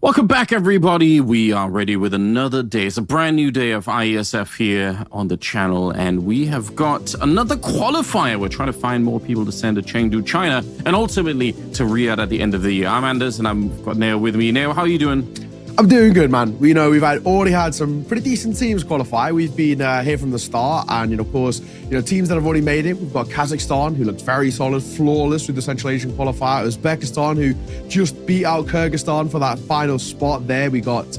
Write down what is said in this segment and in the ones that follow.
Welcome back, everybody. We are ready with another day. It's a brand new day of Iesf here on the channel, and we have got another qualifier. We're trying to find more people to send to Chengdu, China, and ultimately to Riyadh at the end of the year. I'm Anders, and I've got Neo with me. Neo, how are you doing? I'm doing good, man. We know we've already had some pretty decent teams qualify. We've been here from the start, and of course, teams that have already made it. We've got Kazakhstan, who looked very solid, flawless through the Central Asian qualifier. Uzbekistan, who just beat out Kyrgyzstan for that final spot there. We got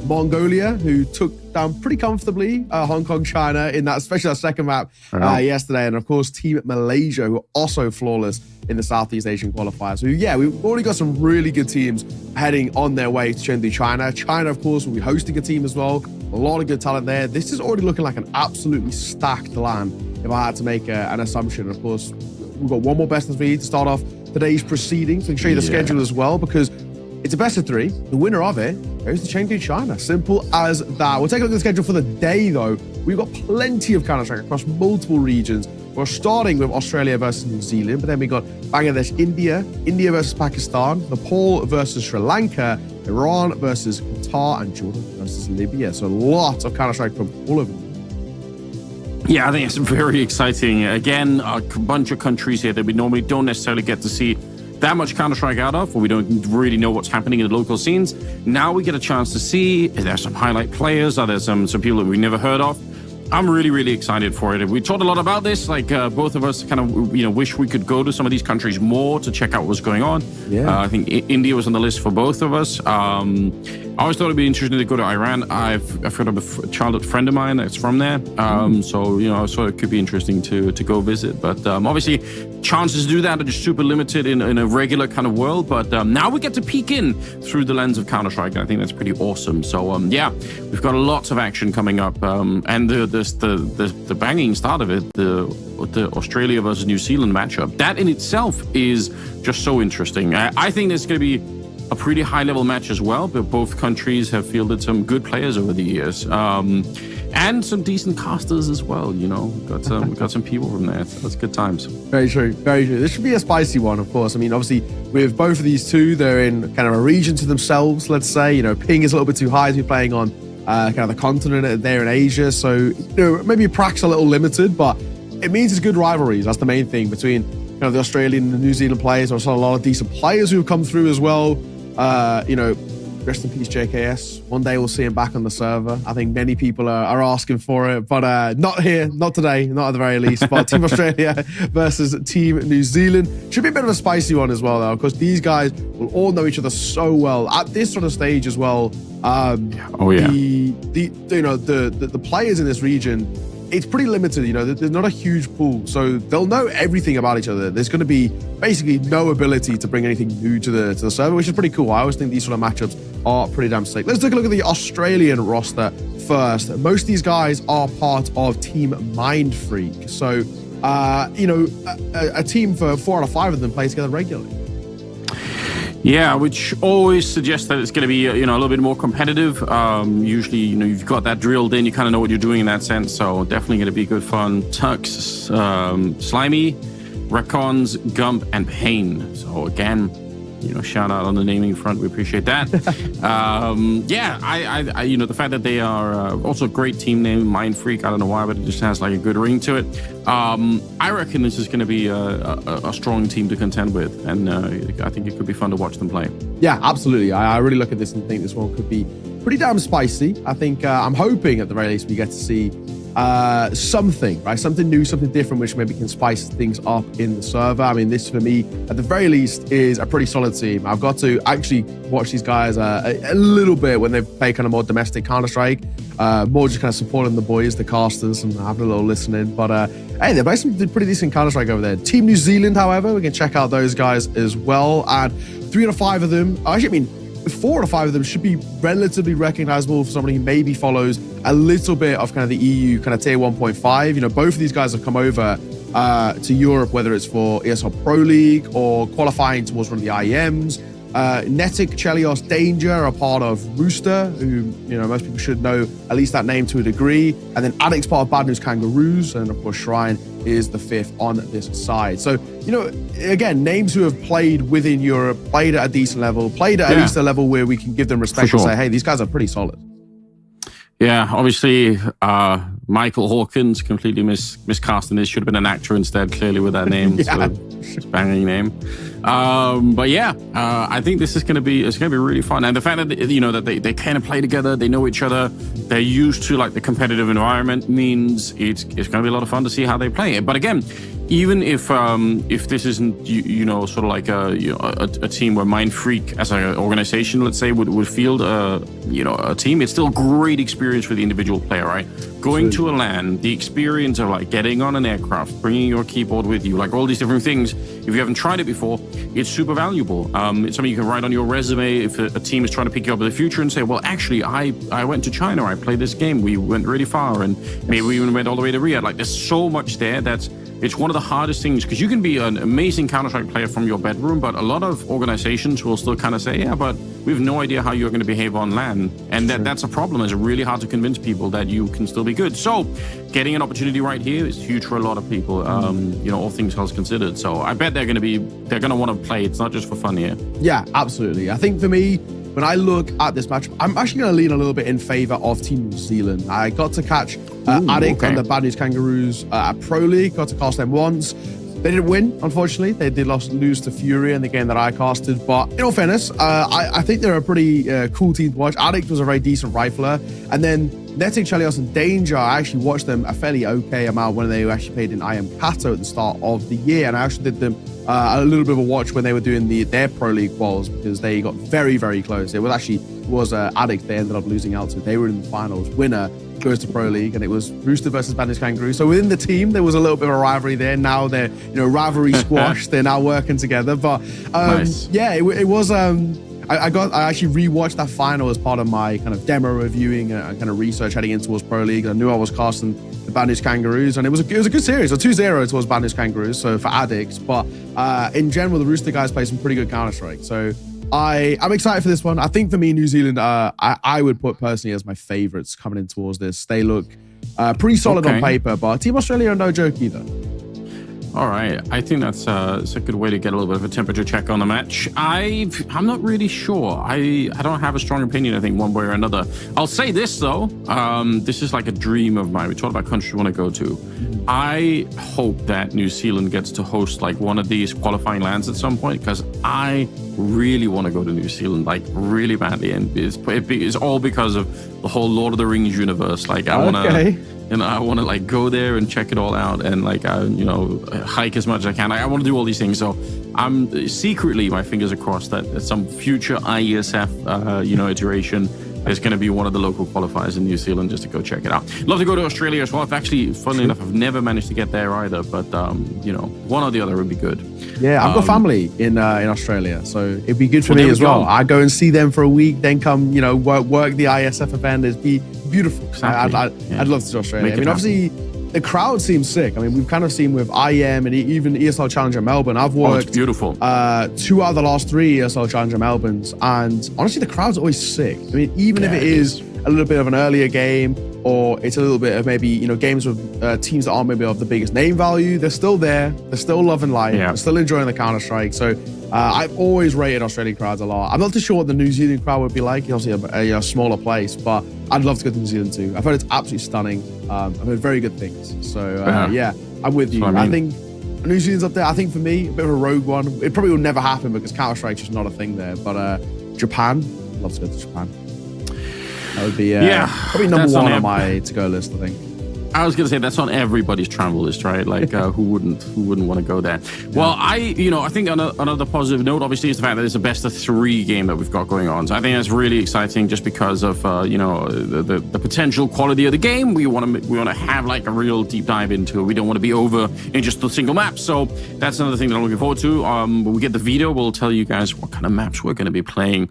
Mongolia, who took down pretty comfortably Hong Kong, China in that, especially that second map yesterday. And of course, Team Malaysia, who are also flawless in the Southeast Asian qualifier. So yeah, we've already got some really good teams heading on their way to Chengdu, China. China, of course, will be hosting a team as well. A lot of good talent there. This is already looking like an absolutely stacked LAN, if I had to make an assumption. Of course, we've got one more best of three to start off today's proceedings. We can show you the schedule as well, because it's a best of three. The winner of it goes to Chengdu, China. Simple as that. We'll take a look at the schedule for the day, though. We've got plenty of Counter-Strike across multiple regions. We're starting with Australia versus New Zealand, but then we got Bangladesh, India versus Pakistan, Nepal versus Sri Lanka, Iran versus Qatar, and Jordan versus Libya. So lots of Counter-Strike from all over them. Yeah, I think it's very exciting. Again, a bunch of countries here that we normally don't necessarily get to see that much Counter-Strike out of, or we don't really know what's happening in the local scenes. Now we get a chance to see, is there some highlight players? Are there some people that we never heard of? I'm really excited for it. We talked a lot about this, like both of us kind of, wish we could go to some of these countries more to check out what's going on. Yeah. I think India was on the list for both of us. I always thought it'd be interesting to go to Iran. I've got a childhood friend of mine that's from there. So, I thought it could be interesting to go visit. But obviously, chances to do that are just super limited in a regular kind of world. But now we get to peek in through the lens of Counter-Strike, and I think that's pretty awesome. So, yeah, we've got lots of action coming up. And the banging start of it, the Australia versus New Zealand matchup, that in itself is just so interesting. I think there's going to be a pretty high-level match as well, but both countries have fielded some good players over the years, and some decent casters as well. Got some people from there. So that's good times. Very true, very true. This should be a spicy one, of course. I mean, obviously, with both of these two, they're in kind of a region to themselves. Let's say, ping is a little bit too high to be playing on kind of the continent there in Asia. So, maybe pracs a little limited, but it means it's good rivalries. That's the main thing between the Australian and the New Zealand players. There's a lot of decent players who have come through as well. Rest in peace, JKS. One day we'll see him back on the server. I think many people are asking for it, but not here, not today, not at the very least. But Team Australia versus Team New Zealand should be a bit of a spicy one as well, though, because these guys will all know each other so well at this sort of stage as well. The players in this region, it's pretty limited. There's not a huge pool, so they'll know everything about each other. There's going to be basically no ability to bring anything new to the server, which is pretty cool. I always think these sort of matchups are pretty damn sick. Let's take a look at the Australian roster first. Most of these guys are part of Team Mind Freak, so a team for 4 out of 5 of them play together regularly. Yeah, which always suggests that it's going to be, a little bit more competitive. Usually, you've got that drilled in. You kind of know what you're doing in that sense. So definitely going to be good fun. Tux, Slimy, Recons, Gump, and Pain. So again, shout out on the naming front. We appreciate that. The fact that they are also a great team name, Mind Freak. I don't know why, but it just has like a good ring to it. I reckon this is going to be a strong team to contend with, and I think it could be fun to watch them play. Yeah, absolutely. I really look at this and think this one could be pretty damn spicy. I think I'm hoping at the very least we get to see something, right? Something new, something different, which maybe can spice things up in the server. I mean, this for me, at the very least, is a pretty solid team. I've got to actually watch these guys a little bit when they play kind of more domestic Counter-Strike, more just kind of supporting the boys, the casters, and having a little listening. But hey, they're basically pretty decent Counter-Strike over there. Team New Zealand, however, we can check out those guys as well. And 3 out of 5 of them, actually, I mean, 4 out of 5 of them should be relatively recognizable for somebody who maybe follows a little bit of kind of the EU kind of tier 1.5. Both of these guys have come over to Europe, whether it's for ESL Pro League or qualifying towards one of the IEMs. Netic, Chelios, Danger are part of Rooster, who most people should know at least that name to a degree. And then Addict's part of Bad News Kangaroos, and of course Shrine is the 5th on this side. So, again, names who have played within Europe, played at a decent level, played at least a level where we can give them respect and say, hey, these guys are pretty solid. Yeah, obviously, Michael Hawkins completely miscast in this. Should have been an actor instead, clearly, with that name. So, banging name. But yeah, I think this is going to be really fun. And the fact that that they kind of play together, they know each other, they're used to like the competitive environment means it's going to be a lot of fun to see how they play it. But again, even if this isn't sort of like a team where Mind Freak as an organization, let's say, would field a team, it's still a great experience for the individual player, right? Going to a LAN, the experience of like getting on an aircraft, bringing your keyboard with you, like all these different things. If you haven't tried it before, it's super valuable. It's something you can write on your resume if a team is trying to pick you up in the future and say, well, actually, I went to China, I played this game, we went really far, and maybe we even went all the way to Riyadh. Like, there's so much there it's one of the hardest things, because you can be an amazing Counter-Strike player from your bedroom, but a lot of organizations will still kind of say, yeah, but we have no idea how you're going to behave on LAN. And that's a problem. It's really hard to convince people that you can still be good. So getting an opportunity right here is huge for a lot of people, all things else considered. So I bet they're going to want to play. It's not just for fun here. Yeah, absolutely. I think for me, when I look at this match, I'm actually going to lean a little bit in favor of Team New Zealand. I got to catch Addict and the Bad News Kangaroos at Pro League, got to cast them once. They didn't win, unfortunately. They did lose to Fury in the game that I casted. But in all fairness, I think they're a pretty cool team to watch. Addict was a very decent rifler. And then Netting, Chelios, and Danger, I actually watched them a fairly okay amount when they actually played in Qatar at the start of the year. And I actually did them a little bit of a watch when they were doing their Pro League quals, because they got very, very close. It was Addict they ended up losing out to. They were in the finals. Winner goes to Pro League, and it was Rooster versus Bandits Kangaroo. So within the team, there was a little bit of a rivalry there. Now they're, rivalry squashed. They're now working together. But nice. Yeah, it was. I actually rewatched that final as part of my kind of demo reviewing and kind of research heading in towards Pro League. I knew I was casting the Bandits Kangaroos, and it was a good series. So 2-0 towards Bandits Kangaroos, so for Addicts. But in general, the Rooster guys play some pretty good Counter-Strike. So I'm excited for this one. I think for me, New Zealand, I would put personally as my favorites coming in towards this. They look pretty solid on paper, but Team Australia are no joke either. All right, I think that's a good way to get a little bit of a temperature check on the match. I'm not really sure. I don't have a strong opinion, I think, one way or another. I'll say this, though. This is like a dream of mine. We talked about countries we want to go to. I hope that New Zealand gets to host like one of these qualifying lands at some point, because I really want to go to New Zealand, like really badly. And it's all because of the whole Lord of the Rings universe. Like, I want to... I want to like go there and check it all out, and like hike as much as I can. I want to do all these things. So I'm secretly, my fingers are crossed that at some future Iesf iteration, there's going to be one of the local qualifiers in New Zealand just to go check it out. Love to go to Australia as well. I've actually, funnily enough, I've never managed to get there either. But one or the other would be good. Yeah, I've got family in Australia, so it'd be good for me as well. I go and see them for a week, then come work the ISF event. It'd be beautiful. Exactly. I'd love to do Australia. I mean, obviously, the crowd seems sick. I mean, we've kind of seen with IM and even ESL Challenger Melbourne. I've worked it's beautiful. 2 out of the last 3 ESL Challenger Melbournes, and honestly, the crowd's always sick. I mean, even if it is a little bit of an earlier game, or it's a little bit of maybe, games with teams that aren't maybe of the biggest name value, they're still there. They're still loving life. Yeah. They're still enjoying the Counter-Strike. So I've always rated Australian crowds a lot. I'm not too sure what the New Zealand crowd would be like. Obviously a smaller place, but I'd love to go to New Zealand too. I've heard it's absolutely stunning. I've heard very good things. So yeah, I'm with you. I think New Zealand's up there. I think for me, a bit of a rogue one. It probably will never happen because Counter-Strike's just not a thing there. But Japan, I'd love to go to Japan. That would be probably number 1 on my to-go list, I think. I was going to say that's on everybody's travel list, right? Like, who wouldn't want to go there? Well, I think another positive note, obviously, is the fact that it's a best of 3 game that we've got going on. So I think that's really exciting, just because of the potential quality of the game. We want to have like a real deep dive into it. We don't want to be over in just the single map. So that's another thing that I'm looking forward to. When we get the video, we'll tell you guys what kind of maps we're going to be playing.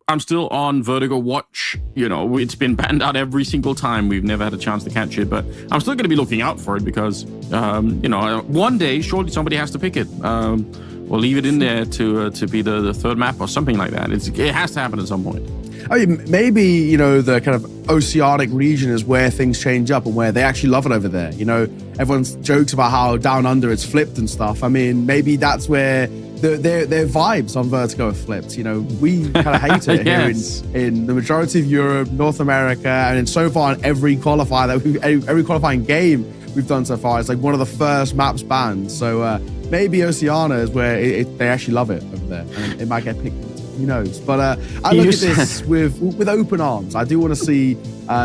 I'm still on Vertigo Watch. It's been banned out every single time. We've never had a chance to catch it, but I'm still going to be looking out for it because, one day, surely somebody has to pick it. Or leave it in there to be the 3rd map or something like that. It has to happen at some point. I mean, maybe, you know, the kind of oceanic region is where things change up and where they actually love it over there. You know, everyone jokes about how down under it's flipped and stuff. I mean, maybe that's where their vibes on Vertigo are flipped. You know, we kind of hate it yes. here in the majority of Europe, North America, and in so far in every qualifier every qualifying game we've done so far, it's like one of the first maps banned. So maybe Oceania is where they actually love it over there, and it might get picked. Who knows? But I look at this with open arms. I do want to see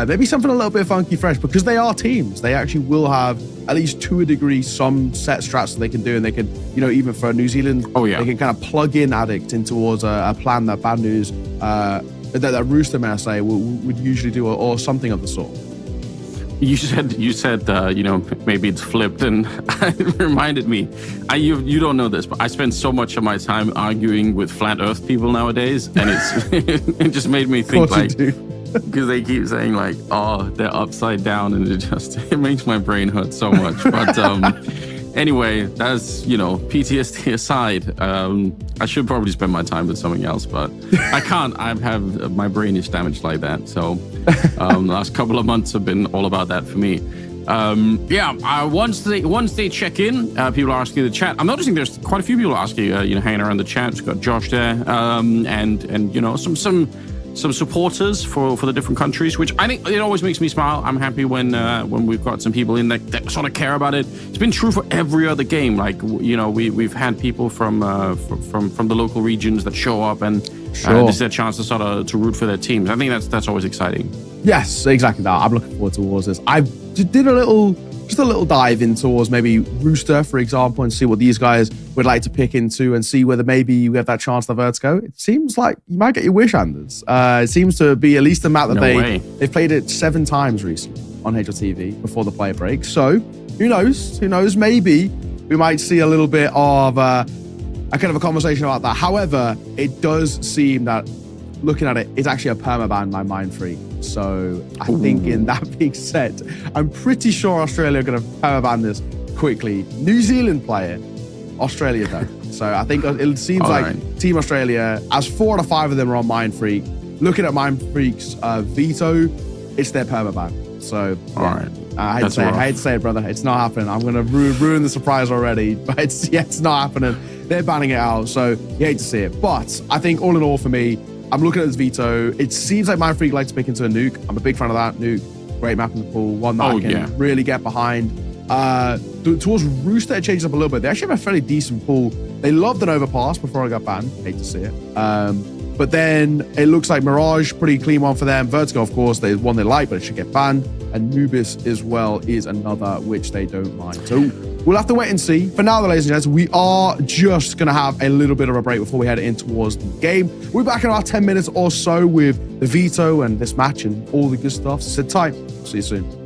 maybe something a little bit funky, fresh, because they are teams. They actually will have, at least to a degree, some set strats that they can do, and they can, you know, even for New Zealand, they can kind of plug in Addict in towards a plan that Bad News, that Rooster, may I say, would usually do, or something of the sort. You said you know, maybe it's flipped, and it reminded me. You don't know this, but I spend so much of my time arguing with flat Earth people nowadays, and it just made me think, like, because they keep saying like, oh, they're upside down, and it makes my brain hurt so much. But anyway, that's, you know, PTSD aside. I should probably spend my time with something else, but I can't. I have my brain is damaged like that. So the last couple of months have been all about that for me. Once they check in, people are asking in the chat. I'm noticing there's quite a few people asking, you know, hanging around the chat. We've got Josh there, and you know, some supporters for the different countries, which I think it always makes me smile. I'm happy when we've got some people in that sort of care about it. It's been true for every other game. Like, you know, we've had people from the local regions that show up, and this is their chance to sort of to root for their teams. I think that's always exciting. Yes, exactly that. I'm looking forward towards this. I did a little dive in towards maybe Rooster, for example, and see what these guys would like to pick into, and see whether maybe you have that chance to Vertigo. It seems like you might get your wish, Anders. It seems to be at least a map that they've played it 7 times recently on HLTV before the play break. So who knows? Maybe we might see a little bit of a kind of a conversation about that. However, it does seem that, looking at it, it's actually a permaban by Mindfreak. So I think, in that being said, I'm pretty sure Australia are going to permaban this quickly. New Zealand play it, Australia don't. So I think it seems Team Australia, as 4 out of 5 of them are on Mindfreak. Looking at Mindfreak's veto, it's their permaban. So I hate to say it, brother. It's not happening. I'm going to ruin the surprise already, but it's not happening. They're banning it out, so you hate to see it. But I think all in all, for me, I'm looking at this veto. It seems like Mindfreak likes to pick into a nuke. I'm a big fan of that. Nuke, great map in the pool. One that I can really get behind. Towards Rooster, it changes up a little bit. They actually have a fairly decent pool. They loved an overpass before I got banned. Hate to see it. But then it looks like Mirage, pretty clean one for them. Vertigo, of course, they one they like, but it should get banned. And Nubis as well is another which they don't mind. So we'll have to wait and see. For now, ladies and gents, we are just going to have a little bit of a break before we head in towards the game. We'll be back in about 10 minutes or so with the veto and this match and all the good stuff. So sit tight. See you soon.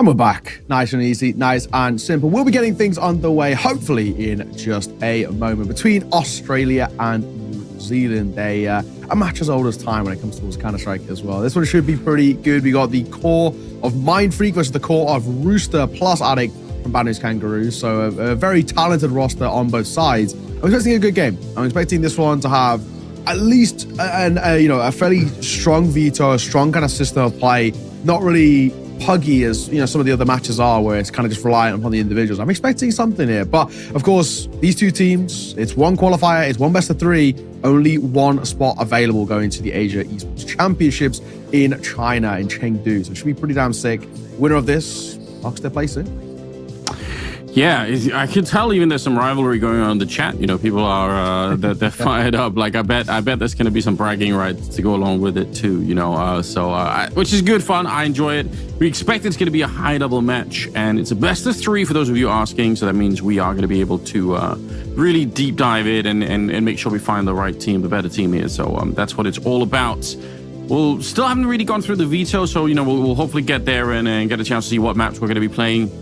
And we're back. Nice and easy, nice and simple. We'll be getting things underway, hopefully, in just a moment. Between Australia and New Zealand, a match as old as time when it comes to Counter-Strike as well. This one should be pretty good. We got the core of Mind Freak versus the core of Rooster plus Addict from Bad News Kangaroos. So a very talented roster on both sides. I'm expecting a good game. I'm expecting this one to have at least a fairly strong veto, a strong kind of system of play, not really puggy as some of the other matches are, where it's kind of just reliant upon the individuals. I'm expecting something here, but of course these two teams, it's one qualifier, it's one best of three, only one spot available going to the Asia Esports Championships in China, in Chengdu. So it should be pretty damn sick. Winner of this locks their place in. Yeah, I can tell even there's some rivalry going on in the chat. People are they're fired up. Like I bet there's going to be some bragging rights to go along with it too. Which is good fun. I enjoy it. We expect it's going to be a high double match, and it's a best of three for those of you asking. So that means we are going to be able to really deep dive it and make sure we find the right team, the better team here. So that's what it's all about. We'll still haven't really gone through the veto, so we'll hopefully get there and get a chance to see what maps we're going to be playing.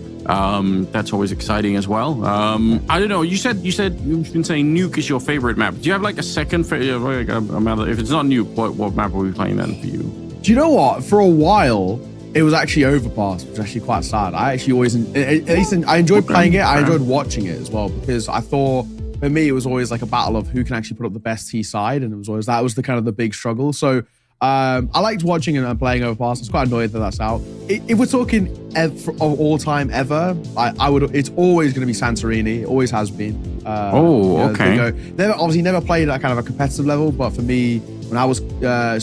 That's always exciting as well. I don't know. You said you've been saying Nuke is your favorite map. Do you have like a second favorite? If it's not Nuke, what map are we playing then for you? Do you know what? For a while, it was actually Overpass, which is actually quite sad. I actually always, I enjoyed playing it. I enjoyed watching it as well, because I thought for me it was always like a battle of who can actually put up the best T side, and that was the kind of the big struggle. So I liked watching and playing Overpass. I was quite annoyed that that's out. If we're talking of all time ever, I would. It's always going to be Santorini. It always has been. Okay. They've obviously never played at kind of a competitive level, but for me, when I was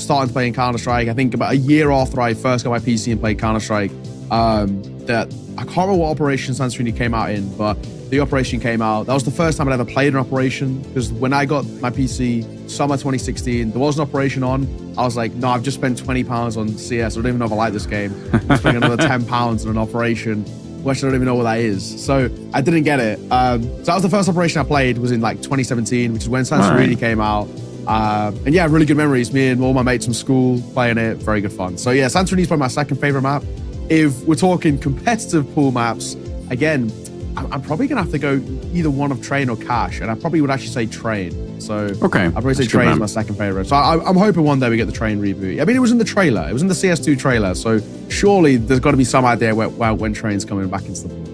starting to play in Counter-Strike, I think about a year after I first got my PC and played Counter-Strike, that I can't remember what operation Santorini came out in, but the operation came out. That was the first time I'd ever played an operation, because when I got my PC, summer 2016, there was an operation on. I was like, no, I've just spent £20 on CS. I don't even know if I like this game. I'm spending another £10 on an operation, which I don't even know what that is. So I didn't get it. So that was the first operation I played, was in like 2017, which is when Santorini came out. And yeah, really good memories. Me and all my mates from school playing it. Very good fun. So yeah, Santorini is probably my second favorite map. If we're talking competitive pool maps, again, I'm probably going to have to go either one of Train or Cash, and I probably would actually say Train. So okay, I'd probably say Train is my second favorite. So I'm hoping one day we get the Train reboot. I mean, it was in the trailer. It was in the CS2 trailer. So surely there's got to be some idea when Train's coming back into the pool.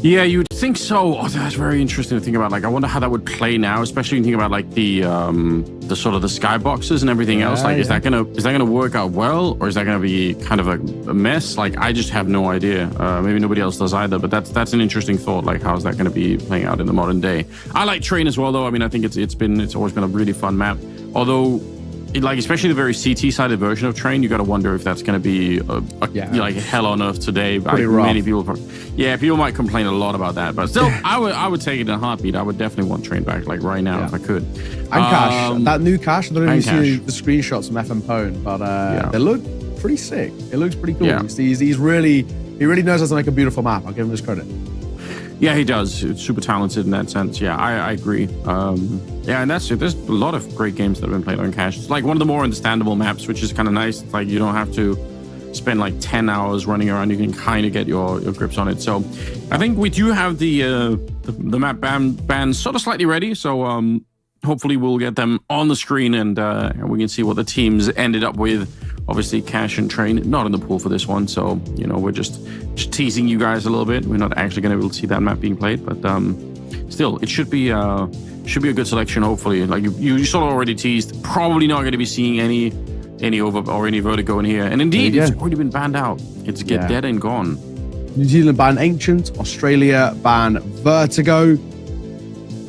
Yeah, you'd think so. Oh, that's very interesting to think about. Like, I wonder how that would play now, especially when you think about like the sort of the skyboxes and everything else. Like, is that gonna work out well, or is that gonna be kind of a mess? Like, I just have no idea. Maybe nobody else does either. But that's an interesting thought. Like, how is that gonna be playing out in the modern day? I like Train as well, though. I mean, I think it's always been a really fun map. Although, especially the very CT-sided version of Train, you got to wonder if that's going to be like hell on earth today. Many people, people might complain a lot about that, but still, I would take it in a heartbeat. I would definitely want Train back, like right now, if I could. And Cash, that new Cash. I don't know if you see the screenshots from FM Pwn, but they look pretty sick. It looks pretty cool. Yeah. He really knows how to make a beautiful map. I'll give him his credit. Yeah, he does. It's super talented in that sense. Yeah, I agree. And that's it. There's a lot of great games that have been played on Cash. It's like one of the more understandable maps, which is kind of nice. It's like you don't have to spend like 10 hours running around. You can kind of get your grips on it. So I think we do have the map bands sort of slightly ready. So hopefully we'll get them on the screen and we can see what the teams ended up with. Obviously, Cash and Train not in the pool for this one, so we're just teasing you guys a little bit. We're not actually going to be able to see that map being played, but still, it should be a good selection. Hopefully, like you sort of already teased, probably not going to be seeing any over or any Vertigo in here, and indeed, it's already been banned out. It's dead and gone. New Zealand ban Ancient, Australia ban Vertigo,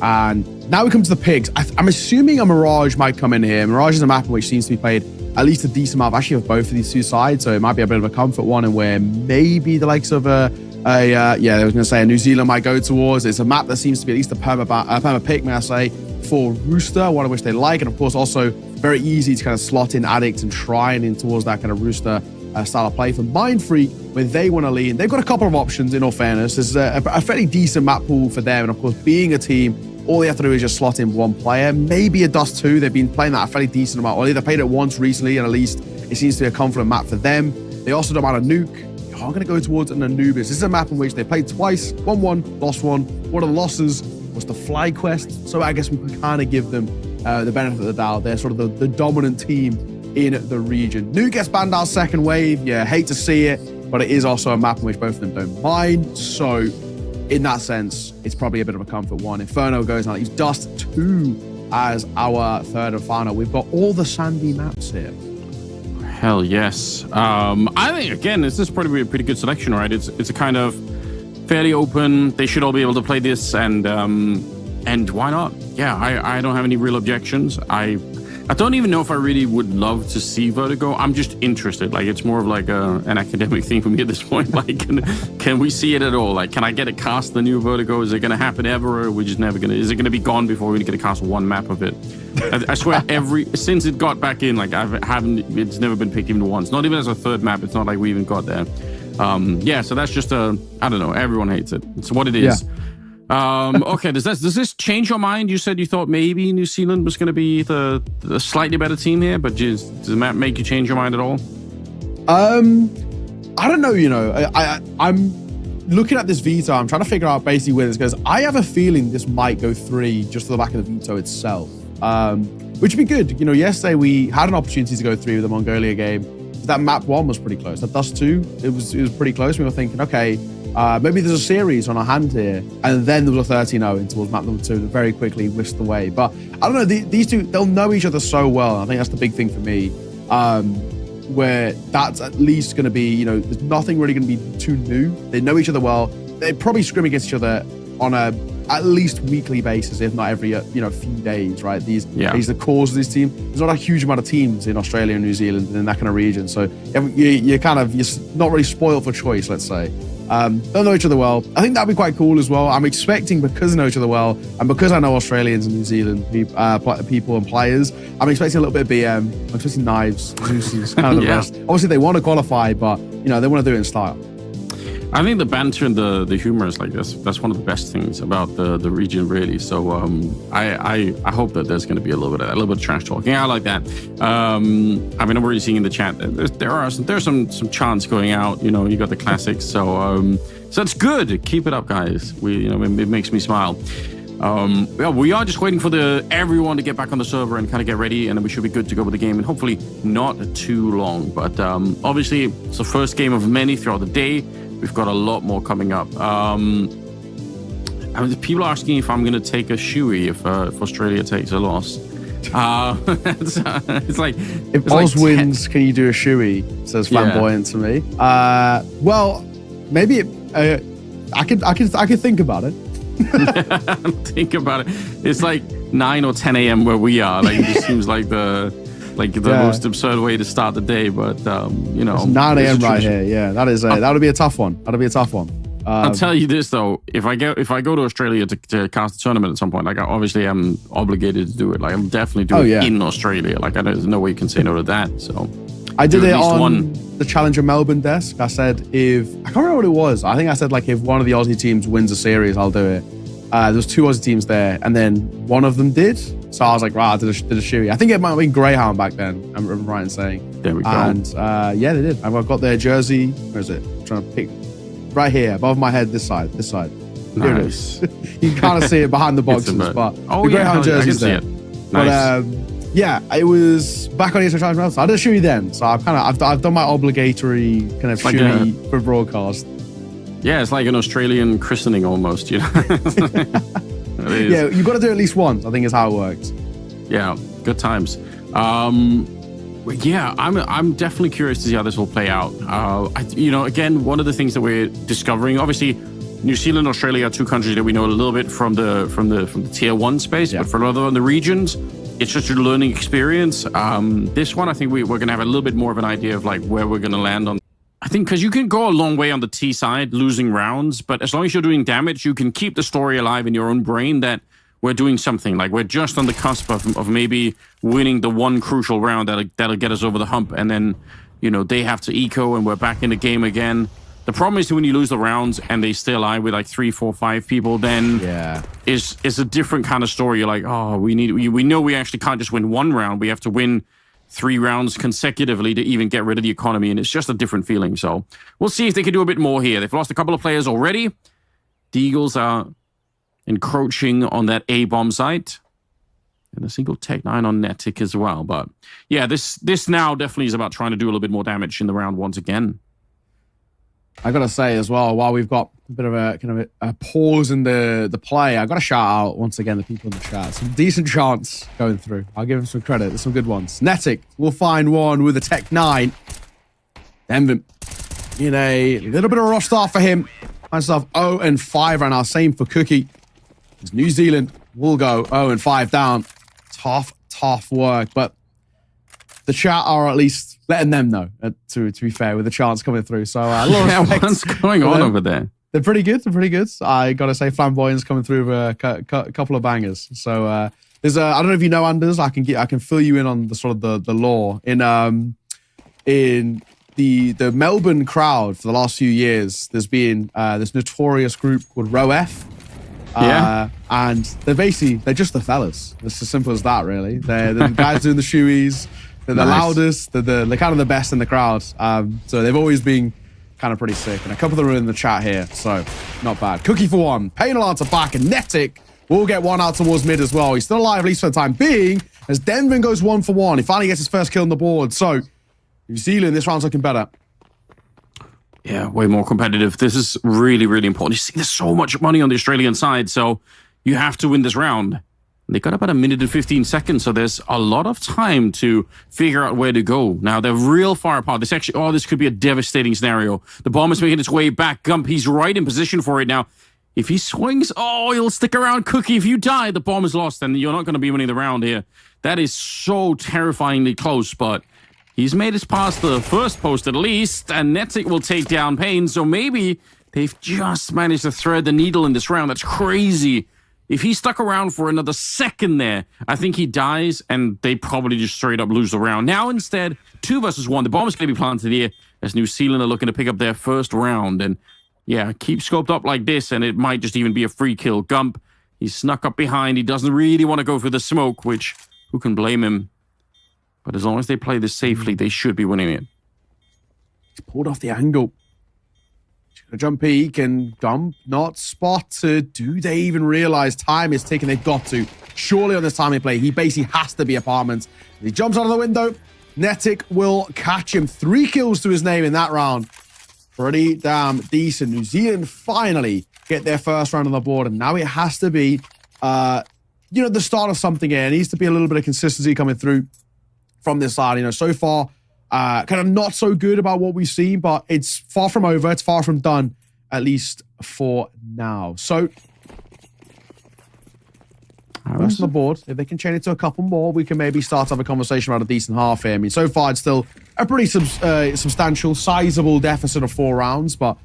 and now we come to the pigs. I'm assuming a Mirage might come in here. Mirage is a map which seems to be played at least a decent amount actually of both of these two sides, so it might be a bit of a comfort one, and where maybe the likes of I was going to say a New Zealand might go towards. It's a map that seems to be at least a perma pick, may I say, for Rooster, one of which they like, and of course also very easy to kind of slot in Addict and Shrine in towards that kind of Rooster style of play. For Mind Freak, when they want to lean, they've got a couple of options. In all fairness, there's a fairly decent map pool for them, and of course being a team, all they have to do is just slot in one player, maybe a Dust 2. They've been playing that a fairly decent amount. Or they've played it once recently, and at least it seems to be a confident map for them. They also don't mind a Nuke. are going to go towards an Anubis. This is a map in which they played twice, won one, lost one. One of the losses was the Fly Quest, so I guess we can kind of give them the benefit of the doubt. They're sort of the dominant team in the region. Nuke gets banned out second wave. Yeah, hate to see it, but it is also a map in which both of them don't mind. So in that sense, it's probably a bit of a comfort one. Inferno goes now. He's Dust 2 as our third and final. We've got all the sandy maps here. Hell yes. I think, again, this is probably a pretty good selection, right? It's a kind of fairly open. They should all be able to play this, and why not? Yeah, I don't have any real objections. I don't even know if I really would love to see Vertigo. I'm just interested. Like, it's more of like an academic thing for me at this point. Like, can we see it at all? Like, can I get a cast the new Vertigo? Is it going to happen ever? Or are we just never going to? Is it going to be gone before we get a cast one map of it? I swear, since it got back in, like, it's never been picked even once. Not even as a third map. It's not like we even got there. Yeah, so that's just I don't know. Everyone hates it. It's what it is. Yeah. Okay, does this change your mind? You said you thought maybe New Zealand was going to be the slightly better team here, but does the map make you change your mind at all? I don't know, I'm looking at this veto. I'm trying to figure out basically where this goes. I have a feeling this might go 3 just to the back of the veto itself, which would be good. Yesterday we had an opportunity to go 3 with the Mongolia game. That map 1 was pretty close. That Dust 2, it was pretty close. We were thinking, okay, maybe there's a series on our hand here. And then there was a 13-0 in towards map number 2 that very quickly whisked away. But I don't know, these two, they'll know each other so well. I think that's the big thing for me, where that's at least going to be, there's nothing really going to be too new. They know each other well. They probably scrim against each other on a at least weekly basis, if not every few days, right? These the cores of this team. There's not a huge amount of teams in Australia and New Zealand and in that kind of region, so you're not really spoiled for choice, let's say. Don't know each other well. I think that'd be quite cool as well. I'm expecting, because I know each other well and because I know Australians and New Zealand people and players, I'm expecting a little bit of BM. I'm expecting knives, Zeus's, kind of the rest. Obviously they want to qualify, but they want to do it in style. I think the banter and the humor is like this. That's one of the best things about the region, really. So I hope that there's going to be a little bit of trash talking. I like that. I mean, I'm already seeing in the chat that there's some chants going out. You got the classics. So it's good. Keep it up, guys. It makes me smile. We are just waiting for everyone to get back on the server and kind of get ready, and then we should be good to go with the game, and hopefully not too long. But obviously, it's the first game of many throughout the day. We've got a lot more coming up. People are asking if I'm going to take a shoey if Australia takes a loss. It's like if Oz wins, can you do a shoey? Says Flamboyant to me. Well, maybe I could think about it. Think about it. It's like 9 or 10 a.m. where we are. Like, it just seems like the most absurd way to start the day, but it's 9 a.m. right here. Yeah, that would be a tough one. That'll be a tough one. I'll tell you this though: if I go to Australia to cast a tournament at some point, like, I obviously am obligated to do it. Like, I'm definitely doing it in Australia. Like, there's no way you can say no to that. So I did it on the Challenger Melbourne desk. I said I can't remember what it was. I think I said, like, if one of the Aussie teams wins a series, I'll do it. There was 2 Aussie teams there, and then one of them did. So I was like, right, I did a shoey. I think it might have been Greyhound back then, I'm right in saying. There we go. And they did. I've got their jersey. Where is it? I'm trying to pick. Right here, above my head, this side. Nice. You can kind of see it behind the boxes, but the Greyhound jersey's there. Nice. But it was back on Esports Challenge. I did a shoey then, so I've done my obligatory kind of shoey for broadcast. Yeah, it's like an Australian christening almost, Yeah, you've got to do it at least once, I think is how it works. Yeah, good times. I'm definitely curious to see how this will play out. Again, one of the things that we're discovering, obviously, New Zealand, Australia are 2 countries that we know a little bit from the tier 1 space, but for other the regions, it's just a learning experience. This one, I think we're going to have a little bit more of an idea of like where we're going to land on. I think because you can go a long way on the T side, losing rounds, but as long as you're doing damage, you can keep the story alive in your own brain that we're doing something. Like, we're just on the cusp of maybe winning the one crucial round that'll get us over the hump, and then, they have to eco and we're back in the game again. The problem is when you lose the rounds and they stay alive with like 3, 4, 5 people, then it's a different kind of story. You're like, oh, we know we actually can't just win one round. We have to win 3 rounds consecutively to even get rid of the economy, and it's just a different feeling. So we'll see if they can do a bit more here. They've lost a couple of players already. The Eagles are encroaching on that A-bomb site. And a single Tech 9 on Netic as well. But yeah, this now definitely is about trying to do a little bit more damage in the round once again. I gotta say as well, while we've got a bit of a kind of a pause in the play, I gotta shout out once again the people in the chat. Some decent chants going through. I'll give them some credit. There's some good ones. Netic will find one with a Tech 9. Denvin in a little bit of a rough start for him. Finds himself 0-5 right now. Same for Cookie. As New Zealand will go 0-5 down. Tough work. But the chat are at least letting them know, to be fair, with the chants coming through. So what's going on over there? They're pretty good. I gotta say, Flamboyant's coming through with a couple of bangers. So there's I don't know if you know, Anders. I can fill you in on the sort of the lore in the Melbourne crowd for the last few years. There's been this notorious group called ROF. And they're just the fellas. It's as simple as that, really. They're the guys doing the shoeies. They're the loudest. They're kind of the best in the crowd. So they've always been kind of pretty sick. And a couple of them are in the chat here, so not bad. Cookie for one. Payne will answer back, and Netic will get one out towards mid as well. He's still alive, at least for the time being, as Denvin goes 1 for 1. He finally gets his first kill on the board. So New Zealand, this round's looking better. Yeah, way more competitive. This is really, really important. You see, there's so much money on the Australian side, so you have to win this round. They got about 1 minute and 15 seconds, so there's a lot of time to figure out where to go. Now, they're real far apart. This could be a devastating scenario. The bomb is making its way back. Gump, he's right in position for it now. If he swings, he'll stick around. Cookie, if you die, the bomb is lost, and you're not going to be winning the round here. That is so terrifyingly close, but he's made it past the first post at least, and Netic will take down Payne, so maybe they've just managed to thread the needle in this round. That's crazy. If he stuck around for another second there, I think he dies, and they probably just straight up lose the round. Now, instead, 2 versus 1. The bomb is going to be planted here as New Zealand are looking to pick up their first round. And yeah, keep scoped up like this, and it might just even be a free kill. Gump, he's snuck up behind. He doesn't really want to go for the smoke, which who can blame him? But as long as they play this safely, they should be winning it. He's pulled off the angle. A jump peek, and Gump not spotted. Do they even realize time is ticking? They've got to. Surely on this timing play, he basically has to be apartments. He jumps out of the window. Netic will catch him. 3 kills to his name in that round. Pretty damn decent. New Zealand finally get their first round on the board, and now it has to be, the start of something here. It needs to be a little bit of consistency coming through from this side. So far, kind of not so good about what we've seen, but it's far from over. It's far from done, at least for now. So, first on the board, if they can chain it to a couple more, we can maybe start to have a conversation about a decent half here. I mean, so far, it's still a pretty substantial, sizable deficit of 4 rounds, but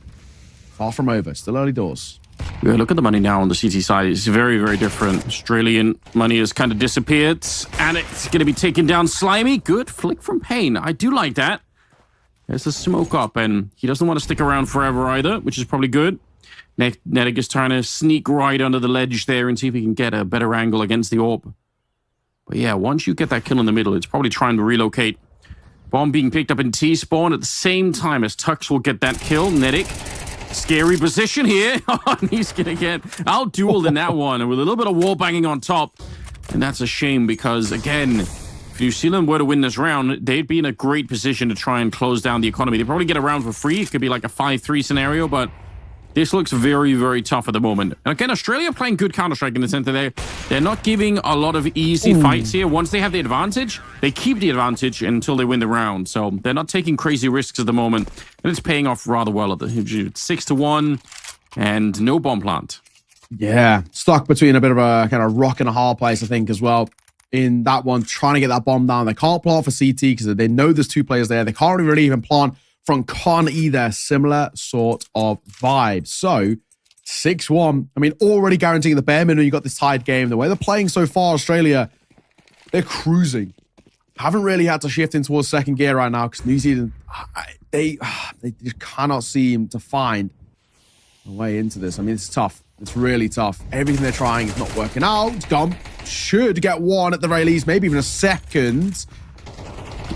far from over. Still early doors. Yeah, look at the money now on the CT side. It's very, very different. Australian money has kind of disappeared, and it's going to be taken down. Slimy, good flick from Payne. I do like that. There's the smoke up, and he doesn't want to stick around forever either, which is probably good. Netic is trying to sneak right under the ledge there and see if he can get a better angle against the orb. But yeah, once you get that kill in the middle, it's probably trying to relocate. Bomb being picked up in T-spawn at the same time as Tux will get that kill. Netic, scary position here. And he's going to get out-dueled in that one, and with a little bit of wall banging on top. And that's a shame because, again, if New Zealand were to win this round, they'd be in a great position to try and close down the economy. They'd probably get a round for free. It could be like a 5-3 scenario, but this looks very, very tough at the moment. And again, Australia playing good Counter-Strike in the sense that they're not giving a lot of easy fights here. Once they have the advantage, they keep the advantage until they win the round. So they're not taking crazy risks at the moment. And it's paying off rather well at the 6-1 and no bomb plant. Yeah, stuck between a bit of a kind of rock and a hard place, I think, as well. In that one, trying to get that bomb down. They can't plant for CT because they know there's 2 players there. They can't really even plant from Con either. Similar sort of vibe. So, 6-1. I mean, already guaranteeing the bare minimum. You got this tied game. The way they're playing so far, Australia, they're cruising. Haven't really had to shift in towards second gear right now because New Zealand, they just cannot seem to find a way into this. I mean, it's tough. It's really tough. Everything they're trying is not working out. Gump should get 1 at the very least, maybe even a second.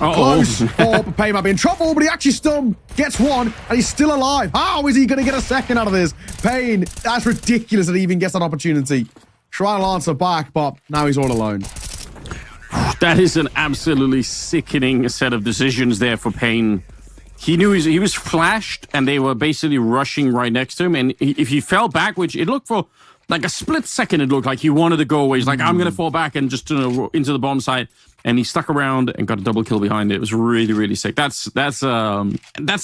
Close. Oh, but Payne might be in trouble, but he actually still gets one, and he's still alive. How is he going to get a second out of this? Payne, that's ridiculous that he even gets that opportunity. Trying to answer back, but now he's all alone. That is an absolutely sickening set of decisions there for Payne. He knew he was flashed, and they were basically rushing right next to him. And if he fell back, which it looked for like a split second, it looked like he wanted to go away. He's like, I'm going to fall back and just into the bomb site. And he stuck around and got a double kill behind it. It was really, really sick. That's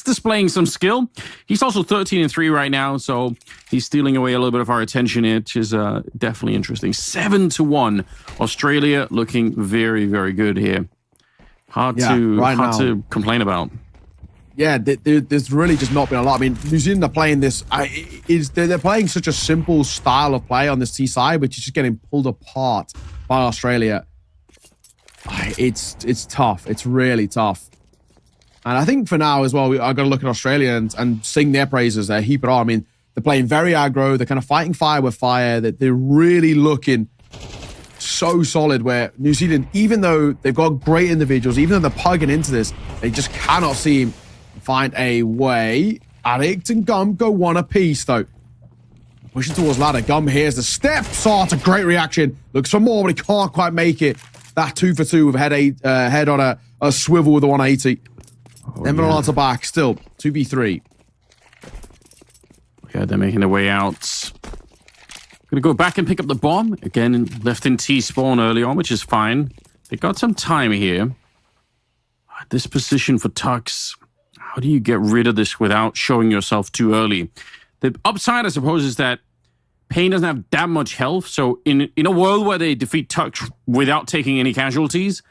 displaying some skill. He's also 13-3 right now, so he's stealing away a little bit of our attention, which is definitely interesting. 7-1. Australia looking very, very good here. Hard to complain about. Yeah, there's really just not been a lot. I mean, New Zealand are playing this. They're playing such a simple style of play on this T side, which is just getting pulled apart by Australia. It's tough. It's really tough. And I think for now as well, I've got to look at Australia and sing their praises. Heap it on. I mean, they're playing very aggro. They're kind of fighting fire with fire. They're really looking so solid, where New Zealand, even though they've got great individuals, even though they're plugging into this, they just cannot seem to find a way. Addict and Gum go one apiece, though. Pushing towards ladder. Gum here's the steps. Oh, it's a great reaction. Looks for more, but he can't quite make it. That 2 for 2 with head on a swivel with a 180. Then Lanka back, still 2v3. Yeah, they're making their way out. Gonna go back and pick up the bomb again. Left in T spawn early on, which is fine. They got some time here. This position for Tux. How do you get rid of this without showing yourself too early? The upside, I suppose, is that Payne doesn't have that much health, so in a world where they defeat Tux without taking any casualties,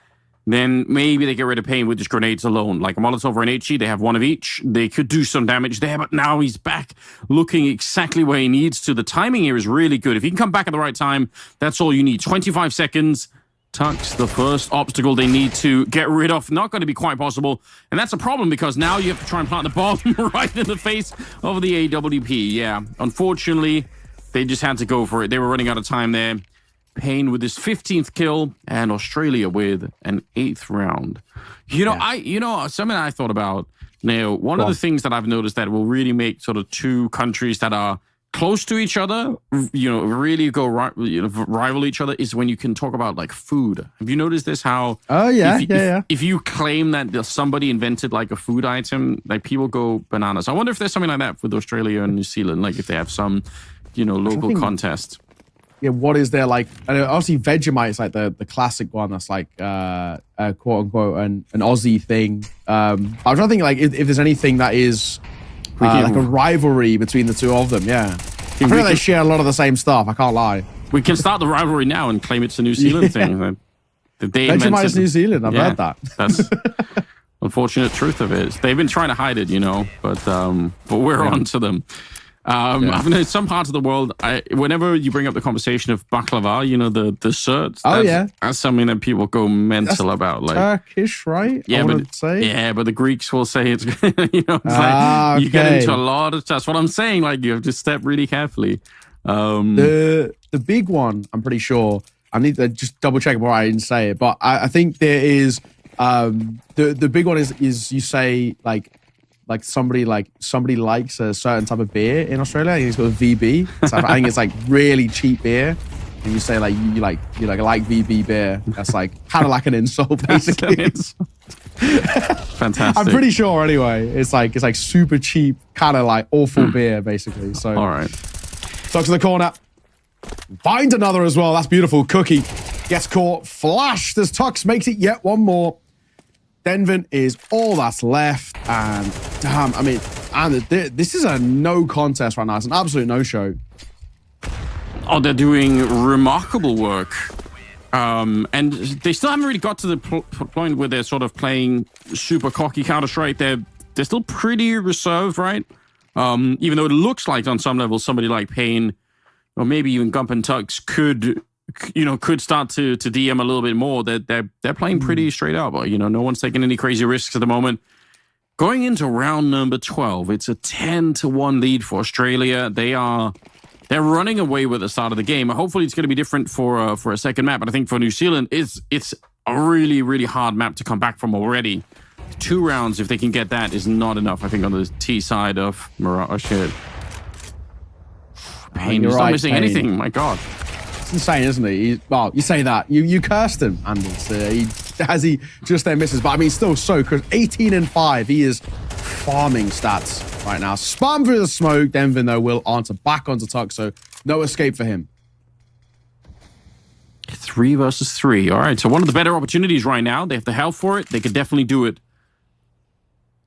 then maybe they get rid of Payne with just grenades alone. Like a Molotov or an HE, they have one of each. They could do some damage there, but now he's back looking exactly where he needs to. The timing here is really good. If he can come back at the right time, that's all you need. 25 seconds. Tux, the first obstacle they need to get rid of. Not going to be quite possible. And that's a problem because now you have to try and plant the bomb right in the face of the AWP. Yeah, unfortunately, they just had to go for it. They were running out of time there. Payne with his 15th kill, and Australia with an 8th round. Something I thought about, now, one of the things that I've noticed that will really make sort of two countries that are close to each other, really go rival each other, is when you can talk about like food. Have you noticed this? How? Oh yeah, if you claim that somebody invented like a food item, like people go bananas. I wonder if there's something like that with Australia and New Zealand, like if they have some, local contest. Yeah, what is there like? And obviously, Vegemite is like the classic one. That's like quote unquote an Aussie thing. I was trying to think like if there's anything that is like a rivalry between the two of them. Yeah, I feel like they share a lot of the same stuff. I can't lie. We can start the rivalry now and claim it's a New Zealand thing. Vegemite is New Zealand. I've heard that. That's unfortunate truth of it. They've been trying to hide it, but we're on to them. I've known some parts of the world, whenever you bring up the conversation of baklava, the desserts, that's something that people go mental about. Like Turkish, right? Yeah, but the Greeks will say it's, you get into a lot of stuff. That's what I'm saying. Like you have to step really carefully. The big one, I'm pretty sure. I need to just double check before I didn't say it, but I think there is the big one is you say like somebody likes a certain type of beer in Australia. I think it's called VB. So I think it's like really cheap beer. And you say like you like VB beer. That's like kind of like an insult basically. Fantastic. I'm pretty sure anyway. It's like super cheap, kind of like awful beer basically. So all right. Talk to the corner. Find another as well. That's beautiful. Cookie gets caught. Flash. There's Tux makes it yet one more. Denvin is all that's left, and damn, I mean, this is a no contest right now. It's an absolute no-show. Oh, they're doing remarkable work. And they still haven't really got to the point where they're sort of playing super cocky Counter-Strike. They're still pretty reserved, right? Even though it looks like on some level somebody like Payne, or maybe even Gump and Tux could start to DM a little bit more. They're playing pretty straight up. No one's taking any crazy risks at the moment. Going into round number 12, it's a 10-1 lead for Australia. They're running away with the start of the game. Hopefully, it's going to be different for a second map. But I think for New Zealand, it's a really, really hard map to come back from already. 2 rounds, if they can get that, is not enough, I think, on the T side of Mirage. Oh, shit. Pain. He's not missing anything. My God. It's insane, isn't he? Well, you say that. You cursed him, Anders. He just there misses. But I mean, still so close. 18 and 5. He is farming stats right now. Spam through the smoke. Denvin, though, will answer back onto Tuck, so no escape for him. 3 versus 3. All right, so one of the better opportunities right now. They have the health for it. They could definitely do it.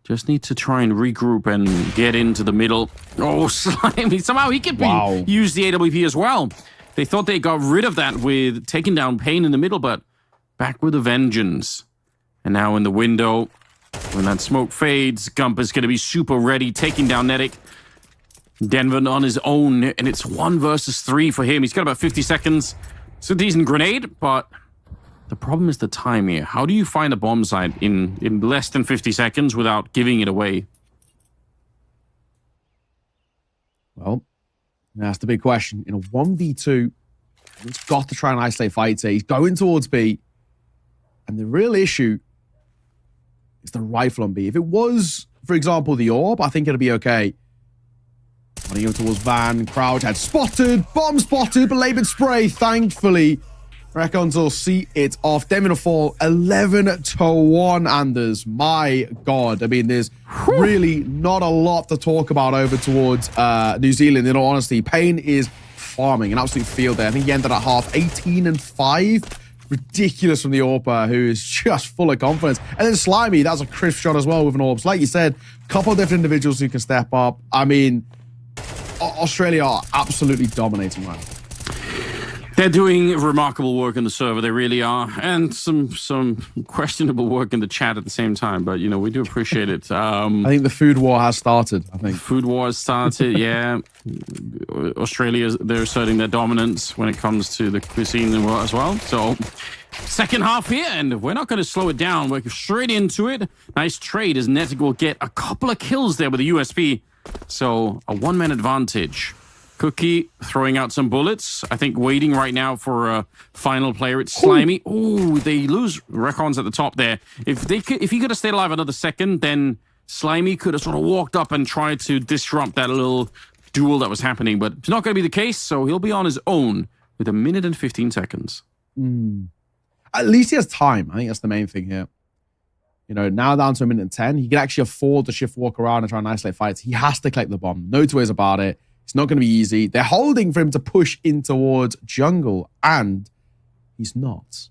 Just need to try and regroup and get into the middle. Oh, Slimy. Somehow he could use the AWP as well. They thought they got rid of that with taking down Pain in the middle, but back with a vengeance. And now in the window, when that smoke fades, Gump is going to be super ready, taking down Netic. Denvin on his own, and it's 1 versus 3 for him. He's got about 50 seconds. It's a decent grenade, but the problem is the time here. How do you find a bomb site in less than 50 seconds without giving it away? Well, that's the big question. In a 1v2, he's got to try and isolate fights here. He's going towards B. And the real issue is the rifle on B. If it was, for example, the orb, I think it'll be okay. Running over towards Van. Crouch had spotted. Bomb spotted. Belabored spray. Thankfully, Recons will see it off. Denvin will fall 11-1, Anders. My God. I mean, there's really not a lot to talk about over towards New Zealand, in all honesty. Pain is farming an absolute field there. I think he ended at half 18 and 5. Ridiculous from the AWPer, who is just full of confidence. And then Slimy, that's a crisp shot as well with an AWP. So like you said, a couple of different individuals who can step up. I mean, Australia are absolutely dominating right now. They're doing remarkable work on the server. They really are. And some questionable work in the chat at the same time. But, you know, we do appreciate it. I think the food war has started, I think. Food war has started, yeah. Australia, they're asserting their dominance when it comes to the cuisine as well. So, second half here, and we're not going to slow it down. We're straight into it. Nice trade as Netic will get a couple of kills there with the USP. So, a 1-man advantage. Cookie throwing out some bullets. I think waiting right now for a final player. It's Slimy. Oh, they lose Recons at the top there. If he could have stayed alive another second, then Slimy could have sort of walked up and tried to disrupt that little duel that was happening. But it's not going to be the case, so he'll be on his own with 1 minute and 15 seconds. At least he has time. I think that's the main thing here. You know, now down to 1 minute and 10, he can actually afford to shift walk around and try and isolate fights. He has to collect the bomb. No two ways about it. It's not going to be easy. They're holding for him to push in towards jungle, and he's not.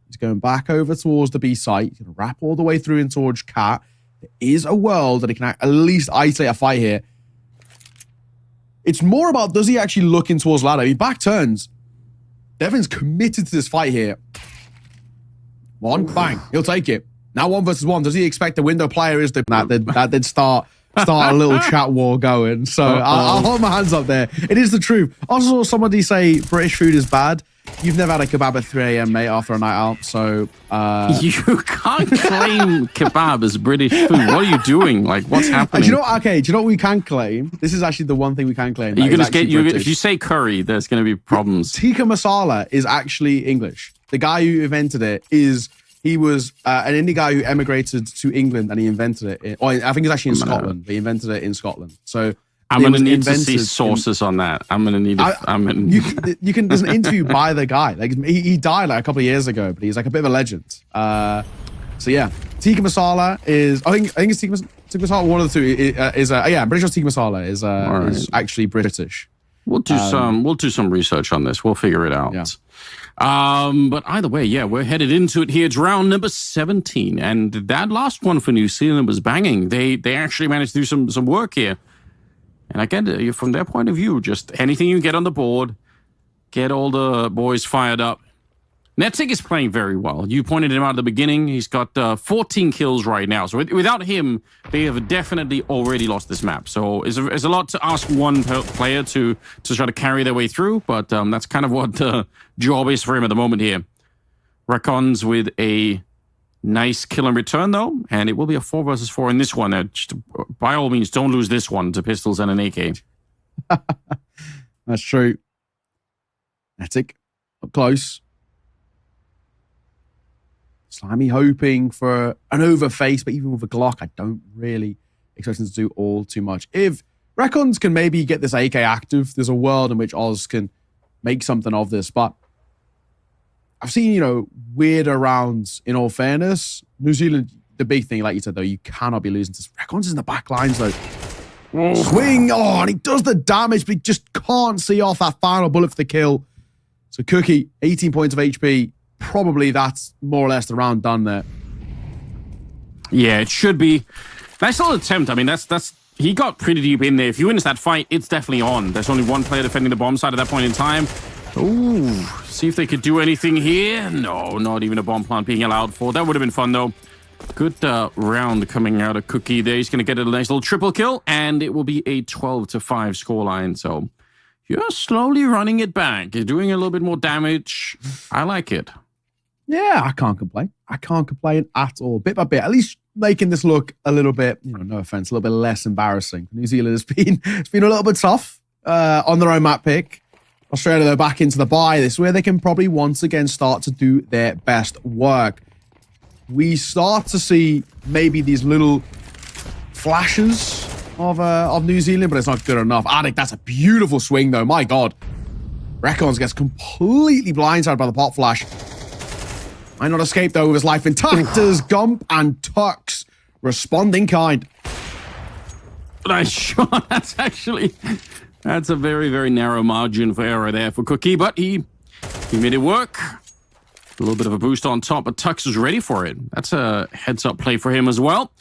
He's going back over towards the B site. He's going to wrap all the way through in towards Cat. There is a world that he can at least isolate a fight here. It's more about, does he actually look in towards ladder? He back turns. Devin's committed to this fight here. One, bang, he'll take it. Now 1 versus 1. Does he expect the window player is that did start a little chat war going. So I'll hold my hands up there. It is the truth. Also saw somebody say British food is bad. You've never had a kebab at 3 a.m., mate, after a night out. So you can't claim kebab as British food. What are you doing? Like, what's happening? Do you know what we can claim? This is actually the one thing we can claim. You're gonna get if you say curry, there's gonna be problems. Tikka masala is actually English. The guy who invented it he was an indie guy who emigrated to England, and he invented it. I think it's actually in Scotland, but he invented it in Scotland. So I'm going to need to see sources on that. I'm going to need you can, there's an interview by the guy. Like he died like a couple of years ago, but he's like a bit of a legend. So yeah, tikka masala is, I think it's tikka masala, one of the two I'm pretty sure tikka masala is actually British. We'll do some research on this. We'll figure it out. Yeah. But either way, yeah, we're headed into it here. It's round number 17, and that last one for New Zealand was banging. They actually managed to do some work here. And again, from their point of view, just anything you get on the board, get all the boys fired up. Netic is playing very well. You pointed him out at the beginning. He's got 14 kills right now. So without him, they have definitely already lost this map. So it's a lot to ask one player to try to carry their way through. But that's kind of what the job is for him at the moment here. Recons with a nice kill in return, though. And it will be a 4 versus 4 in this one. Just, by all means, don't lose this one to pistols and an AK. That's true. Netic, up close. Slimy hoping for an overface, but even with a Glock, I don't really expect him to do all too much. If Recons can maybe get this AK active, there's a world in which Oz can make something of this, but I've seen, weirder rounds in all fairness. New Zealand, the big thing, like you said, though, you cannot be losing to Recons is in the back lines, though. Swing, and he does the damage, but he just can't see off that final bullet for the kill. So Cookie, 18 points of HP. Probably that's more or less the round done there. Yeah, it should be. Nice little attempt. I mean, that's he got pretty deep in there. If you win that fight, it's definitely on. There's only one player defending the bomb side at that point in time. Ooh, see if they could do anything here. No, not even a bomb plant being allowed for. That would have been fun, though. Good round coming out of Cookie there. He's going to get a nice little triple kill, and it will be a 12-5 scoreline. So you're slowly running it back. You're doing a little bit more damage. I like it. Yeah, I can't complain. I can't complain at all. Bit by bit, at least making this look a little bit, no offense, a little bit less embarrassing. New Zealand it's been a little bit tough on their own map pick. Australia, they're back into the bye. This is where they can probably once again start to do their best work. We start to see maybe these little flashes of New Zealand, but it's not good enough. I think that's a beautiful swing, though. My God. Recons gets completely blindsided by the pop flash. Might not escape, though, with his life intact as Gump and Tux respond in kind. Nice shot. That's a very, very narrow margin for error there for Cookie, but he made it work. A little bit of a boost on top, but Tux is ready for it. That's a heads-up play for him as well.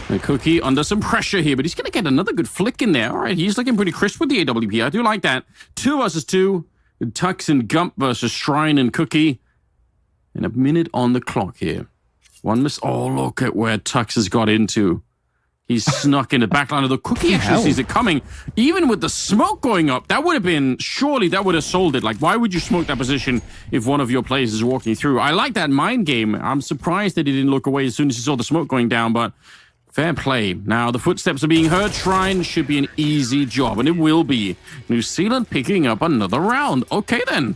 And Cookie under some pressure here, but he's going to get another good flick in there. All right, he's looking pretty crisp with the AWP. I do like that. 2 versus 2. Tux and Gump versus Shrine and Cookie. And a minute on the clock here. One miss. Oh, look at where Tux has got into. He's snuck in the back line of the Cookie. Actually sees it coming. Even with the smoke going up, that would have been, surely that would have sold it. Like, why would you smoke that position if one of your players is walking through? I like that mind game. I'm surprised that he didn't look away as soon as he saw the smoke going down, but fair play. Now, the footsteps are being heard. Shrine should be an easy job, and it will be. New Zealand picking up another round. Okay, then.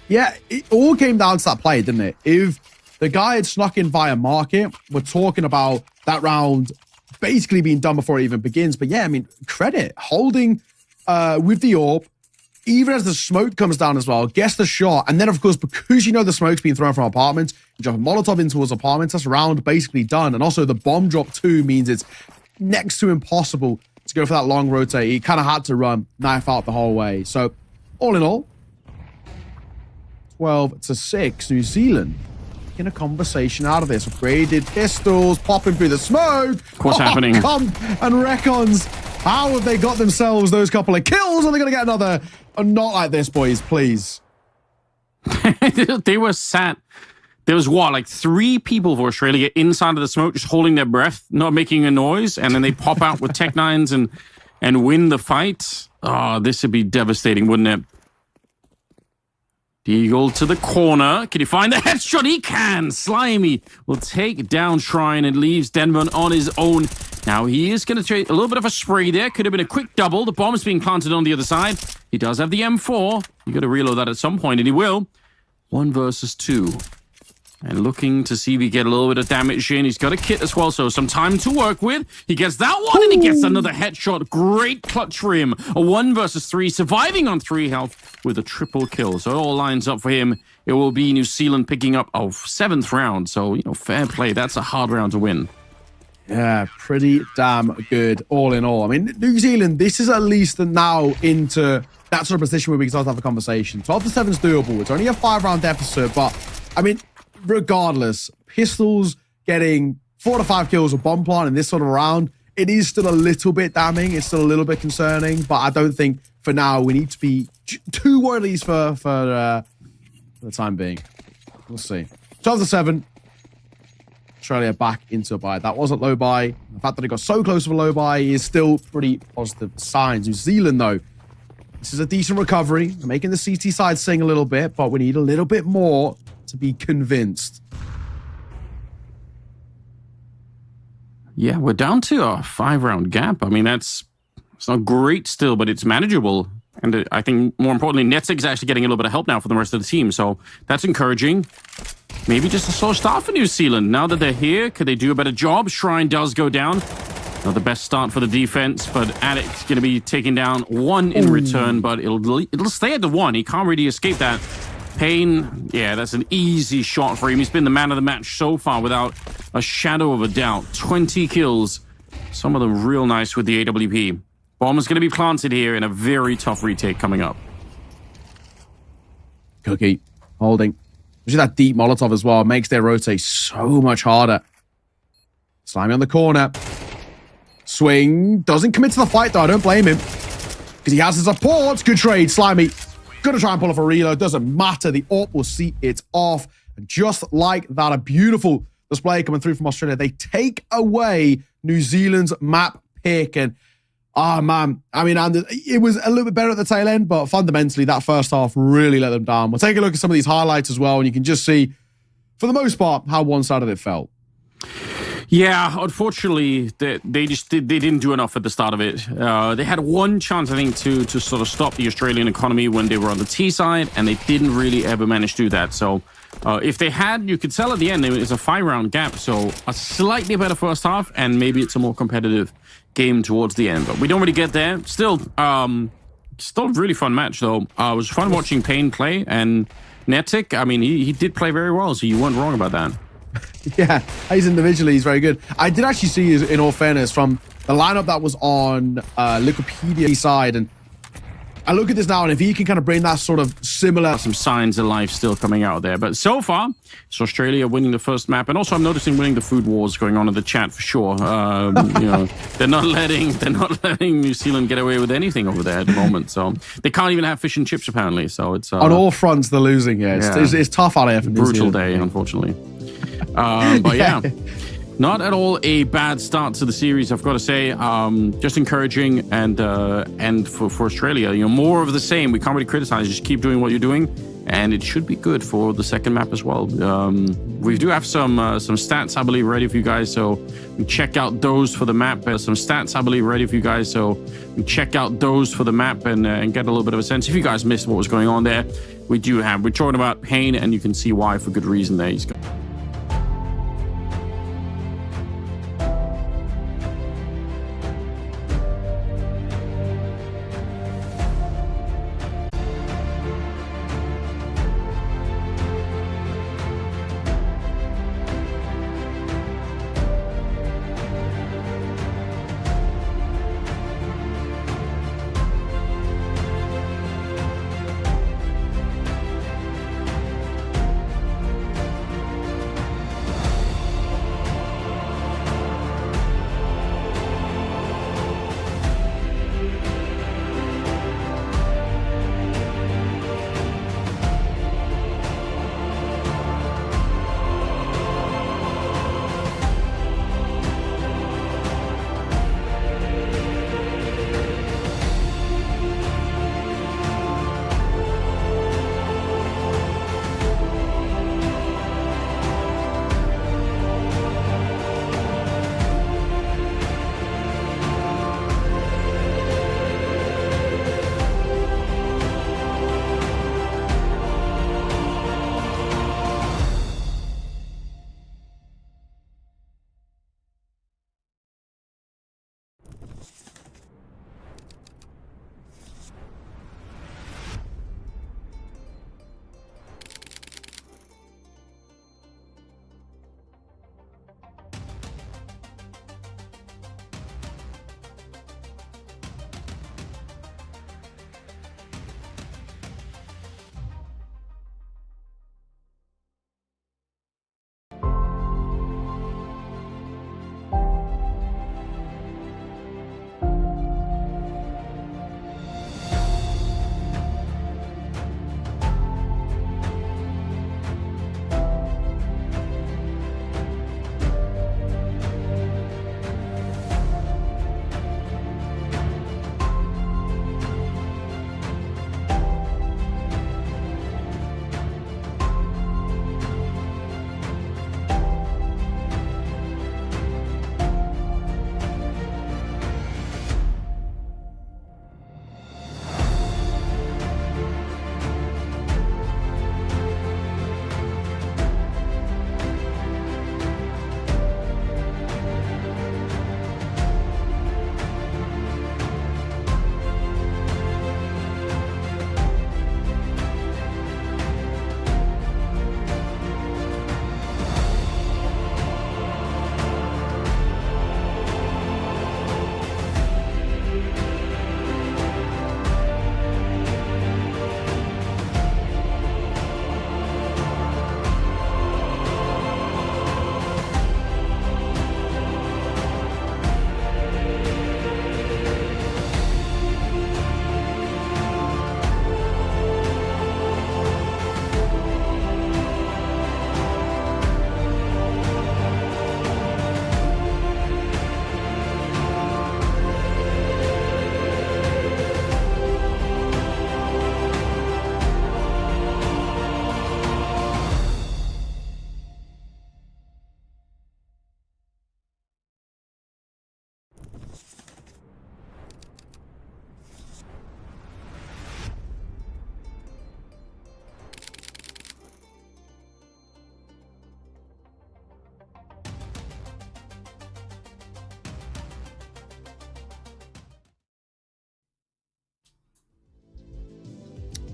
Yeah, it all came down to that play, didn't it? If the guy had snuck in via market, we're talking about that round basically being done before it even begins. But yeah, I mean, credit. Holding with the AWP, even as the smoke comes down as well, gets the shot. And then, of course, because the smoke's being thrown from apartments, you drop a Molotov in towards apartments, that's round basically done. And also the bomb drop too means it's next to impossible to go for that long rotate. He kind of had to run knife out the whole way. So all in all, 12-6, New Zealand in a conversation out of this. Upgraded pistols, popping through the smoke. What's happening? Come and Recons. How have they got themselves those couple of kills? Are they going to get another? Not like this, boys, please. They were sat. There was what, like 3 people for Australia inside of the smoke, just holding their breath, not making a noise, and then they pop out with Tech 9s and win the fight. Oh, this would be devastating, wouldn't it? Deagle to the corner. Can he find the headshot? He can. Slimy will take down Shrine and leaves Denman on his own. Now he is going to trade a little bit of a spray there. Could have been a quick double. The bomb is being planted on the other side. He does have the M4. You got to reload that at some point, and he will. 1 versus 2. And looking to see if he get a little bit of damage in. He's got a kit as well, so some time to work with. He gets that one, and he gets another headshot. Great clutch for him. A 1 versus 3, surviving on 3 health with a triple kill. So it all lines up for him. It will be New Zealand picking up a 7th round. So, fair play. That's a hard round to win. Yeah, pretty damn good all in all. I mean, New Zealand, this is at least now into that sort of position where we can start to have a conversation. 12-7 is doable. It's only a 5-round deficit, but, I mean, regardless, pistols getting 4 to 5 kills with bomb plant in this sort of round, it is still a little bit damning. It's still a little bit concerning, but I don't think for now we need to be too worried, at least for the time being. We'll see. 12-7. Australia back into a bye. That wasn't low bye. The fact that it got so close to a low bye is still pretty positive signs. New Zealand, though, this is a decent recovery. They're making the CT side sing a little bit, but we need a little bit more to be convinced. Yeah, we're down to a 5-round gap. I mean, it's not great still, but it's manageable. And I think more importantly, Netzig's actually getting a little bit of help now for the rest of the team. So that's encouraging. maybe just a slow start for New Zealand. Now that they're here, could they do a better job? Shrine does go down. Not the best start for the defense, but Addict's going to be taking down 1 in return, but it'll stay at the 1. He can't really escape that. Payne, yeah, that's an easy shot for him. He's been the man of the match so far without a shadow of a doubt. 20 kills, some of them real nice with the AWP. Bomb is going to be planted here in a very tough retake coming up. Cookie, holding. Especially that deep Molotov as well makes their rotate so much harder. Slimy on the corner. Swing. Doesn't commit to the fight, though. I don't blame him. Because he has his support. Good trade, Slimy. Gonna try and pull off a reload. Doesn't matter. The AWP will see it off. And just like that, a beautiful display coming through from Australia. They take away New Zealand's map pick. And, man. I mean, and it was a little bit better at the tail end, but fundamentally, that first half really let them down. We'll take a look at some of these highlights as well, and you can just see, for the most part, how one-sided it felt. Yeah, unfortunately, they didn't do enough at the start of it. They had one chance, I think, to sort of stop the Australian economy when they were on the T side, and they didn't really ever manage to do that. So if they had, you could tell at the end, it's a 5-round gap. So a slightly better first half, and maybe it's a more competitive game towards the end. But we don't really get there. Still a really fun match, though. It was fun watching Payne play, and Netic, I mean, he did play very well, so you weren't wrong about that. Yeah, he's individually, he's very good. I did actually see, in all fairness, from the lineup that was on Wikipedia side, and I look at this now, and if he can kind of bring that sort of similar... Some signs of life still coming out there. But so far, it's Australia winning the first map, and also I'm noticing winning the food wars going on in the chat for sure. They're not letting New Zealand get away with anything over there at the moment. So they can't even have fish and chips apparently. So it's on all fronts they're losing. Yeah, it's tough out there for New Zealand. Brutal day, unfortunately. But yeah, not at all a bad start to the series, I've got to say. Just encouraging, and for Australia, more of the same. We can't really criticize. Just keep doing what you're doing, and it should be good for the second map as well. We do have some stats, I believe, ready for you guys. So we check out those for the map. Some stats, I believe, ready for you guys. So we check out those for the map and get a little bit of a sense. If you guys missed what was going on there, we're talking about Payne, and you can see why for good reason there. He's got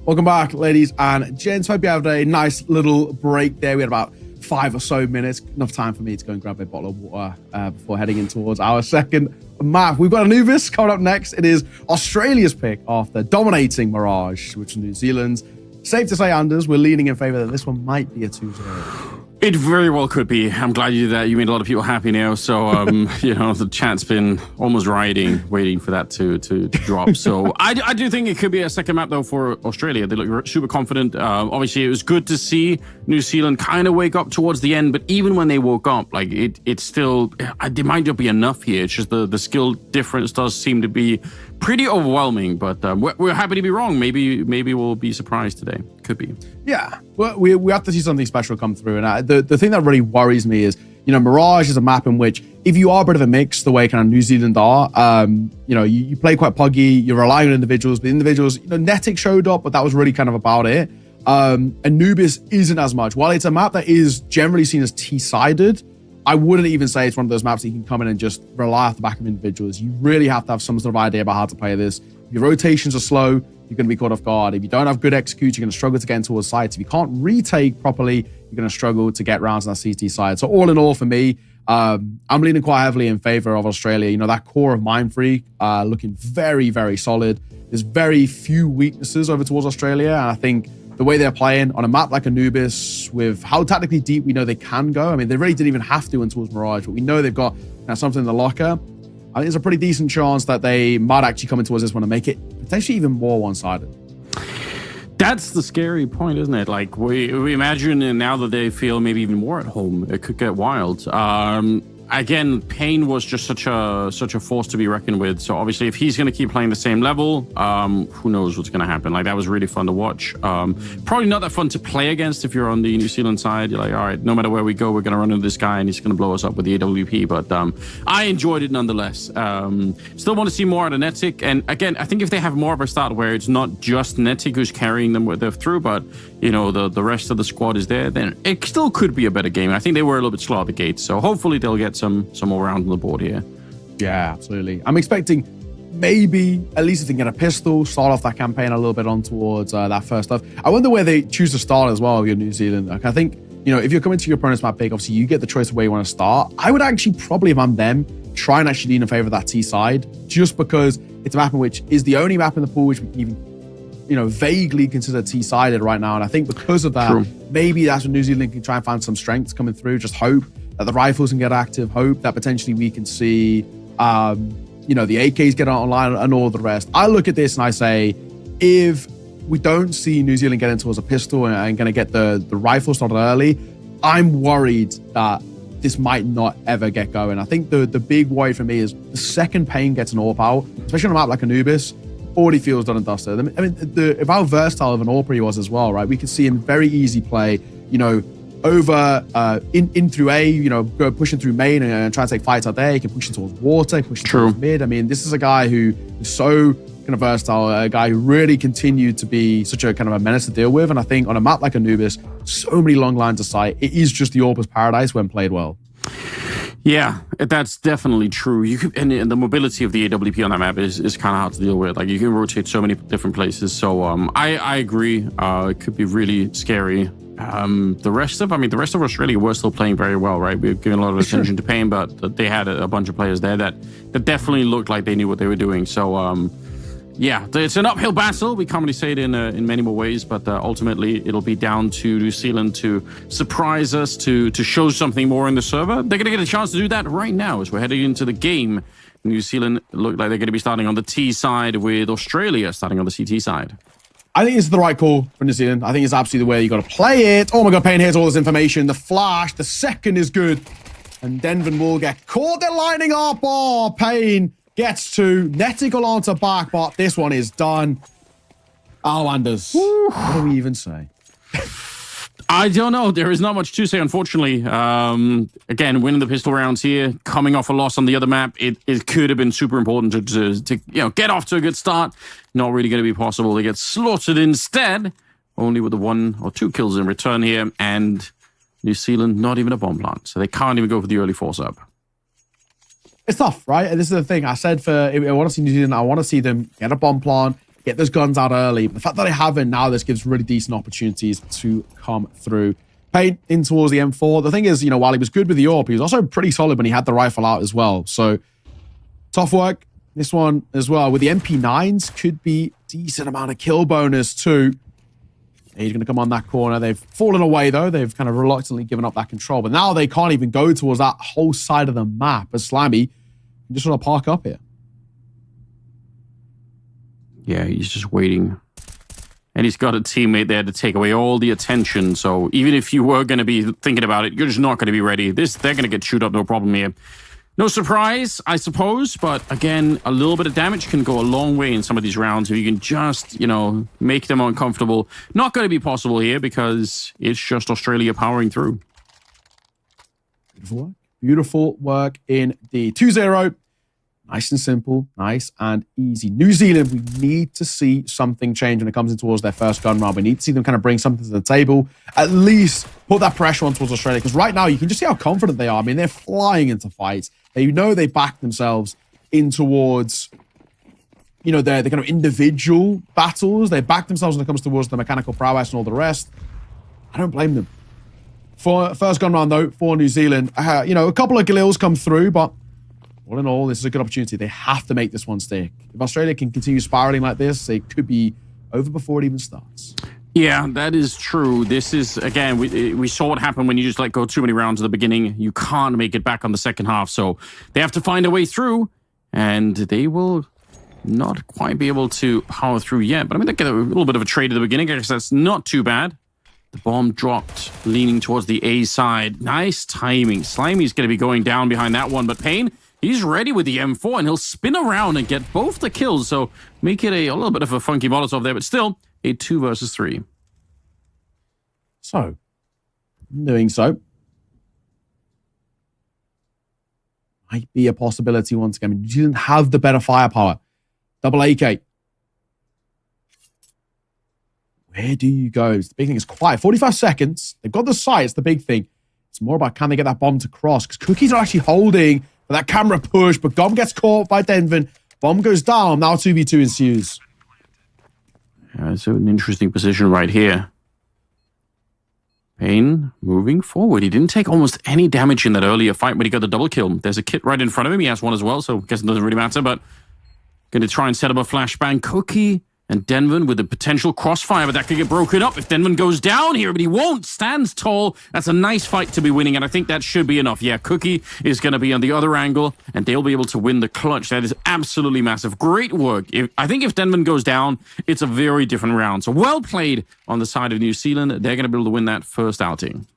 Welcome back, ladies and gents. Hope you had a nice little break there. We had about 5 or so minutes, enough time for me to go and grab a bottle of water before heading in towards our second map. We've got Anubis coming up next. It is Australia's pick after dominating Mirage, which is New Zealand's. Safe to say, Anders, we're leaning in favor that this one might be a 2-0. It very well could be. I'm glad you did that. You made a lot of people happy now. So, the chat's been almost waiting for that to drop. So I do think it could be a second map, though, for Australia. They look super confident. Obviously, it was good to see New Zealand kind of wake up towards the end. But even when they woke up, like it's still, it might not be enough here. It's just the skill difference does seem to be pretty overwhelming. But we're happy to be wrong. Maybe we'll be surprised today. Could be. Yeah, well, we have to see something special come through. And the thing that really worries me is, Mirage is a map in which if you are a bit of a mix, the way kind of New Zealand are, you play quite puggy, you're relying on individuals, but individuals, Netic showed up, but that was really kind of about it. Anubis isn't as much. While it's a map that is generally seen as T-sided, I wouldn't even say it's one of those maps that you can come in and just rely off the back of individuals. You really have to have some sort of idea about how to play this. If your rotations are slow, you're going to be caught off guard. If you don't have good execute, you're going to struggle to get into towards sites. If you can't retake properly, you're going to struggle to get rounds on that CT side. So all in all, for me, I'm leaning quite heavily in favor of Australia. That core of Mindfreak looking very, very solid. There's very few weaknesses over towards Australia. And I think the way they're playing on a map like Anubis, with how tactically deep we know they can go. I mean, they really didn't even have to towards Mirage, but we know they've got something in the locker. I think there's a pretty decent chance that they might actually come in towards this one and make it potentially even more one-sided. That's the scary point, isn't it? Like we imagine, and now that they feel maybe even more at home, it could get wild. Again, Payne was just such a force to be reckoned with. So obviously, if he's going to keep playing the same level, who knows what's going to happen? Like that was really fun to watch. Probably not that fun to play against if you're on the New Zealand side. You're like, all right, no matter where we go, we're going to run into this guy and he's going to blow us up with the AWP. But I enjoyed it nonetheless. Still want to see more out of Netic. And again, I think if they have more of a start where it's not just Netic who's carrying them through, but the rest of the squad is there, then it still could be a better game. I think they were a little bit slow at the gate, so hopefully they'll get some more round on the board here. Yeah, absolutely. I'm expecting maybe at least if they can get a pistol, start off that campaign a little bit on towards that first stuff. I wonder where they choose to start as well with New Zealand. Like, I think, if you're coming to your opponent's map pick, obviously you get the choice of where you want to start. I would actually probably, if I'm them, try and actually lean in favor of that T side, just because it's a map in which is the only map in the pool which we can even vaguely consider T-sided right now. And I think because of that, maybe that's when New Zealand can try and find some strengths coming through. Just hope that the rifles can get active. Hope that potentially we can see, the AKs get online and all the rest. I look at this and I say, if we don't see New Zealand getting towards a pistol and going to get the rifle started early, I'm worried that this might not ever get going. I think the big worry for me is the second Payne gets an AWP out, especially on a map like Anubis, already feels done and dusted. I mean, if how versatile of an AWP he was as well, right? We could see him very easy play, over in through A, go pushing through main and try to take fights out there. He can push towards water, push towards mid. I mean, this is a guy who is so kind of versatile, a guy who really continued to be such a kind of a menace to deal with. And I think on a map like Anubis, so many long lines of sight, it is just the AWP's paradise when played well. Yeah, that's definitely true. And the mobility of the AWP on that map is kind of hard to deal with. Like you can rotate so many different places. So I agree. It could be really scary. The rest of Australia were still playing very well, right? We were giving a lot of attention to Payne, but they had a bunch of players there that definitely looked like they knew what they were doing. So yeah, it's an uphill battle. We can't really say it in many more ways, but ultimately it'll be down to New Zealand to surprise us, to show something more in the server. They're going to get a chance to do that right now as we're heading into the game. New Zealand look like they're going to be starting on the T side with Australia starting on the CT side. I think it's the right call for New Zealand. I think it's absolutely the way you got to play it. Oh my God, Payne, here's all this information. The flash, the second is good. And Denvin will get caught. They're lining up. Oh, Payne gets to Netical onto back, but this one is done. Oh, Anders. What do we even say? I don't know. There is not much to say, unfortunately. Again, winning the pistol rounds here, coming off a loss on the other map, it could have been super important to get off to a good start. Not really going to be possible. They get slaughtered instead, only with the 1 or 2 kills in return here, and New Zealand not even a bomb plant, so they can't even go for the early force up. It's tough, right? And this is the thing. I said I want to see New Zealand. I want to see them get a bomb plant, get those guns out early. But the fact that they haven't now, this gives really decent opportunities to come through. Payne in towards the M4. The thing is, while he was good with the AWP, he was also pretty solid when he had the rifle out as well. So tough work. This one as well with the MP9s could be decent amount of kill bonus too. He's going to come on that corner. They've fallen away though. They've kind of reluctantly given up that control. But now they can't even go towards that whole side of the map as Slimy can just sort of park up here. Yeah, he's just waiting. And he's got a teammate there to take away all the attention. So even if you were going to be thinking about it, you're just not going to be ready. They're going to get chewed up, no problem here. No surprise, I suppose, but again, a little bit of damage can go a long way in some of these rounds if you can just, make them uncomfortable. Not going to be possible here because it's just Australia powering through. Beautiful work. Beautiful work in the 2-0. Nice and simple, nice and easy. New Zealand, we need to see something change when it comes in towards their first gun round. We need to see them kind of bring something to the table, at least put that pressure on towards Australia. Because right now, you can just see how confident they are. I mean, they're flying into fights. They they back themselves in towards, their kind of individual battles. They back themselves when it comes towards the mechanical prowess and all the rest. I don't blame them. For first gun round, though, for New Zealand, a couple of Galils come through, but all in all, this is a good opportunity. They have to make this one stick. If Australia can continue spiraling like this, they could be over before it even starts. Yeah, that is true. This is, again, we saw what happened when you just let go too many rounds at the beginning. You can't make it back on the second half. So they have to find a way through, and they will not quite be able to power through yet. But I mean, they get a little bit of a trade at the beginning. I guess that's not too bad. The bomb dropped, leaning towards the A side. Nice timing. Slimy's going to be going down behind that one, but Payne, he's ready with the M4, and he'll spin around and get both the kills. So make it a little bit of a funky Molotov there, but still a 2 versus 3. So, in doing so, might be a possibility once again. I mean, you didn't have the better firepower. Double AK. Where do you go? The big thing is quiet. 45 seconds. They've got the sight. It's the big thing. It's more about can they get that bomb to cross, because Cookie's are actually holding that camera push, but Gom gets caught by Denvin. Bomb goes down. Now 2v2 ensues. Yeah, it's an interesting position right here. Payne moving forward. He didn't take almost any damage in that earlier fight when he got the double kill. There's a kit right in front of him. He has one as well, so I guess it doesn't really matter, but going to try and set up a flashbang. Cookie and Denvin with a potential crossfire, but that could get broken up if Denvin goes down here, but he won't. Stands tall. That's a nice fight to be winning, and I think that should be enough. Yeah, Cookie is going to be on the other angle, and they'll be able to win the clutch. That is absolutely massive. Great work. I think if Denvin goes down, it's a very different round. So well played on the side of New Zealand. They're going to be able to win that first outing.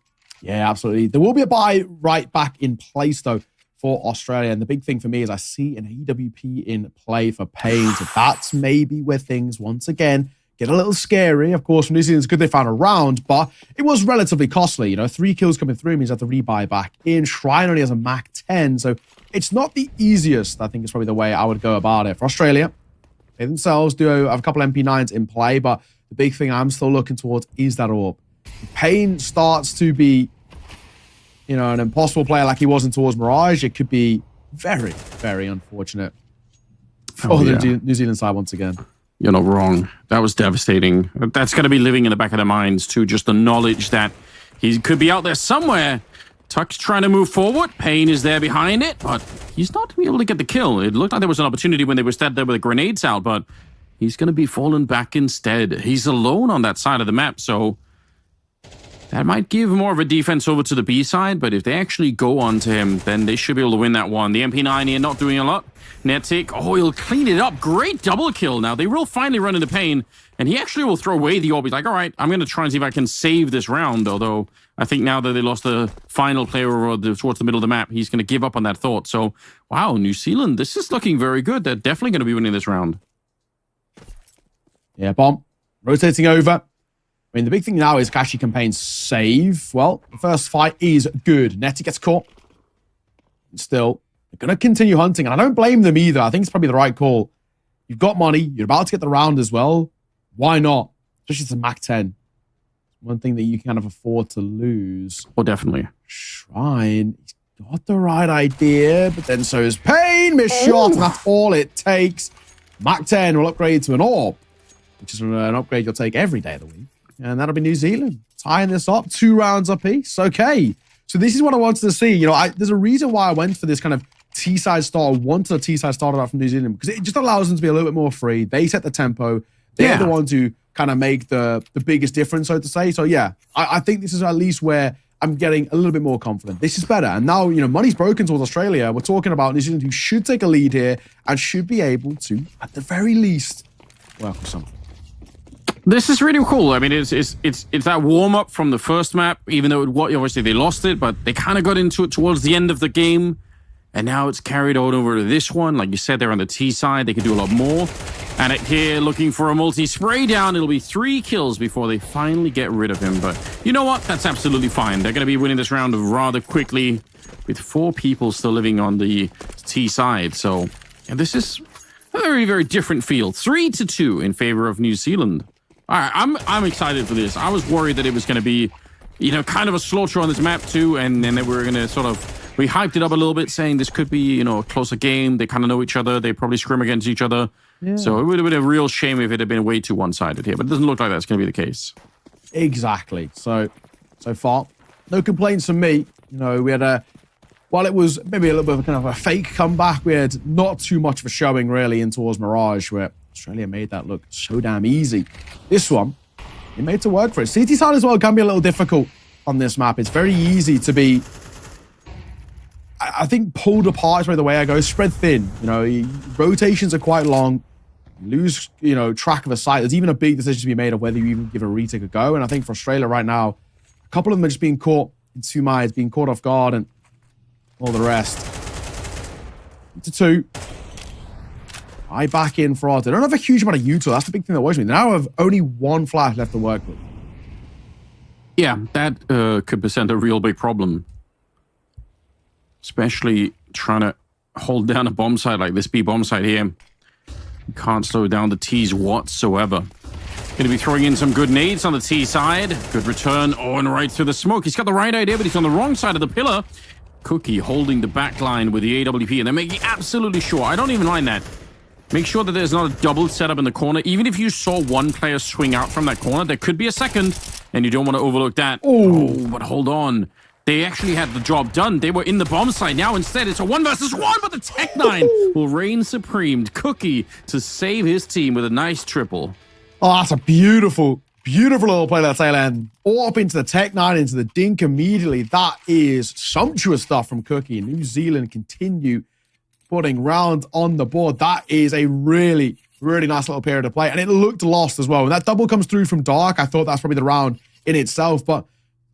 Yeah, absolutely. There will be a buy right back in place, though, for Australia. And the big thing for me is I see an EWP in play for Payne. So that's maybe where things, once again, get a little scary. Of course, for New Zealand, it's good they found a round, but it was relatively costly. 3 kills coming through means you have to rebuy back in. Shrine only has a Mach 10, so it's not the easiest, I think is probably the way I would go about it. For Australia, they themselves do have a couple MP9s in play, but the big thing I'm still looking towards is that AWP. Payne starts to be an impossible player like he wasn't towards Mirage, it could be very, very unfortunate for the New Zealand side once again. You're not wrong. That was devastating. That's going to be living in the back of their minds too, just the knowledge that he could be out there somewhere. Tuck's trying to move forward. Payne is there behind it, but he's not going to be able to get the kill. It looked like there was an opportunity when they were stood there with the grenades out, but he's going to be fallen back instead. He's alone on that side of the map, so that might give more of a defense over to the B side, but if they actually go onto him, then they should be able to win that one. The MP9 here not doing a lot. Netic, he'll clean it up. Great double kill now. They will finally run into Payne, and he actually will throw away the AWP. He's like, all right, I'm going to try and see if I can save this round, although I think now that they lost the final player towards the middle of the map, he's going to give up on that thought. So, wow, New Zealand, this is looking very good. They're definitely going to be winning this round. Yeah, bomb. Rotating over. I mean, the big thing now is Kashi campaign save. Well, the first fight is good. Netty gets caught. And still, they're going to continue hunting. And I don't blame them either. I think it's probably the right call. You've got money. You're about to get the round as well. Why not? Especially it's a Mach 10. One thing that you can kind of afford to lose. Oh, definitely. Shrine. He's got the right idea, but then so is Payne. Missed shot, and that's all it takes. Mach 10 will upgrade to an AWP. which is an upgrade you'll take every day of the week. And that'll be New Zealand tying this up, 2 rounds apiece. Okay. So this is what I wanted to see. You know, there's a reason why I went for this kind of T-side start, wanted a T-side starter out from New Zealand, because it just allows them to be a little bit more free. They set the tempo. They're the ones who kind of make the biggest difference, so to say. So yeah, I think this is at least where I'm getting a little bit more confident. This is better. And now, you know, money's broken towards Australia. We're talking about New Zealand who should take a lead here and should be able to, at the very least, work with something. This is really cool. I mean, it's that warm up from the first map, even though obviously they lost it, but they kind of got into it towards the end of the game. And now it's carried on over to this one. Like you said, they're on the T side. They can do a lot more. And here, looking for a multi-spray down. It'll be 3 kills before they finally get rid of him. But you know what? That's absolutely fine. They're going to be winning this round rather quickly with 4 people still living on the T side. So and this is a very, very different feel. 3-2 in favor of New Zealand. All right, I'm excited for this. I was worried that it was going to be, you know, kind of a slaughter on this map too. And then they were going to sort of... We hyped it up a little bit, saying this could be, you know, a closer game. They kind of know each other. They probably scrim against each other. Yeah. So it would have been a real shame if it had been way too one-sided here. But it doesn't look like that's going to be the case. Exactly. So far, no complaints from me. You know, we had while it was maybe a little bit of a kind of a fake comeback, we had not too much of a showing really in towards Mirage, where Australia made that look so damn easy. This one, it made to work for it. CT side as well can be a little difficult on this map. It's very easy to be... I think pulled apart is probably the way I go. Spread thin. You know, rotations are quite long. You lose, you know, track of a site. There's even a big decision to be made of whether you even give a retake a go. And I think for Australia right now, a couple of them are just being caught in 2 minds, being caught off guard, and all the rest. 2. I back in for Odd. They don't have a huge amount of util. That's the big thing that worries me. They now have only 1 flash left to work with. Yeah, that could present a real big problem. Especially trying to hold down a bomb site like this B bomb site here. You can't slow down the T's whatsoever. Going to be throwing in some good nades on the T side. Good return. Oh, and right through the smoke. He's got the right idea, but he's on the wrong side of the pillar. Cookie holding the back line with the AWP, and they're making absolutely sure. I don't even mind that. Make sure that there's not a double setup in the corner. Even if you saw one player swing out from that corner, there could be a second, and you don't want to overlook that. Oh, but hold on. They actually had the job done. They were in the bomb site. Now instead it's a 1 versus 1, but the Tech-9 will reign supreme. Cookie to save his team with a nice triple. Oh, that's a beautiful, beautiful little play that tail end. All up into the Tech-9, into the dink immediately. That is sumptuous stuff from Cookie. New Zealand continue putting rounds on the board. That is a really, really nice little period of play. And it looked lost as well. When that double comes through from Dark, I thought that's probably the round in itself. But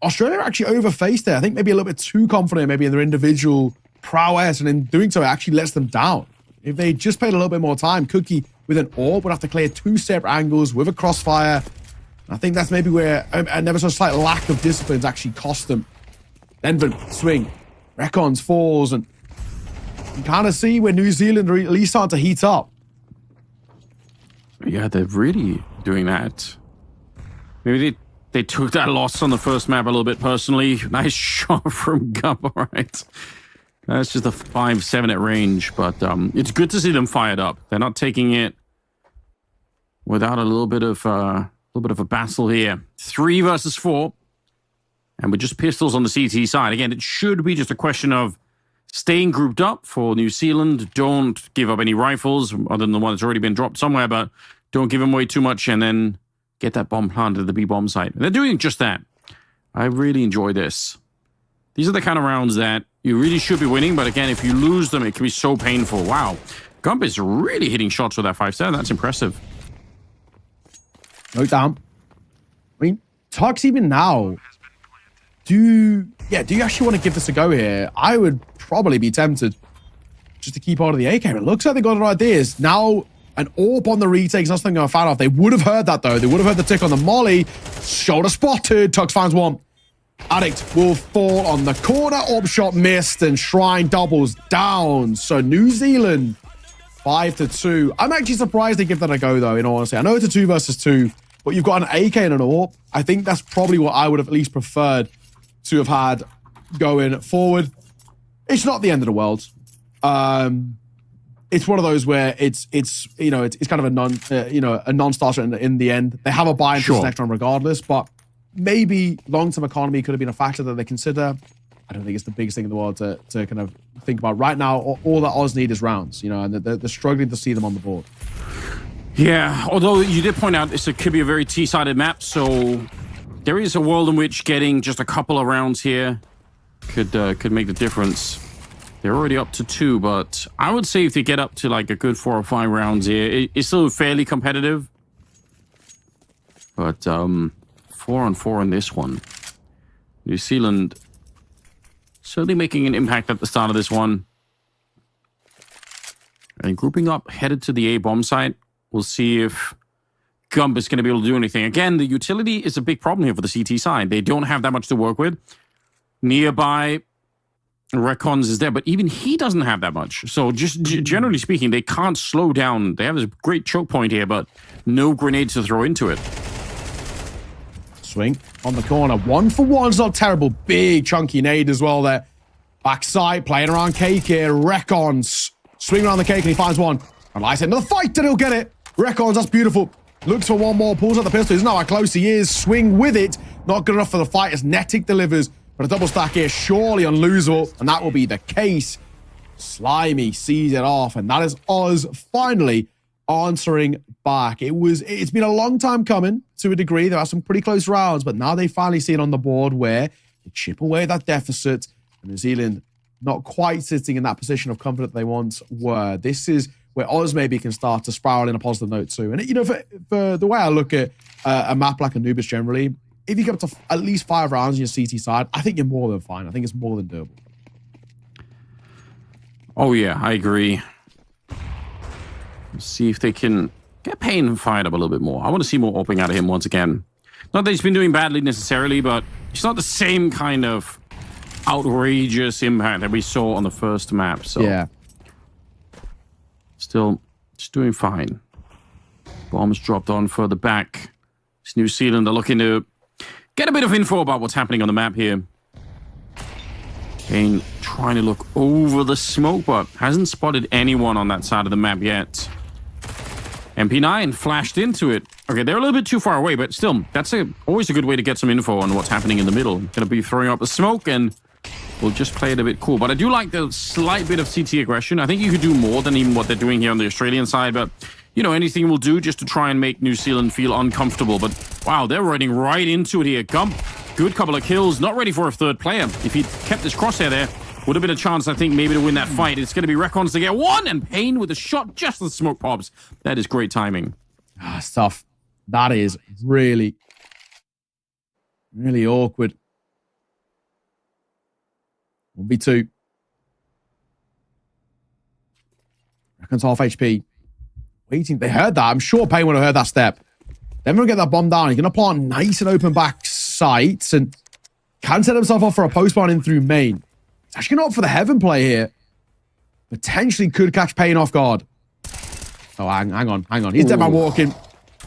Australia actually overfaced there. I think maybe a little bit too confident maybe in their individual prowess, and in doing so, it actually lets them down. If they just played a little bit more time, Cookie with an orb would have to clear 2 separate angles with a crossfire. I think that's maybe where a never so slight lack of disciplines actually cost them. Denver swing, Recons falls, and you kind of see where New Zealand are at least starting to heat up. Yeah, they're really doing that. Maybe they took that loss on the first map a little bit personally. Nice shot from Gup, all right. That's just a 5-7 at range, but it's good to see them fired up. They're not taking it without a little bit of a battle here. 3 versus 4, and with just pistols on the CT side. Again, it should be just a question of staying grouped up for New Zealand. Don't give up any rifles, other than the one that's already been dropped somewhere, but don't give them away too much, and then get that bomb planted at the B bomb site. And they're doing just that. I really enjoy this. These are the kind of rounds that you really should be winning, but again, if you lose them, it can be so painful. Wow. Gump is really hitting shots with that 5-7. That's impressive. No down. I mean, Tux even now, do you actually want to give this a go here? I would probably be tempted just to keep hold of the AK. It looks like they got the right ideas. Now, an AWP on the retakes, that's something I'm a fan of. They would have heard that, though. They would have heard the tick on the molly. Shoulder spotted. Tux finds one. Addict will fall on the corner. AWP shot missed, and Shrine doubles down. So New Zealand, 5-2. I'm actually surprised they give that a go, though, in all honesty. I know it's a 2 versus 2, but you've got an AK and an AWP. I think that's probably what I would have at least preferred to have had going forward. It's not the end of the world. it's one of those where it's kind of a non-starter in the end. They have a buy into this next round regardless, but maybe long-term economy could have been a factor that they consider. I don't think it's the biggest thing in the world to kind of think about. Right now, all that Oz need is rounds, and they're struggling to see them on the board. Yeah, although you did point out this could be a very T-sided map, so there is a world in which getting just a couple of rounds here could make the difference. They're already up to 2, but I would say if they get up to like a good 4 or 5 rounds here, it's still fairly competitive. But 4 on 4 in this one. New Zealand certainly making an impact at the start of this one. And grouping up, headed to the A bomb site. We'll see if Gump is going to be able to do anything. Again, the utility is a big problem here for the CT side. They don't have that much to work with. Nearby, Recons is there, but even he doesn't have that much. So just generally speaking, they can't slow down. They have this great choke point here, but no grenades to throw into it. Swing on the corner. 1 for 1's not terrible. Big chunky nade as well there. Backside, playing around cake here. Recons. Swing around the cake and he finds one. And I said, another fight and he'll get it. Recons, that's beautiful. Looks for one more, pulls out the pistol. Doesn't know how close he is. Swing with it. Not good enough for the fight as Netic delivers. But a double stack here, surely unlosable. And that will be the case. Slimy sees it off. And that is Oz finally answering back. It's been a long time coming to a degree. There are some pretty close rounds, but now they finally see it on the board where they chip away that deficit. And New Zealand not quite sitting in that position of comfort that they once were. This is where Oz maybe can start to spiral in a positive note too. And for the way I look at a map like Anubis generally, if you get up to at least 5 rounds on your CT side, I think you're more than fine. I think it's more than doable. Oh yeah, I agree. Let's see if they can get Payne fired up a little bit more. I want to see more opening out of him once again. Not that he's been doing badly necessarily, but it's not the same kind of outrageous impact that we saw on the first map. So yeah, still just doing fine. Bombs dropped on further back. It's New Zealand are looking to get a bit of info about what's happening on the map here. Payne trying to look over the smoke, but hasn't spotted anyone on that side of the map yet. MP9 flashed into it. Okay, they're a little bit too far away, but still, that's always a good way to get some info on what's happening in the middle. Going to be throwing up the smoke, and we'll just play it a bit cool. But I do like the slight bit of CT aggression. I think you could do more than even what they're doing here on the Australian side, but anything will do just to try and make New Zealand feel uncomfortable. But wow, they're running right into it here. Gump, good couple of kills, not ready for a third player. If he'd kept his crosshair there, would have been a chance, I think, maybe to win that fight. It's going to be Recons to get one, and Payne with a shot just as the smoke pops. That is great timing. It's tough. That is really, really awkward. 1v2. Recons half HP. Waiting. They heard that. I'm sure Payne would have heard that step. Then we're going to get that bomb down. He's going to plant nice and open back sights and can set himself up for a post-spawn in through main. He's actually going to opt for the heaven play here. Potentially could catch Payne off guard. Oh, hang on. He's dead man walking.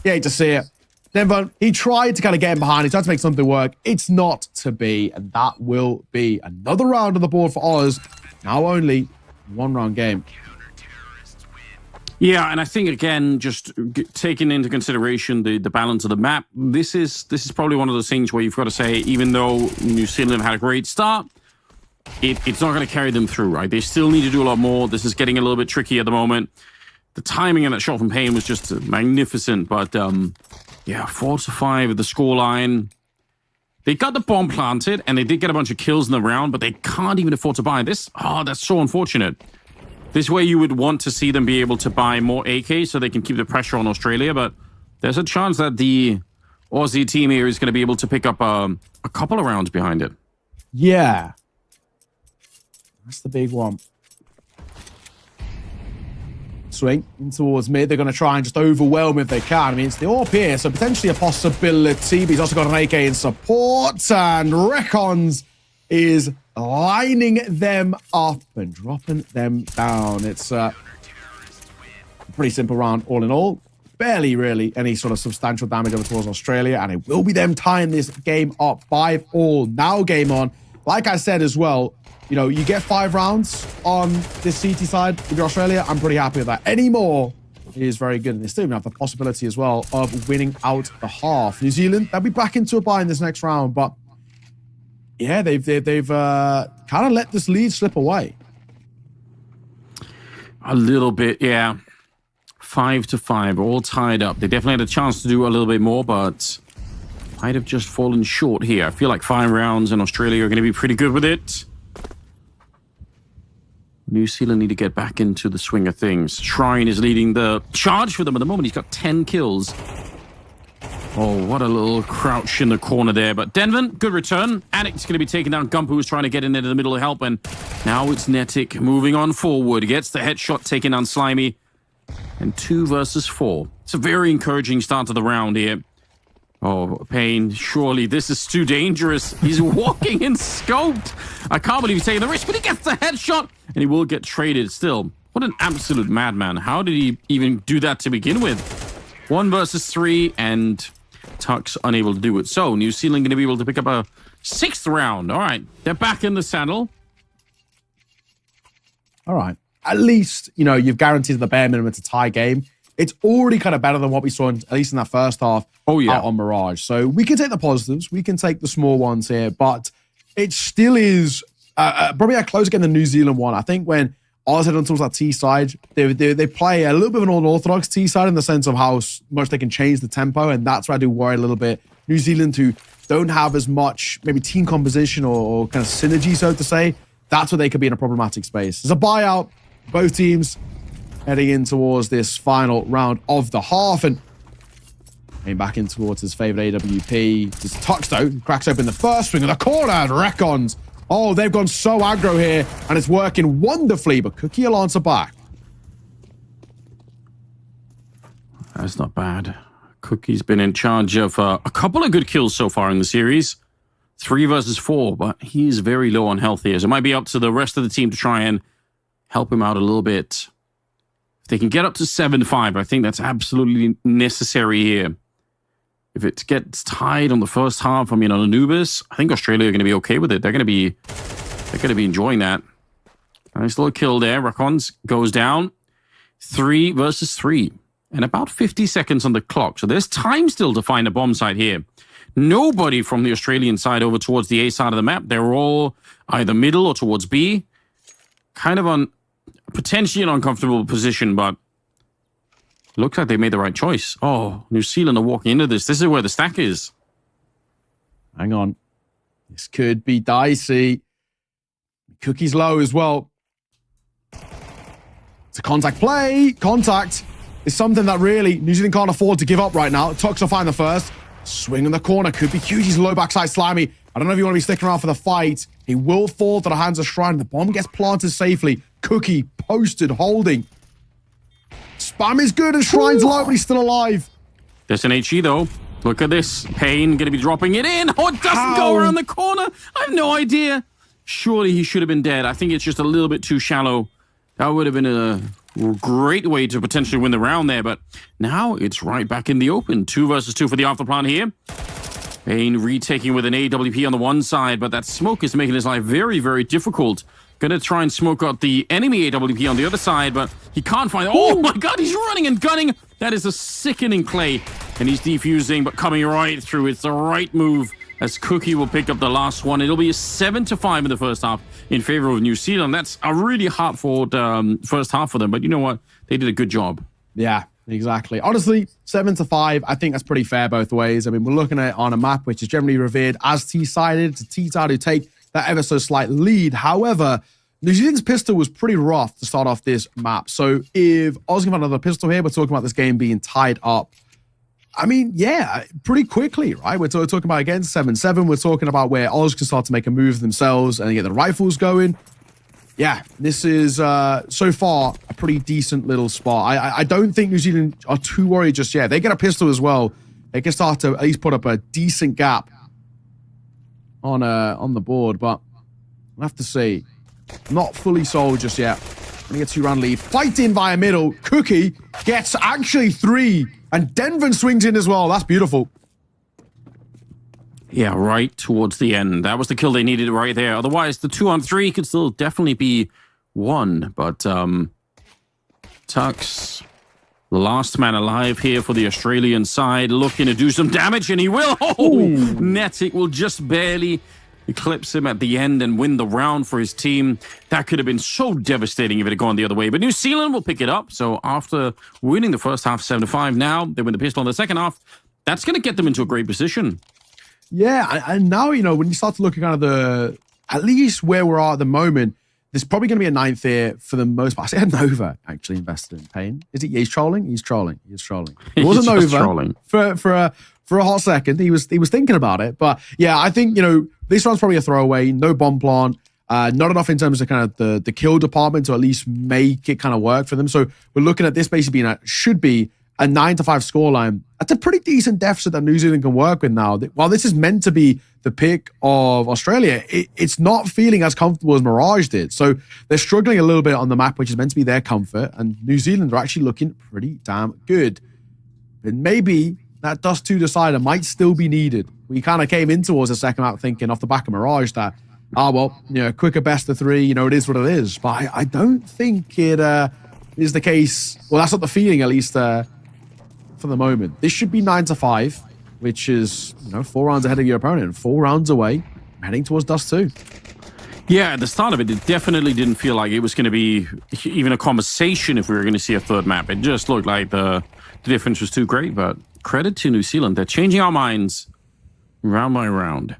You hate to see it. Then he tried to kind of get him behind. He tried to make something work. It's not to be. And that will be another round on the board for Oz. Now only 1-round game. Yeah, and I think, again, just taking into consideration the balance of the map, this is probably one of those things where you've got to say, even though New Zealand had a great start, it's not going to carry them through, right? They still need to do a lot more. This is getting a little bit tricky at the moment. The timing of that shot from Payne was just magnificent, but yeah, 4-5 at the scoreline. They got the bomb planted, and they did get a bunch of kills in the round, but they can't even afford to buy this. Oh, that's so unfortunate. This way you would want to see them be able to buy more AK so they can keep the pressure on Australia, but there's a chance that the Aussie team here is going to be able to pick up a couple of rounds behind it. Yeah. That's the big one. Swing in towards mid. They're going to try and just overwhelm if they can. I mean, it's the AWP here, so potentially a possibility, but he's also got an AK in support, and Recons is lining them up and dropping them down. It's a pretty simple round all in all. Barely really any sort of substantial damage over towards Australia, and it will be them tying this game up 5-all. Now game on. like I said as well, you know, you get 5 rounds on this CT side with Australia. I'm pretty happy with that. Any more is very good. And they still even have the possibility as well of winning out the half. New Zealand, they'll be back into a bye in this next round, but yeah, they've kind of let this lead slip away. A little bit, yeah. 5-5, all tied up. They definitely had a chance to do a little bit more, but might have just fallen short here. I feel like 5 rounds and Australia are going to be pretty good with it. New Zealand need to get back into the swing of things. Shrine is leading the charge for them at the moment. He's got 10 kills. Oh, what a little crouch in the corner there. But Denvin, good return. Addict's going to be taking down Gumpu, who's trying to get in there to the middle to help. And now it's Netic moving on forward. Gets the headshot taken down Slimy. And 2 versus 4. It's a very encouraging start to the round here. Oh, Payne, surely this is too dangerous. He's walking in scoped. I can't believe he's taking the risk, but he gets the headshot. And he will get traded still. What an absolute madman. How did he even do that to begin with? 1 versus 3, and Tuck's unable to do it. So, New Zealand going to be able to pick up a 6th round. All right, they're back in the saddle. All right. At least, you know, you've guaranteed the bare minimum to tie game. It's already kind of better than what we saw, at least in that first half, out on Mirage. So we can take the positives. We can take the small ones here, but it still is probably a closer game than the New Zealand one. I think when Oz head on towards that T side, they play a little bit of an unorthodox T side in the sense of how much they can change the tempo, and that's where I do worry a little bit. New Zealand, who don't have as much maybe team composition or kind of synergy, so to say, that's where they could be in a problematic space. There's a buyout, both teams heading in towards this final round of the half, and heading back in towards his favorite AWP. This Tux, though, cracks open the first swing of the corner, and Recons. Oh, they've gone so aggro here, and it's working wonderfully, but Cookie will answer back. That's not bad. Cookie's been in charge of a couple of good kills so far in the series. 3 versus 4, but he's very low on health here, so it might be up to the rest of the team to try and help him out a little bit. If they can get up to 7-5, I think that's absolutely necessary here. If it gets tied on the first half, I mean, on Anubis, I think Australia are going to be okay with it. They're going to be enjoying that. Nice little kill there. Rakons goes down. 3 versus 3. And about 50 seconds on the clock. So there's time still to find a bomb site here. Nobody from the Australian side over towards the A side of the map. They're all either middle or towards B. Kind of on potentially an uncomfortable position, but looks like they made the right choice. Oh, New Zealand are walking into this. This is where the stack is. Hang on. This could be dicey. Cookie's low as well. It's a contact play. Contact is something that really New Zealand can't afford to give up right now. Tux will find the first. Swing in the corner. Could be Qg's low backside Slimy. I don't know if you want to be sticking around for the fight. He will fall to the hands of Shrine. The bomb gets planted safely. Cookie posted, holding. Spam is good and Shrine's low, but he's still alive. There's an HE though. Look at this. Payne going to be dropping it in. Oh, it doesn't go around the corner. I have no idea. Surely he should have been dead. I think it's just a little bit too shallow. That would have been a great way to potentially win the round there, but now it's right back in the open. 2 versus 2 for the afterplan here. Payne retaking with an AWP on the one side, but that smoke is making his life very, very difficult. Gonna try and smoke out the enemy AWP on the other side, but he can't find it. Oh my god, he's running and gunning. That is a sickening play. And he's defusing, but coming right through. It's the right move as Cookie will pick up the last one. It'll be a 7-5 in the first half in favor of New Zealand. That's a really hard-fought first half for them, but you know what? They did a good job. Yeah, exactly. Honestly, 7-5, I think that's pretty fair both ways. I mean, we're looking at it on a map which is generally revered as T-sided. It's a T-side who take that ever so slight lead. However, New Zealand's pistol was pretty rough to start off this map. So if Oz can find another pistol here, we're talking about this game being tied up. I mean, yeah, pretty quickly, right? We're talking about, again, 7-7. We're talking about where Oz can start to make a move themselves and get the rifles going. Yeah, this is, so far, a pretty decent little spot. I don't think New Zealand are too worried just yet. They get a pistol as well. They can start to at least put up a decent gap on the board, but we'll have to see. Not fully sold just yet. Gonna get 2-round lead. Fight in via middle. Cookie gets actually 3. And Denvin swings in as well. That's beautiful. Yeah, right towards the end. That was the kill they needed right there. Otherwise, the 2-on-3 could still definitely be won. But Tux, last man alive here for the Australian side, looking to do some damage, and he will. Oh, Netic will just barely eclipse him at the end and win the round for his team. That could have been so devastating if it had gone the other way. But New Zealand will pick it up. So after winning the first half 7-5, now they win the pistol in the second half. That's going to get them into a great position. Yeah, and now, you know, when you start to look at kind of at least where we're at the moment, there's probably going to be a 9th here for the most part. I said Nova actually invested in Pain. Is it? He's trolling. He's trolling. It wasn't Nova trolling. For a hot second. He was thinking about it, but yeah, I think, you know, this one's probably a throwaway. No bomb plant. Not enough in terms of kind of the kill department to at least make it kind of work for them. So we're looking at this basically being should be a 9-5 scoreline. That's a pretty decent deficit that New Zealand can work with now. While this is meant to be the pick of Australia, it's not feeling as comfortable as Mirage did. So they're struggling a little bit on the map, which is meant to be their comfort. And New Zealand are actually looking pretty damn good. But maybe that Dust 2 decider might still be needed. We kind of came in towards the second map thinking off the back of Mirage that, well, you know, quicker best of 3, you know, it is what it is. But I don't think it is the case. Well, that's not the feeling, at least, for the moment. This should be 9-5, which is, you know, 4 rounds ahead of your opponent, 4 rounds away, heading towards Dust 2. Yeah, at the start of it, it definitely didn't feel like it was going to be even a conversation if we were going to see a third map. It just looked like the difference was too great, but credit to New Zealand. They're changing our minds round by round.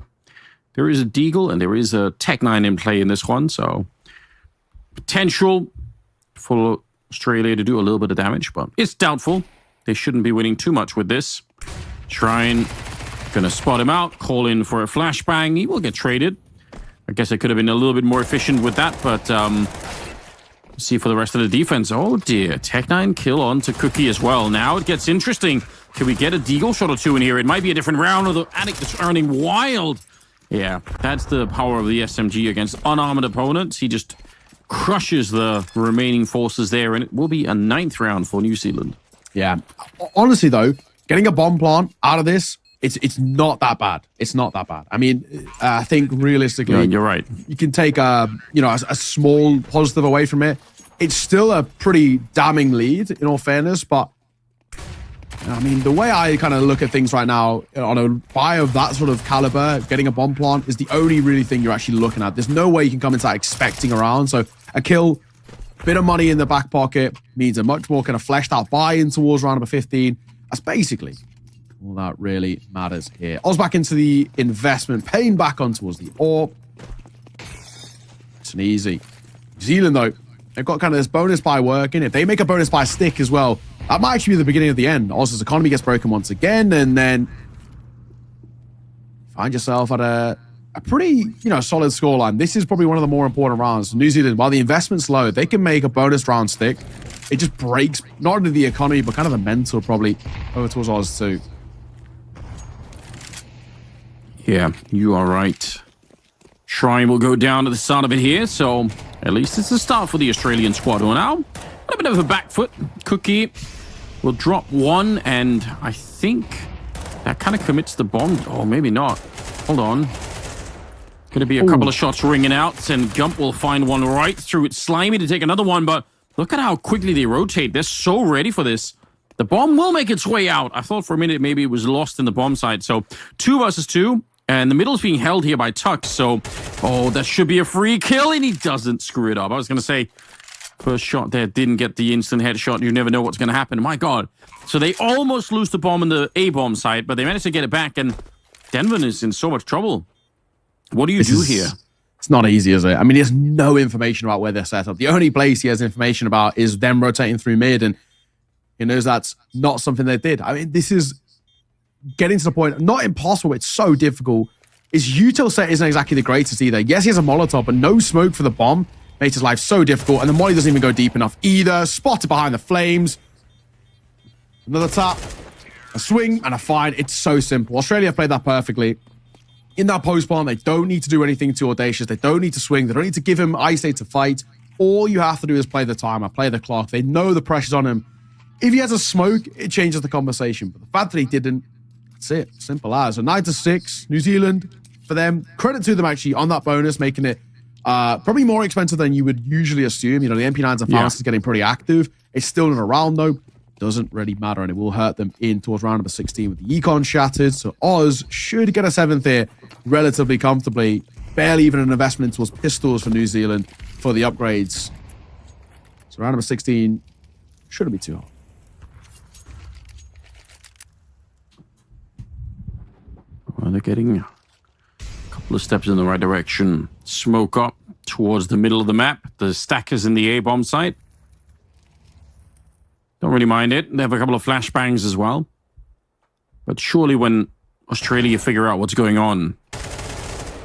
There is a Deagle and there is a Tech-9 in play in this one, so potential for Australia to do a little bit of damage, but it's doubtful. They shouldn't be winning too much with this. Shrine gonna spot him out, call in for a flashbang. He will get traded. I guess I could have been a little bit more efficient with that, but see for the rest of the defense. Oh dear, Tech-9 kill on to Cookie as well. Now it gets interesting. Can we get a Deagle shot or 2 in here? It might be a different round, or the Addict is earning wild. Yeah, that's the power of the SMG against unarmored opponents. He just crushes the remaining forces there, and it will be a 9th round for New Zealand. Yeah. Honestly, though, getting a bomb plant out of this, it's not that bad. It's not that bad. I mean, I think realistically, yeah, you're right. You can take a small positive away from it. It's still a pretty damning lead, in all fairness. But I mean, the way I kind of look at things right now, on a buy of that sort of caliber, getting a bomb plant is the only really thing you're actually looking at. There's no way you can come into that expecting a round. So a kill, bit of money in the back pocket means a much more kind of fleshed out buy-in towards round number 15. That's basically all that really matters here. Oz back into the investment, paying back on towards the AWP. It's an easy. New Zealand, though, they've got kind of this bonus buy working. If they make a bonus buy stick as well, that might actually be the beginning of the end. Oz's economy gets broken once again, and then find yourself at a pretty, solid scoreline. This is probably one of the more important rounds. New Zealand, while the investment's low, they can make a bonus round stick. It just breaks not only the economy, but kind of the mental probably over towards Oz too. Yeah, you are right. Shrine will go down at the start of it here, so at least it's a start for the Australian squad. Well, now, a bit of a back foot. Cookie will drop 1, and I think that kind of commits the bomb. Oh, maybe not. Hold on. Going to be a couple of shots ringing out, and Gump will find one right through it. Slimy to take another one, but look at how quickly they rotate. They're so ready for this. The bomb will make its way out. I thought for a minute maybe it was lost in the bomb side. So 2 versus 2, and the middle's being held here by Tux. So, that should be a free kill, and he doesn't screw it up. I was going to say, first shot there didn't get the instant headshot. You never know what's going to happen. My God. So they almost lose the bomb in the A-bomb side, but they managed to get it back, and Denver is in so much trouble. What do you do here? It's not easy, is it? I mean, he has no information about where they're set up. The only place he has information about is them rotating through mid, and he knows that's not something they did. I mean, this is getting to the point, not impossible, it's so difficult. His util set isn't exactly the greatest either. Yes, he has a Molotov, but no smoke for the bomb makes his life so difficult, and the molly doesn't even go deep enough either. Spotted behind the flames. Another tap, a swing, and a find. It's so simple. Australia played that perfectly. In that post-bomb, they don't need to do anything too audacious. They don't need to swing. They don't need to give him ice to fight. All you have to do is play the timer, play the clock. They know the pressure's on him. If he has a smoke, it changes the conversation. But the fact that he didn't, That's it. Simple as. So 9-6, New Zealand, for them, credit to them actually on that bonus, making it probably more expensive than you would usually assume. You know, the MP9s and Faust is getting pretty active. It's still in a round though. Doesn't really matter, and it will hurt them in towards round number 16 with the Econ shattered. So Oz should get a 7th here relatively comfortably. Barely even an investment towards pistols for New Zealand for the upgrades. So round number 16 shouldn't be too hard. Well, they're getting a couple of steps in the right direction. Smoke up towards the middle of the map. The stackers in the A-bomb site. Don't really mind it. They have a couple of flashbangs as well. But surely when Australia figure out what's going on,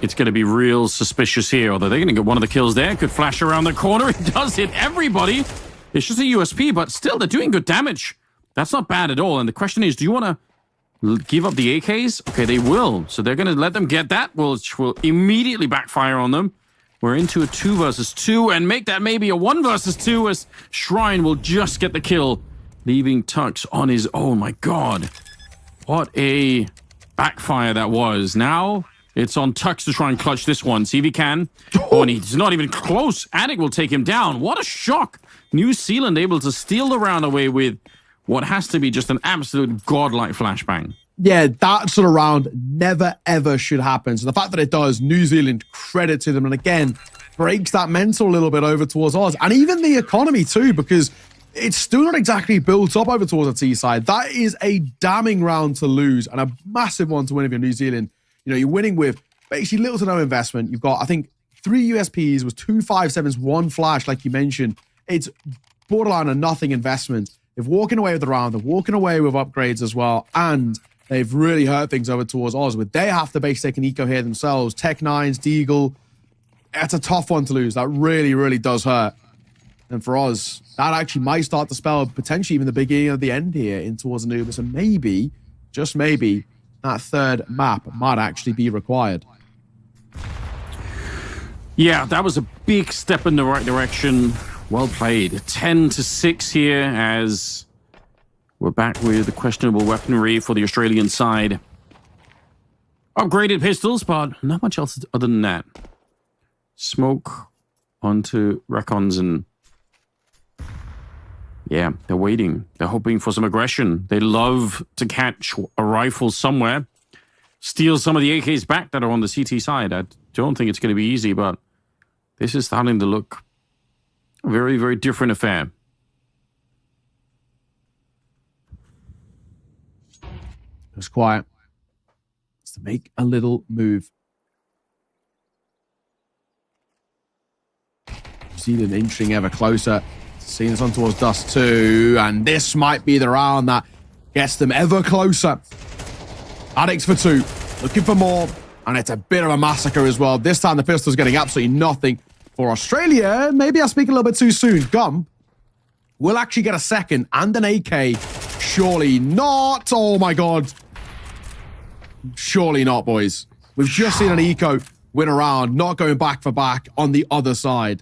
it's going to be real suspicious here. Although they're going to get one of the kills there. Could flash around the corner. It does hit everybody. It's just a USP, but still, they're doing good damage. That's not bad at all. And the question is, do you want to give up the AKs? Okay, they will. So they're going to let them get that, which will immediately backfire on them. We're into a 2 versus 2 and make that maybe a 1 versus 2 as Shrine will just get the kill, leaving Tux on his own. My God, what a backfire that was. Now it's on Tux to try and clutch this one. See if he can. Oh, and he's not even close. Attic will take him down. What a shock. New Zealand able to steal the round away with what has to be just an absolute godlike flashbang. Yeah, that sort of round never, ever should happen. So the fact that it does, New Zealand, credit to them. And again, breaks that mental a little bit over towards Oz. And even the economy too, because it's still not exactly built up over towards the T side. That is a damning round to lose and a massive one to win if you're New Zealand. You know, you're winning with basically little to no investment. You've got, I think, 3 USPs, was 2 5.7s, 1 flash, like you mentioned. It's borderline a nothing investment. They're walking away with the round. They're walking away with upgrades as well. And they've really hurt things over towards Oz, where they have to basically take an eco here themselves. Tech 9s, Deagle. That's a tough one to lose. That really, really does hurt. And for Oz, that actually might start to spell potentially even the beginning of the end here in towards Anubis. And maybe, just maybe, that 3rd map might actually be required. Yeah, that was a big step in the right direction. Well played. 10-6 here as we're back with the questionable weaponry for the Australian side. Upgraded pistols, but not much else other than that. Smoke onto Recons and yeah, they're waiting. They're hoping for some aggression. They love to catch a rifle somewhere, steal some of the AKs back that are on the CT side. I don't think it's going to be easy, but this is starting to look a very, very different affair. It was quiet. It's to make a little move. See them inching ever closer. Seeing us on towards Dust 2, and this might be the round that gets them ever closer. Addicts for 2, looking for more, and it's a bit of a massacre as well. This time the pistol's getting absolutely nothing. For Australia, maybe I speak a little bit too soon. Gump will actually get a 2nd and an AK. Surely not. Oh my God. Surely not, boys. We've just seen an eco win a round, not going back for back on the other side.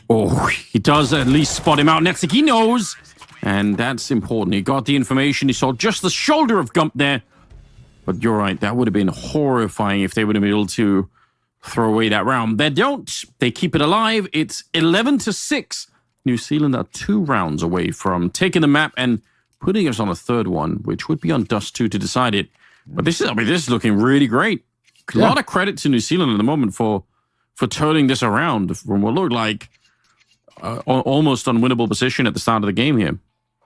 Oh, he does at least spot him out. Netzik, he knows. And that's important. He got the information. He saw just the shoulder of Gump there. But you're right. That would have been horrifying if they would have been able to throw away that round. They don't. They keep it alive. It's 11-6. New Zealand are 2 rounds away from taking the map and putting us on a 3rd one, which would be on Dust 2 to decide it. But this is looking really great. A lot of credit to New Zealand at the moment for turning this around from what looked like almost unwinnable position at the start of the game here.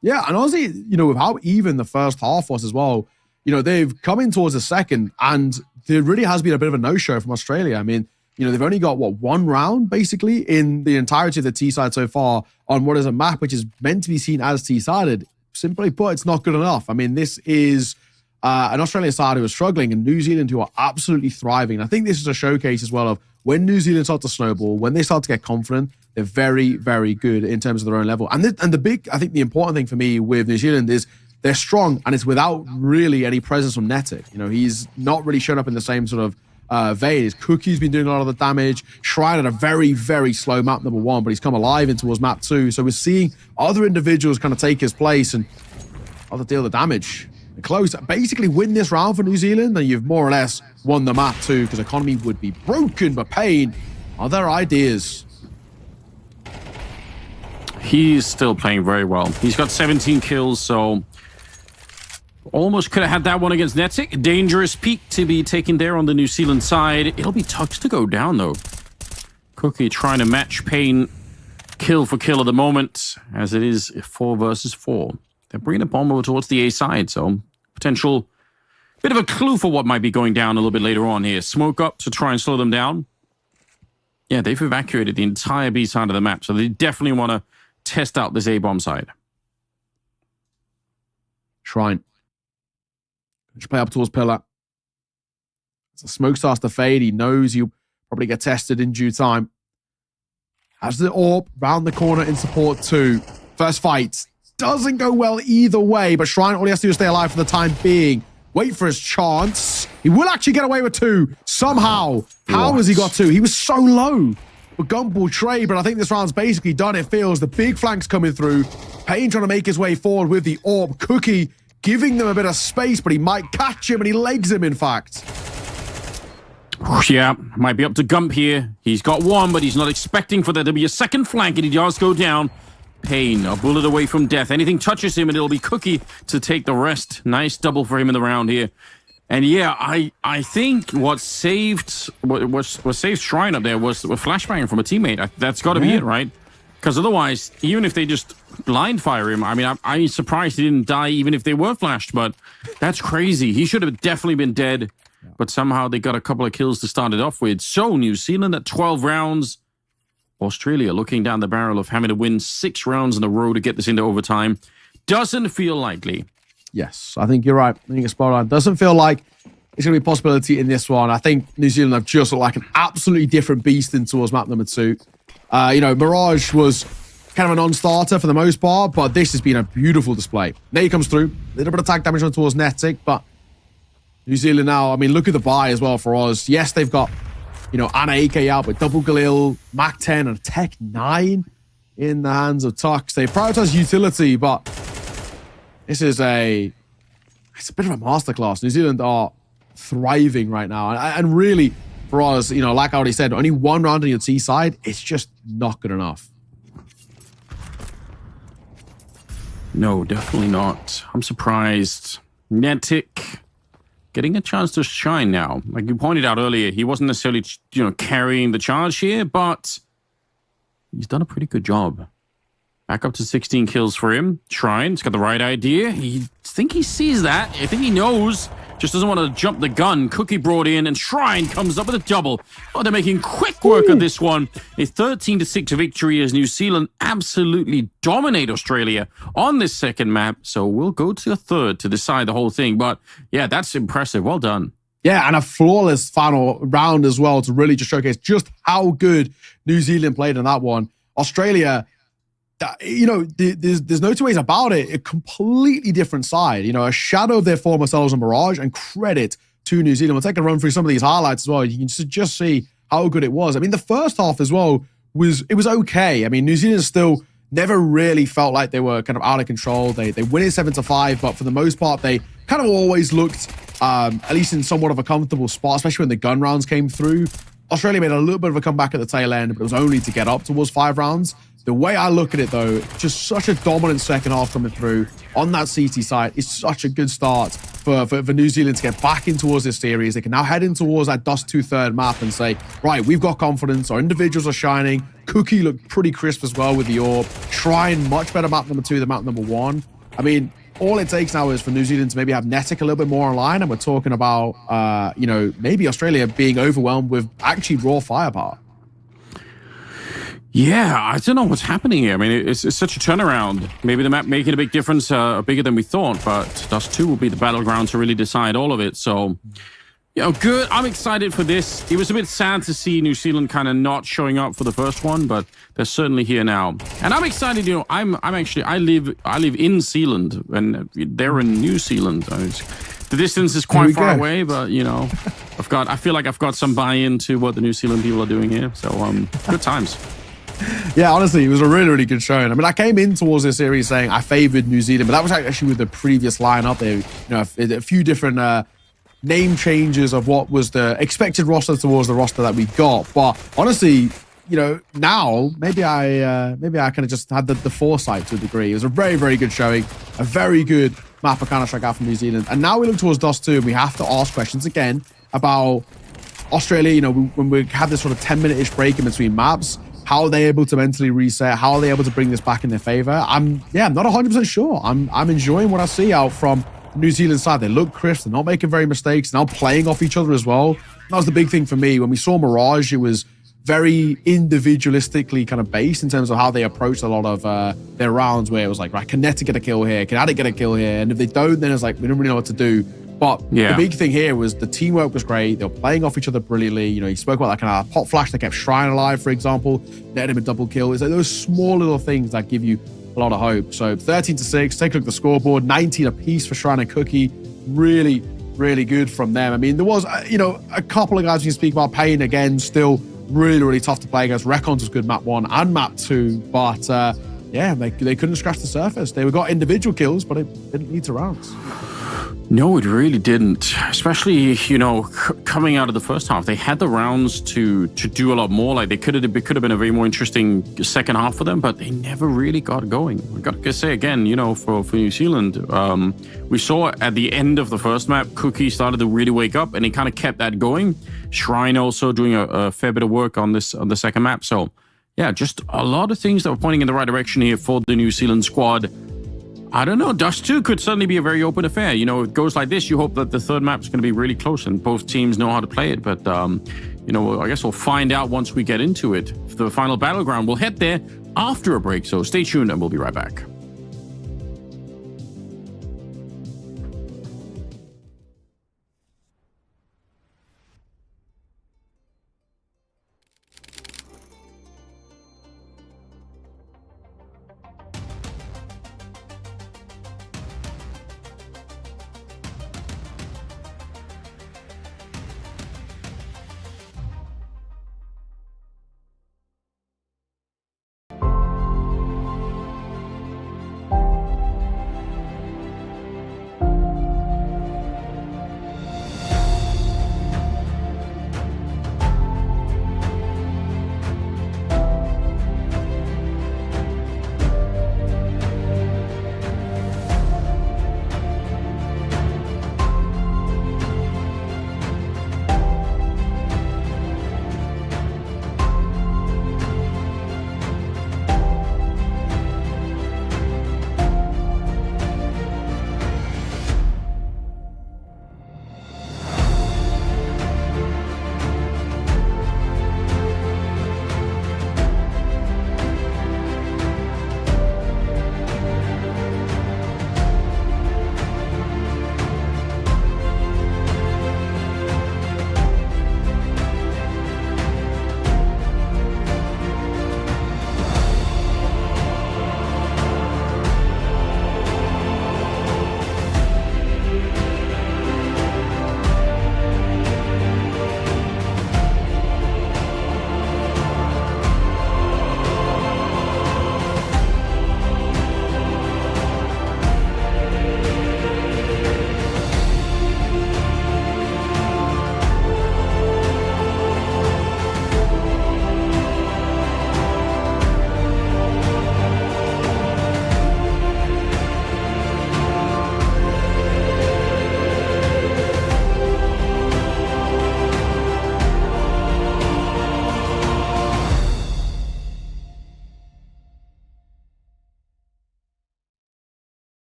Yeah, and honestly, you know, with how even the first half was as well, you know, they've come in towards the second, and there really has been a bit of a no-show from Australia. I mean, you know, they've only got, 1 round, basically, in the entirety of the T-side so far on what is a map which is meant to be seen as T-sided. Simply put, it's not good enough. I mean, this is an Australian side who are struggling, and New Zealand who are absolutely thriving. And I think this is a showcase as well of when New Zealand start to snowball, when they start to get confident, they're very, very good in terms of their own level. And the important thing for me with New Zealand is they're strong, and it's without really any presence from Netic. You know, he's not really shown up in the same sort of vein. His Cookie's been doing a lot of the damage. Shrine at a very, very slow map, number 1, but he's come alive in towards map 2. So we're seeing other individuals kind of take his place and other deal the damage. close. Basically win this round for New Zealand, and you've more or less won the map too, because economy would be broken, but Pain, are there ideas? He's still playing very well. He's got 17 kills, so almost could have had that one against Netic. Dangerous peak to be taken there on the New Zealand side. It'll be Tux to go down, though. Cookie trying to match Pain kill for kill at the moment, as it is 4 versus 4. They're bringing the bomb over towards the A side, so potential bit of a clue for what might be going down a little bit later on here. Smoke up to try and slow them down. Yeah, they've evacuated the entire B side of the map, so they definitely want to test out this A-bomb side. Shrine. Just play up towards Pillar. As the smoke starts to fade, he knows he'll probably get tested in due time. Has the AWP round the corner in support too. First fight doesn't go well either way, but Shrine, all he has to do is stay alive for the time being. Wait for his chance. He will actually get away with 2 somehow. How has he got 2? He was so low. But Gumball trade, but I think this round's basically done. It feels the big flanks coming through. Payne trying to make his way forward with the AWP. Cookie giving them a bit of space, but he might catch him, and he legs him, in fact. Yeah, might be up to Gump here. He's got 1, but he's not expecting for there to be a second flank, and he does go down. Payne, a bullet away from death. Anything touches him, and it'll be Cookie to take the rest. Nice double for him in the round here. And yeah, I think what saved Shrine up there was a flashbang from a teammate. That's got to be it, right? Because otherwise, even if they just blind fire him, I mean, I'm surprised he didn't die even if they were flashed, but that's crazy. He should have definitely been dead, but somehow they got a couple of kills to start it off with. So New Zealand at 12 rounds. Australia looking down the barrel of having to win 6 rounds in a row to get this into overtime. Doesn't feel likely. Yes, I think you're right. I think it's spot on. Doesn't feel like it's going to be a possibility in this one. I think New Zealand have just looked like an absolutely different beast in towards map number 2. You know, Mirage was kind of a non-starter for the most part, but this has been a beautiful display. Nate comes through. A little bit of attack damage on towards Netic, but New Zealand now, I mean, look at the buy as well for Oz. Yes, they've got, you know, Anna AK out, but double Galil, Mac 10, and a Tech 9 in the hands of Tux. They prioritize utility, but this is it's a bit of a masterclass. New Zealand are thriving right now. And really, for us, you know, like I already said, only 1 round on your T side, it's just not good enough. No, definitely not. I'm surprised. Netic getting a chance to shine now. Like you pointed out earlier, he wasn't necessarily, you know, carrying the charge here, but he's done a pretty good job. Back up to 16 kills for him. Shrine's got the right idea. I think he sees that. I think he knows. Just doesn't want to jump the gun. Cookie brought in, and Shrine comes up with a double. Oh, they're making quick work of this one. A 13-6 victory as New Zealand absolutely dominate Australia on this second map. So we'll go to a third to decide the whole thing. But yeah, that's impressive. Well done. Yeah, and a flawless final round as well to really just showcase just how good New Zealand played in that one. Australia, you know, there's no two ways about it. A completely different side. You know, a shadow of their former selves in Mirage, and credit to New Zealand. We'll take a run through some of these highlights as well. You can just see how good it was. I mean, the first half as well was okay. I mean, New Zealand still never really felt like they were kind of out of control. They win it 7-5, but for the most part, they kind of always looked at least in somewhat of a comfortable spot, especially when the gun rounds came through. Australia made a little bit of a comeback at the tail end, but it was only to get up towards 5 rounds. The way I look at it, though, just such a dominant second half coming through on that CT side. It's such a good start for New Zealand to get back in towards this series. They can now head in towards that Dust 2/3 map and say, right, we've got confidence. Our individuals are shining. Cookie looked pretty crisp as well with the AWP. Shrine, much better map number 2 than map number 1. I mean, all it takes now is for New Zealand to maybe have Netic a little bit more online, and we're talking about, you know, maybe Australia being overwhelmed with actually raw firepower. Yeah, I don't know what's happening here. I mean, it's such a turnaround. Maybe the map making a big difference, bigger than we thought, but Dust 2 will be the battleground to really decide all of it. So, you know, good. I'm excited for this. It was a bit sad to see New Zealand kind of not showing up for the first one, but they're certainly here now. And I'm excited, you know, I live in Zealand, and they're in New Zealand. The distance is quite far away, but, you know, I feel like I've got some buy-in to what the New Zealand people are doing here. So, good times. Yeah, honestly, it was a really, really good showing. I mean, I came in towards this series saying I favored New Zealand, but that was actually with the previous lineup. There, a few different name changes of what was the expected roster towards the roster that we got. But honestly, now maybe I kind of just had the foresight to a degree. It was a very, very good showing, a very good map of Counter-Strike out from New Zealand. And now we look towards Dust 2, and we have to ask questions again about Australia. When we have this sort of 10-minute-ish break in between maps, how are they able to mentally reset? How are they able to bring this back in their favor? I'm not 100% sure. I'm enjoying what I see out from the New Zealand side. They look crisp. They're not making very mistakes. They're not playing off each other as well. That was the big thing for me. When we saw Mirage, it was very individualistically kind of based in terms of how they approached a lot of their rounds, where it was like, right, can Neta get a kill here? Can Addict get a kill here? And if they don't, then it's like, we don't really know what to do. But the big thing here was the teamwork was great. They were playing off each other brilliantly. He spoke about that kind of pot flash that kept Shrine alive, for example, netted him a double kill. It's like those small little things that give you a lot of hope. So 13-6, take a look at the scoreboard, 19 apiece for Shrine and Cookie. Really, really good from them. I mean, there was, a couple of guys we can speak about. Payne, again, still really, really tough to play against. Recons was good map 1 and map 2, but they couldn't scratch the surface. They got individual kills, but it didn't lead to rounds. No, it really didn't. Especially, coming out of the first half, they had the rounds to do a lot more. Like, it could have been a very more interesting second half for them, but they never really got going. I got to say again, for New Zealand, we saw at the end of the first map, Cookie started to really wake up, and he kind of kept that going. Shrine also doing a fair bit of work on the second map. So, yeah, just a lot of things that were pointing in the right direction here for the New Zealand squad. I don't know. Dust 2 could certainly be a very open affair. It goes like this. You hope that the third map is going to be really close and both teams know how to play it. But, I guess we'll find out once we get into it. For the final battleground, we'll head there after a break. So stay tuned and we'll be right back.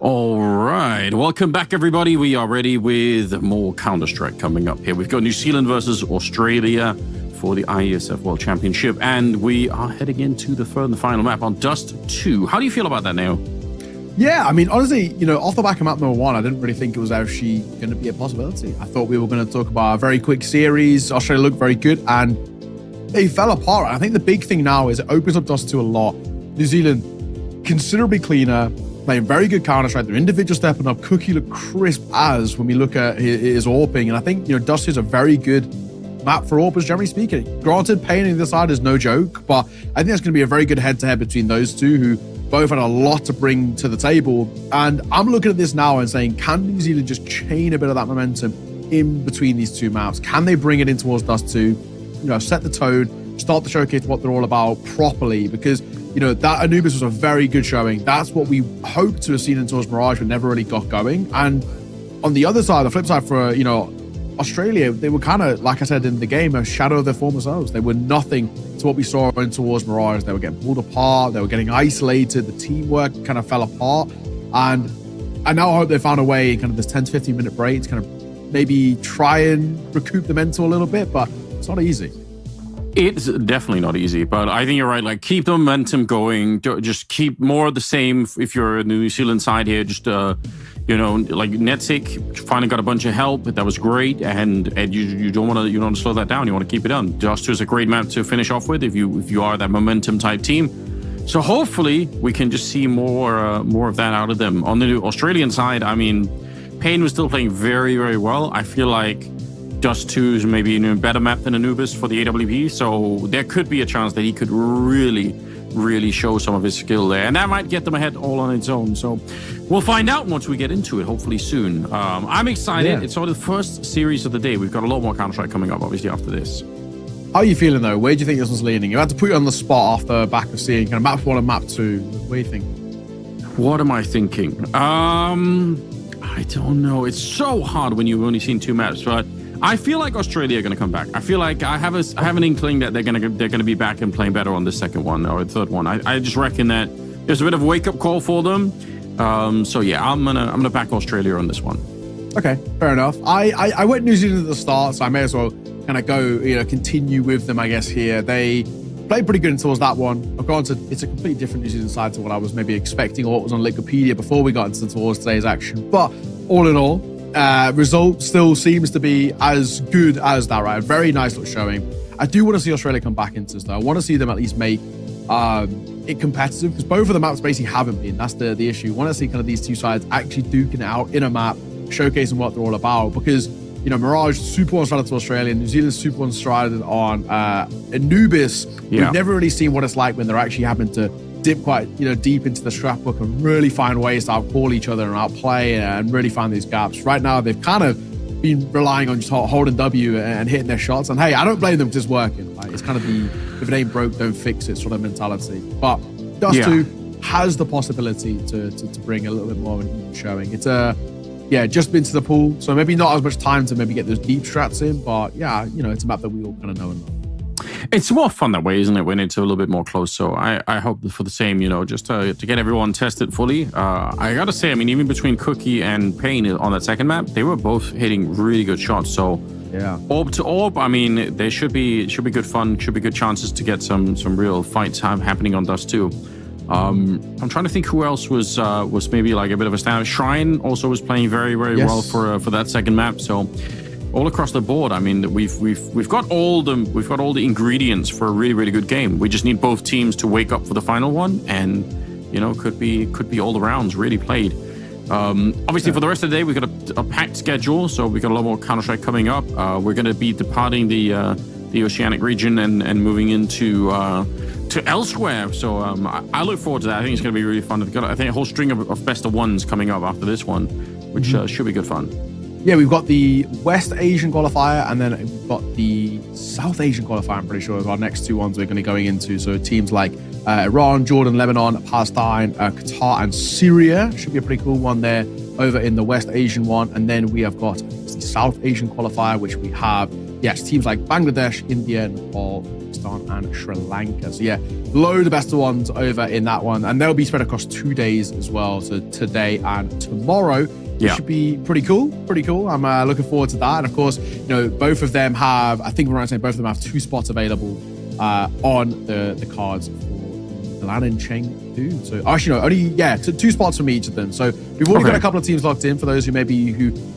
All right. Welcome back, everybody. We are ready with more Counter-Strike coming up here. We've got New Zealand versus Australia for the Iesf World Championship, and we are heading into the third and final map on Dust 2. How do you feel about that now? Yeah, I mean, honestly, off the back of map number 1, I didn't really think it was actually going to be a possibility. I thought we were going to talk about a very quick series. Australia looked very good, and they fell apart. I think the big thing now is it opens up Dust 2 a lot. New Zealand, considerably cleaner, playing very good Counter-Strike. Their individual stepping up. Cookie looked crisp as when we look at his AWPing. And I think, Dust 2 is a very good map for AWPers, generally speaking. Granted, Payne on the side is no joke, but I think that's going to be a very good head-to-head between those two who both had a lot to bring to the table. And I'm looking at this now and saying, can New Zealand just chain a bit of that momentum in between these two maps? Can they bring it in towards Dust 2? Set the tone, start to showcase what they're all about properly, because that Anubis was a very good showing. That's what we hoped to have seen in towards Mirage, but never really got going. And on the other side, the flip side for Australia, they were kind of, like I said in the game, a shadow of their former selves. They were nothing to what we saw in towards Mirage. They were getting pulled apart. They were getting isolated. The teamwork kind of fell apart. And I now hope they found a way in kind of this 10 to 15 minute break to kind of maybe try and recoup the mental a little bit, but it's not easy. It's definitely not easy, but I think you're right. Like, keep the momentum going. Just keep more of the same. If you're in the New Zealand side here, just like Netsick finally got a bunch of help. That was great, and you don't want to slow that down. You want to keep it on. Dust 2 is a great map to finish off with if you are that momentum type team. So hopefully we can just see more of that out of them. On the Australian side, I mean, Payne was still playing very, very well. I feel like Dust 2 is maybe a better map than Anubis for the AWP, so there could be a chance that he could really show some of his skill there, and that might get them ahead all on its own. So we'll find out once we get into it, hopefully soon. I'm excited. Yeah. It's sort of the first series of the day. We've got a lot more Counter-Strike coming up, obviously, after this. How are you feeling, though? Where do you think this one's leaning? You had to put you on the spot off the back of seeing kind of map 1 and map 2. What do you think? What am I thinking? I don't know. It's so hard when you've only seen 2 maps, but I feel like Australia are going to come back. I feel like I have an inkling that they're going to be back and playing better on the second one or the third one. I just reckon that there's a bit of a wake up call for them. So yeah, I'm gonna back Australia on this one. Okay, fair enough. I went New Zealand at the start, so I may as well kind of go continue with them, I guess. Here they played pretty good towards that one. Granted, it's a completely different New Zealand side to what I was maybe expecting or what was on Wikipedia before we got into towards today's action. But all in all, result still seems to be as good as that, right? A very nice little showing. I do want to see Australia come back into this, though. I want to see them at least make it competitive, because both of the maps basically haven't been. That's the issue. I want to see kind of these two sides actually duking it out in a map, showcasing what they're all about, because Mirage super one-sided to Australia, New Zealand super one-sided on Anubis. Yeah. We've never really seen what it's like when they're actually having to dip quite deep into the scrapbook and really find ways to outcall each other and outplay and really find these gaps. Right now, they've kind of been relying on just holding W and hitting their shots. And hey, I don't blame them because it's working. Like, it's kind of the if it ain't broke, don't fix it sort of mentality. But Dust 2 has the possibility to bring a little bit more of an even showing. It's just been to the pool, so maybe not as much time to maybe get those deep strats in. But yeah, it's a map that we all kind of know and love. It's more fun that way, isn't it, when it's a little bit more close? So I hope for the same, just to get everyone tested fully. I gotta say, I mean, even between Cookie and Payne on that second map, they were both hitting really good shots. So yeah, orb to orb, I mean, there should be good fun, should be good chances to get some real fights happening on Dust 2. I'm trying to think who else was maybe like a bit of a standout. Shrine also was playing very, very well for that second map. So all across the board, I mean, we've got all the ingredients for a really, really good game. We just need both teams to wake up for the final one, and could be all the rounds really played. Obviously, for the rest of the day, we've got a packed schedule, so we've got a lot more Counter-Strike coming up. We're going to be departing the Oceanic region and moving into to elsewhere. So I look forward to that. I think it's going to be really fun. We've got, I think, a whole string of best of ones coming up after this one, which should be good fun. Yeah, we've got the West Asian qualifier, and then we've got the South Asian qualifier, I'm pretty sure, is our next 2 ones we're going to be going into. So teams like Iran, Jordan, Lebanon, Palestine, Qatar, and Syria. Should be a pretty cool one there over in the West Asian one. And then we have got the South Asian qualifier, which we have yes, teams like Bangladesh, India, Nepal, Pakistan, and Sri Lanka. So yeah, load of best of ones over in that one. And they'll be spread across 2 days as well. So today and tomorrow. It should be pretty cool. I'm looking forward to that. And of course, both of them have, I think we're right saying both of them have 2 spots available on the cards for Milan and Chengdu. So actually, only 2 spots from each of them. So we've already got a couple of teams locked in. For those who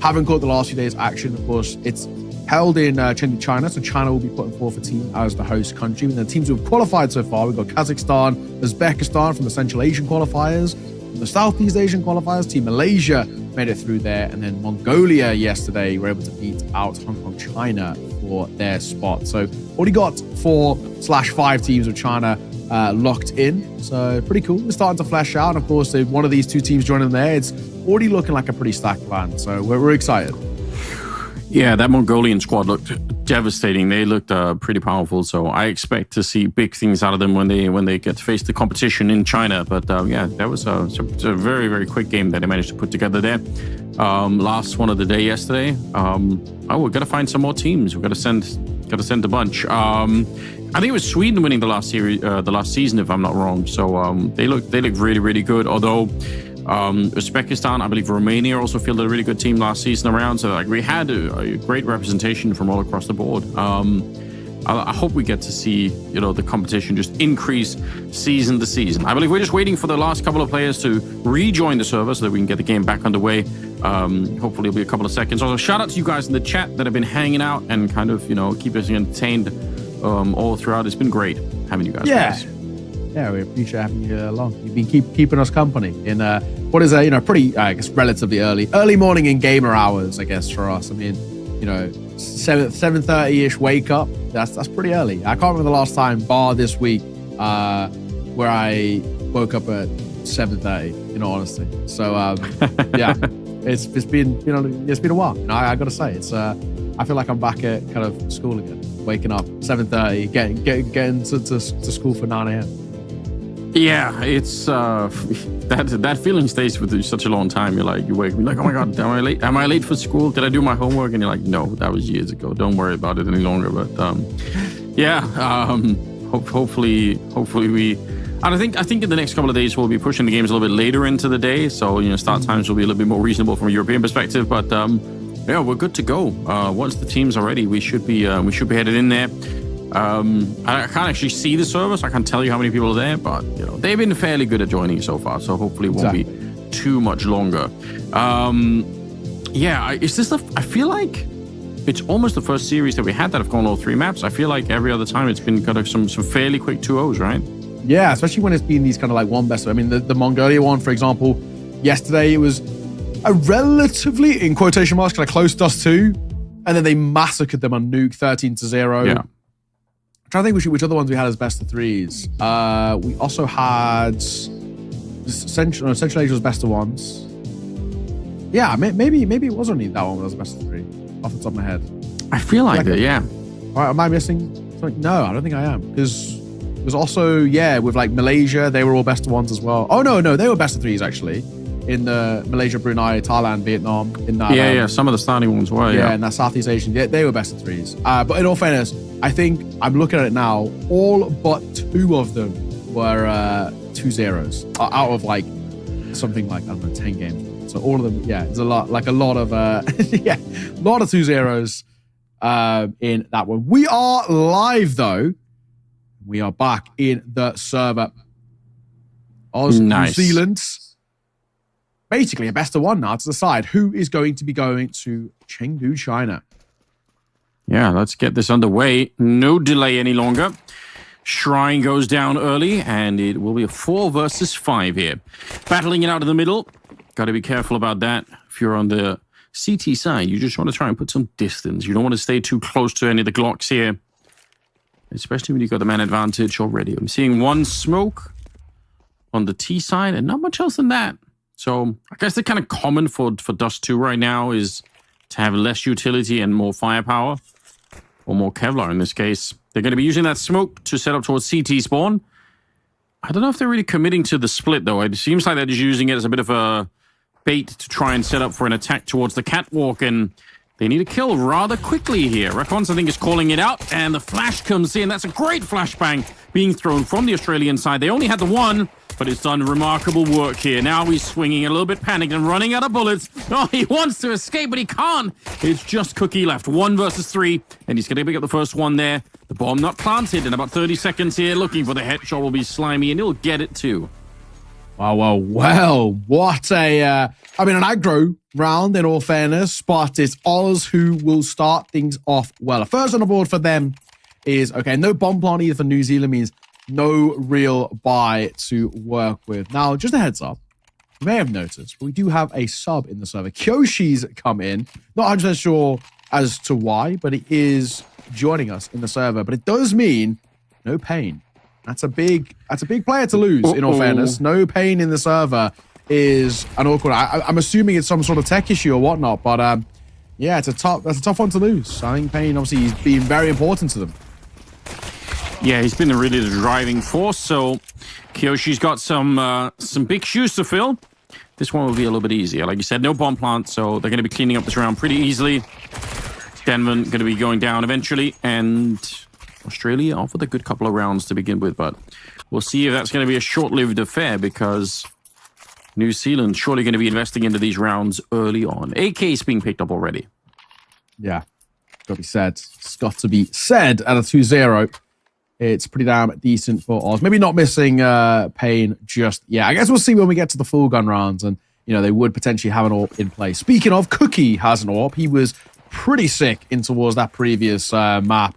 haven't caught the last few days' action, of course, it's held in Chengdu, China. So China will be putting forth a team as the host country. And the teams who have qualified so far, we've got Kazakhstan, Uzbekistan from the Central Asian qualifiers, from the Southeast Asian qualifiers, Team Malaysia made it through there, and then Mongolia yesterday were able to beat out Hong Kong, China for their spot. So already got 4/5 teams of China locked in. So pretty cool. We're starting to flesh out. And of course, if one of these 2 teams joining there, it's already looking like a pretty stacked plan. So we're excited. Yeah, that Mongolian squad looked devastating. They looked pretty powerful. So I expect to see big things out of them when they get to face the competition in China. But that was a very, very quick game that they managed to put together there. Last one of the day yesterday. We're gonna find some more teams. We're gonna send a bunch. I think it was Sweden winning the last season, if I'm not wrong. So they look really, really good. Although Uzbekistan, I believe Romania also fielded a really good team last season around. So we had a great representation from all across the board. I hope we get to see the competition just increase season to season. I believe we're just waiting for the last couple of players to rejoin the server so that we can get the game back underway. Hopefully it'll be a couple of seconds. Also, shout out to you guys in the chat that have been hanging out and kind of keep us entertained all throughout. It's been great having you guys with us. Yeah, we appreciate having you along. You've been keeping us company in what is a pretty, I guess, relatively early morning in gamer hours, I guess, for us. I mean, 7:30ish wake up. That's pretty early. I can't remember the last time, bar this week, where I woke up at 7:30. In all honesty, so yeah, it's been a while. I got to say, it's I feel like I'm back at kind of school again, waking up 7:30, getting to school for 9 a.m. Yeah, it's that feeling stays with you such a long time. You wake up, you're like, oh my god, am I late? Am I late for school? Did I do my homework? And you're like, no, that was years ago. Don't worry about it any longer. But hopefully we. And I think in the next couple of days we'll be pushing the games a little bit later into the day, so start times will be a little bit more reasonable from a European perspective. But yeah, we're good to go. Once the teams are ready, we should be headed in there. I can't actually see the server, so I can't tell you how many people are there, but they've been fairly good at joining so far, so hopefully it won't be too much longer. Is this I feel like it's almost the first series that we had that have gone all 3 maps. I feel like every other time it's been kind of some fairly quick 2-0s, right? Yeah, especially when it's been these kind of like one best. I mean, the Mongolia one, for example, yesterday it was a relatively, in quotation marks, kind of close Dust 2, and then they massacred them on Nuke 13-0. Yeah. I'm trying to think which other ones we had as best of 3s. We also had Central Asia was best of 1s. Yeah, maybe it was only that one was best of 3 off the top of my head. I feel like that, yeah. All right, am I missing something? No, I don't think I am. Because it was also, with like Malaysia, they were all best of 1s as well. Oh, no, they were best of 3s actually. In the Malaysia, Brunei, Thailand, Vietnam. In that, some of the starting ones were, yeah. In that Southeast Asian, they were best of 3s. But in all fairness, I think I'm looking at it now, all but 2 of them were 2-0s out of like something like, I don't know, 10 games. So all of them, it's a lot of, a lot of 2-0s in that one. We are live though. We are back in the server. New Zealand. Basically a best of 1 now to decide who is going to be going to Chengdu, China. Yeah, let's get this underway. No delay any longer. Shrine goes down early, and it will be a 4 versus 5 here. Battling it out in the middle. Got to be careful about that. If you're on the CT side, you just want to try and put some distance. You don't want to stay too close to any of the Glocks here, especially when you've got the man advantage already. I'm seeing 1 smoke on the T side, and not much else than that. So I guess the kind of common for Dust 2 right now is to have less utility and more firepower, or more Kevlar in this case. They're going to be using that smoke to set up towards CT spawn. I don't know if they're really committing to the split, though. It seems like they're just using it as a bit of a bait to try and set up for an attack towards the catwalk. And They need a kill rather quickly here. Recons, I think, is calling it out, and the flash comes in. That's a great flashbang being thrown from the Australian side. They only had the one, but it's done remarkable work here. Now he's swinging a little bit panicked and running out of bullets. Oh, he wants to escape, but he can't. It's just Cookie left. 1 versus 3, and he's going to pick up the first one there. The bomb not planted in about 30 seconds here. Looking for the headshot will be Slimy, and he'll get it too. Well, what a, an aggro round in all fairness, but it's Oz who will start things off well. First on the board for them is, okay, no bomb plant either for New Zealand means no real buy to work with. Now, just a heads up, you may have noticed, but we do have a sub in the server. Kyoshi's come in, not 100% sure as to why, but he is joining us in the server, but it does mean no pain. That's a big player to lose, in all fairness. No pain in the server is an awkward. I'm assuming it's some sort of tech issue or whatnot, but yeah, that's a tough one to lose. I think Payne, obviously, he's been very important to them. Yeah, he's been really the driving force, so Kyoshi's got some big shoes to fill. This one will be a little bit easier. Like you said, no bomb plant, so they're going to be cleaning up this round pretty easily. Denman going to be going down eventually, and Australia offered a good couple of rounds to begin with, but we'll see if that's going to be a short-lived affair because New Zealand's surely going to be investing into these rounds early on. AK is being picked up already. Yeah, got to be said. It's got to be said at a 2-0. It's pretty damn decent for Oz. Maybe not missing Payne just yet. I guess we'll see when we get to the full gun rounds, and they would potentially have an AWP in place. Speaking of, Cookie has an AWP. He was pretty sick in towards that previous map.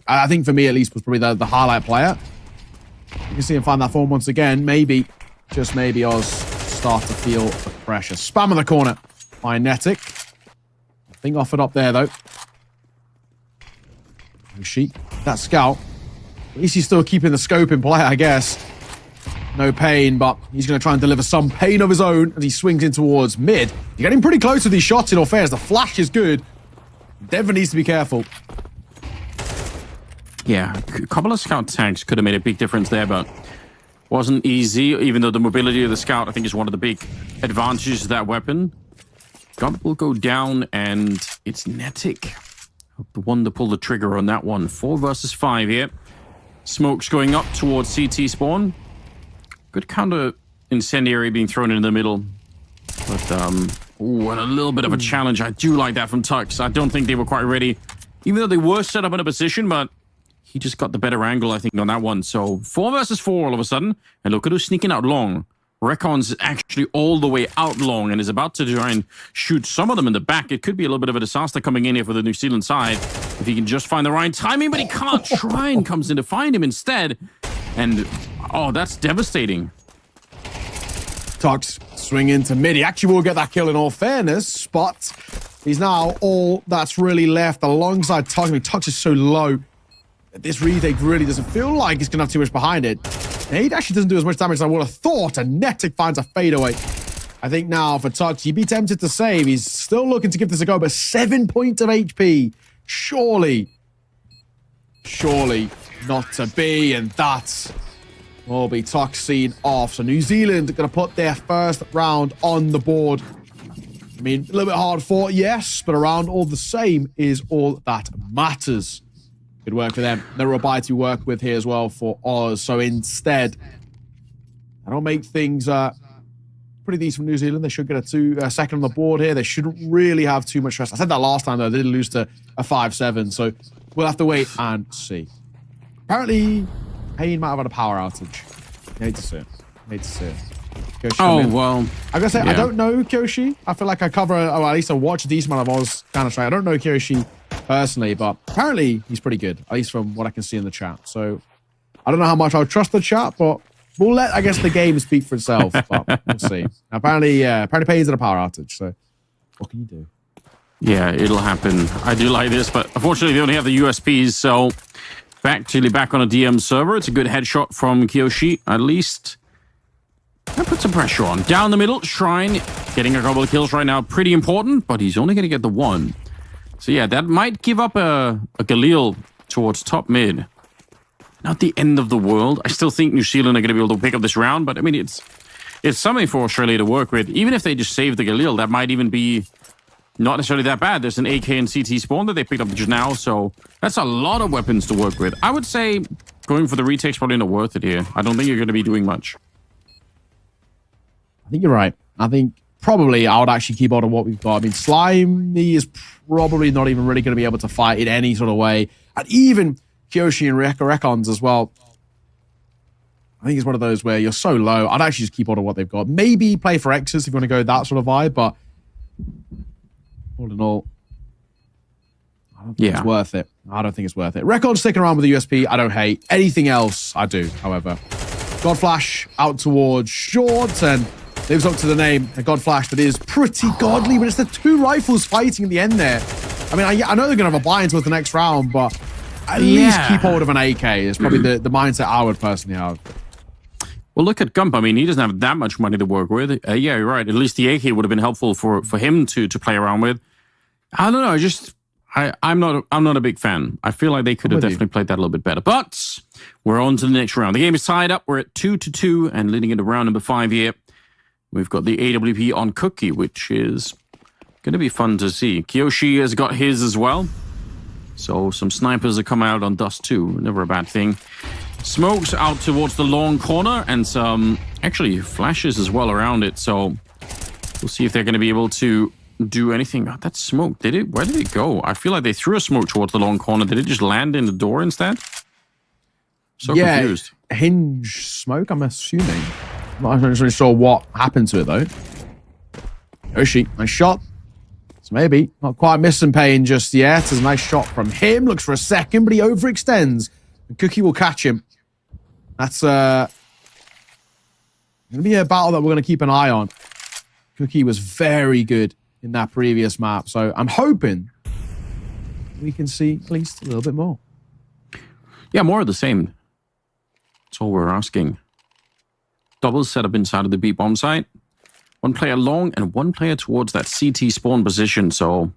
I think for me at least was probably the highlight player. You can see him find that form once again. Maybe, just maybe, Oz start to feel the pressure. Spam in the corner by Netic. Nothing offered up there though. Sheik, that scout. At least he's still keeping the scope in play, I guess. No pain, but he's going to try and deliver some pain of his own as he swings in towards mid. You're getting pretty close to these shots in all fairness. The flash is good. Devon needs to be careful. Yeah, a couple of scout tags could have made a big difference there, but wasn't easy, even though the mobility of the scout, I think, is one of the big advantages of that weapon. Gun will go down, and it's Netic, the one to pull the trigger on that one. 4 versus 5 here. Smoke's going up towards CT spawn. Good counter incendiary being thrown in the middle. But, and a little bit of a challenge. I do like that from Tux. I don't think they were quite ready, even though they were set up in a position, but he just got the better angle, I think, on that one. So 4 versus 4 all of a sudden. And look at who's sneaking out long. Recon's actually all the way out long and is about to try and shoot some of them in the back. It could be a little bit of a disaster coming in here for the New Zealand side if he can just find the right timing, but he can't. Shrine comes in to find him instead. And, oh, that's devastating. Tux swing into mid. He actually will get that kill in all fairness, but he's now all that's really left alongside Tux. I mean, Tux is so low. This retake really doesn't feel like it's going to have too much behind it. He actually doesn't do as much damage as I would have thought, and Netic finds a fadeaway. I think now for Tux, he'd be tempted to save. He's still looking to give this a go, but 7 points of HP. Surely not to be, and that will be Tux seen off. So New Zealand going to put their first round on the board. I mean, a little bit hard fought, yes, but a round all the same is all that matters. Good work for them. No buy to work with here as well for Oz. So instead, that'll make things pretty decent from New Zealand. They should get a second on the board here. They shouldn't really have too much stress. I said that last time, though. They did lose to a 5-7. So we'll have to wait and see. Apparently, Payne might have had a power outage. Hate to see it. Kyoshi well. I gotta say, yeah. I don't know Kyoshi. I feel like I cover, or at least I watch a decent amount of Oz Counter-Strike. I don't know Kyoshi personally, but apparently he's pretty good, at least from what I can see in the chat. So I don't know how much I'll trust the chat, but we'll let, I guess, the game speak for itself. But we'll see. Apparently Payne's in a power outage. So what can you do? Yeah, it'll happen. I do like this, but unfortunately they only have the USPs, so back on a DM server. It's a good headshot from Kyoshi, at least. That puts some pressure on. Down the middle, Shrine getting a couple of kills right now. Pretty important, but he's only going to get the one. So yeah, that might give up a Galil towards top mid. Not the end of the world. I still think New Zealand are going to be able to pick up this round, but I mean, it's something for Australia to work with. Even if they just save the Galil, that might even be not necessarily that bad. There's an AK and CT spawn that they picked up just now, so that's a lot of weapons to work with. I would say going for the retake's probably not worth it here. I don't think you're going to be doing much. I think you're right. I think probably I would actually keep on what we've got. I mean, Slimy is probably not even really going to be able to fight in any sort of way. And even Kyoshi and Rekons as well. I think it's one of those where you're so low. I'd actually just keep on what they've got. Maybe play for X's if you want to go that sort of vibe, but all in all, I don't think it's worth it. I don't think it's worth it. Rekon sticking around with the USP, I don't hate. Anything else, I do, however. Godflash out towards short and lives up to the name, a Godflash that is pretty godly, but it's the two rifles fighting in the end there. I mean, I know they're going to have a buy-in towards the next round, but at least keep hold of an AK is probably the mindset I would personally have. Well, look at Gump. I mean, he doesn't have that much money to work with. Yeah, you're right. At least the AK would have been helpful for him to play around with. I don't know. I'm not a big fan. I feel like they could have definitely played that a little bit better. But we're on to the next round. The game is tied up. We're at 2-2 and leading into round number 5 here. We've got the AWP on Cookie, which is going to be fun to see. Kyoshi has got his as well. So some snipers are coming out on Dust too. Never a bad thing. Smokes out towards the long corner and some actually flashes as well around it. So we'll see if they're going to be able to do anything. Oh, that smoke, did it? Where did it go? I feel like they threw a smoke towards the long corner. Did it just land in the door instead? So confused. Hinge smoke, I'm assuming. I'm not really sure what happened to it though. Yoshi, nice shot. So maybe not quite missing pain just yet. It's a nice shot from him. Looks for a second, but he overextends. And Cookie will catch him. That's going to be a battle that we're going to keep an eye on. Cookie was very good in that previous map, so I'm hoping we can see at least a little bit more. Yeah, more of the same. That's all we're asking. Double setup inside of the B bomb site. One player long and one player towards that CT spawn position, so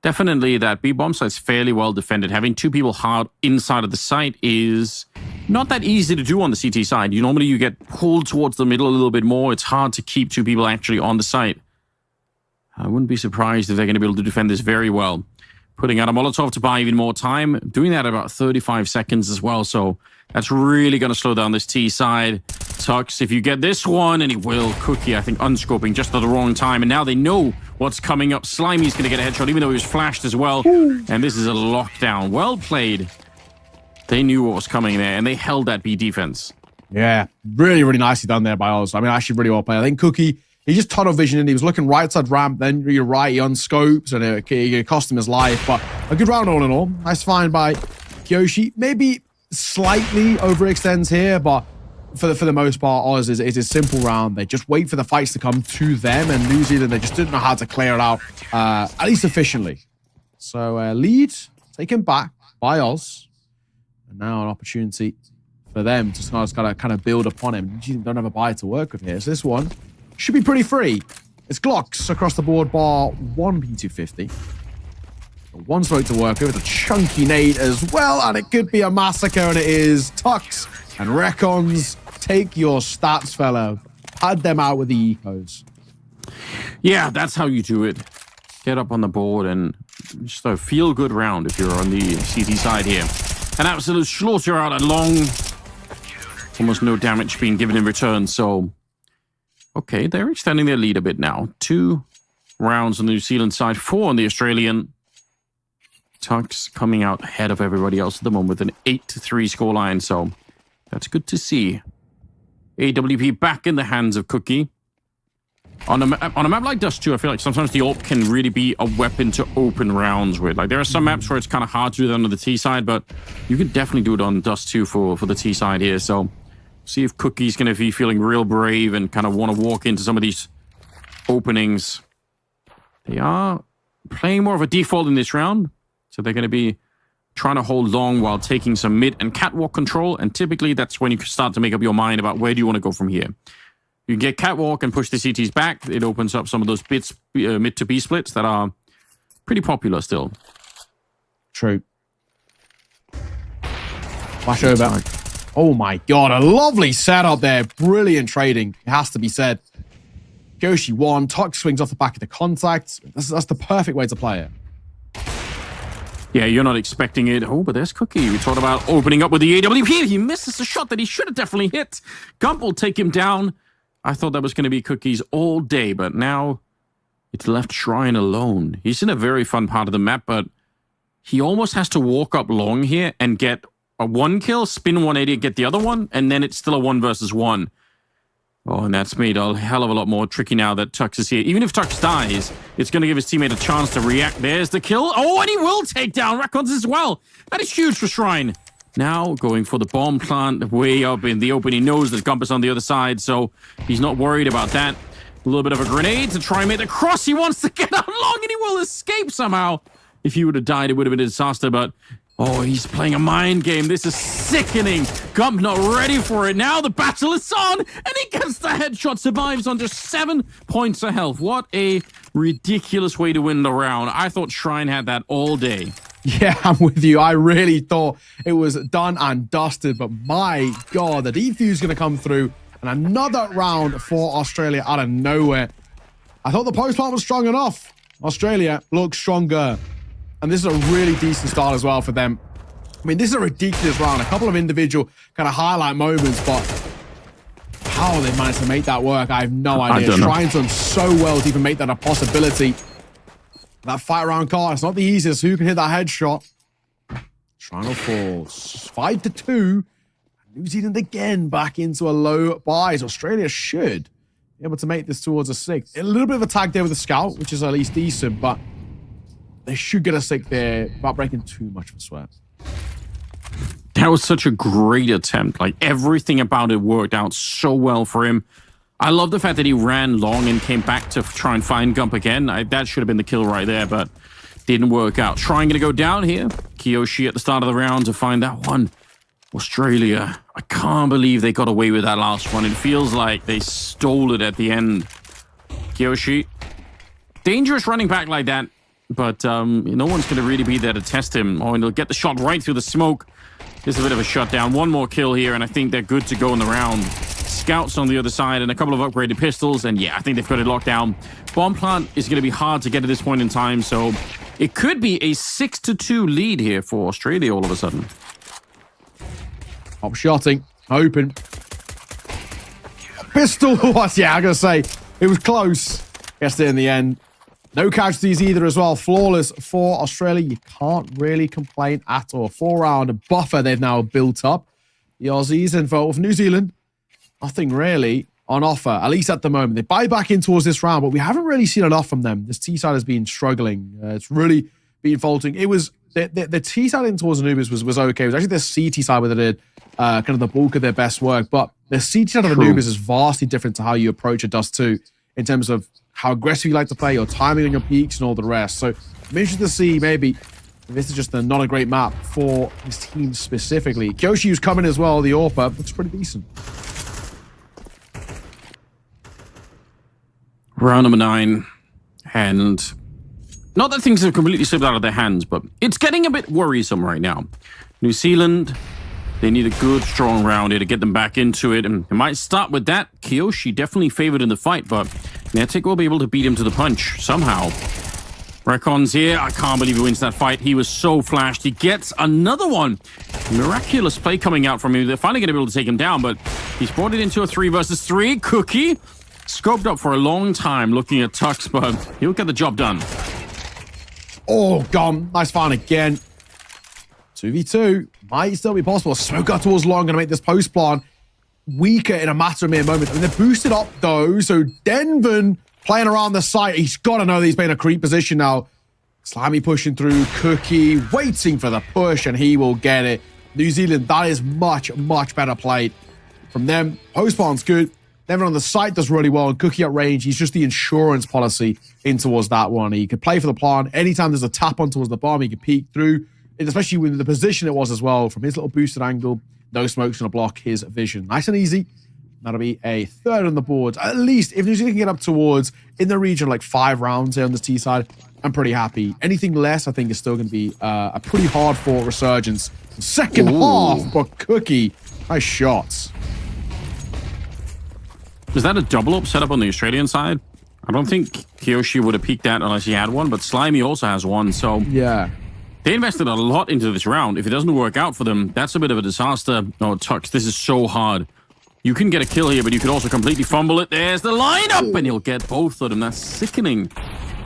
definitely that B bomb site's fairly well defended. Having two people hard inside of the site is not that easy to do on the CT side. You get pulled towards the middle a little bit more. It's hard to keep two people actually on the site. I wouldn't be surprised if they're going to be able to defend this very well. Putting out a Molotov to buy even more time. Doing that at about 35 seconds as well. So that's really going to slow down this T side. Tux, if you get this one, and he will. Cookie, I think, unscoping just at the wrong time. And now they know what's coming up. Slimy's going to get a headshot, even though he was flashed as well. And this is a lockdown. Well played. They knew what was coming there, and they held that B defense. Yeah, really, really nicely done there by Oz. I mean, actually really well played. I think Cookie, he just tunnel vision and he was looking right side ramp, then you're right, he unscopes, and it cost him his life. But a good round all in all. Nice find by Kyoshi. Maybe slightly overextends here, but for the most part, Oz is a simple round. They just wait for the fights to come to them, and New Zealand, they just didn't know how to clear it out, at least efficiently. So lead taken back by Oz. And now an opportunity for them to kind of build upon him. You don't have a buy to work with here. So this one should be pretty free. It's Glocks across the board, bar one P250. One smoke to work with, a chunky nade as well, and it could be a massacre, and it is. Tux and Rekons, take your stats, fellow. Pad them out with the ecos. Yeah, that's how you do it. Get up on the board and just a feel-good round if you're on the CT side here. An absolute slaughter out at long. Almost no damage being given in return, so... Okay, they're extending their lead a bit now. 2 rounds on the New Zealand side, 4 on the Australian. Tux coming out ahead of everybody else at the moment with an 8-3 scoreline, so that's good to see. AWP back in the hands of Cookie. On a map like Dust 2, I feel like sometimes the AWP can really be a weapon to open rounds with. Like, there are some maps where it's kind of hard to do that on the T side, but you can definitely do it on Dust 2 for the T side here. So, see if Cookie's going to be feeling real brave and kind of want to walk into some of these openings. They are playing more of a default in this round, so they're going to be trying to hold long while taking some mid and catwalk control, and typically that's when you can start to make up your mind about where do you want to go from here. You can get catwalk and push the CTs back. It opens up some of those bits, mid to B splits that are pretty popular still. True. Flash over. Oh my god, a lovely setup there. Brilliant trading, it has to be said. Kyoshi 1, Tuck swings off the back of the contact. That's the perfect way to play it. Yeah, you're not expecting it. Oh, but there's Cookie. We talked about opening up with the AWP. He misses a shot that he should have definitely hit. Gump will take him down. I thought that was going to be Cookies all day, but now it's left Shrine alone. He's in a very fun part of the map, but he almost has to walk up long here and get a 1 kill, spin 180 and get the other one, and then it's still a 1 versus 1. Oh, and that's made a hell of a lot more tricky now that Tux is here. Even if Tux dies, it's going to give his teammate a chance to react. There's the kill. Oh, and he will take down Rakons as well. That is huge for Shrine. Now going for the bomb plant way up in the open. He knows that Gump is on the other side, so he's not worried about that. A little bit of a grenade to try and make the cross. He wants to get out long, and he will escape somehow. If he would have died, it would have been a disaster, but oh, he's playing a mind game. This is sickening. Gump not ready for it. Now the battle is on, and he gets the headshot, survives on just 7 points of health. What a ridiculous way to win the round. I thought Shrine had that all day. Yeah, I'm with you. I really thought it was done and dusted, but my God, the defuse is going to come through, and another round for Australia out of nowhere. I thought the post plant was strong enough. Australia looks stronger. And this is a really decent start as well for them. I mean, this is a ridiculous round. A couple of individual kind of highlight moments, but how they managed to make that work, I have no idea. Shrine's done so well to even make that a possibility. That fight round card, it's not the easiest. Who can hit that headshot? Shrine will fall 5-2. New Zealand again back into a low buys. Australia should be able to make this towards a 6. A little bit of a tag there with the scout, which is at least decent, but they should get a 6 there without breaking too much of a sweat. That was such a great attempt. Like, everything about it worked out so well for him. I love the fact that he ran long and came back to try and find Gump again. That should have been the kill right there, but didn't work out. Trying to go down here. Kiyoshi at the start of the round to find that one. Australia. I can't believe they got away with that last one. It feels like they stole it at the end. Kiyoshi. Dangerous running back like that. But no one's going to really be there to test him. Oh, and he'll get the shot right through the smoke. There's a bit of a shutdown. One more kill here, and I think they're good to go in the round. Scouts on the other side and a couple of upgraded pistols. And yeah, I think they've got it locked down. Bomb plant is going to be hard to get at this point in time. So it could be a 6-2 lead here for Australia all of a sudden. Top shotting. Open. Pistol. Yeah, I'm going to say it was close. Guessed it in the end. No casualties either as well. Flawless for Australia. You can't really complain at all. 4-round buffer they've now built up. The Aussies and for New Zealand, nothing really on offer, at least at the moment. They buy back in towards this round, but we haven't really seen enough from them. This T-side has been struggling. It's really been faltering. It was the T-side in towards Anubis was okay. It was actually the CT side where they did kind of the bulk of their best work, but the CT side of Anubis is vastly different to how you approach a Dust 2 in terms of how aggressive you like to play, your timing on your peaks, and all the rest. So I'm interested to see maybe this is just not a great map for his team specifically. Kyoshi's coming as well. The AWP looks pretty decent. Round number 9. And not that things have completely slipped out of their hands, but it's getting a bit worrisome right now. New Zealand, they need a good, strong round here to get them back into it. And it might start with that. Kiyoshi definitely favored in the fight, but Netic will be able to beat him to the punch somehow. Recon's here. I can't believe he wins that fight. He was so flashed. He gets another one. Miraculous play coming out from him. They're finally going to be able to take him down, but he's brought it into a 3 versus 3. Cookie scoped up for a long time looking at Tux, but he'll get the job done. Oh, gone. Nice find again. 2v2 might still be possible. Smoke out towards long, gonna make this post plan weaker in a matter of mere moments. I mean, they're boosted up though, so Denvin playing around the site. He's got to know that he's been in a creep position now. Slimy pushing through. Cookie waiting for the push, and he will get it. New Zealand, that is much, much better played from them. Post plan's good. Denvin on the site does really well, and Cookie at range, he's just the insurance policy in towards that one. He could play for the plan. Anytime there's a tap on towards the bomb, he could peek through. And especially with the position it was as well, from his little boosted angle, no smoke's going to block his vision. Nice and easy. That'll be a 3rd on the board. At least, if New Zealand can get up towards, in the region, like 5 rounds here on this T side, I'm pretty happy. Anything less, I think, is still going to be a pretty hard-fought resurgence. Second half, but Cookie, nice shots. Is that a double up setup on the Australian side? I don't think Kiyoshi would have peeked that unless he had one, but Slimy also has one, so... Yeah. They invested a lot into this round. If it doesn't work out for them, that's a bit of a disaster. Oh, Tux, this is so hard. You can get a kill here, but you could also completely fumble it. There's the lineup, and he'll get both of them. That's sickening.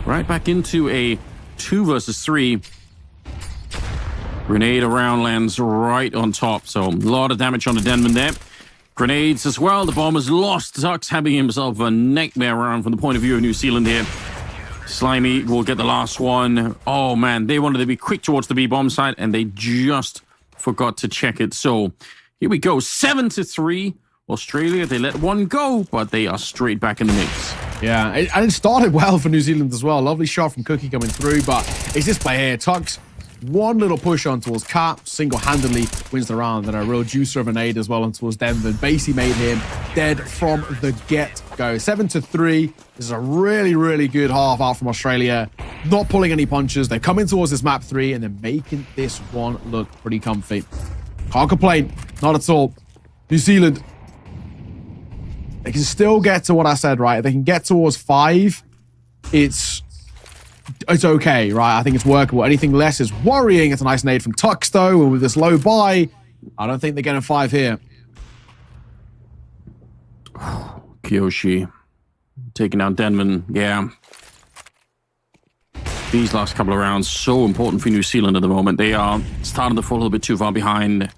Right back into a 2 versus 3. Grenade around lands right on top, so a lot of damage on the Denman there. Grenades as well. The bomb has lost. Tux having himself a nightmare round from the point of view of New Zealand here. Slimy will get the last one. Oh, man, they wanted to be quick towards the B-bomb side, and they just forgot to check it. So here we go, 7-3. Australia, they let one go, but they are straight back in the mix. Yeah, and it started well for New Zealand as well. Lovely shot from Cookie coming through, but it's this play here. Tux, one little push on towards Cap, single-handedly wins the round, and a real juicer of a nade as well on towards Denver. Basically made him dead from the get-go. 7-3. This is a really, really good half out from Australia. Not pulling any punches. They're coming towards this map 3, and they're making this one look pretty comfy. Can't complain. Not at all. New Zealand, they can still get to what I said, right? If they can get towards 5, it's okay, right? I think it's workable. Anything less is worrying. It's a nice nade from Tux, though, and with this low buy, I don't think they're getting 5 here. Kiyoshi taking out Denman. Yeah. These last couple of rounds, so important for New Zealand at the moment. They are starting to fall a little bit too far behind.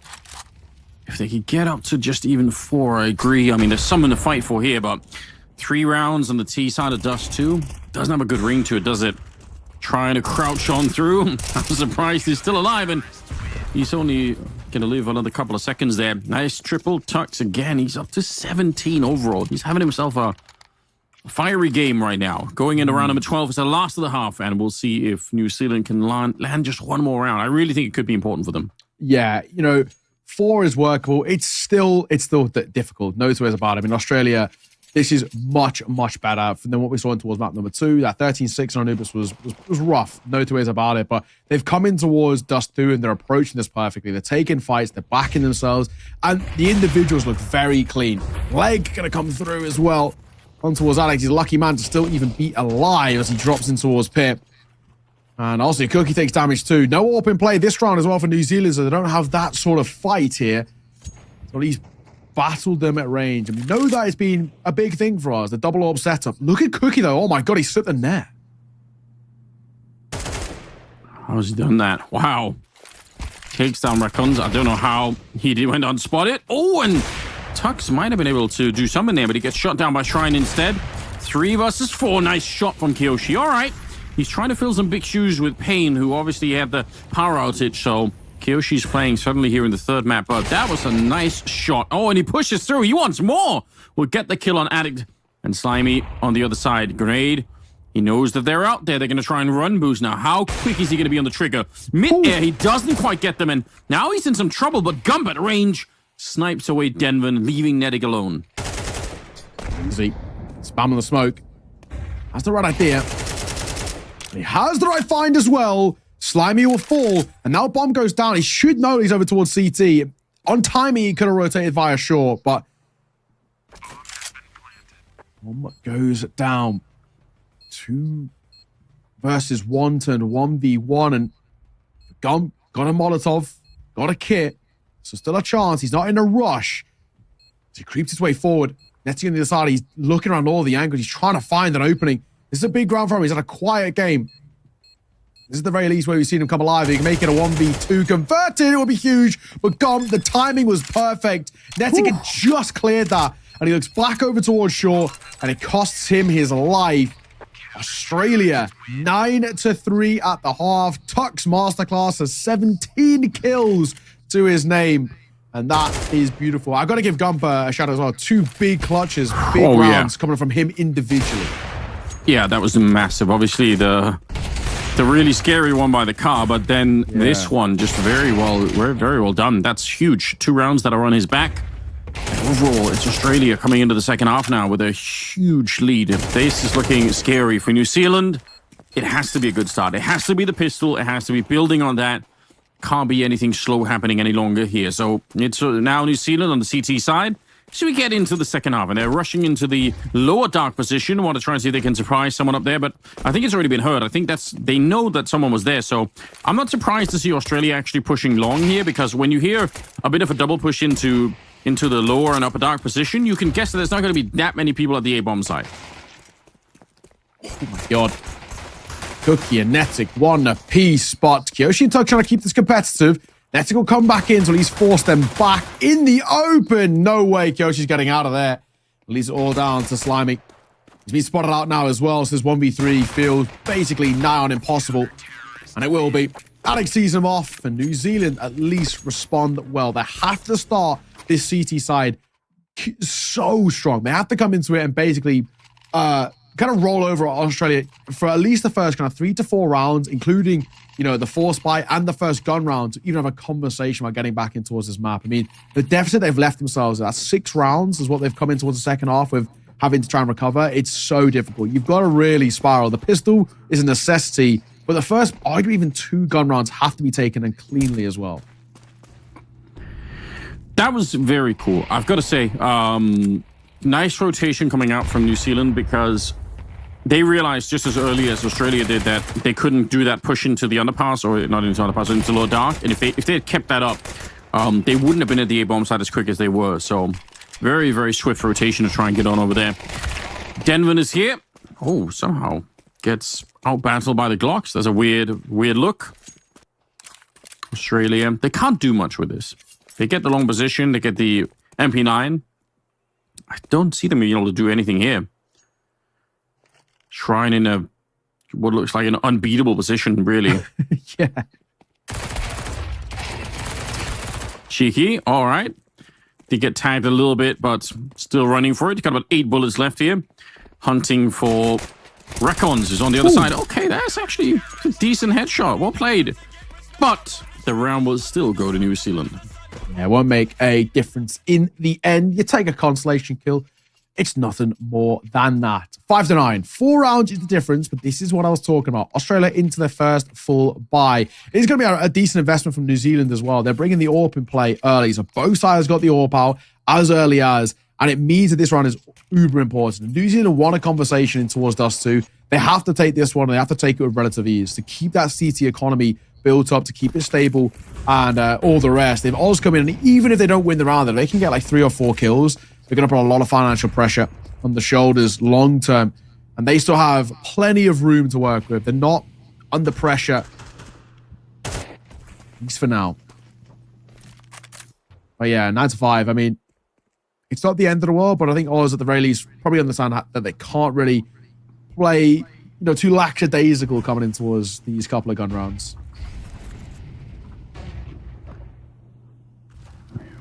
If they could get up to just even 4, I agree. I mean, there's something to fight for here, but 3 rounds on the T side of Dust 2 doesn't have a good ring to it, does it? Trying to crouch on through. I'm surprised he's still alive, and he's only going to live another couple of seconds there. Nice triple Tux again. He's up to 17 overall. He's having himself a fiery game right now. Going into round number 12 is the last of the half, and we'll see if New Zealand can land just one more round. I really think it could be important for them. Yeah, you know, 4 is workable. It's still difficult. No two ways about it. I mean, Australia, this is much, much better than what we saw in towards map number 2. That 13-6 on Anubis was rough. No two ways about it. But they've come in towards Dust 2 and they're approaching this perfectly. They're taking fights. They're backing themselves. And the individuals look very clean. Leg going to come through as well. On towards Alex. He's a lucky man to still even be alive as he drops in towards Pip. And also, Cookie takes damage too. No AWP in play this round as well for New Zealand, so they don't have that sort of fight here. So at least battled them at range. And we know that it's been a big thing for us, the double AWP setup. Look at Cookie though. Oh my god, he slipped the net. How's he done that? Wow. Takes down Raccoons. I don't know how he went unspotted. Oh, and Tux might have been able to do something there, but he gets shot down by Shrine instead. 3 versus 4. Nice shot from Kiyoshi. All right. He's trying to fill some big shoes with Payne, who obviously had the power outage, so Kiyoshi's playing suddenly here in the 3rd map, but that was a nice shot. Oh, and he pushes through. He wants more. We'll get the kill on Addict and Slimy on the other side. Grenade. He knows that they're out there. They're going to try and run boost now. How quick is he going to be on the trigger? Mid-air, he doesn't quite get them in. Now he's in some trouble, but Gump at range snipes away Denvan, leaving Nedig alone. Easy. Spamming the smoke. That's the right idea. He has the right find as well. Slimy will fall, and now bomb goes down. He should know he's over towards CT. On timing, he could have rotated via short, but bomb goes down. 2 versus 1 turned 1v1, and Gump got a Molotov, got a kit, so still a chance. He's not in a rush. So he creeps his way forward. Netty on the other side, he's looking around all the angles. He's trying to find an opening. This is a big round for him. He's had a quiet game. This is the very least where we've seen him come alive. He can make it a 1v2. Converted, it would be huge. But Gump, the timing was perfect. Netting had just cleared that. And he looks back over towards shore. And it costs him his life. Australia, 9-3 at the half. Tux Masterclass has 17 kills to his name. And that is beautiful. I've got to give Gump a shout out as well. 2 big clutches, big rounds coming from him individually. Yeah, that was massive. Obviously, the really scary one by the car, but then this one just very well done. That's huge. 2 rounds that are on his back. And overall, it's Australia coming into the second half now with a huge lead. This is looking scary for New Zealand. It has to be a good start. It has to be the pistol. It has to be building on that. Can't be anything slow happening any longer here. So it's now New Zealand on the CT side. So we get into the second half, and they're rushing into the lower dark position. Want to try and see if they can surprise someone up there, but I think it's already been heard. I think they know that someone was there, so I'm not surprised to see Australia actually pushing long here, because when you hear a bit of a double push into the lower and upper dark position, you can guess that there's not going to be that many people at the A-bomb site. Oh my god. Cookie and Netic, 1 apiece spot. Kyoshi and Tug trying to keep this competitive. Netic will come back in, so he's forced them back in the open. No way Kyoshi's getting out of there. Leaves it all down to Slimy. He's been spotted out now as well, so this 1v3 feels basically nigh on impossible. And it will be. Alex sees him off, and New Zealand at least respond well. They have to start this CT side so strong. They have to come into it and basically kind of roll over Australia for at least the first kind of 3 to 4 rounds, including, you know, the force buy and the first gun round, to even have a conversation about getting back in towards this map. I mean, the deficit they've left themselves, that's 6 rounds is what they've come in towards the second half with, having to try and recover. It's so difficult. You've got to really spiral. The pistol is a necessity, but the first, arguably even 2 gun rounds have to be taken and cleanly as well. That was very cool. I've got to say, nice rotation coming out from New Zealand, because they realized just as early as Australia did that they couldn't do that push into the underpass, or not into the underpass, into lower dark. And if they had kept that up, they wouldn't have been at the A-bomb side as quick as they were. So very, very swift rotation to try and get on over there. Denvin is here. Oh, somehow gets out-battled by the Glocks. There's a weird look. Australia, they can't do much with this. They get the long position, they get the MP9. I don't see them being able to do anything here. Shrine in what looks like an unbeatable position, really. Yeah. Cheeky, all right. They get tagged a little bit, but still running for it. Got about 8 bullets left here. Hunting for Recons is on the other side. Okay, that's actually a decent headshot. Well played. But the round will still go to New Zealand. Yeah, it won't make a difference in the end. You take a consolation kill. It's nothing more than that. 5-9. 4 rounds is the difference, but this is what I was talking about. Australia into their first full buy. It's going to be a decent investment from New Zealand as well. They're bringing the AWP in play early, so both sides got the AWP out as early as, and it means that this round is uber important. New Zealand want a conversation in towards Dust 2. They have to take this one, and they have to take it with relative ease to keep that CT economy built up, to keep it stable, and all the rest. They've always come in, and even if they don't win the round, they can get like 3 or 4 kills. They're going to put a lot of financial pressure on the shoulders long term, and they still have plenty of room to work with. They're not under pressure, at least for now. But yeah, 9-5. I mean, it's not the end of the world, but I think Oz at the very least probably understand that they can't really play, you know, too lackadaisical coming in towards these couple of gun rounds.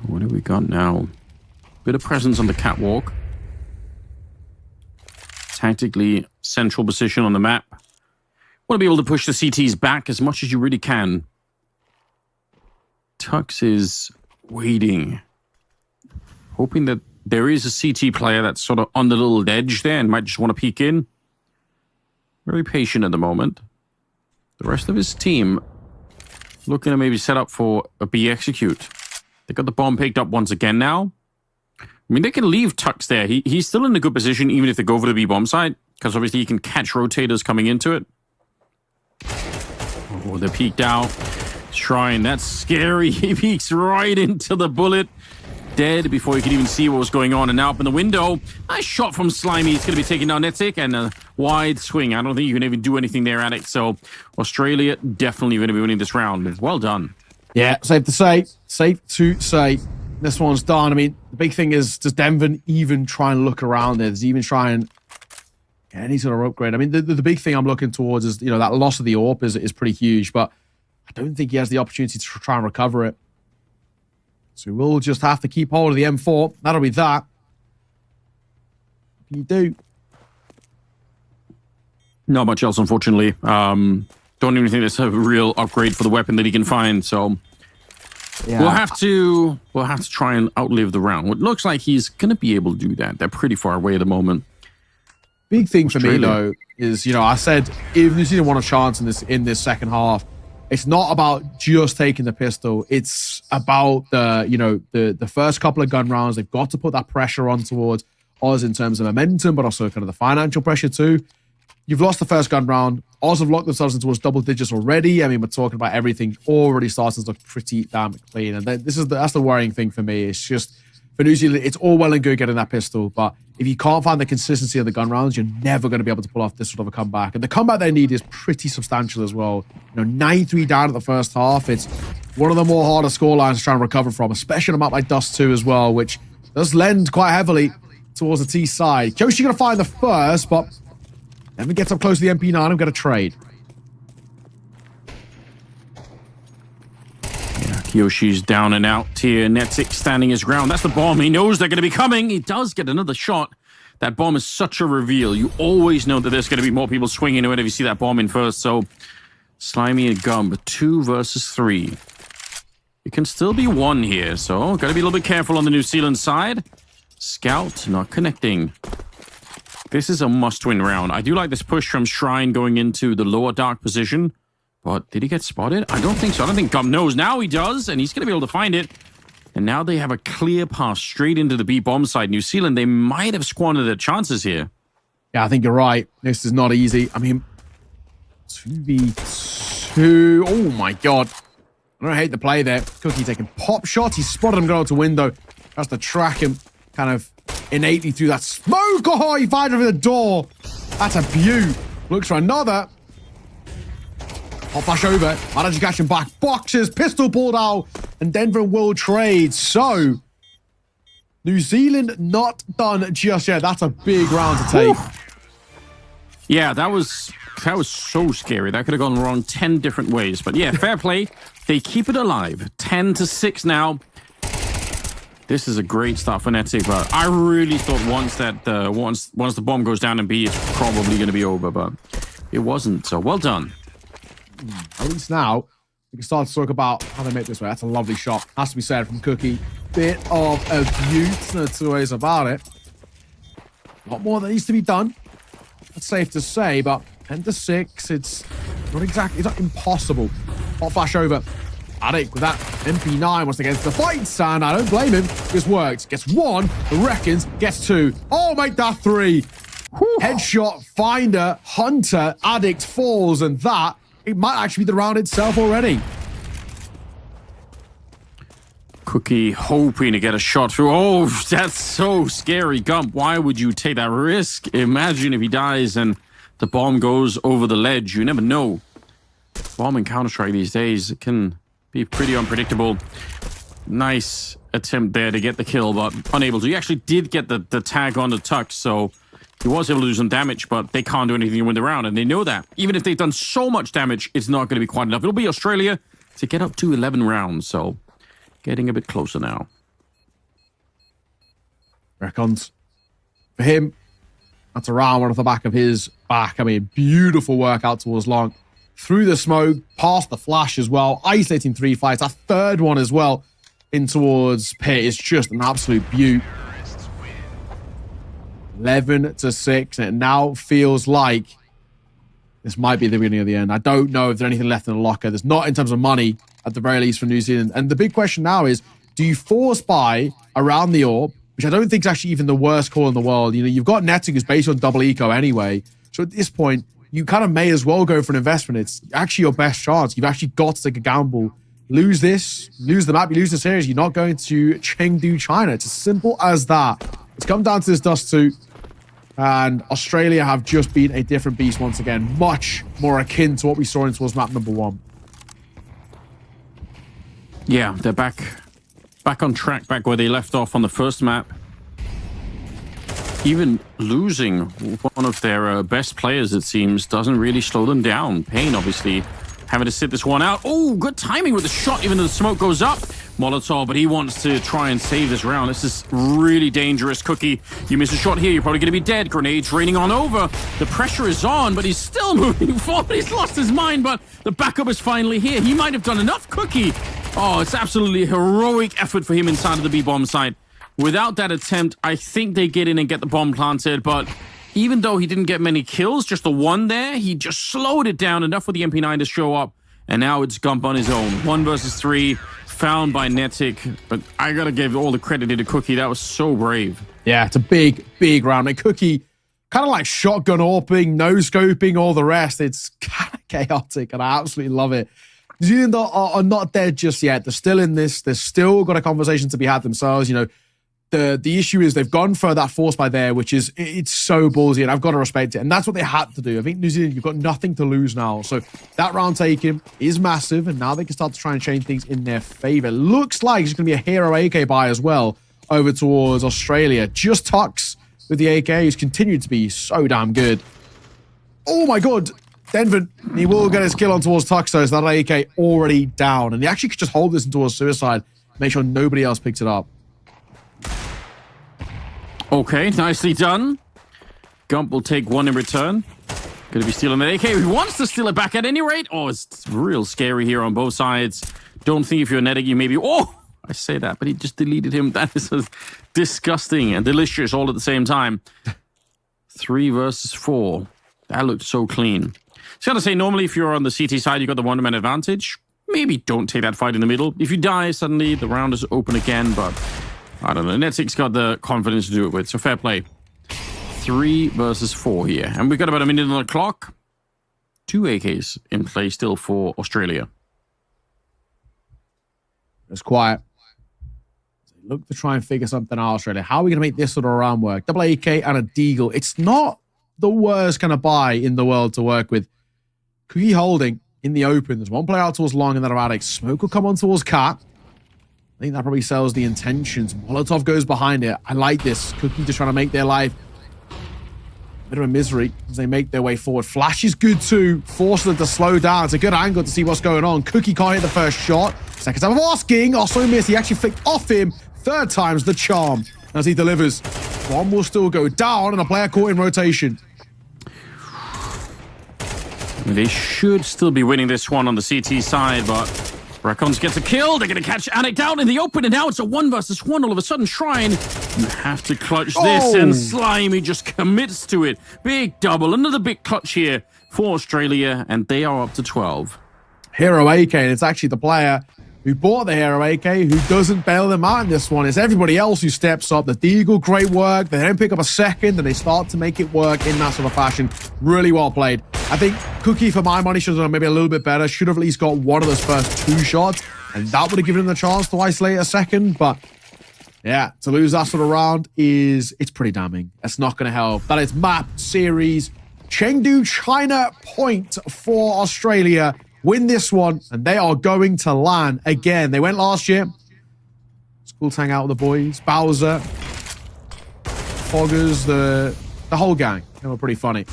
What do we got now? Bit of presence on the catwalk. Tactically central position on the map. Want to be able to push the CTs back as much as you really can. Tux is waiting. Hoping that there is a CT player that's sort of on the little edge there and might just want to peek in. Very patient at the moment. The rest of his team looking to maybe set up for a B execute. They got the bomb picked up once again now. I mean, they can leave Tux there. He's still in a good position, even if they go for the B-bomb side, because obviously he can catch rotators coming into it. Oh, they're peeked out. Shrine, that's scary. He peeks right into the bullet. Dead before he could even see what was going on. And now up in the window, nice shot from Slimy. It's going to be taking down Netic, and a wide swing. I don't think you can even do anything there, Alex. So Australia definitely going to be winning this round. Well done. Yeah, safe to say. This one's done. I mean, the big thing is, does Denvin even try and look around there? Does he even try and get any sort of upgrade? I mean, the big thing I'm looking towards is, you know, that loss of the AWP is pretty huge, but I don't think he has the opportunity to try and recover it. So we'll just have to keep hold of the M4. That'll be that. What can you do? Not much else, unfortunately. Don't even think there's a real upgrade for the weapon that he can find, so... Yeah. We'll have to try and outlive the round. It looks like he's going to be able to do that. They're pretty far away at the moment. Big thing for me, though, is, you know, I said if New Zealand want a chance in this second half, It's not about just taking the pistol. It's about the first couple of gun rounds. They've got to put that pressure on towards Oz in terms of momentum, but also kind of the financial pressure too. You've lost the first gun round. Oz have locked themselves into towards double digits already. I mean, we're talking about everything already starting to look pretty damn clean. And that's the worrying thing for me. It's just, for New Zealand, it's all well and good getting that pistol, but if you can't find the consistency of the gun rounds, you're never going to be able to pull off this sort of a comeback. And the comeback they need is pretty substantial as well. 9-3 down at the first half. It's one of the more harder scorelines to try and recover from, especially on a map like Dust 2 as well, which does lend quite heavily towards the T side. Kyoshi going to find the first, but never gets up close to the MP9. I'm going to trade. Yoshi's down and out here. Netzik standing his ground. That's the bomb. He knows they're going to be coming. He does get another shot. That bomb is such a reveal. You always know that there's going to be more people swinging to it if you see that bomb in first. So, Slimy and Gum, but 2 versus 3. It can still be 1 here. So, got to be a little bit careful on the New Zealand side. Scout not connecting. This is a must-win round. I do like this push from Shrine going into the lower dark position. But did he get spotted? I don't think so. I don't think Gum knows. Now he does, and he's going to be able to find it. And now they have a clear path straight into the B bomb side. New Zealand, they might have squandered their chances here. Yeah, I think you're right. This is not easy. I mean, 2v2. Oh, my God. I don't hate the play there. Cookie taking pop shots. He spotted him going out the window. Has to track him kind of innately through that smoke. Oh, he fired over the door. That's a beaut. Looks for another. Hot flash over. Managed to catch him back. Boxes. Pistol pulled out. And Denver will trade. So, New Zealand not done just yet. That's a big round to take. Yeah, that was so scary. That could have gone wrong 10 different ways. But yeah, fair play. They keep it alive. 10-6 now. This is a great start for Netzik, but I really thought once the bomb goes down in B, it's probably going to be over, but it wasn't. So well done. At least now, we can start to talk about how they make this way. That's a lovely shot. Has to be said from Cookie. Bit of a beaut. No two ways about it. A lot more that needs to be done. That's safe to say, but 10-6, it's not impossible. Hot flash over. Addict with that MP9 once against the fight, San. I don't blame him. This works. Gets 1, reckons, gets 2. Oh, make that 3. Whew. Headshot, Finder, Hunter, Addict falls, and that, it might actually be the round itself already. Cookie hoping to get a shot through. Oh, that's so scary. Gump, why would you take that risk? Imagine if he dies and the bomb goes over the ledge. You never know. Bomb in Counter-Strike these days can be pretty unpredictable. Nice attempt there to get the kill, but unable to. He actually did get the tag on the tuck, so he was able to do some damage, but they can't do anything to win the round, and they know that. Even if they've done so much damage, it's not going to be quite enough. It'll be Australia to get up to 11 rounds, so getting a bit closer now. Reckons. For him, that's a round off the back of his back. I mean, beautiful work out towards long. Through the smoke, past the flash as well. Isolating 3 fights. That third one as well in towards Pit is just an absolute beaut. 11-6, and it now feels like this might be the beginning of the end. I don't know if there's anything left in the locker. There's not in terms of money, at the very least, for New Zealand. And the big question now is, do you force buy around the AWP, which I don't think is actually even the worst call in the world. You know, you've got Netzik who's based on double eco anyway. So at this point, you kind of may as well go for an investment. It's actually your best chance. You've actually got to take a gamble. Lose this, lose the map, you lose the series. You're not going to Chengdu, China. It's as simple as that. It's come down to this Dust 2. And Australia have just been a different beast once again. Much more akin to what we saw in towards map number 1. Yeah, they're back on track, back where they left off on the first map. Even losing one of their best players, it seems, doesn't really slow them down. Payne, obviously, having to sit this one out. Oh, good timing with the shot, even though the smoke goes up. Molotov, but he wants to try and save this round. This is really dangerous. Cookie, you miss a shot here, you're probably going to be dead. Grenades raining on over. The pressure is on, but he's still moving forward. He's lost his mind, but the backup is finally here. He might have done enough, Cookie. Oh, it's absolutely a heroic effort for him inside of the B-bomb site. Without that attempt, I think they get in and get the bomb planted, but even though he didn't get many kills, just the one there, he just slowed it down enough for the MP9 to show up And now it's Gump on his own. 1 versus 3, found by Netic. But I gotta give all the credit to Cookie. That was so brave. Yeah, it's a big, big round. And Cookie, kind of like shotgun AWPing, no-scoping, all the rest. It's kind of chaotic, and I absolutely love it. New Zealand are not dead just yet. They're still in this. They've still got a conversation to be had themselves. You know, the issue is they've gone for that force by there, which is, it's so ballsy, and I've got to respect it. And that's what they had to do. I think New Zealand, you've got nothing to lose now. So that round taken is massive, and now they can start to try and change things in their favor. Looks like it's going to be a hero AK buy as well over towards Australia. Just Tux with the AK, who's continued to be so damn good. Oh my God. Denvin, he will get his kill on towards Tux, though, so that AK already down. And he actually could just hold this towards suicide, make sure nobody else picks it up. Okay, nicely done. Gump will take 1 in return. Gonna be stealing that AK. He wants to steal it back at any rate. Oh, it's real scary here on both sides. Don't think if you're netting, you maybe... Oh, I say that, but he just deleted him. That is disgusting and delicious all at the same time. 3 versus 4. That looked so clean. So I gotta say, normally if you're on the CT side, you got the 1-man advantage. Maybe don't take that fight in the middle. If you die, suddenly the round is open again, but... I don't know. Netic's got the confidence to do it with, so fair play. 3 versus 4 here. And we've got about a minute on the clock. 2 AKs in play still for Australia. It's quiet. Look to try and figure something out, Australia. How are we going to make this sort of round work? Double AK and a Deagle. It's not the worst kind of buy in the world to work with. Cookie holding in the open. There's one player out towards Long and then erratic. Smoke will come on towards Cat. I think that probably sells the intentions. Molotov goes behind it. I like this. Cookie just trying to make their life a bit of a misery as they make their way forward. Flash is good too. Force them to slow down. It's a good angle to see what's going on. Cookie can't hit the first shot. Second time of asking. Also missed. He actually flicked off him. Third time's the charm as he delivers. One will still go down and a player caught in rotation. They should still be winning this one on the CT side, but... Raccoons gets a kill. They're going to catch Anik down in the open, and now it's a 1 versus 1. All of a sudden, Shrine, you have to clutch this, and Slimy just commits to it. Big double. Another big clutch here for Australia, and they are up to 12. Hero AK, and it's actually the player who bought the Hero AK who doesn't bail them out in this one. It's everybody else who steps up. The Deagle, great work. They don't pick up a second, and they start to make it work in that sort of fashion. Really well played. I think Cookie, for my money, should have done maybe a little bit better. Should have at least got one of those first 2 shots, and that would have given him the chance to isolate a second. But yeah, to lose that sort of round it's pretty damning. That's not going to help. That is map series. Chengdu China point for Australia. Win this one, and they are going to LAN again. They went last year. School hang out with the boys. Bowser, Foggers, the whole gang. They were pretty funny.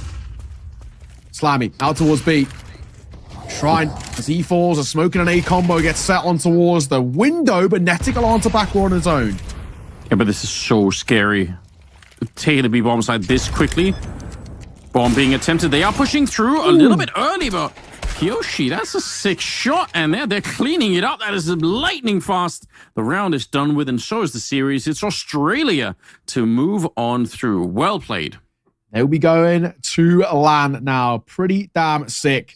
Slimy out towards B. Shrine, as he falls, a smoke and an A combo gets set on towards the window, but Netic will answer back on his own. Yeah, but this is so scary. Taking the B bomb side this quickly. Bomb being attempted. They are pushing through a little bit early, but Kyoshi, that's a 6 shot, and they're cleaning it up. That is lightning fast. The round is done with, and so is the series. It's Australia to move on through. Well played. They'll be going to LAN now. Pretty damn sick.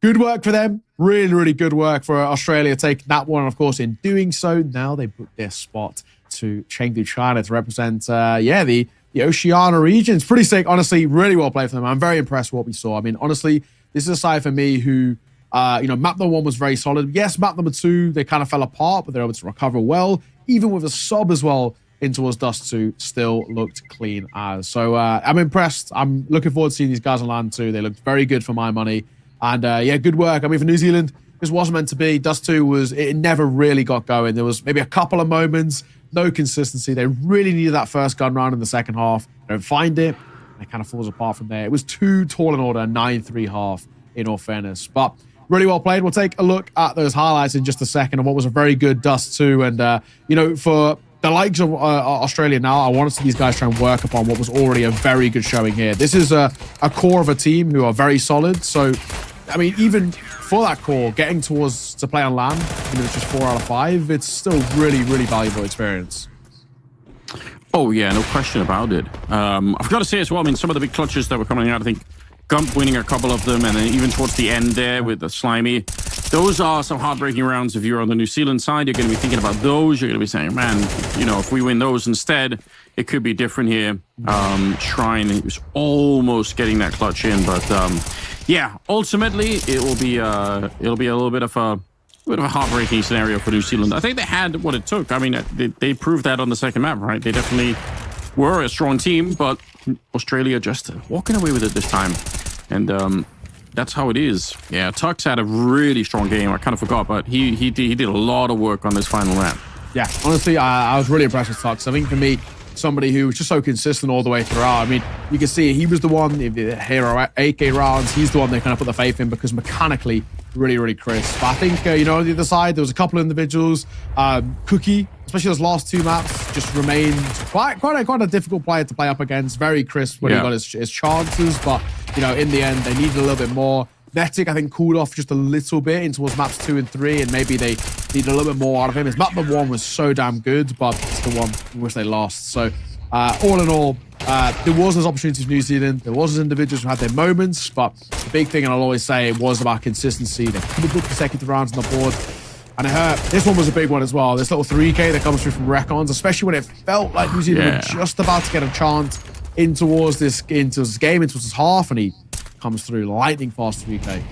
Good work for them. Really, really good work for Australia taking that one. And of course, in doing so, now they book their spot to Chengdu, China to represent, the Oceania region. It's pretty sick. Honestly, really well played for them. I'm very impressed with what we saw. I mean, honestly, this is a side for me who, map number 1 was very solid. Yes, map number 2, they kind of fell apart, but they're able to recover well. Even with a sub as well in towards Dust 2, still looked clean as. So I'm impressed. I'm looking forward to seeing these guys on LAN 2. They looked very good for my money. And good work. I mean, for New Zealand, this wasn't meant to be. Dust 2 it never really got going. There was maybe a couple of moments, no consistency. They really needed that first gun round in the second half. They don't find it. And it kind of falls apart from there. It was 2 tall in order, 9-3 half, in all fairness. But really well played. We'll take a look at those highlights in just a second of what was a very good Dust 2. And, for the likes of Australia now, I want to see these guys try and work upon what was already a very good showing here. This is a core of a team who are very solid. So, I mean, even for that core, getting towards to play on LAN, even if it's just 4 out of 5, it's still really, really valuable experience. Oh, yeah, no question about it. I've got to say as well, I mean, some of the big clutches that were coming out, I think Gump winning a couple of them, and then even towards the end there with the Slimy, those are some heartbreaking rounds. If you're on the New Zealand side, you're going to be thinking about those. You're going to be saying, man, if we win those instead, it could be different here. Shrine was almost getting that clutch in, but yeah, ultimately it'll be a little bit of a heartbreaking scenario for New Zealand. I think they had what it took. I mean, they proved that on the second map, right? They definitely were a strong team, but Australia just walking away with it this time. And that's how it is. Yeah, Tux had a really strong game. I kind of forgot, but he did a lot of work on this final round. Yeah, honestly, I was really impressed with Tux. I think for me, somebody who was just so consistent all the way throughout. I mean, you can see he was the one, in the hero AK rounds, he's the one they kind of put the faith in because mechanically, really, really crisp. But I think, on the other side, there was a couple of individuals. Cookie, especially those last two maps, just remained quite a difficult player to play up against. Very crisp when he got his chances, but, in the end, they needed a little bit more. Netic, I think, cooled off just a little bit in towards maps 2 and 3, and maybe they needed a little bit more out of him. His map number 1 was so damn good, but it's the one in which they lost. So, all in all, there was those opportunities for New Zealand. There was those individuals who had their moments, but the big thing, and I'll always say, it was about consistency. They couldn't put consecutive rounds on the board, and it hurt. This one was a big one as well. This little 3K that comes through from Recons, especially when it felt like New Zealand were just about to get a chance in towards this game, into this half, and he comes through lightning fast 3K.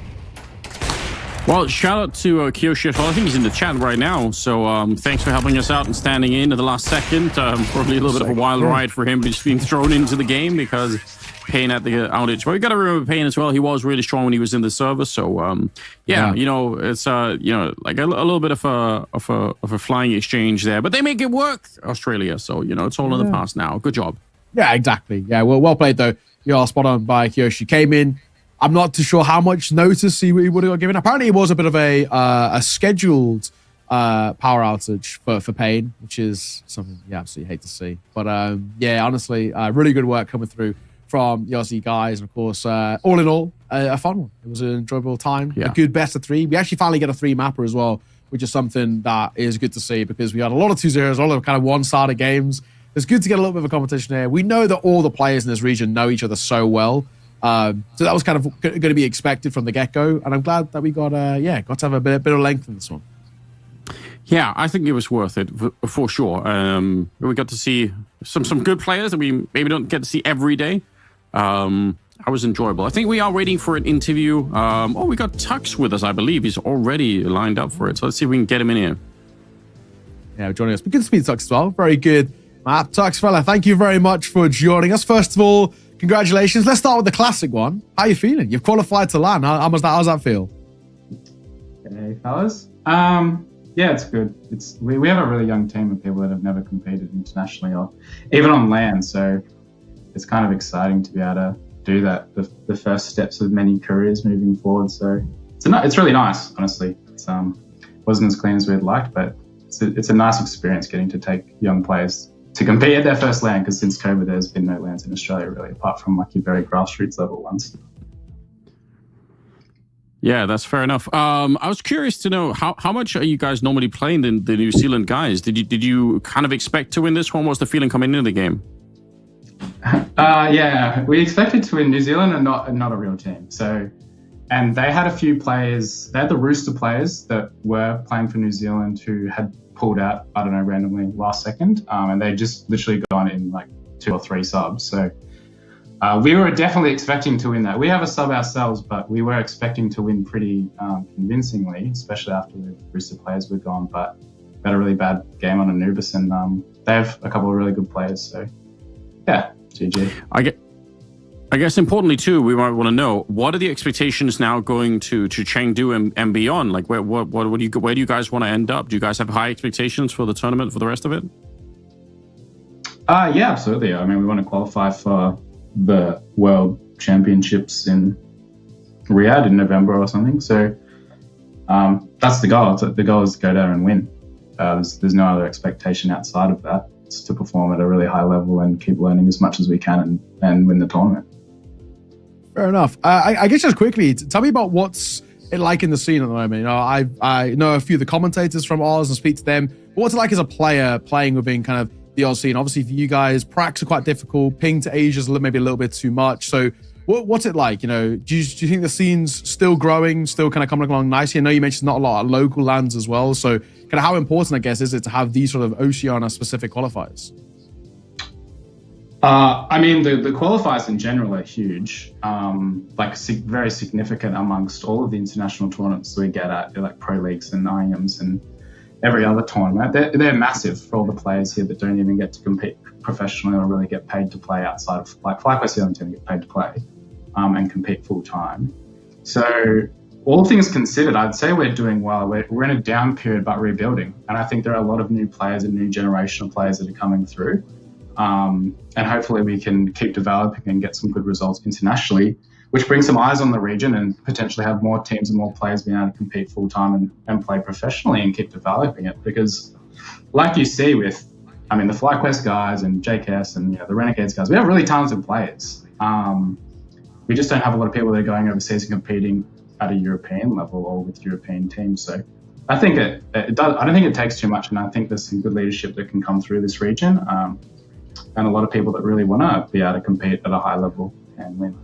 Well, shout out to Kiyoshi. I think he's in the chat right now. So thanks for helping us out and standing in at the last second. Probably a little bit of a wild ride for him, just being thrown into the game because Payne at the outage. But we got to remember Payne as well. He was really strong when he was in the server. So it's like a little bit of a flying exchange there. But they make it work, Australia. So it's all in the past now. Good job. Yeah, exactly. Yeah, well played though. You are spot on by Kiyoshi. Came in. I'm not too sure how much notice he would have got given. Apparently, it was a bit of a scheduled power outage for Payne, which is something you absolutely hate to see. But honestly, really good work coming through from the Aussie guys. And of course, all in all, a fun one. It was an enjoyable time. Yeah. A good best of 3. We actually finally get a 3-mapper as well, which is something that is good to see because we had a lot of 2-0s, a lot of kind of one-sided games. It's good to get a little bit of a competition here. We know that all the players in this region know each other so well. So that was kind of going to be expected from the get-go. And I'm glad that we got to have a bit of length in this one. Yeah, I think it was worth it for sure. We got to see some good players that we maybe don't get to see every day. It was enjoyable. I think we are waiting for an interview. We got Tux with us, I believe. He's already lined up for it. So let's see if we can get him in here. Yeah, joining us. But good to speak to Tux as well. Very good map. Tux, fella, thank you very much for joining us. First of all, congratulations. Let's start with the classic one. How are you feeling? You've qualified to LAN. How's that feel? Hey, fellas. Yeah, it's good. We have a really young team of people that have never competed internationally or even on LAN, so it's kind of exciting to be able to do that. The first steps of many careers moving forward. So it's really nice, honestly. It wasn't as clean as we'd liked, but it's a nice experience getting to take young players to compete at their first LAN, because since COVID, there's been no LANs in Australia really, apart from like your very grassroots level ones. Yeah, that's fair enough. I was curious to know how much are you guys normally playing the New Zealand guys? Did you kind of expect to win this one? What's the feeling coming into the game? Yeah, we expected to win New Zealand and not a real team. So, and they had a few players. They had the Rooster players that were playing for New Zealand who had pulled out, I don't know, randomly last second, and they just literally gone in like 2 or 3 subs. So we were definitely expecting to win that. We have a sub ourselves, but we were expecting to win pretty convincingly, especially after the Rooster players were gone. But we had a really bad game on Anubis, and they have a couple of really good players. So yeah, GG. I guess importantly too, we might want to know, what are the expectations now going to Chengdu and beyond? Like where do you guys want to end up? Do you guys have high expectations for the tournament for the rest of it? Yeah, absolutely. I mean, we want to qualify for the World Championships in Riyadh in November or something. So that's the goal. The goal is to go there and win. There's no other expectation outside of that. It's to perform at a really high level and keep learning as much as we can and win the tournament. Fair enough. I guess just quickly, tell me about what's it like in the scene at the moment. You know, I know a few of the commentators from Oz and speak to them. But what's it like as a player playing within kind of the Oz scene? Obviously, for you guys, pracs are quite difficult. Ping to Asia is maybe a little bit too much. So What's it like? Do you think the scene's still growing, still kind of coming along nicely? I know you mentioned not a lot of local lands as well. So kind of how important, I guess, is it to have these sort of Oceania-specific qualifiers? I mean, the qualifiers in general are huge, very significant amongst all of the international tournaments we get at, like pro leagues and IEMs and every other tournament. They're massive for all the players here that don't even get to compete professionally or really get paid to play outside of, like FlyQuest here don't get paid to play and compete full time. So all things considered, I'd say we're doing well. We're in a down period but rebuilding, and I think there are a lot of new players and new generation of players that are coming through. And hopefully we can keep developing and get some good results internationally, which brings some eyes on the region and potentially have more teams and more players being able to compete full time and play professionally and keep developing it. Because like you see with, the FlyQuest guys and JKS and the Renegades guys, we have really talented players. We just don't have a lot of people that are going overseas and competing at a European level or with European teams. So I think it does. I don't think it takes too much, and I think there's some good leadership that can come through this region. And a lot of people that really want to be able to compete at a high level and win.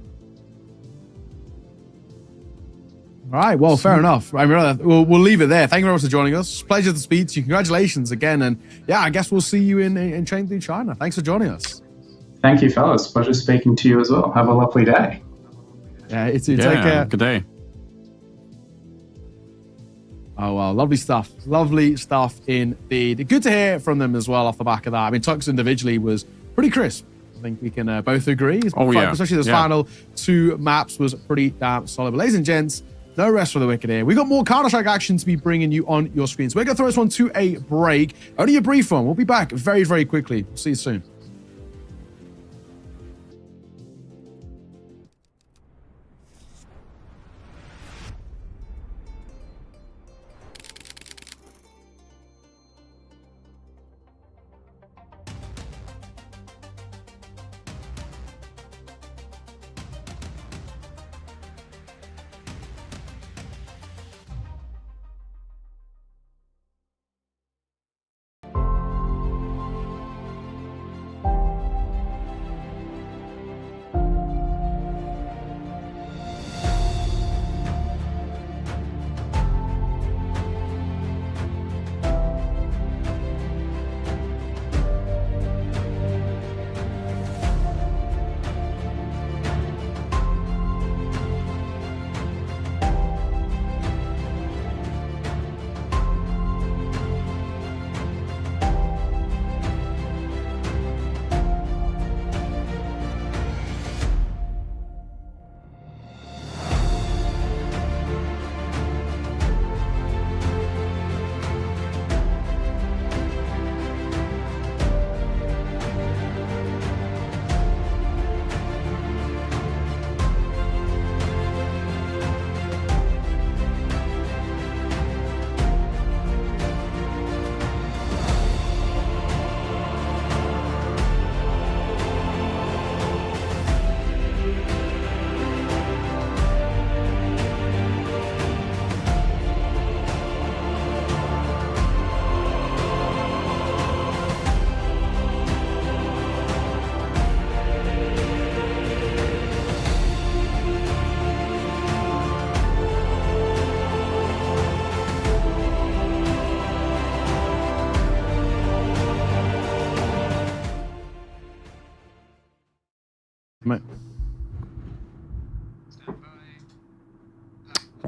All right, well, fair enough. We'll leave it there. Thank you very much for joining us. Pleasure to speak to you. Congratulations again. And yeah, I guess we'll see you in Chengdu, China. Thanks for joining us. Thank you, fellas. Pleasure speaking to you as well. Have a lovely day. Yeah, take care. Good day. Oh, well, lovely stuff. Lovely stuff indeed. Good to hear from them as well off the back of that. Tux individually was pretty crisp. I think we can both agree. Especially those final two maps was pretty damn solid. But ladies and gents, no rest for the wicked here. We got more Counter-Strike action to be bringing you on your screens. We're going to throw this one to a break. Only a brief one. We'll be back very, very quickly. See you soon.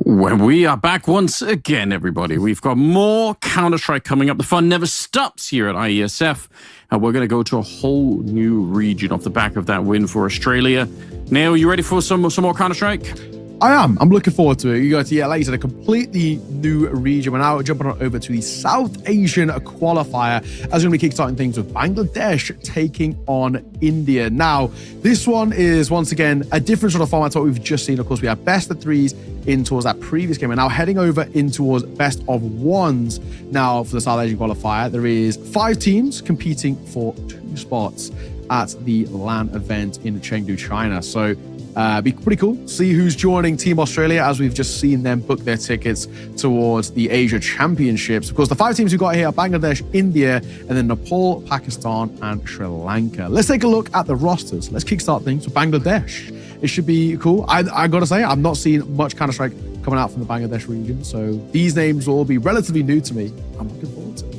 Well, we are back once again, everybody. We've got more Counter-Strike coming up. The fun never stops here at Iesf. And we're going to go to a whole new region off the back of that win for Australia. Neil, you ready for some more Counter-Strike? I am. I'm looking forward to it. You go to, like you said, a completely new region. We're now jumping on over to the South Asian qualifier as we're going to be kickstarting things with Bangladesh taking on India. Now, this one is once again a different sort of format to what we've just seen. Of course, we have best of threes in towards that previous game. And now heading over in towards best of ones. Now, for the South Asian qualifier, there is 5 teams competing for 2 spots at the LAN event in Chengdu, China. So, be pretty cool. See who's joining Team Australia as we've just seen them book their tickets towards the Asia Championships. Of course, the 5 teams we've got here are Bangladesh, India, and then Nepal, Pakistan, and Sri Lanka. Let's take a look at the rosters. Let's kickstart things with Bangladesh. it should be cool. I gotta say, I'm not seeing much Counter-Strike coming out from the Bangladesh region, so these names will all be relatively new to me. I'm looking forward to it.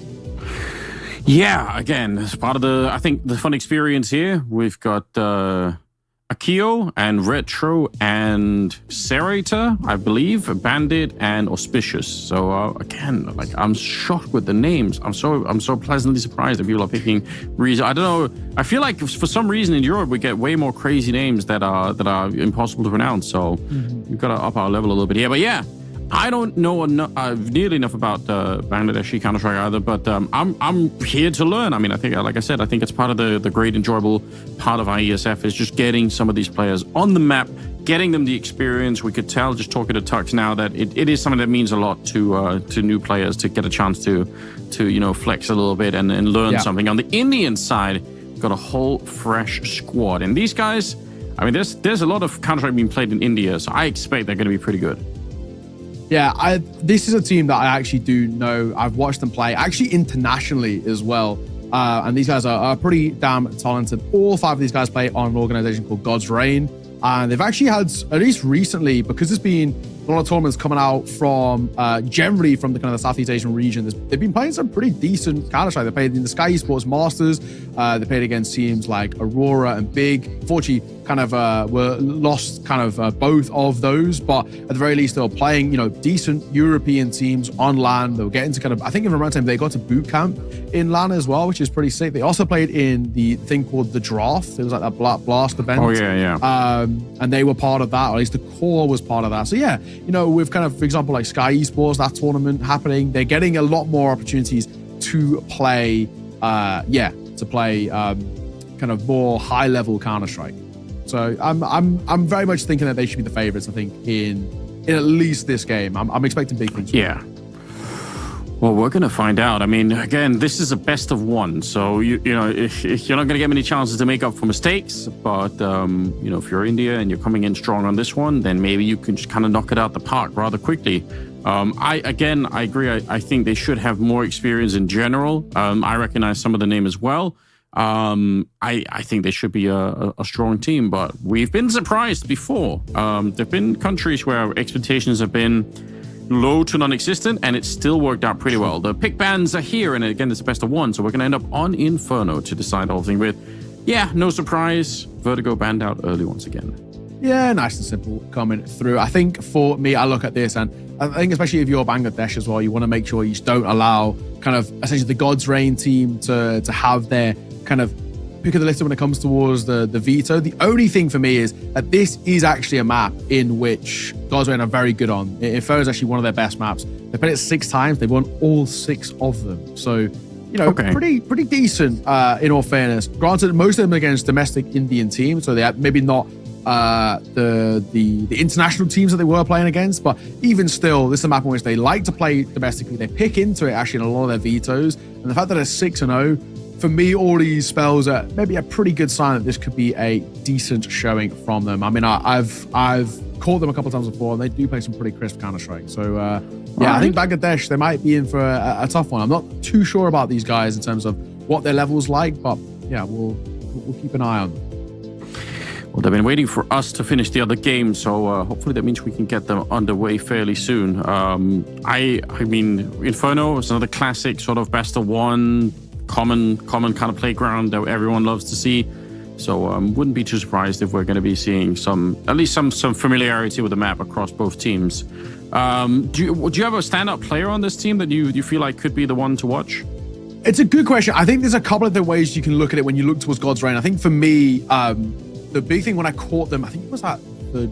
Yeah, again, as part of I think the fun experience here, we've got Akio and Retro and Serrator, I believe, Bandit and Auspicious. So again, like, I'm shocked with the names. I'm so pleasantly surprised that people are picking reason. I don't know. I feel like for some reason in Europe we get way more crazy names that are impossible to pronounce. So we've got to up our level a little bit here. But yeah, I don't know nearly enough about Bangladeshi Counter-Strike either, but I'm here to learn. I mean, I think, like I said, I think it's part of the great enjoyable part of our Iesf is just getting some of these players on the map, getting them the experience. We could tell just talking to Tux now that it is something that means a lot to new players to get a chance to flex a little bit and learn something. On the Indian side, got a whole fresh squad, and these guys, I mean, there's a lot of Counter-Strike being played in India, so I expect they're going to be pretty good. Yeah, this is a team that I actually do know. I've watched them play, actually internationally as well. And these guys are pretty damn talented. All 5 of these guys play on an organization called God's Reign. And they've actually had, at least recently, because there's been a lot of tournaments coming out from, generally from the kind of the Southeast Asian region, they've been playing some pretty decent Counter-Strike. They played in the Sky Esports Masters. They played against teams like Aurora and Big. Unfortunately, kind of were lost kind of both of those, but at the very least they were playing decent European teams on LAN. They were getting to kind of, I think if I remember time, they got to boot camp in LAN as well, which is pretty sick. They also played in the thing called the Draft. It was like that Black Blast event. Oh yeah. And they were part of that, or at least the core was part of that. So yeah, with kind of, for example, like Sky Esports, that tournament happening, they're getting a lot more opportunities to play kind of more high level Counter-Strike. So I'm very much thinking that they should be the favorites. I think in at least this game, I'm expecting big things. Yeah. Well, we're gonna find out. I mean, again, this is a best of one, so if you're not gonna get many chances to make up for mistakes. But if you're India and you're coming in strong on this one, then maybe you can just kind of knock it out the park rather quickly. I agree. I think they should have more experience in general. I recognize some of the name as well. I think they should be a strong team, but we've been surprised before. There've been countries where expectations have been low to non-existent, and it still worked out pretty well. The pick bans are here, and again, it's the best of one, so we're going to end up on Inferno to decide the whole thing with. Yeah, no surprise. Vertigo banned out early once again. Yeah, nice and simple coming through. I think for me, I look at this, and I think especially if you're Bangladesh as well, you want to make sure you just don't allow kind of essentially the God's Reign team to have their kind of pick of the litter when it comes towards the veto. The only thing for me is that this is actually a map in which God's Reign are very good on. Inferno is actually one of their best maps. They played it 6 times. They've won all 6 of them. So, pretty decent in all fairness. Granted, most of them against domestic Indian teams, so they had maybe not the international teams that they were playing against, but even still, this is a map in which they like to play domestically. They pick into it actually in a lot of their vetoes, and the fact that they're 6-0, for me, all these spells are maybe a pretty good sign that this could be a decent showing from them. I mean, I've caught them a couple of times before, and they do play some pretty crisp Counter-Strike. So, I think Bangladesh, they might be in for a tough one. I'm not too sure about these guys in terms of what their level's like, but yeah, we'll keep an eye on them. Well, they've been waiting for us to finish the other game, so hopefully that means we can get them underway fairly soon. I mean, Inferno is another classic sort of best of one, common kind of playground that everyone loves to see. So wouldn't be too surprised if we're going to be seeing at least some familiarity with the map across both teams. Do you have a standout player on this team that you feel like could be the one to watch? It's a good question. I think there's a couple of different ways you can look at it when you look towards God's Reign. I think for me, the big thing when I caught them, I think it was at the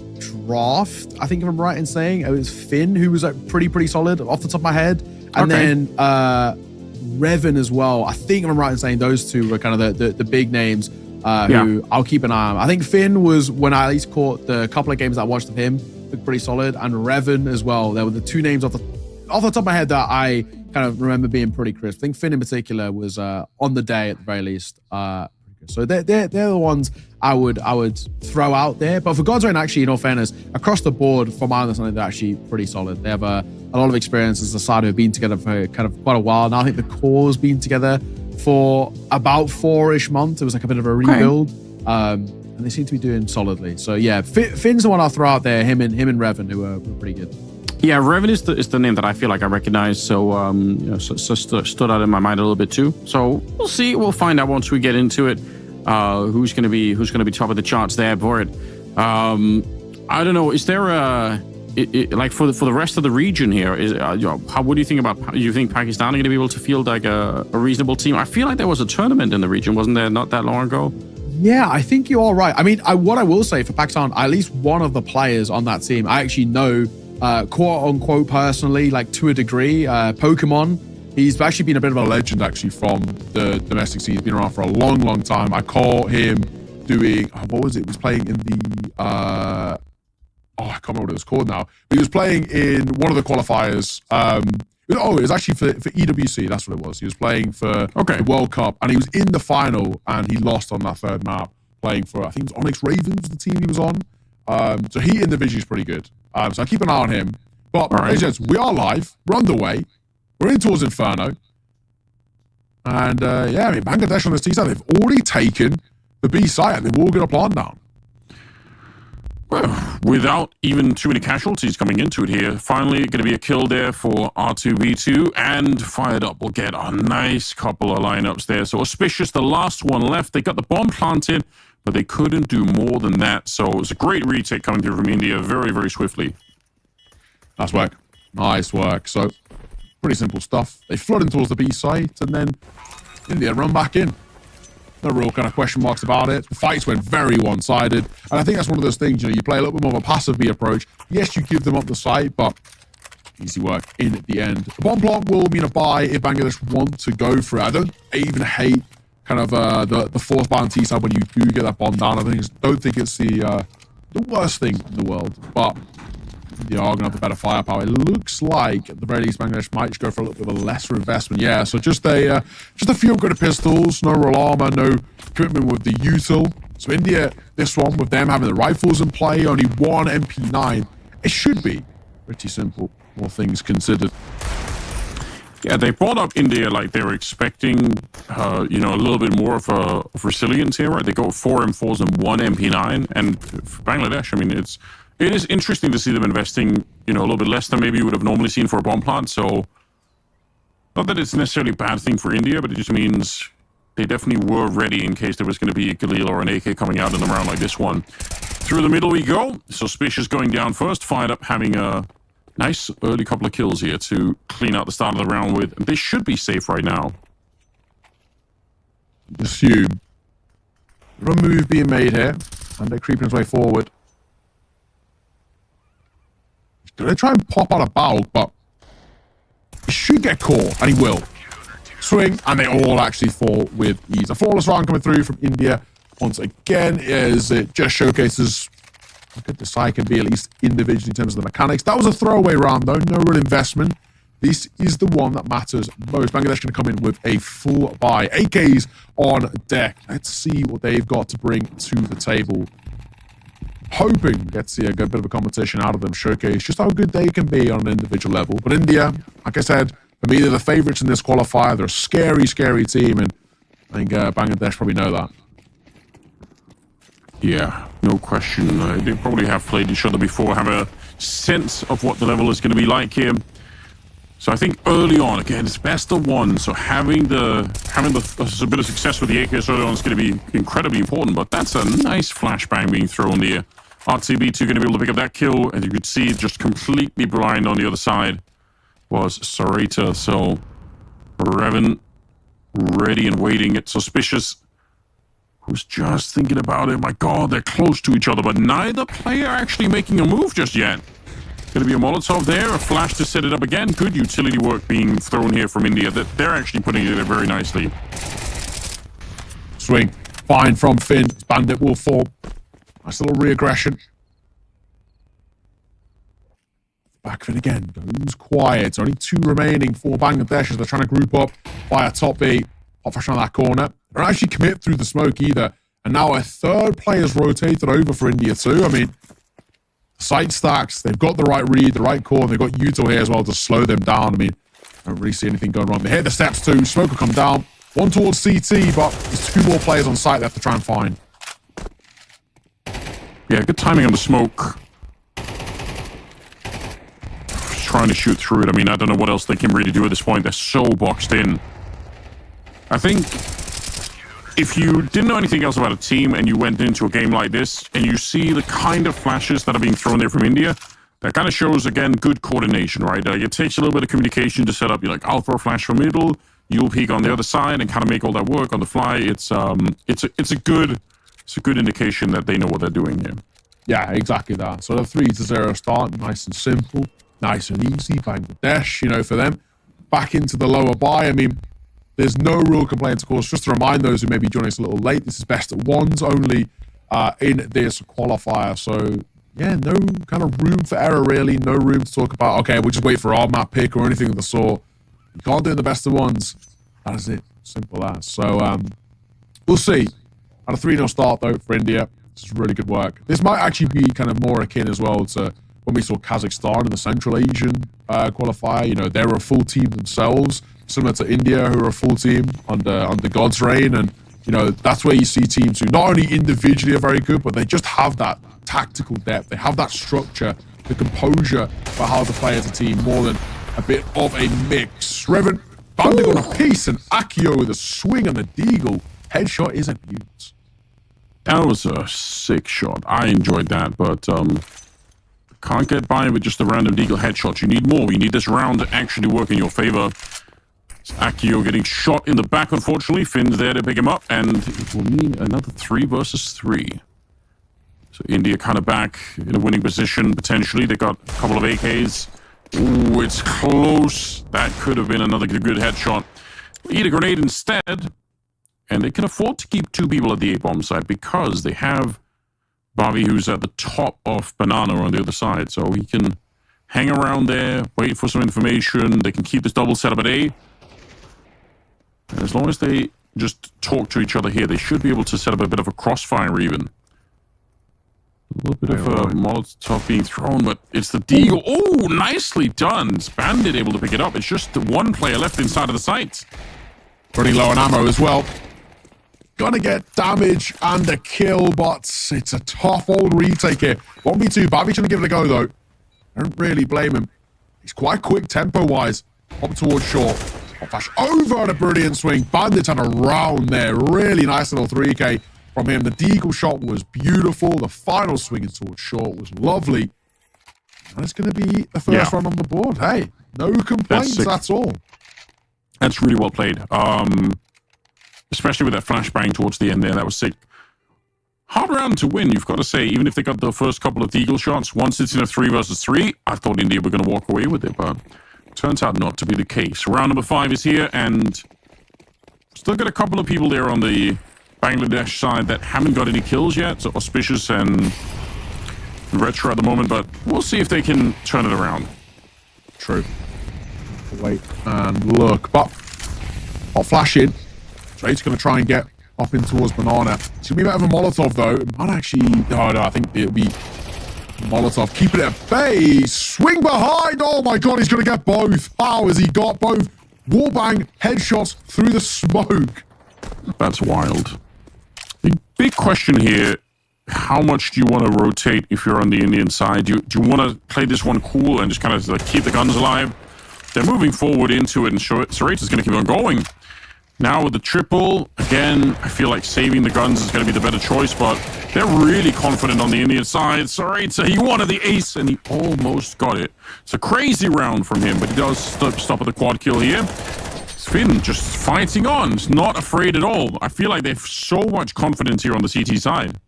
Draft. I think if I'm right in saying it was Finn, who was like pretty solid off the top of my head, and then Revan as well. I think if I'm right in saying those two were kind of the big names who I'll keep an eye on. I think Finn was, when I at least caught the couple of games that I watched of him, looked pretty solid, and Revan as well. There were the 2 names off the top of my head that I kind of remember being pretty crisp. I think Finn in particular was on the day at the very least. So they're the ones I would throw out there. But for God's Reign, actually, in all fairness, across the board, from my understanding, they're actually pretty solid. They have a lot of experience as a side who have been together for kind of quite a while now. I think the core's been together for about 4-ish months. It was like a bit of a rebuild. And and they seem to be doing solidly. So yeah, Finn's the one I'll throw out there. Him and Revan, who are pretty good. Yeah, Revan is the name that I feel like I recognize. So, stood out in my mind a little bit too. So we'll see. We'll find out once we get into it. Who's gonna be top of the charts there for it. I don't know. Is there like for the rest of the region here? What do you think about? Do you think Pakistan are going to be able to field like a reasonable team? I feel like there was a tournament in the region, wasn't there? Not that long ago. Yeah, I think you are right. I mean, what I will say for Pakistan, at least one of the players on that team, I actually know, quote unquote, personally, like to a degree. Pokemon. He's actually been a bit of a legend, actually, from the domestic scene. He's been around for a long, long time. I caught him doing, what was it? He was playing in the, I can't remember what it was called now. But he was playing in one of the qualifiers. It was actually for EWC. That's what it was. He was playing for the World Cup, and he was in the final, and he lost on that third map, playing for, I think it was Onyx Ravens, the team he was on. So he in the division is pretty good. So I keep an eye on him. But, as we are live. We're underway. We're in towards Inferno. And, Bangladesh on this T side, they've already taken the B site and they've all got a plant down. Well, without even too many casualties coming into it here, finally going to be a kill there for R2B2, and fired up. We'll get a nice couple of lineups there. So Auspicious, the last one left. They got the bomb planted, but they couldn't do more than that. So it was a great retake coming through from India very, very swiftly. Nice work. Nice work. So pretty simple stuff. They flood in towards the B site, and then India run back in. No real kind of question marks about it. The fights went very one-sided, and I think that's one of those things, you play a little bit more of a passive B approach. Yes, you give them up the site, but easy work in at the end. The bomb plant will mean a buy if Bangladesh want to go for it. I don't even hate kind of the force buy on T side when you do get that bomb down. I don't think it's the worst thing in the world, but they are going to have the better firepower. It looks like, at the very least, Bangladesh might just go for a little bit of a lesser investment. Yeah, so just a few upgraded pistols, no real armor, no commitment with the util. So India, this one, with them having the rifles in play, only one MP9, it should be pretty simple, all things considered. Yeah, they brought up India like they were expecting, a little bit more of resilience here, right? They go 4 M4s and 1 MP9, and for Bangladesh, I mean, it is interesting to see them investing, a little bit less than maybe you would have normally seen for a bomb plant. So, not that it's necessarily a bad thing for India, but it just means they definitely were ready in case there was going to be a Galil or an AK coming out in a round like this one. Through the middle we go. Suspicious going down first. Fired up, having a nice early couple of kills here to clean out the start of the round with. They should be safe right now. Assume. A move being made here, and they're creeping his way forward. They try and pop out a barrel, but he should get caught, and he will. Swing, and they all actually fall with ease. A flawless round coming through from India once again, as it just showcases how good the side can be, at least individually in terms of the mechanics. That was a throwaway round, though. No real investment. This is the one that matters most. Bangladesh going to come in with a full buy. AKs on deck. Let's see what they've got to bring to the table. Hoping we get to see a good bit of a competition out of them, showcase just how good they can be on an individual level. But India, like I said, for me, they're the favourites in this qualifier. They're a scary, scary team, and I think Bangladesh probably know that. Yeah, no question. They probably have played each other before, have a sense of what the level is going to be like here. So I think early on, again, it's best of one. So having a bit of success with the AKs early on is going to be incredibly important. But that's a nice flashbang being thrown there. RTB2 going to be able to pick up that kill. As you could see, just completely blind on the other side was Sarita. So Revan ready and waiting. It's Suspicious, who's just thinking about it. My God, they're close to each other, but neither player actually making a move just yet. Going to be a Molotov there, a flash to set it up again. Good utility work being thrown here from India. That they're actually putting it in very nicely. Swing. Fine from Finn. Bandit will fall. Nice little re-aggression. Back Finn again. Goes quiet. Only 2 remaining for Bangladesh as they're trying to group up via top B. Hot fresh on that corner. They don't actually commit through the smoke either. And now a third player's rotated over for India too. I mean, site stacks, they've got the right read, the right core, and they've got Util here as well to slow them down. I mean, I don't really see anything going wrong. They hit the steps too. Smoke will come down. One towards CT, but there's 2 more players on site they have to try and find. Yeah, good timing on the smoke. Just trying to shoot through it. I mean, I don't know what else they can really do at this point. They're so boxed in. I think if you didn't know anything else about a team and you went into a game like this and you see the kind of flashes that are being thrown there from India, that kind of shows, again, good coordination, right? It takes a little bit of communication to set up. You're like, I'll throw a flash from middle, you'll peek on the other side and kind of make all that work on the fly. It's a good indication that they know what they're doing here. Yeah, exactly that. So the 3-0 start, nice and simple, nice and easy. Bangladesh, you know, for them. Back into the lower bye. I mean, there's no real complaints, of course. Just to remind those who may be joining us a little late, this is best at ones only in this qualifier. So, yeah, no kind of room for error, really. No room to talk about, okay, we'll just wait for our map pick or anything of the sort. You can't do it in the best of ones. That is it. Simple as. So, we'll see. At a 3-0 start, though, for India. This is really good work. This might actually be kind of more akin as well to when we saw Kazakhstan in the Central Asian qualifier. You know, they were a full team themselves, similar to India, who are a full team under God's reign. And, you know, that's where you see teams who not only individually are very good, but they just have that tactical depth. They have that structure, the composure for how to play as a team, more than a bit of a mix. Revan banding on a piece, and Akio with a swing and the deagle. Headshot is a beaut. That was a sick shot. I enjoyed that, but can't get by with just a random deagle headshot. You need more. You need this round to actually work in your favor. It's Akio getting shot in the back, unfortunately. Finn's there to pick him up, and it will mean another 3 versus 3. So India kind of back in a winning position, potentially. They got a couple of AKs. Ooh, it's close. That could have been another good headshot. Eat a grenade instead. And they can afford to keep 2 people at the A-bomb side because they have Bobby, who's at the top of Banana on the other side. So he can hang around there, wait for some information. They can keep this double setup at A. And as long as they just talk to each other here, they should be able to set up a bit of a crossfire even. A little bit of a Molotov being thrown, but it's the Deagle. Oh, nicely done. It's Bandit able to pick it up. It's just the 1 player left inside of the site. Running low on ammo as well. Gonna get damage and a kill, but it's a tough old retake here. 1v2, Babby trying to give it a go, though. I don't really blame him. He's quite quick tempo-wise. Up towards short. Hot flash over on a brilliant swing. Bandit had a round there. Really nice little 3K from him. The deagle shot was beautiful. The final swing towards short was lovely. And it's going to be the first run on the board. Hey, no complaints at all. That's really well played. Especially with that flashbang towards the end there. That was sick. Hard round to win, you've got to say. Even if they got the first couple of deagle shots, once it's in a 3 versus 3, I thought India were going to walk away with it, but turns out not to be the case. Round number 5 is here, and still got a couple of people there on the Bangladesh side that haven't got any kills yet. So Auspicious and Retro at the moment, but we'll see if they can turn it around. True. Wait and look, but I'll flash in. Drake's going to try and get up in towards Banana. It's going to be a bit of a Molotov, though. It might actually... No, I think it'll be Molotov. Keep it at bay. Swing behind. Oh, my God. He's going to get both. How has he got both? Wallbang headshots through the smoke. That's wild. The big question here, how much do you want to rotate if you're on the Indian side? Do you want to play this one cool and just kind of like keep the guns alive? They're moving forward into it, and Sarita's going to keep on going. Now with the triple, again, I feel like saving the guns is going to be the better choice, but they're really confident on the Indian side. Sarita, he wanted the ace, and he almost got it. It's a crazy round from him, but he does stop at the quad kill here. Finn just fighting on. He's not afraid at all. I feel like they have so much confidence here on the CT side.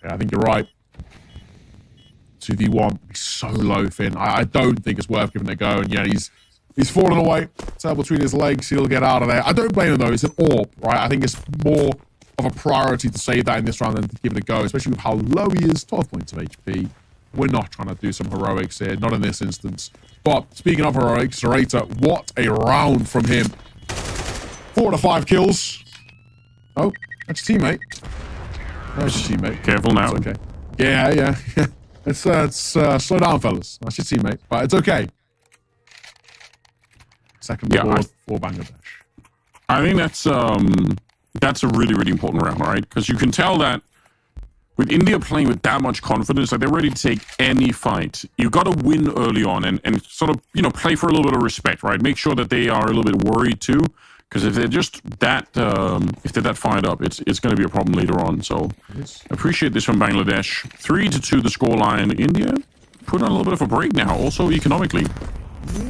Yeah, I think you're right. 2v1, he's so low, Finn. I don't think it's worth giving it a go, and yeah, he's falling away. Tail between his legs, he'll get out of there. I don't blame him, though. It's an AWP, right? I think it's more of a priority to save that in this round than to give it a go, especially with how low he is. 12 points of HP. We're not trying to do some heroics here, not in this instance. But speaking of heroics, Sarita, what a round from him. 4 to 5 kills. Oh, that's your teammate. That's your teammate. Careful now. It's okay. Yeah. It's slow down, fellas. That's your teammate, but it's okay. Second board for Bangladesh. I think that's a really, really important round, right? Because you can tell that with India playing with that much confidence, like they're ready to take any fight. You got to win early on and sort of, play for a little bit of respect, right? Make sure that they are a little bit worried too, because if they're just that, if they're that fired up, it's going to be a problem later on. So appreciate this from Bangladesh. 3-2 the scoreline. India put on a little bit of a break now, also economically.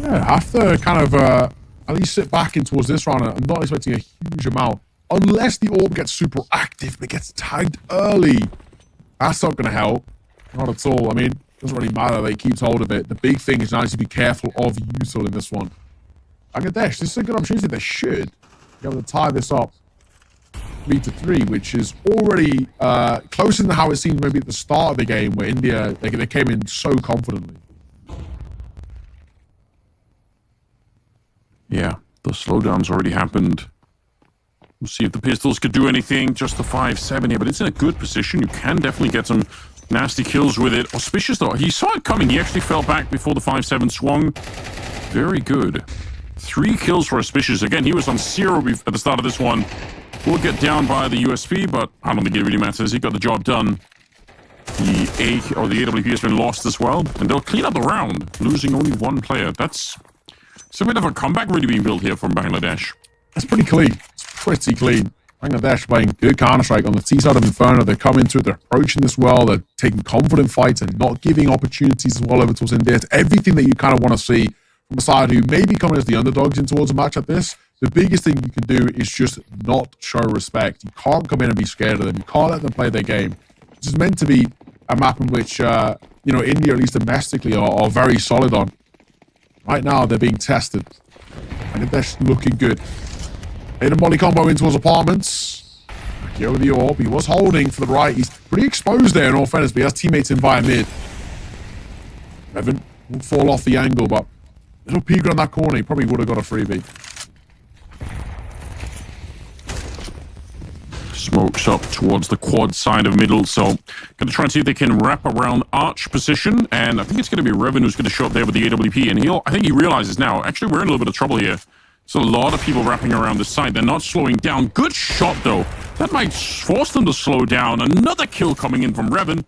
Yeah, have to kind of at least sit back in towards this round. I'm not expecting a huge amount. Unless the orb gets super active, but it gets tagged early. That's not going to help. Not at all. I mean, it doesn't really matter. They keep hold of it. The big thing is now to be careful of Util in this one. Bangladesh, this is a good opportunity. They should be able to tie this up 3-3, which is already closer than how it seemed maybe at the start of the game, where India, they came in so confidently. Yeah, the slowdown's already happened. We'll see if the pistols could do anything. Just the 5-7 here, but it's in a good position. You can definitely get some nasty kills with it. Auspicious, though. He saw it coming. He actually fell back before the 5-7 swung. Very good. 3 kills for Auspicious. Again, he was on 0 at the start of this one. Will get down by the USP, but I don't think it really matters. He got the job done. The AWP has been lost as well, and they'll clean up the round, losing only 1 player. That's a bit of a comeback really being built here from Bangladesh. It's pretty clean. It's pretty clean. Bangladesh playing good Counter-Strike on the T side of Inferno. They're coming to it. They're approaching this well. They're taking confident fights and not giving opportunities as well over towards India. It's everything that you kind of want to see from a side who may be coming as the underdogs in towards a match like this. The biggest thing you can do is just not show respect. You can't come in and be scared of them. You can't let them play their game. This is meant to be a map in which, India, at least domestically, are very solid on. Right now, they're being tested. Bangladesh looking good. Hit a molly combo in towards apartments. Back over the orb. He was holding for the right. He's pretty exposed there in all fairness, but he has teammates in via mid. Evan will fall off the angle, but little peek on that corner. He probably would have got a freebie. Smokes up towards the quad side of middle, so going to try and see if they can wrap around arch position, and I think it's going to be Revan who's going to show up there with the AWP, and I think he realizes now, actually we're in a little bit of trouble here. So a lot of people wrapping around the side. They're not slowing down. Good shot, though. That might force them to slow down. Another kill coming in from Revan.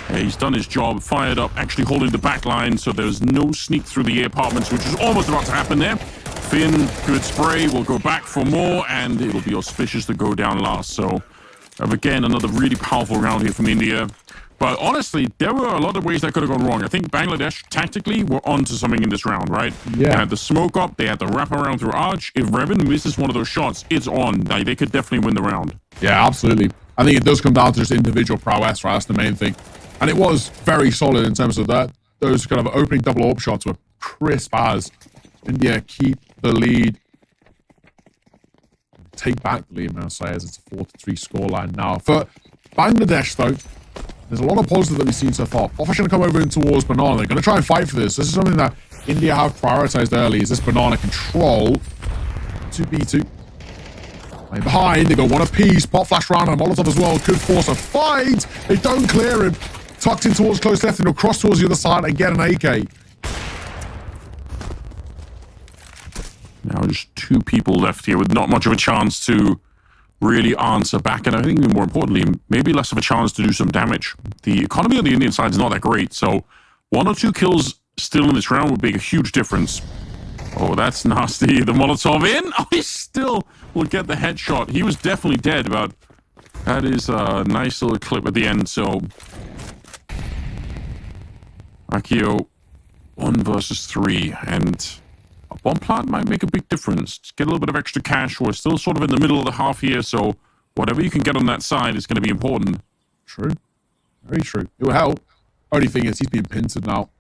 Yeah, he's done his job, fired up, actually holding the back line, so there's no sneak through the apartments, which is almost about to happen there. Finn, good spray, will go back for more, and it'll be Auspicious to go down last. So, again, another really powerful round here from India. But honestly, there were a lot of ways that could have gone wrong. I think Bangladesh, tactically, were onto something in this round, right? Yeah. They had the smoke up, they had the wrap around through Arch. If Revan misses one of those shots, it's on. Like, they could definitely win the round. Yeah, absolutely. I think it does come down to just individual prowess, right? That's the main thing. And it was very solid in terms of that. Those kind of opening double orb shots were crisp as. India keep the lead. Take back the lead, man, say, as it's a 4-3 scoreline now. For Bangladesh, though, there's a lot of positive that we've seen so far. Boff's going to come over in towards Banana. They're going to try and fight for this. This is something that India have prioritized early, is this Banana control. 2v2. Playing behind, they go one apiece. Pot flash round and Molotov as well. Could force a fight. They don't clear him. Tucked in towards close left and he'll cross towards the other side and get an AK. Now just 2 people left here with not much of a chance to really answer back, and I think more importantly, maybe less of a chance to do some damage. The economy on the Indian side is not that great, so 1 or 2 kills still in this round would make a huge difference. Oh, that's nasty. The Molotov in. Oh, he still will get the headshot. He was definitely dead, but that is a nice little clip at the end. So Akio 1 versus 3, and a bomb plant might make a big difference. Get a little bit of extra cash. We're still sort of in the middle of the half here, so whatever you can get on that side is going to be important. True. Very true. It will help. Only thing is, he's being pincered now.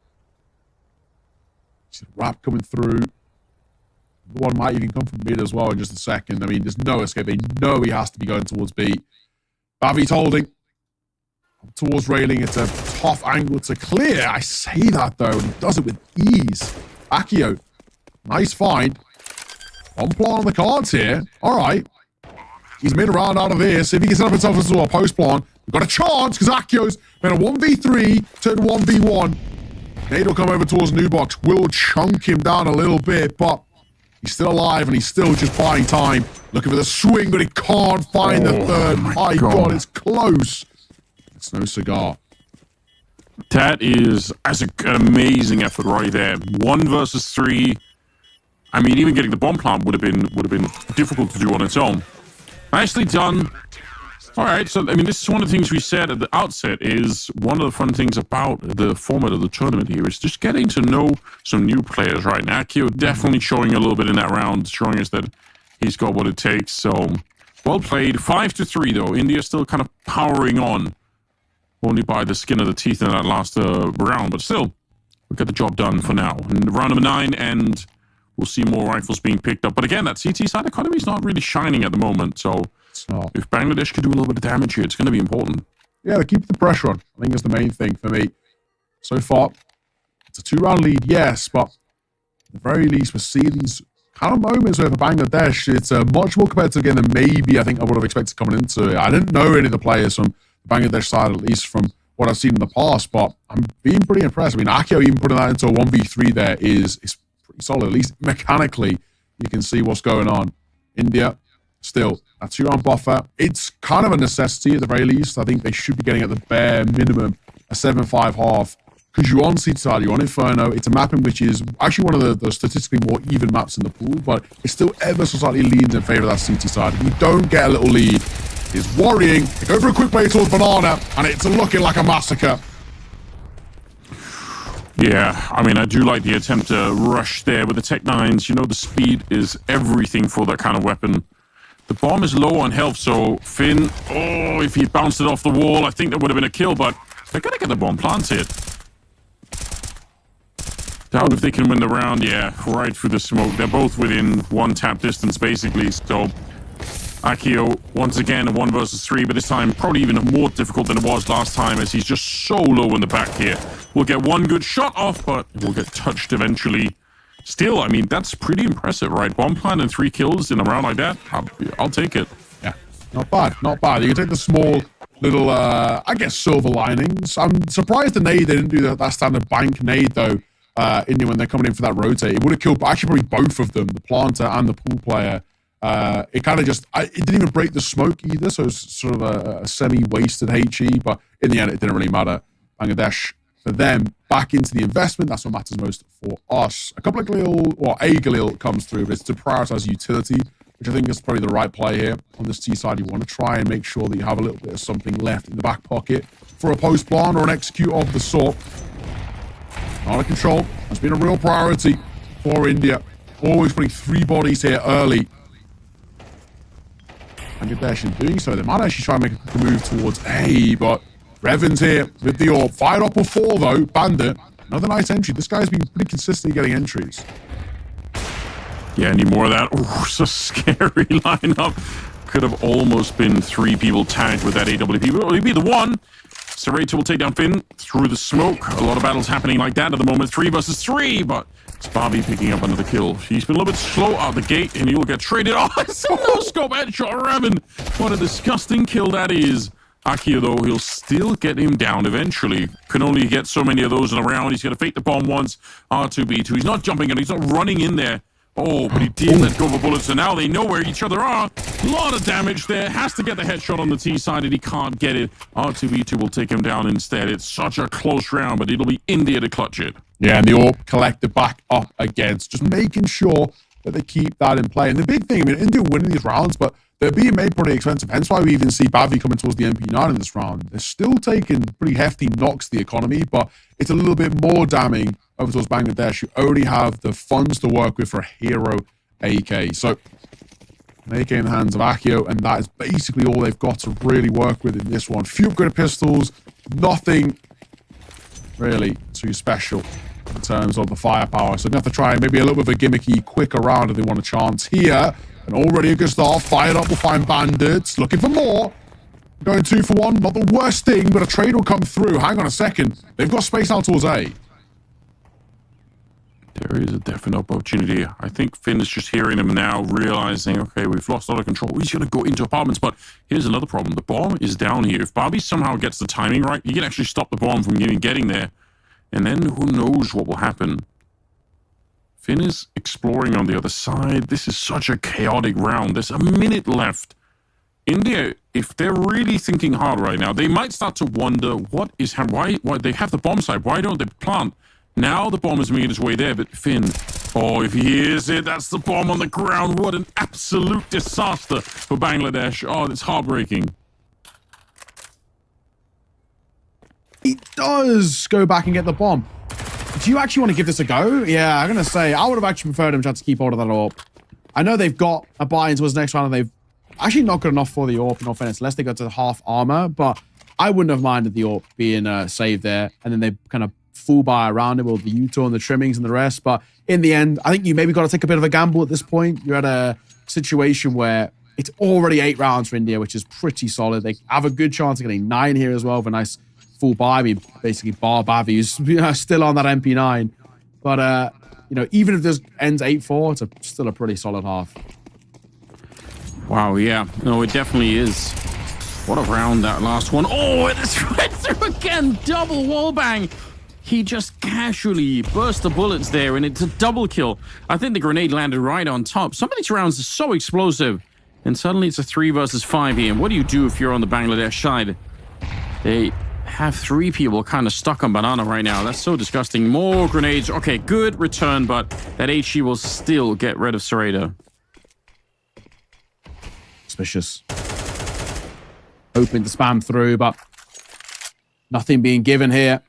See the wrap coming through. The one might even come from mid as well in just a second. I mean, there's no escape. They know he has to be going towards B. Bavi's holding. Towards railing. It's a tough angle to clear. I say that, though, and he does it with ease. Akio. Nice find. One plan on the cards here. All right. He's made a round out of this. If he can set up himself as a post plan, we've got a chance because Akio's made a 1v3 turned 1v1. Nate will come over towards Nubox. Will chunk him down a little bit, but he's still alive and he's still just buying time. Looking for the swing, but he can't find the third. My God, it's close. It's no cigar. That is an amazing effort right there. 1 versus 3. I mean, even getting the bomb plant would have been difficult to do on its own. Nicely done. All right, so I mean, this is one of the things we said at the outset. Is one of the fun things about the format of the tournament here is just getting to know some new players. Right, and Akio definitely showing a little bit in that round, showing us that he's got what it takes. So well played. 5-3 though. India still kind of powering on, only by the skin of the teeth in that last round, but still, we'll get the job done for now. And round number 9, and we'll see more rifles being picked up. But again, that CT side economy is not really shining at the moment. So if Bangladesh could do a little bit of damage here, it's going to be important. Yeah, they keep the pressure on. I think that's the main thing for me. So far, it's a 2-round lead, yes, but at the very least, we see these kind of moments where for Bangladesh, it's a much more competitive game than maybe I think I would have expected coming into it. I didn't know any of the players from the Bangladesh side, at least from what I've seen in the past, but I'm being pretty impressed. I mean, Akio even putting that into a 1v3 there is pretty solid. At least mechanically, you can see what's going on. India, still, a 2-round buffer. It's kind of a necessity at the very least. I think they should be getting at the bare minimum a 7-5 half. Because you're on Seed side, you're on Inferno. It's a mapping which is actually one of the statistically more even maps in the pool, but it still ever so slightly leans in favor of that CT side. If you don't get a little lead, it's worrying. They go for a quick play towards Banana, and it's looking like a massacre. Yeah, I mean, I do like the attempt to rush there with the Tech 9s. You know, the speed is everything for that kind of weapon. The bomb is low on health, so Finn, if he bounced it off the wall, I think that would have been a kill, but they're going to get the bomb planted. Doubt if they can win the round. Yeah, right through the smoke. They're both within 1 tap distance, basically, so Akio, once again, a 1 versus 3, but this time probably even more difficult than it was last time, as he's just so low in the back here. We'll get 1 good shot off, but we'll get touched eventually. Still, I mean, that's pretty impressive, right? Bomb plant and 3 kills in a round like that, I'll take it. Yeah, not bad, not bad. You can take the small little, I guess, silver linings. I'm surprised the nade, they didn't do that standard bank nade, though, India, when they're coming in for that rotate. It would have killed, actually, probably both of them, the planter and the pool player. It kind of just, it didn't even break the smoke either, so it's sort of a semi-wasted HE, but in the end, it didn't really matter. Bangladesh, for them, back into the investment. That's what matters most for us. A couple of Galil, or a Galil comes through, but it's to prioritize utility, which I think is probably the right play here. On this T side, you want to try and make sure that you have a little bit of something left in the back pocket for a post-plant or an execute of the sort. Out of control. That's been a real priority for India. Always putting 3 bodies here early. Bangladesh in doing so, they might actually try and make a move towards A, but Revan's here with the AWP. Fired up before, though. Bandit, another nice entry. This guy's been pretty consistently getting entries. Yeah, need more of that. Oh, so scary lineup. Could have almost been 3 people tagged with that AWP, but it'll be the 1. Serrator will take down Finn through the smoke. A lot of battles happening like that at the moment. 3 versus 3, but it's Bobby picking up another kill. He's been a little bit slow out the gate, and he'll get traded. Oh, it's a no-scope headshot, Revan. What a disgusting kill that is. Akio, though, he'll still get him down eventually. Can only get so many of those in a round. He's going to fake the bomb once. R2B2. He's not jumping in. He's not running in there. Oh, but he did let go of a bullet, so now they know where each other are. A lot of damage there. Has to get the headshot on the T side, and he can't get it. R2B2 will take him down instead. It's such a close round, but it'll be India to clutch it. Yeah, and the AWP collected back up against, just making sure that they keep that in play. And the big thing, I mean, India winning these rounds, but they're being made pretty expensive. Hence why we even see Bavi coming towards the MP9 in this round. They're still taking pretty hefty knocks to the economy, but it's a little bit more damning over towards Bangladesh, who only have the funds to work with for a hero AK. So, an AK in the hands of Akio, and that is basically all they've got to really work with in this one. Few upgraded pistols, nothing really too special in terms of the firepower. So, they have to try maybe a little bit of a gimmicky, quicker round if they want a chance here. And already a good start. Fired up will find Bandits. Looking for more. Going 2 for 1. Not the worst thing, but a trade will come through. Hang on a second. They've got space out towards A. There is a definite opportunity. I think Finn is just hearing them now, realizing, okay, we've lost all the control. He's going to go into apartments, but here's another problem. The bomb is down here. If Bobby somehow gets the timing right, he can actually stop the bomb from even getting there. And then who knows what will happen. Finn is exploring on the other side. This is such a chaotic round. There's a minute left. India, if they're really thinking hard right now, they might start to wonder why they have the bomb site. Why don't they plant? Now the bomb is making its way there, but Finn, oh, if he hears it, that's the bomb on the ground. What an absolute disaster for Bangladesh. Oh, it's heartbreaking. He does go back and get the bomb. Do you actually want to give this a go? Yeah, I'm going to say, I would have actually preferred him to keep hold of that AWP. I know they've got a buy into his next round, and they've actually not good enough for the AWP, in all fairness, unless they go to half armor, but I wouldn't have minded the AWP being saved there, and then they kind of full buy around it with the U-turn, the trimmings, and the rest. But in the end, I think you maybe got to take a bit of a gamble at this point. You're at a situation where it's already 8 rounds for India, which is pretty solid. They have a good chance of getting 9 here as well with a nice full buy. I mean, basically, Bar Bavi, who's still on that MP9. But, even if this ends 8-4, it's still a pretty solid half. Wow, yeah. No, it definitely is. What a round, that last one. Oh, it's right through again. Double wallbang. He just casually burst the bullets there, and it's a double kill. I think the grenade landed right on top. Some of these rounds are so explosive. And suddenly it's a 3 versus 5 here. And what do you do if you're on the Bangladesh side? They have 3 people kind of stuck on banana right now. That's so disgusting. More grenades. Okay, good return, but that HE will still get rid of Sarita. Suspicious. Hoping to spam through, but nothing being given here.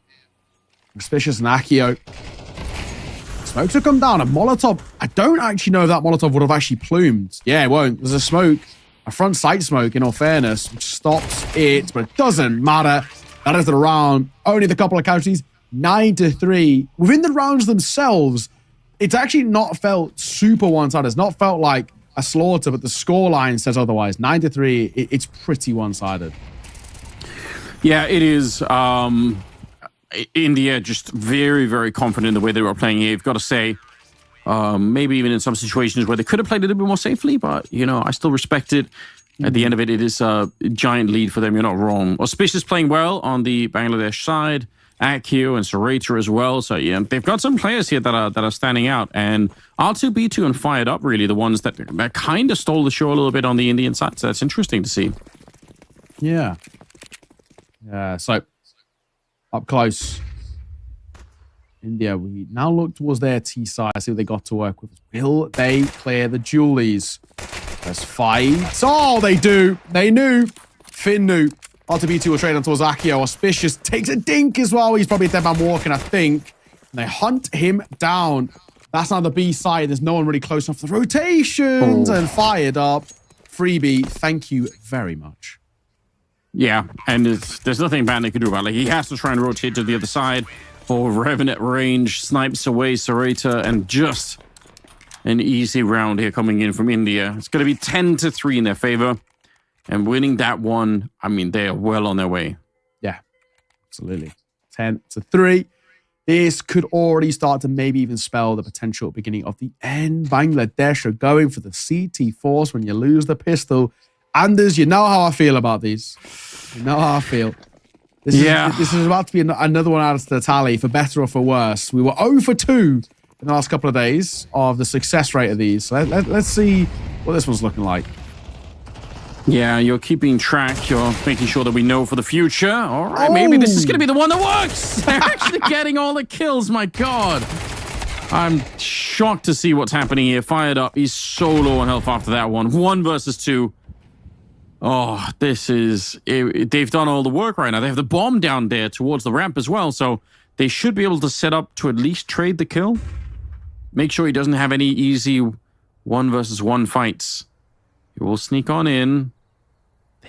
Suspicious and Akio. Smokes have come down. A Molotov. I don't actually know if that Molotov would have actually plumed. Yeah, it won't. There's a smoke. A front sight smoke, in all fairness, which stops it, but it doesn't matter. That is the round. Only the couple of casualties. 9-3. Within the rounds themselves, it's actually not felt super one-sided. It's not felt like a slaughter, but the scoreline says otherwise. 9-3. It's pretty one-sided. Yeah, it is. India just very, very confident in the way they were playing here. You've got to say, maybe even in some situations where they could have played a little bit more safely, but, I still respect it. At the end of it, it is a giant lead for them. You're not wrong. Auspicious playing well on the Bangladesh side. Akio and Sarita as well. So, yeah, they've got some players here that are standing out. And R2B2 and Fired Up, really, the ones that kind of stole the show a little bit on the Indian side. So that's interesting to see. Yeah. Yeah, so up close. India, we now look towards their T side, see what they got to work with. Will they clear the Julies? Let's fight. Oh, they do. They knew. Finn knew. R2B2 will trade on towards Akio. Auspicious takes a dink as well. He's probably a dead man walking, I think. And they hunt him down. That's now the B side. There's no one really close enough for the rotations. And Fired Up. Freebie, thank you very much. Yeah, and there's nothing bad they can do about it. Like, he has to try and rotate to the other side. Oh, Revenant range snipes away Sarita, and just an easy round here coming in from India. It's going to be 10-3 in their favor. And winning that one, I mean, they are well on their way. Yeah, absolutely. 10-3. This could already start to maybe even spell the potential beginning of the end. Bangladesh are going for the CT Force when you lose the pistol. Anders, you know how I feel about these. You know how I feel. This is about to be another one out of the tally, for better or for worse. We were 0 for 2 in the last couple of days of the success rate of these. So let's see what this one's looking like. Yeah, you're keeping track. You're making sure that we know for the future. All right, maybe this is going to be the one that works. They're actually getting all the kills. My God. I'm shocked to see what's happening here. Fired Up. He's so low on health after that one. 1 versus 2. Oh, this is... They've done all the work right now. They have the bomb down there towards the ramp as well, so they should be able to set up to at least trade the kill. Make sure he doesn't have any easy 1 versus 1 fights. He will sneak on in.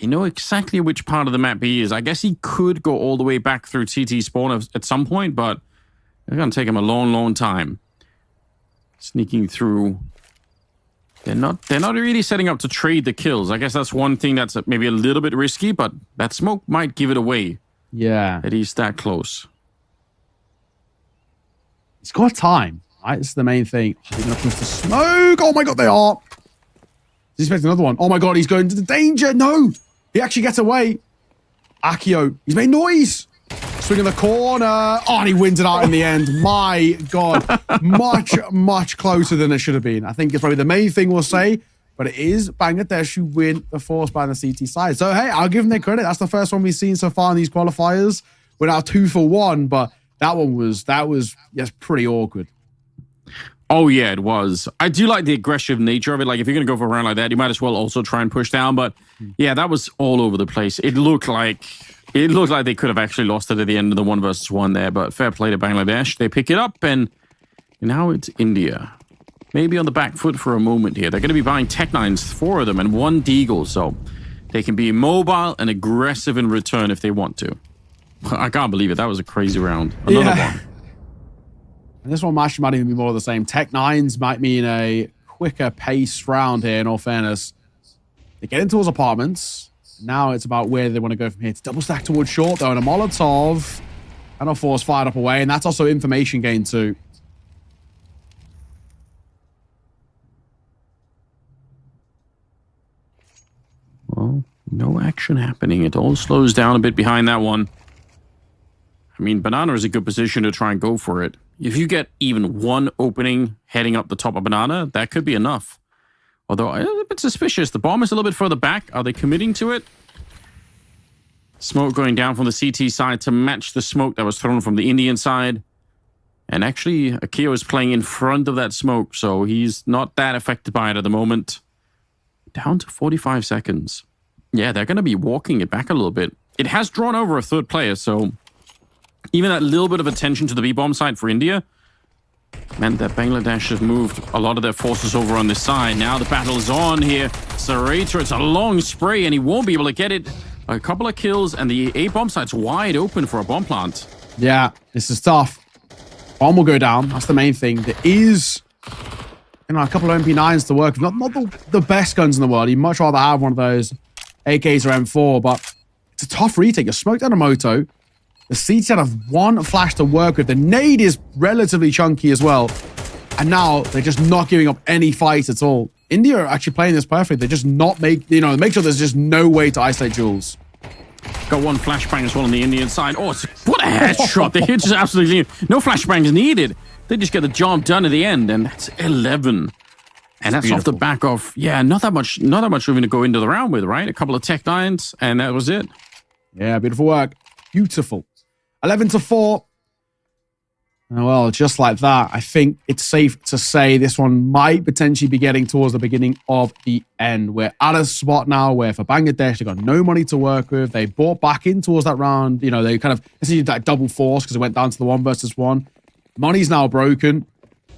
They know exactly which part of the map he is. I guess he could go all the way back through TT spawn at some point, but it's going to take him a long, long time. Sneaking through... They're not really setting up to trade the kills. I guess that's one thing that's maybe a little bit risky, but that smoke might give it away. Yeah. That he's that close. He's got time, right? This is the main thing. They're going to push the smoke. Oh my God, they are. He's expecting another one. Oh my God, he's going into danger. No, he actually gets away. Akio, he's made noise. Swinging the corner. Oh, and he wins it out in the end. My God. Much, much closer than it should have been. I think it's probably the main thing we'll say. but it is Bangladesh who win the force by the CT side. So, hey, I'll give them their credit. That's the first one we've seen so far in these qualifiers. We're now 2 for 1, but that was yes, pretty awkward. Oh, yeah, it was. I do like the aggressive nature of it. Like, if you're going to go for a round like that, you might as well also try and push down. But, yeah, that was all over the place. It looked like they could have actually lost it at the end of the 1 versus 1 there. But fair play to Bangladesh. They pick it up, and now it's India. Maybe on the back foot for a moment here. They're going to be buying Tech-9s, 4 of them, and 1 Deagle, so they can be mobile and aggressive in return if they want to. I can't believe it. That was a crazy round. Another one. And this one might even be more of the same. Tech-9s might mean a quicker pace round here, in all fairness. They get into those apartments. Now it's about where they want to go from here. It's double stack towards short, though, and a Molotov. And a force fired up away, and that's also information gain, too. Well, no action happening. It all slows down a bit behind that one. I mean, Banana is a good position to try and go for it. If you get even 1 opening heading up the top of Banana, that could be enough. Although, I'm a bit suspicious. The bomb is a little bit further back. Are they committing to it? Smoke going down from the CT side to match the smoke that was thrown from the Indian side. And actually, Akio is playing in front of that smoke, so he's not that affected by it at the moment. Down to 45 seconds. Yeah, they're going to be walking it back a little bit. It has drawn over a 3rd player, so even that little bit of attention to the B-bomb side for India meant that Bangladesh has moved a lot of their forces over on this side. Now the battle is on here. Sarita, it's a long spray, and he won't be able to get it. A couple of kills, and the A-bomb side's wide open for a bomb plant. Yeah, this is tough. Bomb will go down. That's the main thing. There is, a couple of MP9s to work with. Not the best guns in the world. You'd much rather have one of those AKs or M4, but it's a tough retake. You're smoked out of moto. The CT have 1 flash to work with. The nade is relatively chunky as well. And now they're just not giving up any fight at all. India are actually playing this perfectly. They just make sure there's just no way to isolate Jules. Got 1 flashbang as well on the Indian side. Oh, what a headshot. The hit is absolutely... No flashbangs needed. They just get the job done at the end, and that's 11. And that's beautiful. Off the back of... Yeah, not that much even to go into the round with, right? A couple of Tech-9s, and that was it. Yeah, beautiful work. Beautiful. 11 to 4. Well, just like that, I think it's safe to say this one might potentially be getting towards the beginning of the end. We're at a spot now where for Bangladesh, they've got no money to work with. They bought back in towards that round. They kind of essentially that double force because it went down to the 1 versus 1. Money's now broken.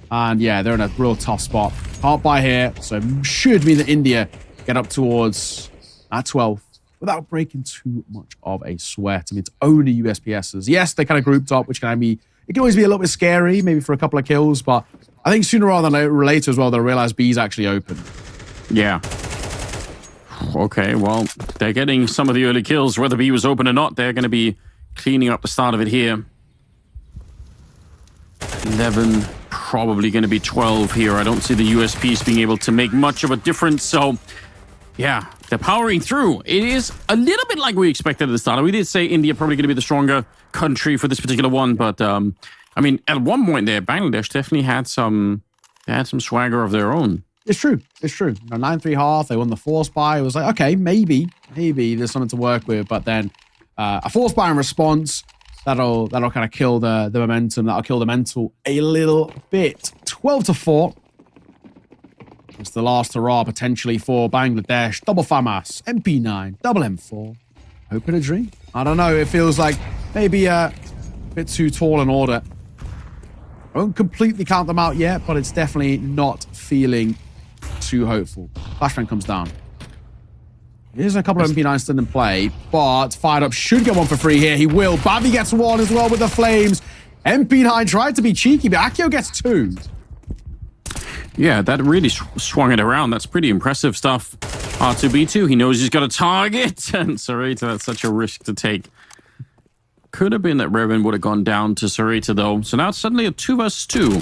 And yeah, they're in a real tough spot. Can't buy here. So it should mean that India get up towards that 12th without breaking too much of a sweat. I mean, it's only USPSs. Yes, they kind of grouped up, which it can always be a little bit scary, maybe for a couple of kills, but I think sooner rather than later as well, they'll realize B's actually open. Yeah. Okay, well, they're getting some of the early kills. Whether B was open or not, they're going to be cleaning up the start of it here. 11, probably going to be 12 here. I don't see the USPs being able to make much of a difference, so yeah, they're powering through. It is a little bit like we expected at the start. We did say India probably going to be the stronger country for this particular one, but I mean, at one point there, Bangladesh definitely had some swagger of their own. It's true. 9-3 half. They won the force buy. It was like, okay, maybe there's something to work with, but then a force buy in response that'll kind of kill the momentum. That'll kill the mental a little bit. 12 to 4. It's the last hurrah potentially for Bangladesh. Double FAMAS, MP9, double M4. Hoping a dream. I don't know. It feels like maybe a bit too tall an order. I won't completely count them out yet, but it's definitely not feeling too hopeful. Flashbang comes down. Here's a couple of MP9s still in play, but fired up should get 1 for free here. He will. Bavi gets 1 as well with the flames. MP9 tried to be cheeky, but Akio gets 2. Yeah, that really swung it around. That's pretty impressive stuff. R2B2, he knows he's got a target. And Sarita, that's such a risk to take. Could have been that Revan would have gone down to Sarita, though. So now it's suddenly a 2 versus 2.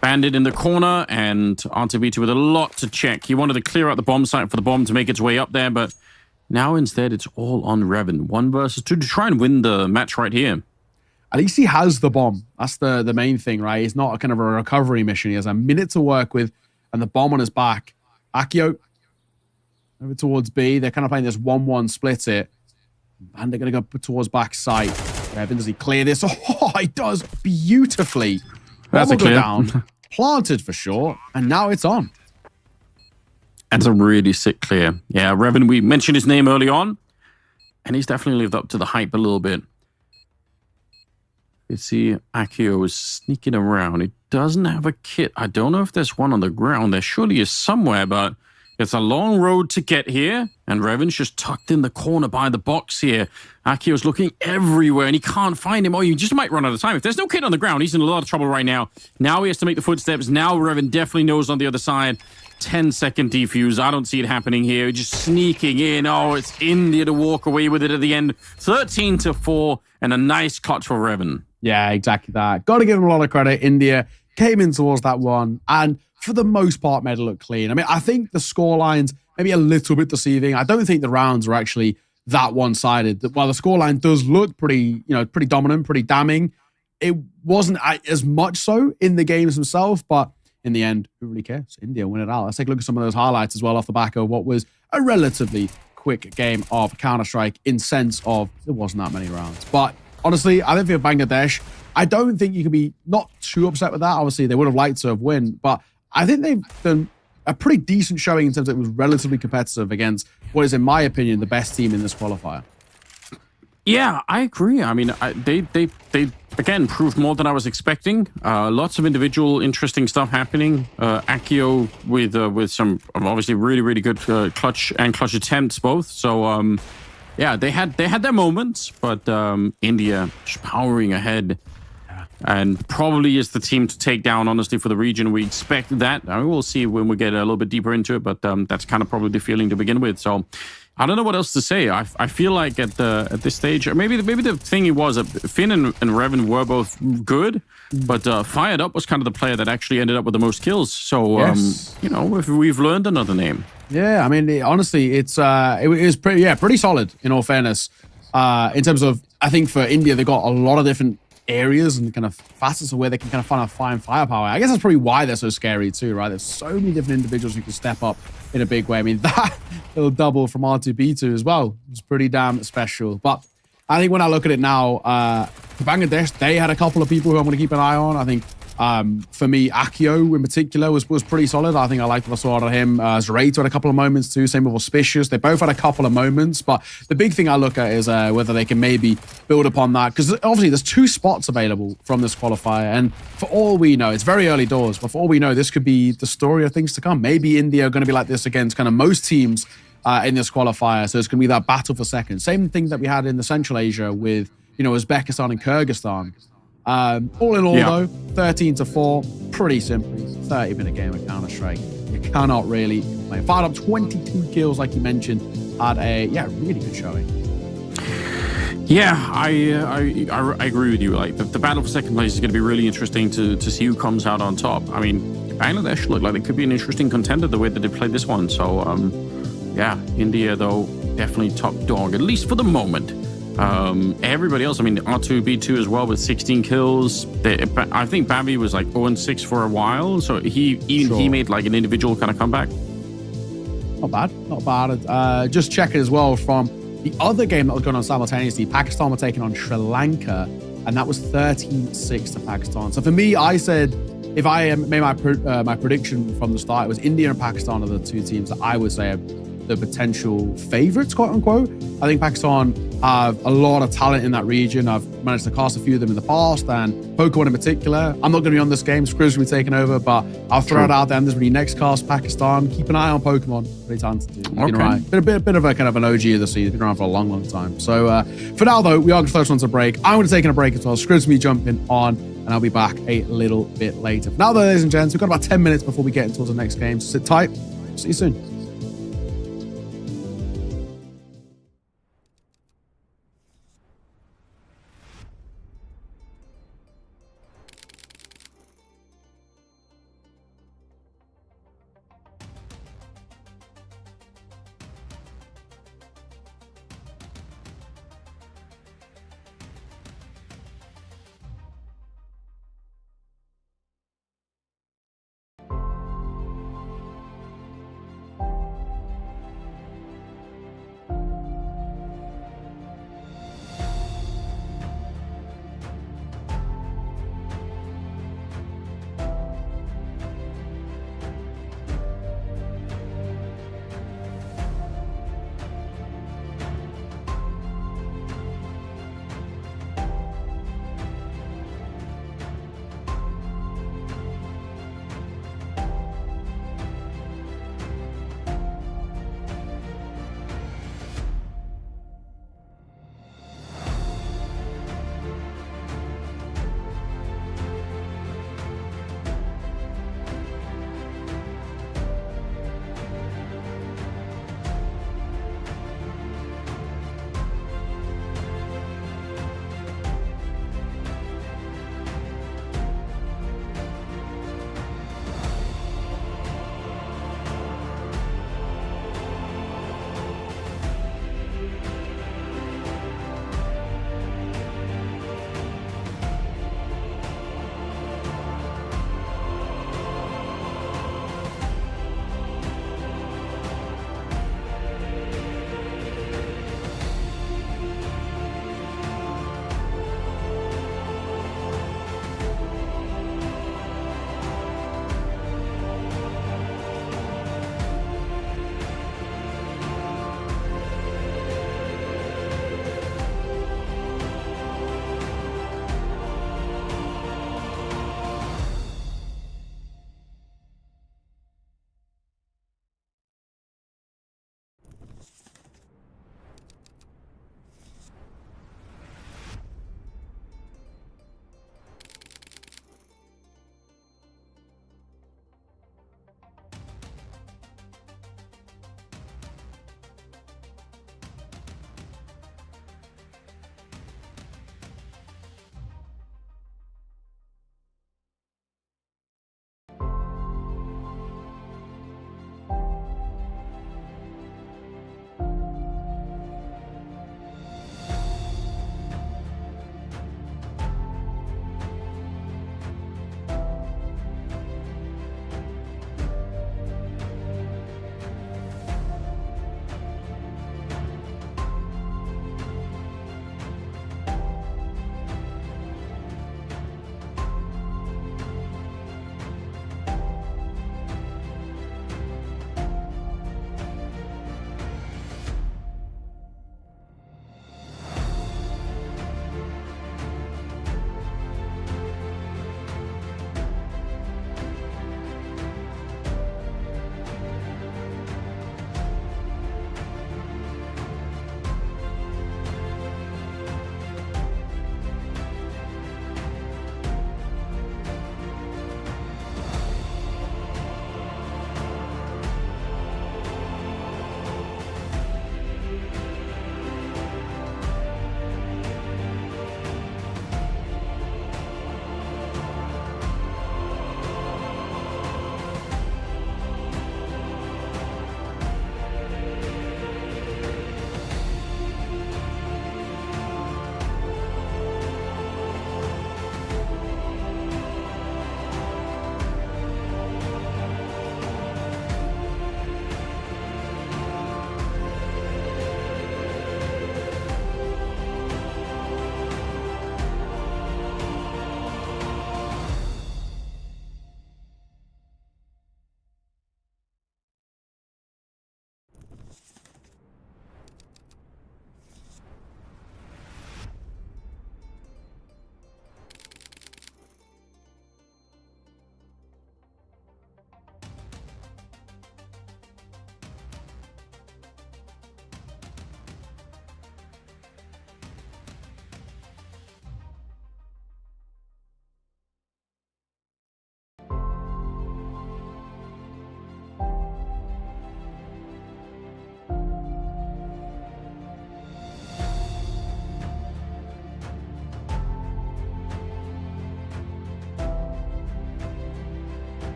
Bandit in the corner, and R2B2 with a lot to check. He wanted to clear out the bomb site for the bomb to make its way up there, but now instead it's all on Revan. 1 versus 2 to try and win the match right here. At least he has the bomb. That's the main thing, right? It's not a kind of a recovery mission. He has a minute to work with and the bomb on his back. Akio, over towards B. They're kind of playing this 1-1 split it. And they're going to go towards back site. Revan, does he clear this? Oh, he does beautifully. That's a Go clear. down. Planted for sure. And now it's on. That's a really sick clear. Yeah, Revan, we mentioned his name early on. And he's definitely lived up to the hype a little bit. You see Akio is sneaking around. He doesn't have a kit. I don't know if there's one on the ground. There surely is somewhere, but it's a long road to get here. And Revan's just tucked in the corner by the box here. Akio's looking everywhere and he can't find him. Oh, you just might run out of time. If there's no kit on the ground, he's in a lot of trouble right now. Now he has to make the footsteps. Now Revan definitely knows on the other side. 10-second defuse. I don't see it happening here. Just sneaking in. Oh, it's India to walk away with it at the end. 13-4 and a nice clutch for Revan. Yeah, exactly that. Got to give him a lot of credit. India came in towards that one and for the most part made it look clean. I mean, I think the scoreline's maybe a little bit deceiving. I don't think the rounds are actually that one-sided. While the scoreline does look pretty dominant, pretty damning, it wasn't as much so in the games themselves, but in the end, who really cares? India win it out. Let's take a look at some of those highlights as well off the back of what was a relatively quick game of Counter-Strike in sense of there wasn't that many rounds. But honestly, I think for Bangladesh, I don't think you can be not too upset with that. Obviously, they would have liked to have won, but I think they've done a pretty decent showing in terms of it was relatively competitive against what is, in my opinion, the best team in this qualifier. Yeah, I agree. I mean, they again proved more than I was expecting. Lots of individual interesting stuff happening. Akio with some obviously really good clutch attempts both. So yeah, they had their moments, but India just powering ahead. And probably is the team to take down, honestly, for the region. We expect that. I mean, we'll see when we get a little bit deeper into it, but that's kind of probably the feeling to begin with. So I don't know what else to say. I feel like at this stage, maybe the thing was that Finn and Revan were both good, but Fired Up was kind of the player that actually ended up with the most kills. So Yes. you know, if we've learned another name. Yeah, I mean, honestly, it was pretty solid in all fairness. In terms of, I think for India, they got a lot of different areas and kind of facets of where they can kind of find firepower. I guess that's probably why they're so scary too, right? There's so many different individuals who can step up in a big way. I mean, that little double from R2B2 as well was pretty damn special. But I think when I look at it now, for Bangladesh, they had a couple of people who I'm going to keep an eye on. I think for me, Akio in particular was pretty solid. I think I liked what I saw out of him. Zerato had a couple of moments too. Same with Auspicious. They both had a couple of moments. But the big thing I look at is whether they can maybe build upon that. Because obviously there's 2 spots available from this qualifier. And for all we know, it's very early doors. But for all we know, this could be the story of things to come. Maybe India are going to be like this against kind of most teams in this qualifier. So it's going to be that battle for second. Same thing that we had in the Central Asia with, Uzbekistan and Kyrgyzstan. All in all, though, 13-4, pretty simply 30-minute game of Counter-Strike. You cannot really complain. Fired up 22 kills, like you mentioned, had a really good showing. Yeah, I agree with you. Like the battle for second place is going to be really interesting to see who comes out on top. I mean, Bangladesh look like they could be an interesting contender the way that they played this one. So yeah, India though definitely top dog, at least for the moment. Everybody else, I mean, R2B2 as well with 16 kills. I think Bavi was like 0-6 for a while, so he made like an individual kind of comeback. Not bad. Just checking as well from the other game that was going on simultaneously. Pakistan were taking on Sri Lanka, and that was 13-6 to Pakistan. So for me, I said if I made my prediction from the start, it was India and Pakistan are the 2 teams that I would say are the potential favorites, quote unquote. I think Pakistan have a lot of talent in that region. I've managed to cast a few of them in the past, and Pokemon in particular. I'm not going to be on this game. Scribbs will be taking over, but I'll throw it out there. And this will be next cast Pakistan. Keep an eye on Pokemon. Pretty talented dude. Okay. Bit of a kind of an OG of the scene. Been around for a long time. So for now, though, we are going to close on to break. I'm going to take a break as well. Scribbs will be jumping on, and I'll be back a little bit later. Now, though, ladies and gents, we've got about 10 minutes before we get into the next game. So sit tight. See you soon.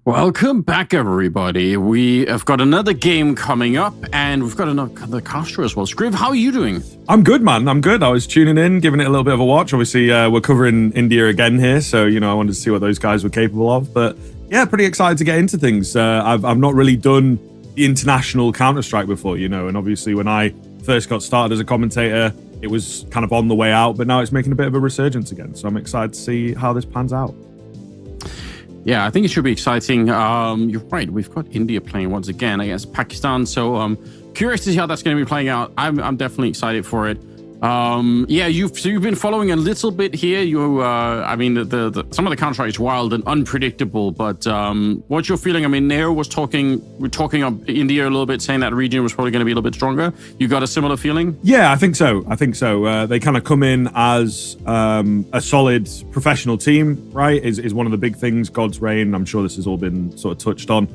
Welcome back, everybody. We have got another game coming up, and we've got another caster as well. Scriv, how are you doing? I'm good, man. I'm good. I was tuning in, giving it a little bit of a watch. Obviously, we're covering India again here, so I wanted to see what those guys were capable of. But yeah, pretty excited to get into things. I've not really done the international Counter-Strike before, and obviously when I first got started as a commentator, it was kind of on the way out, but now it's making a bit of a resurgence again. So I'm excited to see how this pans out. Yeah, I think it should be exciting. You're right. We've got India playing once again against Pakistan. So curious to see how that's going to be playing out. I'm definitely excited for it. Yeah, you've been following a little bit here. I mean, some of the Counter-Strike is wild and unpredictable. But what's your feeling? I mean, Neo was we're talking of India a little bit, saying that region was probably going to be a little bit stronger. You got a similar feeling? Yeah, I think so. They kind of come in as a solid professional team, right? Is one of the big things. God's reign. I'm sure this has all been sort of touched on.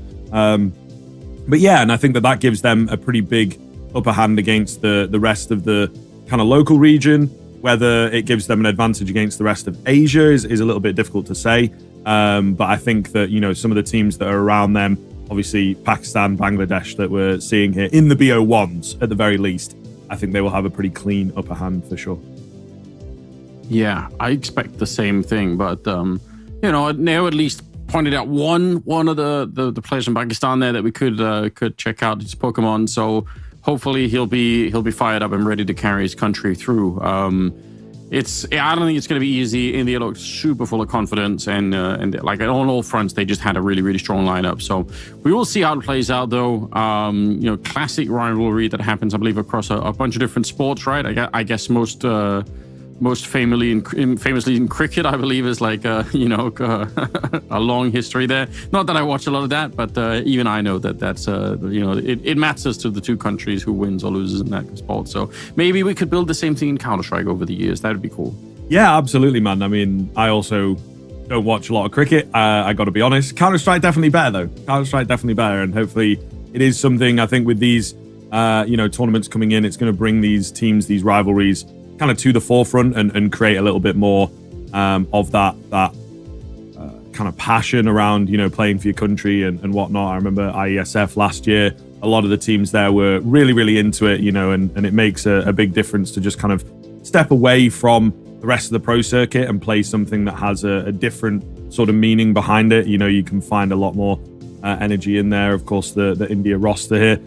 But yeah, and I think that gives them a pretty big upper hand against the rest of the kind of local region. Whether it gives them an advantage against the rest of Asia is a little bit difficult to say. But I think that, some of the teams that are around them, obviously Pakistan, Bangladesh that we're seeing here in the BO1s at the very least, I think they will have a pretty clean upper hand for sure. Yeah, I expect the same thing. But, Neo at least pointed out one of the players from Pakistan there that we could check out his Pokemon. So hopefully he'll be fired up and ready to carry his country through. I don't think it's going to be easy. India looks super full of confidence, and like on all fronts, they just had a really, really strong lineup. So we will see how it plays out, though. Classic rivalry that happens, I believe, across a bunch of different sports, right? I guess most famously in cricket, I believe, is like a long history there. Not that I watch a lot of that, but even I know that's it matters to the two countries who wins or loses in that sport. So maybe we could build the same thing in Counter-Strike over the years. That would be cool. Yeah, absolutely, man. I mean, I also don't watch a lot of cricket. I got to be honest. Counter-Strike definitely better, though. Counter-Strike definitely better, and hopefully it is something. I think with these tournaments coming in, it's going to bring these teams, these rivalries, kind of to the forefront and create a little bit more of that kind of passion around playing for your country and whatnot. I remember Iesf last year, a lot of the teams there were really, really into it, and it makes a big difference to just kind of step away from the rest of the pro circuit and play something that has a different sort of meaning behind it. You can find a lot more energy in there. Of course, the India roster here.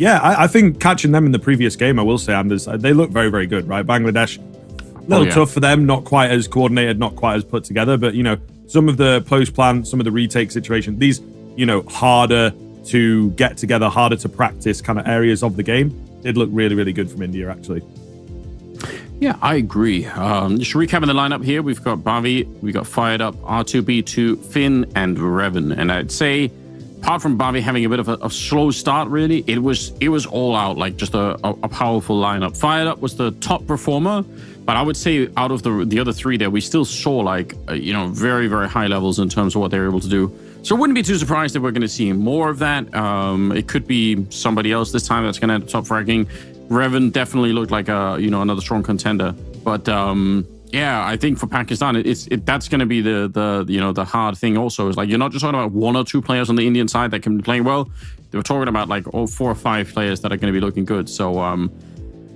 Yeah, I think catching them in the previous game, I will say, Anders, they look very, very good, right? Bangladesh, a little tough for them, not quite as coordinated, not quite as put together, but, some of the post-plan, some of the retake situation, these, harder to get together, harder to practice kind of areas of the game, did look really, really good from India, actually. Yeah, I agree. Just recapping the lineup here, we've got Bavi, we got Fired Up, R2B2, Finn, and Revan. And I'd say, apart from Bavi having a bit of a slow start, really, it was all out, like just a powerful lineup. Fired Up was the top performer, but I would say out of the other three there, we still saw very, very high levels in terms of what they were able to do. So I wouldn't be too surprised if we're going to see more of that. It could be somebody else this time that's going to end up top fracking. Revan definitely looked like another strong contender, but yeah, I think for Pakistan, that's going to be the hard thing. Also, is like you're not just talking about one or two players on the Indian side that can be playing well. They were talking about like 4 or 5 players that are going to be looking good. So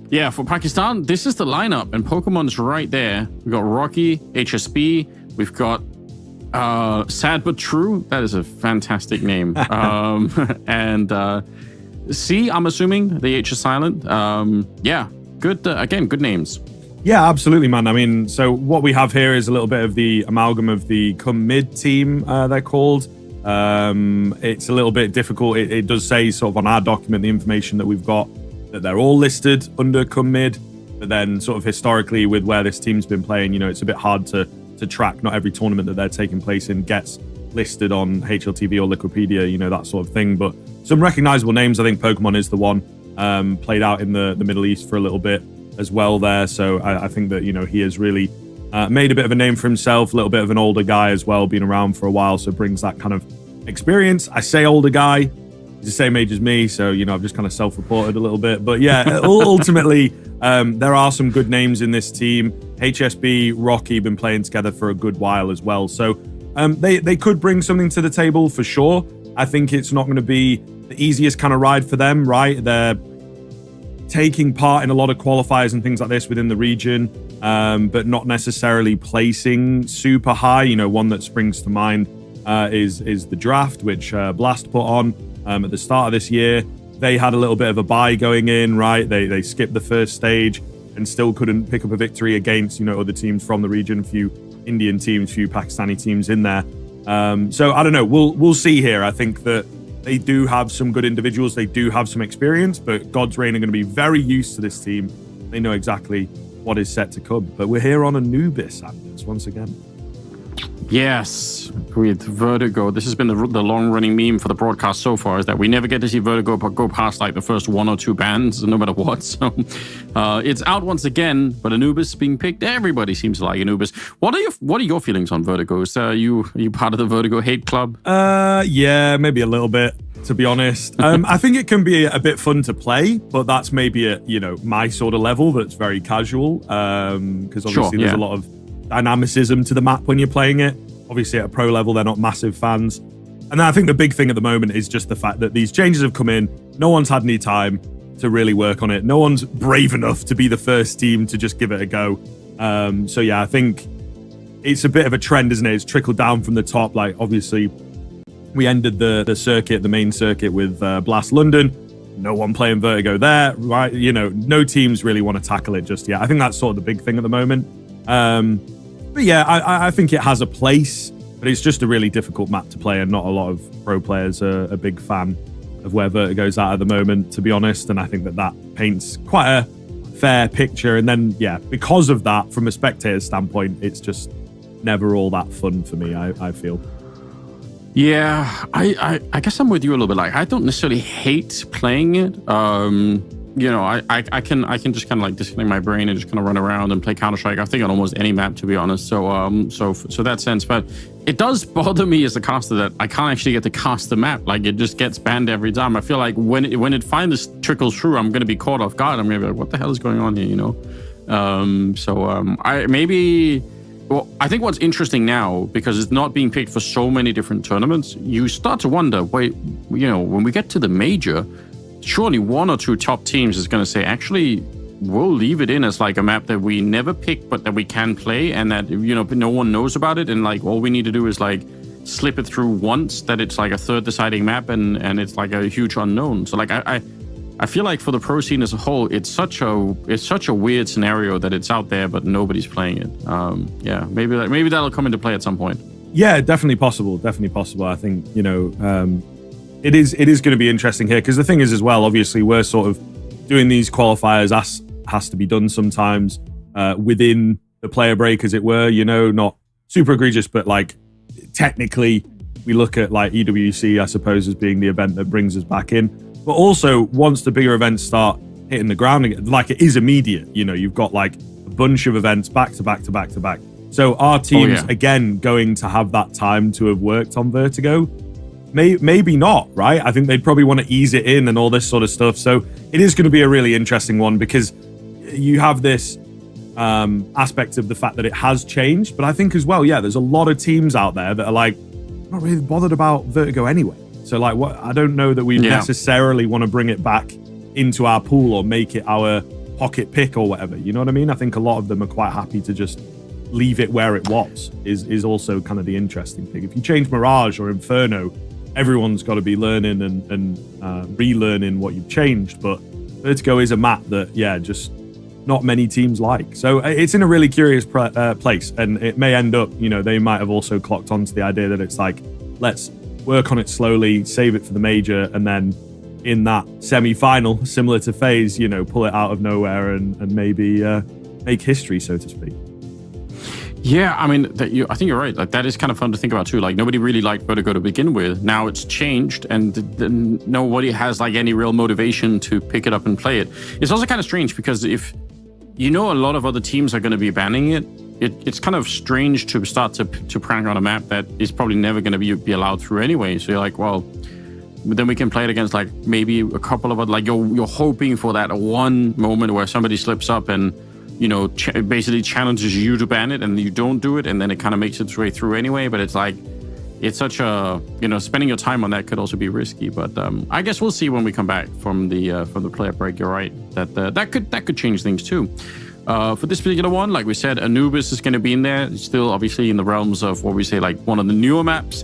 yeah, for Pakistan, this is the lineup, and Pokemon's right there. We've got Rocky, HSB. We've got Sad But True. That is a fantastic name. And C, I'm assuming the H is silent. Yeah, good. Again, good names. Yeah, absolutely, man. I mean, so what we have here is a little bit of the amalgam of the Come Mid team, they're called. It's a little bit difficult. It does say sort of on our document, the information that we've got, that they're all listed under Come Mid. But then sort of historically with where this team's been playing, it's a bit hard to track. Not every tournament that they're taking place in gets listed on HLTV or Liquipedia, that sort of thing. But some recognizable names. I think Pokemon is the one. Played out in the Middle East for a little bit as well there. So I think that, he has really made a bit of a name for himself, a little bit of an older guy as well, been around for a while. So brings that kind of experience. I say older guy, he's the same age as me. So, I've just kind of self-reported a little bit. But yeah, ultimately, there are some good names in this team. HSB, Rocky, been playing together for a good while as well. So They could bring something to the table for sure. I think it's not going to be the easiest kind of ride for them, right? They're taking part in a lot of qualifiers and things like this within the region, but not necessarily placing super high. One that springs to mind is the draft, which Blast put on at the start of this year. They had a little bit of a bye going in, right? They skipped the first stage and still couldn't pick up a victory against, other teams from the region, a few Indian teams, a few Pakistani teams in there. So I don't know. We'll see here. I think that they do have some good individuals. They do have some experience, but God's Reign are going to be very used to this team. They know exactly what is set to come. But we're here on Anubis, Anders, once again. Yes, with Vertigo. This has been the long-running meme for the broadcast so far, is that we never get to see Vertigo go past like the first 1 or 2 bands, no matter what. So it's out once again, but Anubis is being picked. Everybody seems to like Anubis. What are your feelings on Vertigo? Are you part of the Vertigo hate club? Yeah, maybe a little bit, to be honest. I think it can be a bit fun to play, but that's maybe at my sort of level that's very casual. Because obviously there's a lot of dynamicism to the map when you're playing it. Obviously at a pro level they're not massive fans, and then I think the big thing at the moment is just the fact that these changes have come in. No one's had any time to really work on it. No one's brave enough to be the first team to just give it a go. So yeah, I think it's a bit of a trend, isn't it? It's trickled down from the top. Like obviously we ended the main circuit with Blast London. No one playing Vertigo there, right? No teams really want to tackle it just yet. I think that's sort of the big thing at the moment. But yeah, I think it has a place, but it's just a really difficult map to play, and not a lot of pro players are a big fan of where Vertigo's at the moment, to be honest. And I think that paints quite a fair picture. And then, yeah, because of that, from a spectator's standpoint, it's just never all that fun for me, I feel. Yeah, I guess I'm with you a little bit. Like, I don't necessarily hate playing it. I can just kind of like disconnect my brain and just kind of run around and play Counter-Strike. I think on almost any map, to be honest. So that sense, but it does bother me as a caster that I can't actually get to cast the map. Like it just gets banned every time. I feel like when it finally trickles through, I'm going to be caught off guard. I'm going to be like, what the hell is going on here? I think what's interesting now, because it's not being picked for so many different tournaments, you start to wonder, wait, when we get to the major, surely 1 or 2 top teams is going to say, actually, we'll leave it in as like a map that we never pick, but that we can play, and that, no one knows about it. And like, all we need to do is like slip it through once, that it's like a third deciding map, and it's like a huge unknown. So like, I feel like for the pro scene as a whole, it's such a weird scenario that it's out there, but nobody's playing it. Yeah, maybe that'll come into play at some point. Yeah, definitely possible. I think, it is going to be interesting here, because the thing is as well, obviously we're sort of doing these qualifiers as has to be done sometimes within the player break, as it were, not super egregious, but like technically we look at like EWC, I suppose, as being the event that brings us back in. But also, once the bigger events start hitting the ground again, like it is immediate, you've got like a bunch of events back to back to back to back. So our teams, again, going to have that time to have worked on Vertigo? Maybe not, right? I think they'd probably want to ease it in and all this sort of stuff. So it is going to be a really interesting one, because you have this aspect of the fact that it has changed. But I think as well, there's a lot of teams out there that are like, not really bothered about Vertigo anyway. So like, I don't know that we necessarily want to bring it back into our pool or make it our pocket pick or whatever. You know what I mean? I think a lot of them are quite happy to just leave it where it was, is also kind of the interesting thing. If you change Mirage or Inferno, everyone's got to be learning and relearning what you've changed. But Vertigo is a map that, just not many teams like. So it's in a really curious place. And it may end up, they might have also clocked onto the idea that it's like, let's work on it slowly, save it for the major, and then in that semi-final, similar to FaZe, pull it out of nowhere and maybe make history, so to speak. Yeah, I mean, I think you're right. Like, that is kind of fun to think about too. Like, nobody really liked Vertigo to begin with. Now it's changed, and nobody has like any real motivation to pick it up and play it. It's also kind of strange, because if a lot of other teams are going to be banning it, it's kind of strange to start to prank on a map that is probably never going to be allowed through anyway. So you're like, well, then we can play it against like maybe a couple of other, like you're hoping for that one moment where somebody slips up and basically challenges you to ban it, and you don't do it, and then it kind of makes its way through anyway. But it's like, it's such a, spending your time on that could also be risky. But I guess we'll see when we come back from the player break. You're right, that could change things too. For this particular one, like we said, Anubis is going to be in there. It's still obviously in the realms of what we say, like one of the newer maps.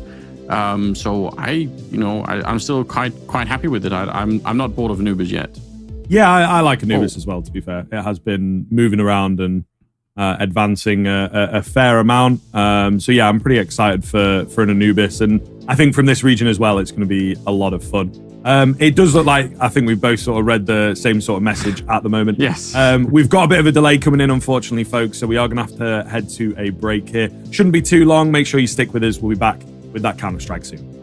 So I'm still quite happy with it. I'm not bored of Anubis yet. Yeah, I like Anubis as well, to be fair. It has been moving around and advancing a fair amount. So yeah, I'm pretty excited for an Anubis. And I think from this region as well, it's going to be a lot of fun. It does look like, I think we've both sort of read the same sort of message at the moment. Yes. We've got a bit of a delay coming in, unfortunately, folks. So we are going to have to head to a break here. Shouldn't be too long. Make sure you stick with us. We'll be back with that Counter-Strike soon.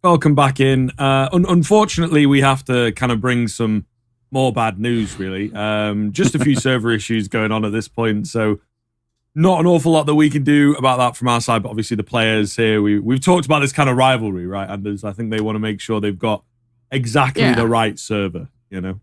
welcome back in. Unfortunately, we have to kind of bring some more bad news, really. Just a few server issues going on at this point, so not an awful lot that we can do about that from our side, but obviously the players here, we've talked about this kind of rivalry, right? And I think they want to make sure they've got exactly the right server, you know?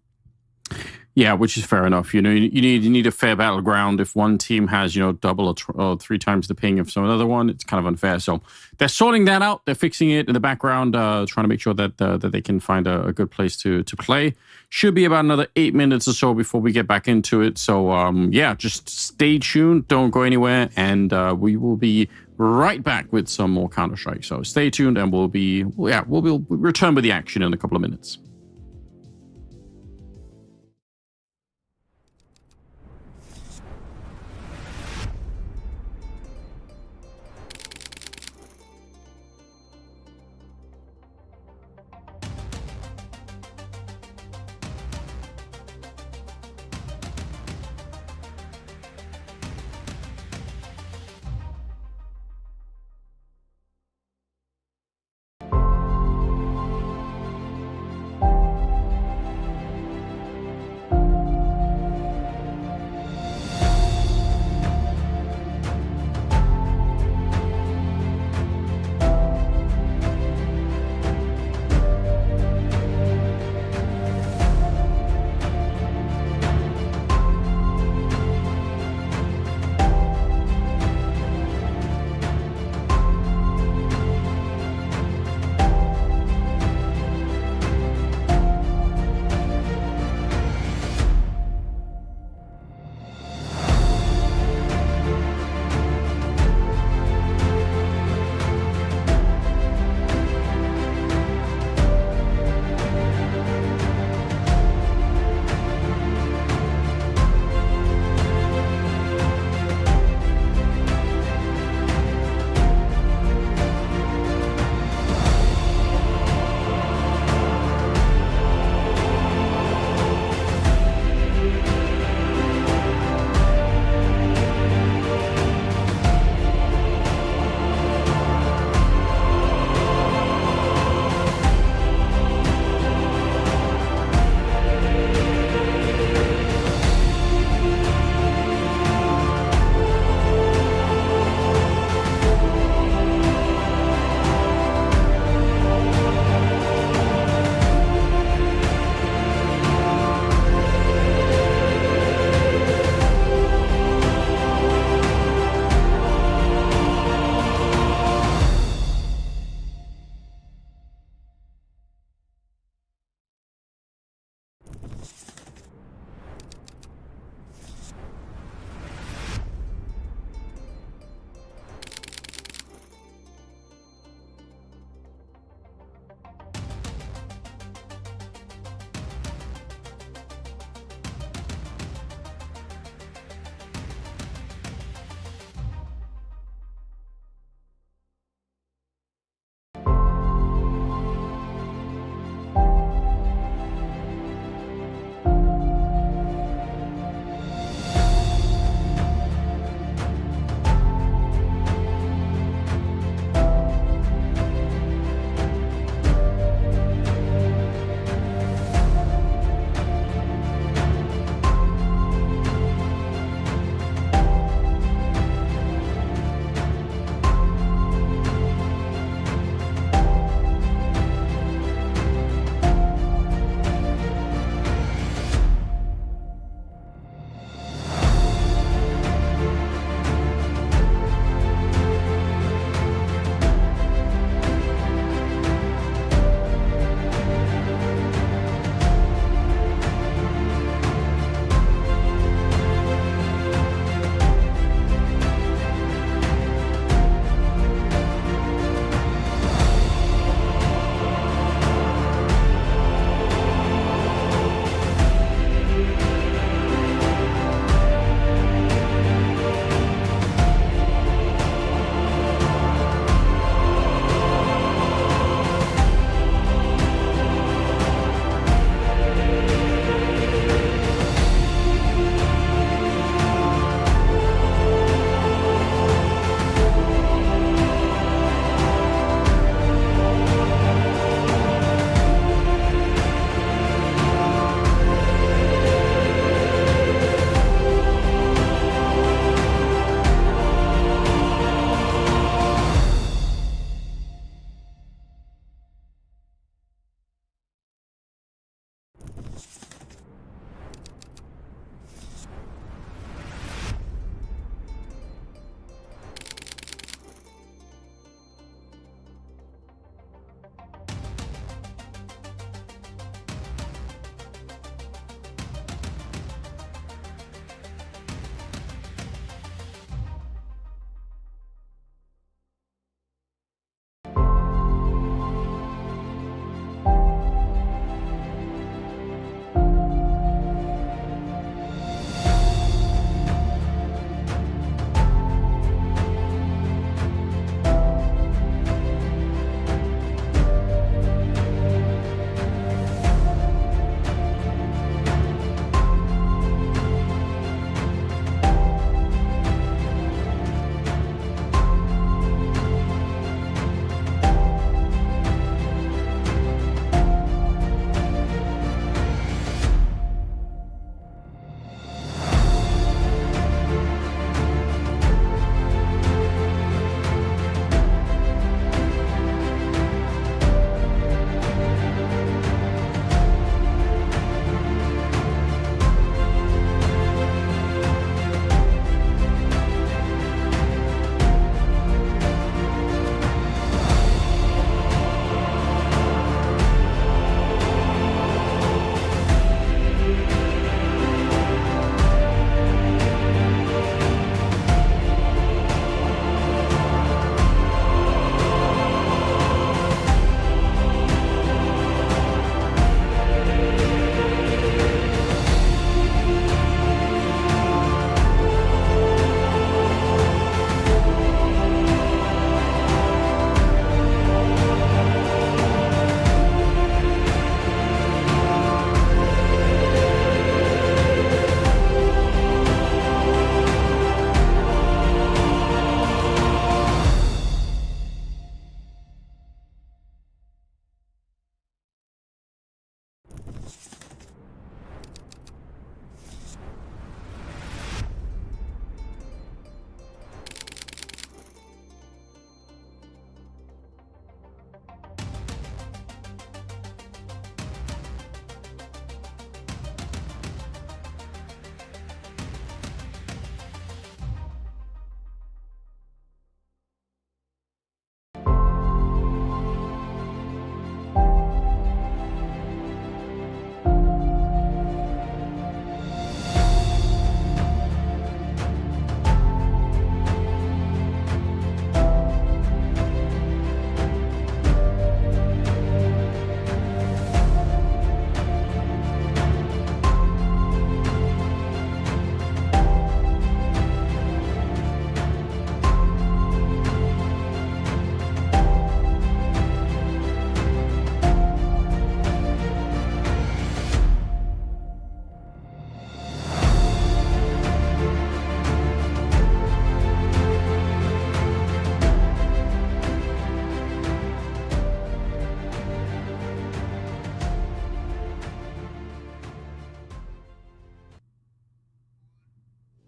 Yeah, which is fair enough. You know, you need a fair battleground. If one team has, you know, double or three times the ping of some other one, it's kind of unfair. So they're sorting that out. They're fixing it in the background, trying to make sure that that they can find a good place to play. Should be about another 8 minutes or so before we get back into it. So yeah, just stay tuned. Don't go anywhere, and we will be right back with some more Counter-Strike. So stay tuned, and we'll return with the action in a couple of minutes.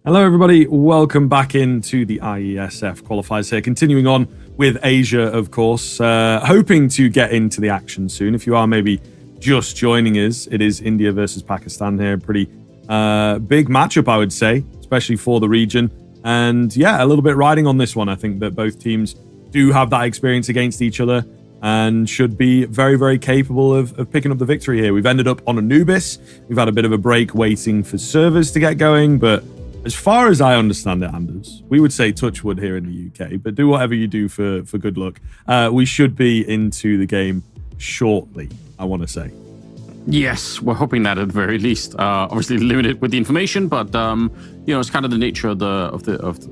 Hello, everybody. Welcome back into the Iesf qualifiers here. Continuing on with Asia, of course. Hoping to get into the action soon. If you are maybe just joining us, it is India versus Pakistan here. Pretty big matchup, I would say, especially for the region. And yeah, a little bit riding on this one. I think that both teams do have that experience against each other and should be very, very capable of picking up the victory here. We've ended up on Anubis. We've had a bit of a break waiting for servers to get going, but as far as I understand it, Anders, we would say touch wood here in the UK, but do whatever you do for good luck. We should be into the game shortly, I want to say. Yes, we're hoping that at the very least. Obviously limited with the information, but it's kind of the nature of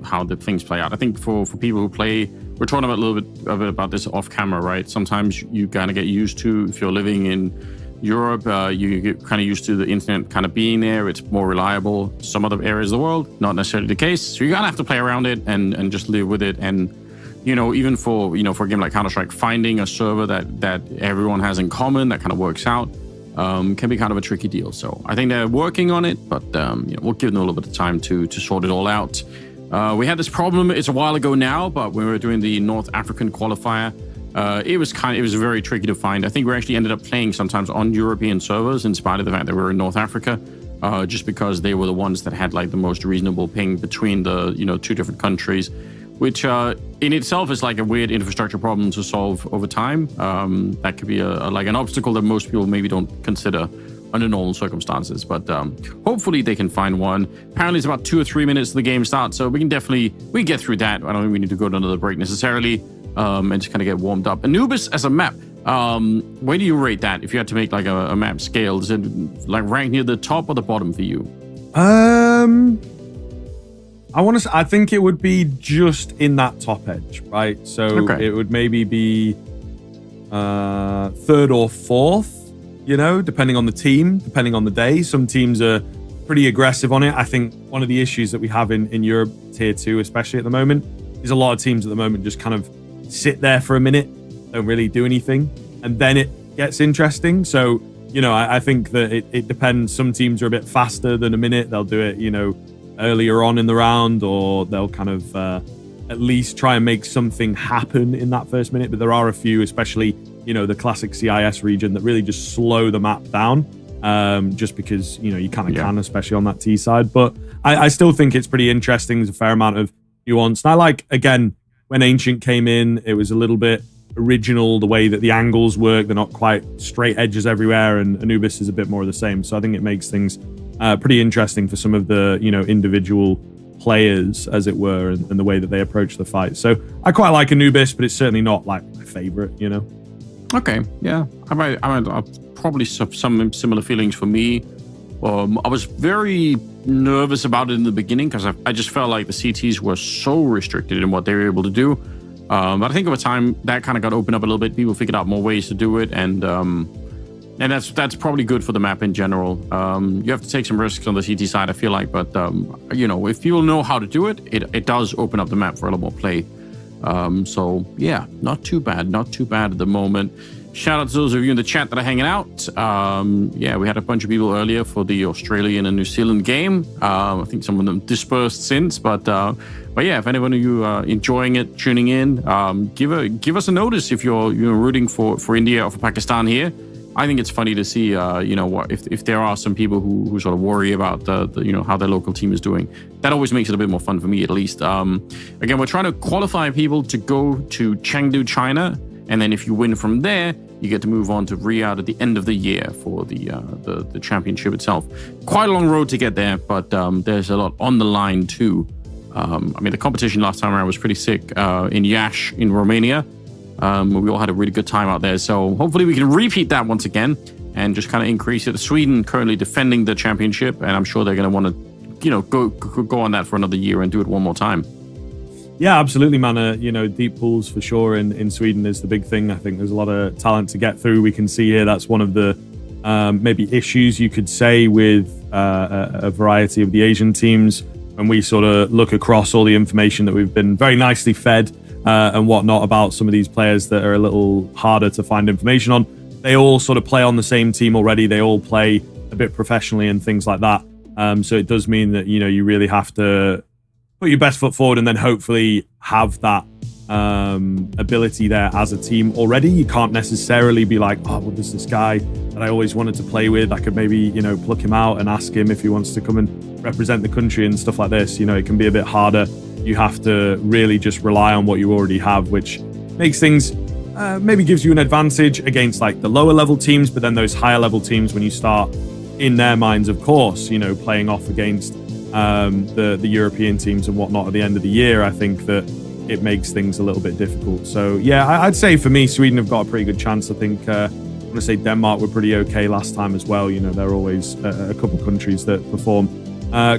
how the things play out. I think for people who play, we're talking about a little bit about this off camera, right? Sometimes you kind of get used to, if you're living in Europe, you get kind of used to the internet kind of being there. It's more reliable. Some other areas of the world, not necessarily the case. So you're gonna have to play around it and just live with it. And even for a game like Counter-Strike, finding a server that everyone has in common that kind of works out can be kind of a tricky deal. So I think they're working on it, but we'll give them a little bit of time to sort it all out. We had this problem. It's a while ago now, but when we were doing the North African qualifier, it was very tricky to find. I think we actually ended up playing sometimes on European servers in spite of the fact that we were in North Africa, just because they were the ones that had like the most reasonable ping between the two different countries, which in itself is like a weird infrastructure problem to solve over time. That could be like an obstacle that most people maybe don't consider under normal circumstances, but hopefully they can find one. Apparently it's about 2 or 3 minutes to the game starts, so we can get through that. I don't think we need to go to another break necessarily. And just kind of get warmed up. Anubis as a map, where do you rate that? If you had to make like a map scale, is it like ranked near the top or the bottom for you? I think it would be just in that top edge, right? So It would maybe be third or fourth, depending on the team, depending on the day. Some teams are pretty aggressive on it. I think one of the issues that we have in Europe, tier 2, especially at the moment, is a lot of teams at the moment just kind of sit there for a minute, don't really do anything, and then it gets interesting. So, I think that it depends. Some teams are a bit faster than a minute. They'll do it, earlier on in the round, or they'll kind of at least try and make something happen in that first minute. But there are a few, especially, the classic CIS region, that really just slow the map down, just because, you kind of can, especially on that T side. But I still think it's pretty interesting. There's a fair amount of nuance. And I like, again, when Ancient came in, it was a little bit original, the way that the angles work. They're not quite straight edges everywhere, and Anubis is a bit more of the same. So I think it makes things pretty interesting for some of the, individual players, as it were, and the way that they approach the fight. So I quite like Anubis, but it's certainly not like my favorite, Okay, yeah. I probably some similar feelings for me. I was very nervous about it in the beginning because I just felt like the CTs were so restricted in what they were able to do. But I think over time that kind of got opened up a little bit. People figured out more ways to do it, and that's probably good for the map in general. You have to take some risks on the CT side, I feel like, but if people know how to do it, it does open up the map for a lot more play. So yeah, not too bad at the moment. Shout out to those of you in the chat that are hanging out. We had a bunch of people earlier for the Australian and New Zealand game. I think some of them dispersed since, but yeah, if anyone of you are enjoying it, tuning in, give us a notice if you're rooting for India or for Pakistan here. I think it's funny to see, if there are some people who sort of worry about the how their local team is doing. That always makes it a bit more fun for me, at least. Again, we're trying to qualify people to go to Chengdu, China. And then if you win from there, you get to move on to Riyadh at the end of the year for the championship itself. Quite a long road to get there, but there's a lot on the line too. The competition last time around was pretty sick in Iași in Romania. We all had a really good time out there. So hopefully we can repeat that once again and just kind of increase it. Sweden currently defending the championship, and I'm sure they're going to want to go on that for another year and do it one more time. Yeah, absolutely, man. Deep pools for sure in Sweden is the big thing. I think there's a lot of talent to get through. We can see here that's one of the maybe issues you could say with a variety of the Asian teams. When we sort of look across all the information that we've been very nicely fed and whatnot about some of these players that are a little harder to find information on, they all sort of play on the same team already. They all play a bit professionally and things like that. So it does mean that, you really have to put your best foot forward and then hopefully have that ability there as a team already. You can't necessarily be like, oh, well, there's this guy that I always wanted to play with. I could maybe, pluck him out and ask him if he wants to come and represent the country and stuff like this. It can be a bit harder. You have to really just rely on what you already have, which makes things maybe gives you an advantage against like the lower level teams, but then those higher level teams, when you start in their minds, of course, playing off against the European teams and whatnot at the end of the year, I think that it makes things a little bit difficult. So yeah, I'd say for me, Sweden have got a pretty good chance. I think I want to say Denmark were pretty okay last time as well. There are always a couple of countries that perform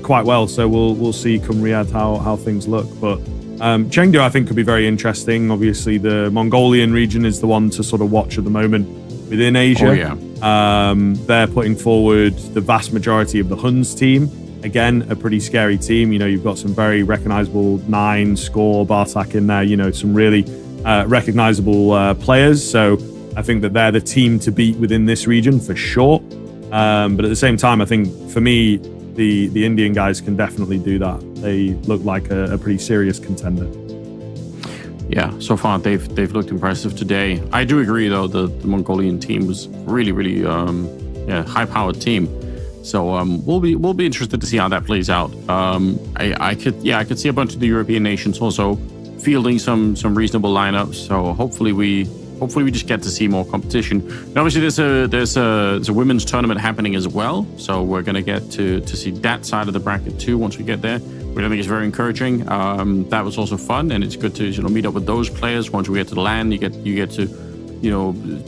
quite well. So we'll see come Riyadh how things look. But Chengdu, I think, could be very interesting. Obviously, the Mongolian region is the one to sort of watch at the moment within Asia. Oh, yeah. They're putting forward the vast majority of the Huns team. Again, a pretty scary team. You've got some very recognizable 9 score Bartak in there, some really recognizable players. So I think that they're the team to beat within this region for sure. But at the same time, I think for me, the Indian guys can definitely do that. They look like a pretty serious contender. Yeah, so far they've looked impressive today. I do agree, though, the Mongolian team was really, really high-powered team. So we'll be interested to see how that plays out. I could see a bunch of the European nations also fielding some reasonable lineups. So hopefully we just get to see more competition. And obviously there's a women's tournament happening as well. So we're gonna get to see that side of the bracket too once we get there, which I think is very encouraging. That was also fun, and it's good to meet up with those players. Once we get to the land, you get to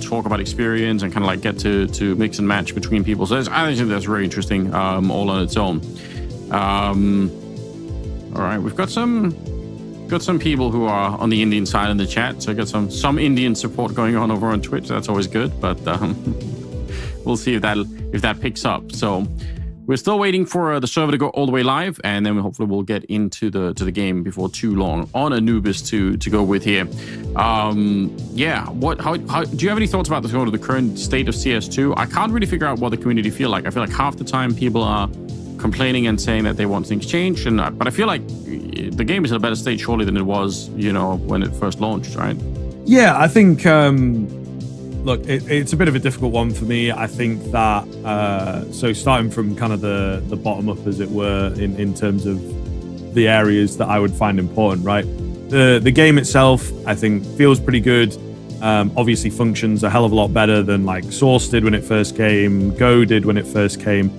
talk about experience and kind of like get to mix and match between people. So I think that's very interesting, all on its own. All right, we've got some people who are on the Indian side in the chat. So I got some Indian support going on over on Twitch. That's always good, but we'll see if that picks up. So we're still waiting for the server to go all the way live, and then hopefully we'll get into the game before too long on Anubis to go with here. How do you have any thoughts about the current state of CS2? I can't really figure out what the community feel like. I feel like half the time people are complaining and saying that they want things changed, but I feel like the game is in a better state surely than it was, when it first launched, right? Yeah, I think. Look, it's a bit of a difficult one for me. I think that, so starting from kind of the bottom up, as it were, in terms of the areas that I would find important, right? The game itself, I think, feels pretty good. Obviously functions a hell of a lot better than like Source did when it first came, Go did when it first came,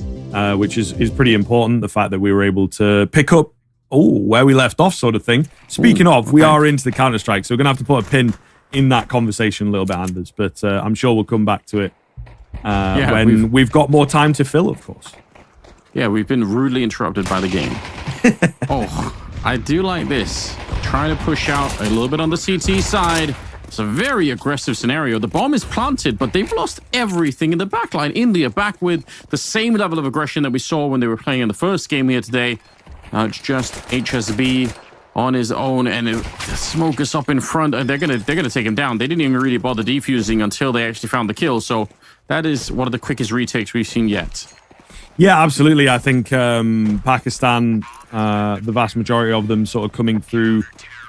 which is pretty important. The fact that we were able to pick up, where we left off sort of thing. Speaking of, we are into the Counter-Strike, so we're going to have to put a pin in that conversation a little bit, Anders, but I'm sure we'll come back to it when we've got more time to fill, of course. Yeah, we've been rudely interrupted by the game. I do like this. Trying to push out a little bit on the CT side. It's a very aggressive scenario. The bomb is planted, but they've lost everything in the backline. India back with the same level of aggression that we saw when they were playing in the first game here today. It's just HSB on his own, and the smoke is up in front, and they're gonna take him down. They didn't even really bother defusing until they actually found the kill. So that is one of the quickest retakes we've seen yet. Yeah, absolutely. I think Pakistan, the vast majority of them sort of coming through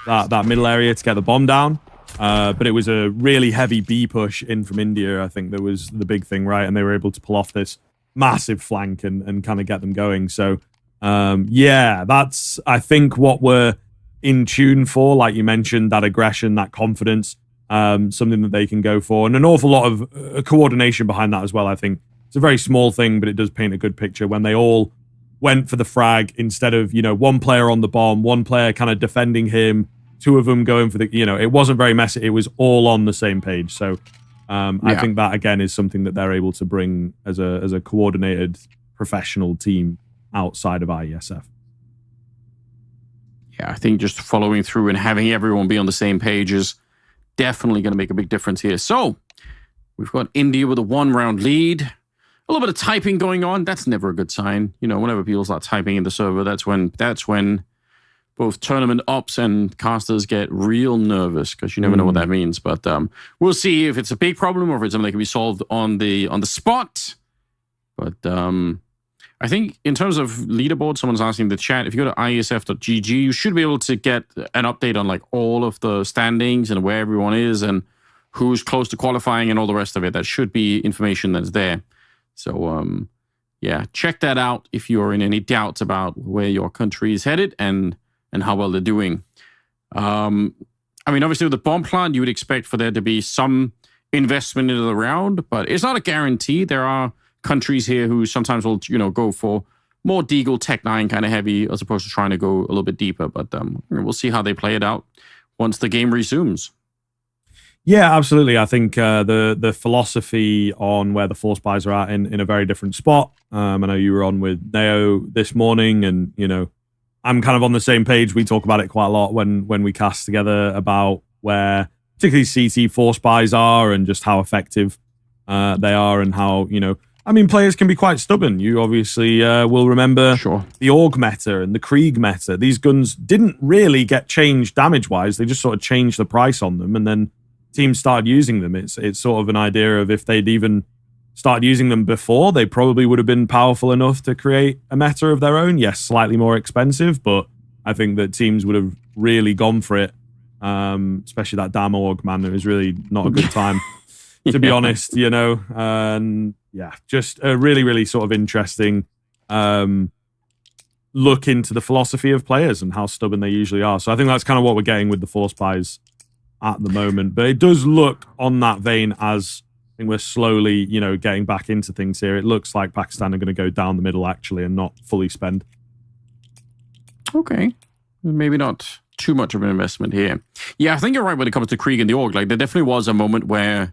that middle area to get the bomb down. But it was a really heavy B push in from India. I think that was the big thing, right? And they were able to pull off this massive flank and kind of get them going. So that's, I think, what we're in tune for, like you mentioned, that aggression, that confidence, something that they can go for, and an awful lot of coordination behind that as well. I think it's a very small thing, but it does paint a good picture when they all went for the frag instead of, one player on the bomb, one player kind of defending him, two of them going for the, it wasn't very messy. It was all on the same page. So I think that, again, is something that they're able to bring as a coordinated professional team outside of Iesf. Yeah, I think just following through and having everyone be on the same page is definitely going to make a big difference here. So we've got India with a 1-round lead. A little bit of typing going on. That's never a good sign. Whenever people start typing in the server, that's when both tournament ops and casters get real nervous, because you never know what that means. But we'll see if it's a big problem or if it's something that can be solved on the spot. But I think in terms of leaderboard, someone's asking in the chat, if you go to iesf.gg, you should be able to get an update on like all of the standings and where everyone is and who's close to qualifying and all the rest of it. That should be information that's there. So, yeah, check that out if you're in any doubts about where your country is headed and how well they're doing. I mean, obviously with the bomb plant, you would expect for there to be some investment into the round, but it's not a guarantee. There are countries here who sometimes will, go for more Deagle Tech 9 kind of heavy as opposed to trying to go a little bit deeper. But we'll see how they play it out once the game resumes. Yeah, absolutely. I think the philosophy on where the force buys are at in a very different spot. I know you were on with Neo this morning, and I'm kind of on the same page. We talk about it quite a lot when we cast together about where particularly CT force buys are and just how effective they are and how I mean, players can be quite stubborn. You obviously will remember the Org meta and the Krieg meta. These guns didn't really get changed damage-wise. They just sort of changed the price on them, and then teams started using them. It's sort of an idea of if they'd even started using them before, they probably would have been powerful enough to create a meta of their own. Yes, slightly more expensive, but I think that teams would have really gone for it, especially that damn Org, man. It was really not a good time, to be honest, and yeah, just a really, really sort of interesting look into the philosophy of players and how stubborn they usually are. So I think that's kind of what we're getting with the force buys at the moment. But it does look on that vein as I think we're slowly, getting back into things here. It looks like Pakistan are going to go down the middle actually and not fully spend. Okay. Maybe not too much of an investment here. Yeah, I think you're right when it comes to Krieg and the Org. Like there definitely was a moment where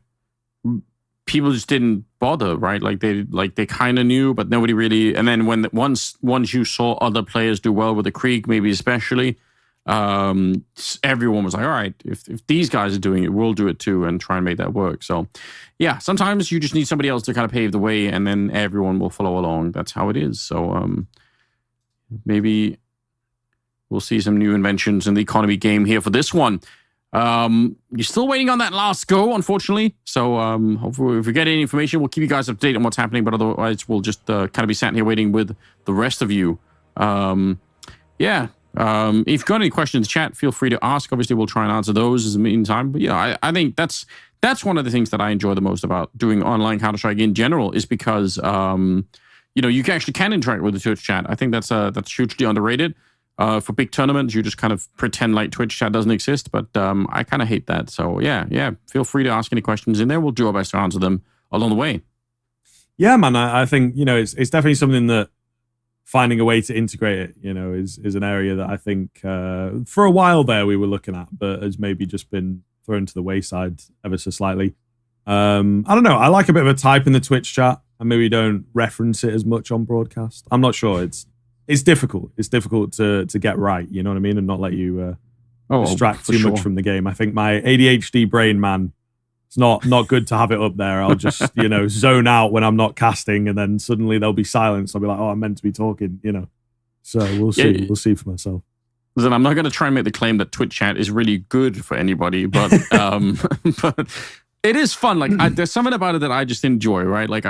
people just didn't bother, right? Like they kind of knew, but nobody really. And then once you saw other players do well with the Krieg, maybe especially, everyone was like, all right, if these guys are doing it, we'll do it too and try and make that work. So yeah, sometimes you just need somebody else to kind of pave the way and then everyone will follow along. That's how it is. So maybe we'll see some new inventions in the economy game here for this one. You're still waiting on that last go, unfortunately. So hopefully if we get any information, we'll keep you guys updated on what's happening. But otherwise, we'll just kind of be sat here waiting with the rest of you. Yeah. If you've got any questions in the chat, feel free to ask. Obviously, we'll try and answer those in the meantime. But yeah, I think that's one of the things that I enjoy the most about doing online Counter-Strike in general is because you actually can interact with the Twitch chat. I think that's hugely underrated. For big tournaments, you just kind of pretend like Twitch chat doesn't exist, but I kind of hate that. So yeah, feel free to ask any questions in there. We'll do our best to answer them along the way. Yeah, man, I think it's definitely something that finding a way to integrate it, is an area that I think for a while there we were looking at, but has maybe just been thrown to the wayside ever so slightly. I don't know. I like a bit of a type in the Twitch chat, and maybe don't reference it as much on broadcast. I'm not sure. It's difficult. It's difficult to get right, you know what I mean? And not let you distract too much from the game. I think my ADHD brain, man, it's not good to have it up there. I'll just, zone out when I'm not casting and then suddenly there'll be silence. I'll be like, oh, I'm meant to be talking, So we'll see. Yeah. We'll see for myself. Listen, I'm not going to try and make the claim that Twitch chat is really good for anybody, but but it is fun. Like there's something about it that I just enjoy, right? Like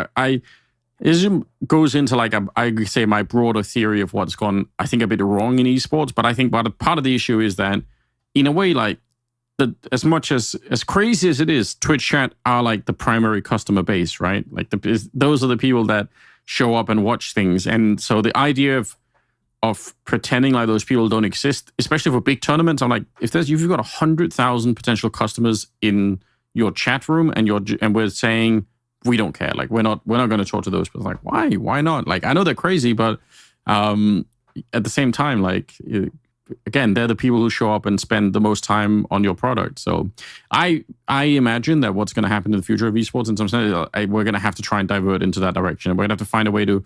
it goes into like I say my broader theory of what's gone, I think, a bit wrong in esports. But I think part of the issue is that, in a way, like as much as crazy as it is, Twitch chat are like the primary customer base, right? Like those are the people that show up and watch things, and so the idea of pretending like those people don't exist, especially for big tournaments, I'm like, if you've got 100,000 potential customers in your chat room, and we're saying, we don't care. Like we're not going to talk to those people. Like why not? Like I know they're crazy, but at the same time, like again, they're the people who show up and spend the most time on your product. So I imagine that what's going to happen in the future of esports, in some sense, we're going to have to try and divert into that direction. We're going to have to find a way to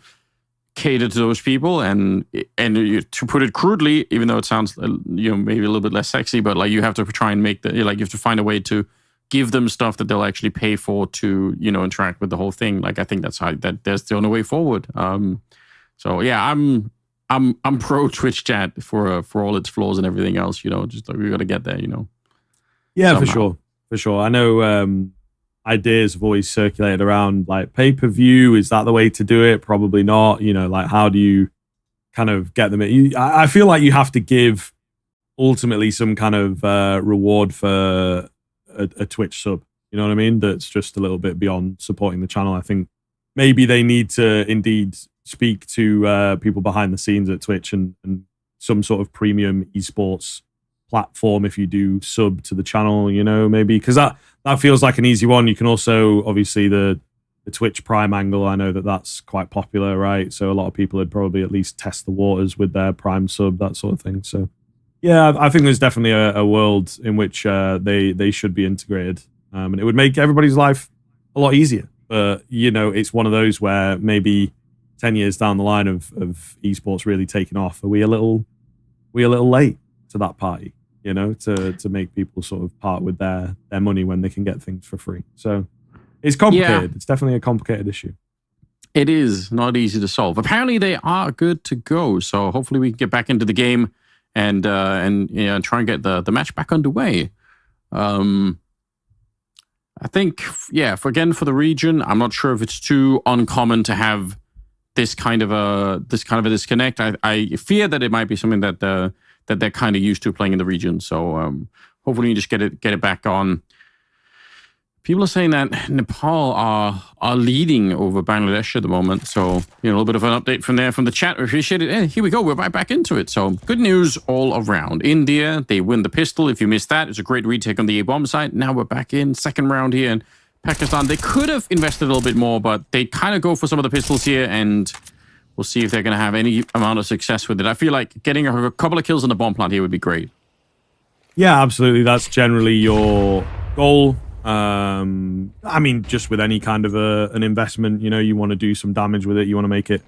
cater to those people, and to put it crudely, even though it sounds maybe a little bit less sexy, but like you have to try and make you have to find a way to give them stuff that they'll actually pay for to, interact with the whole thing. Like I think that's there's the only way forward. So yeah, I'm pro Twitch chat for all its flaws and everything else. Just like we got to get there. Yeah, somehow. for sure. I know ideas have always circulated around like pay-per-view. Is that the way to do it? Probably not. You know, like how do you kind of get them? I feel like you have to give ultimately some kind of reward for a Twitch sub. You know what I mean? That's just a little bit beyond supporting the channel. I think maybe they need to indeed speak to people behind the scenes at Twitch and some sort of premium esports platform if you do sub to the channel, you know, maybe, because that feels like an easy one. You can also, obviously, the Twitch Prime angle, I know that's quite popular, right? So a lot of people would probably at least test the waters with their Prime sub, that sort of thing. So yeah, I think there's definitely a world in which they should be integrated, and it would make everybody's life a lot easier. But, you know, it's one of those where maybe 10 years down the line of esports really taking off, are we a little late to that party, you know, to make people sort of part with their money when they can get things for free. So it's complicated. Yeah. It's definitely a complicated issue. It is not easy to solve. Apparently they are good to go. So hopefully we can get back into the game and you know, try and get the match back underway. I think, yeah, for the region, I'm not sure if it's too uncommon to have this kind of a disconnect. I fear that it might be something that they're kind of used to playing in the region. So hopefully you just get it back on. People are saying that Nepal are leading over Bangladesh at the moment. So, you know, a little bit of an update from the chat. We appreciate it. And here we go. We're right back into it. So good news all around. India, they win the pistol. If you missed that, it's a great retake on the A-bomb side. Now we're back in second round here. And Pakistan, they could have invested a little bit more, but they kind of go for some of the pistols here. And we'll see if they're going to have any amount of success with it. I feel like getting a couple of kills on the bomb plant here would be great. Yeah, absolutely. That's generally your goal. I mean, just with any kind of an investment, you know, you want to do some damage with it. You want to make it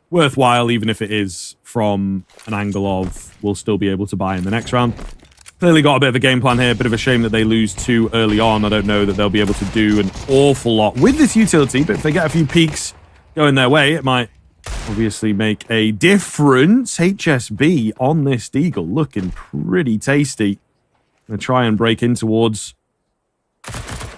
worthwhile, even if it is from an angle of we'll still be able to buy in the next round. Clearly got a bit of a game plan here. Bit of a shame that they lose too early on. I don't know that they'll be able to do an awful lot with this utility, but if they get a few peaks going their way, it might obviously make a difference. HSB on this Deagle looking pretty tasty. Gonna try and break in towards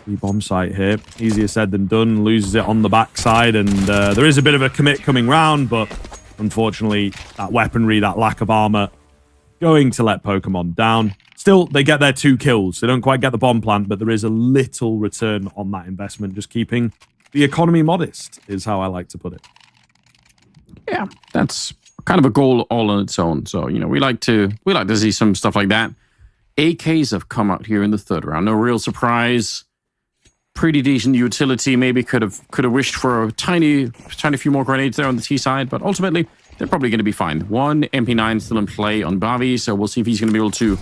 the bomb site here. Easier said than done. Loses it on the backside, and there is a bit of a commit coming round, but unfortunately that weaponry, that lack of armor, going to let Pokemon down. Still, they get their 2 kills. They don't quite get the bomb plant, but there is a little return on that investment. Just keeping the economy modest is how I like to put it. Yeah, that's kind of a goal all on its own. So, you know, we like to see some stuff like that. AKs have come out here in the third round. No real surprise. Pretty decent utility. Maybe could have wished for a tiny few more grenades there on the T side, but ultimately they're probably going to be fine. One MP9 still in play on Bavi, so we'll see if he's going to be able to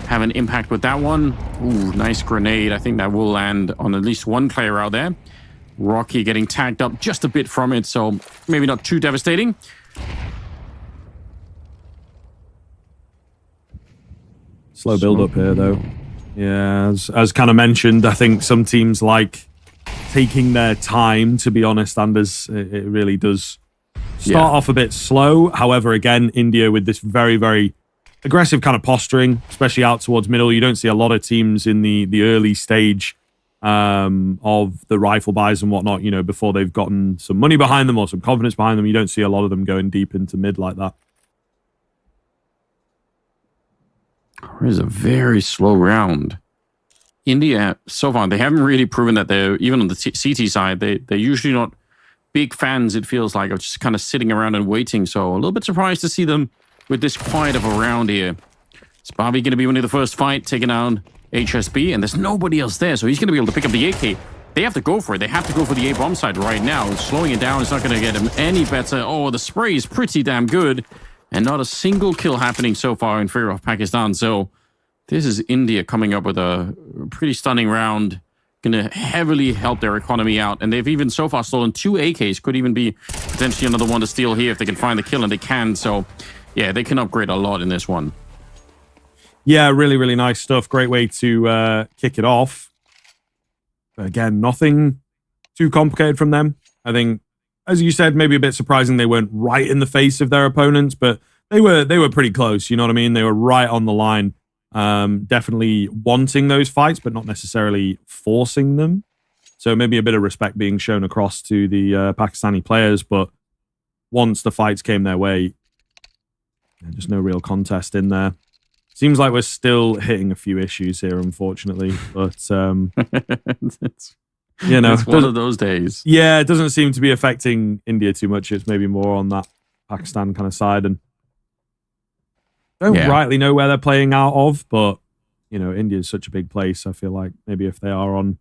have an impact with that one. Ooh, nice grenade. I think that will land on at least one player out there. Rocky getting tagged up just a bit from it, so maybe not too devastating. Slow build up here, though. Yeah, as kind of mentioned, I think some teams like taking their time, to be honest, Anders. It really does start off a bit slow. However, again, India with this very, very aggressive kind of posturing, especially out towards middle. You don't see a lot of teams in the early stage of the rifle buys and whatnot, you know, before they've gotten some money behind them or some confidence behind them. You don't see a lot of them going deep into mid like that. It was a very slow round. India, so far, they haven't really proven that they're, even on the CT side, they're usually not big fans, it feels like, of just kind of sitting around and waiting. So a little bit surprised to see them with this quiet of a round here. Is Bobby going to be winning the first fight, taking down HSB? And there's nobody else there, so he's going to be able to pick up the AK. They have to go for it. They have to go for the A-bomb side right now. Slowing it down is not going to get him any better. Oh, the spray is pretty damn good. And not a single kill happening so far in favor of Pakistan. So this is India coming up with a pretty stunning round. Going to heavily help their economy out. And they've even so far stolen 2 AKs. Could even be potentially another one to steal here if they can find the kill, and they can. So yeah, they can upgrade a lot in this one. Yeah, really, really nice stuff. Great way to kick it off. But again, nothing too complicated from them. I think, as you said, maybe a bit surprising they weren't right in the face of their opponents, but they were pretty close. You know what I mean? They were right on the line. Definitely wanting those fights, but not necessarily forcing them. So maybe a bit of respect being shown across to the Pakistani players. But once the fights came their way, just no real contest in there. Seems like we're still hitting a few issues here, unfortunately. But, it's it's one of those days. Yeah, it doesn't seem to be affecting India too much. It's maybe more on that Pakistan kind of side. And don't rightly know where they're playing out of, but, India is such a big place. I feel like maybe if they are on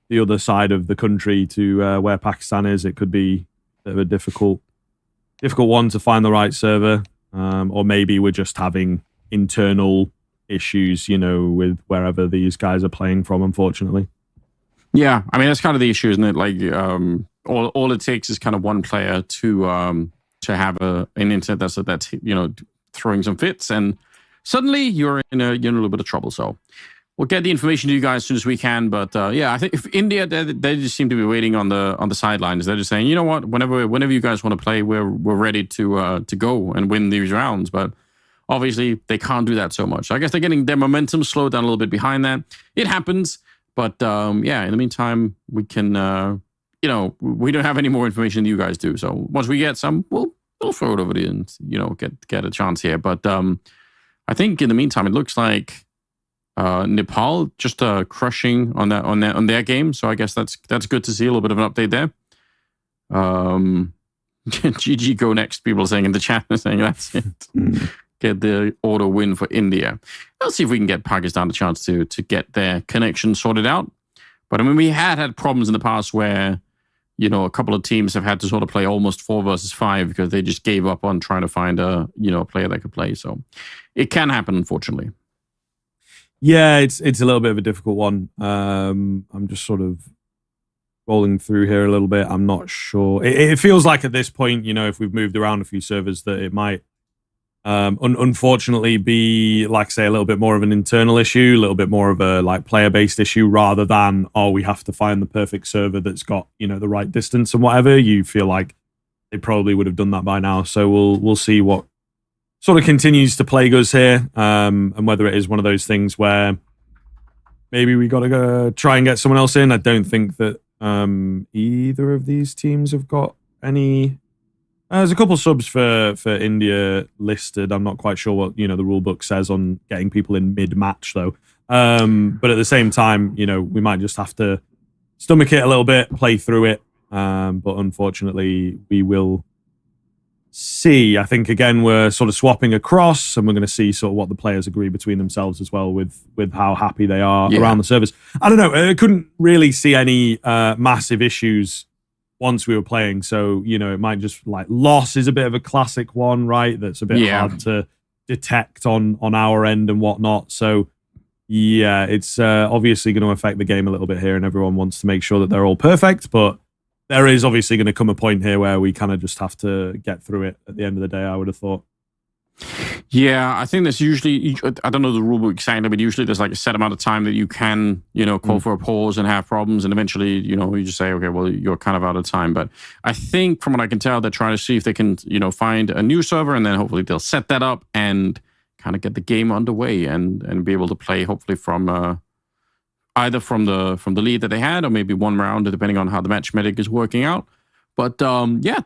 the other side of the country to where Pakistan is, it could be a bit of a difficult one to find the right server. Or maybe we're just having internal issues, with wherever these guys are playing from, unfortunately. Yeah, I mean, that's kind of the issue, isn't it? Like, all it takes is kind of one player to have an internet that's throwing some fits, and suddenly you're in a little bit of trouble. So we'll get the information to you guys as soon as we can. But I think if India, they just seem to be waiting on the sidelines. They're just saying, you know what, whenever you guys want to play, we're ready to go and win these rounds. But obviously, they can't do that so much. I guess they're getting their momentum slowed down a little bit behind that. It happens. But in the meantime, we can, we don't have any more information than you guys do. So once we get some, we'll throw it over to you and, get a chance here. But I think in the meantime, it looks like Nepal just crushing on their game. So I guess that's good to see. A little bit of an update there. GG go next. People are saying in the chat, they're saying that's it. Get the auto win for India. Let's see if we can get Pakistan a chance to get their connection sorted out. But I mean, we had problems in the past where, a couple of teams have had to sort of play almost 4 versus 5 because they just gave up on trying to find a player that could play. So it can happen, unfortunately. Yeah, it's a little bit of a difficult one. I'm just sort of rolling through here a little bit. I'm not sure. It feels like at this point, if we've moved around a few servers, that it might unfortunately be, like, say, a little bit more of an internal issue, a little bit more of a player-based issue, rather than, we have to find the perfect server that's got, the right distance and whatever. You feel like they probably would have done that by now. So we'll see what sort of continues to plague us here, and whether it is one of those things where maybe we got to go try and get someone else in. I don't think that either of these teams have got any. There's a couple subs for India listed. I'm not quite sure what the rule book says on getting people in mid-match though. But at the same time, we might just have to stomach it a little bit, play through it. But unfortunately, we will see. I think again we're sort of swapping across, and we're going to see sort of what the players agree between themselves as well with how happy they are around the servers. I don't know. I couldn't really see any massive issues once we were playing. So, it might just loss is a bit of a classic one, right? That's a bit hard to detect on our end and whatnot. So, it's obviously going to affect the game a little bit here, and everyone wants to make sure that they're all perfect. But there is obviously going to come a point here where we kind of just have to get through it at the end of the day, I would have thought. Yeah, I think there's usually, I don't know the rule book exactly, but usually there's a set amount of time that you can, call for a pause and have problems. And eventually, you just say, okay, well, you're kind of out of time. But I think from what I can tell, they're trying to see if they can, find a new server, and then hopefully they'll set that up and kind of get the game underway and be able to play hopefully from either from the lead that they had, or maybe one round, depending on how the match medic is working out. But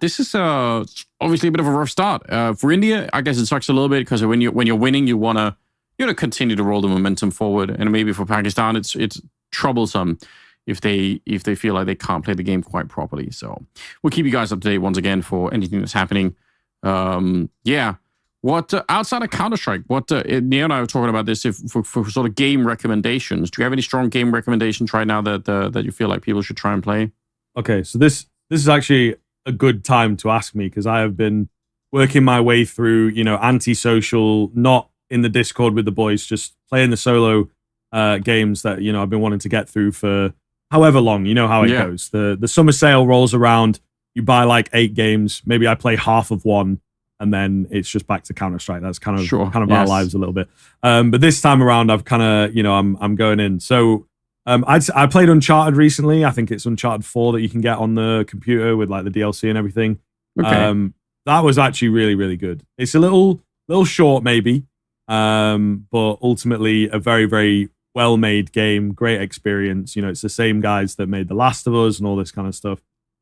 this is obviously a bit of a rough start for India. I guess it sucks a little bit because when you're winning, you want to continue to roll the momentum forward. And maybe for Pakistan, it's troublesome if they feel like they can't play the game quite properly. So we'll keep you guys up to date once again for anything that's happening. What outside of Counter-Strike? What Neo and I were talking about this for sort of game recommendations. Do you have any strong game recommendations right now that you feel like people should try and play? Okay, so this is actually a good time to ask me, because I have been working my way through, anti-social, not in the Discord with the boys, just playing the solo games that, I've been wanting to get through for however long. You know how it goes. The summer sale rolls around, you buy 8 games, maybe I play half of one, and then it's just back to Counter-Strike. That's kind of our lives a little bit. But this time around, I've kind of, I'm going in. So I played Uncharted recently. I think it's Uncharted 4 that you can get on the computer with the DLC and everything. Okay. That was actually really, really good. It's a little short maybe, but ultimately a very, very well-made game, great experience. You know, it's the same guys that made The Last of Us and all this kind of stuff.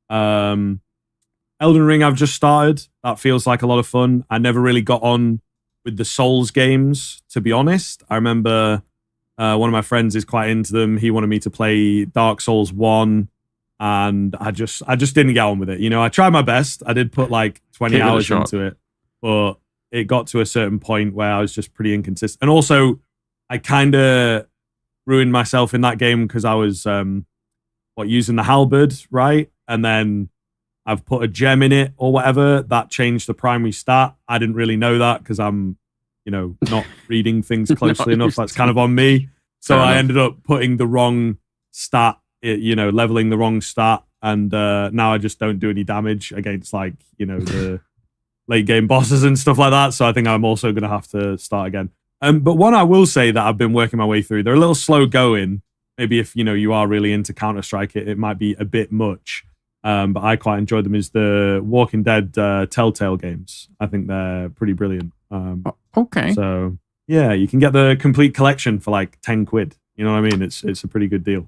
Elden Ring I've just started. That feels like a lot of fun. I never really got on with the Souls games, to be honest. I remember one of my friends is quite into them. He wanted me to play Dark Souls 1, and I just didn't get on with it. You know, I tried my best. I did put like 20 hours into it, but it got to a certain point where I was just pretty inconsistent. And also, I kind of ruined myself in that game because I was using the halberd, right? And then I've put a gem in it or whatever. That changed the primary stat. I didn't really know that because I'm, you know, not reading things closely enough. That's kind of on me. So I ended up putting the wrong stat, you know, leveling the wrong stat. And now I just don't do any damage against, like, you know, the late game bosses and stuff like that. So I think I'm also going to have to start again. But one I will say that I've been working my way through, they're a little slow going. Maybe if, you know, you are really into Counter-Strike, it might be a bit much. But I quite enjoy them, is the Walking Dead Telltale games. I think they're pretty brilliant. Okay. So, yeah, you can get the complete collection for like 10 quid. You know what I mean? It's a pretty good deal.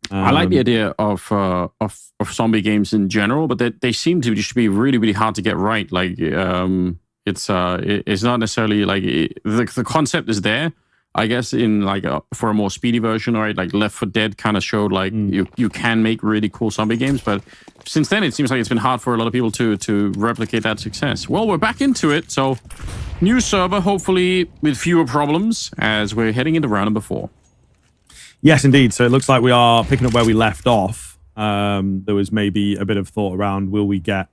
I like the idea of zombie games in general, but they seem to just be really, really hard to get right. Like, it's not necessarily like the concept is there, I guess, in like for a more speedy version, right? Like Left 4 Dead kind of showed like you can make really cool zombie games, but since then it seems like it's been hard for a lot of people to replicate that success. Well, we're back into it, so new server, hopefully with fewer problems as we're heading into round number 4. Yes, indeed. So it looks like we are picking up where we left off. There was maybe a bit of thought around, will we get,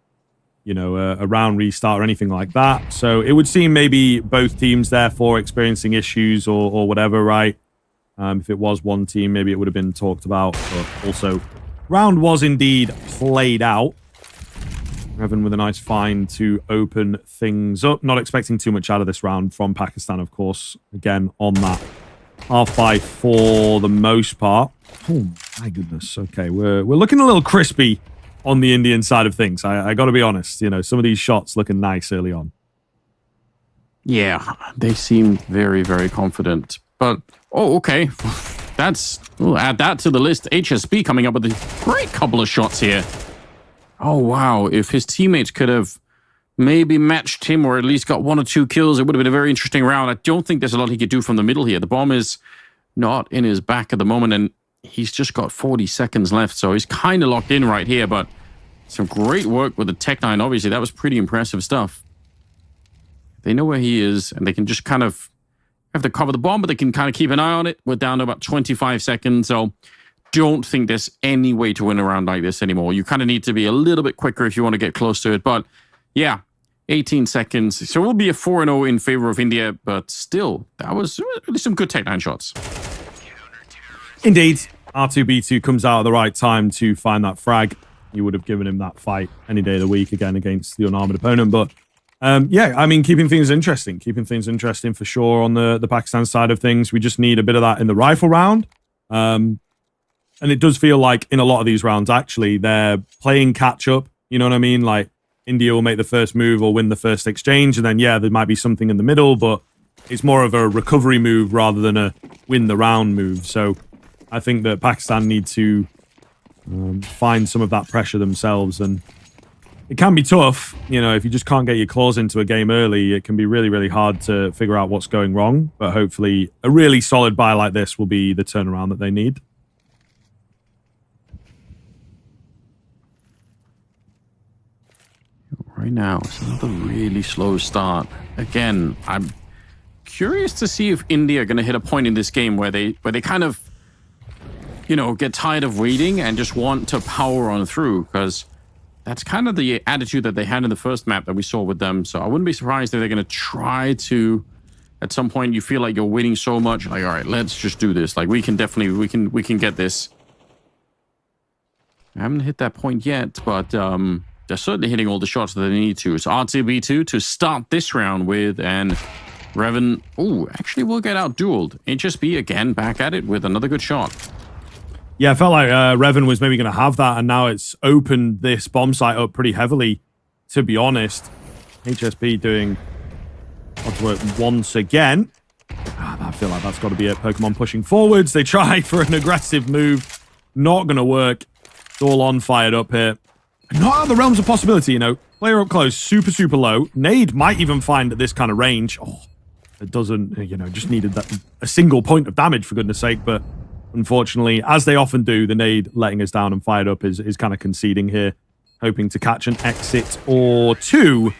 you know, a round restart or anything like that? So it would seem maybe both teams therefore experiencing issues or whatever, right? If it was one team, maybe it would have been talked about. But also, round was indeed played out. Revan with a nice find to open things up. Not expecting too much out of this round from Pakistan, of course. Again, on that half by for the most part. Oh, my goodness. Okay, we're looking a little crispy on the Indian side of things. I got to be honest. You know, some of these shots looking nice early on. Yeah, they seem very, very confident. But, oh, okay. We'll add that to the list. HSB coming up with a great couple of shots here. Oh, wow. If his teammates could have maybe matched him or at least got 1 or 2 kills, it would have been a very interesting round. I don't think there's a lot he could do from the middle here. The bomb is not in his back at the moment, and he's just got 40 seconds left, so he's kind of locked in right here, but some great work with the Tech 9. Obviously, that was pretty impressive stuff. They know where he is, and they can just kind of have to cover the bomb, but they can kind of keep an eye on it. We're down to about 25 seconds, so don't think there's any way to win a round like this anymore. You kind of need to be a little bit quicker if you want to get close to it, but yeah, 18 seconds. So it will be a 4-0 in favor of India, but still, that was really some good Tech 9 shots. Indeed. R2B2 comes out at the right time to find that frag. You would have given him that fight any day of the week again against the unarmored opponent. But yeah, I mean, keeping things interesting for sure on the Pakistan side of things. We just need a bit of that in the rifle round. And it does feel like in a lot of these rounds, actually, they're playing catch up. You know what I mean? Like, India will make the first move or win the first exchange, and then, yeah, there might be something in the middle, but it's more of a recovery move rather than a win the round move. So I think that Pakistan need to find some of that pressure themselves, and it can be tough. You know, if you just can't get your claws into a game early, it can be really, really hard to figure out what's going wrong, but hopefully a really solid buy like this will be the turnaround that they need. Right now, it's another really slow start. Again, I'm curious to see if India are going to hit a point in this game where they kind of, you know, get tired of waiting and just want to power on through, because that's kind of the attitude that they had in the first map that we saw with them. So I wouldn't be surprised if they're going to try to, at some point, you feel like you're winning so much, like, all right, let's just do this. Like, we can definitely, we can get this. I haven't hit that point yet, but they're certainly hitting all the shots that they need to. So R2B2 to start this round with, and Revan, oh, actually will get out dueled. HSB again back at it with another good shot. Yeah, I felt like Revan was maybe going to have that, and now it's opened this bomb site up pretty heavily, to be honest. HSB doing hard work once again. That feel like that's got to be it. Pokemon pushing forwards. They try for an aggressive move. Not going to work. It's all on fired up here. Not out of the realms of possibility, you know. Player up close, super, super low. Nade might even find at this kind of range. Oh, it doesn't, you know, just needed a single point of damage, for goodness sake. But unfortunately, as they often do, the nade letting us down and fired up is kind of conceding here. Hoping to catch an exit or two.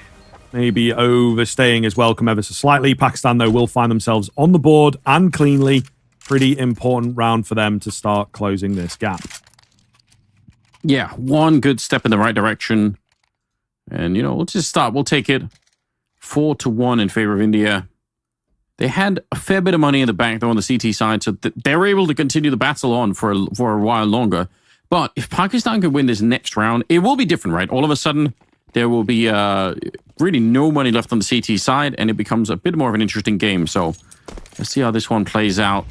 Maybe overstaying his welcome ever so slightly. Pakistan, though, will find themselves on the board and cleanly. Pretty important round for them to start closing this gap. Yeah, one good step in the right direction. And, you know, we'll just start. We'll take it 4-1 in favor of India. They had a fair bit of money in the bank, though, on the CT side, so they were able to continue the battle on for a while longer. But if Pakistan could win this next round, it will be different, right? All of a sudden, there will be really no money left on the CT side, and it becomes a bit more of an interesting game. So let's see how this one plays out.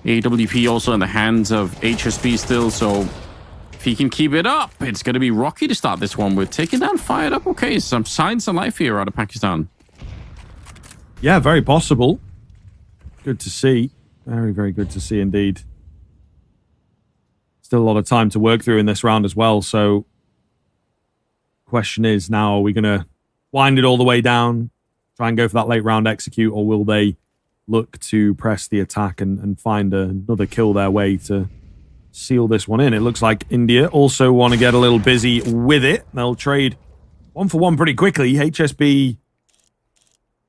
AWP also in the hands of HSB still, so if he can keep it up, it's going to be rocky to start this one with. Taking down fired up. Okay, some signs of life here out of Pakistan. Yeah, very possible. Good to see. Very, very good to see indeed. Still a lot of time to work through in this round as well, so question is now, are we going to wind it all the way down, try and go for that late round execute, or will they look to press the attack and find another kill their way to seal this one in? It looks like India also want to get a little busy with it. They'll trade 1-for-1 pretty quickly. HSB,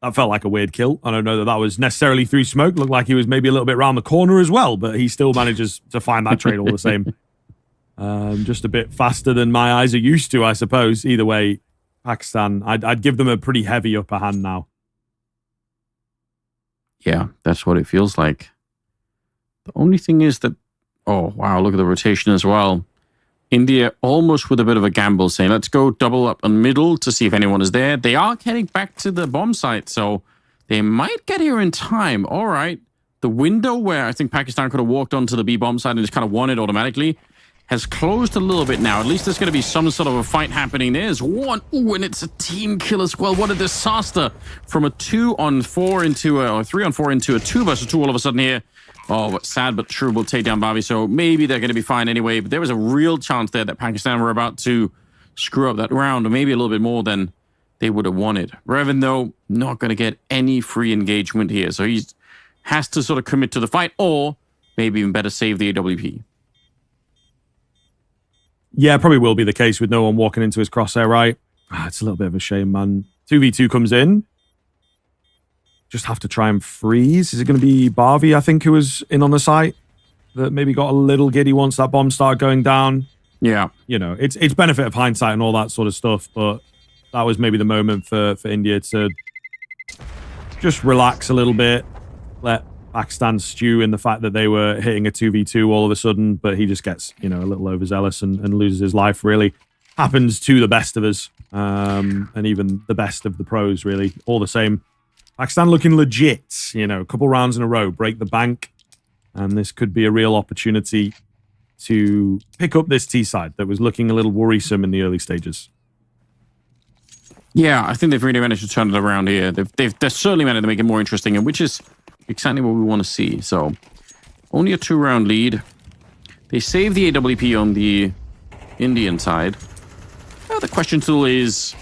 that felt like a weird kill. I don't know that was necessarily through smoke. Looked like he was maybe a little bit around the corner as well, but he still manages to find that trade all the same. Just a bit faster than my eyes are used to, I suppose. Either way, Pakistan, I'd give them a pretty heavy upper hand now. Yeah, that's what it feels like. The only thing is that, oh, wow, look at the rotation as well. India almost with a bit of a gamble, saying, let's go double up in middle to see if anyone is there. They are heading back to the bomb site, so they might get here in time. All right. The window where I think Pakistan could have walked onto the B bomb site and just kind of won it automatically has closed a little bit now. At least there's going to be some sort of a fight happening. There's one. Ooh, and it's a team kill as well. What a disaster. From a 2-on-4 into a, or 3-on-4 into a 2-versus-2 all of a sudden here. Oh, but sad but true. We'll take down Bobby. So maybe they're going to be fine anyway. But there was a real chance there that Pakistan were about to screw up that round, or maybe a little bit more than they would have wanted. Revan, though, not going to get any free engagement here. So he has to sort of commit to the fight, or maybe even better save the AWP. Yeah, probably will be the case with no one walking into his crosshair, right? It's a little bit of a shame, man. 2v2 comes in. Just have to try and freeze. Is it going to be Barvi, I think, who was in on the site, that maybe got a little giddy once that bomb started going down? Yeah. You know, it's benefit of hindsight and all that sort of stuff, but that was maybe the moment for India to just relax a little bit, let Pakistan stew in the fact that they were hitting a 2v2 all of a sudden, but he just gets, you know, a little overzealous and loses his life, really. Happens to the best of us, and even the best of the pros, really. All the same. Pakistan looking legit, you know, a couple rounds in a row, break the bank, and this could be a real opportunity to pick up this T side that was looking a little worrisome in the early stages. Yeah, I think they've really managed to turn it around here. They've certainly managed to make it more interesting, and which is exactly what we want to see. So, only a 2-round lead. They save the AWP on the Indian side. The question still is,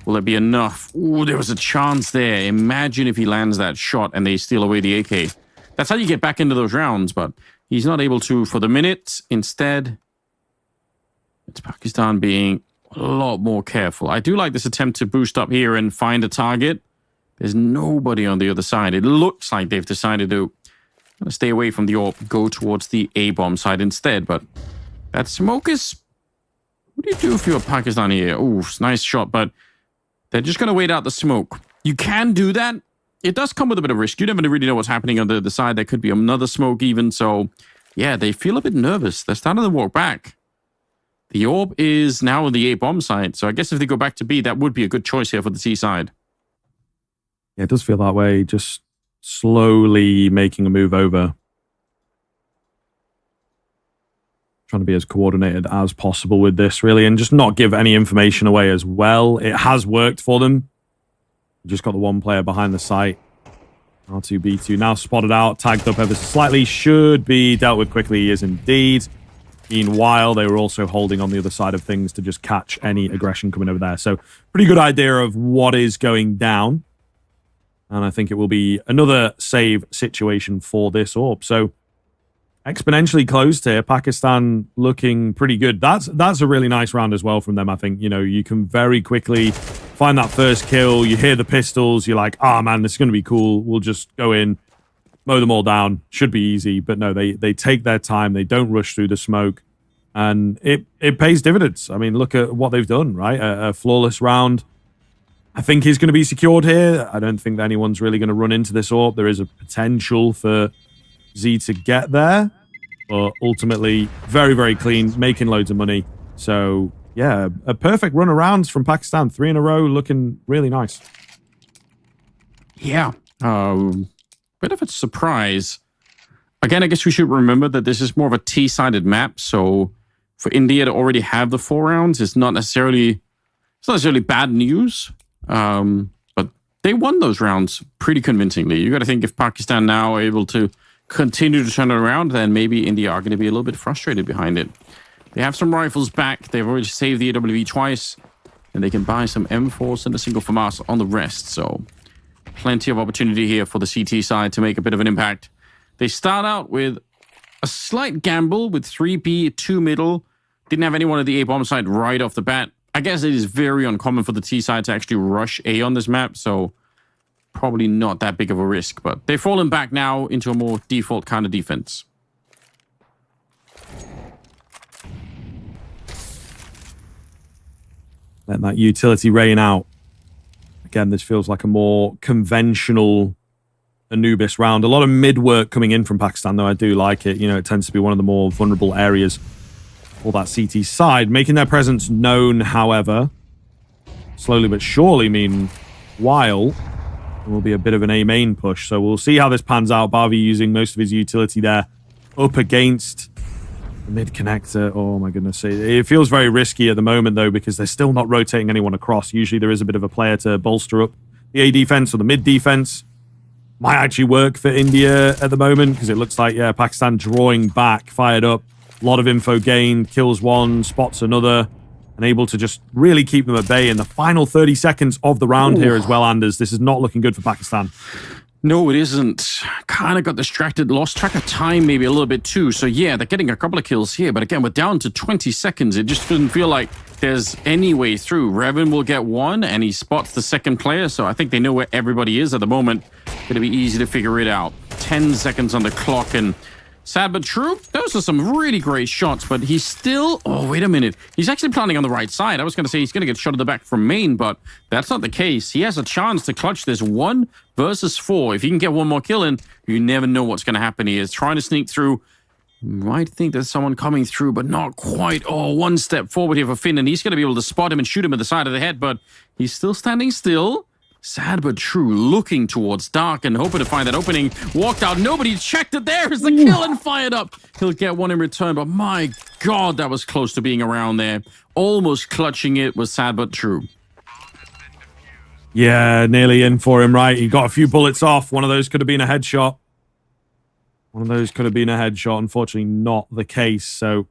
will it be enough? Ooh, there was a chance there. Imagine if he lands that shot and they steal away the AK. That's how you get back into those rounds, but he's not able to for the minute. Instead, it's Pakistan being a lot more careful. I do like this attempt to boost up here and find a target. There's nobody on the other side. It looks like they've decided to stay away from the AWP, go towards the A-bomb side instead, but that smoke is... What do you do if you're Pakistan here? Ooh, nice shot, but they're just going to wait out the smoke. You can do that. It does come with a bit of risk. You never really know what's happening on the other side. There could be another smoke even. So, yeah, they feel a bit nervous. They're starting to walk back. The AWP is now on the A-bomb side. So I guess if they go back to B, that would be a good choice here for the C side. Yeah, it does feel that way. Just slowly making a move over. Trying to be as coordinated as possible with this, really, and just not give any information away as well. It has worked for them. Just got the one player behind the site. R2B2 now spotted out, tagged up ever so slightly, should be dealt with quickly. He is indeed. Meanwhile, they were also holding on the other side of things to just catch any aggression coming over there. So pretty good idea of what is going down. And I think it will be another save situation for this AWP. So exponentially closed here. Pakistan looking pretty good. That's a really nice round as well from them, I think. You know, you can very quickly find that first kill. You hear the pistols. You're like, ah, man, this is going to be cool. We'll just go in, mow them all down. Should be easy. But no, they take their time. They don't rush through the smoke. And it pays dividends. I mean, look at what they've done, right? A flawless round. I think he's going to be secured here. I don't think that anyone's really going to run into this AWP. There is a potential for Z to get there. But ultimately, very, very clean, making loads of money. So, yeah, a perfect run of rounds from Pakistan. 3 in a row, looking really nice. Yeah. Bit of a surprise. Again, I guess we should remember that this is more of a T-sided map. So for India to already have the 4 rounds is not necessarily bad news. But they won those rounds pretty convincingly. You got to think if Pakistan now are able to continue to turn it around, then maybe India are going to be a little bit frustrated behind it. They have some rifles back. They've already saved the AWE twice. And they can buy some M4s and a single FAMAS on the rest. So plenty of opportunity here for the CT side to make a bit of an impact. They start out with a slight gamble with 3B, 2 middle. Didn't have anyone at the A bomb side right off the bat. I guess it is very uncommon for the T side to actually rush A on this map. So probably not that big of a risk, but they've fallen back now into a more default kind of defense. Let that utility rain out. Again, this feels like a more conventional Anubis round. A lot of mid work coming in from Pakistan, though. I do like it. You know, it tends to be one of the more vulnerable areas for that CT side. Making their presence known, however, slowly but surely, meanwhile, there will be a bit of an A main push. So we'll see how this pans out. Bavi using most of his utility there up against the mid connector. Oh my goodness. It feels very risky at the moment though, because they're still not rotating anyone across. Usually there is a bit of a player to bolster up the A defense or the mid defense. Might actually work for India at the moment because it looks like, yeah, Pakistan drawing back, fired up. A lot of info gained, kills one, spots another. And able to just really keep them at bay in the final 30 seconds of the round here as well, Anders. This is not looking good for Pakistan. No, it isn't. Kind of got distracted, lost track of time maybe a little bit too. So yeah, they're getting a couple of kills here. But again, we're down to 20 seconds. It just doesn't feel like there's any way through. Revan will get one and he spots the second player. So I think they know where everybody is at the moment. Going to be easy to figure it out. 10 seconds on the clock and sad but true. Those are some really great shots, but he's still... Oh, wait a minute. He's actually planning on the right side. I was going to say he's going to get shot in the back from main, but that's not the case. He has a chance to clutch this 1 versus 4. If he can get one more kill in, you never know what's going to happen. He is trying to sneak through. Might think there's someone coming through, but not quite. Oh, 1 step forward here for Finn, and he's going to be able to spot him and shoot him at the side of the head, but he's still standing still. Sad but true, looking towards dark and hoping to find that opening. Walked out, nobody checked it. There's the kill and fired up. He'll get one in return, but my God, that was close to being around there. Almost clutching it was sad but true. Yeah, nearly in for him, right? He got a few bullets off. One of those could have been a headshot. Unfortunately, not the case. So,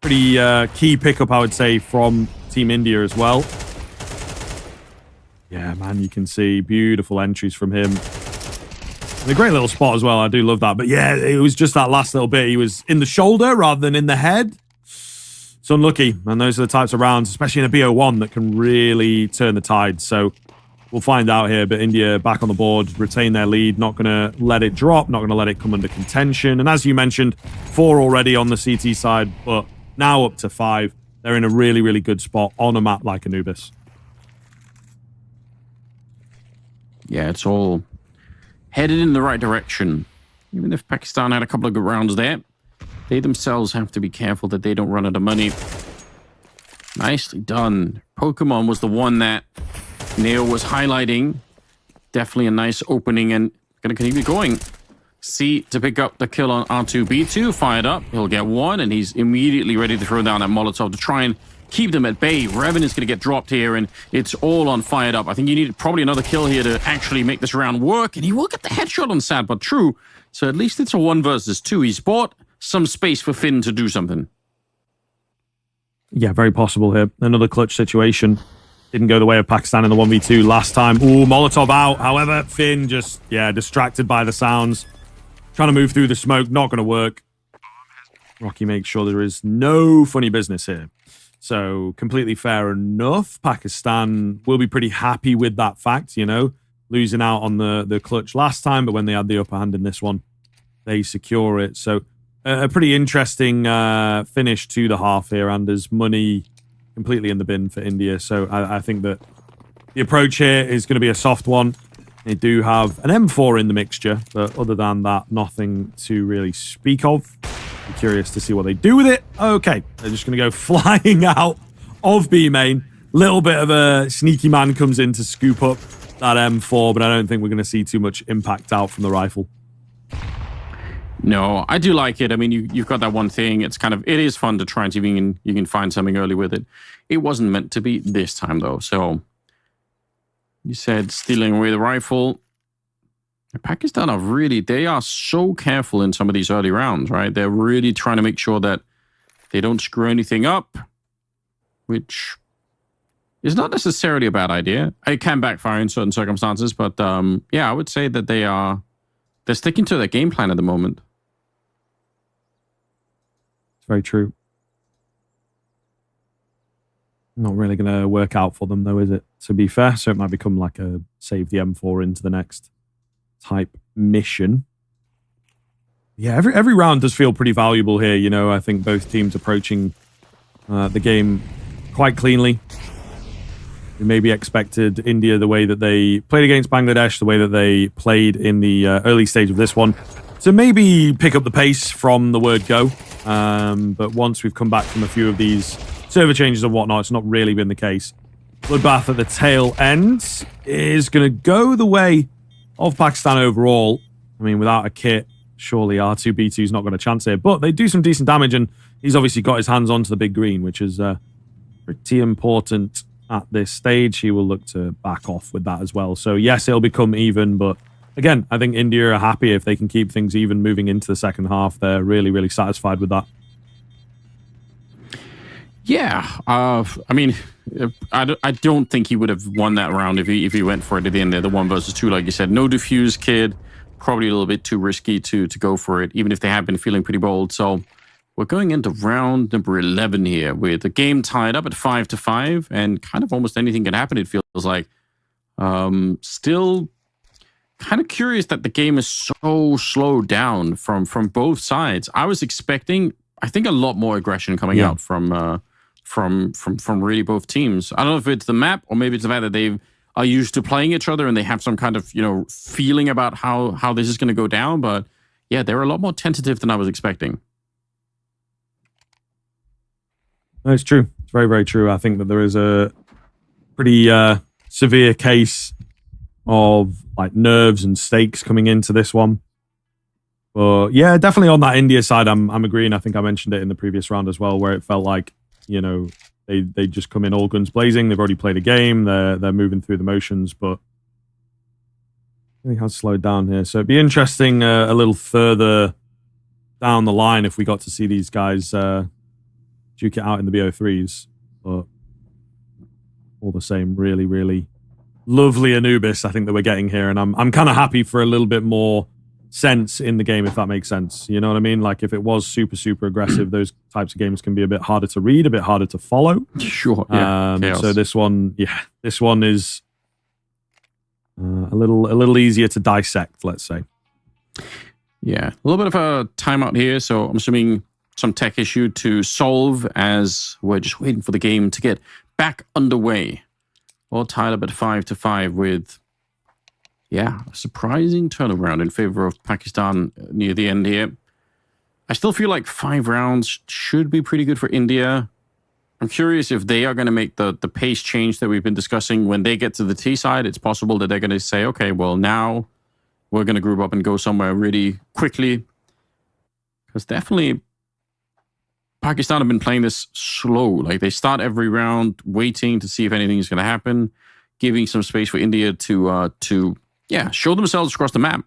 pretty key pickup, I would say, from Team India as well. Yeah, man, you can see beautiful entries from him. And a great little spot as well. I do love that. But yeah, it was just that last little bit. He was in the shoulder rather than in the head. It's unlucky. And those are the types of rounds, especially in a BO1, that can really turn the tide. So we'll find out here. But India back on the board, retain their lead. Not going to let it drop. Not going to let it come under contention. And as you mentioned, 4 already on the CT side, but now up to 5. They're in a really, really good spot on a map like Anubis. Yeah, it's all headed in the right direction. Even if Pakistan had a couple of good rounds there, they themselves have to be careful that they don't run out of money. Nicely done. Pokemon was the one that Neo was highlighting. Definitely a nice opening and going to continue going. C to pick up the kill on R2B2. Fired up. He'll get one and he's immediately ready to throw down that Molotov to try and keep them at bay. Revan is going to get dropped here, and it's all on fired up. I think you need probably another kill here to actually make this round work, and he will get the headshot on Sad, but true. So at least it's a 1 versus 2. He's bought some space for Finn to do something. Yeah, very possible here. Another clutch situation. Didn't go the way of Pakistan in the 1v2 last time. Ooh, Molotov out. However, Finn just, distracted by the sounds. Trying to move through the smoke. Not going to work. Rocky makes sure there is no funny business here. So, completely fair enough. Pakistan will be pretty happy with that fact, losing out on the clutch last time, but when they had the upper hand in this one, they secure it. So, a pretty interesting finish to the half here, and there's money completely in the bin for India. So I think that the approach here is going to be a soft one. They do have an M4 in the mixture, but other than that, nothing to really speak of. I'm curious to see what they do with it. Okay, they're just going to go flying out of B main. Little bit of a sneaky man comes in to scoop up that M4, but I don't think we're going to see too much impact out from the rifle. No, I do like it. I mean, you've got that one thing. It is fun to try and see if you can find something early with it. It wasn't meant to be this time, though. So, you said stealing away the rifle. Pakistan they are so careful in some of these early rounds, right? They're really trying to make sure that they don't screw anything up, which is not necessarily a bad idea. It can backfire in certain circumstances, but I would say that they're sticking to their game plan at the moment. Very true. Not really going to work out for them, though, is it? To be fair, so it might become like a save the M4 into the next type mission. Yeah, every round does feel pretty valuable here. I think both teams approaching the game quite cleanly. We maybe expected India, the way that they played against Bangladesh, the way that they played in the early stage of this one, to maybe pick up the pace from the word go. But once we've come back from a few of these server changes and whatnot, it's not really been the case. Bloodbath at the tail end is going to go the way of Pakistan overall. I mean, without a kit, surely R2B2 is not going to chance here. But they do some decent damage, and he's obviously got his hands onto the big green, which is pretty important at this stage. He will look to back off with that as well. So yes, it'll become even, but again, I think India are happy if they can keep things even moving into the second half. They're really, really satisfied with that. Yeah, I mean, I don't think he would have won that round if he went for it at the end there, the 1 versus 2, like you said. No diffuse kid, probably a little bit too risky to go for it, even if they have been feeling pretty bold. So we're going into round number 11 here with the game tied up at 5-5, and kind of almost anything can happen, it feels like. Still kind of curious that the game is so slowed down from both sides. I was expecting, I think, a lot more aggression coming out from really both teams. I don't know if it's the map or maybe it's the fact that they are used to playing each other and they have some kind of feeling about how this is going to go down. But yeah, they're a lot more tentative than I was expecting. No, it's true. It's very, very true. I think that there is a pretty severe case of like nerves and stakes coming into this one. But yeah, definitely on that India side, I'm agreeing. I think I mentioned it in the previous round as well, where it felt like, they just come in all guns blazing. They've already played a game. They're moving through the motions, but I think it has slowed down here. So it'd be interesting a little further down the line if we got to see these guys duke it out in the BO3s. But all the same, really, really lovely Anubis I think that we're getting here. And I'm kind of happy for a little bit more sense in the game, if that makes sense. You know what I mean? Like if it was super, super aggressive, those types of games can be a bit harder to read, a bit harder to follow. Sure. Yeah. So this one is a little easier to dissect, let's say. Yeah. A little bit of a timeout here. So I'm assuming some tech issue to solve as we're just waiting for the game to get back underway. All tied up at 5-5 with a surprising turnaround in favor of Pakistan near the end here. I still feel like 5 rounds should be pretty good for India. I'm curious if they are going to make the pace change that we've been discussing. When they get to the T side, it's possible that they're going to say, okay, well, now we're going to group up and go somewhere really quickly. Because definitely Pakistan have been playing this slow. Like they start every round waiting to see if anything is going to happen, giving some space for India to show themselves across the map.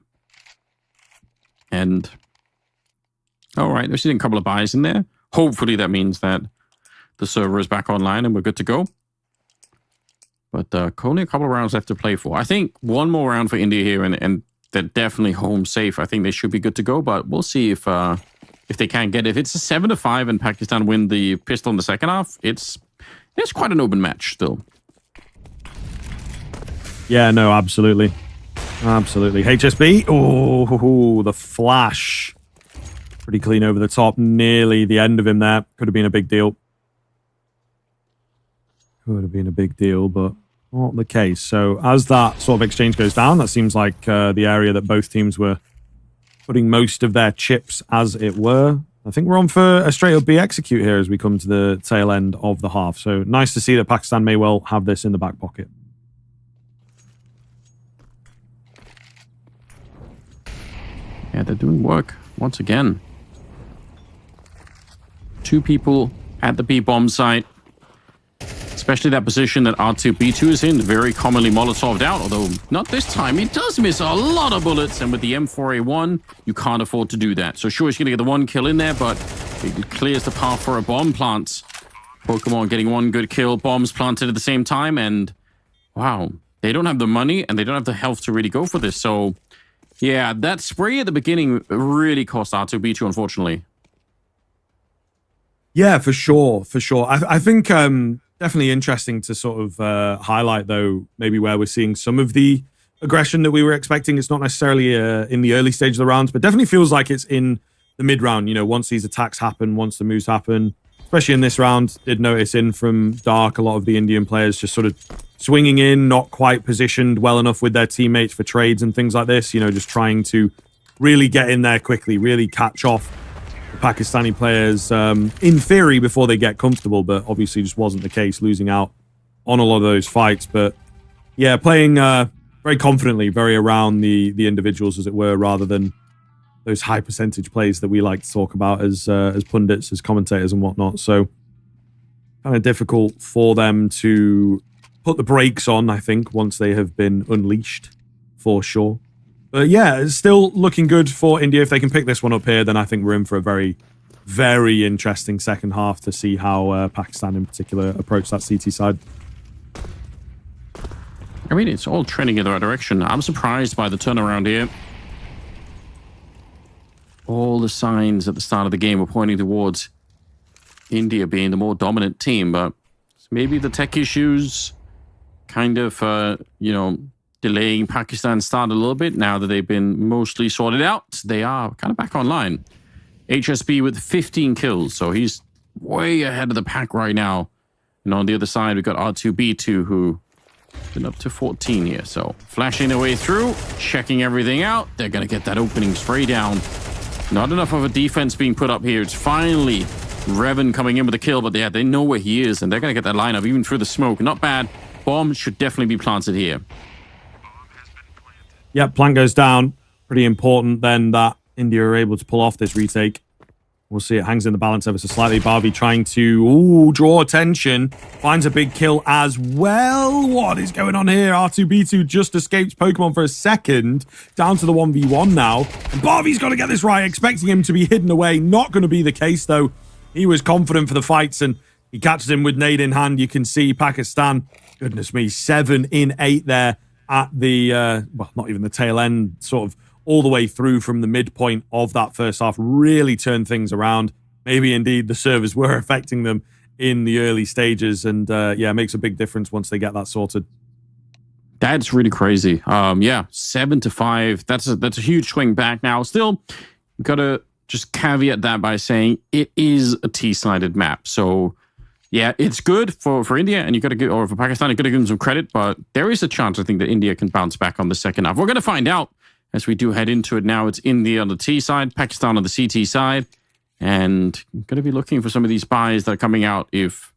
And all right, there's a couple of buys in there. Hopefully that means that the server is back online and we're good to go. But only a couple of rounds left to play for. I think one more round for India here, and they're definitely home safe. I think they should be good to go, but we'll see if they can get it. If it's a 7-5 and Pakistan win the pistol in the second half, it's quite an open match still. Yeah, no, absolutely. Absolutely. HSB. Oh, the flash. Pretty clean over the top. Nearly the end of him there. Could have been a big deal. Could have been a big deal, but not the case. So as that sort of exchange goes down, that seems like the area that both teams were putting most of their chips, as it were. I think we're on for a straight up B execute here as we come to the tail end of the half. So nice to see that Pakistan may well have this in the back pocket. Yeah, they're doing work once again. 2 people at the B-bomb site. Especially that position that R2B2 is in, very commonly Molotov'd out, although not this time. He does miss a lot of bullets, and with the M4A1, you can't afford to do that. So sure, he's going to get the 1 kill in there, but it clears the path for a bomb plant. Pokemon getting 1 good kill, bombs planted at the same time, and wow, they don't have the money, and they don't have the health to really go for this. So yeah, that spray at the beginning really cost R2B2, unfortunately. Yeah, for sure, for sure. I think definitely interesting to sort of highlight, though, maybe where we're seeing some of the aggression that we were expecting. It's not necessarily in the early stage of the rounds, but definitely feels like it's in the mid-round. You know, once these attacks happen, once the moves happen, especially in this round, did notice in from Dark, a lot of the Indian players just sort of swinging in, not quite positioned well enough with their teammates for trades and things like this. You know, just trying to really get in there quickly, really catch off Pakistani players in theory before they get comfortable, but obviously just wasn't the case, losing out on a lot of those fights. But yeah, playing very confidently, very around the individuals, as it were, rather than those high percentage plays that we like to talk about as pundits, as commentators and whatnot. So kind of difficult for them to put the brakes on, I think, once they have been unleashed, for sure. But yeah, it's still looking good for India. If they can pick this one up here, then I think we're in for a very, very interesting second half to see how Pakistan in particular approach that CT side. I mean, it's all trending in the right direction. I'm surprised by the turnaround here. All the signs at the start of the game were pointing towards India being the more dominant team, but maybe the tech issues kind of, delaying Pakistan's start a little bit. Now that they've been mostly sorted out, they are kind of back online. HSB with 15 kills, so he's way ahead of the pack right now. And on the other side, we've got R2B2, who been up to 14 here. So flashing their way through, checking everything out. They're going to get that opening spray down. Not enough of a defense being put up here. It's finally Revan coming in with a kill, but they know where he is, and they're going to get that lineup even through the smoke. Not bad. Bomb should definitely be planted here. Yeah, plant goes down. Pretty important then that India are able to pull off this retake. We'll see, it hangs in the balance ever so slightly. Barbie trying to draw attention. Finds a big kill as well. What is going on here? R2B2 just escaped Pokemon for a second. Down to the 1v1 now. And Barbie's got to get this right. Expecting him to be hidden away. Not going to be the case, though. He was confident for the fights, and he catches him with nade in hand. You can see Pakistan, goodness me, 7 in 8 there at the, not even the tail end, sort of all the way through from the midpoint of that first half, really turned things around. Maybe indeed the servers were affecting them in the early stages, and it makes a big difference once they get that sorted. That's really crazy. 7-5. That's a huge swing back. Now, still, got to just caveat that by saying it is a T-sided map. So, yeah, it's good for India, and you got to give, or for Pakistan, you got to give them some credit. But there is a chance, I think, that India can bounce back on the second half. We're going to find out as we do head into it now. It's India on the T side, Pakistan on the CT side, and I'm going to be looking for some of these buys that are coming out if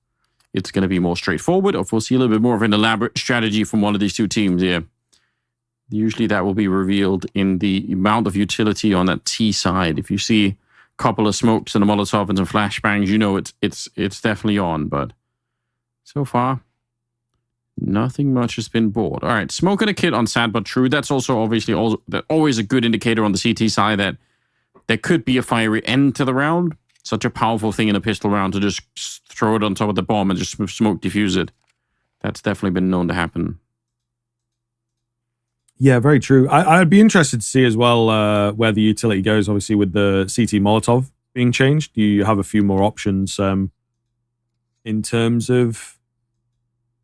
it's going to be more straightforward, or if we'll see a little bit more of an elaborate strategy from one of these two teams here. Usually that will be revealed in the amount of utility on that T side. If you see couple of smokes and a Molotov and some flashbangs, you know it's definitely on. But so far, nothing much has been bought. All right, smoke and a kit on Sad But True. That's also obviously always a good indicator on the CT side that there could be a fiery end to the round. Such a powerful thing in a pistol round to just throw it on top of the bomb and just smoke diffuse it. That's definitely been known to happen. Yeah, very true. I'd be interested to see as well where the utility goes, obviously, with the CT Molotov being changed. You have a few more options in terms of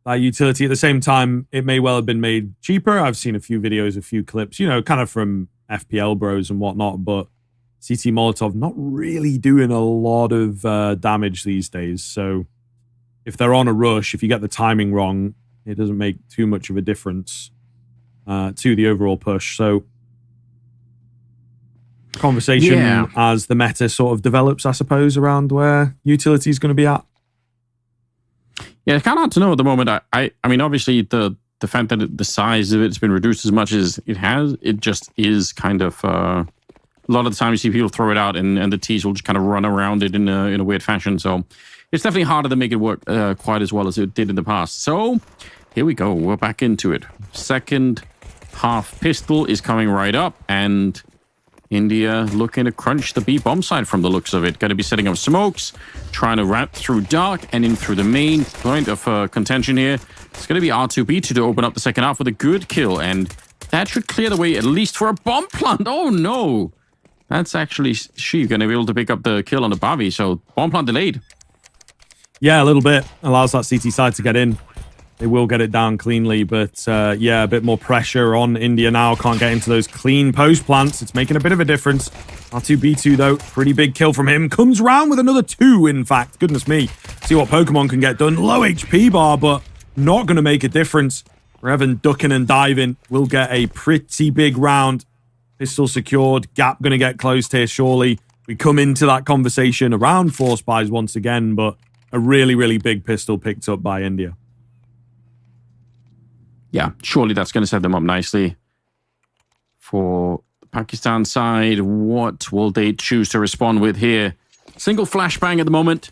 that utility. At the same time, it may well have been made cheaper. I've seen a few videos, a few clips, kind of from FPL bros and whatnot, but CT Molotov not really doing a lot of damage these days. So if they're on a rush, if you get the timing wrong, it doesn't make too much of a difference to the overall push. So conversation as the meta sort of develops, I suppose, around where utility is going to be at. Yeah, it's kind of hard to know at the moment. I mean, obviously the fact that the size of it's been reduced as much as it has, it just is kind of a lot of the time you see people throw it out and the T's will just kind of run around it in a weird fashion. So it's definitely harder to make it work quite as well as it did in the past. So here we go. We're back into it. Second half pistol is coming right up, and India looking to crunch the B bomb side from the looks of it. Going to be setting up smokes, trying to wrap through dark and in through the main point of contention here. It's going to be R2B2 to open up the second half with a good kill, and that should clear the way at least for a bomb plant. Oh no! That's actually she going to be able to pick up the kill on the Bavi, so bomb plant delayed. Yeah, a little bit. Allows that CT side to get in. They will get it down cleanly, but yeah, a bit more pressure on India now. Can't get into those clean post plants. It's making a bit of a difference. R2B2, though, pretty big kill from him. Comes round with another 2, in fact. Goodness me. See what Pokemon can get done. Low HP bar, but not going to make a difference. Revan ducking and diving will get a pretty big round. Pistol secured. Gap going to get closed here, surely. We come into that conversation around 4 spies once again, but a really, really big pistol picked up by India. Yeah, surely that's going to set them up nicely. For the Pakistan side, what will they choose to respond with here? Single flashbang at the moment,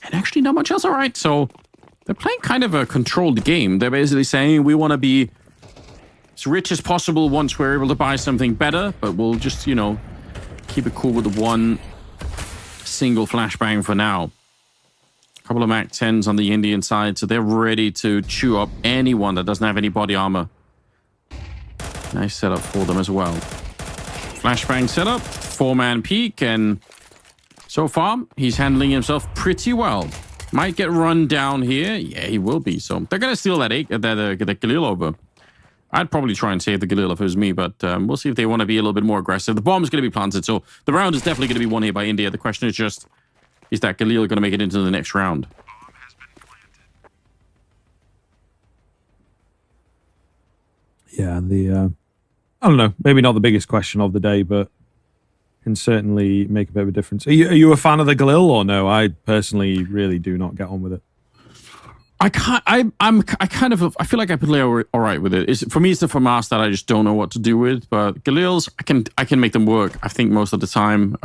and actually not much else. All right, so they're playing kind of a controlled game. They're basically saying we want to be as rich as possible once we're able to buy something better, but we'll just, keep it cool with the one single flashbang for now. Couple of Mac 10s on the Indian side, so they're ready to chew up anyone that doesn't have any body armor. Nice setup for them as well. Flashbang setup, 4-man peek, and so far, he's handling himself pretty well. Might get run down here. Yeah, he will be. So they're going to steal that Galil over. I'd probably try and save the Galil if it was me, but we'll see if they want to be a little bit more aggressive. The bomb's going to be planted, so the round is definitely going to be won here by India. The question is just, is that Galil going to make it into the next round? Yeah, I don't know, maybe not the biggest question of the day, but can certainly make a bit of a difference. Are you a fan of the Galil or no? I personally really do not get on with it. I feel like I play all right with it. For me, it's the FAMAS that I just don't know what to do with. But Galils, I can make them work. I think most of the time.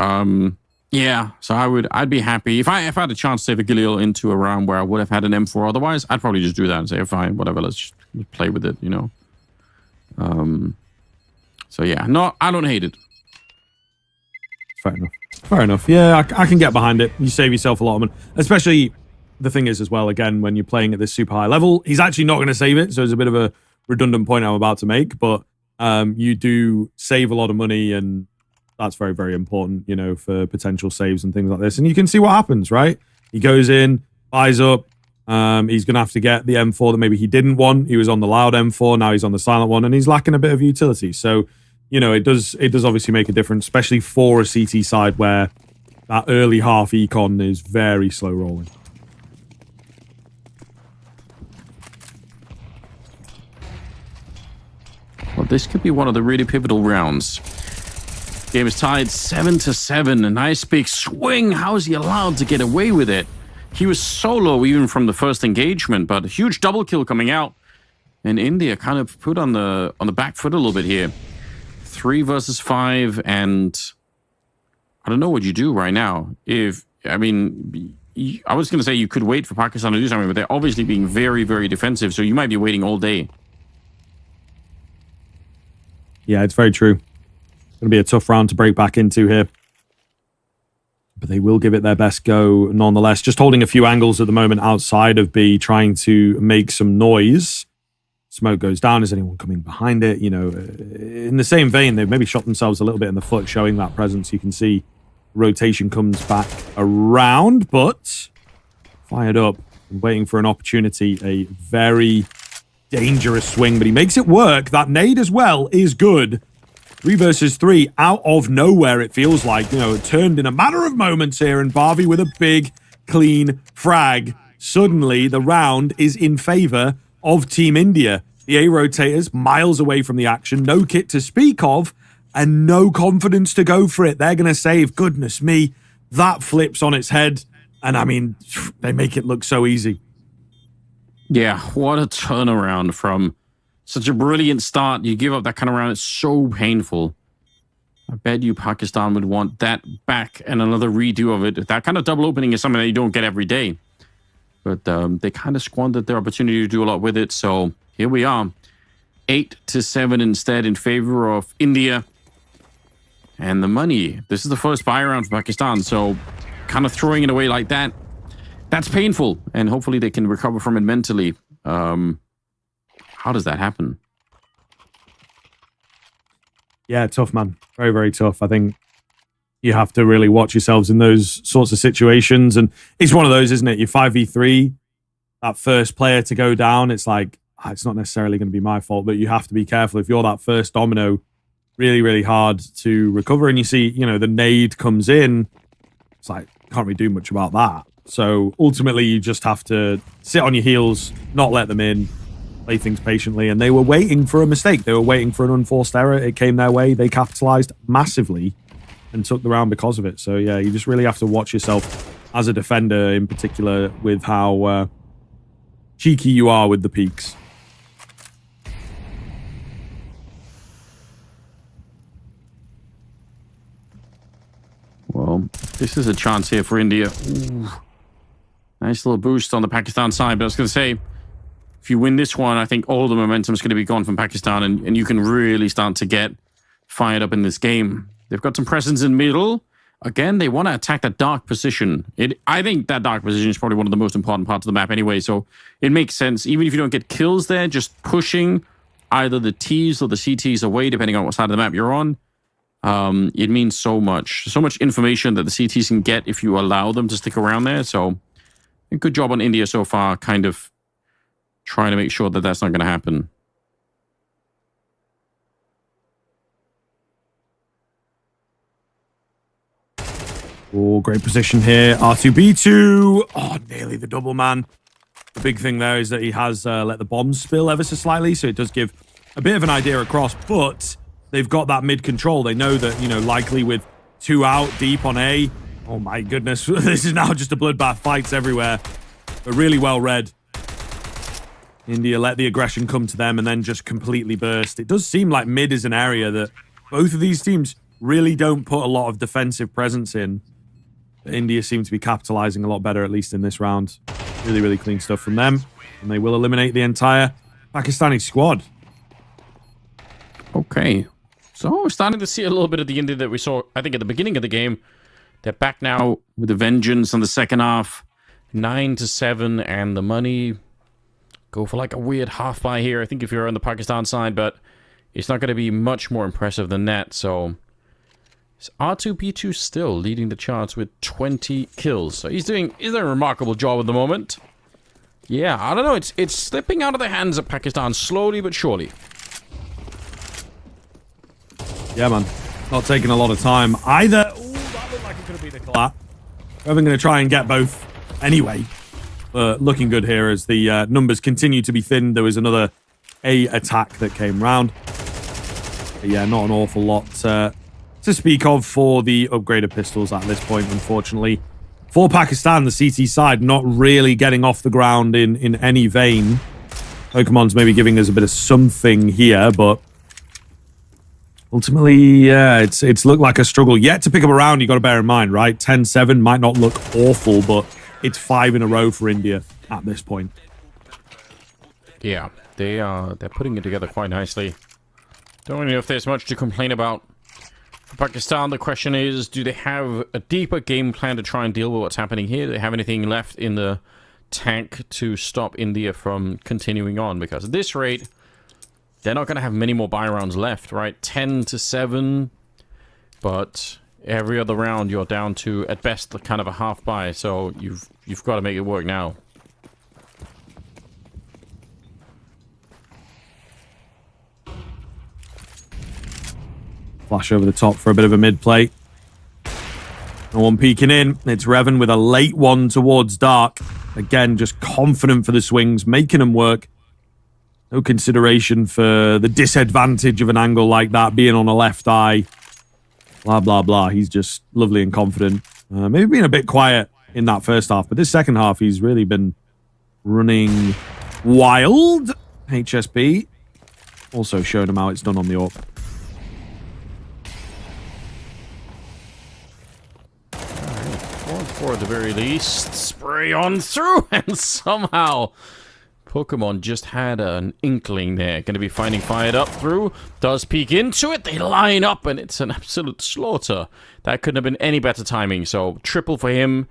Yeah, so I'd be happy if I had a chance to save a Galil into a round where I would have had an M4. Otherwise, I'd probably just do that and say, fine, whatever, let's just play with it, So yeah, no, I don't hate it. Fair enough. Yeah, I can get behind it. You save yourself a lot of money, especially. The thing is as well, again, when you're playing at this super high level, he's actually not going to save it. So it's a bit of a redundant point I'm about to make, but you do save a lot of money, and that's very, very important, for potential saves and things like this. And you can see what happens, right? He goes in, buys up. He's going to have to get the M4 that maybe he didn't want. He was on the loud M4. Now he's on the silent one, and he's lacking a bit of utility. So, it does obviously make a difference, especially for a CT side where that early half econ is very slow rolling. Well, this could be one of the really pivotal rounds. Game is tied 7-7. A nice big swing. How is he allowed to get away with it? He was solo even from the first engagement, but a huge double kill coming out. And India kind of put on the back foot a little bit here. 3 versus 5, and I don't know what you do right now. I was going to say you could wait for Pakistan to do something, but they're obviously being very, very defensive, so you might be waiting all day. Yeah, it's very true. It's going to be a tough round to break back into here. But they will give it their best go nonetheless. Just holding a few angles at the moment outside of B, trying to make some noise. Smoke goes down. Is anyone coming behind it? You know, in the same vein, they've maybe shot themselves a little bit in the foot, showing that presence. You can see rotation comes back around, but fired up and waiting for an opportunity. A very dangerous swing, but he makes it work. That nade as well is good. 3 versus 3 out of nowhere, it feels like. You know, it turned in a matter of moments here, and Barbie with a big, clean frag. Suddenly, the round is in favor of Team India. The A rotators miles away from the action, no kit to speak of, and no confidence to go for it. They're going to save. Goodness me, that flips on its head. And I mean, they make it look so easy. Yeah, what a turnaround from such a brilliant start. You give up that kind of round. It's so painful. I bet you Pakistan would want that back and another redo of it. That kind of double opening is something that you don't get every day. But they kind of squandered their opportunity to do a lot with it. So here we are. 8-7 instead in favor of India. And the money. This is the first buy round for Pakistan. So kind of throwing it away like that, that's painful. And hopefully they can recover from it mentally. How does that happen? Yeah, tough, man. Very, very tough. I think you have to really watch yourselves in those sorts of situations. And it's one of those, isn't it? You're 5v3, that first player to go down, it's like, it's not necessarily going to be my fault, but you have to be careful. If you're that first domino, really, really hard to recover. And you see, you know, the nade comes in. It's like, can't really do much about that. So ultimately, you just have to sit on your heels, not let them in, play things patiently. And they were waiting for a mistake. They were waiting for an unforced error. It came their way. They capitalized massively and took the round because of it. So yeah, you just really have to watch yourself as a defender in particular with how cheeky you are with the peaks. Well, this is a chance here for India. Ooh. Nice little boost on the Pakistan side. But I was going to say, if you win this one, I think all the momentum is going to be gone from Pakistan, and you can really start to get fired up in this game. They've got some presence in middle. Again, they want to attack that dark position. I think that dark position is probably one of the most important parts of the map anyway, so it makes sense. Even if you don't get kills there, just pushing either the Ts or the CTs away, depending on what side of the map you're on. It means so much. So much information that the CTs can get if you allow them to stick around there. So, a good job on India so far, kind of trying to make sure that that's not going to happen. Oh, great position here. R2B2. Oh, nearly the double, man. The big thing there is that he has let the bombs spill ever so slightly, so it does give a bit of an idea across, but they've got that mid control. They know that, you know, likely with 2 out deep on A. Oh my goodness. This is now just a bloodbath. Fights everywhere. But really well read. India let the aggression come to them and then just completely burst. It does seem like mid is an area that both of these teams really don't put a lot of defensive presence in. But India seem to be capitalizing a lot better, at least in this round. Really, really clean stuff from them. And they will eliminate the entire Pakistani squad. Okay. So we're starting to see a little bit of the India that we saw, I think, at the beginning of the game. They're back now with a vengeance on the second half. 9-7, and the money go for like a weird half buy here, I think, if you're on the Pakistan side, but it's not going to be much more impressive than that. So it's R2B2 still leading the charts with 20 kills. So he's doing a remarkable job at the moment. Yeah, I don't know. It's slipping out of the hands of Pakistan slowly but surely. Yeah, man. Not taking a lot of time either. Ooh, that looked like it could have been a collapse. I'm going to try and get both anyway. But looking good here as the numbers continue to be thin. There was another A attack that came round. But yeah, not an awful lot to speak of for the upgraded pistols at this point, unfortunately. For Pakistan, the CT side not really getting off the ground in any vein. Pokemon's maybe giving us a bit of something here, but ultimately, yeah, it's looked like a struggle. Yet to pick up a round, you got to bear in mind, right? 10-7 might not look awful, but it's 5 in a row for India at this point. Yeah, they're putting it together quite nicely. Don't really know if there's much to complain about. For Pakistan, the question is, do they have a deeper game plan to try and deal with what's happening here? Do they have anything left in the tank to stop India from continuing on? Because at this rate, they're not going to have many more buy rounds left, right? 10-7, but every other round you're down to, at best, kind of a half buy. So you've got to make it work now. Flash over the top for a bit of a mid play. No one peeking in. It's Revan with a late one towards Dark. Again, just confident for the swings, making them work. No consideration for the disadvantage of an angle like that, being on a left eye. Blah, blah, blah. He's just lovely and confident. Maybe being a bit quiet in that first half, but this second half, he's really been running wild. HSB also showing him how it's done on the AWP. For at the very least, spray on through, and somehow Pokemon just had an inkling there. Going to be finding fired up through, does peek into it, they line up, and it's an absolute slaughter. That couldn't have been any better timing, so triple for him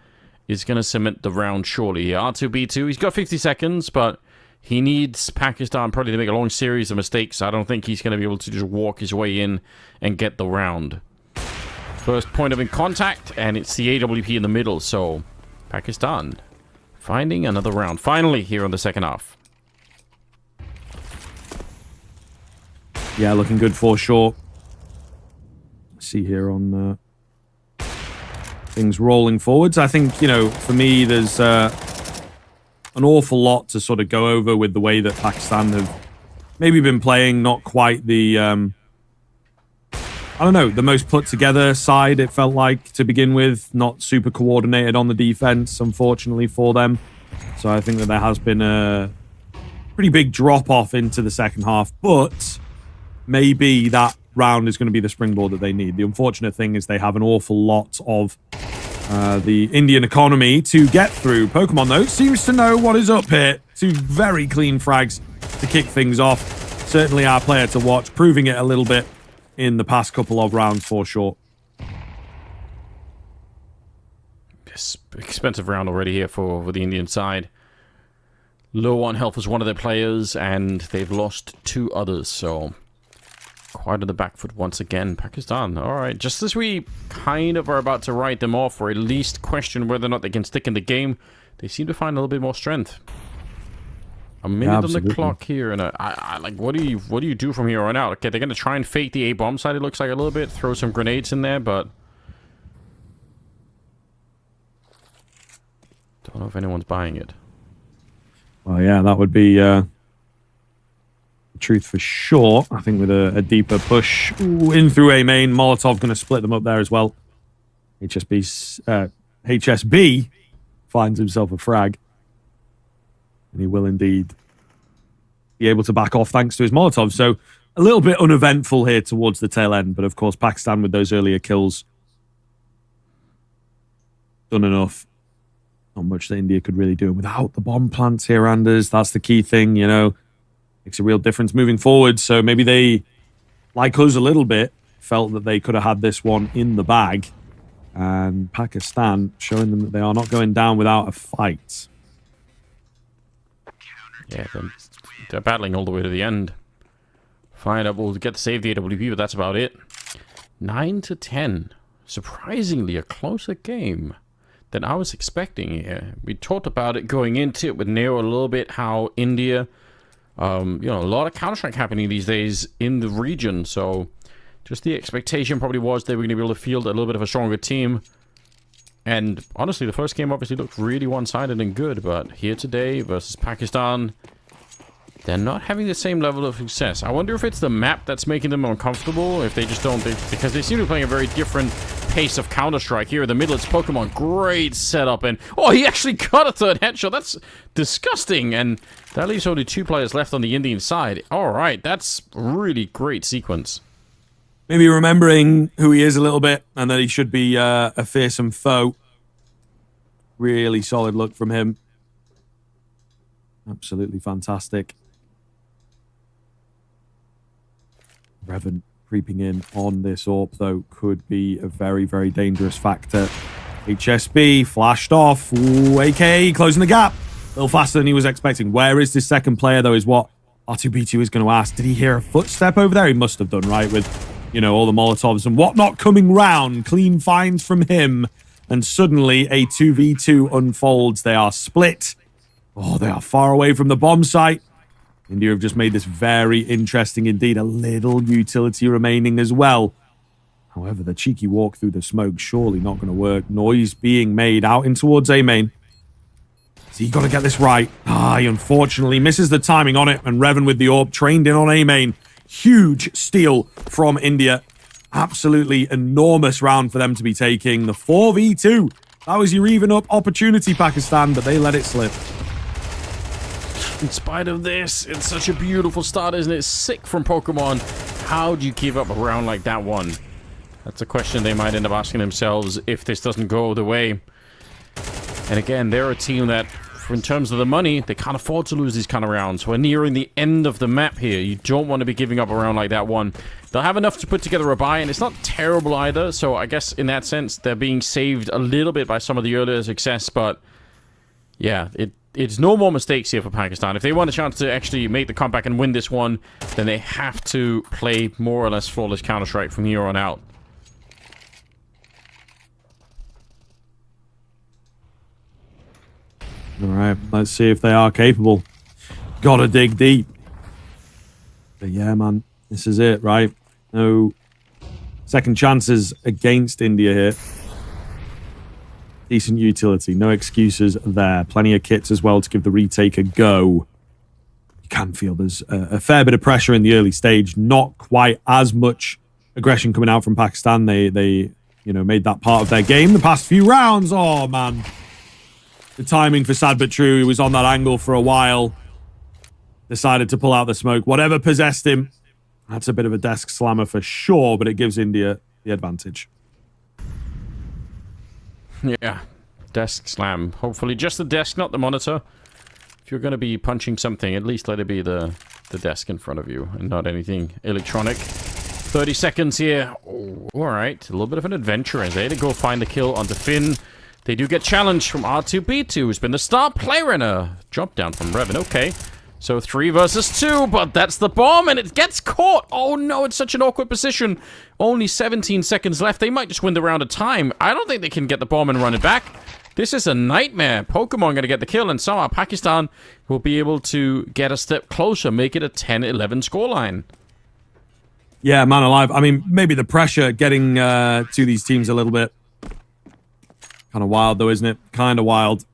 is going to cement the round surely. R2B2, he's got 50 seconds, but he needs Pakistan probably to make a long series of mistakes. I don't think he's going to be able to just walk his way in and get the round. First point of in contact, and it's the AWP in the middle, so Pakistan finding another round. Finally, here on the second half. Yeah, looking good for sure. See here on things rolling forwards. I think, you know, for me, there's an awful lot to sort of go over with the way that Pakistan have maybe been playing, not quite the... I don't know, the most put together side, it felt like, to begin with. Not super coordinated on the defense, unfortunately, for them. So I think that there has been a pretty big drop-off into the second half. But maybe that round is going to be the springboard that they need. The unfortunate thing is they have an awful lot of the Indian economy to get through. Pokemon, though, seems to know what is up here. 2 very clean frags to kick things off. Certainly our player to watch, proving it a little bit in the past couple of rounds for sure. This expensive round already here for the Indian side. Low on health was one of their players, and they've lost 2 others, so quite on the back foot once again. Pakistan, all right. Just as we kind of are about to write them off, or at least question whether or not they can stick in the game, they seem to find a little bit more strength. A minute on the clock here, and I like, what do you do from here on out? Okay, they're gonna try and fake the A bomb side. It looks like a little bit, throw some grenades in there, but don't know if anyone's buying it. Well, yeah, that would be the truth for sure. I think with a deeper push in through A main, Molotov going to split them up there as well. HSB finds himself a frag. And he will indeed be able to back off thanks to his Molotov. So a little bit uneventful here towards the tail end. But of course, Pakistan with those earlier kills done enough. Not much that India could really do. Without the bomb plants here, Anders, that's the key thing, you know. Makes a real difference moving forward. So maybe they, like us a little bit, felt that they could have had this one in the bag. And Pakistan showing them that they are not going down without a fight. Yeah, they're battling all the way to the end. Fired up, we'll get to save the AWP, but that's about it. 9-10. Surprisingly, a closer game than I was expecting here. We talked about it going into it with Neo a little bit, how India, you know, a lot of Counter-Strike happening these days in the region, so just the expectation probably was they were going to be able to field a little bit of a stronger team. And honestly, the first game obviously looked really one-sided and good, but here today versus Pakistan, they're not having the same level of success. I wonder if it's the map that's making them uncomfortable, if they just don't, because they seem to be playing a very different pace of Counter-Strike. Here in the middle, it's Pokemon. Great setup, and oh, he actually got a third headshot. That's disgusting, and that leaves only 2 players left on the Indian side. All right, that's really great sequence. maybe remembering who he is a little bit and that he should be a fearsome foe. Really solid look from him. Absolutely fantastic. Revan creeping in on this AWP, though, could be a very, very dangerous factor. HSB flashed off. Ooh, AK closing the gap. A little faster than he was expecting. Where is this second player, though, is what R2B2 is going to ask. Did he hear a footstep over there? He must have done, right? With, you know, all the Molotovs and whatnot coming round. Clean finds from him. And suddenly a 2v2 unfolds. They are split. Oh, they are far away from the bomb site. India have just made this very interesting indeed. A little utility remaining as well. However, the cheeky walk through the smoke surely not going to work. Noise being made out in towards A main. So you got to get this right. He unfortunately misses the timing on it. And Revan with the AWP trained in on A main. Huge steal from India. Absolutely enormous round for them to be taking. The 4v2. That was your even up opportunity, Pakistan, but they let it slip. In spite of this, it's such a beautiful start, isn't it? Sick from Pokemon. How do you keep up a round like that one? That's a question they might end up asking themselves if this doesn't go the way. And again, they're a team that, in terms of the money, they can't afford to lose these kind of rounds. We're nearing the end of the map here. You don't want to be giving up a round like that one. They'll have enough to put together a buy, and it's not terrible either. So I guess in that sense, they're being saved a little bit by some of the earlier success. But yeah, it's no more mistakes here for Pakistan. If they want a chance to actually make the comeback and win this one, then they have to play more or less flawless Counter-Strike from here on out. All right, let's see if they are capable. Gotta dig deep. But yeah, man, this is it, right? No second chances against India here. Decent utility, no excuses there. Plenty of kits as well to give the retake a go. You can feel there's a fair bit of pressure in the early stage. Not quite as much aggression coming out from Pakistan. They you know, made that part of their game the past few rounds. Oh, man. The timing for Sad But True. He was on that angle for a while. Decided to pull out the smoke. Whatever possessed him. That's a bit of a desk slammer for sure, but it gives India the advantage. Yeah, desk slam. Hopefully just the desk, not the monitor. If you're going to be punching something, at least let it be the desk in front of you and not anything electronic. 30 seconds here. Oh, all right, a little bit of an adventure as they to go find the kill onto Finn. They do get challenged from R2B2, who's been the star player in a drop down from Revan. Okay, so 3 versus 2, but that's the bomb, and it gets caught. Oh no, it's such an awkward position. Only 17 seconds left. They might just win the round of time. I don't think they can get the bomb and run it back. This is a nightmare. Pokemon going to get the kill, and somehow Pakistan will be able to get a step closer, make it a 10-11 scoreline. Yeah, man alive. I mean, maybe the pressure getting to these teams a little bit. Kind of wild, though, isn't it? Kind of wild.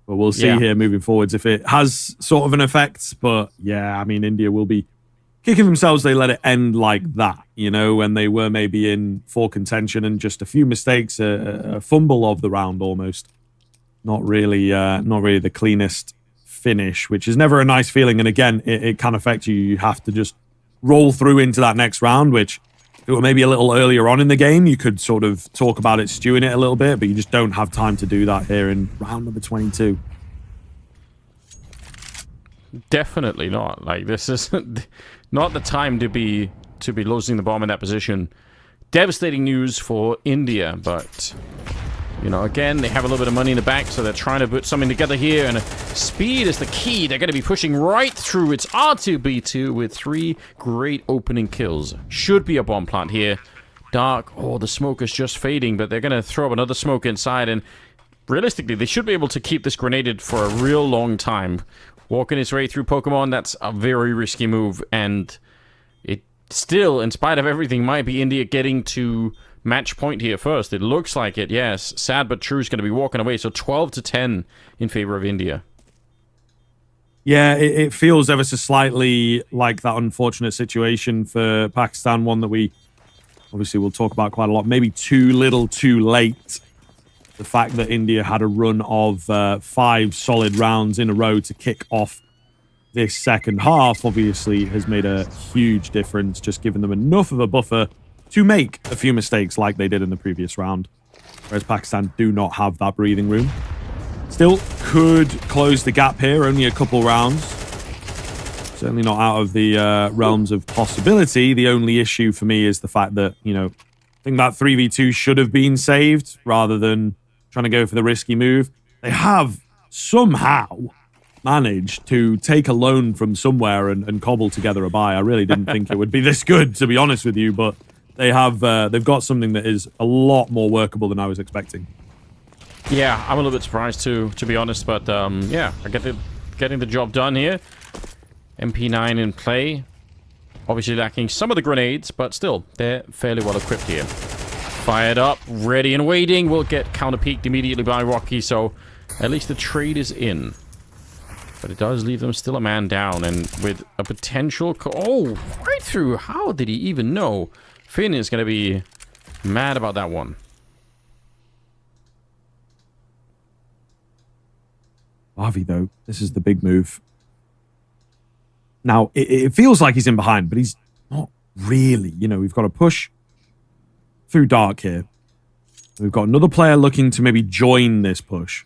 But we'll see here moving forwards if it has sort of an effect. But yeah, I mean, India will be kicking themselves. They let it end like that, you know, when they were maybe in for contention and just a few mistakes, a fumble of the round almost. Not really the cleanest finish, which is never a nice feeling. And again, it can affect you. You have to just roll through into that next round, which if it were maybe a little earlier on in the game, you could sort of talk about it, stewing it a little bit, but you just don't have time to do that here in round number 22. Definitely not. Like, this is not the time to be losing the bomb in that position. Devastating news for India, but you know, again, they have a little bit of money in the bank, so they're trying to put something together here, and speed is the key. They're going to be pushing right through. It's R2B2 with 3 great opening kills. Should be a bomb plant here. Dark. Oh, the smoke is just fading, but they're going to throw up another smoke inside, and realistically, they should be able to keep this grenaded for a real long time. Walking its way through Pokemon, that's a very risky move, and it still, in spite of everything, might be India getting to match point here first. It looks like it, yes. Sad But True is going to be walking away, so 12-10 in favor of India. Yeah, it feels ever so slightly like that unfortunate situation for Pakistan, one that we obviously will talk about quite a lot. Maybe too little, too late. The fact that India had a run of 5 solid rounds in a row to kick off this second half obviously has made a huge difference, just giving them enough of a buffer to make a few mistakes like they did in the previous round. Whereas Pakistan do not have that breathing room. Still could close the gap here, only a couple rounds. Certainly not out of the realms of possibility. The only issue for me is the fact that, you know, I think that 3v2 should have been saved rather than trying to go for the risky move. They have somehow managed to take a loan from somewhere and cobble together a buy. I really didn't think it would be this good, to be honest with you, but they have they've got something that is a lot more workable than I was expecting. Yeah, I'm a little bit surprised too, to be honest, but yeah, I get getting the job done here. MP9 in play. Obviously lacking some of the grenades, but still, they're fairly well equipped here. Fired up, ready and waiting. Will get counter-peeked immediately by Rocky, so at least the trade is in. But it does leave them still a man down, and with a potential... Oh, right through. How did he even know? Finn is going to be mad about that one. Harvey, though, this is the big move. Now, it feels like he's in behind, but he's not really. You know, we've got to push through dark here. We've got another player looking to maybe join this push.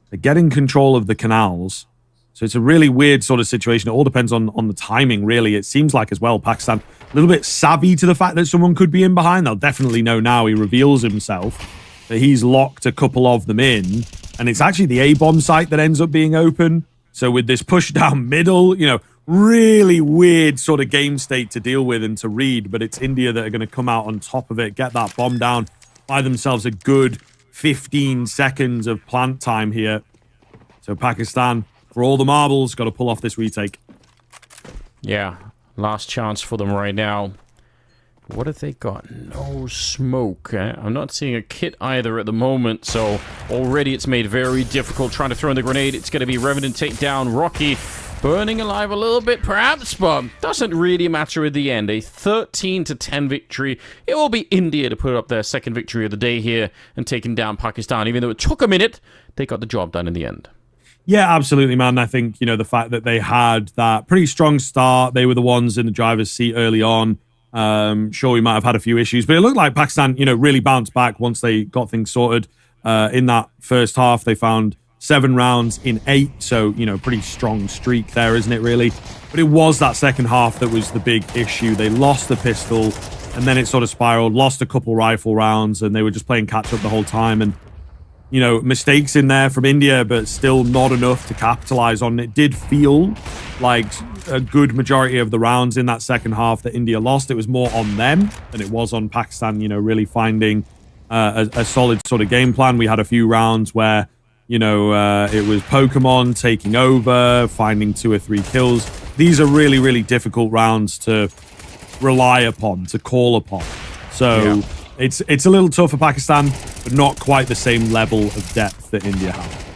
They're getting control of the canals. So it's a really weird sort of situation. It all depends on the timing, really. It seems like as well, Pakistan, a little bit savvy to the fact that someone could be in behind. They'll definitely know now. He reveals himself that he's locked a couple of them in. And it's actually the A-bomb site that ends up being open. So with this push down middle, you know, really weird sort of game state to deal with and to read. But it's India that are going to come out on top of it, get that bomb down, buy themselves a good 15 seconds of plant time here. So Pakistan, for all the marbles, got to pull off this retake. Yeah, last chance for them right now. What have they got? No smoke. I'm not seeing a kit either at the moment, so already it's made very difficult trying to throw in the grenade. It's going to be Revenant take down Rocky. Burning alive a little bit, perhaps, but doesn't really matter at the end. A 13-10 victory. It will be India to put up their second victory of the day here and taking down Pakistan. Even though it took a minute, they got the job done in the end. Yeah, absolutely, man. I think, you know, the fact that they had that pretty strong start, they were the ones in the driver's seat early on. Sure, we might have had a few issues, but it looked like Pakistan, you know, really bounced back once they got things sorted. In that first half, they found 7 rounds in 8, so, you know, pretty strong streak there, isn't it, really? But it was that second half that was the big issue. They lost the pistol, and then it sort of spiraled, lost a couple rifle rounds, and they were just playing catch-up the whole time. And, you know, mistakes in there from India, but still not enough to capitalize on. It did feel like a good majority of the rounds in that second half that India lost, it was more on them than it was on Pakistan, you know, really finding a solid sort of game plan. We had a few rounds where, you know, it was Pokemon taking over, finding 2 or 3 kills. These are really, really difficult rounds to rely upon, to call upon. So yeah, it's a little tough for Pakistan, but not quite the same level of depth that India have.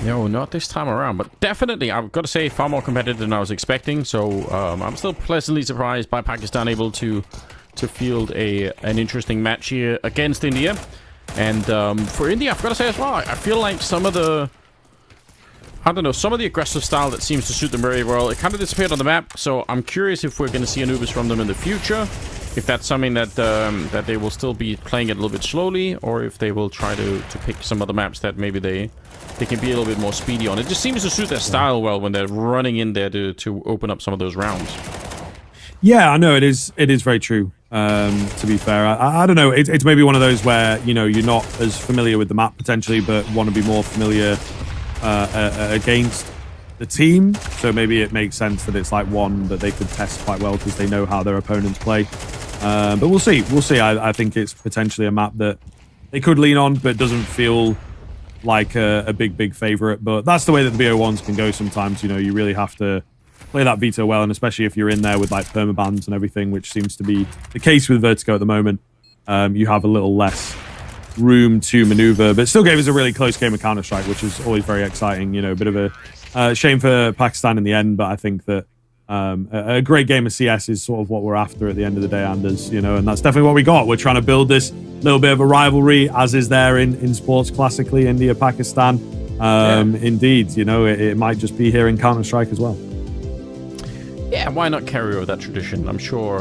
No, not this time around, but definitely, I've got to say, far more competitive than I was expecting. So I'm still pleasantly surprised by Pakistan able to field an interesting match here against India. And for India, I've got to say as well, I feel like some of the, I don't know, some of the aggressive style that seems to suit them very well, it kind of disappeared on the map. So I'm curious if we're going to see Anubis from them in the future, if that's something that that they will still be playing it a little bit slowly, or if they will try to pick some other maps that maybe they can be a little bit more speedy on. It just seems to suit their style well when they're running in there to open up some of those rounds. Yeah, I know, it is very true. To be fair, I don't know. It's maybe one of those where, you know, you're not as familiar with the map potentially, but want to be more familiar against the team. So maybe it makes sense that it's like one that they could test quite well because they know how their opponents play. But we'll see. We'll see. I think it's potentially a map that they could lean on, but doesn't feel like a big favorite. But that's the way that the BO1s can go sometimes. You know, you really have to play that veto well, and especially if you're in there with like permabans and everything, which seems to be the case with Vertigo at the moment, you have a little less room to maneuver. But still gave us a really close game of Counter-Strike, which is always very exciting. You know, a bit of a shame for Pakistan in the end, but I think that a great game of CS is sort of what we're after at the end of the day, Anders, you know, and that's definitely what we got. We're trying to build this little bit of a rivalry, as is there in sports classically, India, Pakistan. Indeed, it might just be here in Counter-Strike as well. Yeah, why not carry over that tradition? I'm sure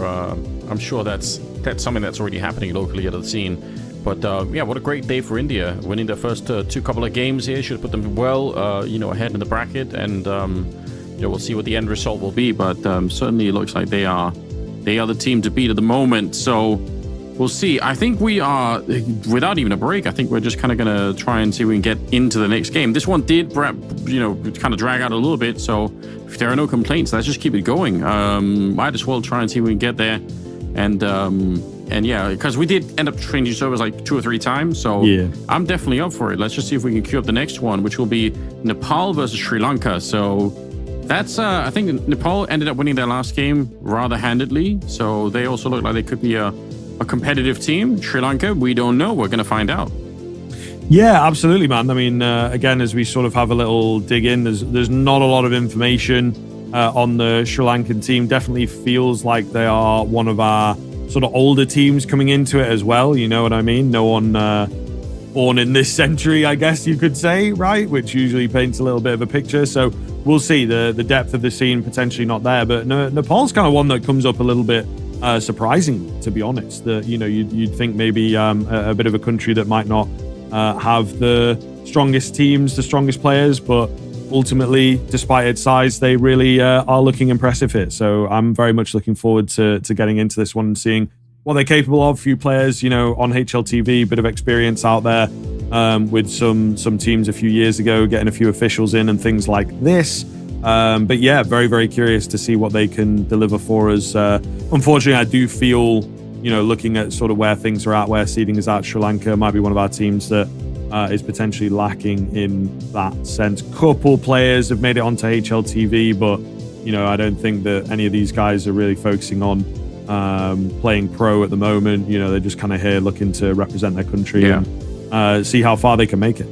that's something that's already happening locally at the scene. But yeah, what a great day for India, winning their first two couple of games here. Should put them well, ahead in the bracket, and we'll see what the end result will be. But certainly, it looks like they are the team to beat at the moment. So we'll see. I think we are, without even a break, I think we're just kind of going to try and see if we can get into the next game. This one did, kind of drag out a little bit. So if there are no complaints, let's just keep it going. Might as well try and see if we can get there. And yeah, because we did end up changing servers like 2 or 3 times. So yeah. I'm definitely up for it. Let's just see if we can queue up the next one, which will be Nepal versus Sri Lanka. So that's, I think Nepal ended up winning their last game rather handedly. So they also look like they could be a competitive team. Sri Lanka, we don't know. We're going to find out. Yeah, absolutely, man. I mean, again, as we sort of have a little dig in, there's not a lot of information on the Sri Lankan team. Definitely feels like they are one of our sort of older teams coming into it as well. You know what I mean? No one born in this century, I guess you could say, right? Which usually paints a little bit of a picture. So we'll see. The depth of the scene potentially not there, but Nepal's kind of one that comes up a little bit surprising, to be honest. That you'd think maybe a bit of a country that might not have the strongest teams, the strongest players, but ultimately, despite its size, they really are looking impressive here. So I'm very much looking forward to getting into this one and seeing what they're capable of. Few players, on HLTV, bit of experience out there with some teams a few years ago, getting a few officials in and things like this. But yeah, very, very curious to see what they can deliver for us. Unfortunately, I do feel, looking at sort of where things are at, where seeding is at, Sri Lanka might be one of our teams that is potentially lacking in that sense. Couple players have made it onto HLTV, but I don't think that any of these guys are really focusing on playing pro at the moment. They're just kind of here looking to represent their country and see how far they can make it.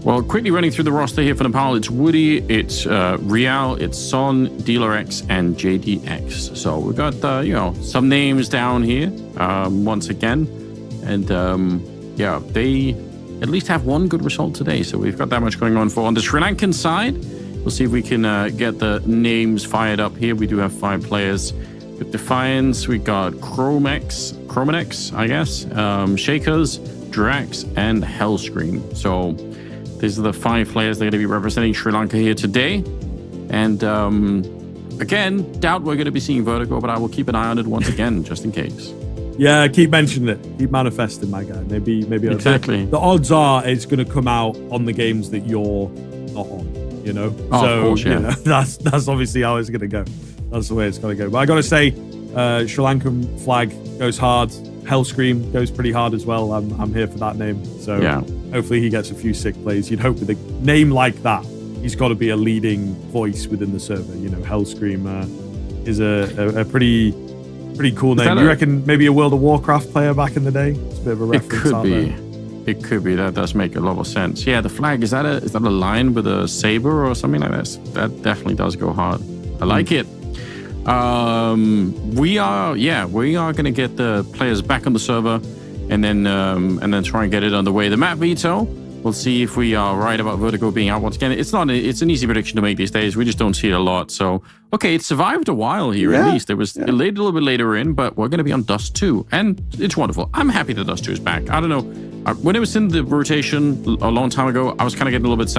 Well, quickly running through the roster here for Nepal, it's Woody, it's Rial, it's Son, DealerX, and JDX. So we've got some names down here once again, and they at least have one good result today. So we've got that much going on for. On the Sri Lankan side, we'll see if we can get the names fired up here. We do have 5 players. With Defiance, we got Chromanex, I guess, Shakers, Drax, and Hellscream. So these are the 5 players that are going to be representing Sri Lanka here today. And again, doubt we're going to be seeing Vertigo, but I will keep an eye on it once again, just in case. Yeah, keep mentioning it. Keep manifesting, my guy. Maybe exactly. The odds are it's going to come out on the games that you're not on. Oh, so of course, yeah. That's obviously how it's going to go. That's the way it's going to go. But I got to say, Sri Lankan flag goes hard. Hellscream goes pretty hard as well. I'm here for that name. So yeah. Hopefully he gets a few sick plays. You'd hope with a name like that, he's got to be a leading voice within the server. Hellscream is a pretty cool name. You reckon maybe a World of Warcraft player back in the day? It's a bit of a reference out there. It could be. That does make a lot of sense. Yeah, the flag, is that a lion with a saber or something like this? That definitely does go hard. I like it. We are going to get the players back on the server and then try and get it underway. The map veto, we'll see if we are right about Vertigo being out once again. It's an easy prediction to make these days. We just don't see it a lot. So, okay, it survived a while here at least. It was a little bit later in, but we're going to be on Dust 2. And it's wonderful. I'm happy that Dust 2 is back. I don't know. When it was in the rotation a long time ago, I was kind of getting a little bit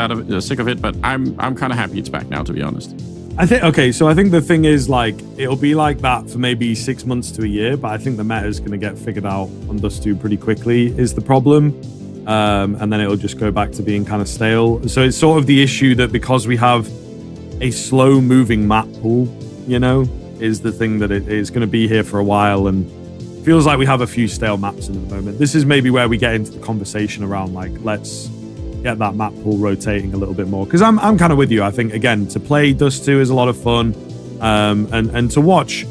sick of it, but I'm kind of happy it's back now, to be honest. I think the thing is, like, it'll be like that for maybe 6 months to a year, but I think the meta is going to get figured out on Dust 2 pretty quickly is the problem. And then it'll just go back to being kind of stale. So it's sort of the issue that because we have a slow moving map pool, is the thing that it is going to be here for a while, and feels like we have a few stale maps in the moment. This is maybe where we get into the conversation around, like, let's get that map pool rotating a little bit more, because I'm kind of with you. I think, again, to play Dust 2 is a lot of fun, and to watch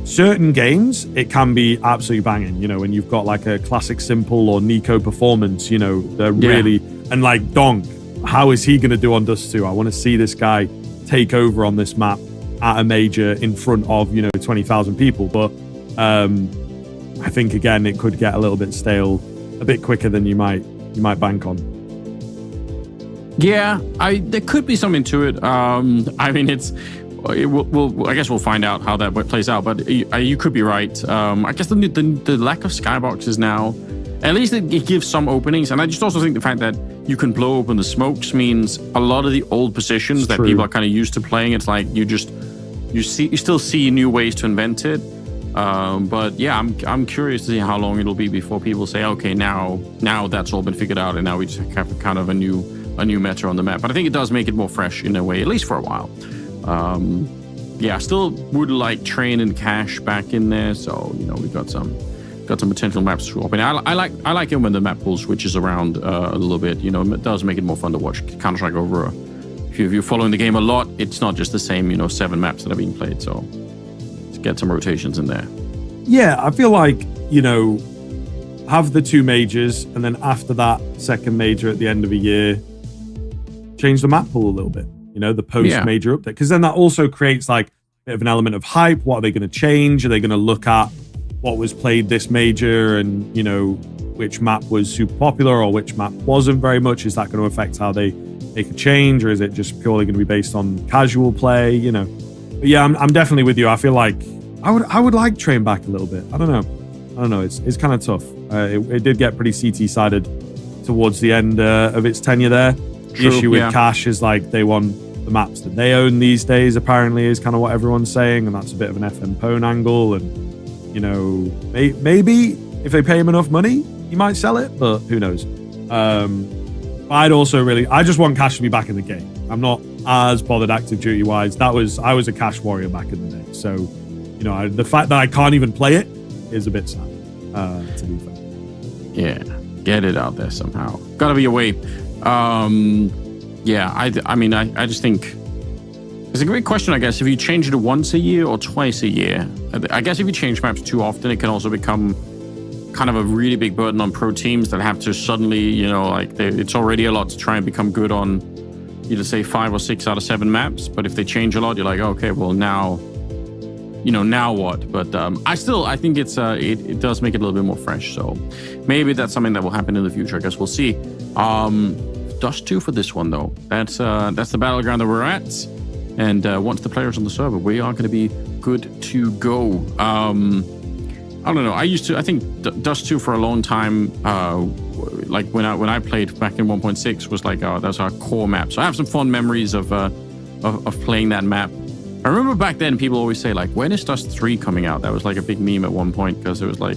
certain games, it can be absolutely banging. When you've got like a classic Simple or Nico performance, they're really, and like Donk, how is he going to do on Dust 2? I want to see this guy take over on this map at a major in front of 20,000 people. But I think, again, it could get a little bit stale a bit quicker than you might bank on. Yeah, there could be something to it. I mean, I guess we'll find out how that plays out. But you could be right. I guess the lack of skyboxes now, at least it gives some openings. And I just also think the fact that you can blow open the smokes means a lot of the old positions that people are kind of used to playing. It's like you still see new ways to invent it. But yeah, I'm curious to see how long it'll be before people say, okay, now that's all been figured out, and now we just have kind of a new meta on the map. But I think it does make it more fresh in a way, at least for a while. Yeah, I still would like Train and Cash back in there. So we've got some potential maps to swap. And I like it when the map pool switches around a little bit. It does make it more fun to watch Counter-Strike over. If you're following the game a lot, it's not just the same 7 maps that are being played. So let's get some rotations in there. Yeah, I feel like have the 2 majors, and then after that second major at the end of a year, change the map pool a little bit. The post-major update, because then that also creates like a bit of an element of hype. What are they going to change? Are they going to look at what was played this major and which map was super popular or which map wasn't very much? Is that going to affect how they make a change, or is it just purely going to be based on casual play? But yeah, I'm definitely with you. I feel like I would like Train back a little bit. I don't know. It's kind of tough. It did get pretty CT sided towards the end of its tenure there. The issue with Cash is like they want the maps that they own these days, apparently, is kind of what everyone's saying, and that's a bit of an FM Pwn angle. And maybe if they pay him enough money, he might sell it, but who knows. I just want Cash to be back in the game. I'm not as bothered active duty wise. I was a Cash warrior back in the day, so the fact that I can't even play it is a bit sad, to be fair. Yeah, get it out there somehow. Gotta be a way. Yeah, I mean, I just think it's a great question, I guess, if you change it once a year or twice a year. I guess if you change maps too often, it can also become kind of a really big burden on pro teams that have to suddenly, it's already a lot to try and become good on, say 5 or 6 out of 7 maps. But if they change a lot, you're like, okay, well now what? But I think it does make it a little bit more fresh. So maybe that's something that will happen in the future. I guess we'll see. Dust 2 for this one though. That's the battleground that we're at. And once the players on the server, we are going to be good to go. I don't know. I think Dust 2 for a long time, like when I played back in 1.6, was like that's our core map. So I have some fond memories of playing that map. I remember back then people always say like, when is Dust 3 coming out? That was like a big meme at one point, because it was like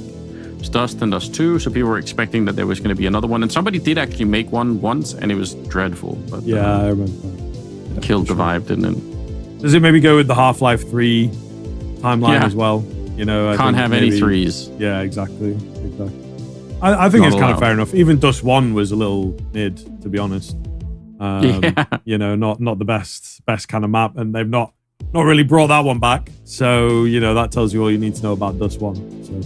it's Dust and Dust 2, so people were expecting that there was going to be another one, and somebody did actually make one once, and it was dreadful. But I remember. Killed the vibe, didn't it? Does it maybe go with the Half-Life 3 timeline as well? I can't have any 3s. Yeah, exactly. I think it's kind of fair enough. Even Dust 1 was a little mid, to be honest. Not the best kind of map, and they've not really brought that one back. So that tells you all you need to know about Dust 1. So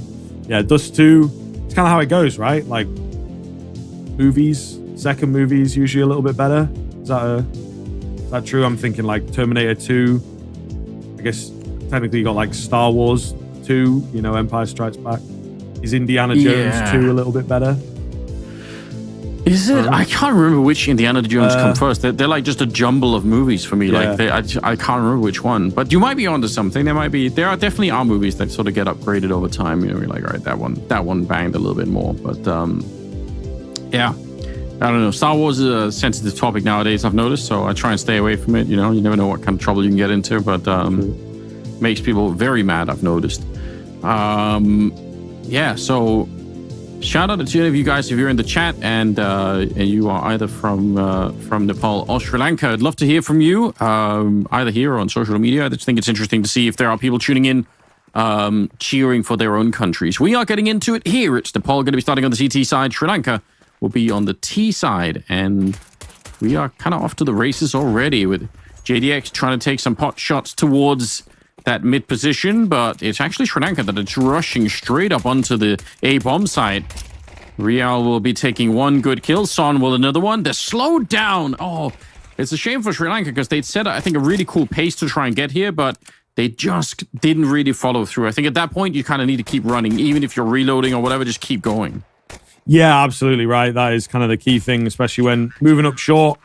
yeah, Dust 2, it's kind of how it goes, right? Like second movies usually a little bit better. Is that true? I'm thinking like Terminator 2. I guess technically you got like Star Wars 2, Empire Strikes Back. Is Indiana Jones 2 a little bit better? Is it? I can't remember which Indiana Jones come first. They're like just a jumble of movies for me. Yeah. Like I can't remember which one. But you might be onto something. There are definitely movies that sort of get upgraded over time. You're like, all right, that one banged a little bit more. But yeah, I don't know. Star Wars is a sensitive topic nowadays, I've noticed. So I try and stay away from it. You never know what kind of trouble you can get into. But makes people very mad, I've noticed. Yeah, so shout out to any of you guys if you're in the chat and you are either from Nepal or Sri Lanka. I'd love to hear from you, either here or on social media. I just think it's interesting to see if there are people tuning in, cheering for their own countries. We are getting into it here. It's Nepal going to be starting on the CT side. Sri Lanka will be on the T side, and we are kind of off to the races already with JDX trying to take some pot shots towards that mid position, but it's actually Sri Lanka that is rushing straight up onto the A bomb site. Rial will be taking one good kill. Son will another one. They're slowed down. Oh, it's a shame for Sri Lanka because they'd set, I think, a really cool pace to try and get here, but they just didn't really follow through. I think at that point, you kind of need to keep running. Even if you're reloading or whatever, just keep going. Yeah, absolutely right. That is kind of the key thing, especially when moving up short.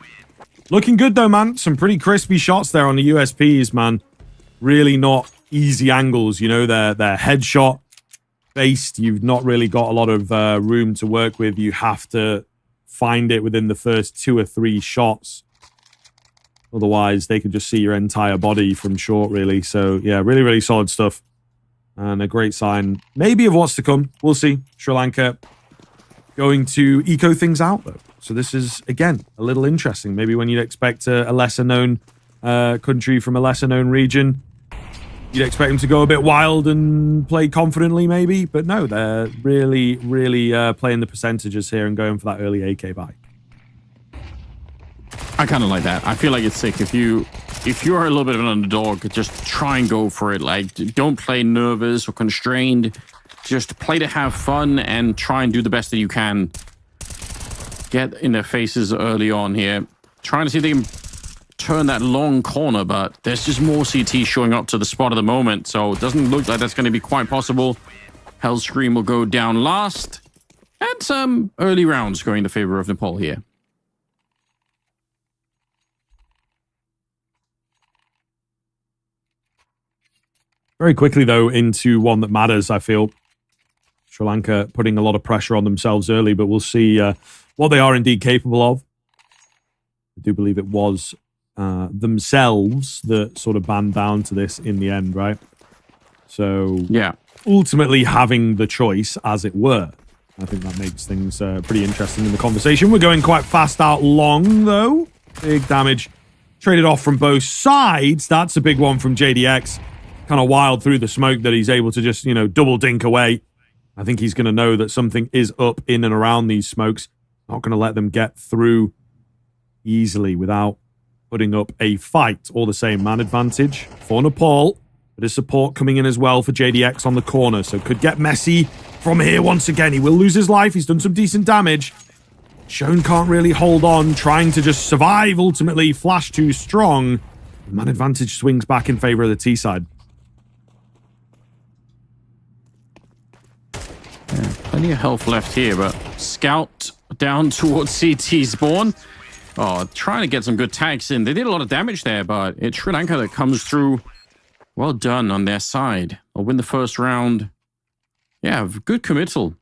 Looking good though, man. Some pretty crispy shots there on the USPs, man. Really not easy angles. You know, they're headshot based. You've not really got a lot of room to work with. You have to find it within the first 2 or 3 shots. Otherwise, they could just see your entire body from short, really. So, yeah, really, really solid stuff. And a great sign, maybe, of what's to come. We'll see. Sri Lanka going to eco things out, though. So this is, again, a little interesting. Maybe when you'd expect a lesser-known country from a lesser-known region, you'd expect them to go a bit wild and play confidently, maybe. But no, they're really, really playing the percentages here and going for that early AK buy. I kind of like that. I feel like it's sick. If you're a little bit of an underdog, just try and go for it. Like, don't play nervous or constrained. Just play to have fun and try and do the best that you can. Get in their faces early on here. Trying to see if they can turn that long corner, but there's just more CT showing up to the spot at the moment, so it doesn't look like that's going to be quite possible. Hellscream will go down last. And some early rounds going in the favor of Nepal here. Very quickly, though, into one that matters, I feel. Sri Lanka putting a lot of pressure on themselves early, but we'll see what they are indeed capable of. I do believe it was themselves that sort of banned down to this in the end, right? So, yeah, ultimately having the choice, as it were. I think that makes things pretty interesting in the conversation. We're going quite fast out long, though. Big damage traded off from both sides. That's a big one from JDX. Kind of wild through the smoke that he's able to just, you know, double dink away. I think he's going to know that something is up in and around these smokes. Not going to let them get through easily without putting up a fight. All the same, man advantage for Nepal. But his support coming in as well for JDX on the corner. So could get messy from here once again. He will lose his life. He's done some decent damage. Shone can't really hold on. Trying to just survive ultimately. Flash too strong. Man advantage swings back in favor of the T side. Yeah, plenty of health left here, but Scout down towards CT spawn. Oh, trying to get some good tags in. They did a lot of damage there, but it's Sri Lanka that comes through. Well done on their side. They'll win the first round. Yeah, good committal.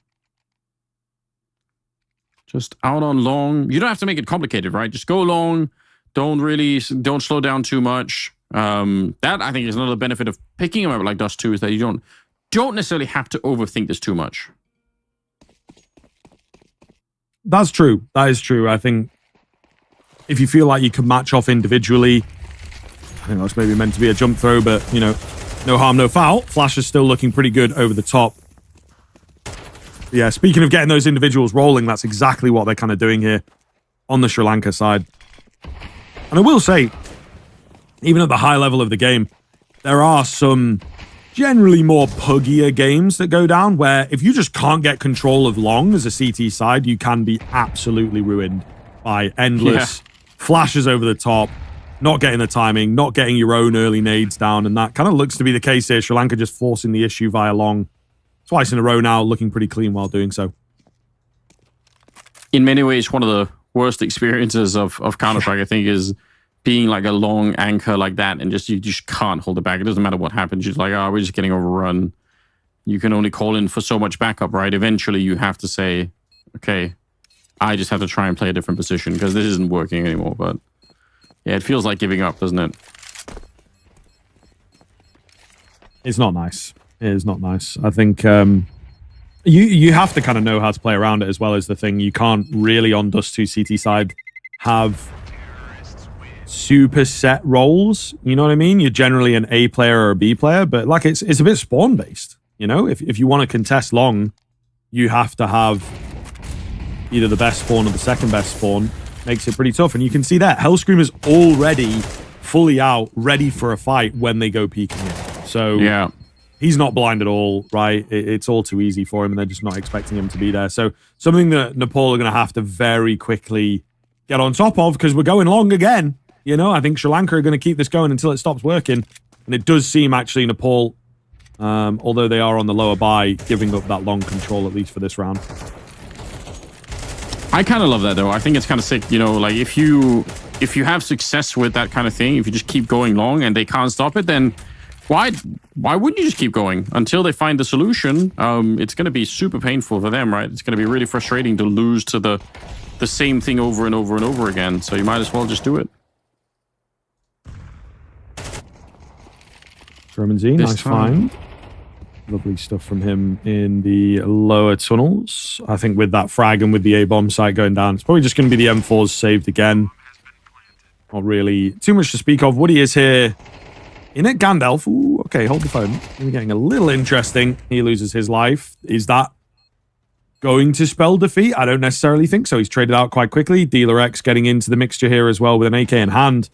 Just out on long. You don't have to make it complicated, right? Just go long. Don't slow down too much. That, I think, is another benefit of picking them up like Dust 2, is that you don't necessarily have to overthink this too much. That's true. That is true. I think if you feel like you can match off individually, I think that's maybe meant to be a jump throw, but, you know, no harm, no foul. Flash is still looking pretty good over the top. Yeah, speaking of getting those individuals rolling, that's exactly what they're kind of doing here on the Sri Lanka side. And I will say, even at the high level of the game, there are some generally more puggier games that go down where if you just can't get control of long as a CT side, you can be absolutely ruined by endless flashes over the top, not getting the timing, not getting your own early nades down, and that kind of looks to be the case here. Sri Lanka just forcing the issue via long twice in a row now, looking pretty clean while doing so. In many ways, one of the worst experiences of Counter-Strike, I think, is being like a long anchor like that, and you just can't hold it back. It doesn't matter what happens. You're like, oh, we're just getting overrun. You can only call in for so much backup, right? Eventually, you have to say, okay, I just have to try and play a different position because this isn't working anymore. But yeah, it feels like giving up, doesn't it? It's not nice. It is not nice. I think you have to kind of know how to play around it as well as the thing. You can't really on Dust 2 CT side have super set roles, you know what I mean? You're generally an A player or a B player, but like it's a bit spawn based, you know? If you want to contest long, you have to have either the best spawn or the second best spawn. Makes it pretty tough, and you can see that Hellscream is already fully out, ready for a fight when they go peeking in. So yeah, he's not blind at all, right? It's all too easy for him, and they're just not expecting him to be there. So something that Nepal are going to have to very quickly get on top of, because we're going long again. You know, I think Sri Lanka are going to keep this going until it stops working. And it does seem, actually, Nepal, although they are on the lower buy, giving up that long control, at least for this round. I kind of love that, though. I think it's kind of sick, you know, like if you if you have success with that kind of thing, if you just keep going long and they can't stop it, then why wouldn't you just keep going until they find the solution? It's going to be super painful for them, right? It's going to be really frustrating to lose to the same thing over and over and over again. So you might as well just do it. German-Z, nice find. Lovely stuff from him in the lower tunnels. I think with that frag and with the A-bomb site going down, it's probably just going to be the M4s saved again. Not really too much to speak of. Woody is here in it. Gandalf. Ooh, okay, hold the phone. We're getting a little interesting. He loses his life. Is that going to spell defeat? I don't necessarily think so. He's traded out quite quickly. Dealer X getting into the mixture here as well with an AK in hand.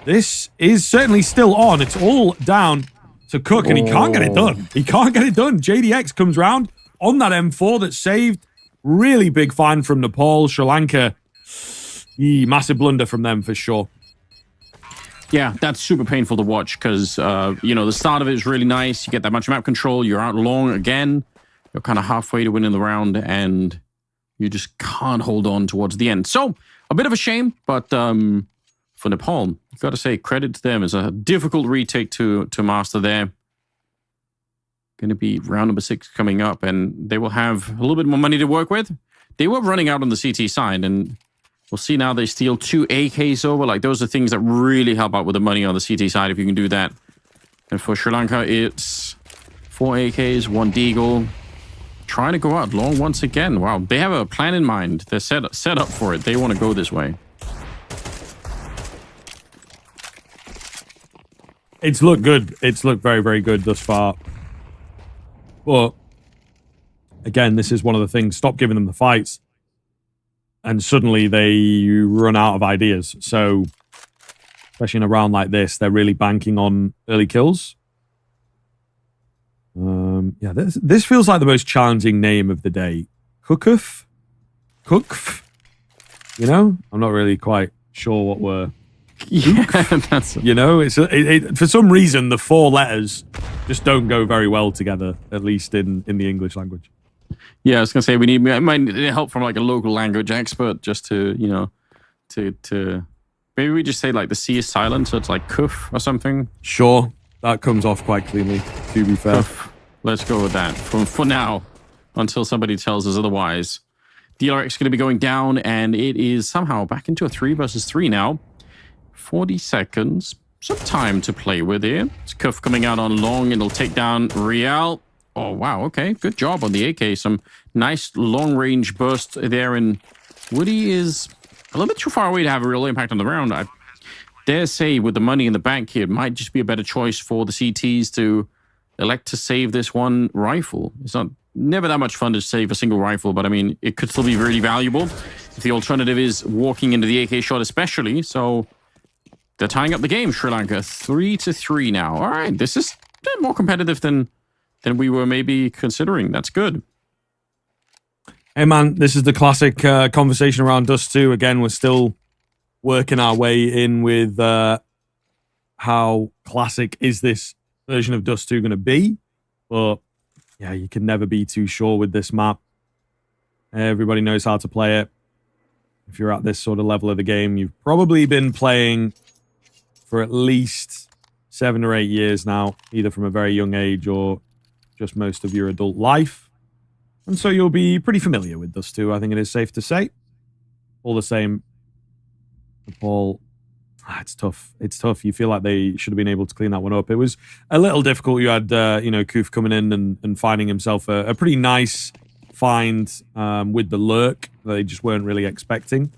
This is certainly still on. It's all down to Cook, and he can't get it done. He can't get it done. JDX comes round on that M4 that's saved. Really big find from Nepal. Sri Lanka, massive blunder from them for sure. Yeah, that's super painful to watch because, the start of it is really nice. You get that much map control. You're out long again. You're kind of halfway to winning the round, and you just can't hold on towards the end. So, a bit of a shame, but for Nepal, you've got to say credit to them. It's a difficult retake to master there. Going to be round number 6 coming up, and they will have a little bit more money to work with. They were running out on the CT side, and we'll see now they steal 2 AKs over. Like, those are things that really help out with the money on the CT side if you can do that. And for Sri Lanka, it's 4 AKs, 1 Deagle. Trying to go out long once again. Wow, they have a plan in mind. They're set up for it. They want to go this way. It's looked good. It's looked very, very good thus far. But, again, this is one of the things. Stop giving them the fights. And suddenly they run out of ideas. So, especially in a round like this, they're really banking on early kills. Yeah, this feels like the most challenging name of the day. Cookf? Cookf? You know? I'm not really quite sure what we're... Yeah, that's... You know, for some reason, the 4 letters just don't go very well together, at least in the English language. Yeah, I was going to say, we might need help from like a local language expert just to, to maybe we just say like the C is silent, so it's like kuf or something. Sure, that comes off quite cleanly, to be fair. Kuf. Let's go with that for now, until somebody tells us otherwise. DLRX is going to be going down, and it is somehow back into a 3 versus 3 now. 40 seconds. Some time to play with here. It's Kuf coming out on long. It'll take down Real. Oh, wow. Okay. Good job on the AK. Some nice long-range burst there. And Woody is a little bit too far away to have a real impact on the round. I dare say with the money in the bank here, it might just be a better choice for the CTs to elect to save this one rifle. It's never that much fun to save a single rifle, but I mean, it could still be really valuable if the alternative is walking into the AK shot especially. So they're tying up the game, Sri Lanka. 3-3 now. All right, this is a bit more competitive than we were maybe considering. That's good. Hey, man, this is the classic conversation around Dust 2. Again, we're still working our way in with how classic is this version of Dust 2 going to be. But, yeah, you can never be too sure with this map. Everybody knows how to play it. If you're at this sort of level of the game, you've probably been playing for at least 7 or 8 years now, either from a very young age or just most of your adult life. And so you'll be pretty familiar with Dust 2, I think it is safe to say. All the same, Nepal, it's tough. It's tough. You feel like they should have been able to clean that one up. It was a little difficult. You had, Kuf coming in and finding himself a pretty nice find with the lurk that they just weren't really expecting.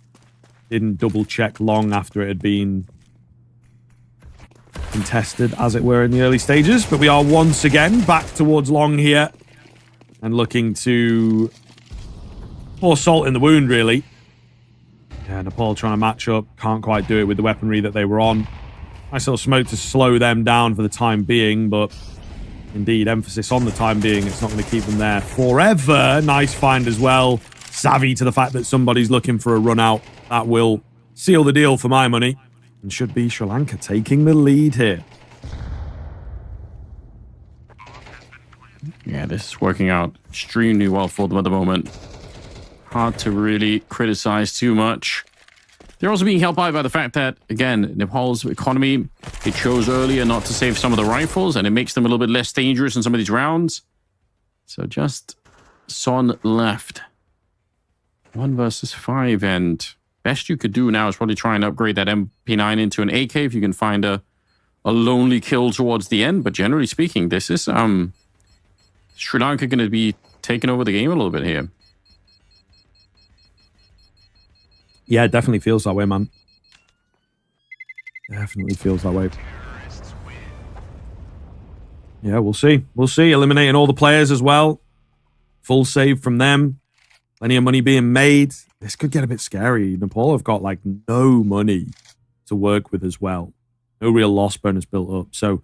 Didn't double check long after it had been contested, as it were, in the early stages. But we are once again back towards long here and looking to pour salt in the wound, really. Yeah, Nepal trying to match up. Can't quite do it with the weaponry that they were on. Nice little smoke to slow them down for the time being, but indeed, emphasis on the time being. It's not going to keep them there forever. Nice find as well. Savvy to the fact that somebody's looking for a run out. That will seal the deal for my money. And should be Sri Lanka taking the lead here. Yeah, this is working out extremely well for them at the moment. Hard to really criticize too much. They're also being helped by the fact that, again, Nepal's economy, it chose earlier not to save some of the rifles, and it makes them a little bit less dangerous in some of these rounds. So just Son left. 1 versus 5, and best you could do now is probably try and upgrade that MP9 into an AK if you can find a lonely kill towards the end. But generally speaking, this is Sri Lanka going to be taking over the game a little bit here. Yeah, it definitely feels that way, man. Definitely feels that way. Yeah, we'll see. We'll see. Eliminating all the players as well. Full save from them. Plenty of money being made. This could get a bit scary. Nepal have got like no money to work with as well. No real loss bonus built up. So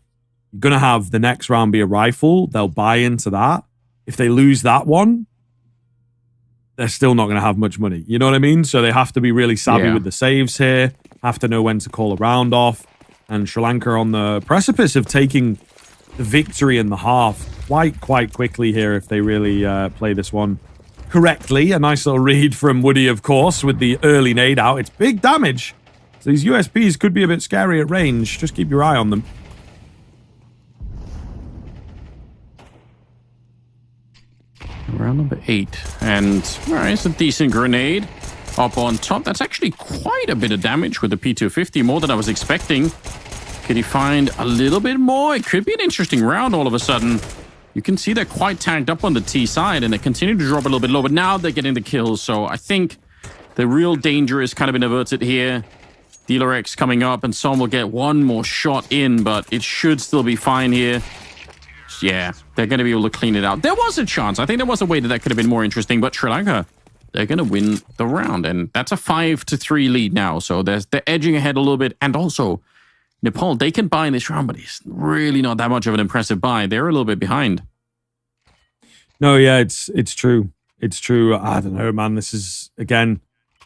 you're going to have the next round be a rifle. They'll buy into that. If they lose that one, they're still not going to have much money. You know what I mean? So they have to be really savvy with the saves here. Have to know when to call a round off. And Sri Lanka on the precipice of taking the victory in the half quite quickly here if they really play this one correctly. A nice little read from Woody, of course, with the early nade out. It's big damage. So these USPs could be a bit scary at range. Just keep your eye on them. Round number 8. And, all right, it's a decent grenade up on top. That's actually quite a bit of damage with the P250, more than I was expecting. Could he find a little bit more? It could be an interesting round all of a sudden. You can see they're quite tagged up on the T side, and they continue to drop a little bit low, but now they're getting the kills. So I think the real danger is kind of been averted here. Dealer X coming up, and Son will get one more shot in, but it should still be fine here. Yeah, they're going to be able to clean it out. There was a chance. I think there was a way that could have been more interesting, but Sri Lanka, they're going to win the round, and that's a 5-3 lead now. So they're edging ahead a little bit, and also Nepal, they can buy in this round, but it's really not that much of an impressive buy. They're a little bit behind. No, yeah, it's true. It's true. I don't know, man. This is, again,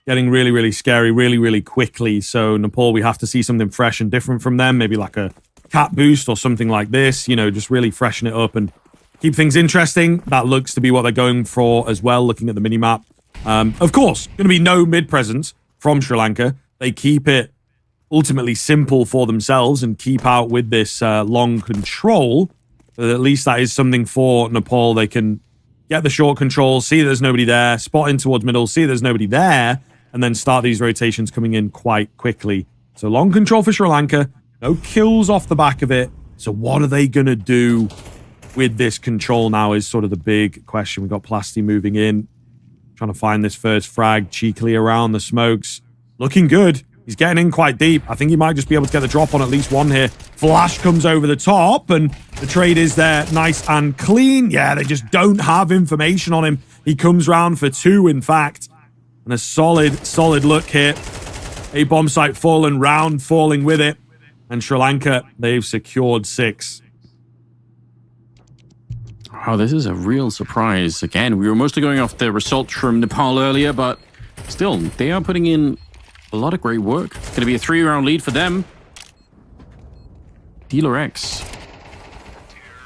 getting really scary really quickly. So Nepal, we have to see something fresh and different from them. Maybe like a cat boost or something like this. You know, just really freshen it up and keep things interesting. That looks to be what they're going for as well, looking at the minimap. Of course, going to be no mid presence from Sri Lanka. They keep it ultimately simple for themselves and keep out with this long control. But at least that is something for Nepal. They can get the short control, see there's nobody there, spot in towards middle, see there's nobody there, and then start these rotations coming in quite quickly. So long control for Sri Lanka. No kills off the back of it. So what are they going to do with this control now is sort of the big question. We've got Plasti moving in, trying to find this first frag cheekily around the smokes. Looking good. He's getting in quite deep. I think he might just be able to get the drop on at least one here. Flash comes over the top, and the trade is there nice and clean. Yeah, they just don't have information on him. He comes round for 2, in fact. And a solid look here. A bomb site fallen, round falling with it. And Sri Lanka, they've secured 6. Wow, this is a real surprise. Again, we were mostly going off the results from Nepal earlier, but still, they are putting in a lot of great work. It's going to be a 3-round lead for them. Dealer X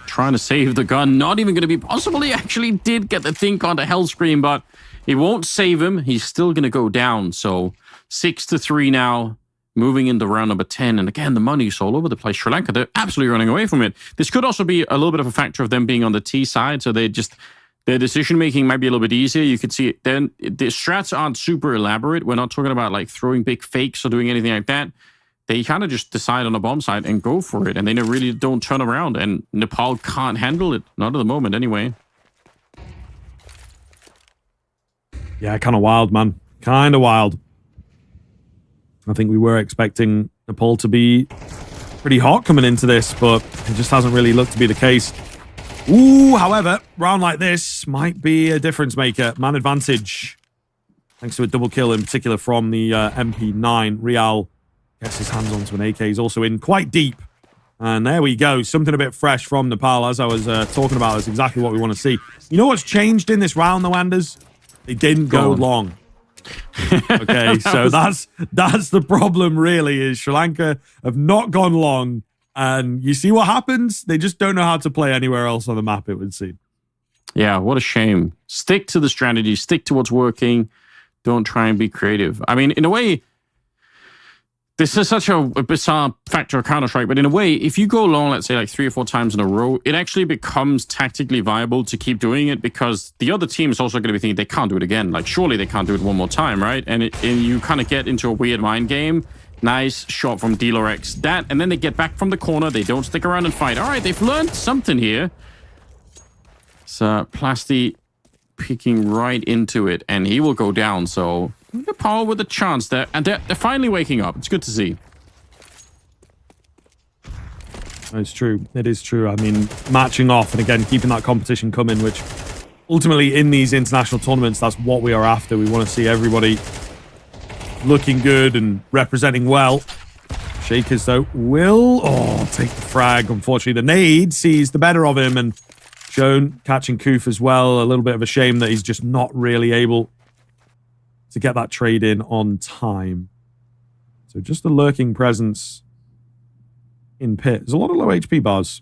trying to save the gun. Not even going to be possible. He actually did get the think onto Hellscream, but it won't save him. He's still going to go down. So 6-3 now, moving into round number 10. And again, the money's all over the place. Sri Lanka, they're absolutely running away from it. This could also be a little bit of a factor of them being on the T side. So they just... their decision-making might be a little bit easier. You could see it. Then the strats aren't super elaborate. We're not talking about like throwing big fakes or doing anything like that. They kind of just decide on a bomb site and go for it. And they really don't turn around. And Nepal can't handle it. Not at the moment, anyway. Yeah, kind of wild, man. Kind of wild. I think we were expecting Nepal to be pretty hot coming into this, but it just hasn't really looked to be the case. Ooh, however, round like this might be a difference maker. Man advantage. Thanks to a double kill in particular from the MP9. Rial gets his hands onto an AK. He's also in quite deep. And there we go. Something a bit fresh from Nepal, as I was talking about. That's exactly what we want to see. You know what's changed in this round, though, Anders? They didn't go long. Okay, so that's the problem, really, is Sri Lanka have not gone long. And you see what happens? They just don't know how to play anywhere else on the map, it would seem. Yeah, what a shame. Stick to the strategy. Stick to what's working. Don't try and be creative. I mean, in a way, This is such a bizarre factor of Counter-Strike, but in a way, if you go long, let's say like 3 or 4 times in a row, it actually becomes tactically viable to keep doing it because the other team is also going to be thinking they can't do it again. Like, surely they can't do it one more time, right? And you kind of get into a weird mind game. Nice shot from Dealer X. That, and then they get back from the corner. They don't stick around and fight. All right, they've learned something here. So Plasty picking right into it, and he will go down, so... Nepal with a chance there, and they're finally waking up. It's good to see. It's true. It is true. I mean, matching off and again, keeping that competition coming, which ultimately in these international tournaments, that's what we are after. We want to see everybody looking good and representing well. Shakers, though, will take the frag. Unfortunately, the nade sees the better of him, and Joan catching Koof as well. A little bit of a shame that he's just not really able to get that trade in on time. So just a lurking presence in pit. There's a lot of low HP bars,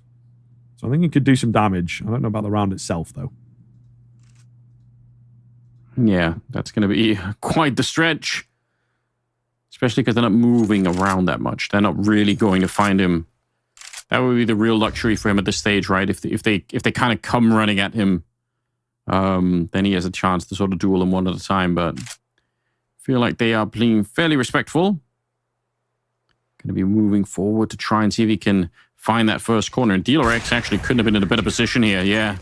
so I think he could do some damage. I don't know about the round itself, though. Yeah, that's going to be quite the stretch. Especially because they're not moving around that much. They're not really going to find him. That would be the real luxury for him at this stage, right? If they kind of come running at him, then he has a chance to sort of duel them one at a time, but... feel like they are being fairly respectful. Going to be moving forward to try and see if he can find that first corner. And Dealer X actually couldn't have been in a better position here. Yeah.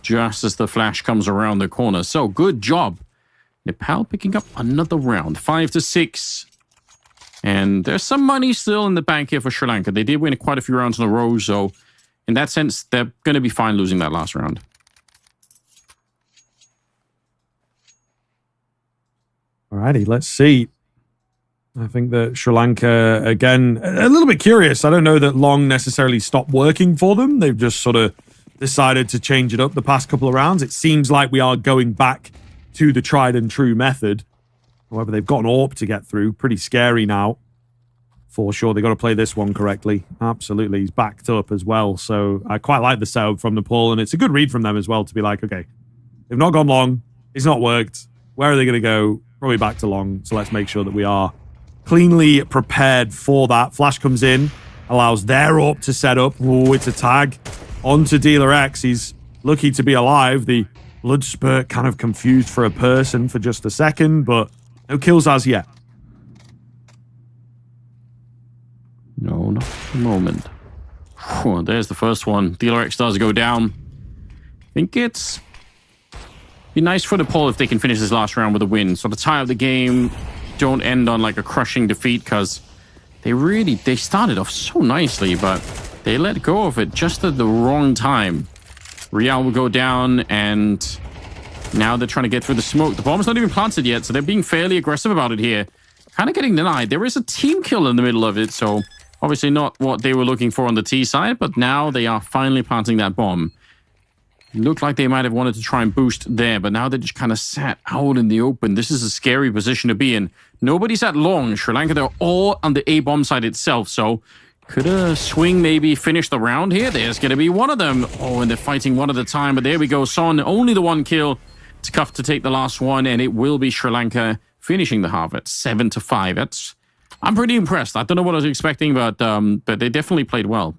Just as the flash comes around the corner. So good job. Nepal picking up another round. 5-6. And there's some money still in the bank here for Sri Lanka. They did win quite a few rounds in a row. So in that sense, they're going to be fine losing that last round. Alrighty, let's see. I think that Sri Lanka, again, a little bit curious. I don't know that Long necessarily stopped working for them. They've just sort of decided to change it up the past couple of rounds. It seems like we are going back to the tried and true method. However, they've got an AWP to get through. Pretty scary now. For sure, they've got to play this one correctly. Absolutely, he's backed up as well. So I quite like the setup from Nepal, and it's a good read from them as well to be like, okay, they've not gone long. It's not worked. Where are they going to go? Probably back to long, so let's make sure that we are cleanly prepared for that. Flash comes in, allows their AWP to set up. Oh, it's a tag onto Dealer X. He's lucky to be alive. The blood spurt kind of confused for a person for just a second, but no kills as yet. No, not at the moment. Whew, there's the first one. Dealer X does go down. I think it's... be nice for Nepal if they can finish this last round with a win. So the tie of the game don't end on like a crushing defeat because they started off so nicely, but they let go of it just at the wrong time. Real will go down, and now they're trying to get through the smoke. The bomb's not even planted yet, so they're being fairly aggressive about it here. Kind of getting denied. There is a team kill in the middle of it, so obviously not what they were looking for on the T side, but now they are finally planting that bomb. Looked like they might have wanted to try and boost there, but now they just kind of sat out in the open. This is a scary position to be in. Nobody's at long. Sri Lanka, they're all on the A bomb side itself, so could a swing maybe finish the round here? There's going to be one of them. Oh, and they're fighting one at a time, but there we go. Son, only the one kill. It's tough to take the last one, and it will be Sri Lanka finishing the half at 7-5. I'm pretty impressed. I don't know what I was expecting, but they definitely played well.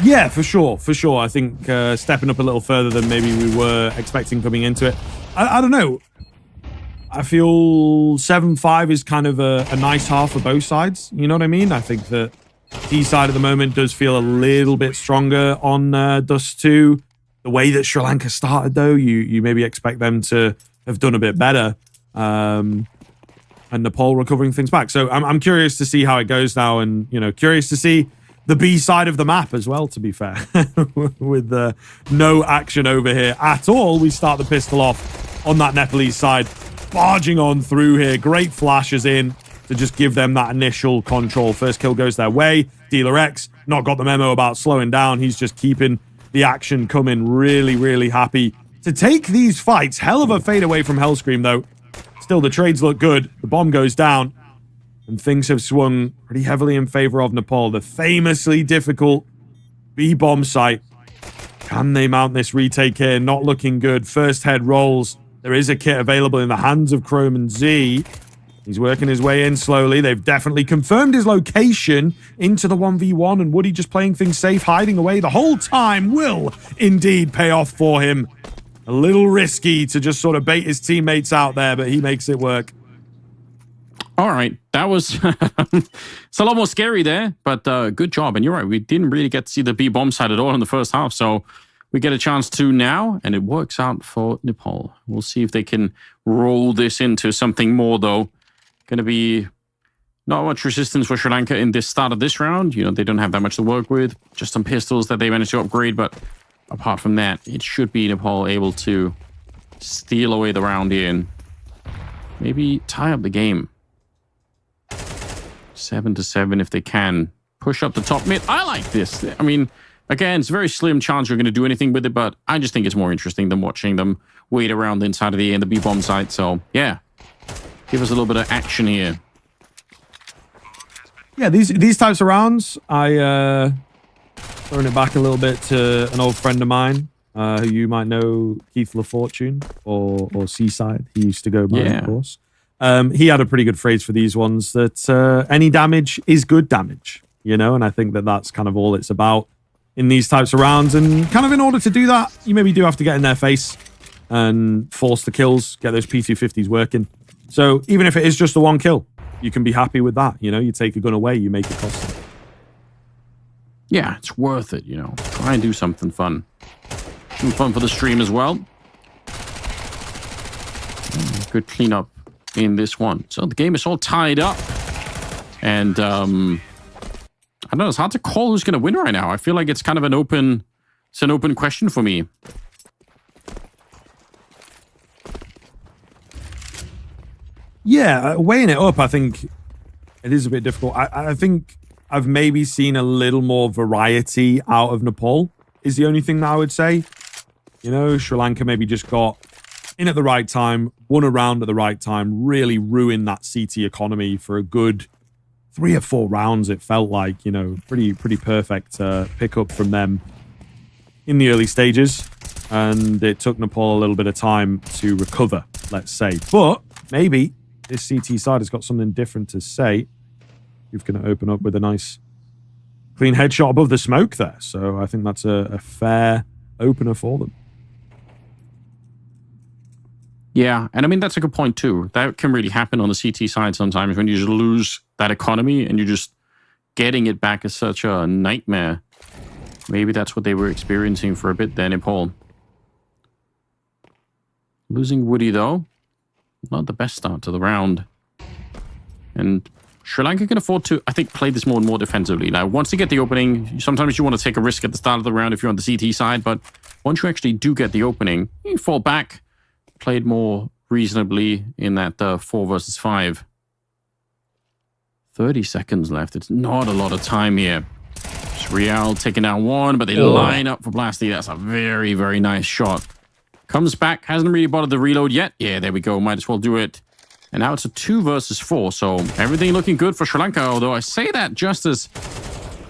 Yeah, for sure. I think stepping up a little further than maybe we were expecting coming into it. I don't know. I feel 7-5 is kind of a nice half for both sides. You know what I mean? I think that T side at the moment does feel a little bit stronger on Dust 2. The way that Sri Lanka started, though, you maybe expect them to have done a bit better. And Nepal recovering things back. So I'm curious to see how it goes now, and curious to see the B side of the map as well, to be fair. With no action over here at all. We start the pistol off on that Nepalese side. Barging on through here. Great flashes in to just give them that initial control. First kill goes their way. Dealer X, not got the memo about slowing down. He's just keeping the action coming. Really, really happy to take these fights. Hell of a fade away from Hellscream, though. Still, the trades look good. The bomb goes down. And things have swung pretty heavily in favor of Nepal. The famously difficult B-bomb site. Can they mount this retake here? Not looking good. First head rolls. There is a kit available in the hands of Chrome and Z. He's working his way in slowly. They've definitely confirmed his location into the 1v1, and Woody just playing things safe, hiding away the whole time will indeed pay off for him. A little risky to just sort of bait his teammates out there, but he makes it work. All right, that was it's a lot more scary there, but good job. And you're right, we didn't really get to see the B bomb side at all in the first half, so we get a chance to now, and it works out for Nepal. We'll see if they can roll this into something more, though. Going to be not much resistance for Sri Lanka in this start of this round. You know, they don't have that much to work with, just some pistols that they managed to upgrade, but apart from that, it should be Nepal able to steal away the round here and maybe tie up the game. 7-7 if they can. Push up the top mid. I like this. I mean, again, it's a very slim chance you're going to do anything with it, but I just think it's more interesting than watching them wait around inside of the A and the B-bomb site. So, yeah. Give us a little bit of action here. Yeah, these types of rounds, I throwing it back a little bit to an old friend of mine, who you might know, Keith LaFortune, or Seaside. He used to go by, of course. He had a pretty good phrase for these ones that any damage is good damage, you know, and I think that that's kind of all it's about in these types of rounds. And kind of in order to do that, you maybe do have to get in their face and force the kills, get those P250s working. So even if it is just the one kill, you can be happy with that. You know, you take a gun away, you make it cost them. Yeah, it's worth it, you know. Try and do something fun. Some fun for the stream as well. Good cleanup in this one. So the game is all tied up. And, I don't know, it's hard to call who's going to win right now. I feel like it's kind of an open question for me. Yeah, weighing it up, I think it is a bit difficult. I think I've maybe seen a little more variety out of Nepal, is the only thing that I would say. You know, Sri Lanka maybe just got in at the right time, won a round at the right time, really ruined that CT economy for a good 3 or 4 rounds, it felt like, you know, pretty perfect pickup from them in the early stages. And it took Nepal a little bit of time to recover, let's say. But maybe this CT side has got something different to say. You're going to open up with a nice clean headshot above the smoke there. So I think that's a fair opener for them. Yeah, and I mean, that's a good point too. That can really happen on the CT side sometimes when you just lose that economy and you're just getting it back is such a nightmare. Maybe that's what they were experiencing for a bit there, Nepal. Losing Woody, though, not the best start to the round. And Sri Lanka can afford to, I think, play this more and more defensively. Now, once you get the opening, sometimes you want to take a risk at the start of the round if you're on the CT side, but once you actually do get the opening, you fall back, played more reasonably in that 4 versus 5. 30 seconds left. It's not a lot of time here. It's Real taking down one, but they line up for Blasty. That's a very, very nice shot. Comes back, hasn't really bothered the reload yet. Yeah, there we go. Might as well do it. And now it's a 2 versus 4, so everything looking good for Sri Lanka, although I say that just as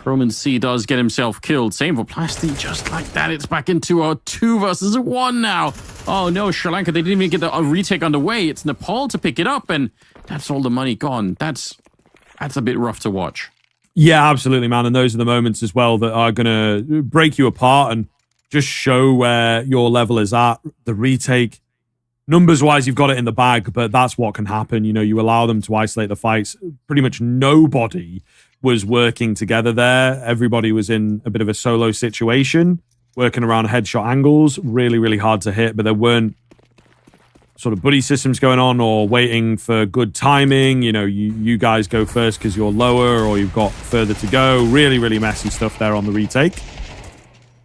Roman C does get himself killed. Same for Plasti, just like that. It's back into a 2 versus 1 now. Oh no, Sri Lanka, they didn't even get the retake underway. It's Nepal to pick it up, and that's all the money gone. That's a bit rough to watch. Yeah, absolutely, man. And those are the moments as well that are going to break you apart and just show where your level is at. The retake, numbers-wise, you've got it in the bag, but that's what can happen. You know, you allow them to isolate the fights. Pretty much nobody was working together there. Everybody was in a bit of a solo situation, working around headshot angles. Really, really hard to hit, but there weren't sort of buddy systems going on or waiting for good timing. You know, you guys go first because you're lower or you've got further to go. Really, really messy stuff there on the retake.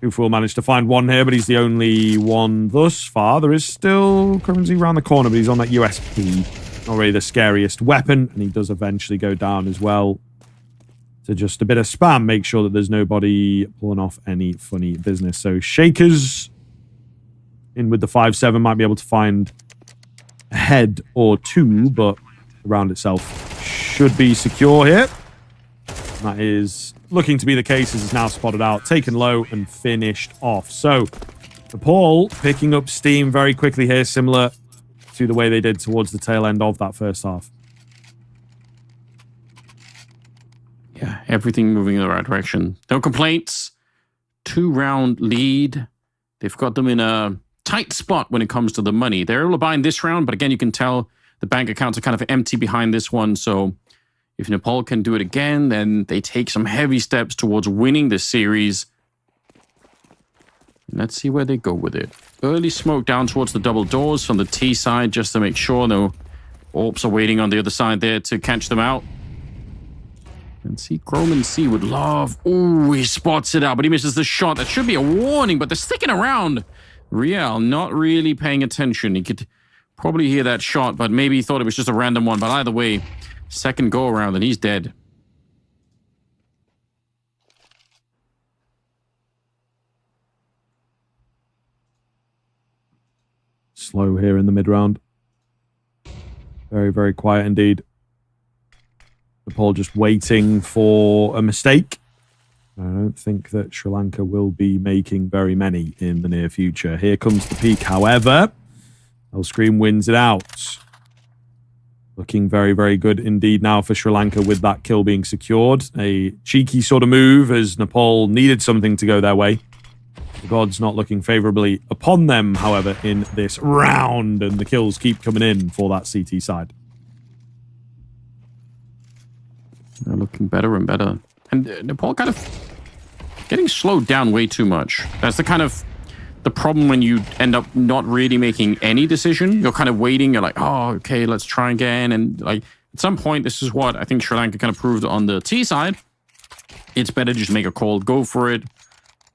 Hooful managed to find one here, but he's the only one thus far. There is still currency around the corner, but he's on that USP. Not really the scariest weapon, and he does eventually go down as well. So just a bit of spam, make sure that there's nobody pulling off any funny business. So Shakers in with the 5-7 might be able to find a head or two, but the round itself should be secure here. And that is looking to be the case as it's now spotted out, taken low and finished off. So Nepal picking up steam very quickly here, similar to the way they did towards the tail end of that first half. everything moving in the right direction. No complaints. 2-round lead. They've got them in a tight spot when it comes to the money. They're able to buy in this round, but again, you can tell the bank accounts are kind of empty behind this one. So if Nepal can do it again, then they take some heavy steps towards winning this series. Let's see where they go with it. Early smoke down towards the double doors from the T side just to make sure no orbs are waiting on the other side there to catch them out. And see, Croman C would love... Oh, he spots it out, but he misses the shot. That should be a warning, but they're sticking around. Rial not really paying attention. He could probably hear that shot, but maybe he thought it was just a random one. But either way, second go around and he's dead. Slow here in the mid-round. Very, very quiet indeed. Nepal just waiting for a mistake. I don't think that Sri Lanka will be making very many in the near future. Here comes the peak, however. Hellscream wins it out. Looking very, very good indeed now for Sri Lanka with that kill being secured. A cheeky sort of move as Nepal needed something to go their way. The gods not looking favorably upon them, however, in this round. And the kills keep coming in for that CT side. They're looking better and better. And Nepal kind of getting slowed down way too much. That's the problem when you end up not really making any decision. You're kind of waiting. You're like, oh, okay, let's try again. And like at some point, this is what I think Sri Lanka kind of proved on the T side. It's better to just make a call, go for it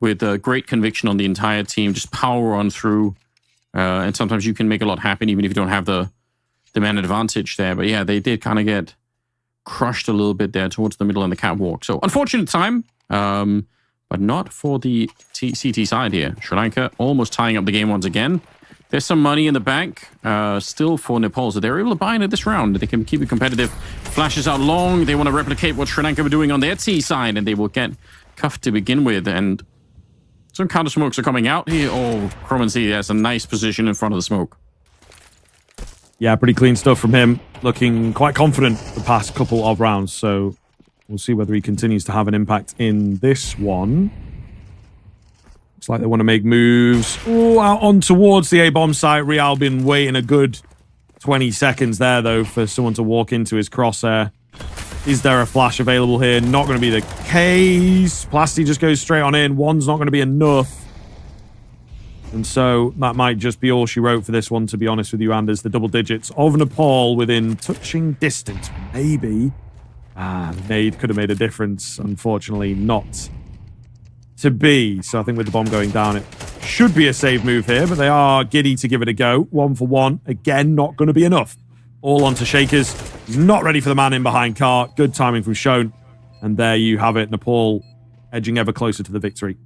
with great conviction on the entire team. Just power on through. And sometimes you can make a lot happen even if you don't have the man advantage there. But yeah, they did kind of get crushed a little bit there towards the middle and the catwalk. So unfortunate time, but not for the CT side here. Sri Lanka almost tying up the game once again. There's some money in the bank still for Nepal, so they're able to buy into this round. They can keep it competitive. Flashes out long. They want to replicate what Sri Lanka were doing on their T side, and they will get cuffed to begin with. And some counter smokes are coming out here. Oh, Croman C has a nice position in front of the smoke. Yeah, pretty clean stuff from him. Looking quite confident the past couple of rounds. So we'll see whether he continues to have an impact in this one. Looks like they want to make moves. Oh, out on towards the A-bomb site. Rial been waiting a good 20 seconds there, though, for someone to walk into his crosshair. Is there a flash available here? Not going to be the case. Plasti just goes straight on in. One's not going to be enough. And so that might just be all she wrote for this one, to be honest with you, Anders. The double digits of Nepal within touching distance. Maybe. Nade could have made a difference. Unfortunately, not to be. So I think with the bomb going down, it should be a save move here, but they are giddy to give it a go. 1 for 1. Again, not going to be enough. All onto Shakers. He's not ready for the man in behind Car. Good timing from Shone. And there you have it. Nepal edging ever closer to the victory.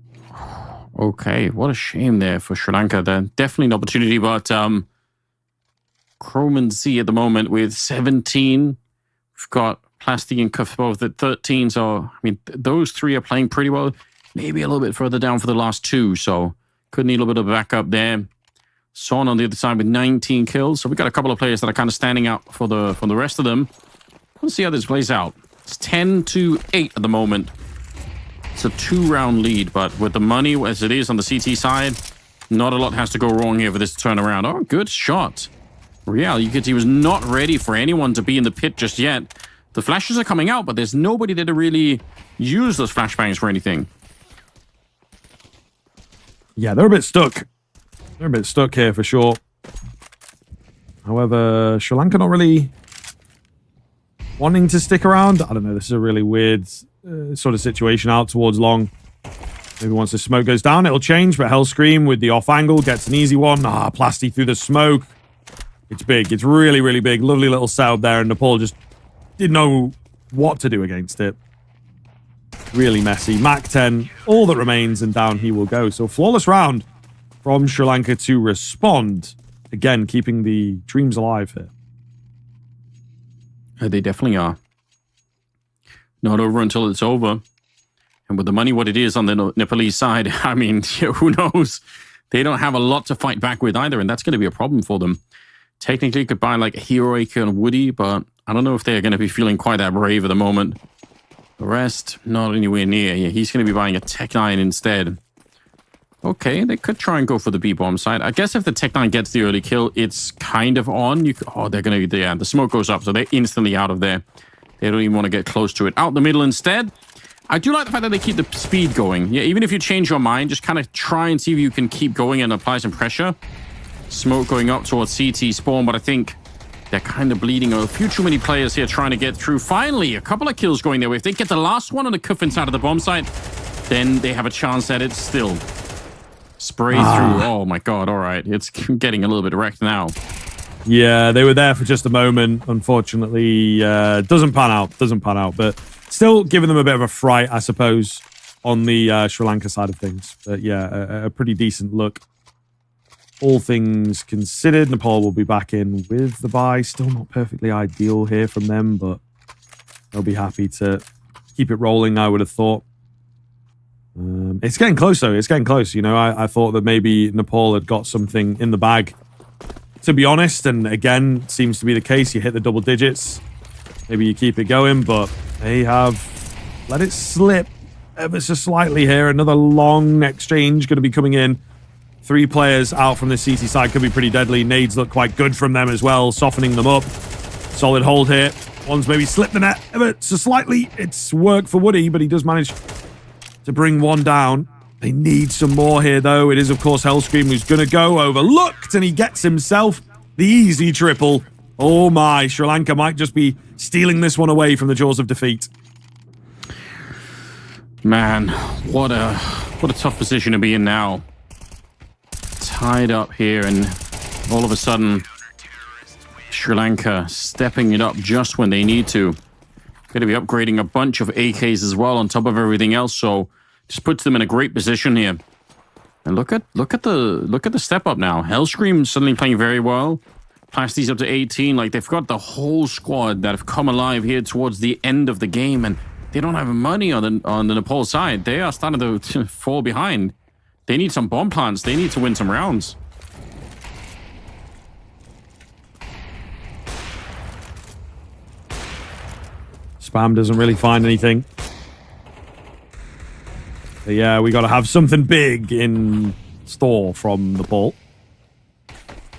Okay, what a shame there for Sri Lanka. Then definitely an opportunity, but Croman C at the moment with 17. We've got Plasti and Cuff both at 13. So, I mean, those three are playing pretty well. Maybe a little bit further down for the last two. So, could need a little bit of backup there. Son on the other side with 19 kills. So, we've got a couple of players that are kind of standing out for the rest of them. Let's see how this plays out. It's 10-8 at the moment. It's a 2-round lead, but with the money as it is on the CT side, not a lot has to go wrong here for this to turn around. Oh, good shot. Rial, you could see he was not ready for anyone to be in the pit just yet. The flashes are coming out, but there's nobody there to really use those flashbangs for anything. Yeah, they're a bit stuck. They're a bit stuck here for sure. However, Sri Lanka not really wanting to stick around. I don't know. This is a really weird sort of situation out towards long. Maybe once the smoke goes down, it'll change. But Hellscream with the off angle gets an easy one. Plasti through the smoke. It's big. It's really, really big. Lovely little setup there. And Nepal just didn't know what to do against it. Really messy. Mac 10, all that remains, and down he will go. So flawless round from Sri Lanka to respond. Again, keeping the dreams alive here. They definitely are. Not over until it's over. And with the money what it is on the Nepalese side, I mean, who knows? They don't have a lot to fight back with either, and that's going to be a problem for them. Technically, could buy like a Heroic and Woody, but I don't know if they're going to be feeling quite that brave at the moment. The rest, not anywhere near. Yeah, he's going to be buying a Tech 9 instead. Okay, they could try and go for the B-bomb side. I guess if the Tech 9 gets the early kill, it's kind of on. They're going to... Yeah, the smoke goes up, so they're instantly out of there. They don't even want to get close to it. Out the middle instead. I do like the fact that they keep the speed going. Yeah, even if you change your mind, just kind of try and see if you can keep going and apply some pressure. Smoke going up towards CT spawn, but I think they're kind of bleeding. A few too many players here trying to get through. Finally, a couple of kills going their way. If they get the last one on the cuff inside of the bomb site, then they have a chance at it still. Spray through. Oh my god, all right. It's getting a little bit wrecked now. Yeah, they were there for just a moment. Unfortunately, doesn't pan out. But still giving them a bit of a fright, I suppose, on the Sri Lanka side of things. But yeah, a pretty decent look. All things considered, Nepal will be back in with the buy. Still not perfectly ideal here from them, but they'll be happy to keep it rolling, I would have thought. It's getting close, though. It's getting close. You know, I thought that maybe Nepal had got something in the bag, to be honest. And again, seems to be the case. You hit the double digits. Maybe you keep it going, but they have let it slip ever so slightly here. Another long exchange going to be coming in. 3 players out from the CT side could be pretty deadly. Nades look quite good from them as well, softening them up. Solid hold here. One's maybe slipped the net ever so slightly. It's work for Woody, but he does manage to bring one down. They need some more here, though. It is, of course, Hellscream who's going to go overlooked, and he gets himself the easy triple. Oh my, Sri Lanka might just be stealing this one away from the jaws of defeat. Man, what a tough position to be in now. Tied up here, and all of a sudden, Sri Lanka stepping it up just when they need to. Going to be upgrading a bunch of AKs as well on top of everything else, so just puts them in a great position here. And look at the step up now. Hellscream suddenly playing very well. Plasty's up to 18. Like, they've got the whole squad that have come alive here towards the end of the game, and they don't have money on the Nepal side. They are starting to fall behind. They need some bomb plants. They need to win some rounds. Spam doesn't really find anything. But yeah, we got to have something big in store from the ball.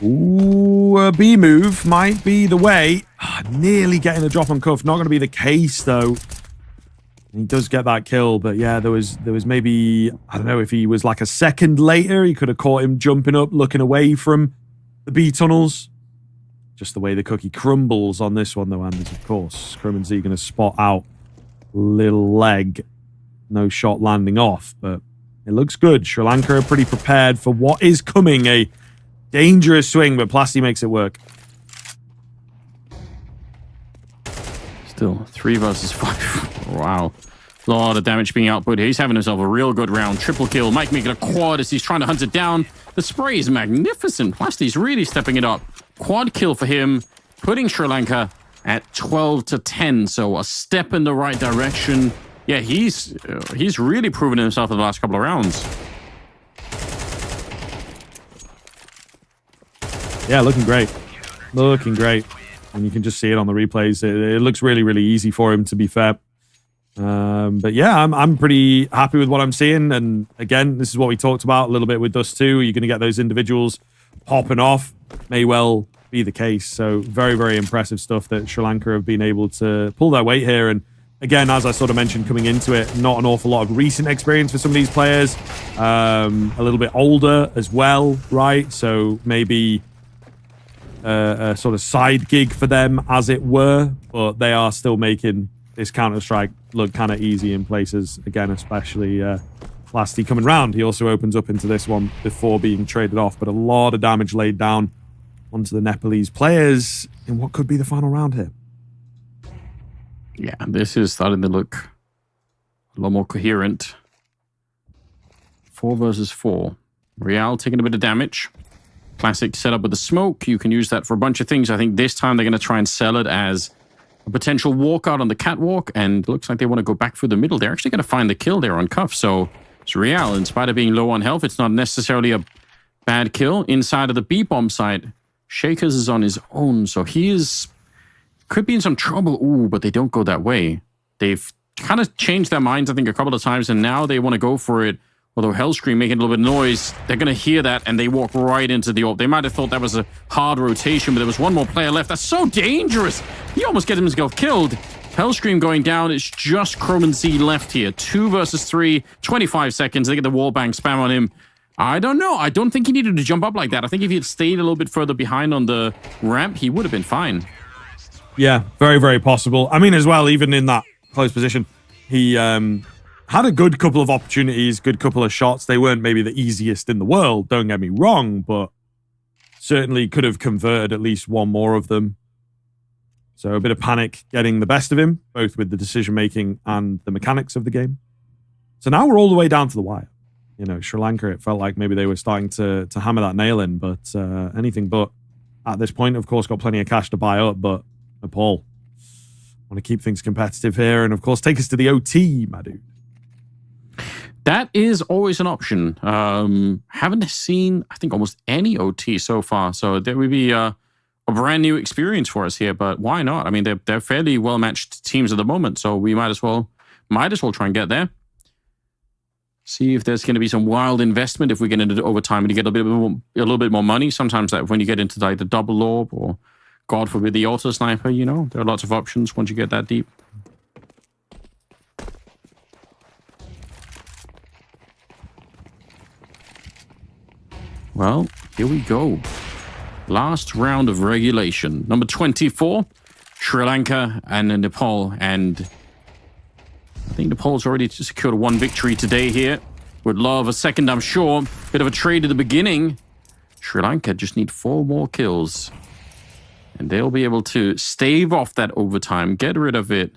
Ooh, a B move might be the way. Nearly getting the drop on Cuff. Not going to be the case, though. He does get that kill, but yeah, there was maybe, I don't know, if he was like a second later, he could have caught him jumping up, looking away from the B tunnels. Just the way the cookie crumbles on this one, though, Anders, of course. Crumensy going to spot out little leg. No shot landing off, but it looks good. Sri Lanka are pretty prepared for what is coming. A dangerous swing, but Plasty makes it work. Still 3 versus 5. Wow. A lot of damage being output. He's having himself a real good round. Triple kill. Mike making a quad as he's trying to hunt it down. The spray is magnificent. Plasty's really stepping it up. Quad kill for him, putting Sri Lanka at 12-10. So a step in the right direction. Yeah, he's really proven himself in the last couple of rounds. Yeah, looking great. Looking great. And you can just see it on the replays. It looks really, really easy for him, to be fair. But yeah, I'm pretty happy with what I'm seeing. And again, this is what we talked about a little bit with Dust 2. You're going to get those individuals popping off. May well be the case. So very, very impressive stuff that Sri Lanka have been able to pull their weight here. And again, as I sort of mentioned coming into it, not an awful lot of recent experience for some of these players. A little bit older as well, right? So maybe a sort of side gig for them, as it were. But they are still making this Counter-Strike look kind of easy in places. Again, especially Plasty coming round. He also opens up into this one before being traded off. But a lot of damage laid down onto the Nepalese players in what could be the final round here. Yeah, this is starting to look a lot more coherent. 4 versus 4. Real taking a bit of damage. Classic setup with the smoke. You can use that for a bunch of things. I think this time they're going to try and sell it as a potential walkout on the catwalk, and it looks like they want to go back through the middle. They're actually going to find the kill there on Cuff. So it's Real. In spite of being low on health, it's not necessarily a bad kill. Inside of the B-bomb site, Shakers is on his own, so he could be in some trouble. Ooh, but they don't go that way. They've kind of changed their minds, I think, a couple of times, and now they want to go for it. Although Hellscream making a little bit of noise, they're going to hear that, and they walk right into the AWP. They might have thought that was a hard rotation, but there was one more player left. That's so dangerous. He almost gets himself killed. Hellscream going down. It's just Chrome and Z left here. 2 versus 3, 25 seconds. They get the wallbang spam on him. I don't know. I don't think he needed to jump up like that. I think if he had stayed a little bit further behind on the ramp, he would have been fine. Yeah, very, very possible. I mean, as well, even in that close position, he had a good couple of opportunities, good couple of shots. They weren't maybe the easiest in the world, don't get me wrong, but certainly could have converted at least one more of them. So a bit of panic getting the best of him, both with the decision-making and the mechanics of the game. So now we're all the way down to the wire. You know, Sri Lanka, it felt like maybe they were starting to hammer that nail in, but anything but at this point. Of course, got plenty of cash to buy up, but Nepal want to keep things competitive here and, of course, take us to the OT, my dude. That is always an option. Haven't seen, I think, almost any OT so far, so there would be a brand new experience for us here, but why not? I mean, they're fairly well-matched teams at the moment, so we might as well try and get there. See if there's going to be some wild investment if we get into overtime and you get a little bit more money. Sometimes that when you get into like the double orb or, God forbid, the auto sniper, you know, there are lots of options once you get that deep. Well, here we go. Last round of regulation. Number 24, Sri Lanka and Nepal. And I think Nepal's already secured 1 victory today here. Would love a second, I'm sure. Bit of a trade at the beginning. Sri Lanka just need 4 more kills. And they'll be able to stave off that overtime, get rid of it,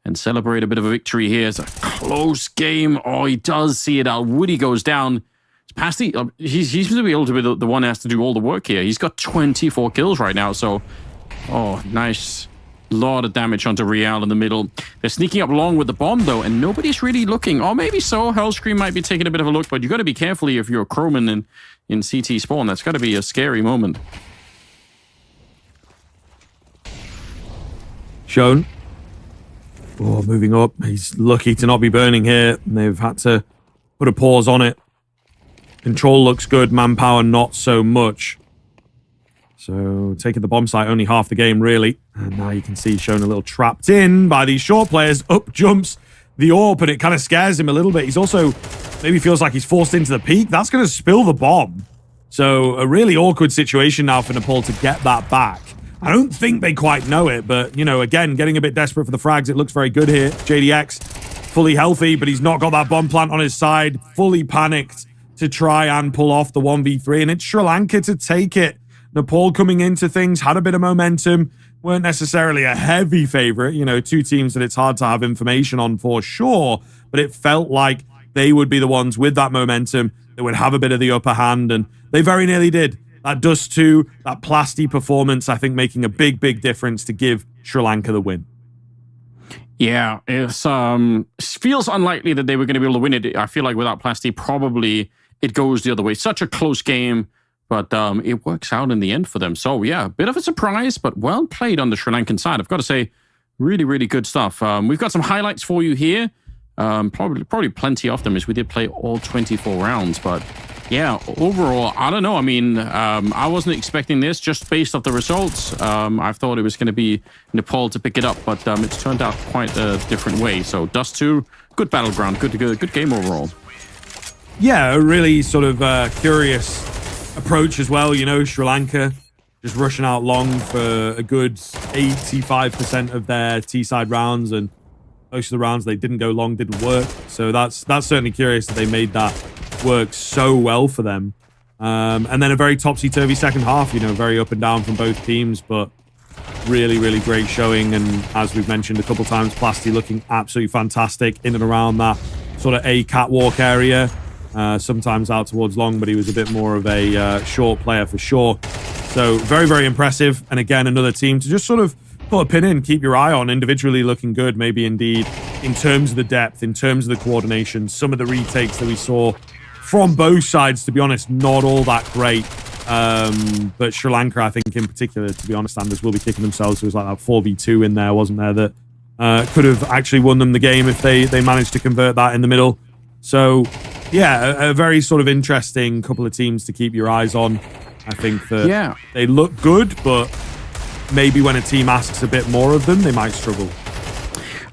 and celebrate a bit of a victory here. It's a close game. Oh, he does see it out. Woody goes down. Pasty, he's going to be able to be the one that has to do all the work here. He's got 24 kills right now, so... Oh, nice. Lot of damage onto Real in the middle. They're sneaking up long with the bomb, though, and nobody's really looking. Or maybe so. Hellscream might be taking a bit of a look, but you got to be careful if you're a Chroman in CT spawn. That's got to be a scary moment. Shown. Oh, moving up. He's lucky to not be burning here. They've had to put a pause on it. Control looks good. Manpower, not so much. So, taking the bomb site, only half the game, really. And now you can see Shown a little trapped in by these short players. Up jumps the AWP, and it kind of scares him a little bit. He's also, maybe feels like he's forced into the peak. That's going to spill the bomb. So, a really awkward situation now for Nepal to get that back. I don't think they quite know it, but, you know, again, getting a bit desperate for the frags. It looks very good here. JDX, fully healthy, but he's not got that bomb plant on his side. Fully panicked to try and pull off the 1v3, and it's Sri Lanka to take it. Nepal coming into things, had a bit of momentum, weren't necessarily a heavy favorite, you know, 2 teams that it's hard to have information on for sure, but it felt like they would be the ones with that momentum that would have a bit of the upper hand, and they very nearly did. That Dust 2, that Plasty performance, I think making a big, big difference to give Sri Lanka the win. Yeah, it feels unlikely that they were going to be able to win it. I feel like without Plasty, probably it goes the other way. Such a close game, but it works out in the end for them. So yeah, a bit of a surprise, but well played on the Sri Lankan side. I've got to say, really, really good stuff. We've got some highlights for you here. Probably plenty of them as we did play all 24 rounds, but yeah, overall, I don't know. I mean, I wasn't expecting this just based off the results. I thought it was going to be Nepal to pick it up, but it's turned out quite a different way. So Dust 2, good battleground, good game overall. Yeah, a really sort of curious approach as well. You know, Sri Lanka just rushing out long for a good 85% of their T-side rounds, and most of the rounds they didn't go long, didn't work. So that's certainly curious that they made that work so well for them. And then a very topsy-turvy second half, you know, very up and down from both teams, but really, really great showing. And as we've mentioned a couple times, Plasty looking absolutely fantastic in and around that sort of A catwalk area. Sometimes out towards long, but he was a bit more of a short player for sure. So very, very impressive. And again, another team to just sort of put a pin in, keep your eye on, individually looking good, maybe indeed in terms of the depth, in terms of the coordination, some of the retakes that we saw from both sides, to be honest, not all that great. But Sri Lanka, I think in particular, to be honest, Anders will be kicking themselves. There was like that 4v2 in there, wasn't there, that could have actually won them the game if they managed to convert that in the middle. So, yeah, a very sort of interesting couple of teams to keep your eyes on. I think that they look good, but maybe when a team asks a bit more of them, they might struggle.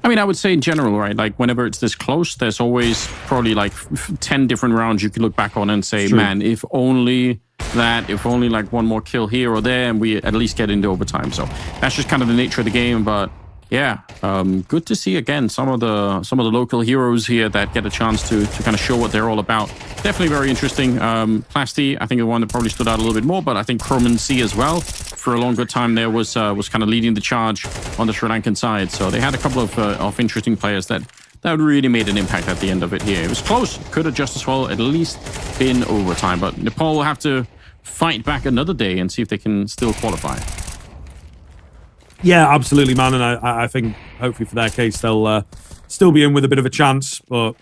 I mean, I would say in general, right? Like whenever it's this close, there's always probably like 10 different rounds you could look back on and say, man, if only like one more kill here or there, and we at least get into overtime. So that's just kind of the nature of the game. But yeah, good to see again some of the local heroes here that get a chance to kind of show what they're all about. Definitely very interesting. Plasty, I think the one that probably stood out a little bit more, but I think Croman C as well for a long good time there was kind of leading the charge on the Sri Lankan side. So they had a couple of interesting players that really made an impact at the end of it here. It was close, could have just as well at least been overtime, but Nepal will have to fight back another day and see if they can still qualify. Yeah, absolutely, man. And I think hopefully for their case, they'll still be in with a bit of a chance. But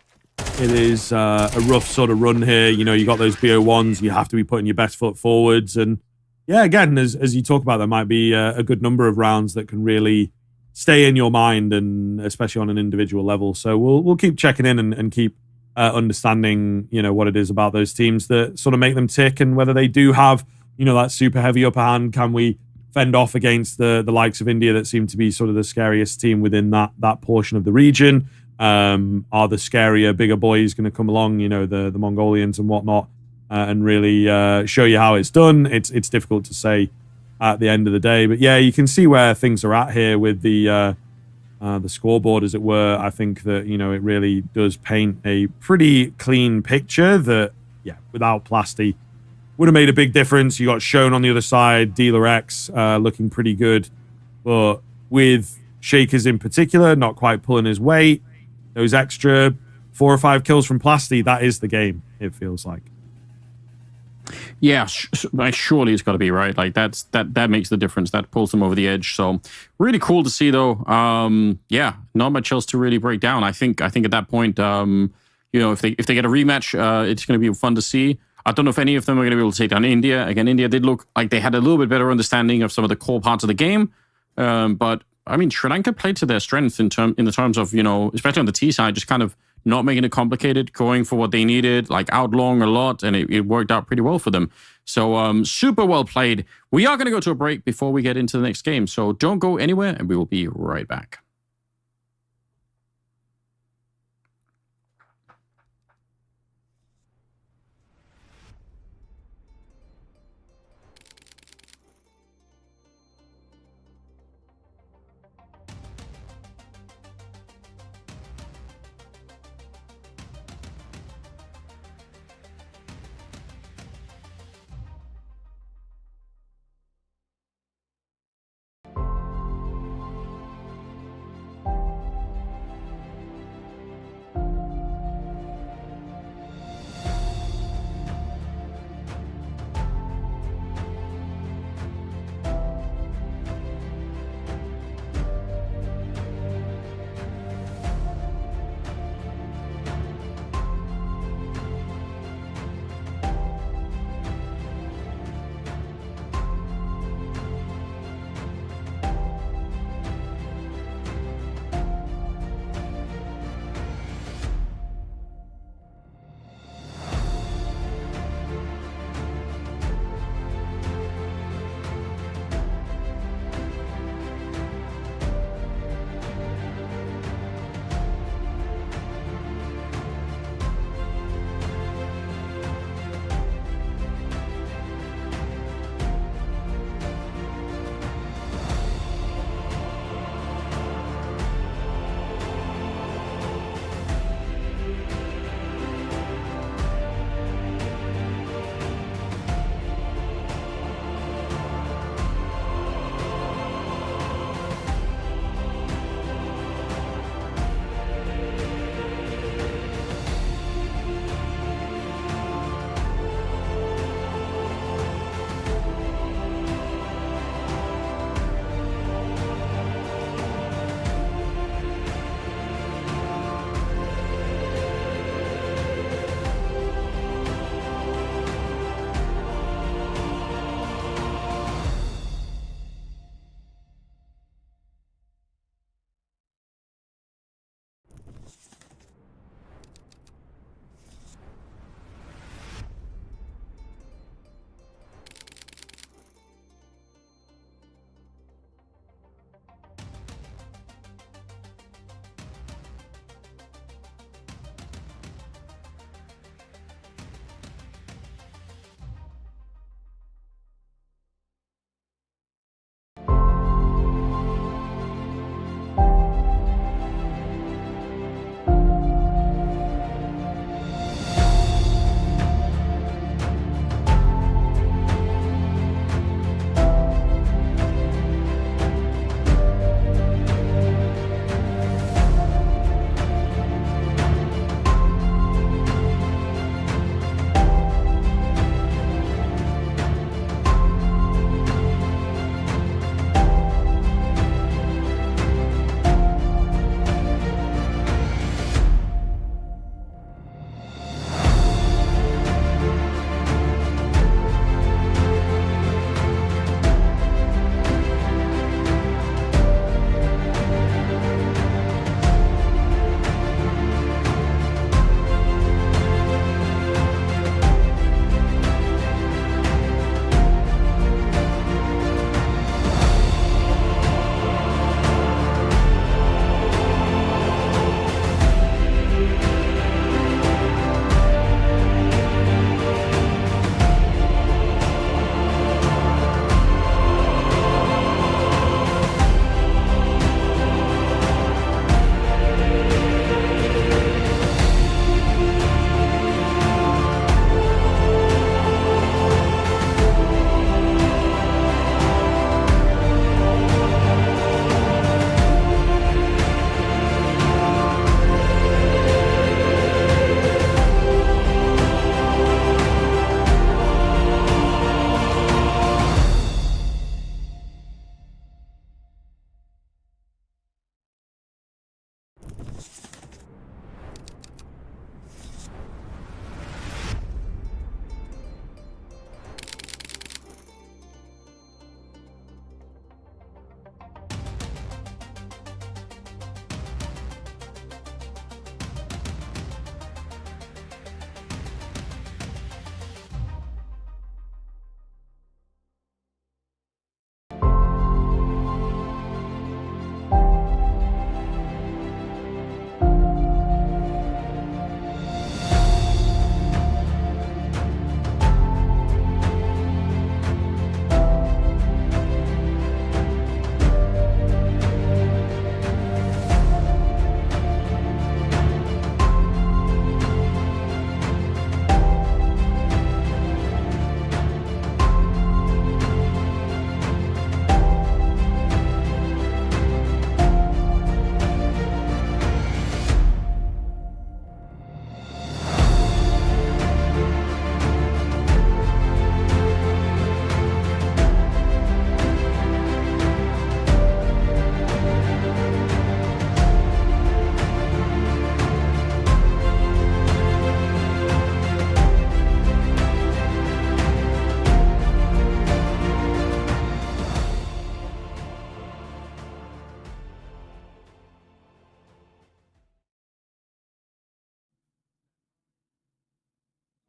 it is a rough sort of run here. You know, you got those BO1s. You have to be putting your best foot forwards. And yeah, again, as you talk about, there might be a good number of rounds that can really stay in your mind, and especially on an individual level. So we'll keep checking in and keep understanding, you know, what it is about those teams that sort of make them tick, and whether they do have, you know, that super heavy upper hand. Can we fend off against the likes of India that seem to be sort of the scariest team within that portion of the region? Are the scarier, bigger boys going to come along, you know, the Mongolians and whatnot, and really show you how it's done? It's difficult to say at the end of the day. But yeah, you can see where things are at here with the scoreboard, as it were. I think that, you know, it really does paint a pretty clean picture that, yeah, without Plasty, would have made a big difference. You got shown on the other side, Dealer X looking pretty good. But with Shakers in particular, not quite pulling his weight, those extra 4 or 5 kills from Plasty, that is the game, it feels like. Yeah, surely it's got to be, right? Like that makes the difference. That pulls them over the edge. So really cool to see, though. Yeah, not much else to really break down. I think at that point, you know, if they get a rematch, it's going to be fun to see. I don't know if any of them are going to be able to take down India. Again, India did look like they had a little bit better understanding of some of the core parts of the game. But I mean, Sri Lanka played to their strength in the terms of, you know, especially on the T side, just kind of not making it complicated, going for what they needed, like outlong a lot, and it worked out pretty well for them. So super well played. We are going to go to a break before we get into the next game. So don't go anywhere, and we will be right back.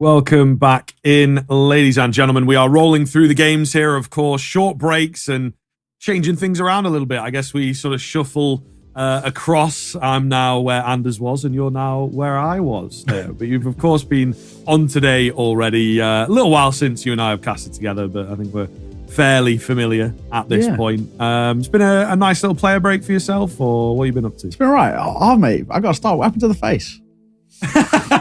Welcome back in, ladies and gentlemen. We are rolling through the games here, of course, short breaks and changing things around a little bit. I guess we sort of shuffle across. I'm now where Anders was, and you're now where I was there. But you've, of course, been on today already. A little while since you and I have casted together, but I think we're fairly familiar at this point. It's been a nice little player break for yourself, or what have you been up to? It's been all right. Oh, mate, I got to start. What happened to the face?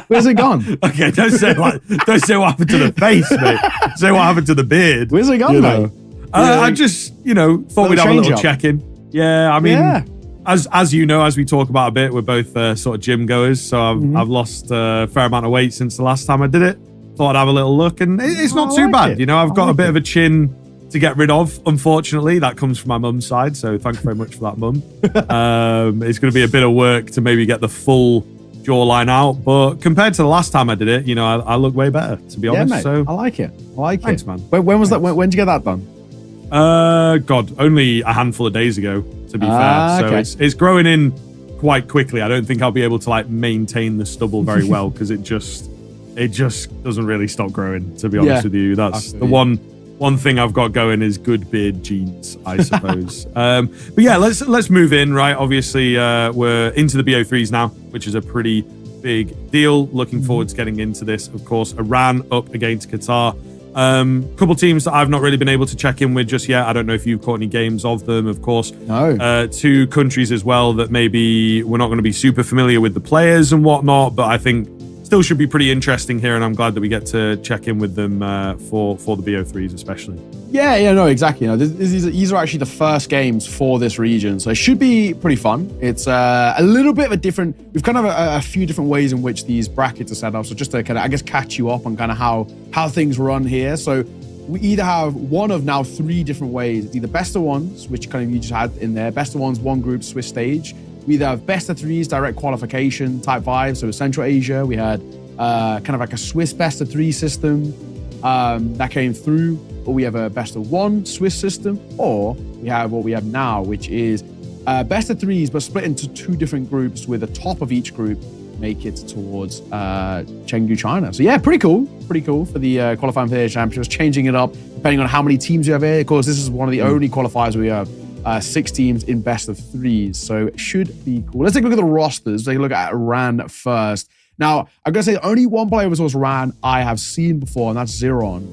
Where's it gone? Okay, don't say what happened to the face, mate. Say what happened to the beard. Where's it gone, mate? I just, thought we'd have a little check-in. Yeah, I mean, as you know, as we talk about a bit, we're both sort of gym goers, so I've lost a fair amount of weight since the last time I did it. Thought I'd have a little look, and it's not too bad. I've got a bit of a chin to get rid of, unfortunately. That comes from my mum's side, so thank you very much for that, mum. It's going to be a bit of work to maybe get the full jawline out, but compared to the last time I did it, I look way better, to be honest. Mate, so I like it. Thanks, man. When was that? When did you get that done? God, only a handful of days ago, to be fair. So okay. it's growing in quite quickly. I don't think I'll be able to maintain the stubble very well because it just doesn't really stop growing, to be honest with you. That's the one thing I've got going is good beard genes, I suppose. But yeah, let's move in, right? Obviously, we're into the BO3s now, which is a pretty big deal. Looking forward to getting into this. Of course, Iran up against Qatar. Couple teams that I've not really been able to check in with just yet. I don't know if you've caught any games of them, of course. No. Two countries as well that maybe we're not going to be super familiar with the players and whatnot, but I think still should be pretty interesting here, and I'm glad that we get to check in with them for the BO3s especially. Yeah, no, exactly. These are actually the first games for this region, so it should be pretty fun. It's a little bit of a different. We've kind of a few different ways in which these brackets are set up. So just to kind of, I guess, catch you up on kind of how things run here. So we either have one of now three different ways. It's either best of ones, which kind of you just had in there, best of ones, one group, Swiss stage. We either have best of threes, direct qualification type vibes. So Central Asia, we had kind of like a Swiss best of three system that came through, or we have a best of one Swiss system, or we have what we have now, which is best of threes, but split into two different groups with the top of each group make it towards Chengdu, China. So yeah, pretty cool for the qualifying for the championships, changing it up depending on how many teams you have here. Of course, this is one of the only qualifiers we have 6 teams in best of threes, so it should be cool. Let's take a look at the rosters. Take a look at Iran first. Now, I'm going to say only one player versus Iran I have seen before, and that's Zeron.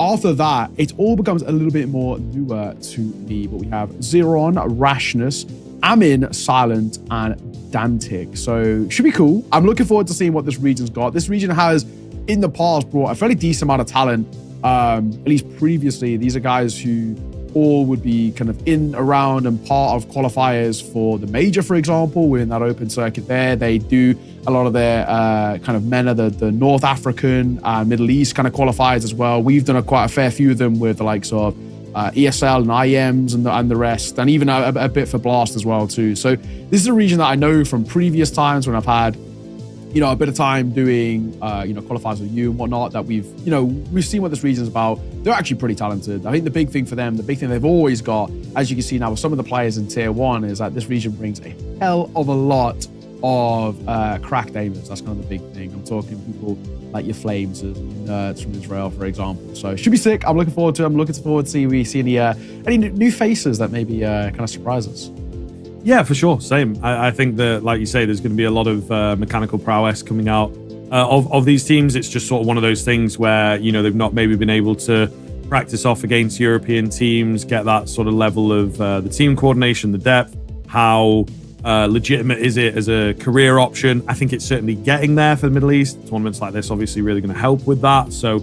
After that, it all becomes a little bit more newer to me, but we have Zeron, Rashness, Amin, Silent, and Dantic. So, should be cool. I'm looking forward to seeing what this region's got. This region has, in the past, brought a fairly decent amount of talent, at least previously. These are guys who all would be kind of in, around, and part of qualifiers for the major, for example. We're in that open circuit there. They do a lot of their kind of MENA, the North African, Middle East kind of qualifiers as well. We've done quite a fair few of them with the likes of ESL and IEMs and the rest, and even a bit for Blast as well too. So this is a region that I know from previous times when I've had a bit of time doing, qualifiers with you and whatnot, that we've seen what this region's about. They're actually pretty talented. I think the big thing for them, the big thing they've always got, as you can see now with some of the players in tier 1, is that this region brings a hell of a lot of cracked aimers. That's kind of the big thing. I'm talking people like your Flames and Nerds from Israel, for example. So it should be sick. I'm looking forward to it. I'm looking forward to see any new faces that maybe kind of surprise us. Yeah, for sure. Same. I think that, like you say, there's going to be a lot of mechanical prowess coming out of these teams. It's just sort of one of those things where, they've not maybe been able to practice off against European teams, get that sort of level of the team coordination, the depth, how legitimate is it as a career option. I think it's certainly getting there for the Middle East. Tournaments like this obviously really going to help with that. So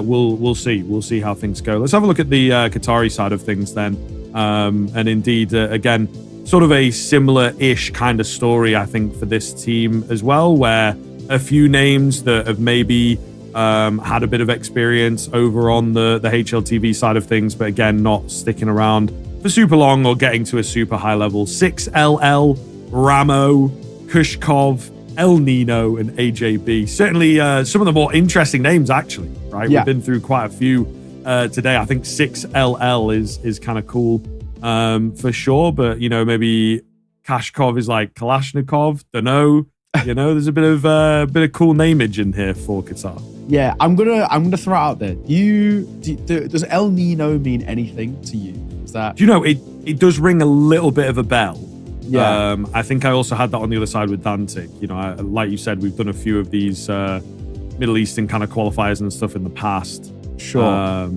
we'll see. We'll see how things go. Let's have a look at the Qatari side of things then. And indeed, again, sort of a similar-ish kind of story, I think, for this team as well, where a few names that have maybe had a bit of experience over on the HLTV side of things, but again, not sticking around for super long or getting to a super high level. 6LL, Ramo, Kushkov, El Nino, and AJB. Certainly some of the more interesting names, actually, right? Yeah. We've been through quite a few today. I think 6LL is kind of cool. For sure, but maybe Kashkov is like Kalashnikov, dunno. You know, there's a bit of cool nameage in here for Qatar. Yeah, I'm gonna throw it out there. Does El Nino mean anything to you? Is that? Do you know it does ring a little bit of a bell? Yeah. I think I also had that on the other side with Dantic. You know, like you said, we've done a few of these Middle Eastern kind of qualifiers and stuff in the past. Sure.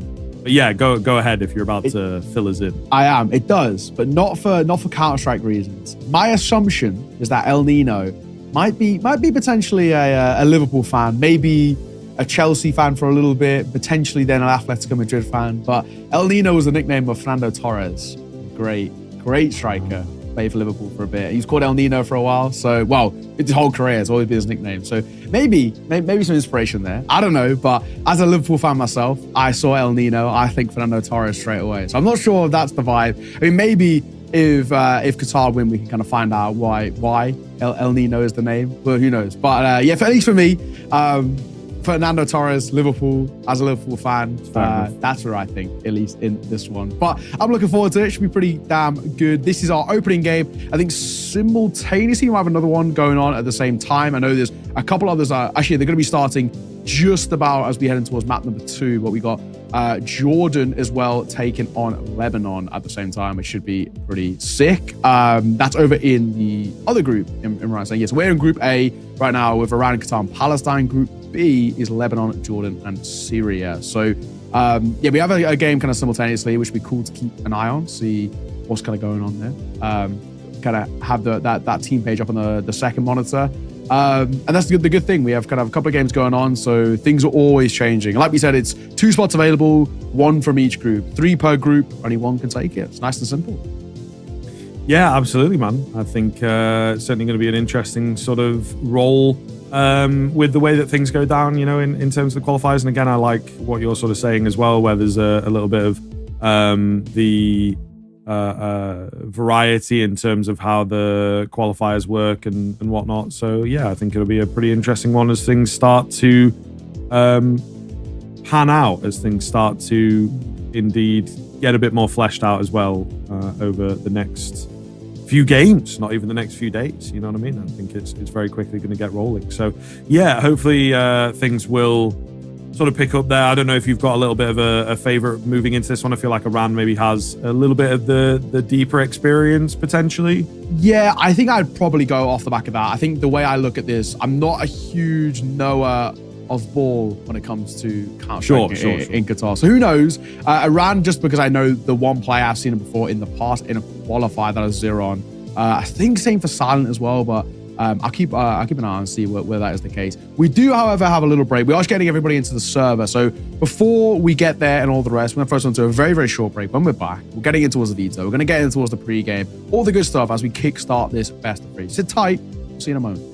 But yeah, go ahead if you're about to fill us in. I am. It does, but not for Counter-Strike reasons. My assumption is that El Nino might be potentially a Liverpool fan, maybe a Chelsea fan for a little bit, potentially then an Atletico Madrid fan. But El Nino was the nickname of Fernando Torres. Great striker. Played for Liverpool for a bit. He's called El Nino for a while. So, well, his whole career has always been his nickname. So maybe some inspiration there. I don't know, but as a Liverpool fan myself, I saw El Nino. I think Fernando Torres straight away. So I'm not sure if that's the vibe. I mean, maybe if Qatar win, we can kind of find out why El Nino is the name. But who knows? But yeah, at least for me, Fernando Torres, Liverpool, as a Liverpool fan, that's where I think, at least in this one. But I'm looking forward to it. It should be pretty damn good. This is our opening game. I think simultaneously we'll have another one going on at the same time. I know there's a couple others. Actually, they're going to be starting just about as we head in towards map number 2. But we got Jordan as well taking on Lebanon at the same time, which should be pretty sick. That's over in the other group, Imran saying. Yes, we're in Group A right now with Iran, Qatar, and Palestine. Group B is Lebanon, Jordan, and Syria. So, yeah, we have a game kind of simultaneously, which would be cool to keep an eye on, see what's kind of going on there. Kind of have that team page up on the second monitor. And that's the good thing. We have kind of a couple of games going on, so things are always changing. Like we said, it's 2 spots available, 1 from each group, 3 per group. Only 1 can take it. It's nice and simple. Yeah, absolutely, man. I think it's certainly going to be an interesting sort of role with the way that things go down, you know, in terms of the qualifiers. And again, I like what you're sort of saying as well, where there's a little bit of the variety in terms of how the qualifiers work and whatnot. So yeah, I think it'll be a pretty interesting one as things start to pan out, as things start to indeed get a bit more fleshed out as well over the next few games, not even the next few days. You know what I mean? I think it's very quickly going to get rolling. So yeah, hopefully things will sort of pick up there. I don't know if you've got a little bit of a favorite moving into this one. I feel like Iran maybe has a little bit of the deeper experience potentially. Yeah, I think I'd probably go off the back of that. I think the way I look at this, I'm not a huge knower of ball when it comes to Counter-Strike in Qatar. So who knows? Iran, just because I know the one player, I've seen it before in the past in a qualifier that I was 0 on. I think same for Silent as well, but I'll keep an eye on and see where that is the case. We do, however, have a little break. We are getting everybody into the server. So before we get there and all the rest, we're going to first on to a very, very short break. When we're back, we're getting into towards the veto. We're going to get into towards the pre-game, all the good stuff as we kickstart this best of 3. Sit tight. We'll see you in a moment.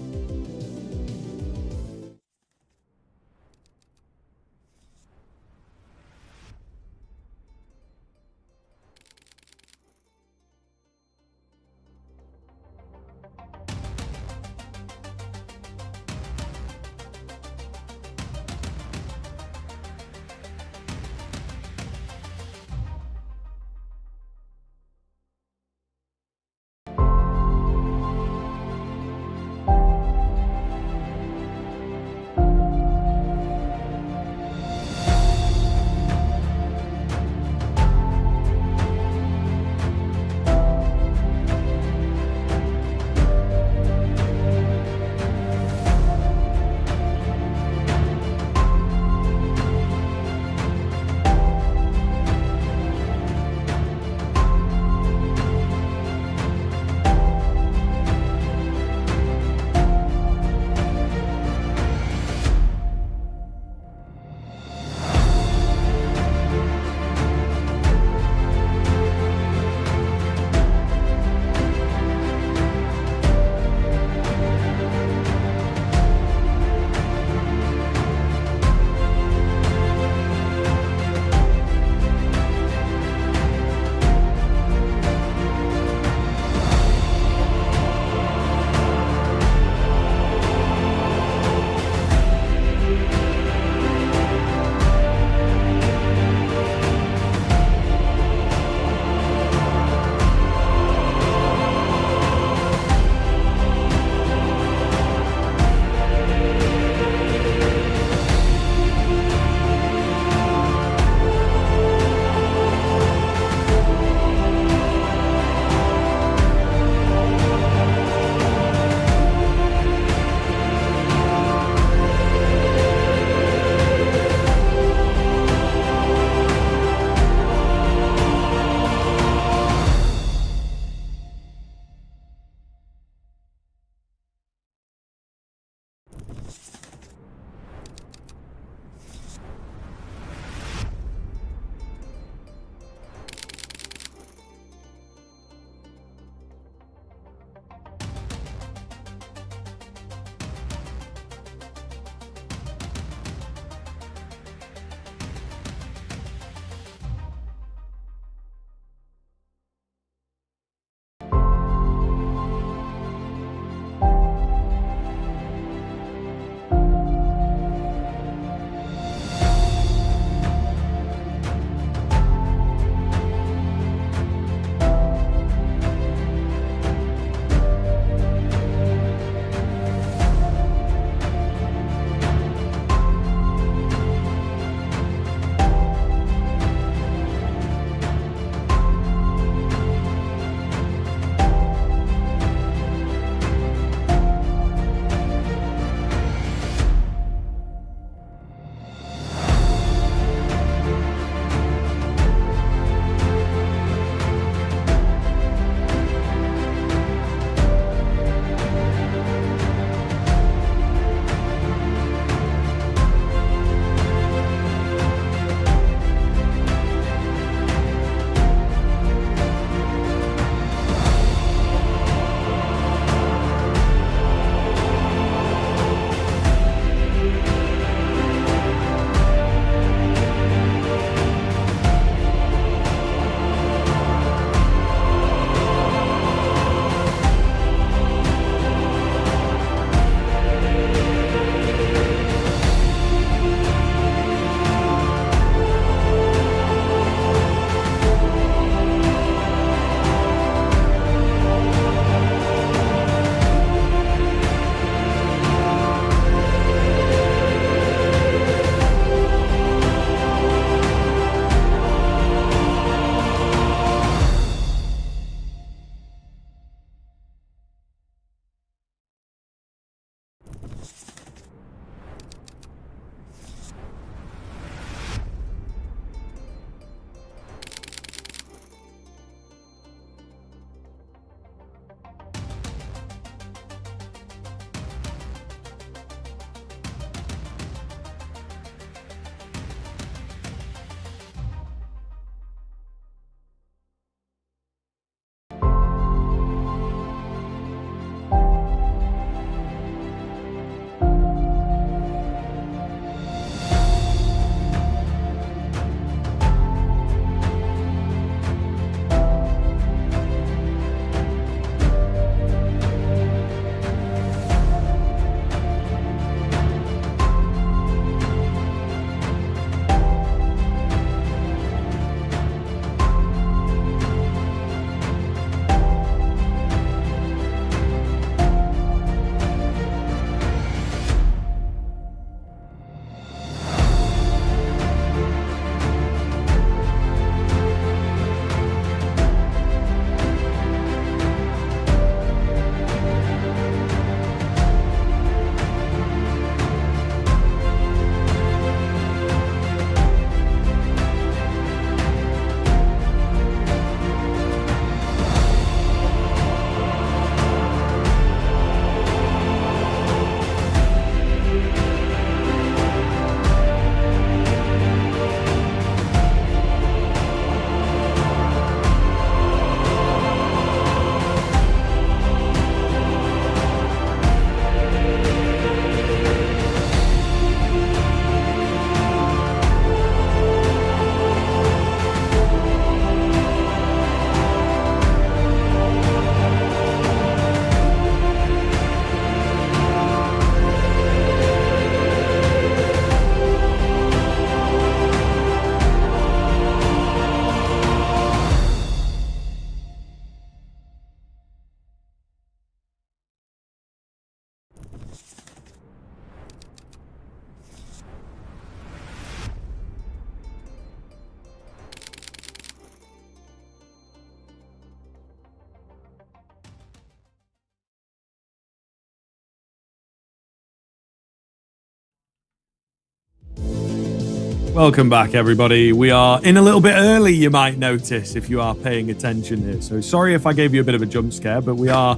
Welcome back, everybody. We are in a little bit early, you might notice, if you are paying attention here. So sorry if I gave you a bit of a jump scare, but we are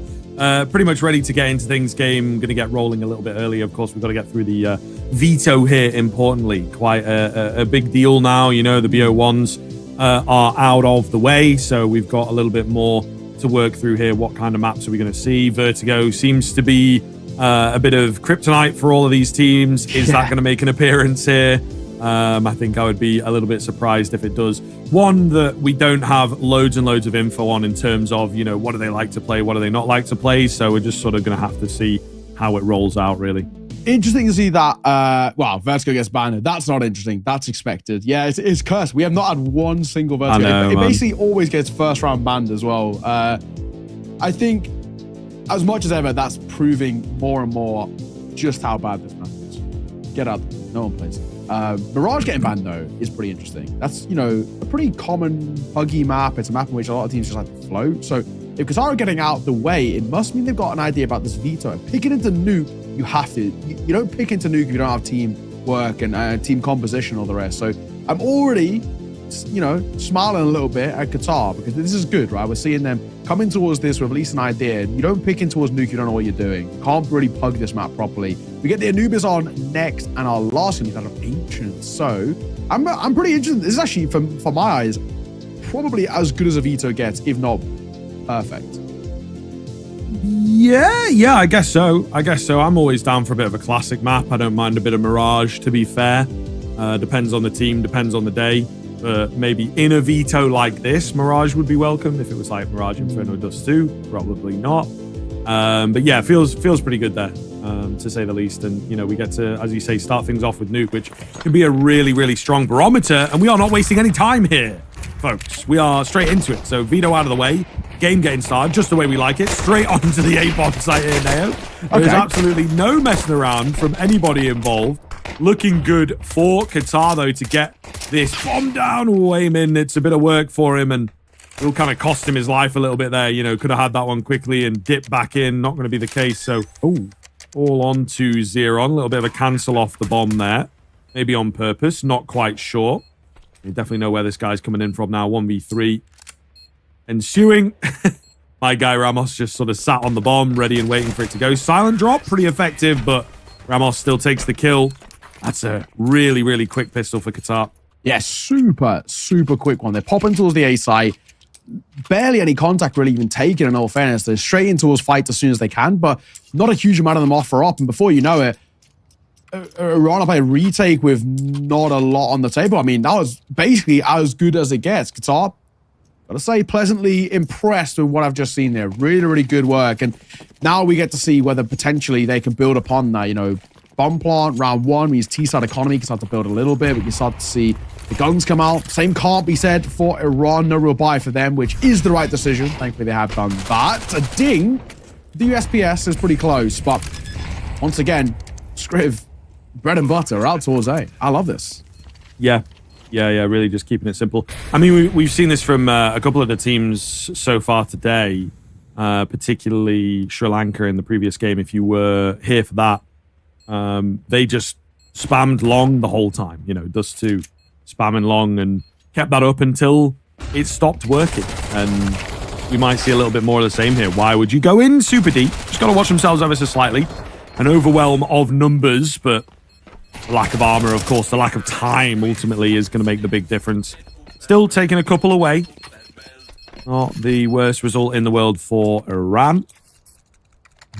pretty much ready to get into things. Game going to get rolling a little bit early. Of course, we've got to get through the veto here, importantly. Quite a big deal now. You know, the BO1s are out of the way, so we've got a little bit more to work through here. What kind of maps are we going to see? Vertigo seems to be a bit of kryptonite for all of these teams. Is that going to make an appearance here? I think I would be a little bit surprised if it does. One that we don't have loads and loads of info on in terms of, you know, what do they like to play, what do they not like to play. So we're just sort of going to have to see how it rolls out, really. Interesting to see that, Vertigo gets banned. That's not interesting. That's expected. Yeah, it's cursed. We have not had one single Vertigo. I know, it basically always gets first round banned as well. I think, as much as ever, that's proving more and more just how bad this map is. Get out there. No one plays it. Mirage getting banned, though, is pretty interesting. That's, you know, a pretty common buggy map. It's a map in which a lot of teams just like to float. So if Qatar are getting out the way, it must mean they've got an idea about this veto. Picking into nuke, you have to. You don't pick into nuke if you don't have team work and team composition or the rest. So I'm already, you know, smiling a little bit at Qatar because this is good, right? We're seeing them coming towards this with at least an idea. You don't pick in towards nuke, you don't know what you're doing. You can't really pug this map properly. We get the Anubis on next, and our last one is out of Ancient. So I'm pretty interested. This is actually, for my eyes, probably as good as a veto gets, if not perfect. Yeah, I guess so. I'm always down for a bit of a classic map. I don't mind a bit of Mirage, to be fair. Depends on the team, depends on the day. Maybe in a veto like this, Mirage would be welcome. If it was like Mirage Inferno Dust 2, probably not. But yeah, feels pretty good there, to say the least. And, you know, we get to, as you say, start things off with Nuke, which can be a really, really strong barometer. And we are not wasting any time here, folks. We are straight into it. So veto out of the way, game getting started, just the way we like it. Straight onto the A-bomb site here, Neo. There's absolutely no messing around from anybody involved. Looking good for Qatar, though, to get this bomb down. Wayman, it's a bit of work for him, and it'll kind of cost him his life a little bit there. You know, could have had that one quickly and dip back in. Not going to be the case. So, all on to Zeron. A little bit of a cancel off the bomb there. Maybe on purpose. Not quite sure. You definitely know where this guy's coming in from now. 1v3. Ensuing. My guy Ramos just sort of sat on the bomb, ready and waiting for it to go. Silent drop. Pretty effective, but Ramos still takes the kill. That's a really, really quick pistol for Qatar. Yeah, super quick one. They're popping towards the A site. Barely any contact really even taken, in all fairness. They're straight in towards fight as soon as they can, but not a huge amount of them offer up. And before you know it, Iran up a retake with not a lot on the table. I mean, that was basically as good as it gets. Qatar, gotta say, pleasantly impressed with what I've just seen there. Really, really good work. And now we get to see whether potentially they can build upon that, you know. Bomb plant, round one, means T-side economy can start to build a little bit. We can start to see the guns come out. Same can't be said for Iran. No real buy for them, which is the right decision. Thankfully, they have done that. A ding. The USPS is pretty close, but once again, Scriv, bread and butter, out towards A. I love this. Yeah, really just keeping it simple. I mean, we've seen this from a couple of the teams so far today, particularly Sri Lanka in the previous game. If you were here for that, they just spammed long the whole time, you know, Dust 2 spamming long and kept that up until it stopped working. And we might see a little bit more of the same here. Why would you go in super deep? Just got to watch themselves ever so slightly. An overwhelm of numbers, but the lack of armor, of course, the lack of time ultimately is going to make the big difference. Still taking a couple away. Not the worst result in the world for Iran.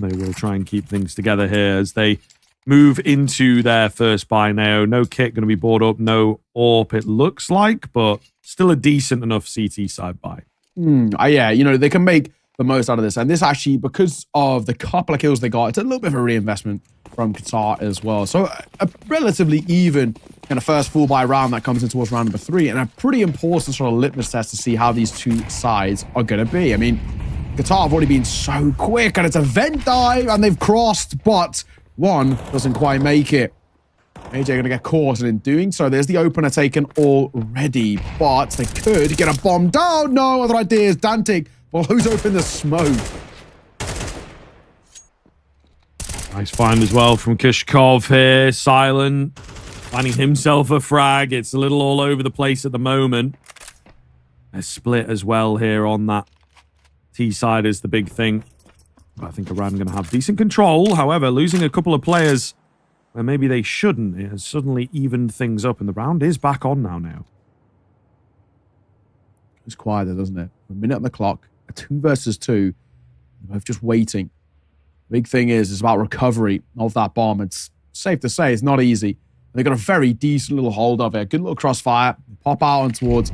They will try and keep things together here as they move into their first buy now. No kit going to be bought up. No AWP, it looks like, but still a decent enough CT side buy. Yeah, you know, they can make the most out of this. And this actually, because of the couple of kills they got, it's a little bit of a reinvestment from Qatar as well. So a relatively even kind of first full buy round that comes in towards round number 3. And a pretty important sort of litmus test to see how these two sides are going to be. I mean, Qatar have already been so quick, and it's a vent dive, and they've crossed, but one doesn't quite make it. AJ going to get caught, and in doing so, there's the opener taken already, but they could get a bomb down. No other ideas. Dantic blows open the smoke. Nice find as well from Kishkov here. Silent finding himself a frag. It's a little all over the place at the moment. A split as well here on that T side is the big thing. I think Iran going to have decent control. However, losing a couple of players where maybe they shouldn't, it has suddenly evened things up, and the round is back on now. It's quieter, doesn't it? A minute on the clock, a 2 versus 2. They're both just waiting. Big thing is, it's about recovery of that bomb. It's safe to say it's not easy. They've got a very decent little hold of it. Good little crossfire. Pop out and towards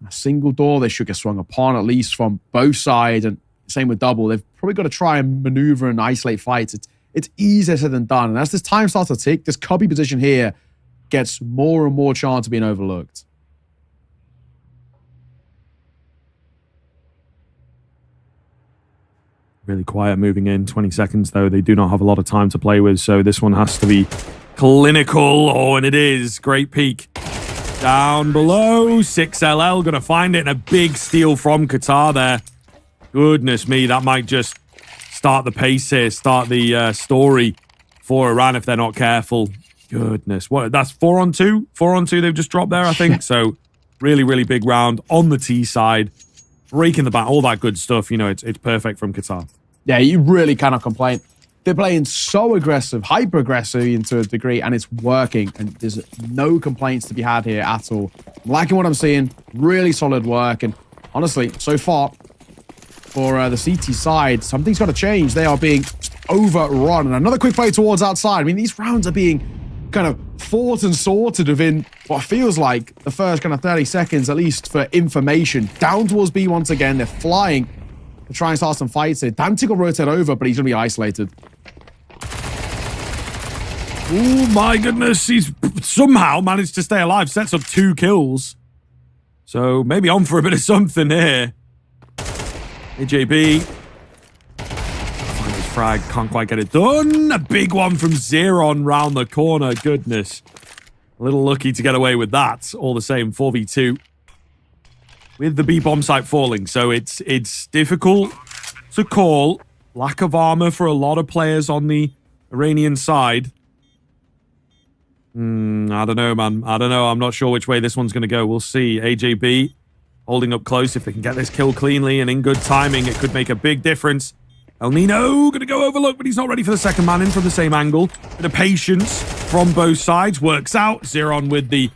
a single door. They should get swung upon, at least from both sides. And same with double. They've probably got to try and maneuver and isolate fights. It's easier said than done. And as this time starts to tick, this cubby position here gets more and more chance of being overlooked. Really quiet moving in. 20 seconds, though. They do not have a lot of time to play with, so this one has to be clinical. Oh, and it is. Great peek. Down below. 6LL going to find it, and a big steal from Qatar there. Goodness me, that might just start the pace here, start the story for Iran if they're not careful. Goodness. What? That's 4 on 2? 4 on 2 they've just dropped there, I think. So really, really big round on the T side. Breaking the bat, all that good stuff. You know, it's perfect from Qatar. Yeah, you really cannot complain. They're playing so aggressive, hyper-aggressive to a degree, and it's working. And there's no complaints to be had here at all. I'm liking what I'm seeing. Really solid work. And honestly, so far, for the CT side, something's got to change. They are being overrun. And another quick play towards outside. I mean, these rounds are being kind of fought and sorted within what feels like the first kind of 30 seconds, at least for information. Down towards B once again. They're flying to try and start some fights here. Dantic will rotate over, but he's going to be isolated. Oh my goodness, he's somehow managed to stay alive. Sets up 2 kills. So maybe on for a bit of something here. AJB. Frag, can't quite get it done. A big one from Zeron round the corner. Goodness. A little lucky to get away with that. All the same, 4v2. With the B bomb site falling. So it's difficult to call. Lack of armor for a lot of players on the Iranian side. I don't know, man. I don't know. I'm not sure which way this one's going to go. We'll see. AJB holding up close. If they can get this kill cleanly and in good timing, it could make a big difference. El Nino going to go overlook, but he's not ready for the second man in from the same angle. Bit of patience from both sides. Works out. Zeron with the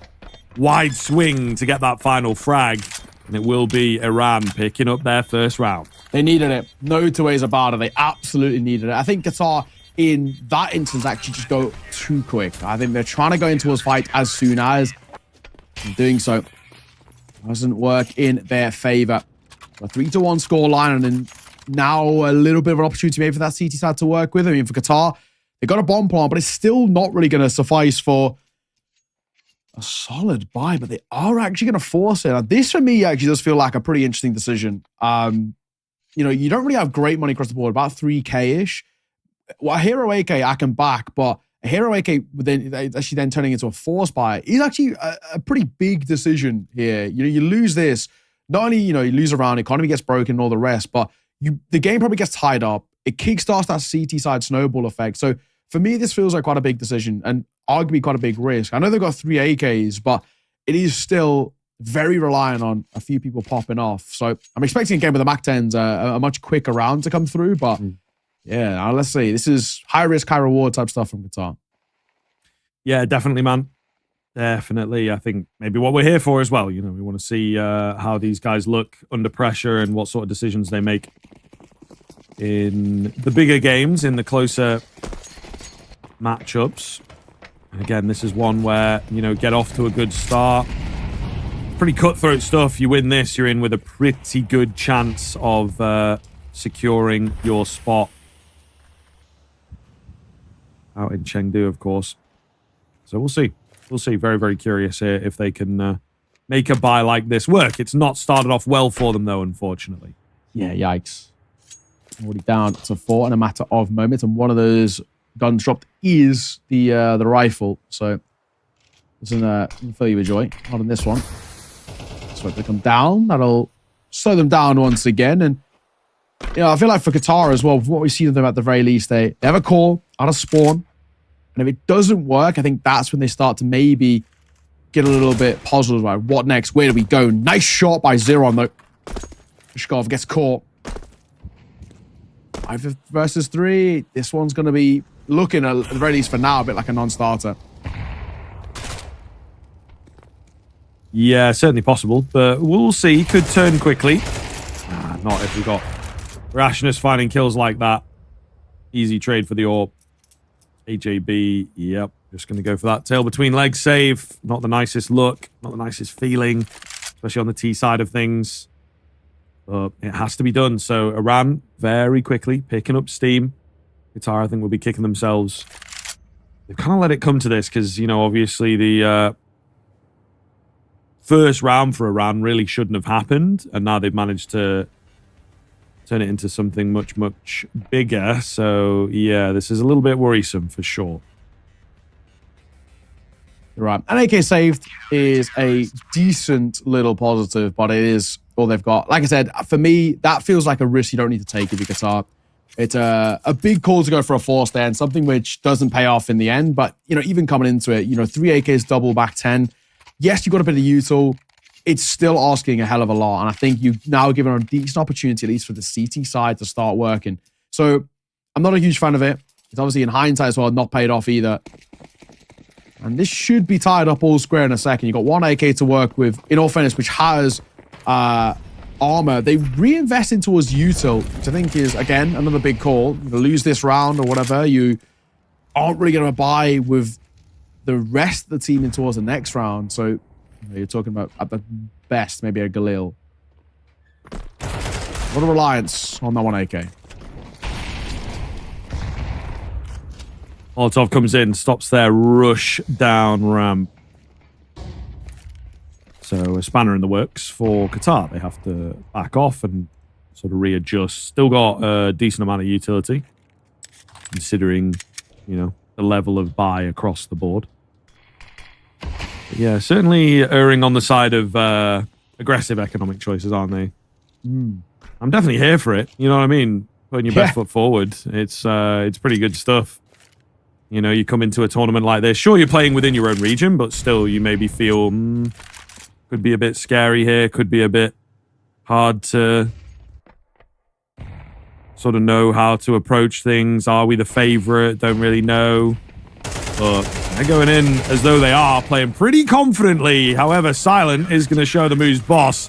wide swing to get that final frag. And it will be Iran picking up their first round. They needed it. No two ways about it. They absolutely needed it. I think Qatar, in that instance, actually just go too quick. I think they're trying to go into a fight as soon as. And doing so doesn't work in their favor. A 3-1 scoreline, and then now a little bit of an opportunity maybe for that CT side to work with. I mean, for Qatar, they got a bomb plant, but it's still not really going to suffice for a solid buy, but they are actually going to force it. Now, this for me actually does feel like a pretty interesting decision. You know, you don't really have great money across the board, about 3K-ish. Well, a Hero AK I can back, but a Hero AK then actually then turning into a force buy is actually a pretty big decision here. You know, you lose this, not only, you know, you lose a round, economy gets broken and all the rest, but the game probably gets tied up. It kickstarts that CT side snowball effect. So for me, this feels like quite a big decision and arguably quite a big risk. I know they've got 3 AKs, but it is still very reliant on a few people popping off. So I'm expecting again with the MAC-10s a much quicker round to come through, but yeah, now let's see. This is high risk, high reward type stuff from Qatar. Yeah, definitely, man. Definitely. I think maybe what we're here for as well. You know, we want to see how these guys look under pressure and what sort of decisions they make in the bigger games, in the closer matchups. And again, this is one where, you know, get off to a good start. Pretty cutthroat stuff. You win this, you're in with a pretty good chance of securing your spot out in Chengdu, of course. So we'll see. We'll see. Very, very curious here if they can make a buy like this work. It's not started off well for them, though, unfortunately. Yeah, yikes. Already down to 4 in a matter of moments, and one of those guns dropped is the rifle. So doesn't fill you with joy. Not on this one. So if they come down, that'll slow them down once again. And you know, I feel like for Qatar as well, what we see them at the very least, they have a call out of spawn. And if it doesn't work, I think that's when they start to maybe get a little bit puzzled about what next, where do we go? Nice shot by Zeron though. Shkov gets caught. 5 versus 3. This one's going to be looking, at the very least for now, a bit like a non-starter. Yeah, certainly possible, but we'll see. Could turn quickly. Not if we got Rashness finding kills like that. Easy trade for the AWP. AJB, yep. Just going to go for that tail between legs save. Not the nicest look, not the nicest feeling, especially on the T side of things. But it has to be done. So Iran very quickly picking up steam. Qatar, I think, will be kicking themselves. They've kind of let it come to this because, you know, obviously the first round for Iran really shouldn't have happened. And now they've managed to turn it into something much, much bigger. So, yeah, this is a little bit worrisome for sure. Right. An AK saved is a decent little positive, but it is all they've got. Like I said, for me, that feels like a risk you don't need to take if you're Qatar. It's a big call to go for a force there and something which doesn't pay off in the end. But, you know, even coming into it, you know, 3 AKs double back 10. Yes, you've got a bit of util. It's still asking a hell of a lot. And I think you've now given a decent opportunity, at least for the CT side, to start working. So I'm not a huge fan of it. It's obviously in hindsight as well, not paid off either. And this should be tied up all square in a second. You've got 1 AK to work with, in all fairness, which has armor. They reinvest towards util, which I think is, again, another big call. You lose this round or whatever, you aren't really going to buy with the rest of the team in towards the next round. So you know, you're talking about, at the best, maybe a Galil. What a reliance on that 1 AK. Molotov comes in, stops their rush down ramp. So a spanner in the works for Qatar. They have to back off and sort of readjust. Still got a decent amount of utility, considering, you know, the level of buy across the board. But yeah, certainly erring on the side of aggressive economic choices, aren't they? I'm definitely here for it. You know what I mean? Putting your best foot forward. It's pretty good stuff. You know, you come into a tournament like this. Sure, you're playing within your own region, but still, you maybe feel could be a bit scary here. Could be a bit hard to sort of know how to approach things. Are we the favorite? Don't really know. But they're going in as though they are playing pretty confidently. However, Silent is going to show them who's boss.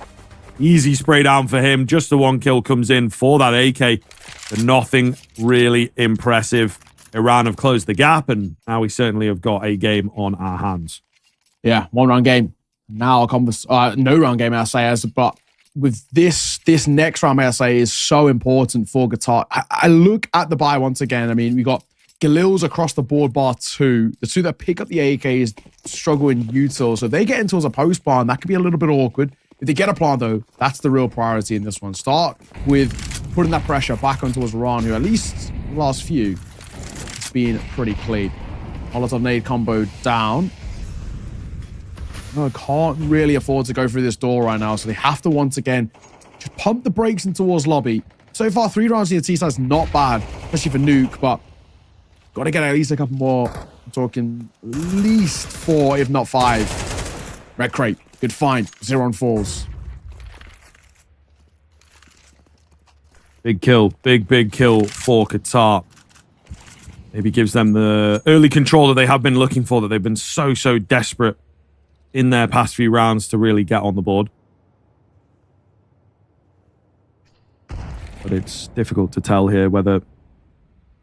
Easy spray down for him. Just the 1 kill comes in for that AK. But nothing really impressive. Iran have closed the gap, and now we certainly have got a game on our hands. Yeah, 1-round game. Now no round game, I say, but with this next round, I say, is so important for Qatar. I look at the buy once again. I mean, we got Galils across the board, bar 2. The 2 that pick up the AKs struggle in util. So if they get into a post barn, that could be a little bit awkward. If they get a plant, though, that's the real priority in this one. Start with putting that pressure back onto Iran, who at least the last few, it's been pretty clean. Molotov nade combo down. No, can't really afford to go through this door right now, so they have to once again just pump the brakes in towards lobby. So far, 3 rounds in the T-side is not bad, especially for Nuke, but got to get at least a couple more. I'm talking at least 4, if not 5. Red crate, good find. 0 on 4s. Big kill, big kill for Qatar. Maybe gives them the early control that they have been looking for, that they've been so desperate in their past few rounds to really get on the board. But it's difficult to tell here whether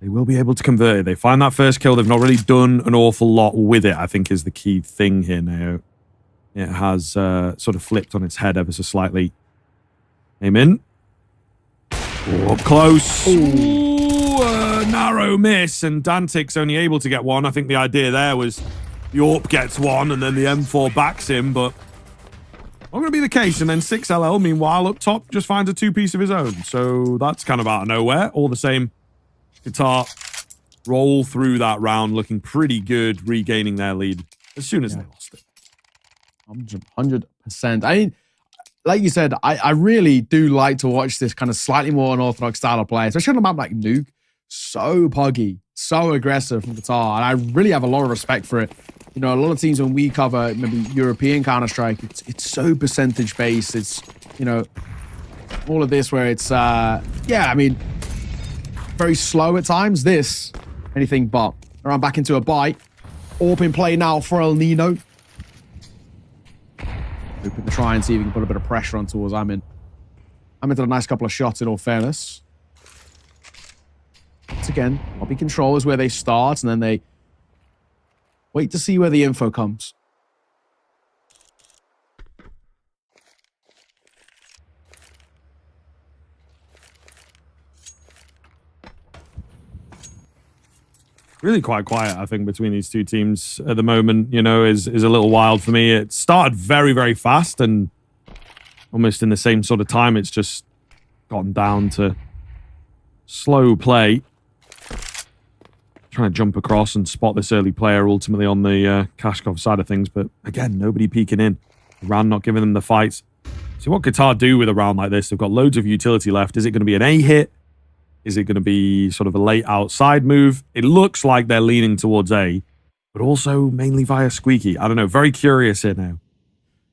they will be able to convert it. They find that first kill. They've not really done an awful lot with it, I think, is the key thing here now. It has sort of flipped on its head ever so slightly. Aim in. Oh, up close. Ooh, narrow miss, and Dantic's only able to get 1. I think the idea there was the AWP gets 1 and then the M4 backs him, but not going to be the case. And then 6LL, meanwhile, up top, just finds a 2-piece of his own. So that's kind of out of nowhere. All the same, Qatar roll through that round looking pretty good, regaining their lead as soon as they lost it. 100%. I mean, like you said, I really do like to watch this kind of slightly more unorthodox style of play, especially on a map like Nuke. So puggy. So aggressive from Qatar, and I really have a lot of respect for it. You know, a lot of teams when we cover maybe European Counter-Strike, it's so percentage-based. It's, you know, all of this where it's, yeah, I mean, very slow at times. This, anything but. Around back into a bite. AWP in play now for El Nino. Hoping to try and see if we can put a bit of pressure on towards Amin. Amin did a nice couple of shots in all fairness. Once again, lobby control is where they start, and then they wait to see where the info comes. Really quite quiet, I think, between these two teams at the moment, you know, is a little wild for me. It started very, very fast, and almost in the same sort of time, it's just gotten down to slow play. Trying to jump across and spot this early player ultimately on the Kashkov side of things, but again, nobody peeking in. Iran not giving them the fights. See what Qatar do with a round like this. They've got loads of utility left. Is it going to be an A hit? Is it going to be sort of a late outside move? It looks like they're leaning towards A, but also mainly via Squeaky. I don't know. Very curious here now.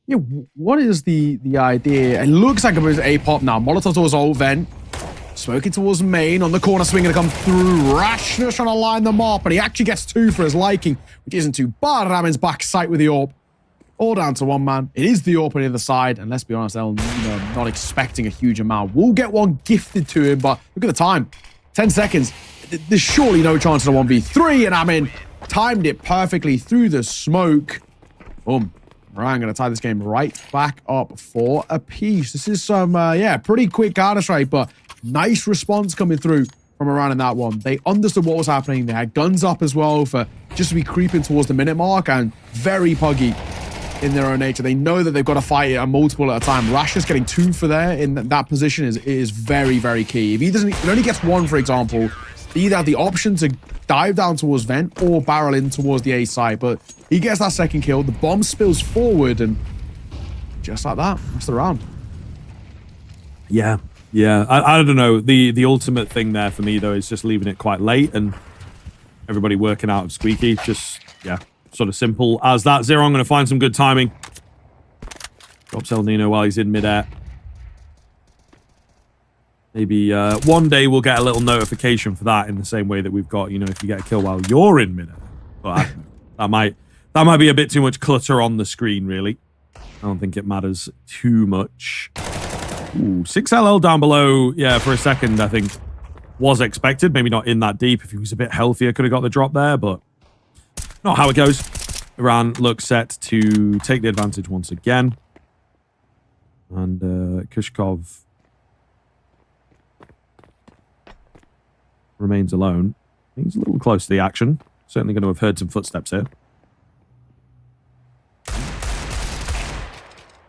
Yeah, what is the idea? It looks like it was A pop now. Molotov towards old vent. Smoking towards main. On the corner swing going to come through. Rashness trying to line them up, but he actually gets 2 for his liking, which isn't too bad. Ramin's back sight with the AWP. All down to 1 man. It is the AWP on the other side, and let's be honest, they're not expecting a huge amount. We'll get one gifted to him, but look at the time. 10 seconds. There's surely no chance of a 1v3, and Amin timed it perfectly through the smoke. Boom. Right, I'm going to tie this game right back up for a piece. This is some, yeah, pretty quick Counter-Strike, but nice response coming through from Iran in that one. They understood what was happening. They had guns up as well for just to be creeping towards the minute mark, and very puggy in their own nature. They know that they've got to fight it a multiple at a time. Rashness getting 2 for there in that position is very, very key. If he only gets 1, for example, they either have the option to dive down towards vent or barrel in towards the A side, but he gets that second kill. The bomb spills forward, and just like that, that's the round. Yeah. I don't know. The ultimate thing there for me, though, is just leaving it quite late and everybody working out of Squeaky. Just, yeah, sort of simple as that. Zero, I'm going to find some good timing. Drops El Nino while he's in midair. Maybe one day we'll get a little notification for that in the same way that we've got, you know, if you get a kill while you're in midair. But that might be a bit too much clutter on the screen, really. I don't think it matters too much. Ooh, 6LL down below, yeah, for a second, I think, was expected. Maybe not in that deep. If he was a bit healthier, could have got the drop there, but not how it goes. Iran looks set to take the advantage once again. And Kushkov remains alone. He's a little close to the action. Certainly going to have heard some footsteps here.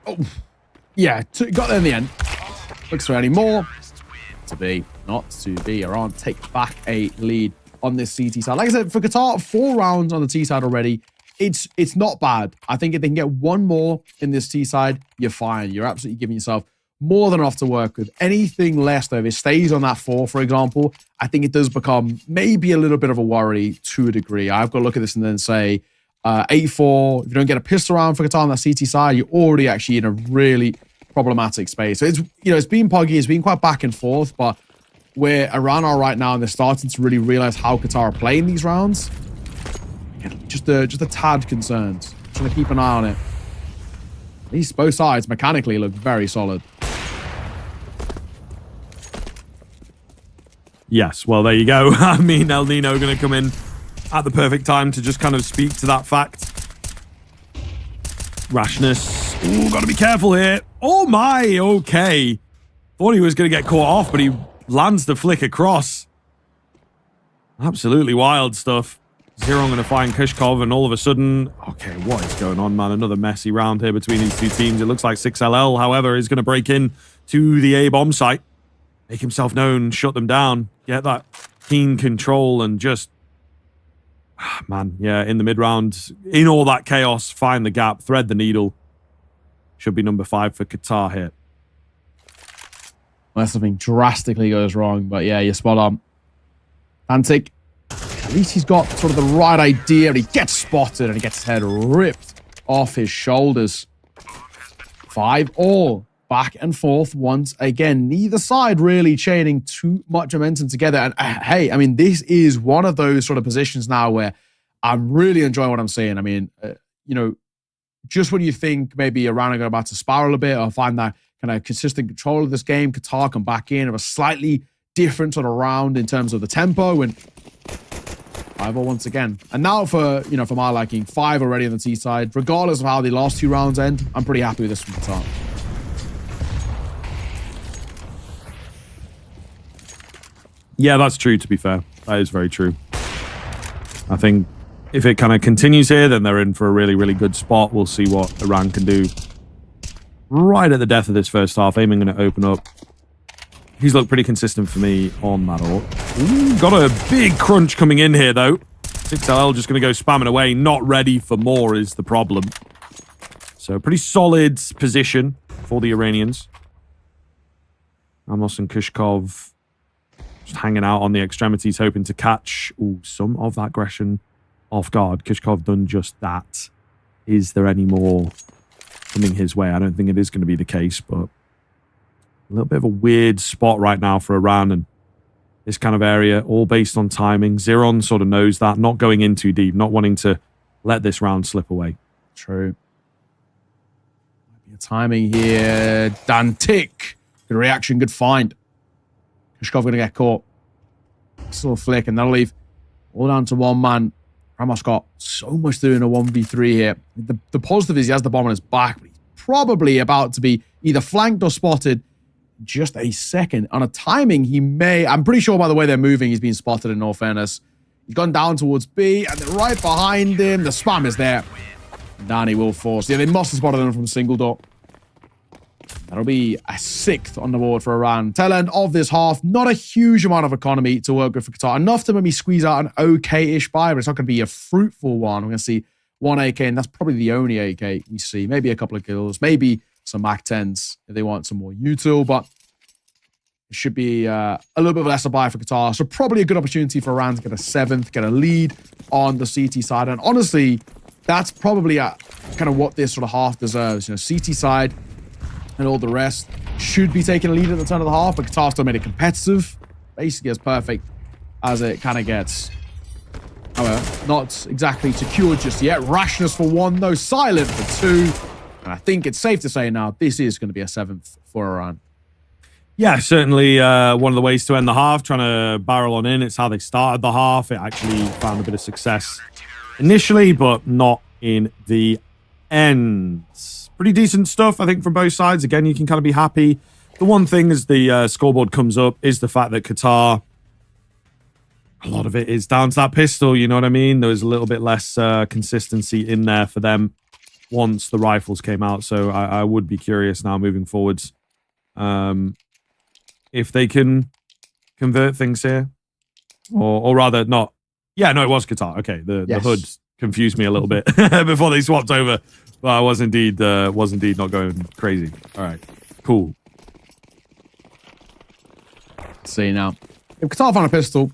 Oh, yeah, got there in the end. Looks for any more. To be, not to be. Iran take back a lead on this CT side. Like I said, for Qatar, 4 rounds on the T side already. It's not bad. I think if they can get 1 more in this T side, you're fine. You're absolutely giving yourself more than enough to work with. Anything less, though, if it stays on that 4, for example, I think it does become maybe a little bit of a worry to a degree. I've got to look at this and then say 8-4. If you don't get a pistol round for Qatar on that CT side, you're already actually in a really problematic space. So it's, you know, it's been puggy, it's been quite back and forth, but where Iran are right now, and they're starting to really realize how Qatar are playing these rounds, just a tad concerned. Trying to keep an eye on it. These both sides mechanically look very solid. Yes, well, there you go. I mean, El Nino going to come in at the perfect time to just kind of speak to that fact. Rashness. Ooh, got to be careful here. Oh my, okay. Thought he was going to get caught off, but he lands the flick across. Absolutely wild stuff. Zero, I'm going to find Kushkov, and all of a sudden, okay, what is going on, man? Another messy round here between these two teams. It looks like 6LL, however, is going to break in to the A bomb site, make himself known, shut them down, get that keen control, and just, man, yeah, in the mid round, in all that chaos, find the gap, thread the needle. Should be number 5 for Qatar here. Unless something drastically goes wrong, but yeah, you're spot on. Antic, least he's got sort of the right idea, and he gets spotted, and he gets his head ripped off his shoulders. 5-all. Back and forth once again. Neither side really chaining too much momentum together. And hey, I mean, this is one of those sort of positions now where I'm really enjoying what I'm seeing. I mean, just when you think maybe Iran are about to spiral a bit or find that kind of consistent control of this game, Qatar come back in of a slightly different sort of round in terms of the tempo, and 5-all once again. And now for my liking, 5 already on the T side. Regardless of how the last 2 rounds end, I'm pretty happy with this from Qatar. Yeah, that's true, to be fair. That is very true. I think if it kind of continues here, then they're in for a really, really good spot. We'll see what Iran can do. Right at the death of this first half, aiming going to open up. He's looked pretty consistent for me on that AWP. Ooh, got a big crunch coming in here, though. 6LL just going to go spamming away. Not ready for more is the problem. So pretty solid position for the Iranians. Amos and Kushkov just hanging out on the extremities, hoping to catch some of that aggression off guard. Kushkov done just that. Is there any more coming his way? I don't think it is going to be the case, but a little bit of a weird spot right now for Iran and this kind of area, all based on timing. Ziron sort of knows that, not going in too deep, not wanting to let this round slip away. True. Might be a timing here. Dantik. Good reaction, good find. Kushkov going to get caught. Still flick, and that'll leave all down to one man. Ramos got so much to do in a 1v3 here. The positive is he has the bomb on his back, but he's probably about to be either flanked or spotted just a second. On a timing, he may... I'm pretty sure by the way they're moving, he's been spotted in all fairness. He's gone down towards B, and then right behind him, the spam is there. Down he will force. Yeah, they must have spotted him from single door. That'll be a 6th on the board for Iran. Tail end of this half, not a huge amount of economy to work with for Qatar. Enough to maybe squeeze out an okay-ish buy, but it's not going to be a fruitful one. We're going to see 1 AK, and that's probably the only AK we see. Maybe a couple of kills, maybe some MAC-10s if they want some more util, but it should be a little bit of less a buy for Qatar. So probably a good opportunity for Iran to get a 7th, get a lead on the CT side. And honestly, that's probably kind of what this sort of half deserves. CT side and all the rest should be taking a lead at the turn of the half, but Qatar still made it competitive. Basically as perfect as it kind of gets. However, not exactly secured just yet. Rashness for 1, though. Silent for 2. And I think it's safe to say now, this is going to be a 7th for Iran. Yeah, certainly one of the ways to end the half, trying to barrel on in. It's how they started the half. It actually found a bit of success initially, but not in the end. Pretty decent stuff, I think, from both sides. Again, you can kind of be happy. The one thing as the scoreboard comes up is the fact that Qatar, a lot of it is down to that pistol, you know what I mean? There was a little bit less consistency in there for them once the rifles came out. So I would be curious now moving forwards if they can convert things here. Or rather, not. Yeah, no, it was Qatar. Okay, the hood confused me a little bit before they swapped over. But I was indeed not going crazy. All right, cool. Let's see now. If Qatar find a pistol,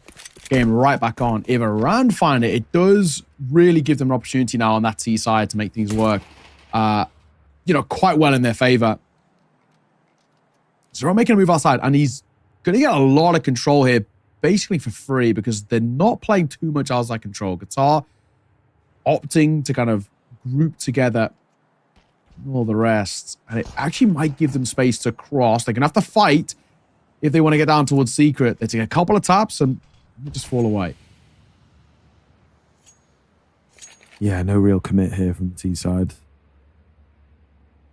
game right back on. If Iran find it, it does really give them an opportunity now on that T side to make things work, quite well in their favor. So they're making a move outside, and he's going to get a lot of control here, basically for free, because they're not playing too much outside control. Qatar opting to kind of group together all the rest, and it actually might give them space to cross. They're gonna have to fight if they want to get down towards secret. They take a couple of taps and just fall away. Yeah, no real commit here from the T side.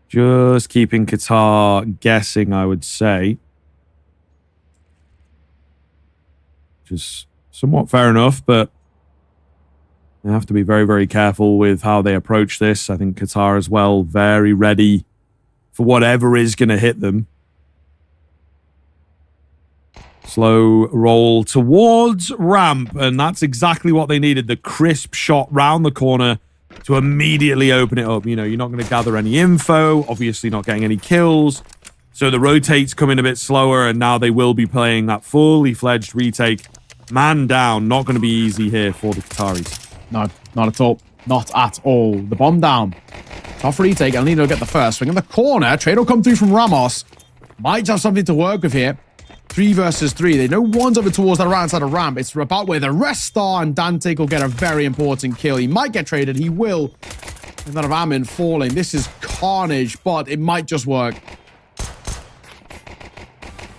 Just keeping Qatar guessing, I would say. Just somewhat fair enough, but they have to be very, very careful with how they approach this. I think Qatar as well, very ready for whatever is going to hit them. Slow roll towards ramp, and that's exactly what they needed. The crisp shot round the corner to immediately open it up. You're not going to gather any info, obviously not getting any kills. So the rotates come in a bit slower, and now they will be playing that fully fledged retake Man down. Not going to be easy here for the Qataris. No, not at all. Not at all. The bomb down. Tough retake. El Nino get the first. Swing in the corner. Trade will come through from Ramos. Might have something to work with here. 3 versus 3. They know one's over towards the right side of ramp. It's about where the rest are, and Dante will get a very important kill. He might get traded. He will. Instead of Amin falling. This is carnage, but it might just work.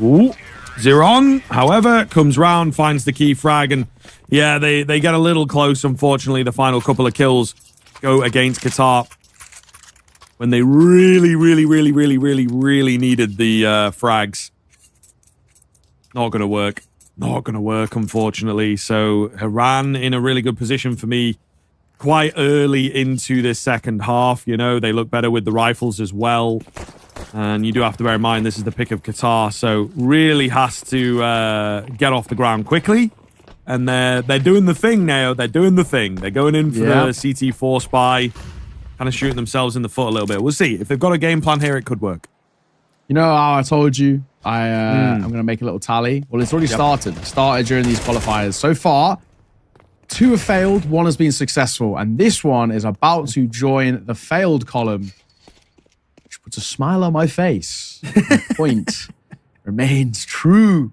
Ooh. Zeron, however, comes round, finds the key frag, and yeah, they get a little close, unfortunately. The final couple of kills go against Qatar when they really needed the frags. Not going to work. Not going to work, unfortunately. So Iran in a really good position for me quite early into this second half. You know, they look better with the rifles as well. And you do have to bear in mind, this is the pick of Qatar. So really has to get off the ground quickly. And they're doing the thing now. They're doing the thing. They're going in for the CT4 spy. Kind of shooting themselves in the foot a little bit. We'll see. If they've got a game plan here, it could work. You know how I told you I'm going to make a little tally? Well, it's already started. It started during these qualifiers. So far, 2 have failed, 1 has been successful. And this one is about to join the failed column, which puts a smile on my face. The point remains true.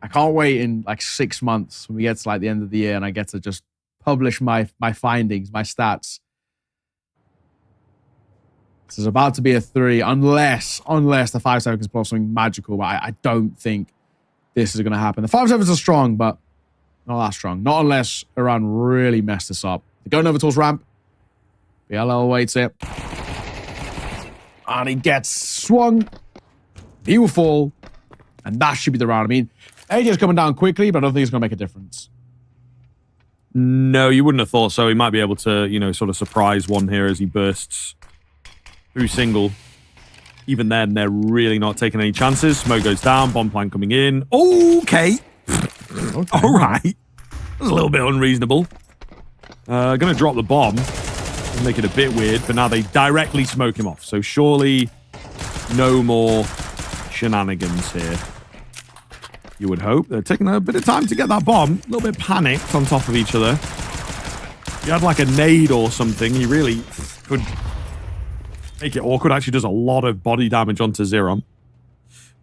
I can't wait in like 6 months when we get to like the end of the year and I get to just publish my findings, my stats. This is about to be a 3, unless the 5 seconds pull something magical. But I don't think this is going to happen. The 5 seconds are strong, but not that strong. Not unless Iran really mess this up. They're going over towards ramp. BLL waits it. And he gets swung. He will fall. And that should be the round. I mean, AJ's coming down quickly, but I don't think it's going to make a difference. No, you wouldn't have thought so. He might be able to, you know, sort of surprise one here as he bursts through single. Even then, they're really not taking any chances. Smoke goes down. Bomb plan coming in. Okay. All right. That was a little bit unreasonable. Going to drop the bomb. Make it a bit weird, but now they directly smoke him off. So surely no more shenanigans here. You would hope. They're taking a bit of time to get that bomb. A little bit panicked on top of each other. If you had like a nade or something, you really could make it awkward. Actually does a lot of body damage onto Zeron.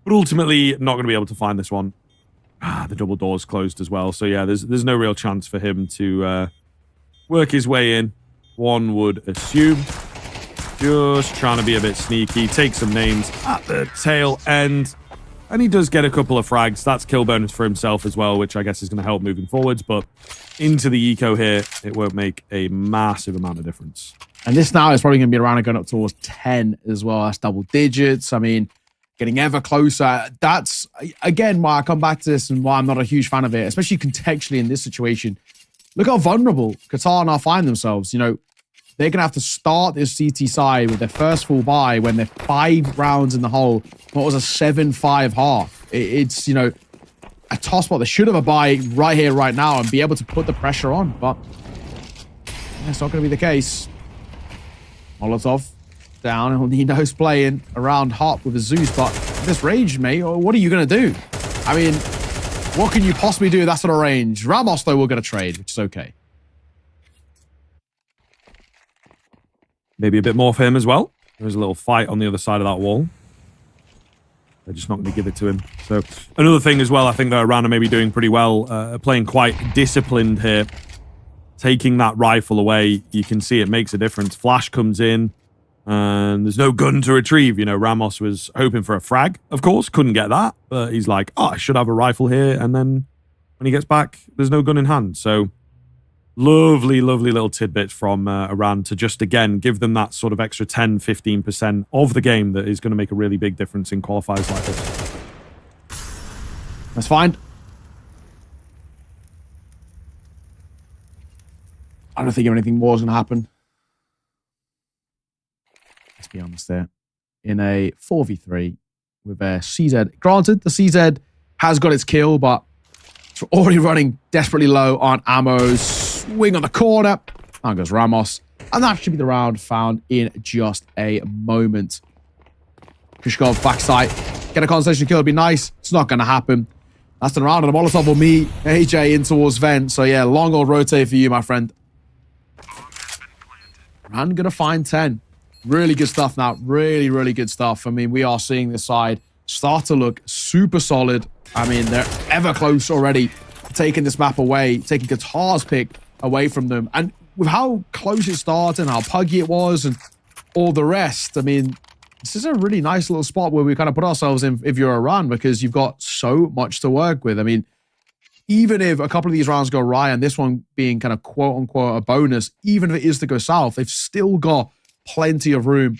But ultimately, not going to be able to find this one. The double door's closed as well. So yeah, there's no real chance for him to work his way in. One would assume. Just trying to be a bit sneaky. Take some names at the tail end. And he does get a couple of frags. That's kill bonus for himself as well, which I guess is going to help moving forwards. But into the eco here, it won't make a massive amount of difference. And this now is probably going to be around and going up towards 10 as well. That's double digits. I mean, getting ever closer. That's, again, why I come back to this and why I'm not a huge fan of it, especially contextually in this situation. Look how vulnerable Qatar now find themselves. You know, they're going to have to start this CT side with their first full buy when they're 5 rounds in the hole. What was a 7-5 half? It's, you know, a toss spot. They should have a buy right here, right now, and be able to put the pressure on. But that's not going to be the case. Molotov down. El Nino's playing around Hop with a Zeus. But this range, mate, what are you going to do? I mean, what can you possibly do with that sort of range? Ramos, though, will get a trade, which is okay. Maybe a bit more for him as well. There's a little fight on the other side of that wall. They're just not going to give it to him. So another thing as well, I think that Iran are maybe doing pretty well, playing quite disciplined here. Taking that rifle away, you can see it makes a difference. Flash comes in, and there's no gun to retrieve. You know, Ramos was hoping for a frag, of course, couldn't get that. But he's like, oh, I should have a rifle here. And then when he gets back, there's no gun in hand. So lovely, lovely little tidbits from Iran to just, again, give them that sort of extra 10, 15% of the game that is going to make a really big difference in qualifiers like this. That's fine. I don't think anything more is going to happen. Let's be honest there. In a 4v3 with a CZ. Granted, the CZ has got its kill, but it's already running desperately low on ammo. Swing on the corner. Down goes Ramos. And that should be the round found in just a moment. Krishkov backside. Get a concentration kill. It'd be nice. It's not going to happen. That's the round, and the Molotov will meet AJ in towards Vent. So yeah, long old rotate for you, my friend. I'm gonna find 10. Really good stuff now. Really, really good stuff. I mean, we are seeing this side start to look super solid. I mean, they're ever close already, taking this map away, taking Qatar's pick away from them. And with how close it started and how puggy it was and all the rest, I mean, this is a really nice little spot where we kind of put ourselves in if you're Iran, because you've got so much to work with. I mean, even if a couple of these rounds go right and this one being kind of quote unquote a bonus, even if it is to go south, they've still got plenty of room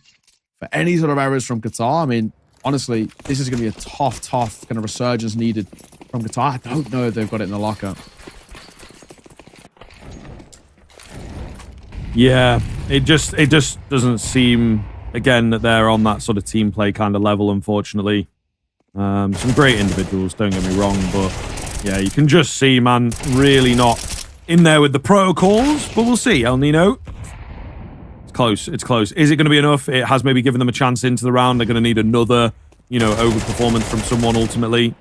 for any sort of errors from Qatar. I mean, honestly, this is going to be a tough kind of resurgence needed from Qatar. I don't know if they've got it in the locker. Yeah, it just doesn't seem, again, that they're on that sort of team play kind of level, unfortunately. Some great individuals, don't get me wrong, but yeah, you can just see, man, really not in there with the protocols, but we'll see, El Nino. It's close, it's close. Is it going to be enough? It has maybe given them a chance into the round. They're going to need another, you know, overperformance from someone ultimately,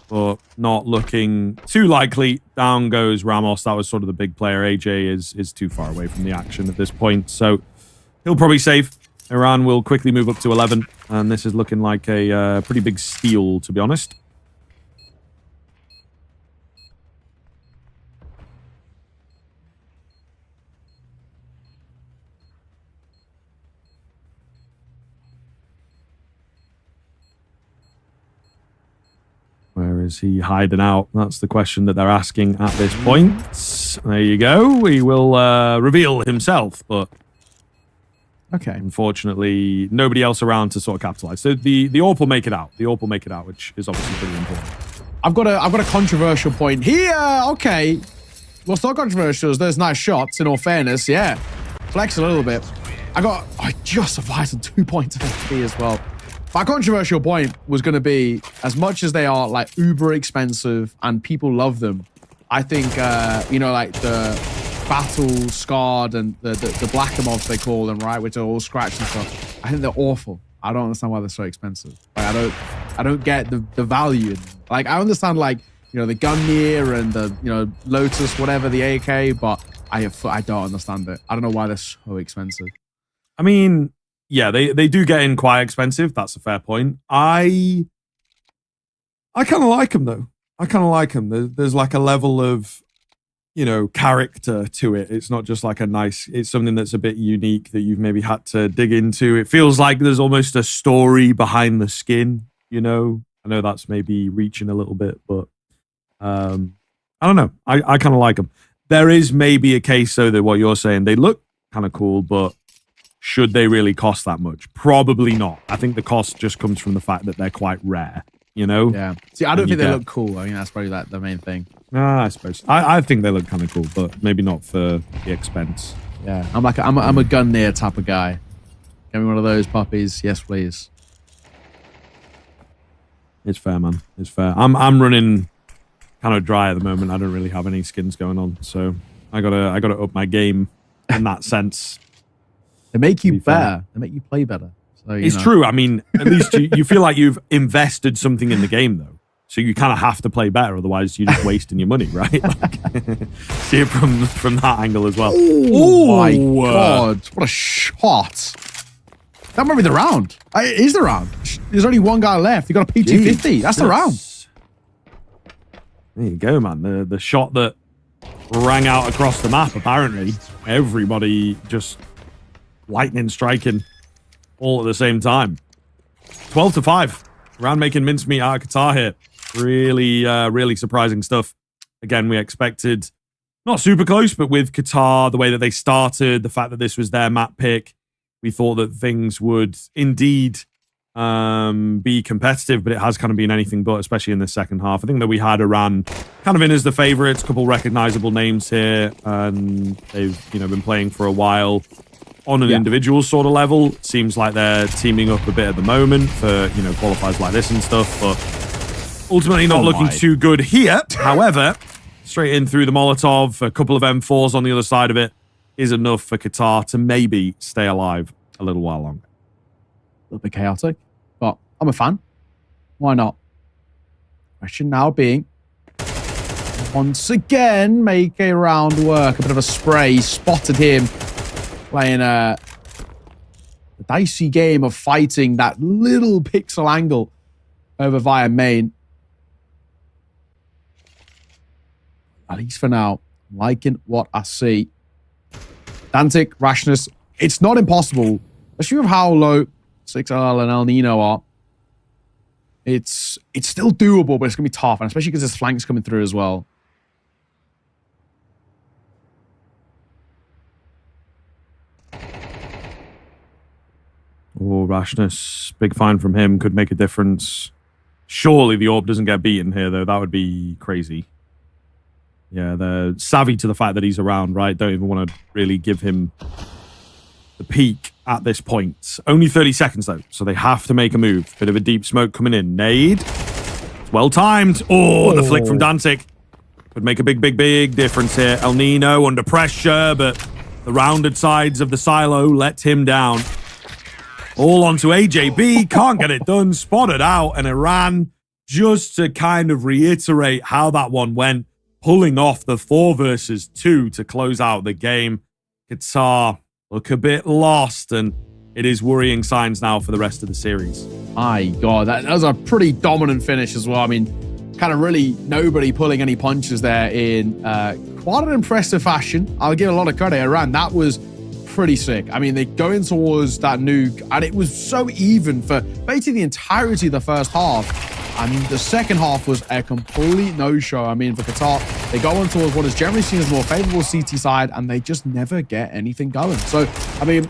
but not looking too likely. Down goes Ramos. That was sort of the big player. AJ is too far away from the action at this point, so he'll probably save. Iran will quickly move up to 11, and this is looking like a pretty big steal, to be honest. Where is he hiding out? That's the question that they're asking at this point. There you go. He will reveal himself, but okay, unfortunately, nobody else around to sort of capitalize. So the AWP will make it out. The AWP will make it out, which is obviously pretty important. I've got a controversial point here. Okay, well, it's not controversial. There's nice shots. In all fairness, yeah, flex a little bit. I just survived some 2 points of XP as well. My controversial point was going to be, as much as they are like uber expensive and people love them, I think, you know, like the battle scarred and the blacker mobs they call them, right, which are all scratched and stuff. I think they're awful. I don't understand why they're so expensive. Like, I don't get the value in them. Like, I understand, like, you know, the Gungnir and the, you know, Lotus, whatever, the AK, but I don't understand it. I don't know why they're so expensive. I mean, yeah, they do get in quite expensive. That's a fair point. I kind of like them, though. I kind of like them. There's like a level of, you know, character to it. It's not just like it's something that's a bit unique that you've maybe had to dig into. It feels like there's almost a story behind the skin, you know? I know that's maybe reaching a little bit, but I don't know. I kind of like them. There is maybe a case, though, that what you're saying, they look kind of cool, but should they really cost that much? Probably not. I think the cost just comes from the fact that they're quite rare, you know? Yeah. See, I don't think they look cool. I mean, that's probably like the main thing. I suppose. I think they look kind of cool, but maybe not for the expense. Yeah. I'm a Gungnir type of guy. Give me one of those puppies. Yes, please. It's fair, man. It's fair. I'm running kind of dry at the moment. I don't really have any skins going on, so I gotta up my game in that sense. They make you better. They make you play better. So, it's true. I mean, at least you feel like you've invested something in the game, though. So you kind of have to play better, otherwise you're just wasting your money, right? Like, see it from that angle as well. Oh my God. What a shot. That might be the round. It is the round. There's only one guy left. You got a P250. That's the round. There you go, man. The shot that rang out across the map, apparently. Everybody just lightning striking all at the same time. 12-5. Round making mincemeat out of Qatar here. Really surprising stuff. Again, we expected not super close, but with Qatar, the way that they started, the fact that this was their map pick, we thought that things would indeed be competitive, but it has kind of been anything but, especially in the second half. I think that we had Iran kind of in as the favorites, a couple recognizable names here, and they've been playing for a while. On an individual sort of level, seems like they're teaming up a bit at the moment for, qualifiers like this and stuff, but ultimately not looking too good here. However, straight in through the Molotov, a couple of M4s on the other side of it is enough for Qatar to maybe stay alive a little while longer. A little bit chaotic, but I'm a fan. Why not? Question now being, once again, make a round work. A bit of a spray. Spotted him playing a dicey game of fighting that little pixel angle over via main. At least for now, liking what I see. Dantic, Rashness, it's not impossible, especially with how low 6L and El Nino are. It's still doable, but it's going to be tough, and especially because there's flanks coming through as well. Oh, Rashness. Big find from him could make a difference. Surely the orb doesn't get beaten here, though. That would be crazy. Yeah, they're savvy to the fact that he's around, right? Don't even want to really give him the peak at this point. Only 30 seconds, though, so they have to make a move. Bit of a deep smoke coming in. Nade. It's well timed. Oh, the flick from Dantic could make a big difference here. El Nino under pressure, but the rounded sides of the silo let him down. All onto AJB. Can't get it done. Spotted out, and Iran, just to kind of reiterate how that one went, pulling off the 4 versus 2 to close out the game. Qatar look a bit lost, and it is worrying signs now for the rest of the series. My God, that was a pretty dominant finish as well. I mean, kind of really nobody pulling any punches there in quite an impressive fashion. I'll give a lot of credit. Iran, that was pretty sick. I mean, they go in towards that nuke, and it was so even for basically the entirety of the first half. I mean, the second half was a complete no-show. I mean, for Qatar, they go on towards what is generally seen as more favorable CT side, and they just never get anything going. So, I mean,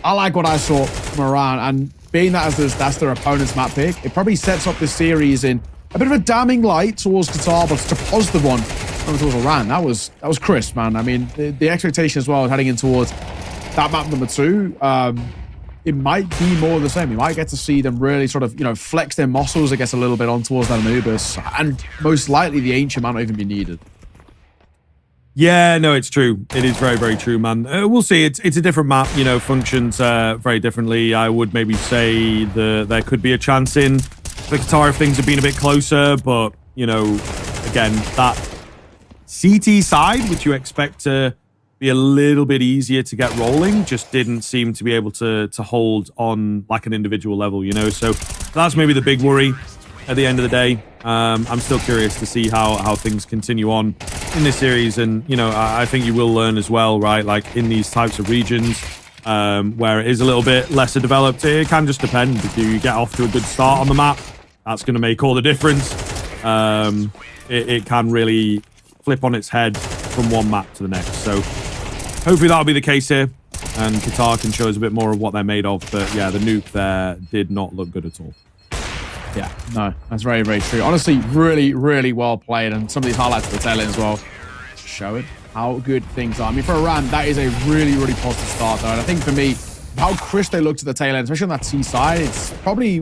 I like what I saw from Iran, and being that as that's their opponent's map pick, it probably sets up this series in a bit of a damning light towards Qatar, but it's a positive one coming towards Iran. That was crisp, man. I mean, the expectation as well heading in towards that map number 2. It might be more of the same. You might get to see them really sort of, flex their muscles, I guess, a little bit on towards that Anubis. And most likely the Ancient might not even be needed. Yeah, no, it's true. It is very true, man. We'll see. It's a different map, functions very differently. I would maybe say there could be a chance in for Qatar if things have been a bit closer. But, again, that CT side, which you expect to be a little bit easier to get rolling, just didn't seem to be able to hold on like an individual level, so that's maybe the big worry at the end of the day. I'm still curious to see how things continue on in this series, and I think you will learn as well, right? Like in these types of regions where it is a little bit lesser developed, it can just depend. If you get off to a good start on the map, that's going to make all the difference. It can really flip on its head from one map to the next. So hopefully that'll be the case here, and Qatar can show us a bit more of what they're made of. But yeah, the nuke there did not look good at all. Yeah, no, that's very true. Honestly, really well played, and some of these highlights at the tail end as well show it how good things are. I mean, for Iran, that is a really positive start, though. And I think for me, how crisp they looked at the tail end, especially on that T side, it's probably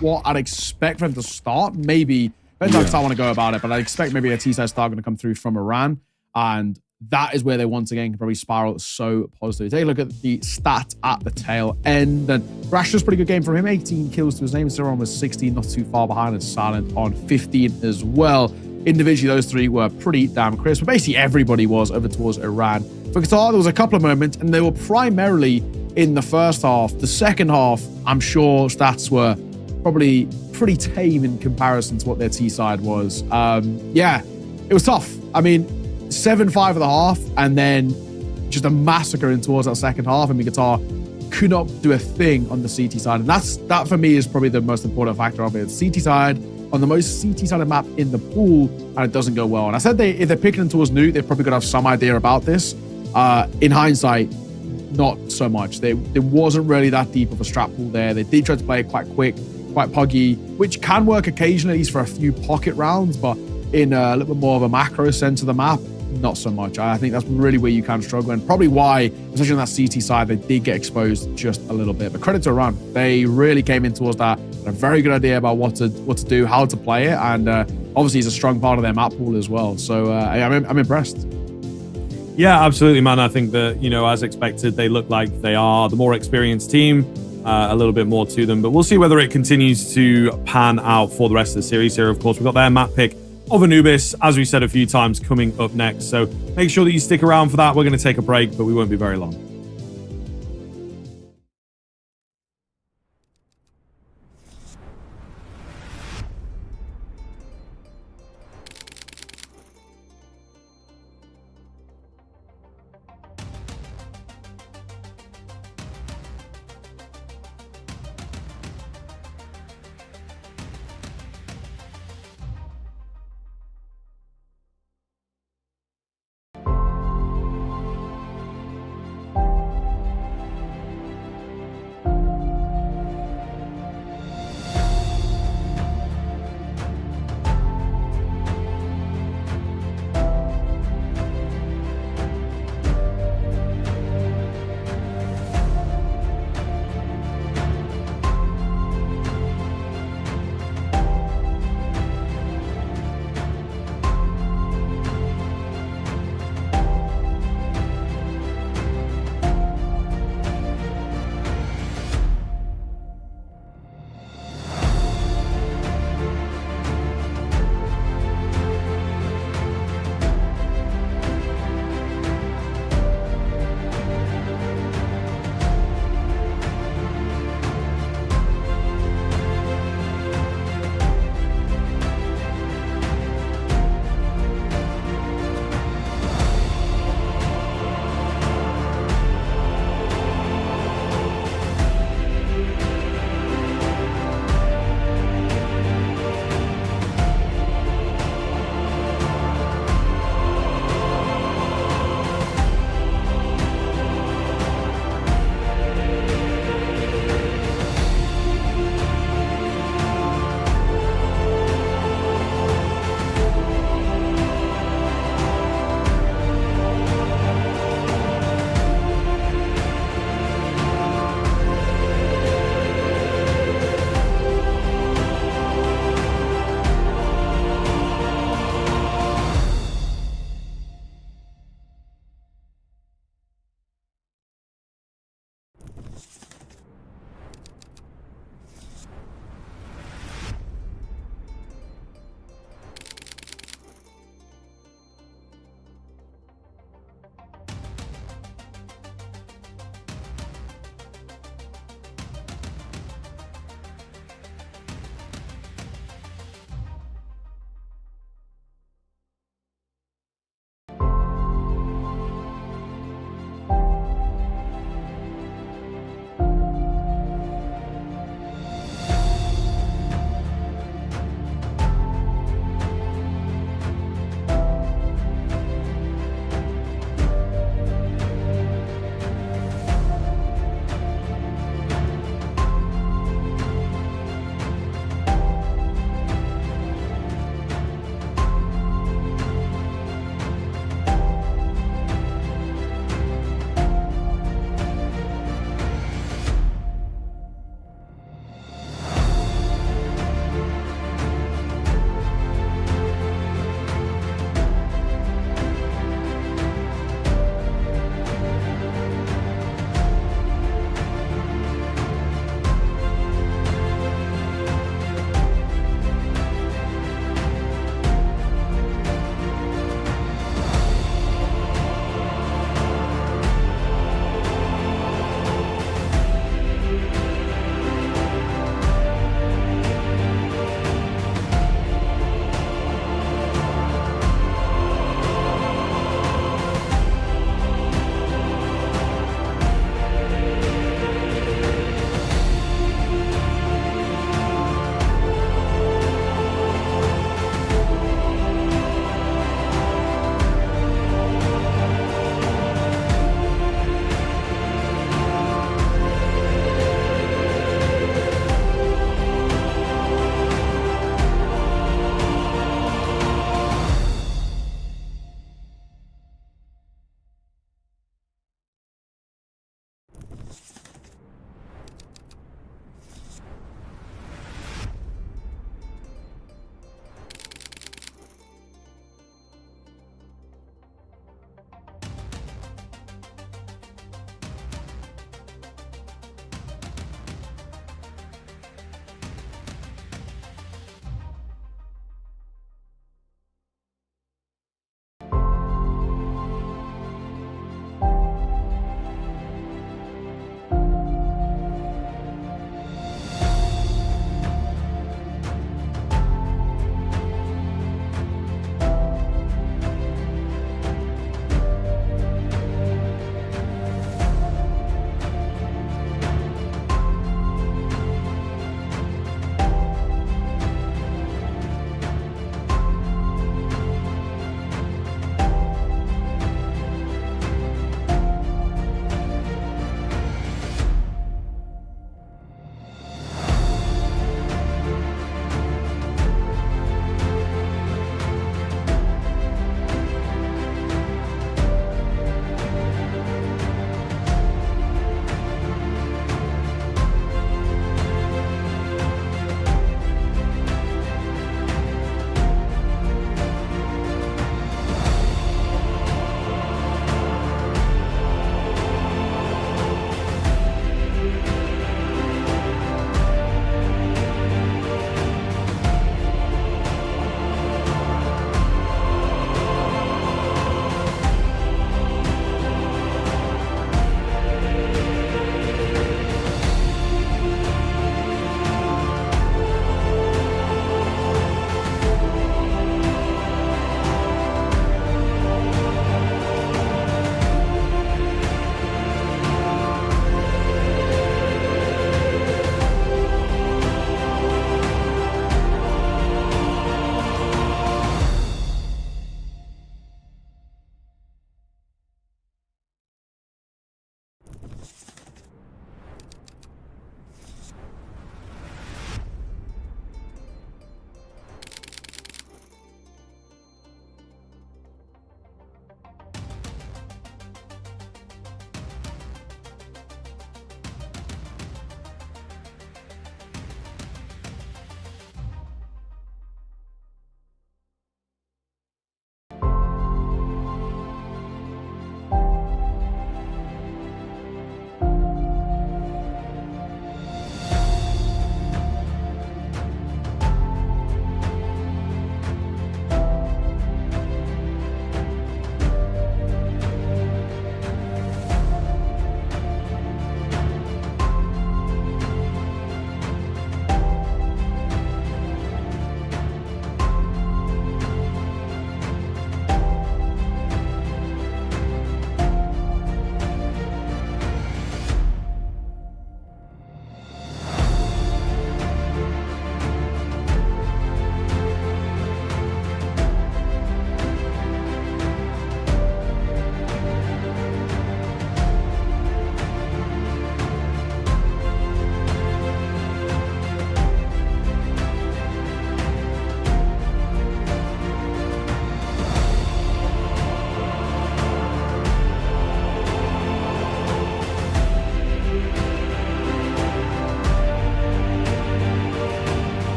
what I'd expect for them to start. Maybe, depends how I want to go about it, but I expect maybe a T side start going to come through from Iran, and that is where they once again can probably spiral so positively. Take a look at the stat at the tail end. And Rashness, pretty good game from him. 18 kills to his name. Siron was 16, not too far behind, and Silent on 15 as well. Individually, those three were pretty damn crisp. But basically, everybody was over towards Iran. For Qatar, there was a couple of moments, and they were primarily in the first half. The second half, I'm sure stats were probably pretty tame in comparison to what their T side was. Yeah, it was tough. I mean, 7-5 of the half, and then just a massacre in towards that second half. I mean, Qatar could not do a thing on the CT side, and that for me is probably the most important factor of it. CT side on the most CT sided map in the pool, and it doesn't go well. And I said if they're picking towards nuke, they're probably gonna have some idea about this. In hindsight, not so much. There wasn't really that deep of a strat pool there. They did try to play it quite quick, quite puggy, which can work occasionally, at least for a few pocket rounds, but in a little bit more of a macro sense of the map, not so much. I think that's really where you can struggle, and probably why, especially on that CT side, they did get exposed just a little bit. But credit to Iran, they really came in towards that. Had a very good idea about what to do, how to play it, and obviously it's a strong part of their map pool as well. So I'm impressed. Yeah, absolutely, man. I think that, as expected, they look like they are the more experienced team. a little bit more to them. But we'll see whether it continues to pan out for the rest of the series here. Of course, we've got their map pick of Anubis, as we said a few times, coming up next. So make sure that you stick around for that. We're going to take a break, but we won't be very long.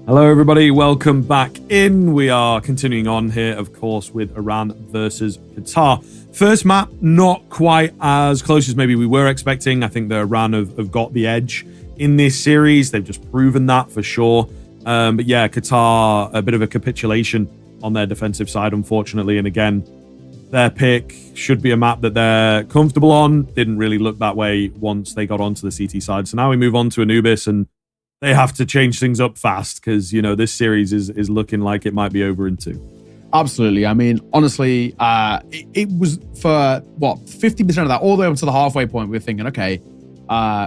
Hello, everybody. Welcome back in. We are continuing on here, of course, with Iran versus Qatar. First map, not quite as close as maybe we were expecting. I think that Iran have got the edge in this series. They've just proven that for sure. But yeah, Qatar, a bit of a capitulation on their defensive side, unfortunately. And again, their pick should be a map that they're comfortable on. Didn't really look that way once they got onto the CT side. So now we move on to Anubis, and they have to change things up fast because, you know, this series is looking like it might be over in 2. Absolutely. I mean, honestly, it was for, 50% of that, all the way up to the halfway point, we were thinking, okay,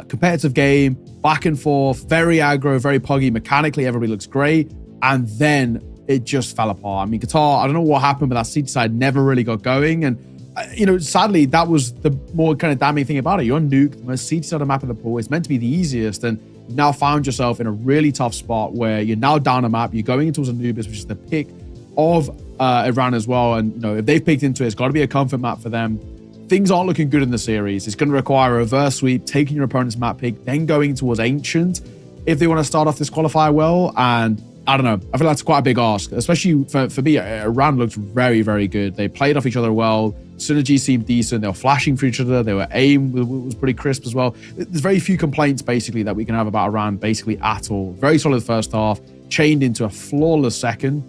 competitive game, back and forth, very aggro, very puggy. Mechanically, everybody looks great. And then it just fell apart. I mean, Qatar, I don't know what happened, but that CT side never really got going. And, sadly, that was the more kind of damning thing about it. You're on Nuke, the most CT side of map in the pool. It's meant to be the easiest. And you've now found yourself in a really tough spot where you're now down a map. You're going towards Anubis, which is the pick of Iran as well. And, if they've picked into it, it's got to be a comfort map for them. Things aren't looking good in the series. It's going to require a reverse sweep, taking your opponent's map pick, then going towards Ancient if they want to start off this qualifier well. And I don't know. I feel that's quite a big ask, especially for me. Iran looked very, very good. They played off each other well. Synergy seemed decent. They were flashing for each other. They were aim was pretty crisp as well. There's very few complaints basically that we can have about Iran basically at all. Very solid first half, chained into a flawless second.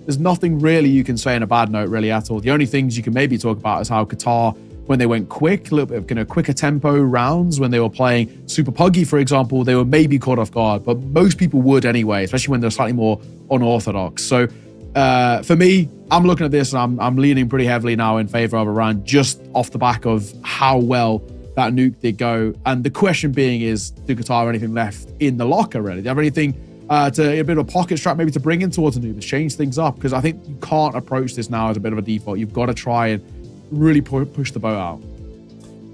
There's nothing really you can say in a bad note really at all. The only things you can maybe talk about is how Qatar, when they went quick, a little bit of quicker tempo rounds, when they were playing super puggy, for example, they were maybe caught off guard, but most people would anyway, especially when they're slightly more unorthodox. So for me, I'm looking at this and I'm leaning pretty heavily now in favor of Iran, just off the back of how well that nuke did go. And the question being is, do Qatar have anything left in the locker, really? Do they have anything a bit of a pocket strap maybe to bring in towards Anubis, change things up? Because I think you can't approach this now as a bit of a default. You've got to try and really push the boat out.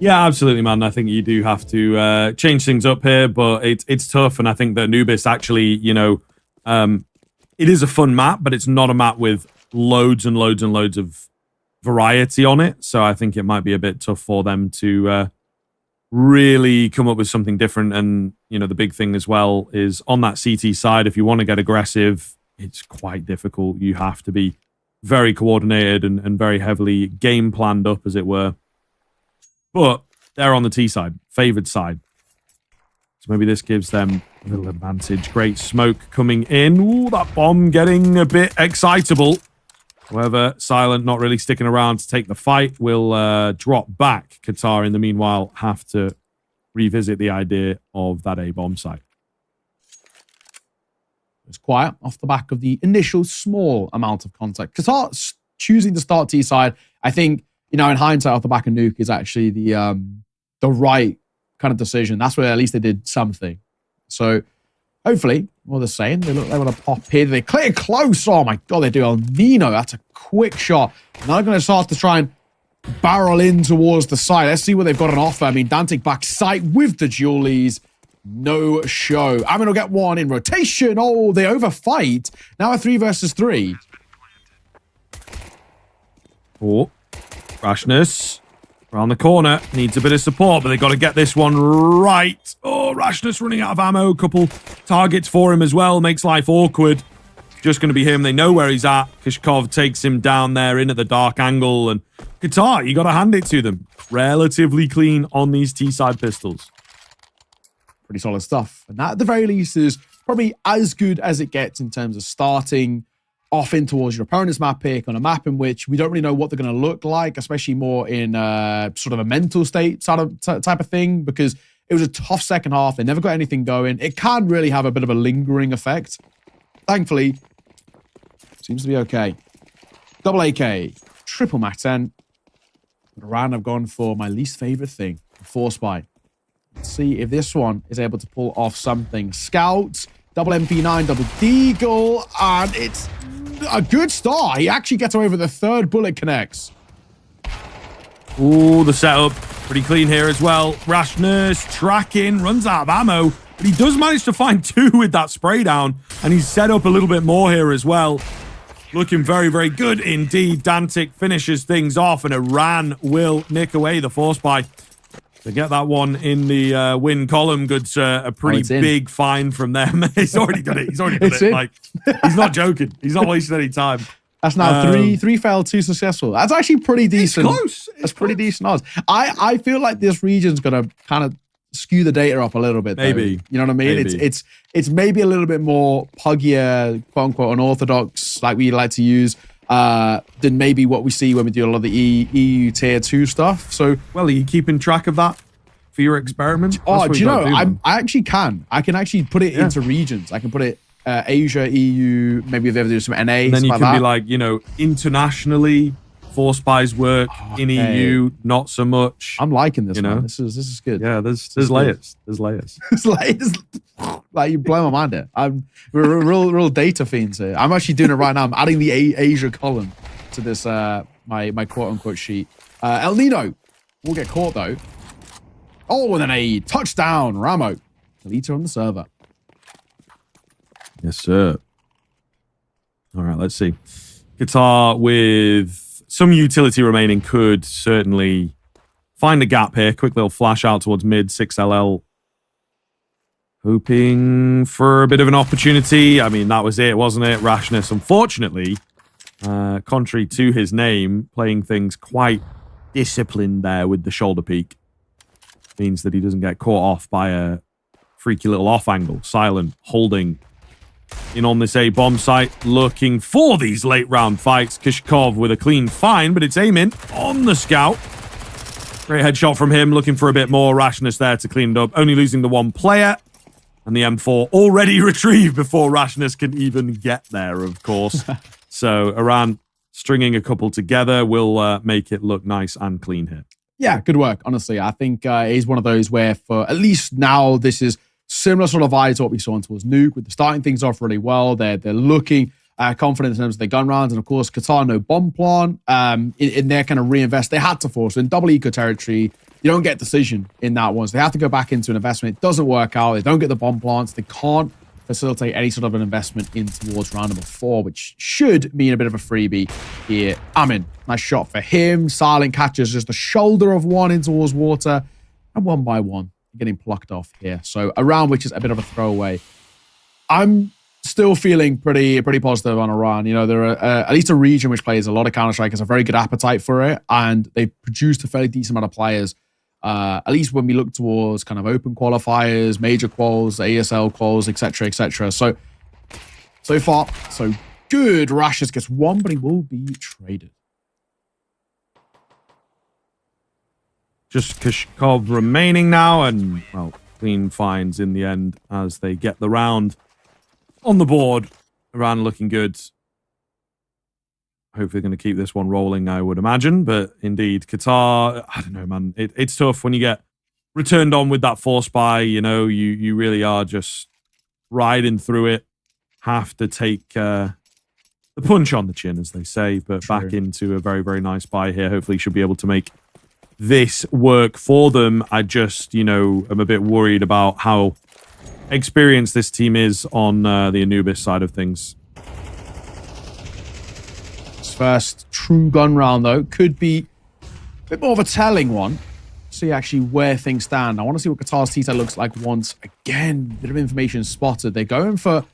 Yeah, absolutely, man. I think you do have to change things up here, but it's tough. And I think that Anubis actually, it is a fun map, but it's not a map with loads and loads and loads of variety on it. So I think it might be a bit tough for them to really come up with something different. And, the big thing as well is on that CT side, if you want to get aggressive, it's quite difficult. You have to be very coordinated and very heavily game planned up, as it were. But they're on the T side, favored side. So maybe this gives them a little advantage. Great smoke coming in. Ooh, that bomb getting a bit excitable. However, Silent not really sticking around to take the fight. Will drop back. Qatar, in the meanwhile, have to revisit the idea of that A-bomb site. It's quiet off the back of the initial small amount of contact. Qatar choosing to start T side, I think, in hindsight, off the back of Nuke is actually the right kind of decision. That's where at least they did something. So hopefully, what they're saying, they look like they want to pop here. They clear close. Oh my God, they do. El Nino, that's a quick shot. Now they're going to start to try and barrel in towards the side. Let's see what they've got on offer. I mean, Dantic back sight with the Julies. No show. Amin will get one in rotation. Oh, they overfight. Now a 3 versus 3. Oh, Rashness around the corner. Needs a bit of support, but they've got to get this one right. Oh, Rashness running out of ammo. A couple targets for him as well. Makes life awkward. Just going to be him. They know where he's at. Kishkov takes him down there in at the dark angle. And Qatar, you got to hand it to them. Relatively clean on these T-side pistols. Pretty solid stuff. And that, at the very least, is probably as good as it gets in terms of starting off in towards your opponent's map pick on a map in which we don't really know what they're going to look like, especially more in sort of a mental state type of thing, because it was a tough second half. They never got anything going. It can really have a bit of a lingering effect. Thankfully, seems to be okay. Double AK, triple max 10. Iran have gone for my least favorite thing, Force Spy. Let's see if this one is able to pull off something. Scout, double MP9, double Deagle, and it's a good start. He actually gets away with the third bullet connects. Ooh, the setup pretty clean here as well. Rashness tracking, runs out of ammo, but he does manage to find 2 with that spray down, and he's set up a little bit more here as well. Looking very, very good indeed. Dantic finishes things off, and Iran will nick away the force by. To get that one in the win column, good sir. A pretty big fine from them. He's already done it. He's already done it. Like, he's not joking. He's not wasting any time. That's now three failed, 2 successful. That's actually pretty decent. It's close. That's pretty decent odds. I feel like this region's gonna kind of skew the data up a little bit. Though. Maybe. You know what I mean? Maybe. It's maybe a little bit more puggier, quote unquote, unorthodox, like we like to use, than maybe what we see when we do a lot of the EU tier 2 stuff. So, well, are you keeping track of that for your experiment? Oh, do you know? I actually can. I can actually put it into regions. I can put it Asia, EU, maybe if they ever do some NA. And then you can be like, internationally, force buys work. In EU, not so much. I'm liking this, man. This is good. Yeah, there's layers. There's layers. It's like you blow my mind here. We're real data fiends here. I'm actually doing it right now. I'm adding the Asia column to this my quote unquote sheet. El Nino will get caught though. Oh, and then a touchdown, Ramo. Elite on the server. Yes, sir. All right, let's see. Qatar with some utility remaining could certainly find a gap here. Quick little flash out towards mid, 6LL. Hoping for a bit of an opportunity. I mean, that was it, wasn't it? Rashness, unfortunately, contrary to his name, playing things quite disciplined there with the shoulder peak. Means that he doesn't get caught off by a freaky little off angle. Silent, holding in on this A bomb site, looking for these late round fights. Kishkov with a clean find, but it's aiming on the scout. Great headshot from him, looking for a bit more rashness there to clean it up. Only losing the one player. And the M4 already retrieved before rashness can even get there, of course. So Iran stringing a couple together will make it look nice and clean here. Yeah, good work, honestly. I think he's one of those where for at least now, this is similar sort of vibes to what we saw towards Nuke, with the starting things off really well. They're looking confident in terms of their gun rounds. And of course, Qatar, no bomb plant. In their kind of reinvest, they had to force. In double eco territory, you don't get decision in that one. So they have to go back into an investment. It doesn't work out. They don't get the bomb plants. They can't facilitate any sort of an investment in towards round number 4, which should mean a bit of a freebie here. Amin, nice shot for him. Silent catches just the shoulder of one in towards water. And one by one, getting plucked off here. So a round which is a bit of a throwaway. I'm still feeling pretty positive on Iran. They're at least a region which plays a lot of Counter-Strike, has a very good appetite for it, and they produced a fairly decent amount of players. At least when we look towards kind of open qualifiers, major quals, ASL quals, etc., etc. So far, so good. Rashes gets one, but he will be traded. Just Kishkov remaining now, and, well, clean finds in the end as they get the round on the board. Iran looking good. Hopefully going to keep this one rolling, I would imagine. But indeed, Qatar, I don't know, man. It's tough when you get returned on with that force buy. You really are just riding through it. Have to take the punch on the chin, as they say. But True. Back into a very, very nice buy here. Hopefully should be able to make this work for them. I just, I'm a bit worried about how experienced this team is on the Anubis side of things. First true gun round, though, could be a bit more of a telling one. See actually where things stand. I want to see what Qatar's Tita looks like once again. Bit of information spotted. They're going for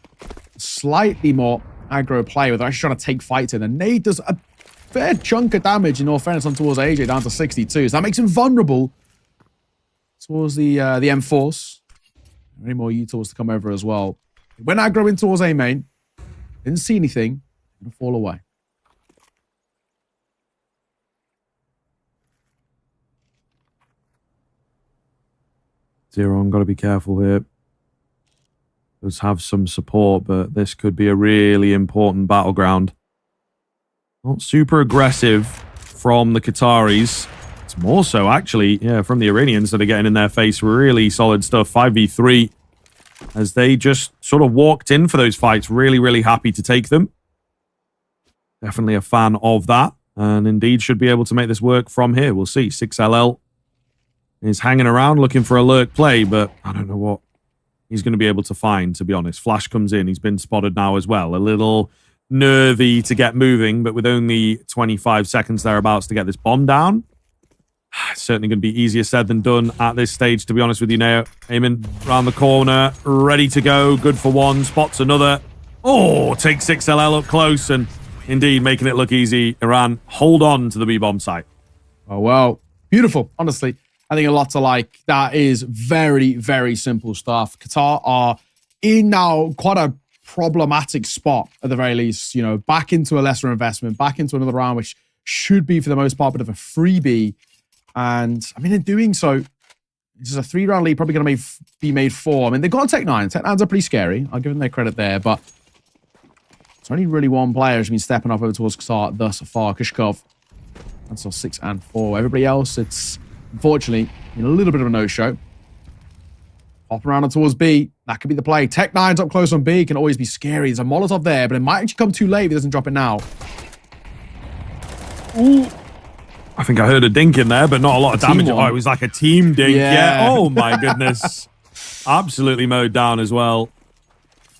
slightly more aggro play, where they're actually trying to take fights in. And Nade does a fair chunk of damage, in all fairness, on towards AJ, down to 62. So that makes him vulnerable towards the M-Force. Any more utils to come over as well. When aggro in towards A main, didn't see anything, gonna fall away. Zeron, got to be careful here. Does have some support, but this could be a really important battleground. Not super aggressive from the Qataris. It's more so, actually, from the Iranians that are getting in their face. Really solid stuff. 5v3 as they just sort of walked in for those fights. Really, really happy to take them. Definitely a fan of that. And indeed should be able to make this work from here. We'll see. 6LL is hanging around looking for a lurk play, but I don't know what he's going to be able to find, to be honest. Flash comes in. He's been spotted now as well. A little nervy to get moving, but with only 25 seconds thereabouts to get this bomb down, It's certainly going to be easier said than done at this stage, to be honest with you now. Aiming around the corner, ready to go. Good for one, spots another. Oh, takes 6LL up close and indeed making it look easy. Iran hold on to the B-bomb site. Oh, well, beautiful. Honestly, I think a lot to like. That is very, very simple stuff. Qatar are in now quite a problematic spot at the very least, you know, back into a lesser investment, back into another round, which should be for the most part a bit of a freebie. And I mean, in doing so, this is a 3-round lead, probably going to be made 4. I mean, they've got to take 9. Tech 9s are pretty scary. I'll give them their credit there, but it's only really one player who's been stepping up over towards Qatar thus far. Kishkov. That's all 6 and 4. Everybody else, it's unfortunately a little bit of a no-show. Hopping around towards B. That could be the play. Tech 9's up close on B can always be scary. There's a Molotov there, but it might actually come too late if he doesn't drop it now. Ooh. I think I heard a dink in there, but not a lot of damage. Oh, it was like a team dink. Yeah. Oh, my goodness. Absolutely mowed down as well.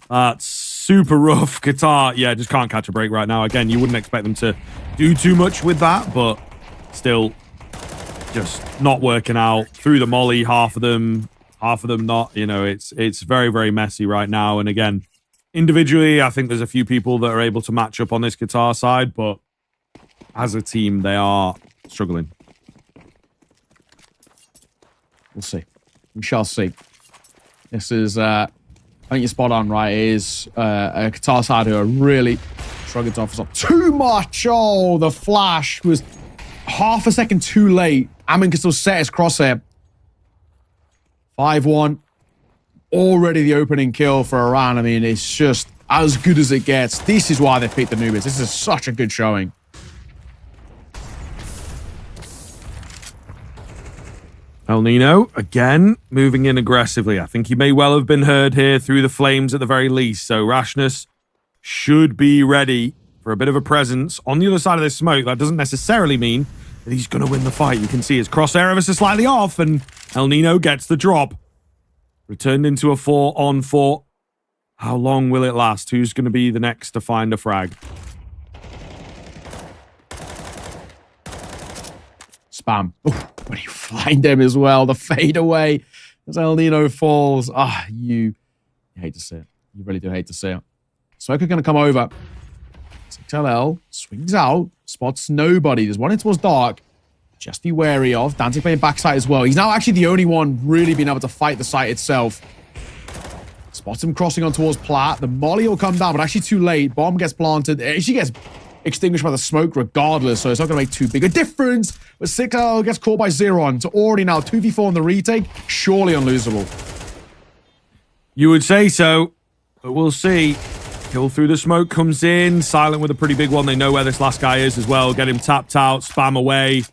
That's super rough. Qatar, yeah, just can't catch a break right now. Again, you wouldn't expect them to do too much with that, but still just not working out. Through the molly, half of them not. You know, it's very, very messy right now. And again, individually, I think there's a few people that are able to match up on this Qatar side, but as a team, they are struggling. We'll see. We shall see. This is, I think you're spot on, right? It is a Qatar side who are really struggling to offer up too much. Oh, the flash was half a second too late. Amin can still set his crosshair. 5-1. Already the opening kill for Iran. I mean, it's just as good as it gets. This is why they picked the Nubians. This is such a good showing. El Nino, again, moving in aggressively. I think he may well have been heard here through the flames at the very least. So Rashness should be ready for a bit of a presence on the other side of this smoke. That doesn't necessarily mean that he's going to win the fight. You can see his crosshair ever so slightly off, and El Nino gets the drop. Returned into a 4-on-4. How long will it last? Who's going to be the next to find a frag? Spam. Ooh, but you find him as well. The fade away as El Nino falls. You hate to see it. You really do hate to see it. Smoker going to come over. 6LL swings out, spots nobody. There's one in towards dark. Just be wary of. Dante playing backside as well. He's now actually the only one really being able to fight the site itself. Spots him crossing on towards Plat. The molly will come down, but actually too late. Bomb gets planted. It actually gets extinguished by the smoke regardless, so it's not going to make too big a difference. But 6LL gets caught by Zeron. So already now 2v4 on the retake. Surely unlosable. You would say so, but we'll see. Kill through the smoke comes in. Silent with a pretty big one. They know where this last guy is as well. Get him tapped out. Spam away.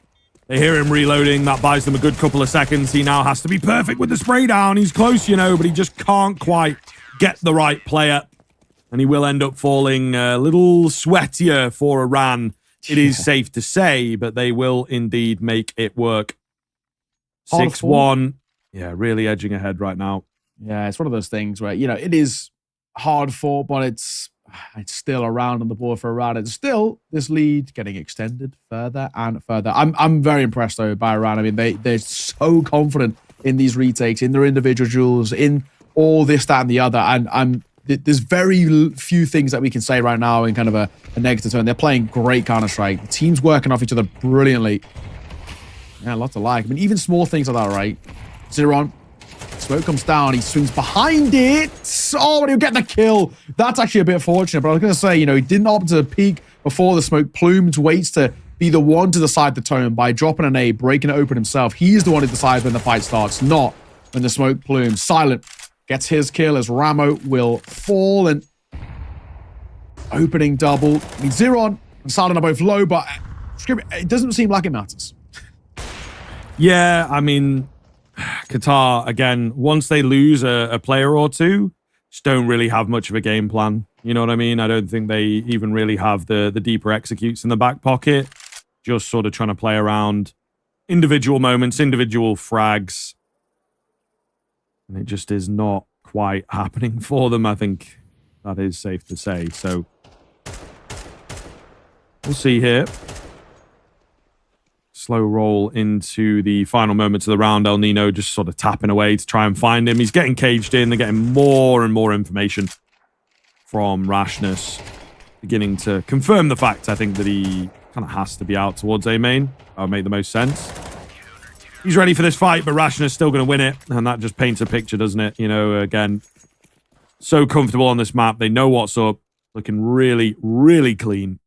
They hear him reloading. That buys them a good couple of seconds. He now has to be perfect with the spray down. He's close, you know, but he just can't quite get the right player. And he will end up falling a little sweatier for Iran. It is safe to say, but they will indeed make it work. 6-1. Yeah, really edging ahead right now. Yeah, it's one of those things where, you know, it is hard fought, but it's still around on the board for Iran. It's still this lead getting extended further and further. I'm very impressed though by Iran. I mean, they're so confident in these retakes, in their individual duels, in all this, that, and the other. And there's very few things that we can say right now in kind of a negative tone. They're playing great Counter-Strike. The team's working off each other brilliantly. Yeah, a lot to like. I mean, even small things like that, right? Zeron. Smoke comes down. He swings behind it. Oh, and he'll get the kill. That's actually a bit fortunate. But I was going to say, you know, he didn't opt to peek before the smoke plumed, waits to be the one to decide the tone by dropping an A, breaking it open himself. He's the one who decides when the fight starts, not when the smoke plumes. Silent gets his kill as Ramo will fall, and opening double. I mean, Zeron and Silent are both low, but it doesn't seem like it matters. Yeah, I mean, Qatar, again, once they lose a player or two, just don't really have much of a game plan. You know what I mean? I don't think they even really have the deeper executes in the back pocket. Just sort of trying to play around individual moments, individual frags. And it just is not quite happening for them, I think that is safe to say. So we'll see here. slow roll into the final moments of the round. El Nino just sort of tapping away to try and find him. He's getting caged in. They're getting more and more information from Rashness, beginning to confirm the fact, I think, that he kind of has to be out towards A main. That would make the most sense. He's ready for this fight, but Rashness still going to win it. And that just paints a picture, doesn't it? You know, again, so comfortable on this map. They know what's up. Looking really, really clean.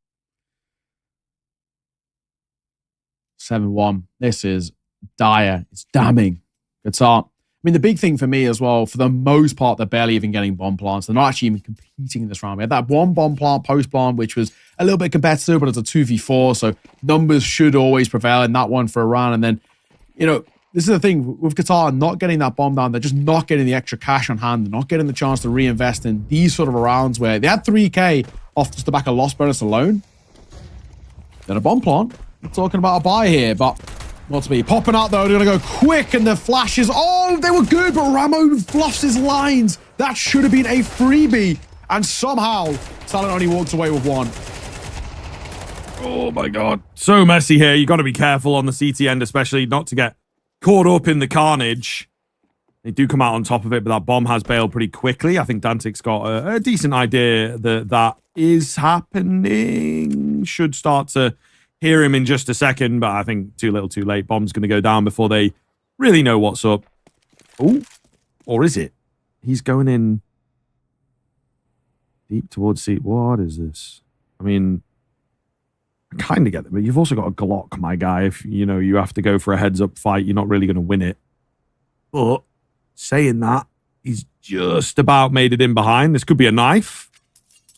7-1. This is dire. It's damning. Qatar. I mean, the big thing for me as well, for the most part, they're barely even getting bomb plants. They're not actually even competing in this round. We had that one bomb plant, post plant, which was a little bit competitive, but it's a 2v4, so numbers should always prevail in that one for a round. And then, you know, this is the thing with Qatar not getting that bomb down. They're just not getting the extra cash on hand. They're not getting the chance to reinvest in these sort of rounds where they had 3K off just the back of lost bonus alone. Then a bomb plant. We're talking about a buy here, but not to be. Popping out though, they're going to go quick, and the flashes. Oh, they were good, but Ramo fluffs his lines. That should have been a freebie. And somehow, Talon only walks away with one. Oh my God. So messy here. You got to be careful on the CT end, especially not to get caught up in the carnage. They do come out on top of it, but that bomb has bailed pretty quickly. I think Dantic's got a decent idea that that is happening. Should start to hear him in just a second, but I think too little too late. Bomb's going to go down before they really know what's up. Oh, or is it? He's going in deep towards C. What is this? I mean, I kind of get it, but you've also got a Glock, my guy. If, you know, you have to go for a heads-up fight, you're not really going to win it. But saying that, he's just about made it in behind. This could be a knife.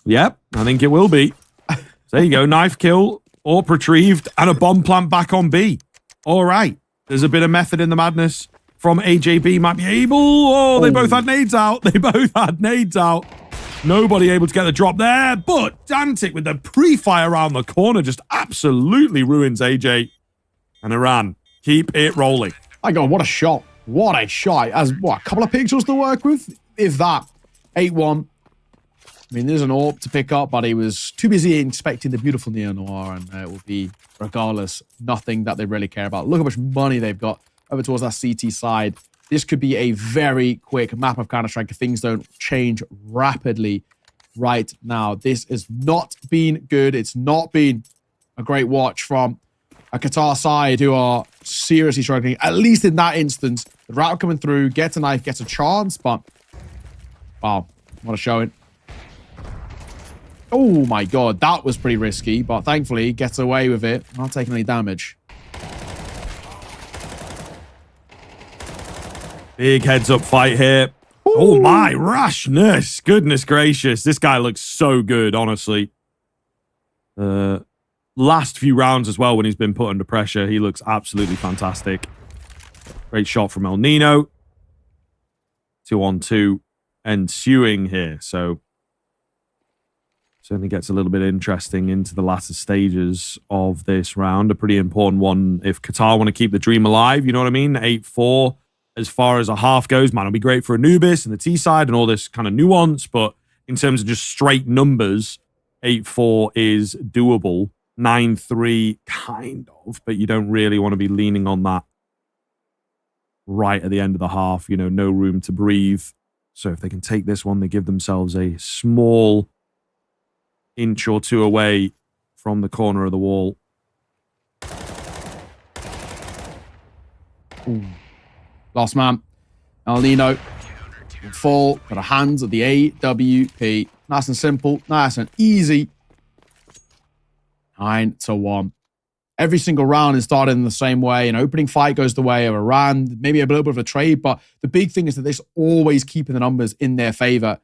Yep, I think it will be. So there you go, knife kill. AWP retrieved, and a bomb plant back on B. All right. There's a bit of method in the madness from AJB. Might be able. Oh, they both had nades out. They both had nades out. Nobody able to get the drop there, but Dantic with the pre-fire around the corner just absolutely ruins AJ. And Iran, keep it rolling. My God, what a shot. What a shot. As what, a couple of pixels to work with? If that. 8-1. I mean, there's an AWP to pick up, but he was too busy inspecting the beautiful Neo Noir, and it will be, regardless, nothing that they really care about. Look how much money they've got over towards that CT side. This could be a very quick map of Counter-Strike if things don't change rapidly right now. This has not been good. It's not been a great watch from a Qatar side who are seriously struggling, at least in that instance. The route coming through, gets a knife, gets a chance, but wow, what a showing. Oh my God, that was pretty risky, but thankfully gets away with it, not taking any damage. Big heads up fight here. Ooh. Oh my, Rashness. Goodness gracious. This guy looks so good, honestly. Last few rounds as well when he's been put under pressure, he looks absolutely fantastic. Great shot from El Nino. 2-on-2 ensuing here, so certainly gets a little bit interesting into the latter stages of this round. A pretty important one if Qatar want to keep the dream alive, you know what I mean? 8-4 as far as a half goes. Man, it'll be great for Anubis and the T side and all this kind of nuance, but in terms of just straight numbers, 8-4 is doable. 9-3, kind of, but you don't really want to be leaning on that right at the end of the half. You know, no room to breathe. So if they can take this one, they give themselves a small inch or two away from the corner of the wall. Ooh. Last man. El Nino will fall. Got a hands at the AWP. Nice and simple. Nice and easy. 9-1. Every single round is started in the same way. An opening fight goes the way of a round, maybe a little bit of a trade, but the big thing is that they're always keeping the numbers in their favor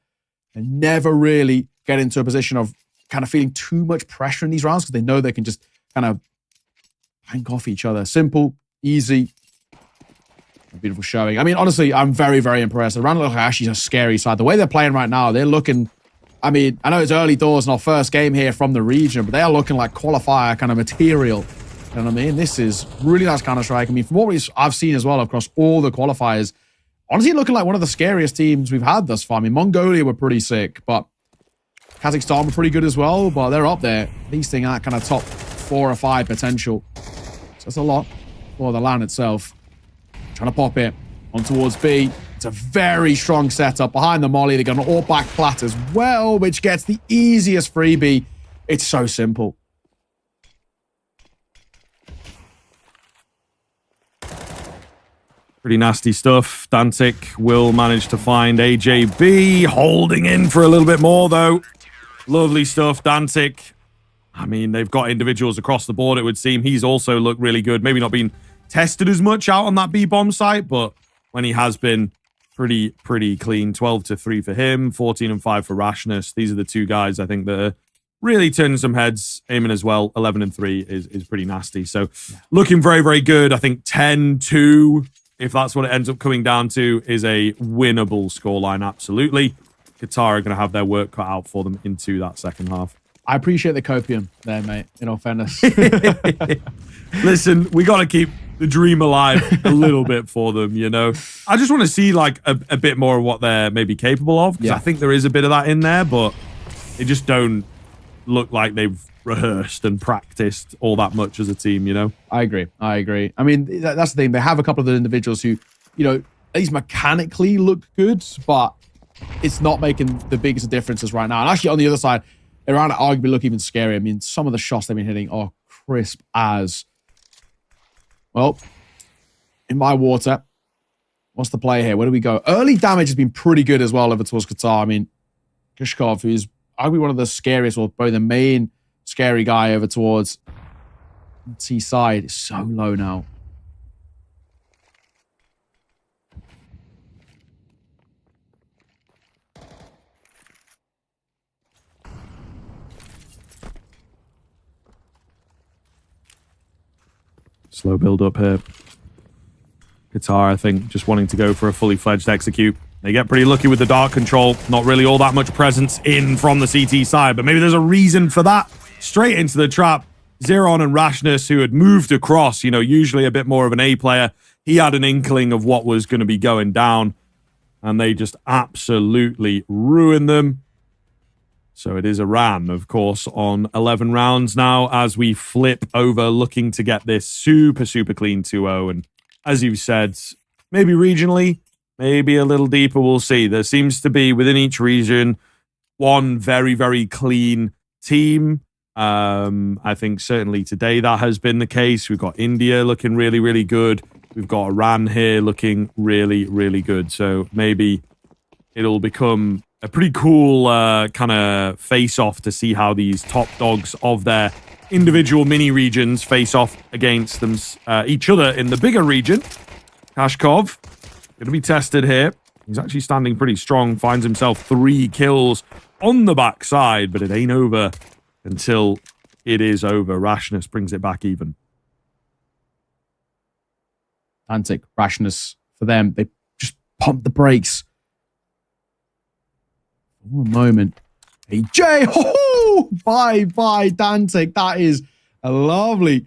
and never really get into a position of kind of feeling too much pressure in these rounds because they know they can just kind of bank off each other. Simple, easy, a beautiful showing. I mean, honestly, I'm very, very impressed. The round look actually a scary side. The way they're playing right now, they're looking, I mean, I know it's early doors in our first game here from the region, but they are looking like qualifier kind of material. You know what I mean? This is really nice Counter-Strike. I mean, from what I've seen as well across all the qualifiers, honestly looking like one of the scariest teams we've had thus far. I mean, Mongolia were pretty sick, but Kazakhstan were pretty good as well, but they're up there. These things are kind of top 4 or 5 potential. So that's a lot for the LAN itself. Trying to pop it on towards B. It's a very strong setup behind the molly. They're going to all back plat as well, which gets the easiest freebie. It's so simple. Pretty nasty stuff. Dantic will manage to find AJB, holding in for a little bit more, though. Lovely stuff, Dantic. I mean, they've got individuals across the board, it would seem. He's also looked really good. Maybe not been tested as much out on that B-bomb site, but when he has been, pretty clean. 12-3 for him, 14-5 for Rashness. These are the two guys, I think, that are really turning some heads. Aiming as well, 11-3 is pretty nasty. So looking very, very good. I think 10-2, if that's what it ends up coming down to, is a winnable scoreline, absolutely. Qatar are going to have their work cut out for them into that second half. I appreciate the copium there, mate, in all fairness. Listen, we got to keep the dream alive a little bit for them, you know? I just want to see, like, a bit more of what they're maybe capable of, because I think there is a bit of that in there, but they just don't look like they've rehearsed and practiced all that much as a team, you know? I agree. I mean, that's the thing. They have a couple of the individuals who, you know, at least mechanically look good, but it's not making the biggest differences right now. And actually, on the other side, Iran arguably look even scary. I mean, some of the shots they've been hitting are crisp as... Well, in my water, what's the play here? Where do we go? Early damage has been pretty good as well over towards Qatar. I mean, Kishkov, who's arguably one of the scariest, or probably the main scary guy over towards T side, is so low now. Slow build up here. Qatar, I think, just wanting to go for a fully fledged execute. They get pretty lucky with the dark control. Not really all that much presence in from the CT side, but maybe there's a reason for that. Straight into the trap. Zeron and Rashness, who had moved across, you know, usually a bit more of an A player. He had an inkling of what was going to be going down, and they just absolutely ruined them. So it is Iran, of course, on 11 rounds now as we flip over, looking to get this super, super clean 2-0. And as you've said, maybe regionally, maybe a little deeper, we'll see. There seems to be, within each region, one very, very clean team. I think certainly today that has been the case. We've got India looking really, really good. We've got Iran here looking really, really good. So maybe it'll become a pretty cool kind of face-off to see how these top dogs of their individual mini regions face off against them, each other in the bigger region. Kashkov going to be tested here. He's actually standing pretty strong, finds himself 3 kills on the backside, but it ain't over until it is over. Rashness brings it back even. Antic Rashness for them. They just pumped the brakes. One moment. AJ! Oh, bye, Dantic. That is a lovely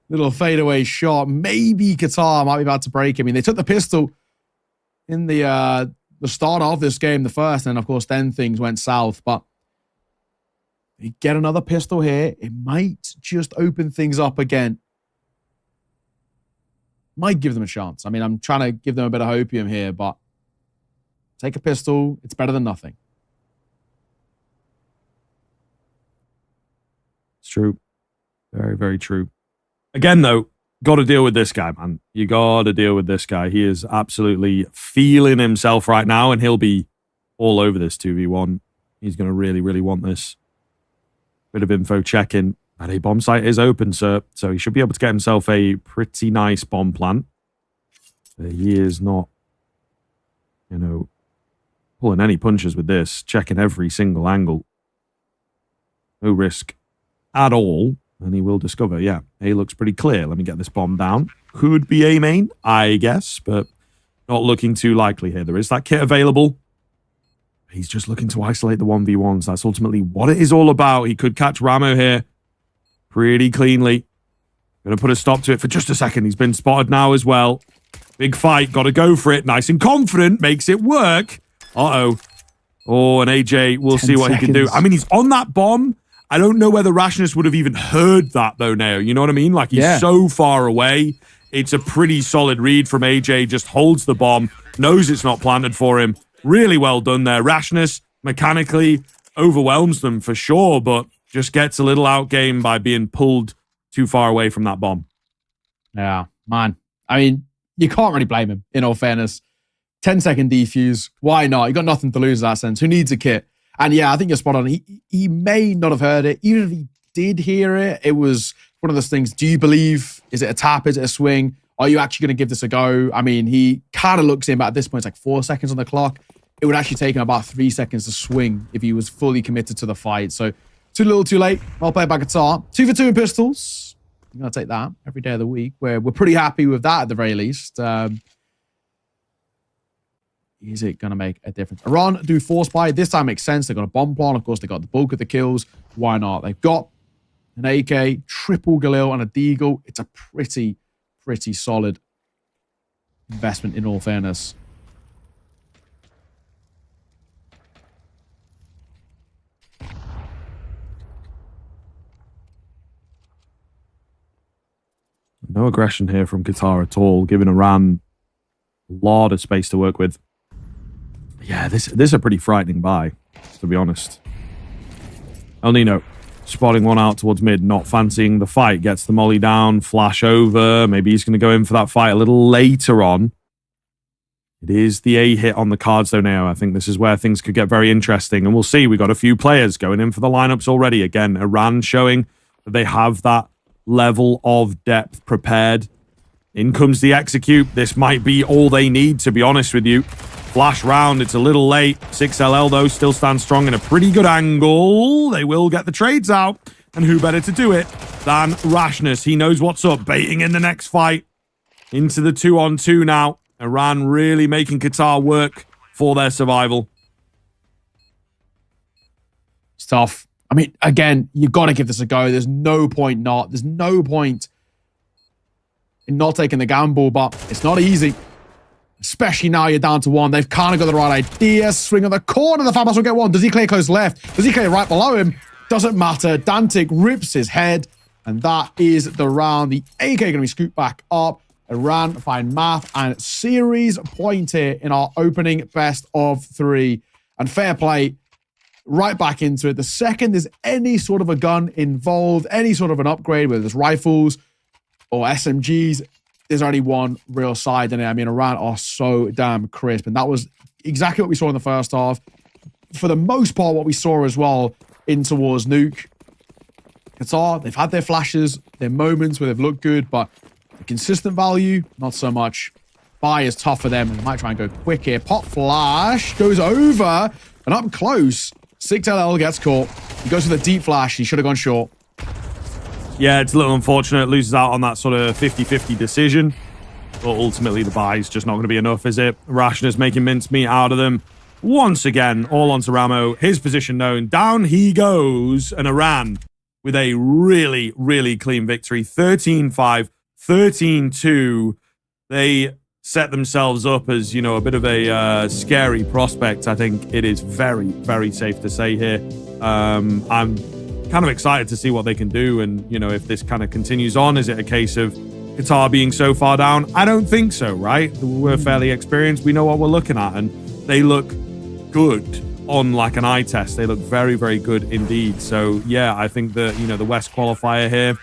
little fadeaway shot. Maybe Qatar might be about to break. I mean, they took the pistol in the start of this game, the first, and of course, then things went south. But they get another pistol here. It might just open things up again. Might give them a chance. I mean, I'm trying to give them a bit of hopium here, but take a pistol. It's better than nothing. It's true. Very, very true. Again, though, got to deal with this guy, man. You got to deal with this guy. He is absolutely feeling himself right now, and he'll be all over this 2v1. He's going to really, really want this. Bit of info check-in. And a bomb site is open, sir. So he should be able to get himself a pretty nice bomb plant. He is not, you know, pulling any punches with this. Checking every single angle. No risk at all. And he will discover, yeah, A looks pretty clear. Let me get this bomb down. Could be A main, I guess, but not looking too likely here. There is that kit available. He's just looking to isolate the 1v1s. That's ultimately what it is all about. He could catch Ramo here pretty cleanly. Going to put a stop to it for just a second. He's been spotted now as well. Big fight. Got to go for it. Nice and confident. Makes it work. Uh-oh. Oh, and AJ, we'll see what he can do. I mean, he's on that bomb. I don't know whether Rashness would have even heard that, though, now. You know what I mean? Like, he's so far away. It's a pretty solid read from AJ, just holds the bomb, knows it's not planted for him. Really well done there. Rashness, mechanically, overwhelms them for sure, but just gets a little outgame by being pulled too far away from that bomb. Yeah, man. I mean, you can't really blame him, in all fairness. 10-second defuse. Why not? You got nothing to lose in that sense. Who needs a kit? And yeah, I think you're spot on. He may not have heard it. Even if he did hear it, it was one of those things. Do you believe? Is it a tap? Is it a swing? Are you actually going to give this a go? I mean, he kind of looks in, but at this point, it's like 4 seconds on the clock. It would actually take him about 3 seconds to swing if he was fully committed to the fight. So too little, too late. I'll play by Qatar. 2 for 2 in pistols. I'm going to take that every day of the week. We're pretty happy with that at the very least. Is it going to make a difference? Iran do force buy. This time makes sense. They've got a bomb plan. Of course, they got the bulk of the kills. Why not? They've got an AK, triple Galil, and a Deagle. It's a pretty solid investment in all fairness. No aggression here from Qatar at all, giving Iran a lot of space to work with. Yeah, this is a pretty frightening buy, to be honest. El Nino spotting one out towards mid, not fancying the fight. Gets the molly down, flash over. Maybe he's going to go in for that fight a little later on. It is the A hit on the cards, though, now. I think this is where things could get very interesting. And we'll see. We've got a few players going in for the lineups already. Again, Iran showing that they have that level of depth prepared. In comes the execute. This might be all they need, to be honest with you. Flash round. It's a little late. 6LL, though, still stands strong in a pretty good angle. They will get the trades out. And who better to do it than Rashness? He knows what's up. Baiting in the next fight. Into the 2-on-2 now. Iran really making Qatar work for their survival. It's tough. I mean, again, you've got to give this a go. There's no point not. There's no point in not taking the gamble, but it's not easy. Especially now you're down to 1. They've kind of got the right idea. Swing on the corner. The Fabas will get 1. Does he clear close left? Does he clear right below him? Doesn't matter. Dantic rips his head. And that is the round. The AK going to be scooped back up. Iran find math and series point here in our opening best of 3. And fair play. Right back into it. The second there's any sort of a gun involved, any sort of an upgrade, whether it's rifles or SMGs, there's only one real side in it. I mean, Iran are so damn crisp. And that was exactly what we saw in the first half. For the most part, what we saw as well in towards Nuke. Qatar, they've had their flashes, their moments where they've looked good, but the consistent value, not so much. Buy is tough for them. They might try and go quick here. Pop flash goes over and up close. 6LL gets caught. He goes for the deep flash. He should have gone short. Yeah, it's a little unfortunate. Loses out on that sort of 50-50 decision. But ultimately, the buy is just not going to be enough, is it? Rashness making mincemeat out of them. Once again, all onto Ramo. His position known. Down he goes. And Iran with a really, really clean victory. 13-5, 13-2. They set themselves up as, you know, a bit of a scary prospect. I think it is very, very safe to say here. I'm kind of excited to see what they can do. And, you know, if this kind of continues on, is it a case of Qatar being so far down? I don't think so, right? We're fairly experienced. We know what we're looking at. And they look good on like an eye test. They look very, very good indeed. So, yeah, I think that, you know, the West qualifier here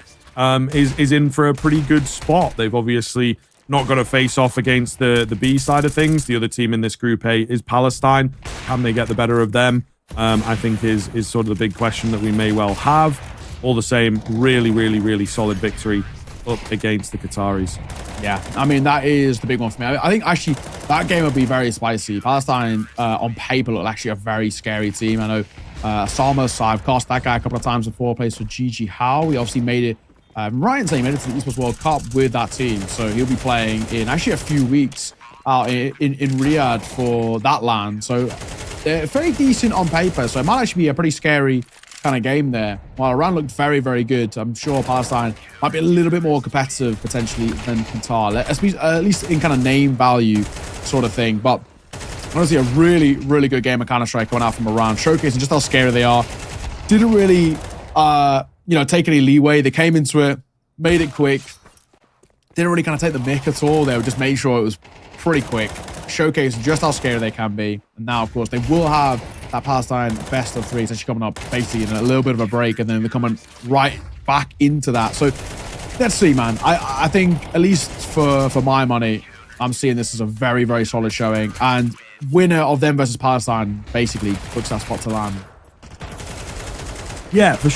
is in for a pretty good spot. They've obviously not got to face off against the B side of things. The other team in this Group A is Palestine. Can they get the better of them? I think is sort of the big question that we may well have. All the same, really, really, really solid victory up against the Qataris. Yeah, I mean, that is the big one for me. I think actually that game will be very spicy. Palestine on paper look actually a very scary team. I know Salmas, I've cast that guy a couple of times before, plays for GG Howe. He obviously made it, right in saying he made it to the Esports World Cup with that team. So he'll be playing in actually a few weeks out in Riyadh for that land. So they're very decent on paper. So it might actually be a pretty scary kind of game there. While Iran looked very, very good, I'm sure Palestine might be a little bit more competitive potentially than Qatar, at least in kind of name value sort of thing. But honestly, a really, really good game of Counter-Strike coming out from Iran, showcasing just how scary they are. Didn't really take any leeway. They came into it, made it quick. Didn't really kind of take the mick at all. They would just made sure it was pretty quick, showcase just how scary they can be. And now, of course, they will have that Palestine best of 3 essentially coming up basically in a little bit of a break, and then they're coming right back into that. So let's see, man. I think, at least for my money, I'm seeing this as a very, very solid showing. And winner of them versus Palestine basically books that spot to land. Yeah, for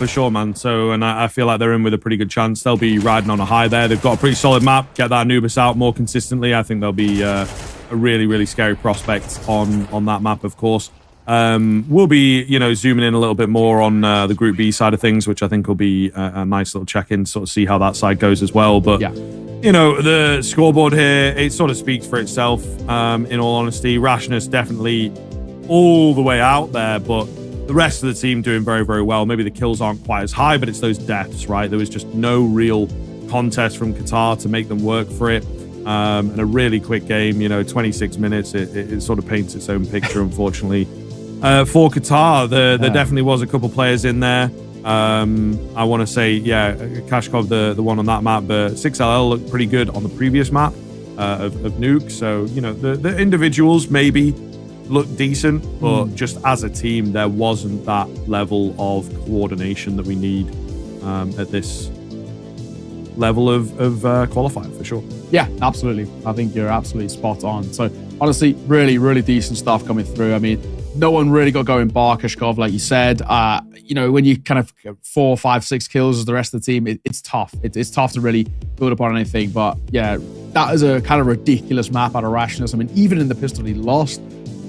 sure, man. So, and I feel like they're in with a pretty good chance. They'll be riding on a high there. They've got a pretty solid map. Get that Anubis out more consistently. I think they'll be a really, really scary prospect on that map, of course. We'll be, zooming in a little bit more on the Group B side of things, which I think will be a nice little check-in, sort of see how that side goes as well. But, yeah. The scoreboard here, it sort of speaks for itself, in all honesty. Rashness definitely all the way out there, but the rest of the team doing very, very well. Maybe the kills aren't quite as high, but it's those deaths, right? There was just no real contest from Qatar to make them work for it. And a really quick game, 26 minutes, it sort of paints its own picture, unfortunately. For Qatar, there definitely was a couple players in there. I want to say, Kashkov, the one on that map, but 6LL looked pretty good on the previous map of Nuke. So, the individuals maybe look decent, but just as a team, there wasn't that level of coordination that we need at this level of qualifier, for sure. Yeah, absolutely. I think you're absolutely spot on. So honestly, really, really decent stuff coming through. I mean, no one really got going bar Kashkov, like you said. When you kind of 4, 5, 6 kills as the rest of the team, it's tough. It's tough to really build upon anything. But yeah, that is a kind of ridiculous map out of Rashness. I mean, even in the pistol he lost,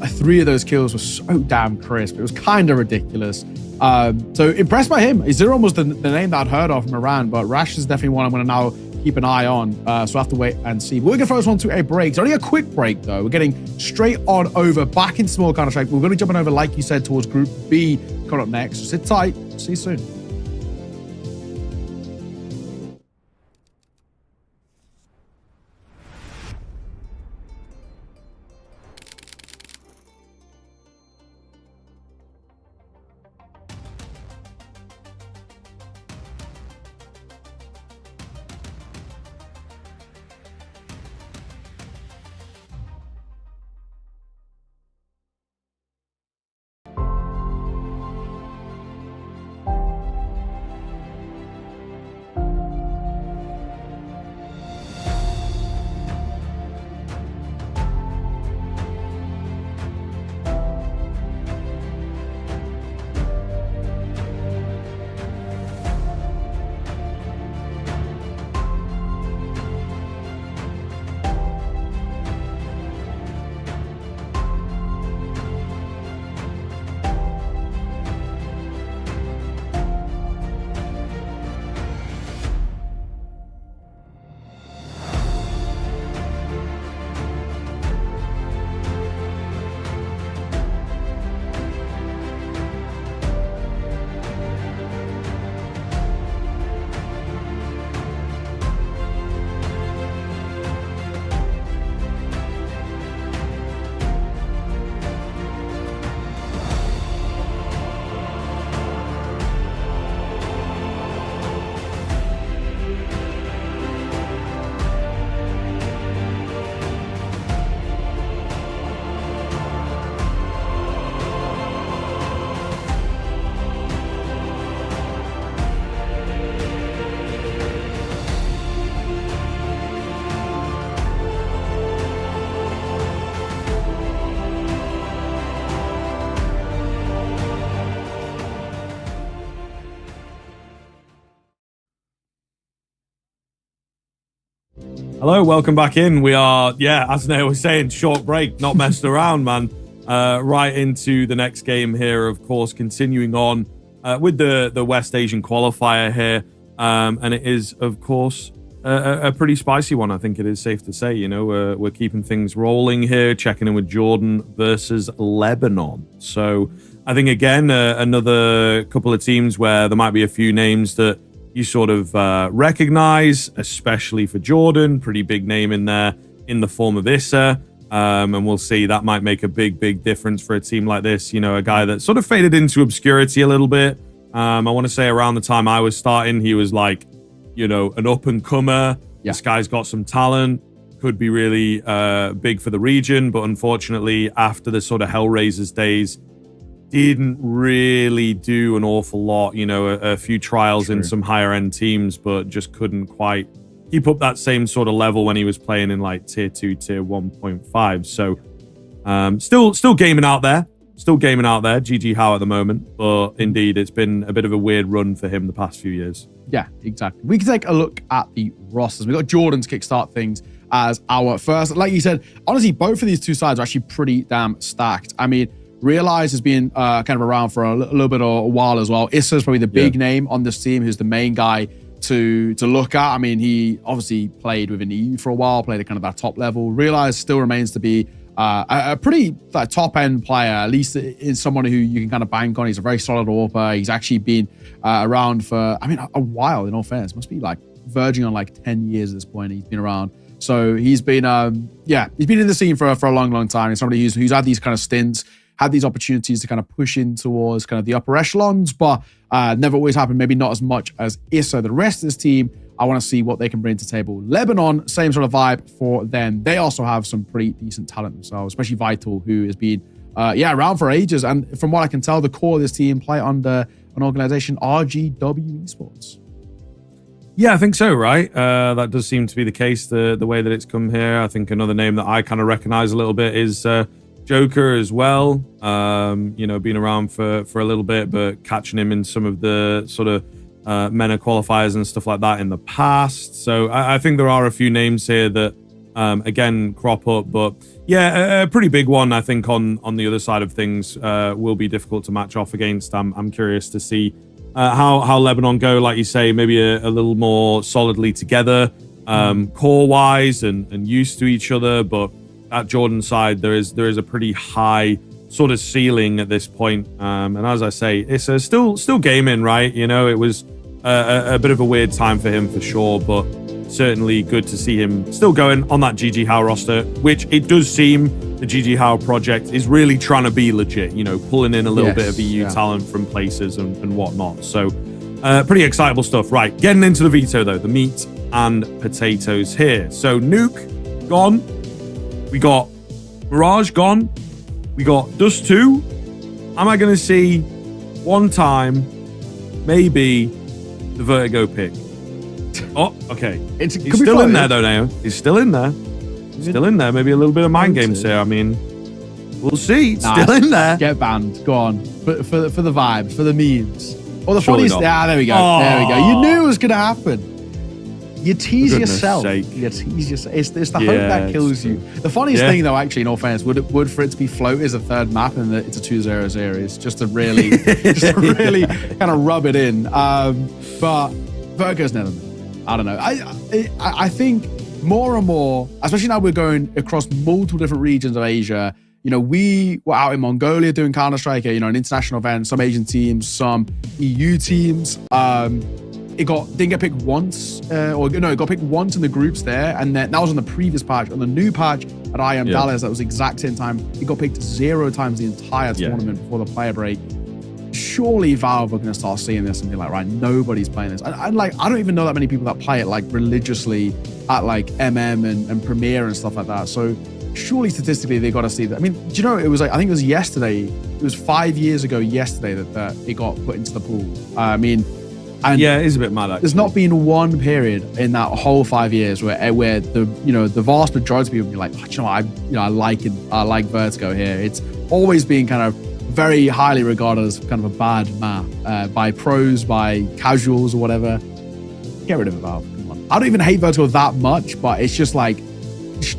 3 of those kills were so damn crisp. It was kind of ridiculous. So impressed by him. Zero was the name that I'd heard of from Iran, but Rash is definitely one I'm going to now keep an eye on. So I have to wait and see. But we're going to throw us on to a break. It's only a quick break, though. We're getting straight on over back into small Counter-Strike. We're going to be jumping over, like you said, towards Group B coming up next. So sit tight. See you soon. Hello, welcome back in. We are, as Nate was saying, short break, not messed around, man. Right into the next game here, of course, continuing on with the West Asian qualifier here. And it is, of course, a pretty spicy one, I think it is safe to say. We're keeping things rolling here, checking in with Jordan versus Lebanon. So I think, again, another couple of teams where there might be a few names that you sort of recognize, especially for Jordan. Pretty big name in there in the form of Issa. And we'll see, that might make a big, big difference for a team like this. A guy that sort of faded into obscurity a little bit I want to say around the time I was starting, he was like, an up and comer. Yeah. This guy's got some talent, could be really big for the region, but unfortunately, after the sort of Hellraisers days, didn't really do an awful lot. A few trials in some higher end teams, but just couldn't quite keep up that same sort of level when he was playing in like tier 2, tier 1.5. So still gaming out there. GG Howe at the moment, but indeed it's been a bit of a weird run for him the past few years. Yeah, exactly. We can take a look at the rosters. We've got Jordan's kickstart things as our first. Like you said, honestly, both of these two sides are actually pretty damn stacked. I mean, Realize has been kind of around for a little bit of a while as well. Issa's probably the big name on this team, who's the main guy to look at. I mean, he obviously played within EU for a while, played at kind of that top level. Realize still remains to be a pretty top end player, at least is someone who you can kind of bank on. He's a very solid AWPer. He's actually been around for, a while, in all fairness. Must be like verging on like 10 years at this point. He's been around. So he's been, he's been in the scene for a long, long time. He's somebody who's had these kind of stints, had these opportunities to kind of push in towards kind of the upper echelons, but never always happened. Maybe not as much as Issa. The rest of this team, I want to see what they can bring to the table. Lebanon, same sort of vibe for them. They also have some pretty decent talent themselves, especially Vital, who has been, around for ages. And from what I can tell, the core of this team play under an organization, RGW Esports. Yeah, I think so, right? That does seem to be the case, the way that it's come here. I think another name that I kind of recognize a little bit is Joker as well. Been around for a little bit, but catching him in some of the sort of MENA qualifiers and stuff like that in the past. So I think there are a few names here that, again, crop up. But yeah, a pretty big one, I think, on the other side of things will be difficult to match off against. I'm curious to see how Lebanon go, like you say, maybe a little more solidly together, core-wise and used to each other. But at Jordan's side, there is a pretty high sort of ceiling at this point. And as I say, it's still gaming, right? It was a bit of a weird time for him for sure, but certainly good to see him still going on that GG Howe roster, which it does seem the GG Howe project is really trying to be legit, pulling in a little bit of EU talent from places and whatnot. So pretty excitable stuff. Right, getting into the veto though, the meat and potatoes here. So Nuke gone. We got Mirage gone. We got Dust 2. Am I going to see one time, maybe, the Vertigo pick? Oh, okay. He's still in there, though, now. He's still in there. Still in there. Maybe a little bit of mind games here. I mean, we'll see. Still in there. Get banned. Go on. For the vibes, for the memes. Or the funniest. Yeah, there we go. Oh. There we go. You knew it was going to happen. You tease yourself. You tease yourself. It's the hope that kills you. The funniest thing, though, actually, in all fairness, would for it to be float as a third map and it's a 2-0 series, just to really kind of rub it in. But Vertigo's never been. I don't know. I think more and more, especially now we're going across multiple different regions of Asia. We were out in Mongolia doing Counter-Strike, an international event, some Asian teams, some EU teams. It didn't get picked once, it got picked once in the groups there, and then that was on the previous patch. On the new patch at I Am Dallas, that was the exact same time. It got picked 0 times the entire tournament before the player break. Surely Valve are going to start seeing this and be like, right, nobody's playing this. I don't even know that many people that play it like religiously at like MM and Premiere and stuff like that. So surely statistically they got to see that. I mean, do you know, it was like, I think it was yesterday, it was 5 years ago yesterday that it got put into the pool. And yeah, it is a bit mad. Actually. There's not been one period in that whole 5 years where the vast majority of people be like, I like Vertigo here. It's always been kind of very highly regarded as kind of a bad map by pros, by casuals or whatever. Get rid of it, Valve. Come on. I don't even hate Vertigo that much, but it's just like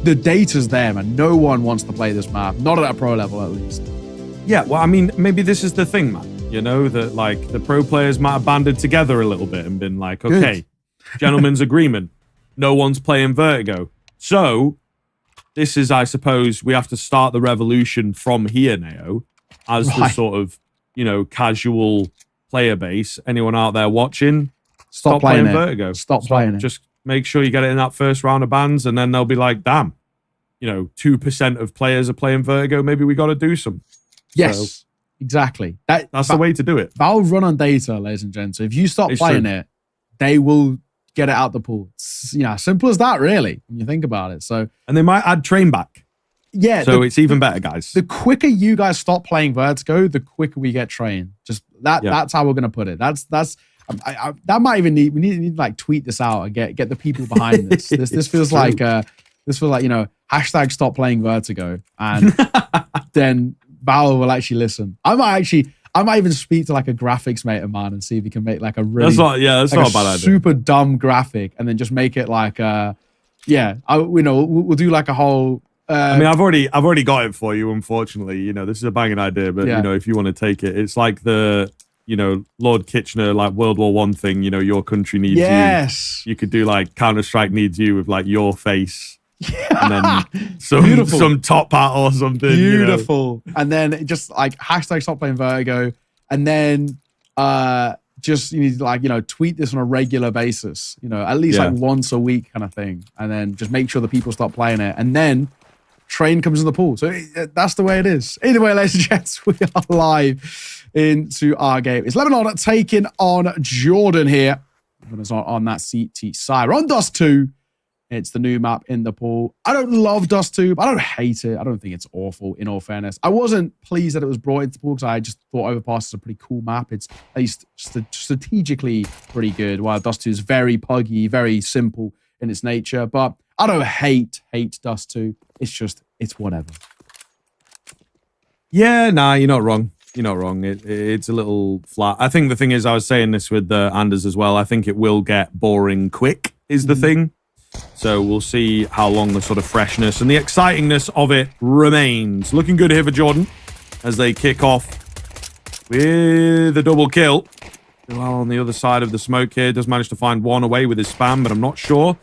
the data's there, man. No one wants to play this map, not at a pro level at least. Yeah, well, I mean, maybe this is the thing, man. That like the pro players might have banded together a little bit and been like, okay, gentlemen's agreement. No one's playing Vertigo. So this is, I suppose, we have to start the revolution from here, Neo, as the sort of, casual player base. Anyone out there watching, stop playing Vertigo. Stop playing it. Just make sure you get it in that first round of bans, and then they'll be like, damn, 2% of players are playing Vertigo. Maybe we got to do some. Yes. So, exactly. That's the way to do it. Valve run on data, ladies and gents. So if you stop playing it, they will get it out the pool. It's, simple as that, really, when you think about it. So, and they might add train back. Yeah. So it's even better, guys. The quicker you guys stop playing Vertigo, the quicker we get train. Just that's how we're gonna put it. That might even need we need to like tweet this out and get the people behind this. This feels like hashtag stop playing Vertigo, and then Valve will actually listen. I might even speak to like a graphics mate of mine and see if he can make like a really that's not a bad idea. Super dumb graphic, and then just make it like we'll do like a whole. I've already got it for you. Unfortunately, this is a banging idea, but if you want to take it, it's like the Lord Kitchener like World War I thing. Your country needs you. You could do like Counter-Strike needs you with like your face. And then some top hat or something. Beautiful. And then just like hashtag stop playing Vertigo. And then just you need to like, tweet this on a regular basis, at least like once a week kind of thing. And then just make sure the people stop playing it. And then train comes in the pool. So that's the way it is. Either way, ladies and gents, we are live into our game. It's Lebanon taking on Jordan here. It's on that CT side. We're on Dust 2. It's the new map in the pool. I don't love Dust 2, but I don't hate it. I don't think it's awful, in all fairness. I wasn't pleased that it was brought into the pool because I just thought Overpass is a pretty cool map. It's at least strategically pretty good, while Dust 2 is very puggy, very simple in its nature. But I don't hate Dust 2. It's whatever. Yeah, nah, you're not wrong. You're not wrong. It's a little flat. I think the thing is, I was saying this with Anders as well. I think it will get boring quick is the thing. So we'll see how long the sort of freshness and the excitingness of it remains. Looking good here for Jordan as they kick off with a double kill. Well, on the other side of the smoke here, does manage to find one away with his spam, but I'm not sure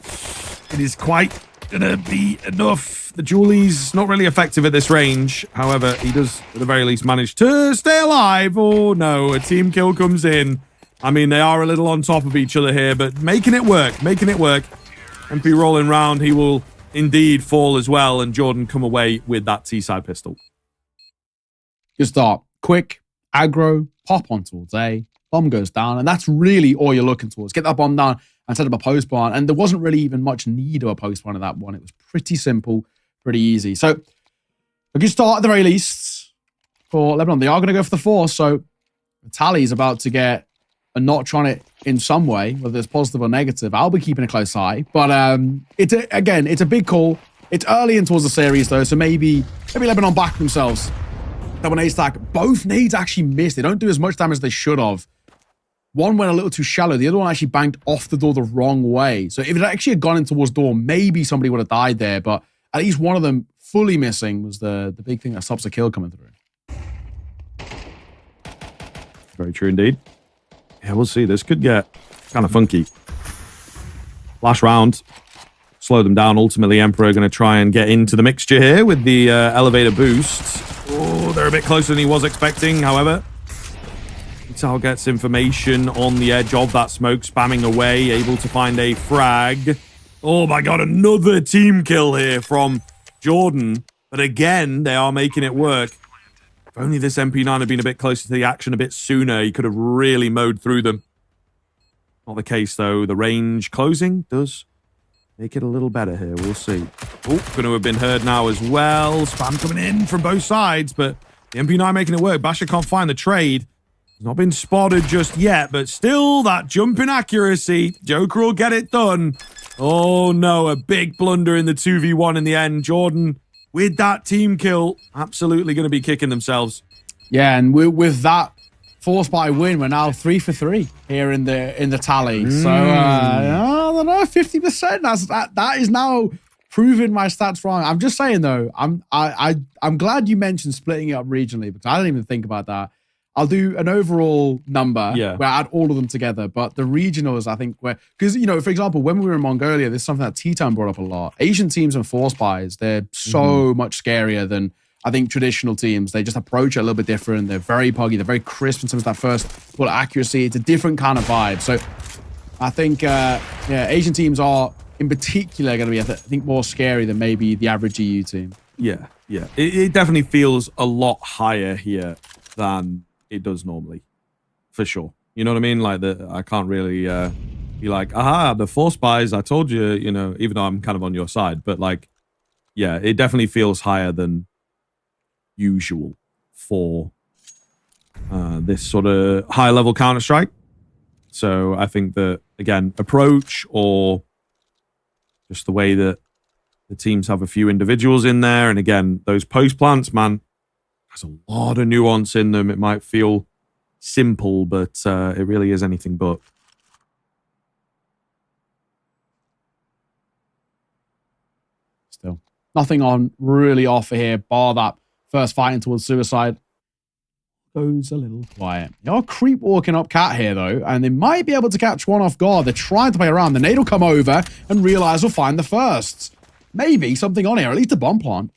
it is quite gonna be enough. The Julie's not really effective at this range. However, he does at the very least manage to stay alive. Oh no, a team kill comes in. I mean, they are a little on top of each other here, but making it work. MP rolling round, he will indeed fall as well, and Jordan come away with that T-side pistol. Good start. Quick, aggro, pop on towards A, bomb goes down, and that's really all you're looking towards. Get that bomb down and set up a post barn, and there wasn't really even much need of a post barn in that one. It was pretty simple, pretty easy. So, a good start at the very least for Lebanon. They are going to go for the force, so the tally is about to get a notch on it in some way, whether it's positive or negative. I'll be keeping a close eye. But it's a big call. It's early in towards the series, though, so maybe Lebanon back themselves. Double nade stack. Both nades actually missed. They don't do as much damage as they should have. One went a little too shallow. The other one actually banged off the door the wrong way. So if it actually had gone in towards door, maybe somebody would have died there. But at least one of them fully missing was the big thing that stops a kill coming through. Very true indeed. Yeah, we'll see. This could get kind of funky. Last round. Slow them down. Ultimately, Emperor going to try and get into the mixture here with the elevator boost. Oh, they're a bit closer than he was expecting, however. Vital gets information on the edge of that smoke, spamming away, able to find a frag. Oh my god, another team kill here from Jordan. But again, they are making it work. If only this MP9 had been a bit closer to the action a bit sooner, he could have really mowed through them. Not the case, though. The range closing does make it a little better here. We'll see. Oh, going to have been heard now as well. Spam coming in from both sides, but the MP9 making it work. Basher can't find the trade. He's not been spotted just yet, but still that jump in accuracy. Joker will get it done. Oh, no, a big blunder in the 2v1 in the end. Jordan, with that team kill, absolutely going to be kicking themselves. Yeah, and with that force by win, we're now 3 for 3 here in the tally. So I don't know, 50%. That is now proving my stats wrong. I'm just saying though, I'm glad you mentioned splitting it up regionally because I didn't even think about that. I'll do an overall number where I add all of them together, but the regionals, I think, because, for example, when we were in Mongolia, this is something that T-Town brought up a lot. Asian teams and force buys, they're so much scarier than, I think, traditional teams. They just approach it a little bit different. They're very puggy. They're very crisp in terms of that first bullet accuracy. It's a different kind of vibe. So I think, Asian teams are, in particular, going to be, I think, more scary than maybe the average EU team. Yeah. It definitely feels a lot higher here. than it does normally, for sure. You know what I mean? Like, I can't really be like, aha, the 4 spies, I told you, you know, even though I'm kind of on your side. But, like, yeah, it definitely feels higher than usual for this sort of high-level Counter-Strike. So I think that, again, approach or just the way that the teams have a few individuals in there. And again, those post plants, man, has a lot of nuance in them. It might feel simple, but it really is anything but. Still, nothing on really offer here, bar that first fighting towards suicide. Goes a little quiet. They are creep walking up Cat here, though, and they might be able to catch one off guard. They're trying to play around. The nade will come over and realize we'll find the first. Maybe something on here, at least a bomb plant.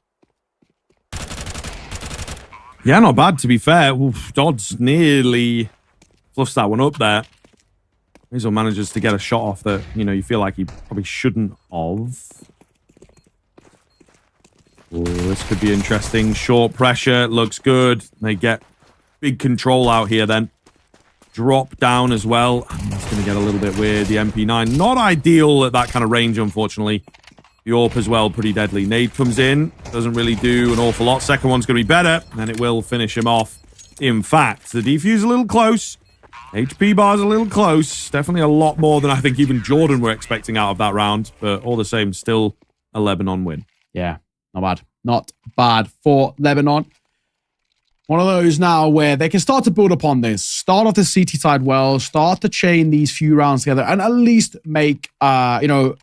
Yeah, not bad, to be fair. Oof, Dodds nearly fluffs that one up there. Hazel manages to get a shot off that, you know, you feel like he probably shouldn't have. Oh, this could be interesting. Short pressure, looks good. They get big control out here then. Drop down as well. And that's going to get a little bit weird. The MP9, not ideal at that kind of range, unfortunately. The AWP as well, pretty deadly. Nade comes in. Doesn't really do an awful lot. Second one's going to be better. And it will finish him off. In fact, the defuse a little close. HP bar's a little close. Definitely a lot more than I think even Jordan were expecting out of that round. But all the same, still a Lebanon win. Yeah, not bad. Not bad for Lebanon. One of those now where they can start to build upon this. Start off the CT side well. Start to chain these few rounds together. And at least make, you know,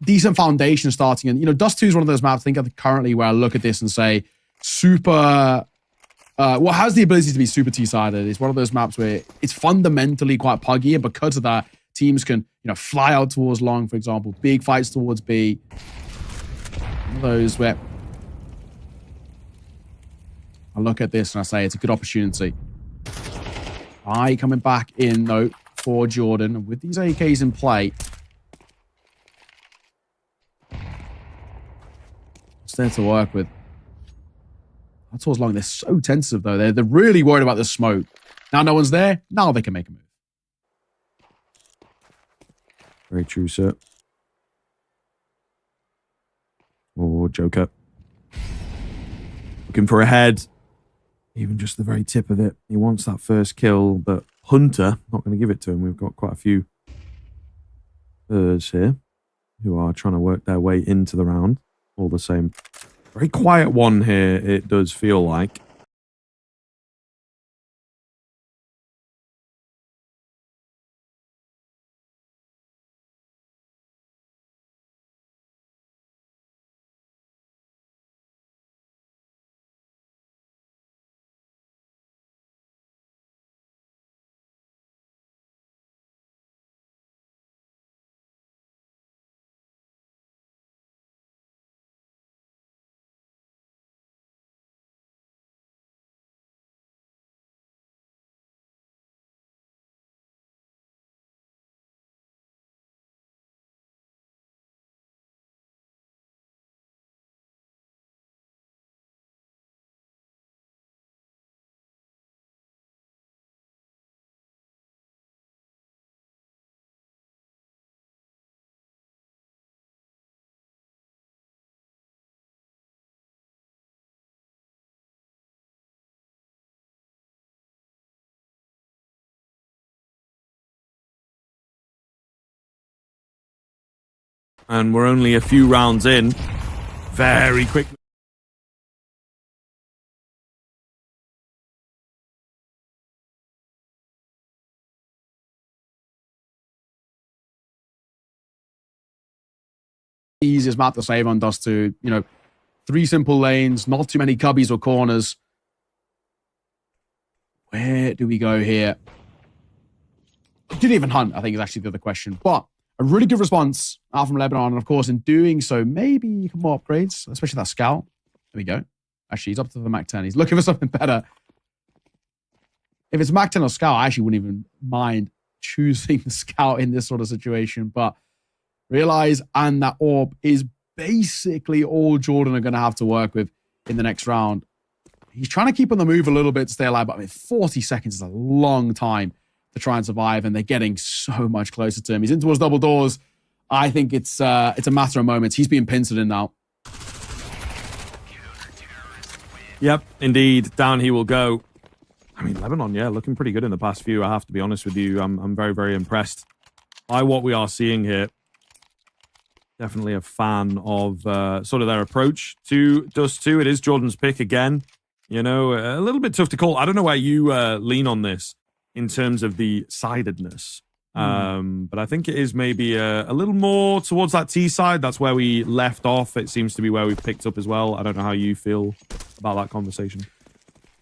decent foundation starting. And, you know, Dust 2 is one of those maps, I think, currently where I look at this and say, super... what has the ability to be super T-sided. It's one of those maps where it's fundamentally quite puggy, and because of that, teams can, you know, fly out towards long, for example, big fights towards B. One of those where I look at this and I say it's a good opportunity. Coming back in, though, for Jordan. And with these AKs in play, what's there to work with? Towards long, they're so tensive though. They're really worried about the smoke. Now no one's there. Now they can make a move. Very true, sir. Oh, Joker. Looking for a head. Even just the very tip of it. He wants that first kill, but Hunter, not going to give it to him. We've got quite a few birds here who are trying to work their way into the round. All the same. Very quiet one here, it does feel like. And we're only a few rounds in. Very quick. Easiest map to save on Dust 2. You know, 3 simple lanes, not too many cubbies or corners. Where do we go here? Didn't even hunt, I think, is actually the other question. But a really good response out from Lebanon. And of course, in doing so, maybe more upgrades, especially that scout. There we go. Actually, he's up to the Mac 10. He's looking for something better. If it's Mac 10 or scout, I actually wouldn't even mind choosing the scout in this sort of situation. But realize, and that AWP is basically all Jordan are going to have to work with in the next round. He's trying to keep on the move a little bit to stay alive, but I mean, 40 seconds is a long time to try and survive, and they're getting so much closer to him. He's in towards double doors. I think it's a matter of moments. He's being pincered in now. Yep, indeed. Down he will go. I mean, Lebanon, yeah, looking pretty good in the past few. I have to be honest with you. I'm very, very impressed by what we are seeing here. Definitely a fan of sort of their approach to Dust 2. It is Jordan's pick again. You know, a little bit tough to call. I don't know where you lean on this in terms of the sidedness. But I think it is maybe a little more towards that T side. That's where we left off. It seems to be where we've picked up as well. I don't know how you feel about that conversation.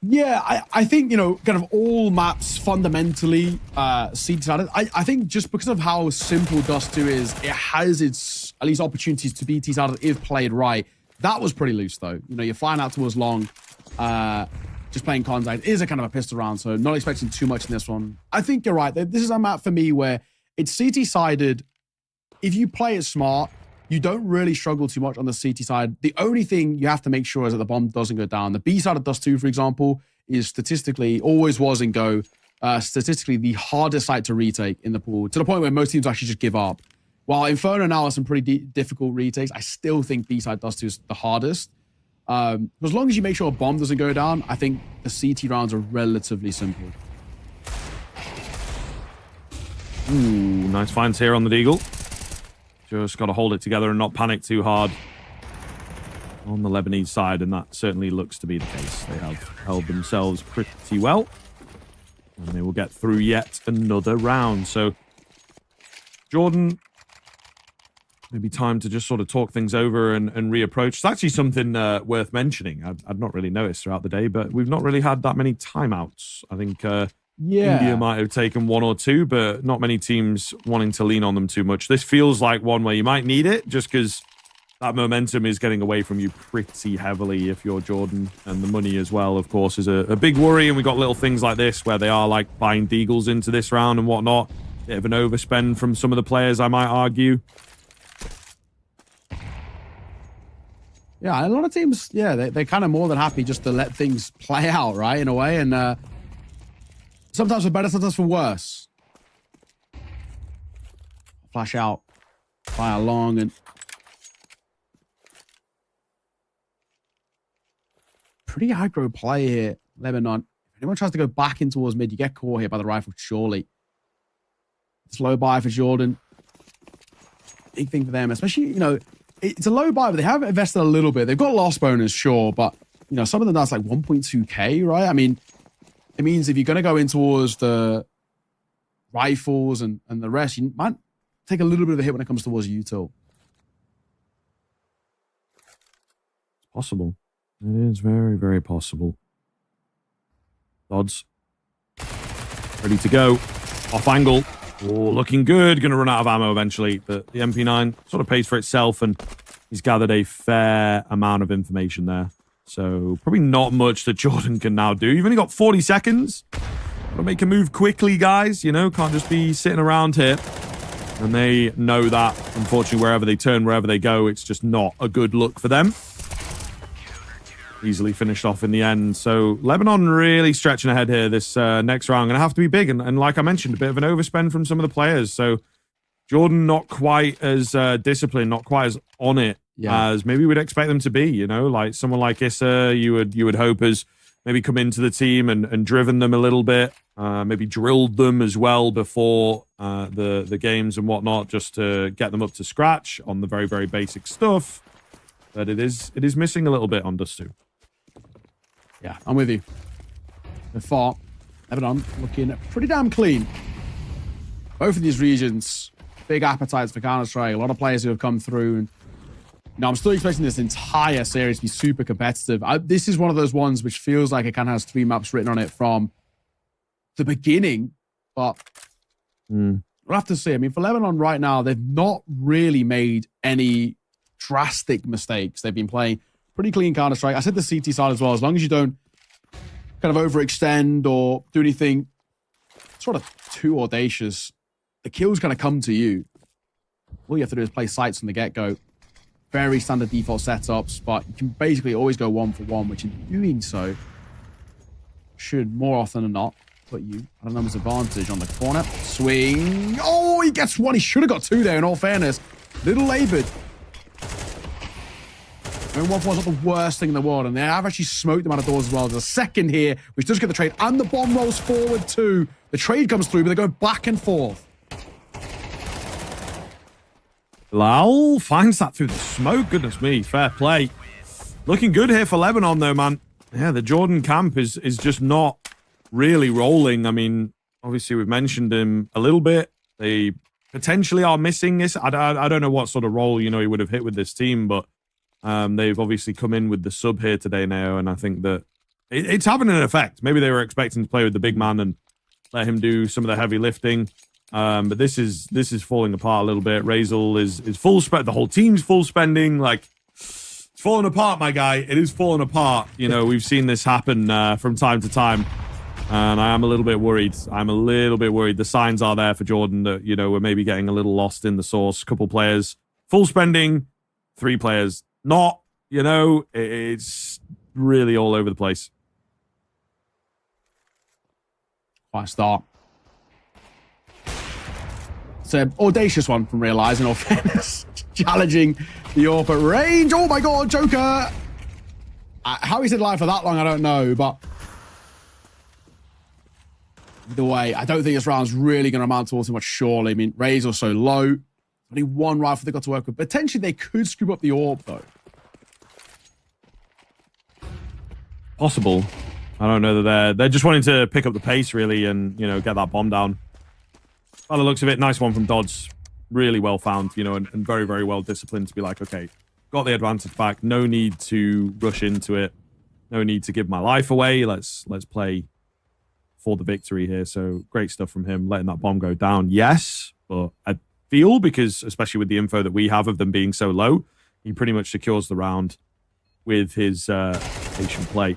Yeah, I think, you know, kind of all maps fundamentally seed-sided. I think just because of how simple Dust 2 is, it has its, at least, opportunities to be T-sided if played right. That was pretty loose, though. You know, you're flying out towards long, just playing contact. It is a kind of a pistol round, so not expecting too much in this one. I think you're right. This is a map for me where it's CT-sided. If you play it smart, you don't really struggle too much on the CT side. The only thing you have to make sure is that the bomb doesn't go down. The B side of Dust 2, for example, is statistically, always was and go, statistically the hardest site to retake in the pool, to the point where most teams actually just give up. While Inferno now has some pretty difficult retakes, I still think B side Dust 2 is the hardest. As long as you make sure a bomb doesn't go down, I think the CT rounds are relatively simple. Ooh, nice finds here on the Deagle. Just got to hold it together and not panic too hard on the Lebanese side, and that certainly looks to be the case. They have held themselves pretty well, and they will get through yet another round. So, Jordan, maybe time to just sort of talk things over and reapproach. It's actually something worth mentioning. I've not really noticed throughout the day, but we've not really had that many timeouts. I think India might have taken one or two, but not many teams wanting to lean on them too much. This feels like one where you might need it, just because that momentum is getting away from you pretty heavily if you're Jordan. And the money as well, of course, is a big worry. And we got little things like this where they are like buying Deagles into this round and whatnot. Bit of an overspend from some of the players, I might argue. Yeah, a lot of teams, they're kind of more than happy just to let things play out, right, in a way. And sometimes for better, sometimes for worse. Flash out, fire long, and pretty aggro play here, Lebanon. If anyone tries to go back in towards mid, you get caught here by the rifle, surely. Slow buy for Jordan. Big thing for them, especially, you know, it's a low buy, but they have invested a little bit. They've got loss bonus, sure, but, you know, some of them that's like 1.2k, right? I mean, it means if you're going to go in towards the rifles and the rest, you might take a little bit of a hit when it comes towards util. It's possible. It is very, very possible. Dodds. Ready to go. Off angle. Oh, looking good. Going to run out of ammo eventually, but the MP9 sort of pays for itself, and he's gathered a fair amount of information there. So probably not much that Jordan can now do. You've only got 40 seconds. Gotta make a move quickly, guys. You know, can't just be sitting around here. And they know that, unfortunately, wherever they turn, wherever they go, it's just not a good look for them. Easily finished off in the end. So Lebanon really stretching ahead here this next round. Going to have to be big. And like I mentioned, a bit of an overspend from some of the players. So Jordan not quite as disciplined, not quite as on it as maybe we'd expect them to be. You know, like someone like Issa, you would hope has maybe come into the team and driven them a little bit. Maybe drilled them as well before the games and whatnot, just to get them up to scratch on the very, very basic stuff. But it is missing a little bit on Dust 2. Yeah, I'm with you. So far, Lebanon looking pretty damn clean. Both of these regions, big appetites for Counter-Strike. A lot of players who have come through. And, you know, I'm still expecting this entire series to be super competitive. This is one of those ones which feels like it kind of has 3 maps written on it from the beginning. But we'll have to see. I mean, for Lebanon right now, they've not really made any drastic mistakes. They've been playing pretty clean Counter-Strike. I said the CT side as well. As long as you don't kind of overextend or do anything sort of too audacious, the kills kind of come to you. All you have to do is play sights from the get-go. Very standard default setups, but you can basically always go 1 for 1, which in doing so, should more often than not put you at a numbers advantage on the corner. Swing. Oh, he gets one. He should have got two there, in all fairness. Little labored. I mean, 1-4 is not the worst thing in the world, and they have actually smoked them out of doors as well. There's a second here, which does get the trade, and the bomb rolls forward too. The trade comes through, but they're going back and forth. Lal finds that through the smoke. Goodness me, fair play. Looking good here for Lebanon, though, man. Yeah, the Jordan camp is just not really rolling. I mean, obviously, we've mentioned him a little bit. They potentially are missing this. I don't know what sort of role, he would have hit with this team, but they've obviously come in with the sub here today now, and I think that it's having an effect. Maybe they were expecting to play with the big man and let him do some of the heavy lifting. But this is falling apart a little bit. Razel is full spend. The whole team's full spending. Like, it's falling apart, my guy. It is falling apart. We've seen this happen from time to time. And I am a little bit worried. The signs are there for Jordan that, we're maybe getting a little lost in the sauce. Couple players full spending, 3 players not. It's really all over the place. Quite a start. It's an audacious one from Realize, in all fairness. Challenging the AWP at range. Oh my god, Joker! How he's in line for that long, I don't know, but either way, I don't think this round's really going to amount to all too much, surely. I mean, Razor's so low. Only one rifle they got to work with. Potentially, they could scoop up the AWP, though. Possible. I don't know that they're just wanting to pick up the pace, really, and, get that bomb down. By the looks of it, nice one from Dodds. Really well found, and very, very well disciplined to be like, okay, got the advantage back. No need to rush into it. No need to give my life away. Let's play for the victory here. So great stuff from him, letting that bomb go down. Yes, but I feel, because especially with the info that we have of them being so low, he pretty much secures the round with his patient play.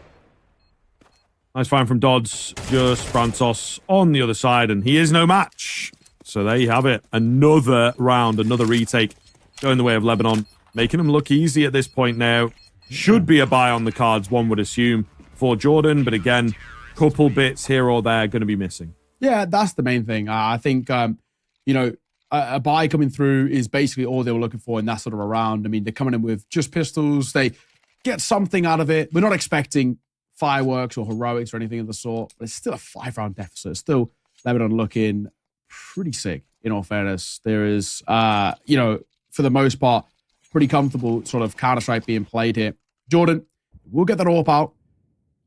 Nice find from Dodds. Just Brantos on the other side, and he is no match. So there you have it. Another round, another retake going the way of Lebanon, making them look easy at this point now. Should be a buy on the cards, one would assume, for Jordan. But again, couple bits here or there going to be missing. Yeah, that's the main thing. I think, a buy coming through is basically all they were looking for in that sort of a round. I mean, they're coming in with just pistols. They get something out of it. We're not expecting fireworks or heroics or anything of the sort, but it's still a 5-round deficit. It's still Lebanon looking pretty sick, in all fairness. There is, for the most part, pretty comfortable sort of Counter-Strike being played here. Jordan will get that AWP out.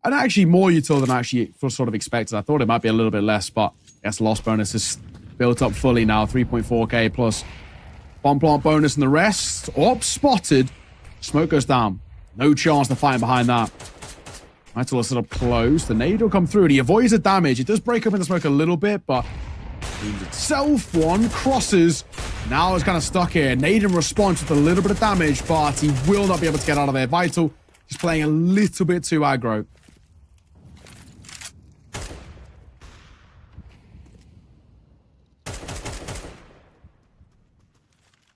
And actually more util than I actually sort of expected. I thought it might be a little bit less, but I guess loss bonus is built up fully now. 3.4k plus bomb plant bonus and the rest. AWP spotted. Smoke goes down. No chance to find behind that. Until it's set up close. The nade will come through and he avoids the damage. It does break up in the smoke a little bit, but itself one crosses. Now it's kind of stuck here. Nade in response with a little bit of damage, but he will not be able to get out of there. Vital is playing a little bit too aggro.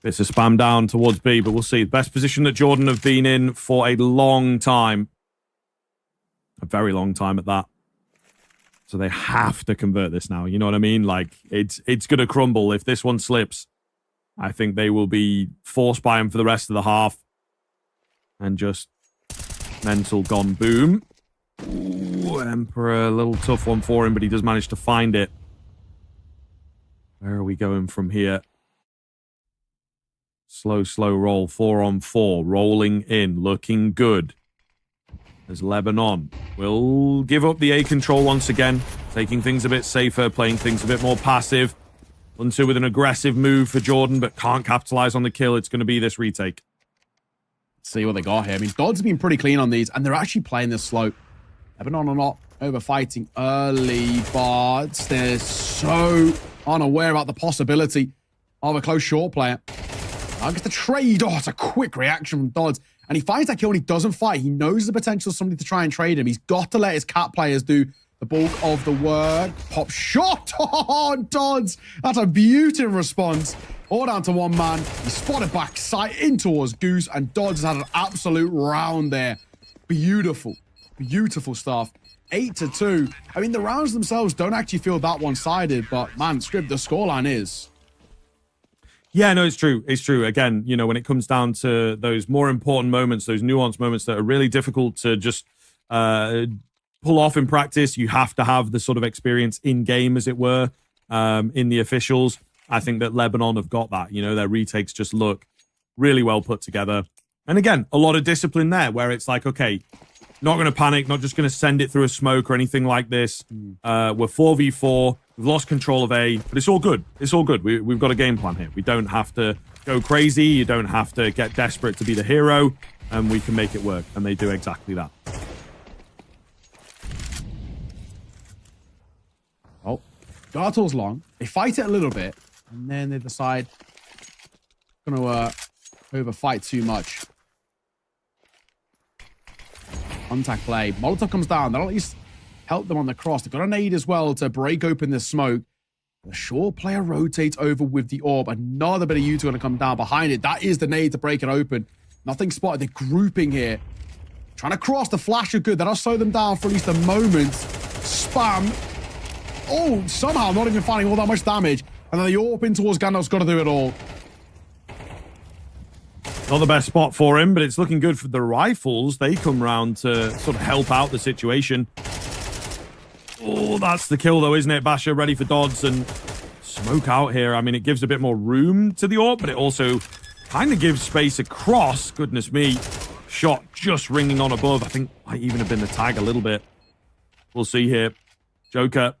It's a spam down towards B, but we'll see. Best position that Jordan have been in for a long time. A very long time at that. So they have to convert this now. You know what I mean? Like, it's going to crumble. If this one slips, I think they will be forced by him for the rest of the half. And just mental gone boom. Ooh, Emperor, a little tough one for him, but he does manage to find it. Where are we going from here? Slow roll. 4-on-4. Rolling in. Looking good. As Lebanon will give up the A control once again. Taking things a bit safer. Playing things a bit more passive. Until with an aggressive move for Jordan, but can't capitalize on the kill. It's going to be this retake. Let's see what they got here. I mean, Dodd's been pretty clean on these, and they're actually playing this slow. Lebanon are not over fighting early, but they're so unaware about the possibility of a close short player. Now gets the trade. Oh, it's a quick reaction from Dodds. And he finds that kill and he doesn't fight. He knows the potential of somebody to try and trade him. He's got to let his cat players do the bulk of the work. Pop shot. Oh, Dodds. That's a beautiful response. All down to one man. He spotted back sight in towards Goose, and Dodds has had an absolute round there. Beautiful. Beautiful stuff. 8-2. I mean, the rounds themselves don't actually feel that one-sided, but man, Scrib, the scoreline is. Yeah, no, it's true. It's true. Again, you know, when it comes down to those more important moments, those nuanced moments that are really difficult to just pull off in practice, you have to have the sort of experience in game, as it were, in the officials. I think that Lebanon have got that. You know, their retakes just look really well put together. And again, a lot of discipline there where it's like, okay, not going to panic, not just going to send it through a smoke or anything like this. We're 4v4. We've lost control of A, but it's all good. It's all good. We've got a game plan here. We don't have to go crazy. You don't have to get desperate to be the hero, and we can make it work. And they do exactly that. Oh, Gartor's long. They fight it a little bit, and then they decide going to overfight too much. Contact play. Molotov comes down. That'll at least help them on the cross. They've got a nade as well to break open this smoke. The short player rotates over with the orb. Another bit of U2 going to come down behind it. That is the nade to break it open. Nothing spotted. They're grouping here. Trying to cross. The flash are good. That'll slow them down for at least a moment. Spam. Oh, somehow not even finding all that much damage. And then the orb in towards Gandalf's got to do it all. Not the best spot for him, but it's looking good for the rifles. They come round to sort of help out the situation. Oh, that's the kill, though, isn't it? Basha ready for dodds and smoke out here. I mean, it gives a bit more room to the orb, but it also kind of gives space across. Goodness me. Shot just ringing on above. I think might even have been the tag a little bit. We'll see here. Joker.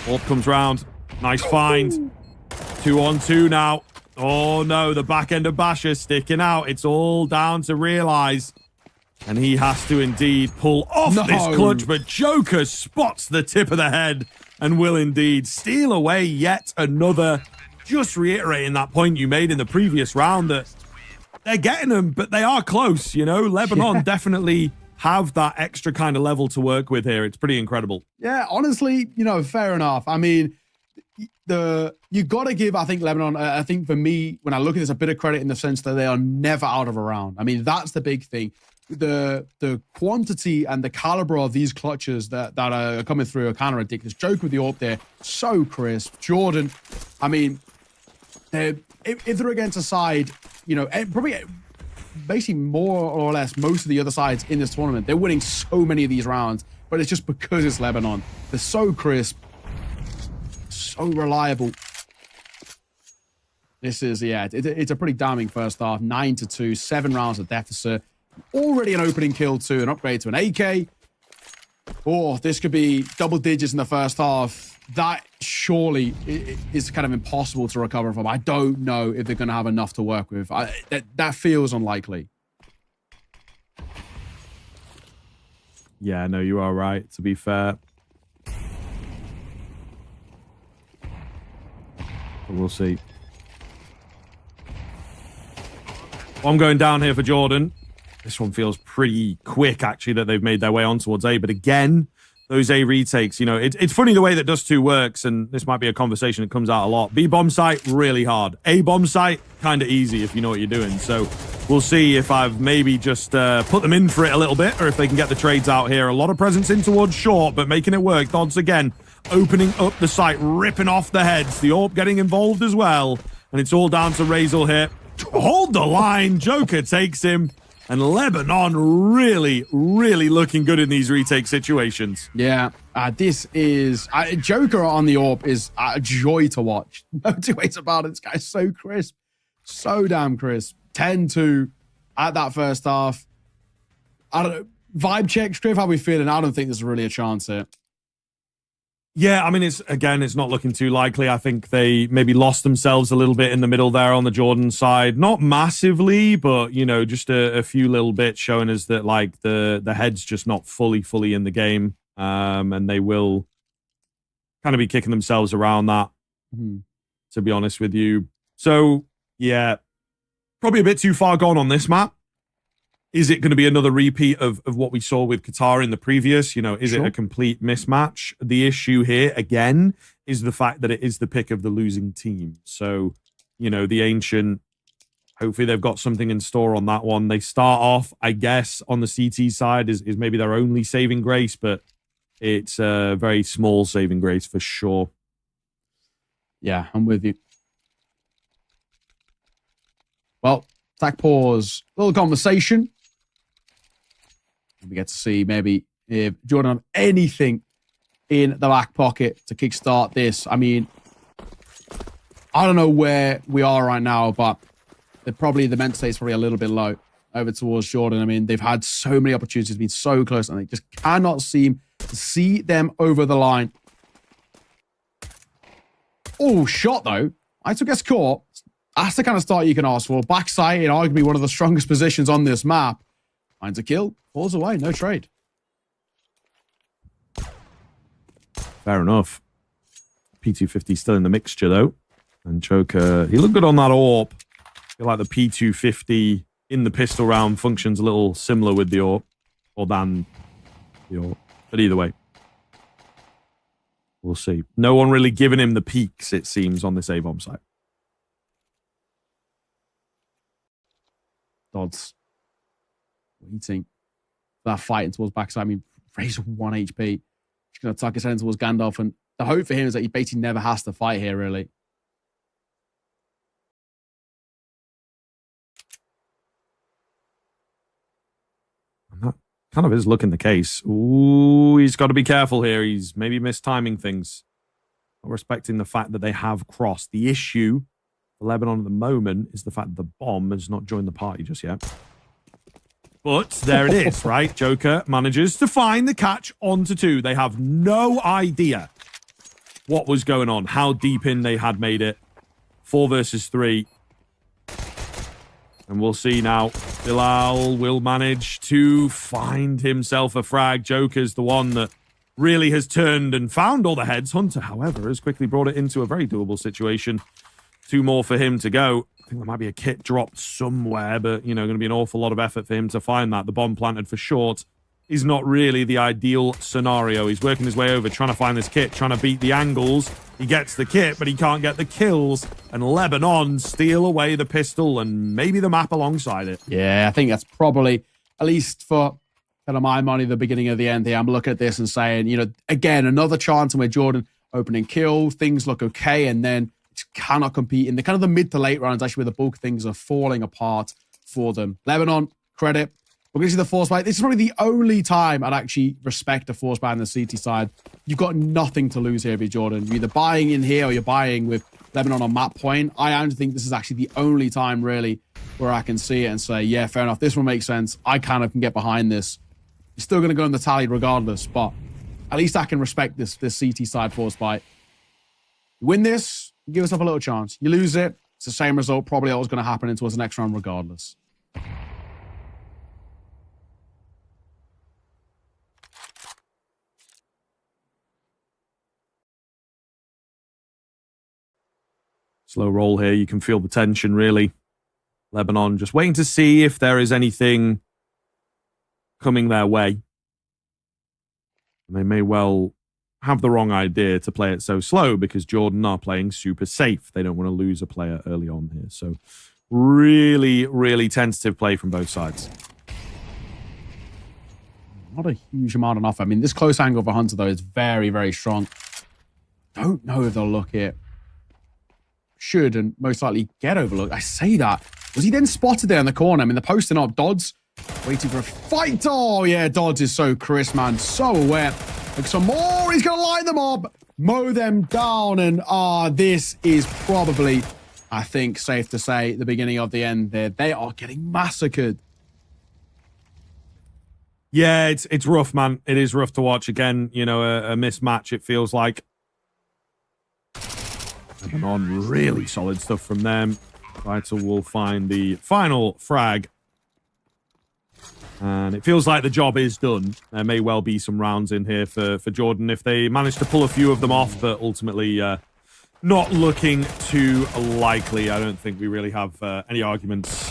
Orb comes round. Nice find. 2-on-2 now. Oh, no, the back end of Basha sticking out. It's all down to Realize. And he has to indeed pull off this clutch, but Joker spots the tip of the head and will indeed steal away yet another. Just reiterating that point you made in the previous round that they're getting them, but they are close, you know? Lebanon definitely have that extra kind of level to work with here. It's pretty incredible. Yeah, honestly, you know, fair enough. I mean, you got to give, I think, Lebanon, I think for me, when I look at this, a bit of credit in the sense that they are never out of a round. I mean, that's the big thing. The quantity and the caliber of these clutches that are coming through are kind of ridiculous. Joke with the AWP there, so crisp. Jordan, I mean, if they're against a side, you know, probably basically more or less most of the other sides in this tournament, they're winning so many of these rounds, but it's just because it's Lebanon. They're so crisp, so reliable. This is, yeah, it's a pretty damning first half. 9-2, 7 rounds of deficit. Already an opening kill to an upgrade to an AK. Oh, this could be double digits in the first half. That surely is kind of impossible to recover from. I don't know if they're going to have enough to work with. That feels unlikely. Yeah, no, you are right, to be fair. But we'll see. I'm going down here for Jordan. This one feels pretty quick, actually, that they've made their way on towards A. But again, those A retakes, you know, it's funny the way that Dust 2 works, and this might be a conversation that comes out a lot. B bomb site, really hard. A bomb site, kind of easy if you know what you're doing. So we'll see if I've maybe just put them in for it a little bit, or if they can get the trades out here. A lot of presence in towards short, but making it work. Dodds again, opening up the site, ripping off the heads. The AWP getting involved as well. And it's all down to Razel here. Hold the line. Joker takes him. And Lebanon really, really looking good in these retake situations. Yeah, this is... Joker on the AWP is a joy to watch. No two ways about it. This guy's so crisp. So damn crisp. 10-2 at that first half. I don't know. Vibe check, Striv, how are we feeling? I don't think there's really a chance here. Yeah, I mean, it's not looking too likely. I think they maybe lost themselves a little bit in the middle there on the Jordan side. Not massively, but, you know, just a few little bits showing us that, like, the head's just not fully in the game. And they will kind of be kicking themselves around that, to be honest with you. So, yeah, probably a bit too far gone on this map. Is it going to be another repeat of what we saw with Qatar in the previous? You know, is it a complete mismatch? The issue here, again, is the fact that it is the pick of the losing team. So, you know, the Ancient hopefully they've got something in store on that one. They start off, I guess, on the CT side is maybe their only saving grace, but it's a very small saving grace for sure. Yeah, I'm with you. Well, attack pause, little conversation. We get to see maybe if Jordan have anything in the back pocket to kickstart this. I mean, I don't know where we are right now, but the mental state is probably a little bit low over towards Jordan. I mean, they've had so many opportunities, been so close, and they just cannot seem to see them over the line. Oh, shot though. I took gets caught. That's the kind of start you can ask for. Backside in arguably one of the strongest positions on this map. Finds a kill, falls away, no trade. Fair enough. P250 still in the mixture though. And Joker, he looked good on that AWP. I feel like the P250 in the pistol round functions a little similar with the AWP, or than the AWP. But either way, we'll see. No one really giving him the peaks, it seems, on this A-bomb site. Dodds waiting for that fight towards backside. I mean, Razor 1 HP. Just going to tuck his head towards Gandalf. And the hope for him is that he basically never has to fight here, really. And that kind of is looking the case. Ooh, he's got to be careful here. He's maybe mistiming things. Not respecting the fact that they have crossed. The issue for Lebanon at the moment is the fact that the bomb has not joined the party just yet. But there it is, right? Joker manages to find the catch onto 2. They have no idea what was going on, how deep in they had made it. 4 versus 3. And we'll see now. Bilal will manage to find himself a frag. Joker's the one that really has turned and found all the heads. Hunter, however, has quickly brought it into a very doable situation. 2 more for him to go. I think there might be a kit dropped somewhere, but, you know, going to be an awful lot of effort for him to find that. The bomb planted for short is not really the ideal scenario. He's working his way over, trying to find this kit, trying to beat the angles. He gets the kit, but he can't get the kills. And Lebanon steal away the pistol and maybe the map alongside it. Yeah, I think that's probably, at least for kind of my money, the beginning of the end here. I'm looking at this and saying, you know, again, another chance where Jordan opening kill, things look okay, and then cannot compete in the kind of the mid to late rounds, actually, where the bulk things are falling apart for them. Lebanon, credit. We're going to see the force buy. This is probably the only time I'd actually respect a force buy on the CT side. You've got nothing to lose here, B. Jordan. You're either buying in here or you're buying with Lebanon on map point. I actually think this is actually the only time, really, where I can see it and say, yeah, fair enough. This one makes sense. I kind of can get behind this. You're still going to go in the tally regardless, but at least I can respect this CT side force buy. You win this, you give yourself a little chance. You lose it, it's the same result. Probably that was going to happen towards the next round regardless. Slow roll here. You can feel the tension, really. Lebanon just waiting to see if there is anything coming their way. And they may well have the wrong idea to play it so slow because Jordan are playing super safe. They don't want to lose a player early on here. So really, really tentative play from both sides. Not a huge amount on offer. I mean, this close angle for Hunter, though, is very, very strong. Don't know if they'll look it. Should and most likely get overlooked. I say that. Was he then spotted there in the corner? I mean, they're posting up. Dodds waiting for a fight. Oh, yeah, Dodds is so crisp, man. So aware. Like some more. He's going to line them up, mow them down. And this is probably, I think, safe to say, the beginning of the end there. They are getting massacred. Yeah, it's rough, man. It is rough to watch. Again, you know, a mismatch, it feels like. On really solid stuff from them. Vital will find the final frag. And it feels like the job is done. There may well be some rounds in here for Jordan if they manage to pull a few of them off, but ultimately not looking too likely. I don't think we really have any arguments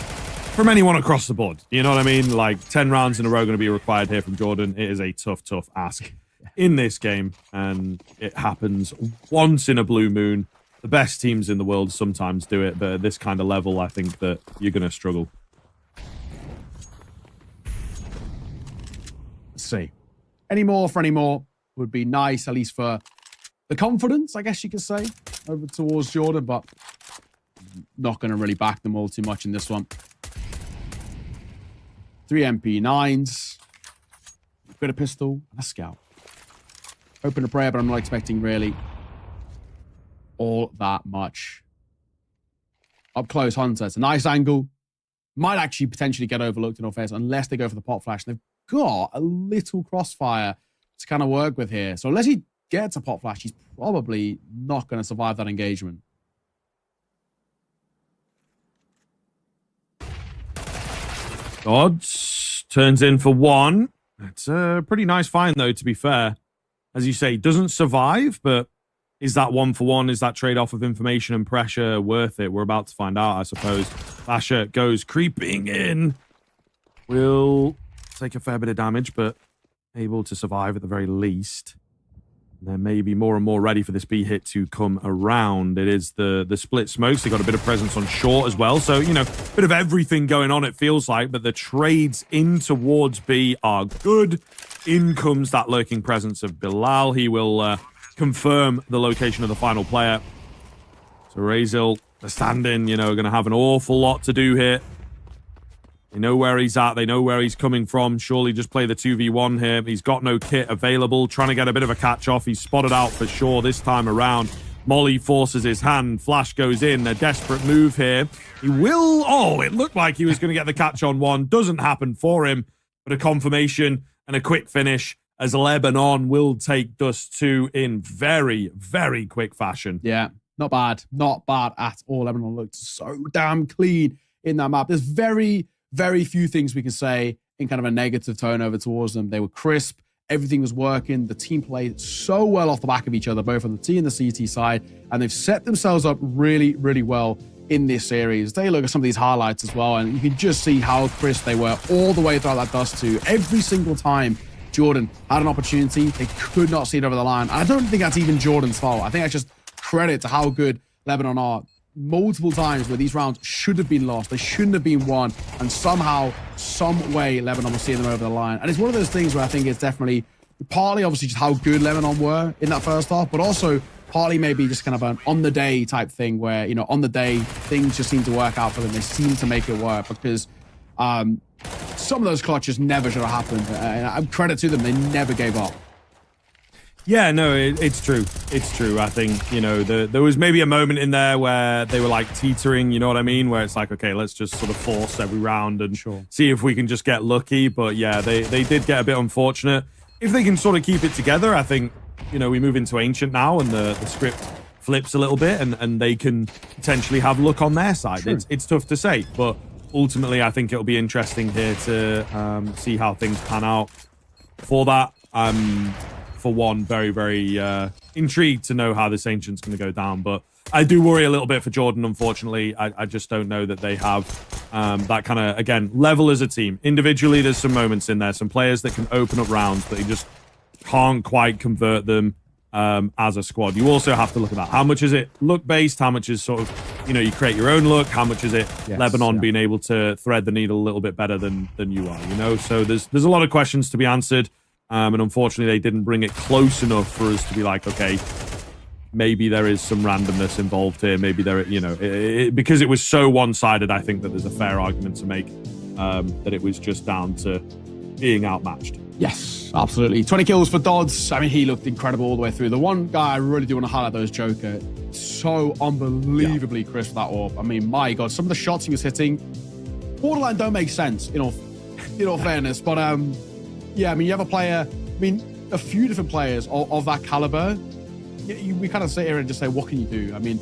from anyone across the board. You know what I mean? Like 10 rounds in a row going to be required here from Jordan. It is a tough ask in this game. And it happens once in a blue moon. the best teams in the world sometimes do it, but at this kind of level, I think that you're going to struggle. Let's see. Any more for any more would be nice, at least for the confidence, I guess you could say, over towards Jordan, but not going to really back them all too much in this one. 3 MP9s, a bit of pistol, and a scout. Open to prayer, but I'm not expecting really all that much. Up close, Hunter. It's a nice angle. Might actually potentially get overlooked in all fairness unless they go for the pop flash. They've got a little crossfire to kind of work with here. So unless he gets a pop flash, he's probably not going to survive that engagement. Odds turns in for 1. It's a pretty nice find, though, to be fair. As you say, doesn't survive, but is that 1-for-1? Is that trade-off of information and pressure worth it? We're about to find out, I suppose. Flasher goes creeping in. Will take a fair bit of damage, but able to survive at the very least. There may be more and more ready for this B hit to come around. It is the split smokes. They got a bit of presence on short as well. So, you know, a bit of everything going on, it feels like. But the trades in towards B are good. In comes that lurking presence of Bilal. He will confirm the location of the final player. So Razil, the stand-in, you know, going to have an awful lot to do here. They know where he's at. They know where he's coming from. Surely just play the 2v1 here. He's got no kit available. Trying to get a bit of a catch-off. He's spotted out for sure this time around. Molly forces his hand. Flash goes in. A desperate move here. He will... Oh, it looked like he was going to get the catch on one. Doesn't happen for him. But a confirmation and a quick finish as Lebanon will take Dust 2 in very, very quick fashion. Yeah, not bad. Not bad at all. Lebanon looked so damn clean in that map. There's very few things we can say in kind of a negative tone over towards them. They were crisp. Everything was working. The team played so well off the back of each other, both on the T and the CT side, and they've set themselves up really, really well in this series. Take a look at some of these highlights as well, and you can just see how crisp they were all the way throughout that Dust 2. Every single time Jordan had an opportunity, they could not see it over the line. I don't think that's even Jordan's fault. I think that's just credit to how good Lebanon are. Multiple times where these rounds should have been lost, they shouldn't have been won, and somehow, some way, Lebanon will see them over the line. And it's one of those things where I think it's definitely partly obviously just how good Lebanon were in that first half, but also partly maybe just kind of an on the day type thing where, you know, on the day things just seem to work out for them. They seem to make it work because some of those clutches never should have happened. And credit to them, they never gave up. Yeah, no, it's true. It's true. I think, you know, there was maybe a moment in there where they were like teetering, you know what I mean? Where it's like, okay, let's just sort of force every round and see if we can just get lucky. But yeah, they did get a bit unfortunate. If they can sort of keep it together, I think, you know, we move into Ancient now and the script flips a little bit and they can potentially have luck on their side. It's tough to say, but ultimately I think it'll be interesting here to see how things pan out. For that, for one, very, very intrigued to know how this Ancient's going to go down. But I do worry a little bit for Jordan, unfortunately. I just don't know that they have that kind of, again, level as a team. Individually, there's some moments in there, some players that can open up rounds, but you just can't quite convert them as a squad. You also have to look at that. How much is it luck-based? How much is sort of, you know, you create your own luck? How much is it Lebanon being able to thread the needle a little bit better than you are, you know? So there's a lot of questions to be answered. And unfortunately, they didn't bring it close enough for us to be like, okay, maybe there is some randomness involved here. Maybe there, you know, because it was so one-sided, I think that there's a fair argument to make that it was just down to being outmatched. Yes, absolutely. 20 kills for Dodds. I mean, he looked incredible all the way through. The one guy I really do want to highlight, though, is Joker. So unbelievably crisp, that orb. I mean, my God, some of the shots he was hitting, borderline don't make sense, in all fairness. But, yeah, I mean, you have a player, I mean, a few different players of that caliber. We kind of sit here and just say, what can you do? I mean,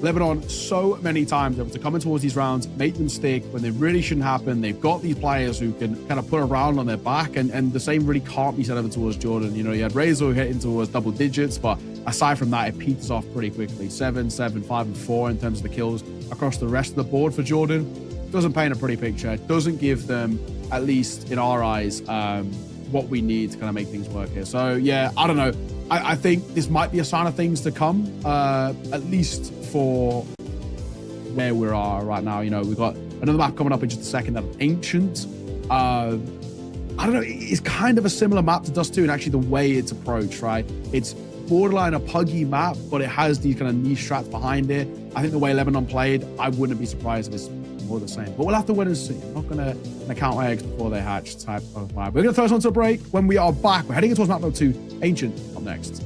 Lebanon, so many times able to come in towards these rounds, make them stick when they really shouldn't happen. They've got these players who can kind of put a round on their back, and the same really can't be said over towards Jordan. You know, you had Razor hitting towards double digits, but aside from that, it peters off pretty quickly. 7, 7, 5, and 4 in terms of the kills across the rest of the board for Jordan. Doesn't paint a pretty picture. Doesn't give them, at least in our eyes, what we need to kind of make things work here. So yeah, I don't know. I think this might be a sign of things to come, at least for where we are right now. You know, we've got another map coming up in just a second, that Ancient. I don't know, it's kind of a similar map to Dust 2 and actually the way it's approached, right? It's borderline a puggy map, but it has these kind of niche strats behind it. I think the way Lebanon played, I wouldn't be surprised if it's more the same. But we'll have to wait and see. I'm not going to count my eggs before they hatch type of vibe. We're going to throw this one to a break. When we are back, we're heading into map number 2, Ancient, up next.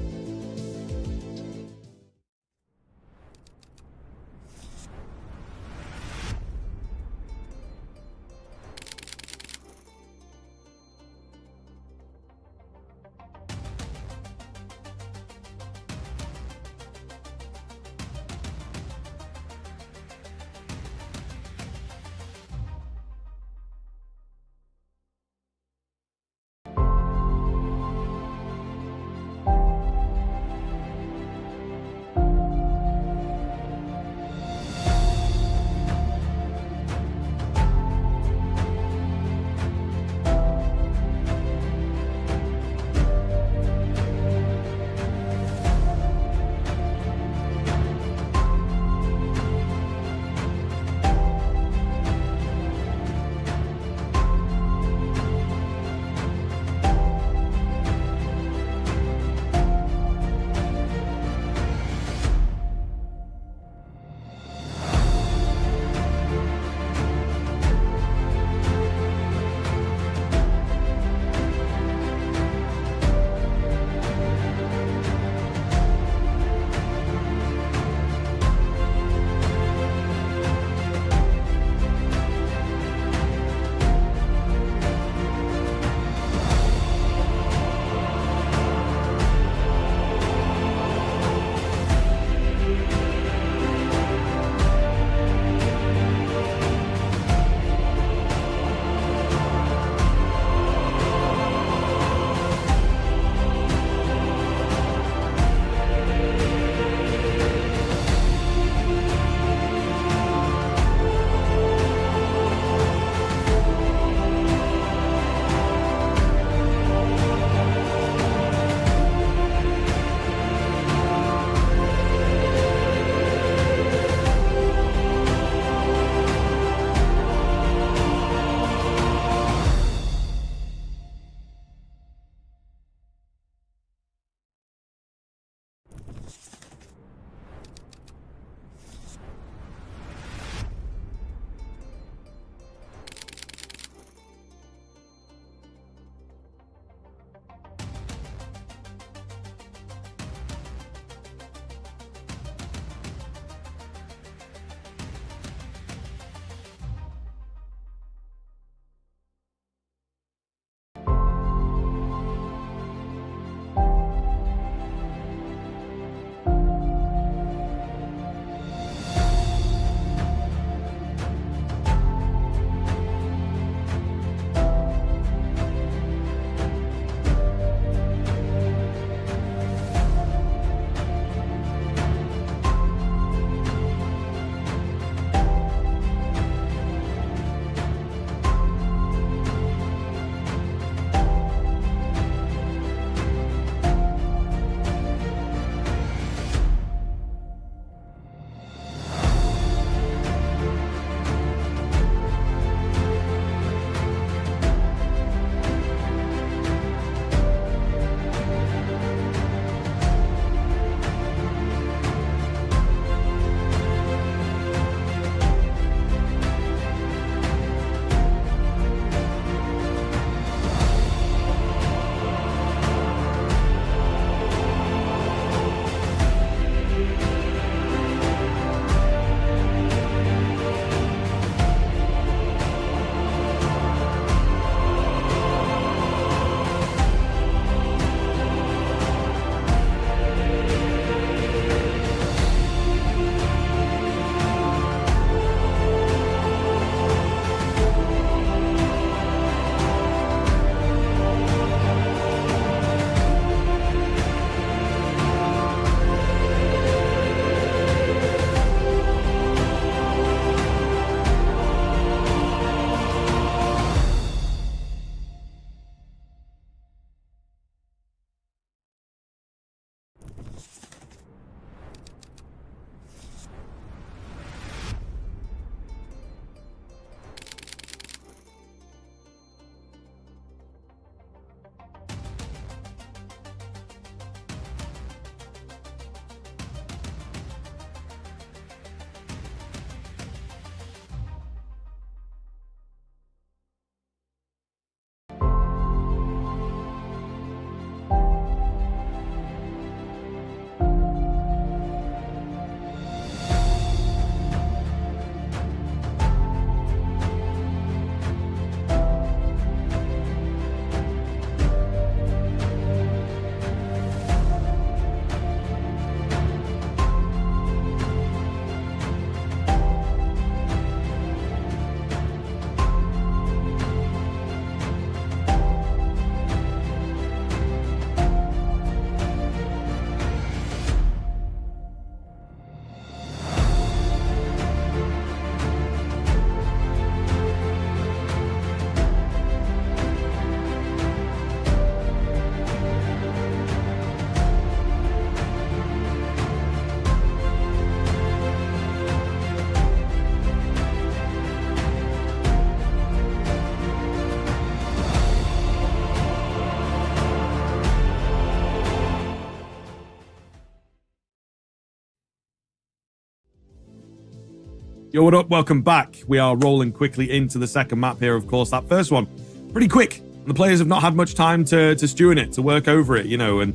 Yo, what up? Welcome back. We are rolling quickly into the second map here, of course. That first one, pretty quick. The players have not had much time to stew in it, to work over it, and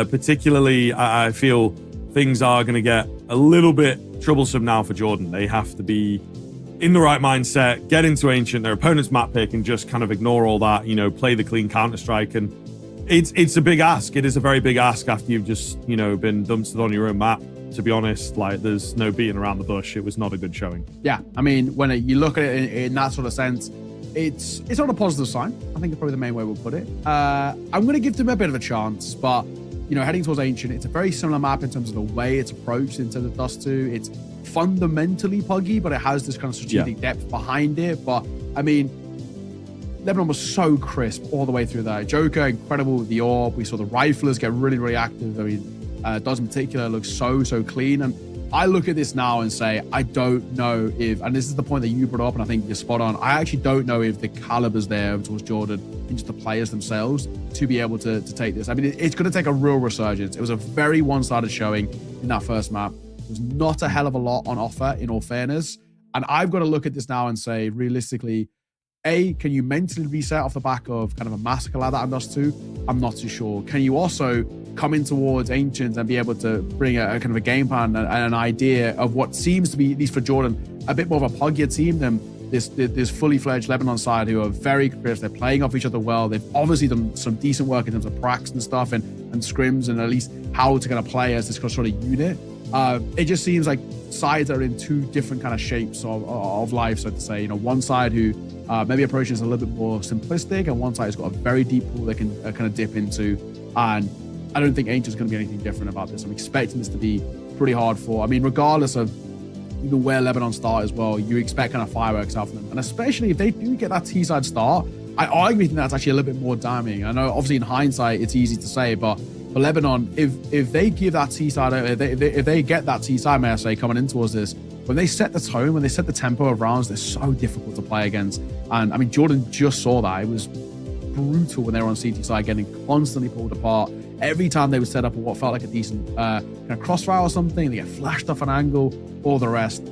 particularly I feel things are going to get a little bit troublesome now for Jordan. They have to be in the right mindset, get into Ancient, their opponent's map pick, and just kind of ignore all that, play the clean Counter-Strike. And it's a big ask. It is a very big ask after you've just, been dumpstered on your own map. To be honest, there's no beating around the bush. It was not a good showing. Yeah, I mean, when you look at it in that sort of sense, it's not a positive sign. I think it's probably the main way we'll put it. I'm going to give them a bit of a chance, but, heading towards Ancient, it's a very similar map in terms of the way it's approached in terms of Dust 2. It's fundamentally puggy, but it has this kind of strategic depth behind it. But, I mean, Lebanon was so crisp all the way through there. Joker, incredible with the orb. We saw the riflers get really, really active. I mean, Does in particular looks so clean. And I look at this now and say, I don't know if, and this is the point that you brought up, and I think you're spot on, I actually don't know if the caliber's there towards Jordan and just the players themselves to be able to take this. I mean, it's going to take a real resurgence. It was a very one-sided showing in that first map. There's not a hell of a lot on offer, in all fairness. And I've got to look at this now and say, realistically, A, can you mentally reset off the back of kind of a massacre like that on Dust 2? I'm not too sure. Can you also come in towards Ancients and be able to bring a kind of a game plan and an idea of what seems to be, at least for Jordan, a bit more of a puggier team than this fully fledged Lebanon side who are very crisp. They're playing off each other well. They've obviously done some decent work in terms of pracs and stuff and scrims and at least how to kind of play as this sort of unit. It just seems like sides are in two different kind of shapes of life, so to say. One side who maybe approaches a little bit more simplistic, and one side has got a very deep pool they can kind of dip into. And I don't think Ancient's going to be anything different about this. I'm expecting this to be pretty hard for. I mean, regardless of even where Lebanon start as well, you expect kind of fireworks out of them, and especially if they do get that T-side start, I argue think that's actually a little bit more damning. I know, obviously, in hindsight, it's easy to say, but for Lebanon, if they give that T-side, if they get that T-side, may I say, coming in towards this, when they set the tone, when they set the tempo of rounds, they're so difficult to play against. And I mean, Jordan just saw that. It was brutal when they were on CT side, getting constantly pulled apart. Every time they would set up what felt like a decent kind of crossfire or something, they get flashed off an angle, all the rest.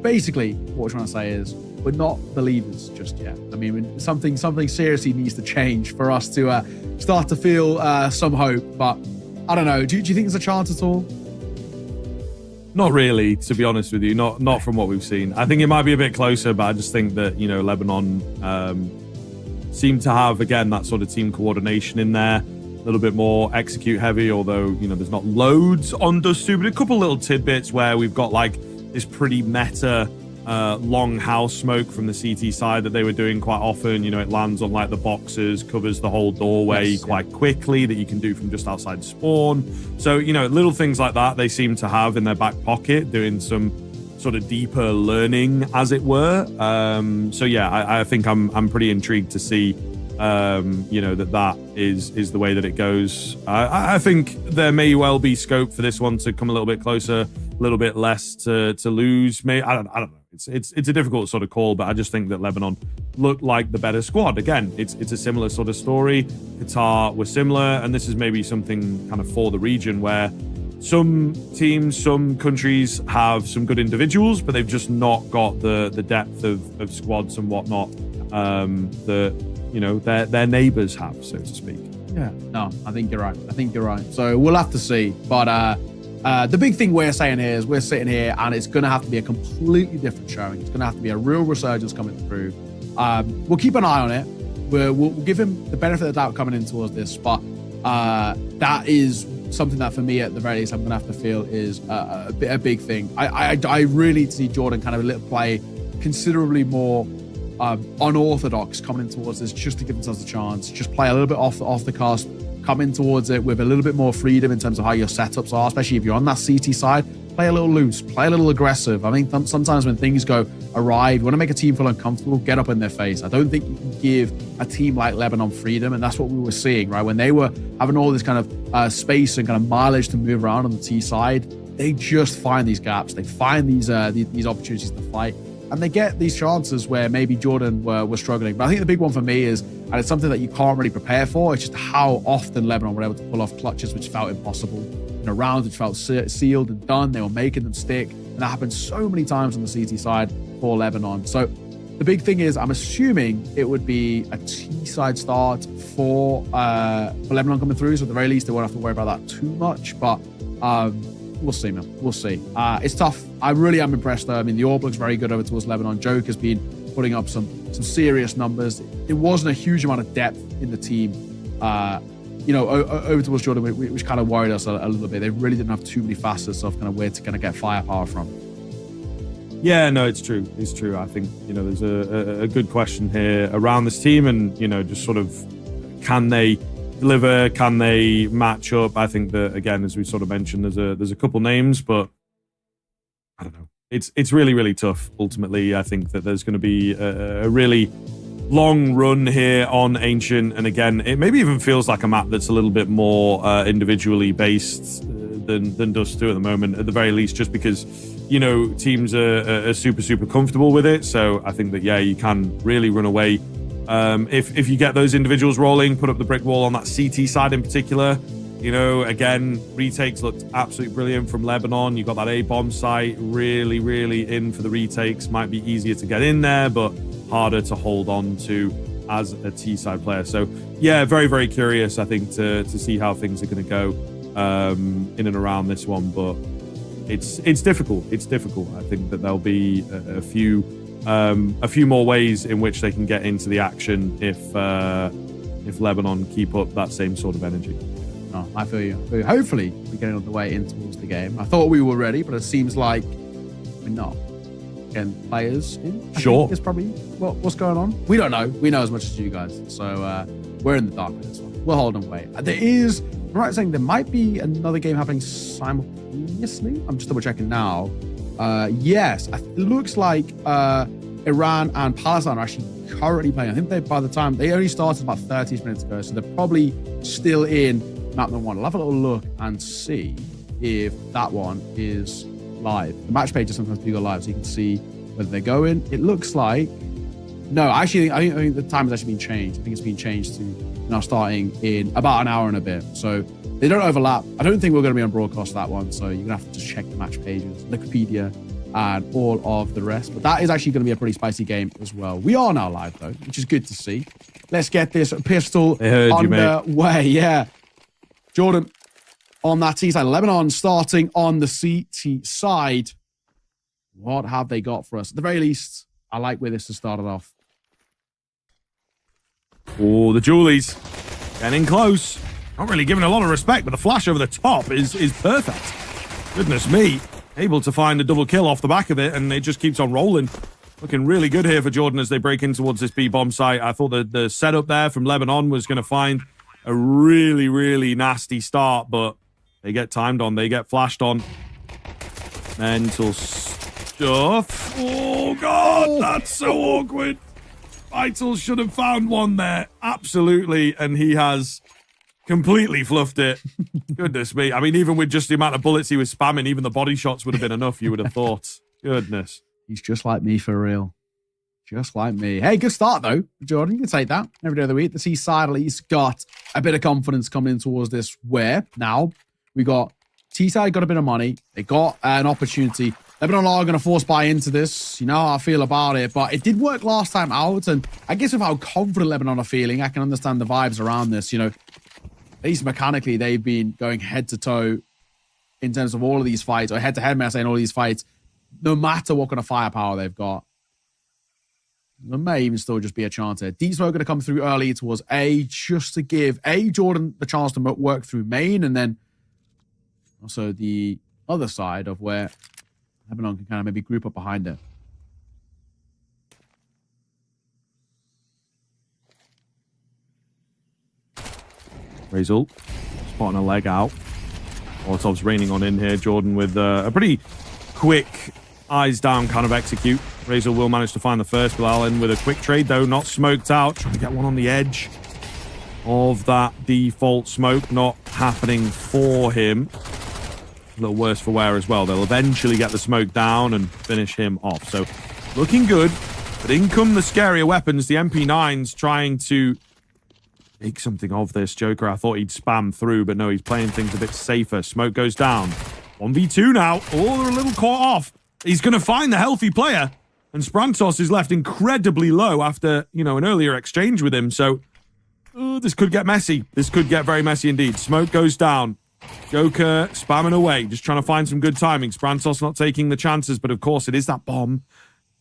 Basically, what we're trying to say is we're not believers just yet. I mean, something seriously needs to change for us to start to feel some hope. But I don't know. Do you think there's a chance at all? Not really, to be honest with you. Not from what we've seen. I think it might be a bit closer, but I just think that, Lebanon seem to have, again, that sort of team coordination in there. A little bit more execute heavy, although, there's not loads on Dust 2, but a couple little tidbits where we've got like this pretty meta long house smoke from the CT side that they were doing quite often. It lands on like the boxes, covers the whole doorway quite quickly, that you can do from just outside spawn. So, little things like that they seem to have in their back pocket, doing some sort of deeper learning, as it were. So yeah, I think I'm pretty intrigued to see that is the way that it goes. I think there may well be scope for this one to come a little bit closer, a little bit less to lose. I don't know. It's a difficult sort of call, but I just think that Lebanon looked like the better squad. Again, it's a similar sort of story. Qatar were similar, and this is maybe something kind of for the region where some teams, some countries have some good individuals, but they've just not got the depth of squads and whatnot that their neighbors have, so to speak. Yeah, no, I think you're right. So we'll have to see. But the big thing we're saying here is we're sitting here and it's going to have to be a completely different showing. It's going to have to be a real resurgence coming through. We'll keep an eye on it. We'll give him the benefit of the doubt coming in towards this. But that is something that for me, at the very least, I'm going to have to feel is a big thing. I really need to see Jordan kind of play considerably more unorthodox coming in towards this, just to give themselves a chance. Just play a little bit off the cusp, come in towards it with a little bit more freedom in terms of how your setups are, especially if you're on that CT side. Play a little loose, play a little aggressive. I mean, sometimes when things go awry, you want to make a team feel uncomfortable, get up in their face. I don't think you can give a team like Lebanon freedom, and that's what we were seeing, right? When they were having all this kind of space and kind of mileage to move around on the T side, they just find these gaps. They find these opportunities to fight. And they get these chances where maybe Jordan were struggling. But I think the big one for me is, and it's something that you can't really prepare for, it's just how often Lebanon were able to pull off clutches which felt impossible. Rounds which felt sealed and done, they were making them stick. And that happened so many times on the CT side for Lebanon. So the big thing is, I'm assuming it would be a T side start for Lebanon coming through. So at the very least, they won't have to worry about that too much. But we'll see, man. We'll see. It's tough. I really am impressed, though. I mean, the orb looks very good over towards Lebanon. Joke has been putting up some serious numbers. It wasn't a huge amount of depth in the team. Over towards Jordan, which kind of worried us a little bit. They really didn't have too many facets of kind of where to kind of get firepower from. Yeah, no, it's true. It's true. I think, there's a good question here around this team and, just sort of, can they deliver? Can they match up? I think that, again, as we sort of mentioned, there's a couple names, but I don't know. It's really, really tough. Ultimately, I think that there's going to be a really long run here on Ancient. And again, it maybe even feels like a map that's a little bit more individually based than Dust 2 at the moment, at the very least, just because, teams are super, super comfortable with it. So I think that, yeah, you can really run away. If you get those individuals rolling, put up the brick wall on that CT side in particular, again, retakes looked absolutely brilliant from Lebanon. You've got that A-bomb site, really, really in for the retakes. Might be easier to get in there, but harder to hold on to as a T-side player. So, yeah, very, very curious, I think, to see how things are going to go in and around this one. But it's difficult. It's difficult. I think that there'll be a few more ways in which they can get into the action if Lebanon keep up that same sort of energy. Oh, I feel you. Hopefully, we're getting on the way in towards the game. I thought we were ready, but it seems like we're not. Again, players in. Sure. It's probably what's going on. We don't know. We know as much as you guys. So we're in the dark with this one. We'll hold and wait. There is, I'm right saying there might be another game happening simultaneously. I'm just double checking now. Yes, it looks like Iran and Palestine are actually currently playing. I think by the time they only started about 30 minutes ago, so they're probably still in map number 1. I'll have a little look and see if that one is live. The match pages sometimes do go live, so you can see whether they're going. It looks like no. Actually, I think the time has actually been changed. I think it's been changed to now starting in about an hour and a bit. So they don't overlap. I don't think we're going to be on broadcast that one. So you're gonna have to just check the match pages, Wikipedia, and all of the rest. But that is actually going to be a pretty spicy game as well. We are now live though, which is good to see. Let's get this pistol underway. Yeah. Jordan, on that T side, Lebanon starting on the CT side. What have they got for us? At the very least, I like where this has started off. Oh, the Julies getting close. Not really giving a lot of respect, but the flash over the top is perfect. Goodness me. Able to find a double kill off the back of it, and it just keeps on rolling. Looking really good here for Jordan as they break in towards this B-bomb site. I thought the setup there from Lebanon was going to find a really, really nasty start, but they get timed on. They get flashed on. Mental stuff. Oh, God, that's so awkward. Vital should have found one there. Absolutely. And he has completely fluffed it. Goodness me. I mean, even with just the amount of bullets he was spamming, even the body shots would have been enough, you would have thought. Goodness. He's just like me for real. Just like me. Hey, good start, though, Jordan. You can take that every day of the week. The T-side at least got a bit of confidence coming in towards this. Where now we got T-side got a bit of money. They got an opportunity. Lebanon are going to force buy into this. You know how I feel about it. But it did work last time out. And I guess with how confident Lebanon are feeling, I can understand the vibes around this. At least mechanically, they've been going head-to-toe in terms of all of these fights, or head-to-head, may I say, in all of these fights, no matter what kind of firepower they've got. There may even still just be a chance here. Deep Smoke going to come through early towards A, just to give Jordan the chance to work through main, and then also the other side of where Lebanon can kind of maybe group up behind it. Razel spotting a leg out. Molotov's raining on in here. Jordan with a pretty quick eyes down kind of execute. Razel will manage to find the first. Bilal in with a quick trade, though, not smoked out. Trying to get one on the edge of that default smoke. Not happening for him. A little worse for wear as well. They'll eventually get the smoke down and finish him off. So looking good. But in come the scarier weapons. The MP9's trying to make something of this. Joker, I thought he'd spam through, but no, he's playing things a bit safer. Smoke goes down. 1v2 now. Oh, they're a little caught off. He's going to find the healthy player. And Sprantos is left incredibly low after, an earlier exchange with him. So this could get messy. This could get very messy indeed. Smoke goes down. Joker spamming away, just trying to find some good timing. Sprantos not taking the chances, but of course it is that bomb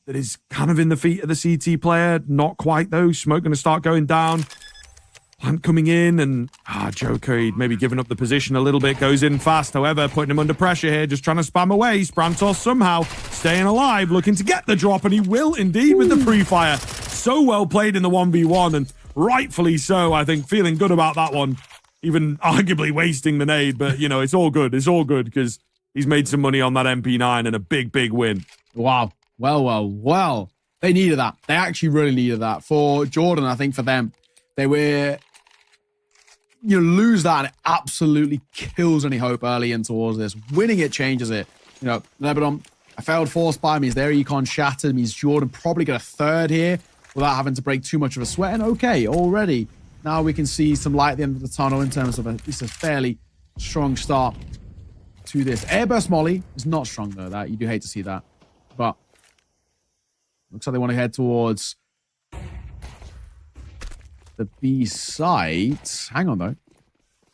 that is kind of in the feet of the CT player. Not quite though. Smoke going to start going down. Plant coming in, and Joker, he'd maybe given up the position a little bit, goes in fast, however, putting him under pressure here, just trying to spam away. Sprantos somehow staying alive, looking to get the drop, and he will indeed with the pre-fire. So well played in the 1v1, and rightfully so, I think, feeling good about that one. Even arguably wasting the nade, but, it's all good. It's all good, because he's made some money on that MP9 and a big, big win. Wow. Well. They needed that. They actually really needed that. For Jordan, I think for them, they were... You lose that and it absolutely kills any hope early in towards this. Winning it changes it. Lebanon, a failed force buy means their econ shattered, means Jordan probably get a third here without having to break too much of a sweat. And okay, already, now we can see some light at the end of the tunnel in terms of at least a fairly strong start to this. Airburst Molly is not strong though, that you do hate to see that. But looks like they want to head towards the B side. Hang on though.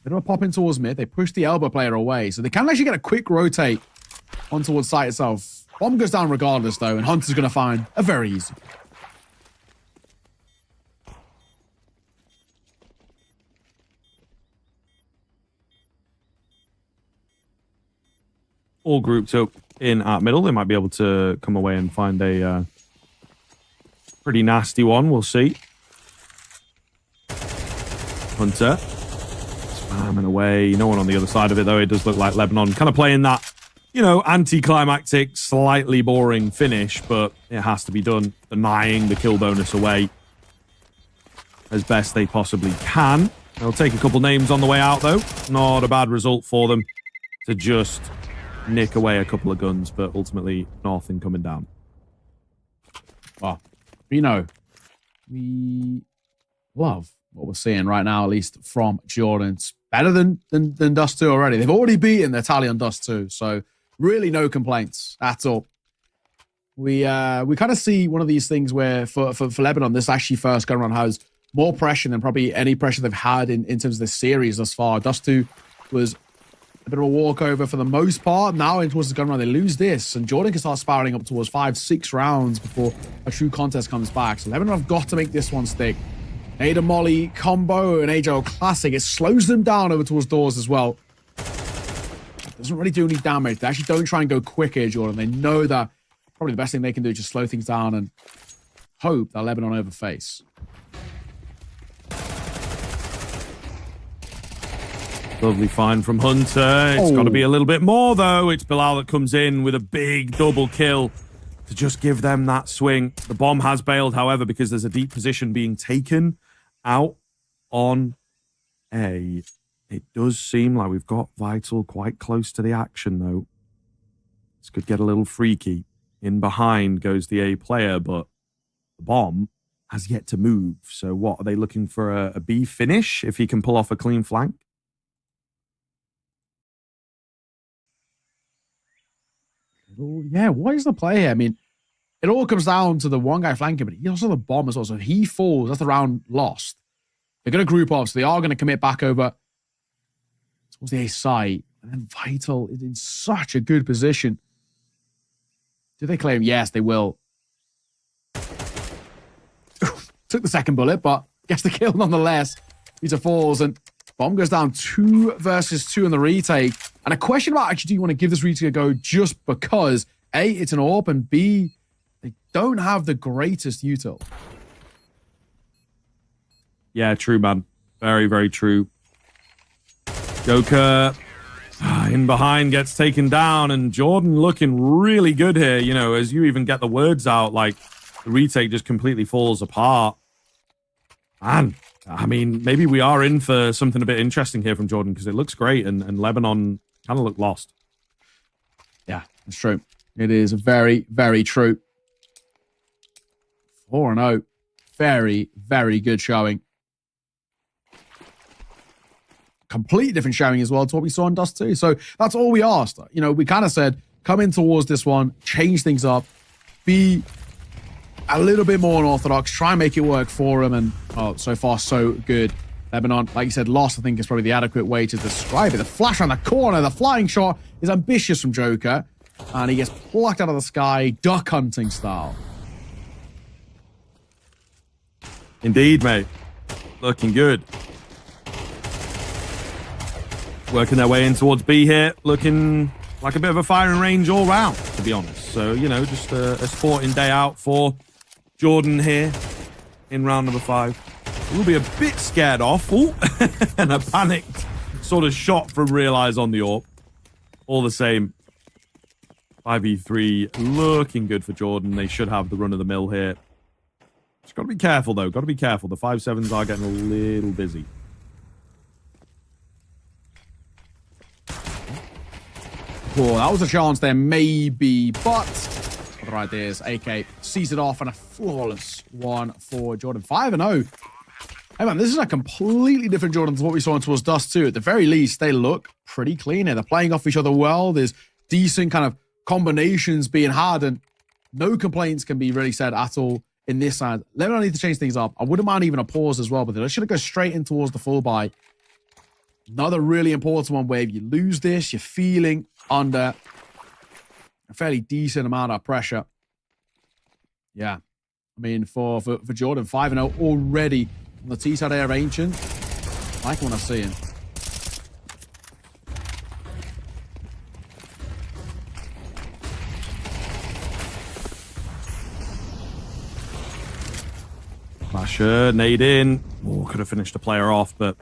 They don't pop in towards mid. They push the elbow player away. So they can actually get a quick rotate on towards site itself. Bomb goes down regardless though, and Hunter's going to find a very easy. All grouped up in at middle. They might be able to come away and find a pretty nasty one. We'll see. Hunter spamming away. No one on the other side of it, though. It does look like Lebanon kind of playing that, anticlimactic, slightly boring finish, but it has to be done. Denying the kill bonus away as best they possibly can. They'll take a couple names on the way out, though. Not a bad result for them to just nick away a couple of guns, but ultimately nothing coming down. Well, we love what we're seeing right now, at least from Jordan. It's better than Dust 2 already. They've already beaten their tally on Dust 2, so really no complaints at all. We kind of see one of these things where for Lebanon, this actually first gun run has more pressure than probably any pressure they've had in terms of this series thus far. Dust 2 was a bit of a walkover for the most part. Now in towards the gun run, they lose this, and Jordan can start spiraling up towards 5-6 rounds before a true contest comes back. So Lebanon have got to make this one stick. Ada Molly combo and AJL Classic. It slows them down over towards doors as well. It doesn't really do any damage. They actually don't try and go quick here, Jordan. They know that probably the best thing they can do is just slow things down and hope that Lebanon overface. Lovely find from Hunter. It's got to be a little bit more, though. It's Bilal that comes in with a big double kill to just give them that swing. The bomb has bailed, however, because there's a deep position being taken out on A. It does seem like we've got Vital quite close to the action, though. This could get a little freaky. In behind goes the A player, but the bomb has yet to move. So what, are they looking for a B finish if he can pull off a clean flank? Yeah, what is the play here? I mean, it all comes down to the one guy flanking, but he also the bomb as well. So if he falls, that's the round lost. They're going to group off, so they are going to commit back over towards the A site. And then Vital is in such a good position. Do they claim? Yes, they will. Took the second bullet, but gets the kill nonetheless. Vita falls, and bomb goes down 2 versus 2 in the retake. And a question about actually, do you want to give this retake a go just because A, it's an AWP, and B, they don't have the greatest util. Yeah, true, man. Very, very true. Joker in behind gets taken down, and Jordan looking really good here. You know, as you even get the words out, like the retake just completely falls apart. Man, I mean, maybe we are in for something a bit interesting here from Jordan, because it looks great, and Lebanon kind of look lost. Yeah, that's true. It is very, very true. 4-0. Very, very good showing. Completely different showing as well to what we saw in Dust 2. So that's all we asked. You know, we kind of said come in towards this one, change things up, be a little bit more unorthodox, try and make it work for them. And so far, so good. Lebanon, like you said, lost, I think is probably the adequate way to describe it. The flash around the corner, the flying shot is ambitious from Joker. And he gets plucked out of the sky, duck hunting style. Indeed, mate. Looking good. Working their way in towards B here. Looking like a bit of a firing range all round, to be honest. So, you know, just a sporting day out for Jordan here in round number 5. We'll be a bit scared off. Ooh. And a panicked sort of shot from Realize on the AWP. All the same. 5v3 looking good for Jordan. They should have the run of the mill here. Just got to be careful, though. Got to be careful. The 5-7s are getting a little busy. Cool. That was a chance there, maybe, but the right there is AK sees it off and a flawless one for Jordan. 5-0. Hey, man, this is a completely different Jordan to what we saw in towards Dust 2. At the very least, they look pretty clean here. They're playing off each other well. There's decent kind of combinations being had, and no complaints can be really said at all in this side. Lebanon need to change things up. I wouldn't mind even a pause as well, but they're just going to go straight in towards the full buy. Another really important one where if you lose this, you're feeling under a fairly decent amount of pressure. Yeah. I mean, for Jordan, 5-0 already on the T side of Ancient. I like what I see him. Basher, nade in. Oh, could have finished the player off, but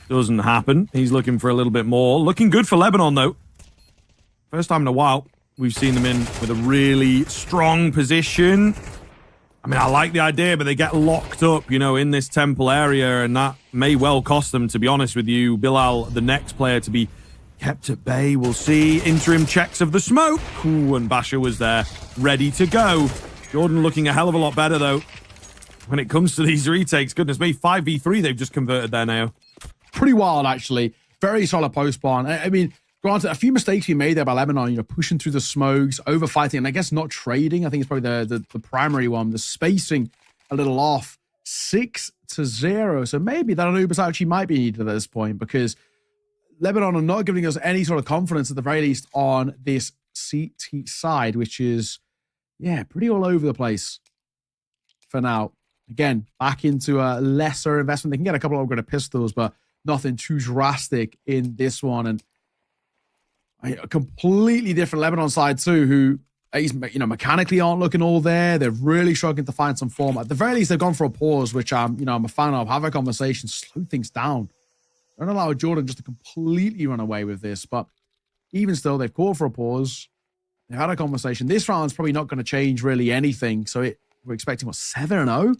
doesn't happen. He's looking for a little bit more. Looking good for Lebanon, though. First time in a while we've seen them in with a really strong position. I mean, I like the idea, but they get locked up, you know, in this temple area, and that may well cost them, to be honest with you. Bilal, the next player to be kept at bay. We'll see. Interim checks of the smoke. Ooh, and Basher was there, ready to go. Jordan looking a hell of a lot better, though, when it comes to these retakes. Goodness me, 5v3 they've just converted there now. Pretty wild, actually. Very solid post-spawn. I mean, granted, a few mistakes we made there by Lebanon, you know, pushing through the smokes, over-fighting, and I guess not trading. I think it's probably the primary one. The spacing a little off. 6-0. So maybe that Anubis actually might be needed at this point, because Lebanon are not giving us any sort of confidence, at the very least, on this CT side, which is, yeah, pretty all over the place for now. Again, back into a lesser investment. They can get a couple of upgraded pistols, but nothing too drastic in this one. And a completely different Lebanon side too, who, you know, mechanically aren't looking all there. They're really struggling to find some form. At the very least, they've gone for a pause, which I'm a fan of. Have a conversation, slow things down. Don't allow Jordan just to completely run away with this. But even still, they've called for a pause. They've had a conversation. This round's probably not going to change really anything. So we're expecting, what, 7-0?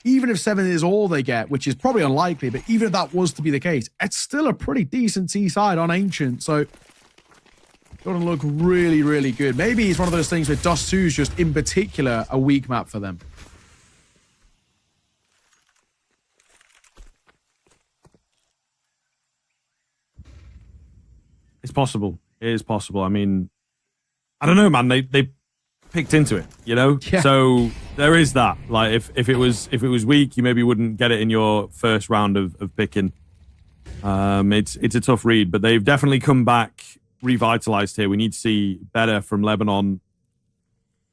Even if 7 is all they get, which is probably unlikely, but even if that was to be the case, it's still a pretty decent T side on Ancient. So Jordan look really, really good. Maybe it's one of those things where Dust 2 is just in particular a weak map for them. It's possible. It is possible. I mean, I don't know, man. They picked into it, you know? Yeah. So there is that. Like, if it was weak, you maybe wouldn't get it in your first round of picking. It's a tough read, but they've definitely come back revitalized here. We need to see better from Lebanon.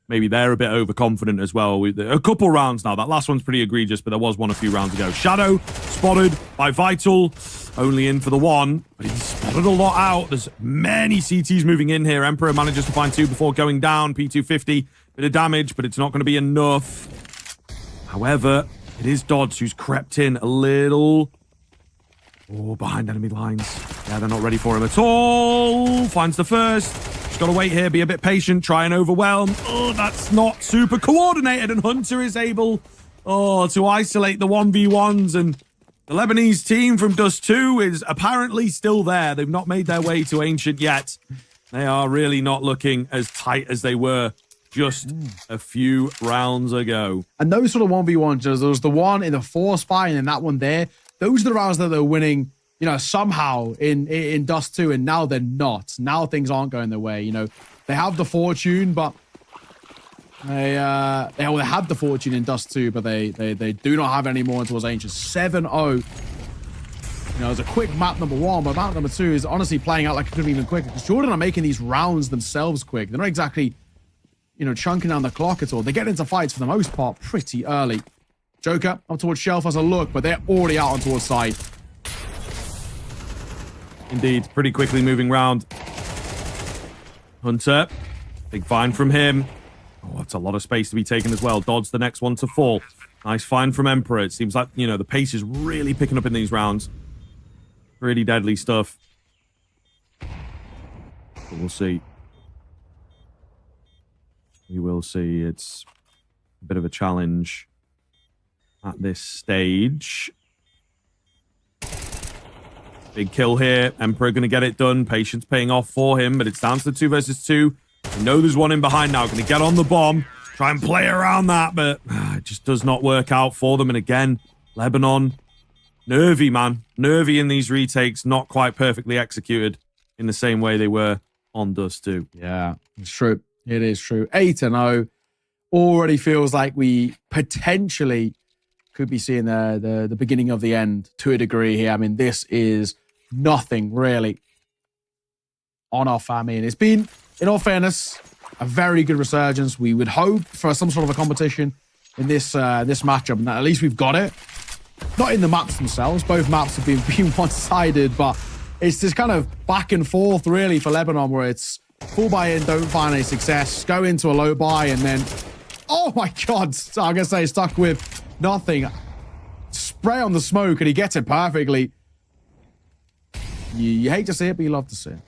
Maybe they're a bit overconfident as well. A couple rounds now. That last one's pretty egregious, but there was one a few rounds ago. Shadow spotted by Vital. Only in for the one, but he spotted a lot out. There's many CTs moving in here. Emperor manages to find 2 before going down. P250, bit of damage, but it's not going to be enough. However, it is Dodds who's crept in a little. Oh, behind enemy lines. Yeah, they're not ready for him at all. Finds the first. Just got to wait here, be a bit patient, try and overwhelm. Oh, that's not super coordinated, and Hunter is able, to isolate the 1v1s, and the Lebanese team from Dust 2 is apparently still there. They've not made their way to Ancient yet. They are really not looking as tight as they were just a few rounds ago. And those sort of 1v1s, there was the one in the 4 spy and then that one there. Those are the rounds that they're winning you know, somehow in Dust 2, and now they're not. Now things aren't going their way. You know, they have the fortune, but they had the fortune in Dust 2, but they do not have any more until Ancient 7-0. You know, it's a quick map number 1, but map number 2 is honestly playing out like it could be even quicker, because Jordan are making these rounds themselves quick. They're not exactly, you know, chunking down the clock at all. They get into fights for the most part pretty early. Joker up towards Shelf has a look, but they're already out on towards side. Indeed, pretty quickly moving round. Hunter, big find from him. Oh, that's a lot of space to be taken as well. Dodds the next one to fall. Nice find from Emperor. It seems like, you know, the pace is really picking up in these rounds. Really deadly stuff. But we'll see. We will see. It's a bit of a challenge at this stage. Big kill here. Emperor going to get it done. Patience paying off for him, but it's down to the 2 versus 2. We know there's one in behind now. Going to get on the bomb. Try and play around that, but it just does not work out for them. And again, Lebanon, nervy, man. Nervy in these retakes. Not quite perfectly executed in the same way they were on Dust 2. Yeah, it's true. It is true. 8-0. Already feels like we potentially could be seeing the beginning of the end to a degree here. I mean, this is nothing really on off. I mean, it's been, in all fairness, a very good resurgence. We would hope for some sort of a competition in this matchup, and at least we've got it. Not in the maps themselves. Both maps have been one-sided, but it's this kind of back and forth really for Lebanon, where it's full buy-in, don't find any success, go into a low buy, and then, oh my God, I'm gonna say stuck with nothing. Spray on the smoke, and he gets it perfectly. You hate to see it, but you love to see it.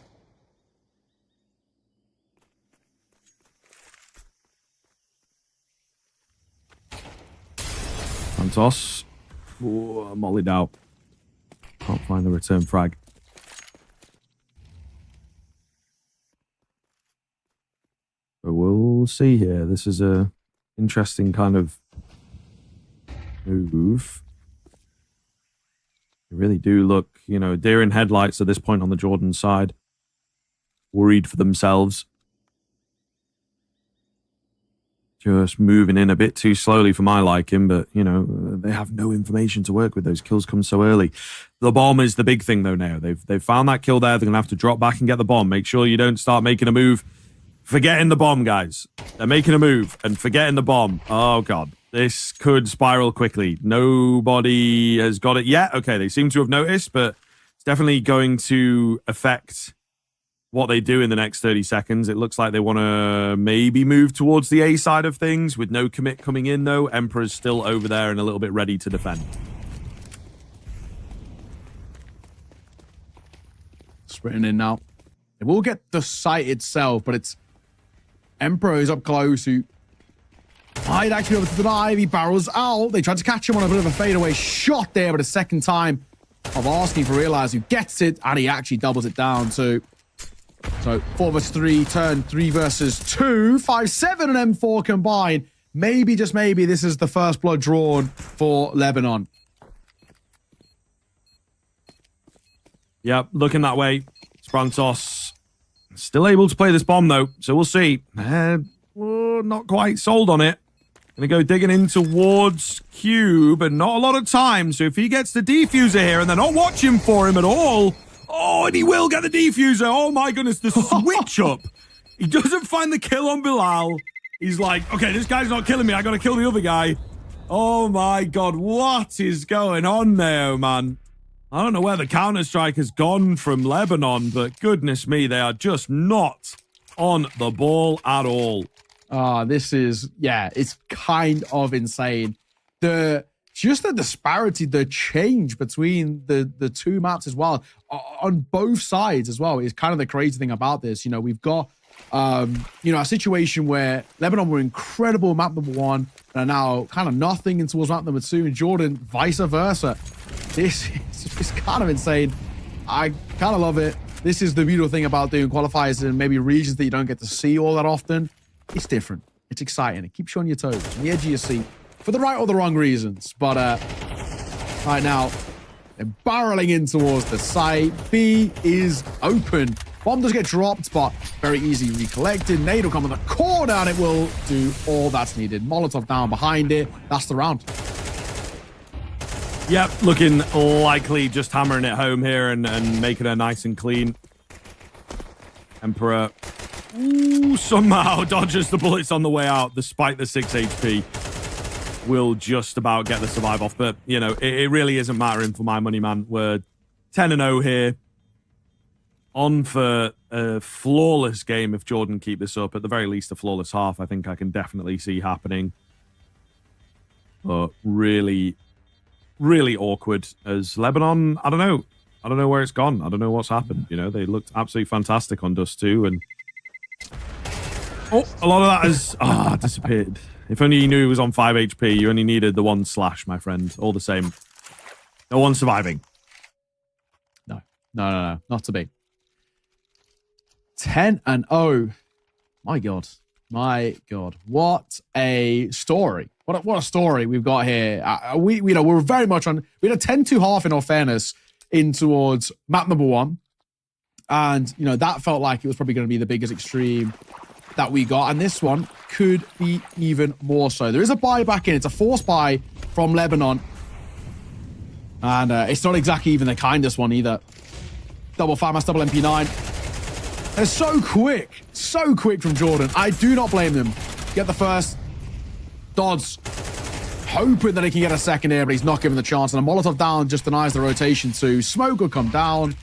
Santos. Oh, mollied out. Can't find the return frag. But we'll see here. This is a interesting kind of move. They really do look, you know, deer in headlights at this point on the Jordan side. Worried for themselves. Just moving in a bit too slowly for my liking, but, you know, they have no information to work with. Those kills come so early. The bomb is the big thing, though, now. They've found that kill there. They're going to have to drop back and get the bomb. Make sure you don't start making a move. Forgetting the bomb, guys. They're making a move and forgetting the bomb. Oh, God. This could spiral quickly. Nobody has got it yet. Okay, they seem to have noticed, but it's definitely going to affect what they do in the next 30 seconds. It looks like they want to maybe move towards the A side of things with no commit coming in, though. Emperor's still over there and a little bit ready to defend. Sprinting in now. They will get the site itself, but it's Emperor is up close, who might actually be able to deny. He barrels out. They tried to catch him on a bit of a fadeaway shot there, but a second time of asking for Realize, who gets it, and he actually doubles it down too. So 4 versus 3, turn 3 versus 2, 5-7 and M4 combined. Maybe, just maybe, this is the first blood drawn for Lebanon. Yep, looking that way. Sprantos still able to play this bomb, though, so we'll see. Not quite sold on it. Gonna go digging in towards Q, but not a lot of time. So if he gets the defuser here and they're not watching for him at all, oh, and he will get the defuser. Oh my goodness, the switch up. He doesn't find the kill on Bilal. He's like, okay, this guy's not killing me. I gotta kill the other guy. Oh my God, what is going on there, man? I don't know where the counter-strike has gone from Lebanon, but goodness me, they are just not on the ball at all. This is, yeah, it's kind of insane. Just the disparity, the change between the two maps as well, on both sides as well, is kind of the crazy thing about this. You know, we've got, a situation where Lebanon were incredible map number 1 and are now kind of nothing in towards map number 2, and Jordan vice versa. This is kind of insane. I kind of love it. This is the beautiful thing about doing qualifiers in maybe regions that you don't get to see all that often. It's different. It's exciting. It keeps you on your toes, on the edge of your seat, for the right or the wrong reasons. But right now, They're barreling in towards the site. B is open. Bomb does get dropped, but very easy recollected. Nade will come on the corner, and it will do all that's needed. Molotov down behind it. That's the round. Yep, looking likely just hammering it home here and making her nice and clean. Emperor somehow dodges the bullets on the way out, despite the 6 HP. Will just about get the survive off, but, you know, it really isn't mattering for my money, man. We're 10-0 here. On for a flawless game if Jordan keep this up. At the very least, a flawless half, I think I can definitely see happening. But really, really awkward as Lebanon, I don't know. I don't know where it's gone. I don't know what's happened. You know, they looked absolutely fantastic on Dust 2, and a lot of that has disappeared. If only you knew he was on 5 HP, you only needed the 1 slash, my friend. All the same. No one surviving. No, not to be. 10-0. My God. What a story. What a story we've got here. We're very much on. We had a 10-2 half, in all fairness, in towards map number 1. And, you know, that felt like it was probably going to be the biggest extreme that we got. And this one could be even more so. There is a buy back in. It's a forced buy from Lebanon. And it's not exactly even the kindest one either. Double FAMAS, double MP9. They're so quick from Jordan. I do not blame them. Get the first. Dodds hoping that he can get a second here, but he's not given the chance. And a Molotov down just denies the rotation too. Smoke will come down.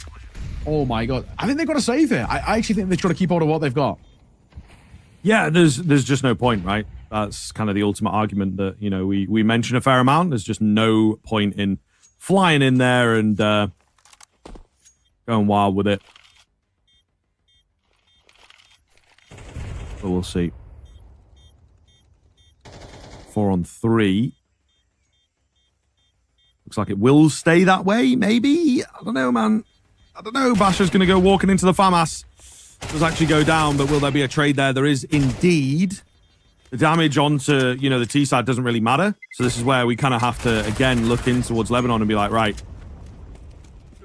Oh my God. I think they've got to save here. I actually think they're trying to keep hold of what they've got. Yeah, there's just no point, right? That's kind of the ultimate argument that, you know, we mention a fair amount. There's just no point in flying in there and going wild with it. But we'll see. 4 on 3. Looks like it will stay that way, maybe? I don't know, man. I don't know. Basher's going to go walking into the FAMAS. Does actually go down, but will there be a trade there? There is indeed. The damage onto, you know, the T side doesn't really matter. So this is where we kind of have to, again, look in towards Lebanon and be like, right,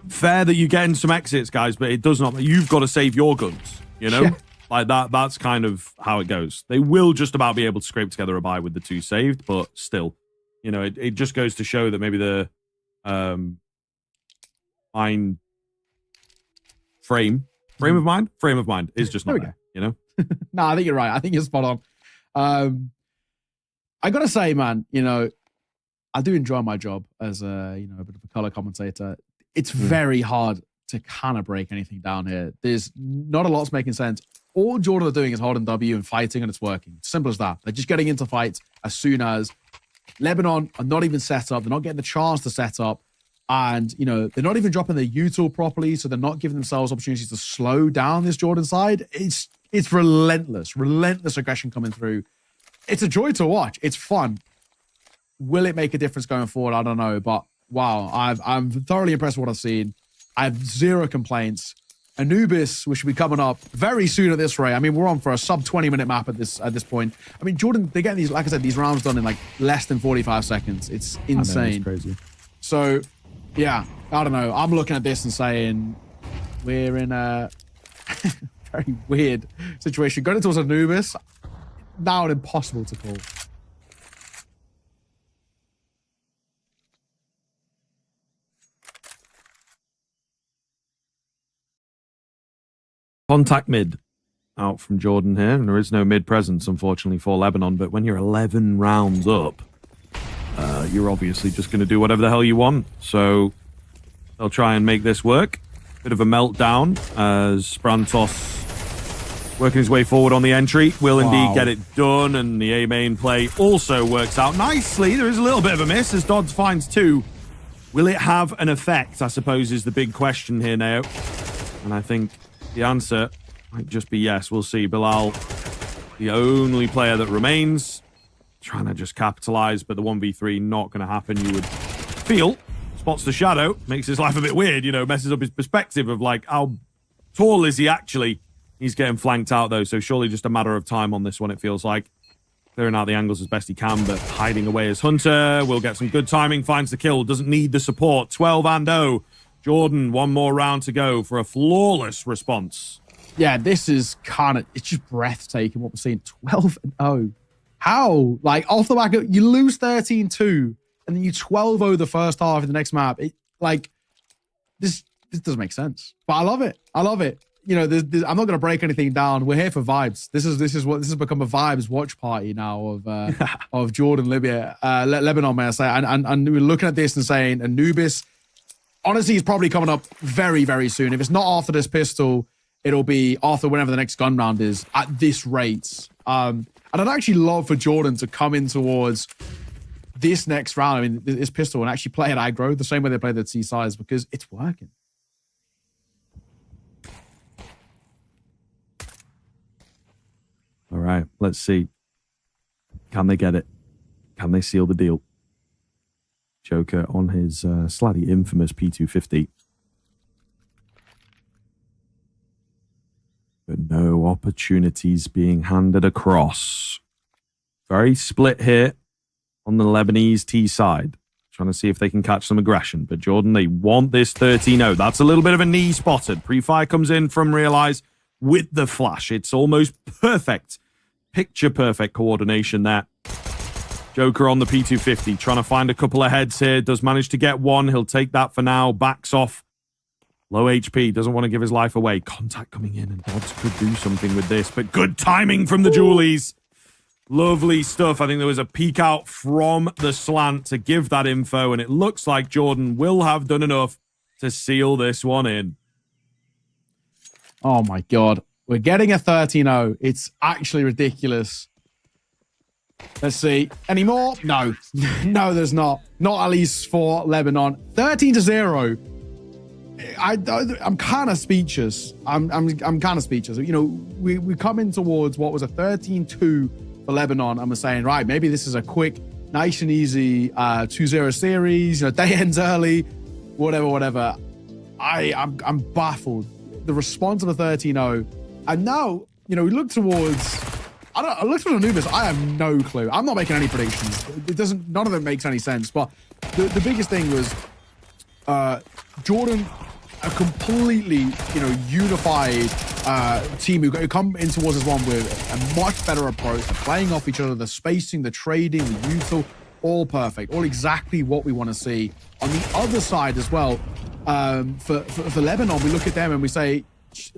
fair that you're getting some exits, guys, but it does not, you've got to save your guns, you know? Yeah. Like that's kind of how it goes. They will just about be able to scrape together a buy with the 2 saved, but still, you know, it just goes to show that maybe the frame of mind is just not there, you know? No, I think you're right. I think you're spot on. I gotta say, man, you know, I do enjoy my job as a, you know, a bit of a color commentator. It's very hard to kind of break anything down here. There's not a lot's making sense. All Jordan are doing is holding W and fighting, and it's working. Simple as that. They're just getting into fights as soon as Lebanon are not even set up. They're not getting the chance to set up. And, you know, they're not even dropping their util properly, so they're not giving themselves opportunities to slow down this Jordan side. It's relentless aggression coming through. It's a joy to watch. It's fun. Will it make a difference going forward? I don't know. But, wow, I'm thoroughly impressed with what I've seen. I have 0 complaints. Anubis, which will be coming up very soon at this rate. I mean, we're on for a sub 20-minute map at this point. I mean, Jordan, they're getting these, like I said, these rounds done in like less than 45 seconds. It's insane. It's crazy. So, yeah, I don't know. I'm looking at this and saying we're in a very weird situation. Going towards Anubis, now impossible to call. Contact mid out from Jordan here, and there is no mid presence, unfortunately, for Lebanon. But when you're 11 rounds up, you're obviously just going to do whatever the hell you want. So they'll try and make this work. Bit of a meltdown as Sprantos working his way forward on the entry. Will indeed get it done, and the A main play also works out nicely. There is a little bit of a miss as Dodds finds 2. Will it have an effect, I suppose, is the big question here now. And I think the answer might just be yes. We'll see. Bilal, the only player that remains, trying to just capitalize, but the 1v3 not going to happen, you would feel. Spots the shadow, makes his life a bit weird, you know, messes up his perspective of like, how tall is he actually? He's getting flanked out though, so surely just a matter of time on this one, it feels like. clearing out the angles as best he can, but hiding away as Hunter. Will get some good timing, finds the kill, doesn't need the support. 12-0. Jordan, one more round to go for a flawless response. Yeah, this is it's just breathtaking what we're seeing. 12-0. How? Like, off the back of, you lose 13-2, and then you 12-0 the first half in the next map. This doesn't make sense. But I love it. You know, I'm not going to break anything down. We're here for vibes. This has become a vibes watch party now of Jordan, Lebanon, may I say. And we're looking at this and saying Anubis, honestly, he's probably coming up very, very soon. If it's not after this pistol, it'll be after whenever the next gun round is at this rate. And I'd actually love for Jordan to come in towards this next round, I mean, this pistol, and actually play at aggro the same way they played at C-size, because it's working. All right, let's see. Can they get it? Can they seal the deal? Joker on his slightly infamous P250. But no opportunities being handed across. Very split here on the Lebanese T side. Trying to see if they can catch some aggression. But Jordan, they want this 13-0. That's a little bit of a knee spotted. Pre-fire comes in from Realize with the flash. It's almost perfect. Picture perfect coordination there. Joker on the P250, trying to find a couple of heads here. Does manage to get one. He'll take that for now. Backs off. Low HP. Doesn't want to give his life away. Contact coming in, and Dodds could do something with this. But good timing from the Julies. Lovely stuff. I think there was a peek out from the slant to give that info, and it looks like Jordan will have done enough to seal this one in. Oh my God. We're getting a 13-0. It's actually ridiculous. Let's see. Any more? No. No, there's not. Not at least for Lebanon. 13-0. I'm kind of speechless. I'm kind of speechless. You know, we come in towards what was a 13-2 for Lebanon, and we're saying, right, maybe this is a quick, nice and easy 2-0 series. You know, day ends early, whatever. I'm baffled. The response of a 13-0, and now, you know, we look towards. I looked at Anubis. I have no clue. I'm not making any predictions. It doesn't. None of it makes any sense. But the biggest thing was Jordan, a completely, you know, unified team who come in towards this one with a much better approach. They're playing off each other, the spacing, the trading, the util, all perfect, all exactly what we want to see. On the other side as well, for Lebanon, we look at them and we say,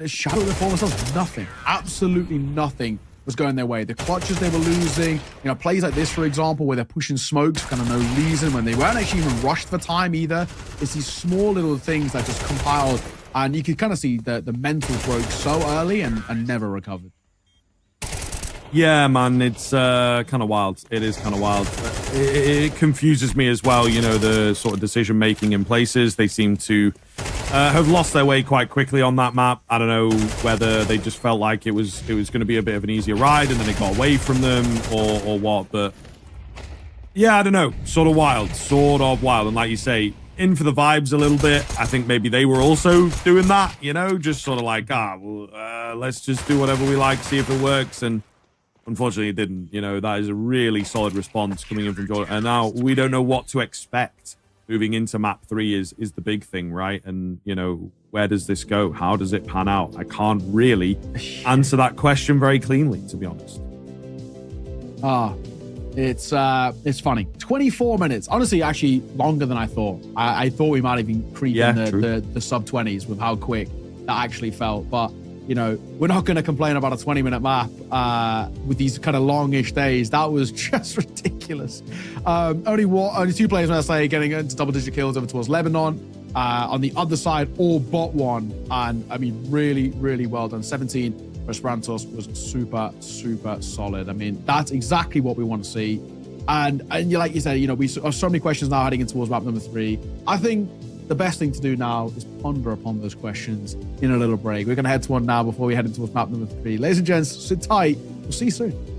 Shadow of the Former Selves, nothing, absolutely nothing was going their way. The clutches they were losing, you know, plays like this, for example, where they're pushing smokes for kind of no reason when they weren't actually even rushed for time either. It's these small little things that just compiled, and you could kind of see the mental broke so early and never recovered. Yeah, man, it's kind of wild. It is kind of wild. It confuses me as well, you know, the sort of decision-making in places. They seem to have lost their way quite quickly on that map. I don't know whether they just felt like it was going to be a bit of an easier ride and then it got away from them or what. But yeah, I don't know. Sort of wild. And like you say, in for the vibes a little bit. I think maybe they were also doing that, you know, just sort of like, let's just do whatever we like, see if it works. And unfortunately, it didn't. You know, that is a really solid response coming in from Jordan. And now we don't know what to expect. Moving into map 3 is the big thing, right? And, you know, where does this go? How does it pan out? I can't really answer that question very cleanly, to be honest. It's funny. 24 minutes. Honestly, actually longer than I thought. I thought we might have been creeping the sub-20s with how quick that actually felt. But, you know, we're not going to complain about a 20-minute map with these kind of longish days. That was just ridiculous. Only 2 players, when I say, getting into double-digit kills over towards Lebanon. On the other side, all but one. And, I mean, really, really well done. 17 for Esperantos was super, super solid. I mean, that's exactly what we want to see. And like you said, you know, we have so many questions now heading in towards map number 3. I think the best thing to do now is ponder upon those questions in a little break. We're going to head to one now before we head into map number 3. Ladies and gents, sit tight. We'll see you soon.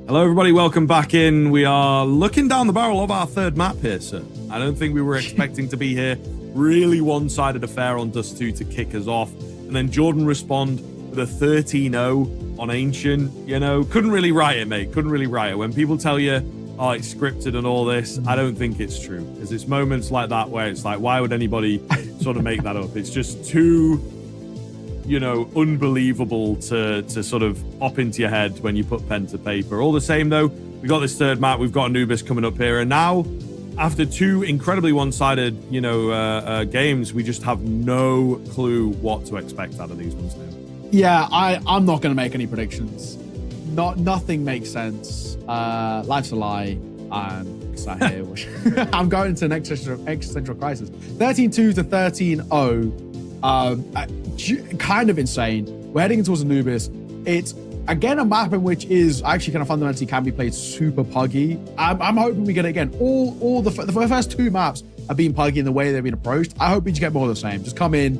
Hello, everybody. Welcome back in. We are looking down the barrel of our third map here, sir. I don't think we were expecting to be here. Really one-sided affair on Dust 2 to kick us off. And then Jordan respond with a 13-0 on Ancient. You know, couldn't really write it, mate. Couldn't really write it. When people tell you, oh, it's scripted and all this, I don't think it's true. Because it's moments like that where it's like, why would anybody sort of make that up? It's just too, you know, unbelievable to sort of pop into your head when you put pen to paper. All the same, though, we got this third map. We've got Anubis coming up here. And now, after two incredibly one-sided, you know, games, we just have no clue what to expect out of these ones now. Yeah, I'm not going to make any predictions. Nothing makes sense. Life's a lie. I'm sat here. I'm going to an existential crisis. 13-2 to 13-0. Kind of insane. We're heading towards Anubis. It's again a map in which is actually kind of fundamentally can be played super puggy. I'm hoping we get it again. All the first two maps have been puggy in the way they've been approached. I hope we just get more of the same. Just come in,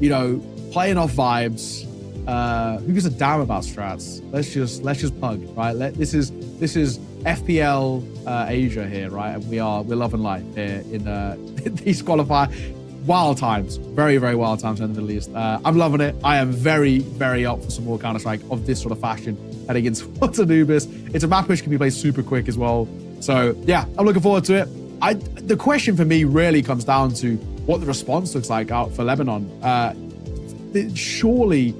you know, playing off vibes. Who gives a damn about strats? Let's just pug, right? This is FPL Asia here, right? And we're loving life here in these qualifiers. Wild times, very, very wild times in the Middle East. I'm loving it. I am very, very up for some more Counter-Strike of this sort of fashion heading into Anubis. It's a map which can be played super quick as well. So yeah, I'm looking forward to it. The question for me really comes down to what the response looks like out for Lebanon. Surely,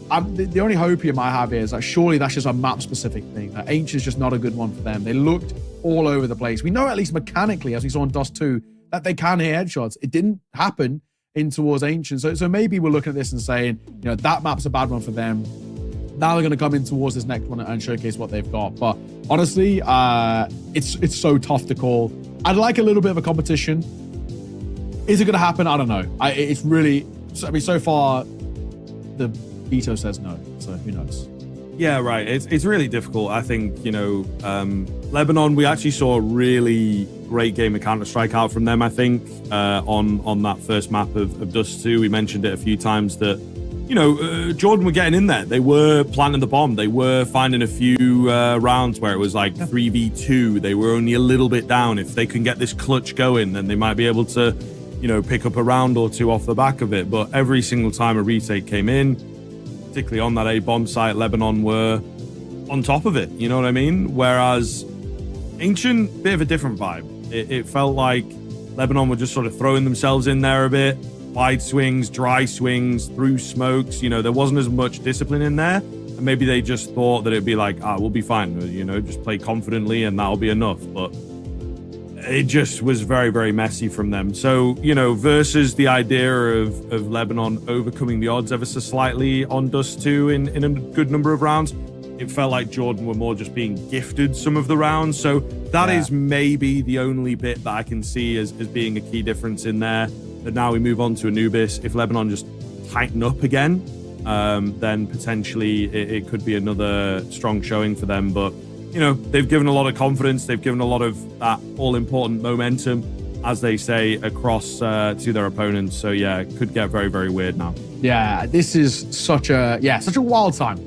the only hope you might have here is that surely that's just a map-specific thing. That Ancient's just not a good one for them. They looked all over the place. We know at least mechanically, as we saw in Dust 2, that they can hit headshots. It didn't happen in towards Ancient. So maybe we're looking at this and saying, you know, that map's a bad one for them. Now they're going to come in towards this next one and showcase what they've got. But honestly, it's so tough to call. I'd like a little bit of a competition. Is it going to happen? I don't know. It's really, I mean, so far, the veto says no. So who knows? Yeah, right. It's really difficult. I think, you know, Lebanon, we actually saw a really great game of Counter-Strike out from them, I think, on that first map of Dust 2. We mentioned it a few times that, you know, Jordan were getting in there. They were planting the bomb. They were finding a few rounds where it was like 3v2. They were only a little bit down. If they can get this clutch going, then they might be able to, you know, pick up a round or two off the back of it. But every single time a retake came in, particularly on that A bomb site, Lebanon were on top of it. You know what I mean? Whereas Ancient, bit of a different vibe. It felt like Lebanon were just sort of throwing themselves in there a bit. Wide swings, dry swings, through smokes. You know, there wasn't as much discipline in there. And maybe they just thought that it'd be like, we'll be fine. You know, just play confidently and that'll be enough. But it just was very, very messy from them. So, you know, versus the idea of Lebanon overcoming the odds ever so slightly on Dust 2 in a good number of rounds, it felt like Jordan were more just being gifted some of the rounds. So that is maybe the only bit that I can see as being a key difference in there. But now we move on to Anubis. If Lebanon just tighten up again, then potentially it could be another strong showing for them. But you know, they've given a lot of confidence. They've given a lot of that all-important momentum, as they say, across to their opponents. So yeah, it could get very, very weird now. Yeah, this is such a wild time.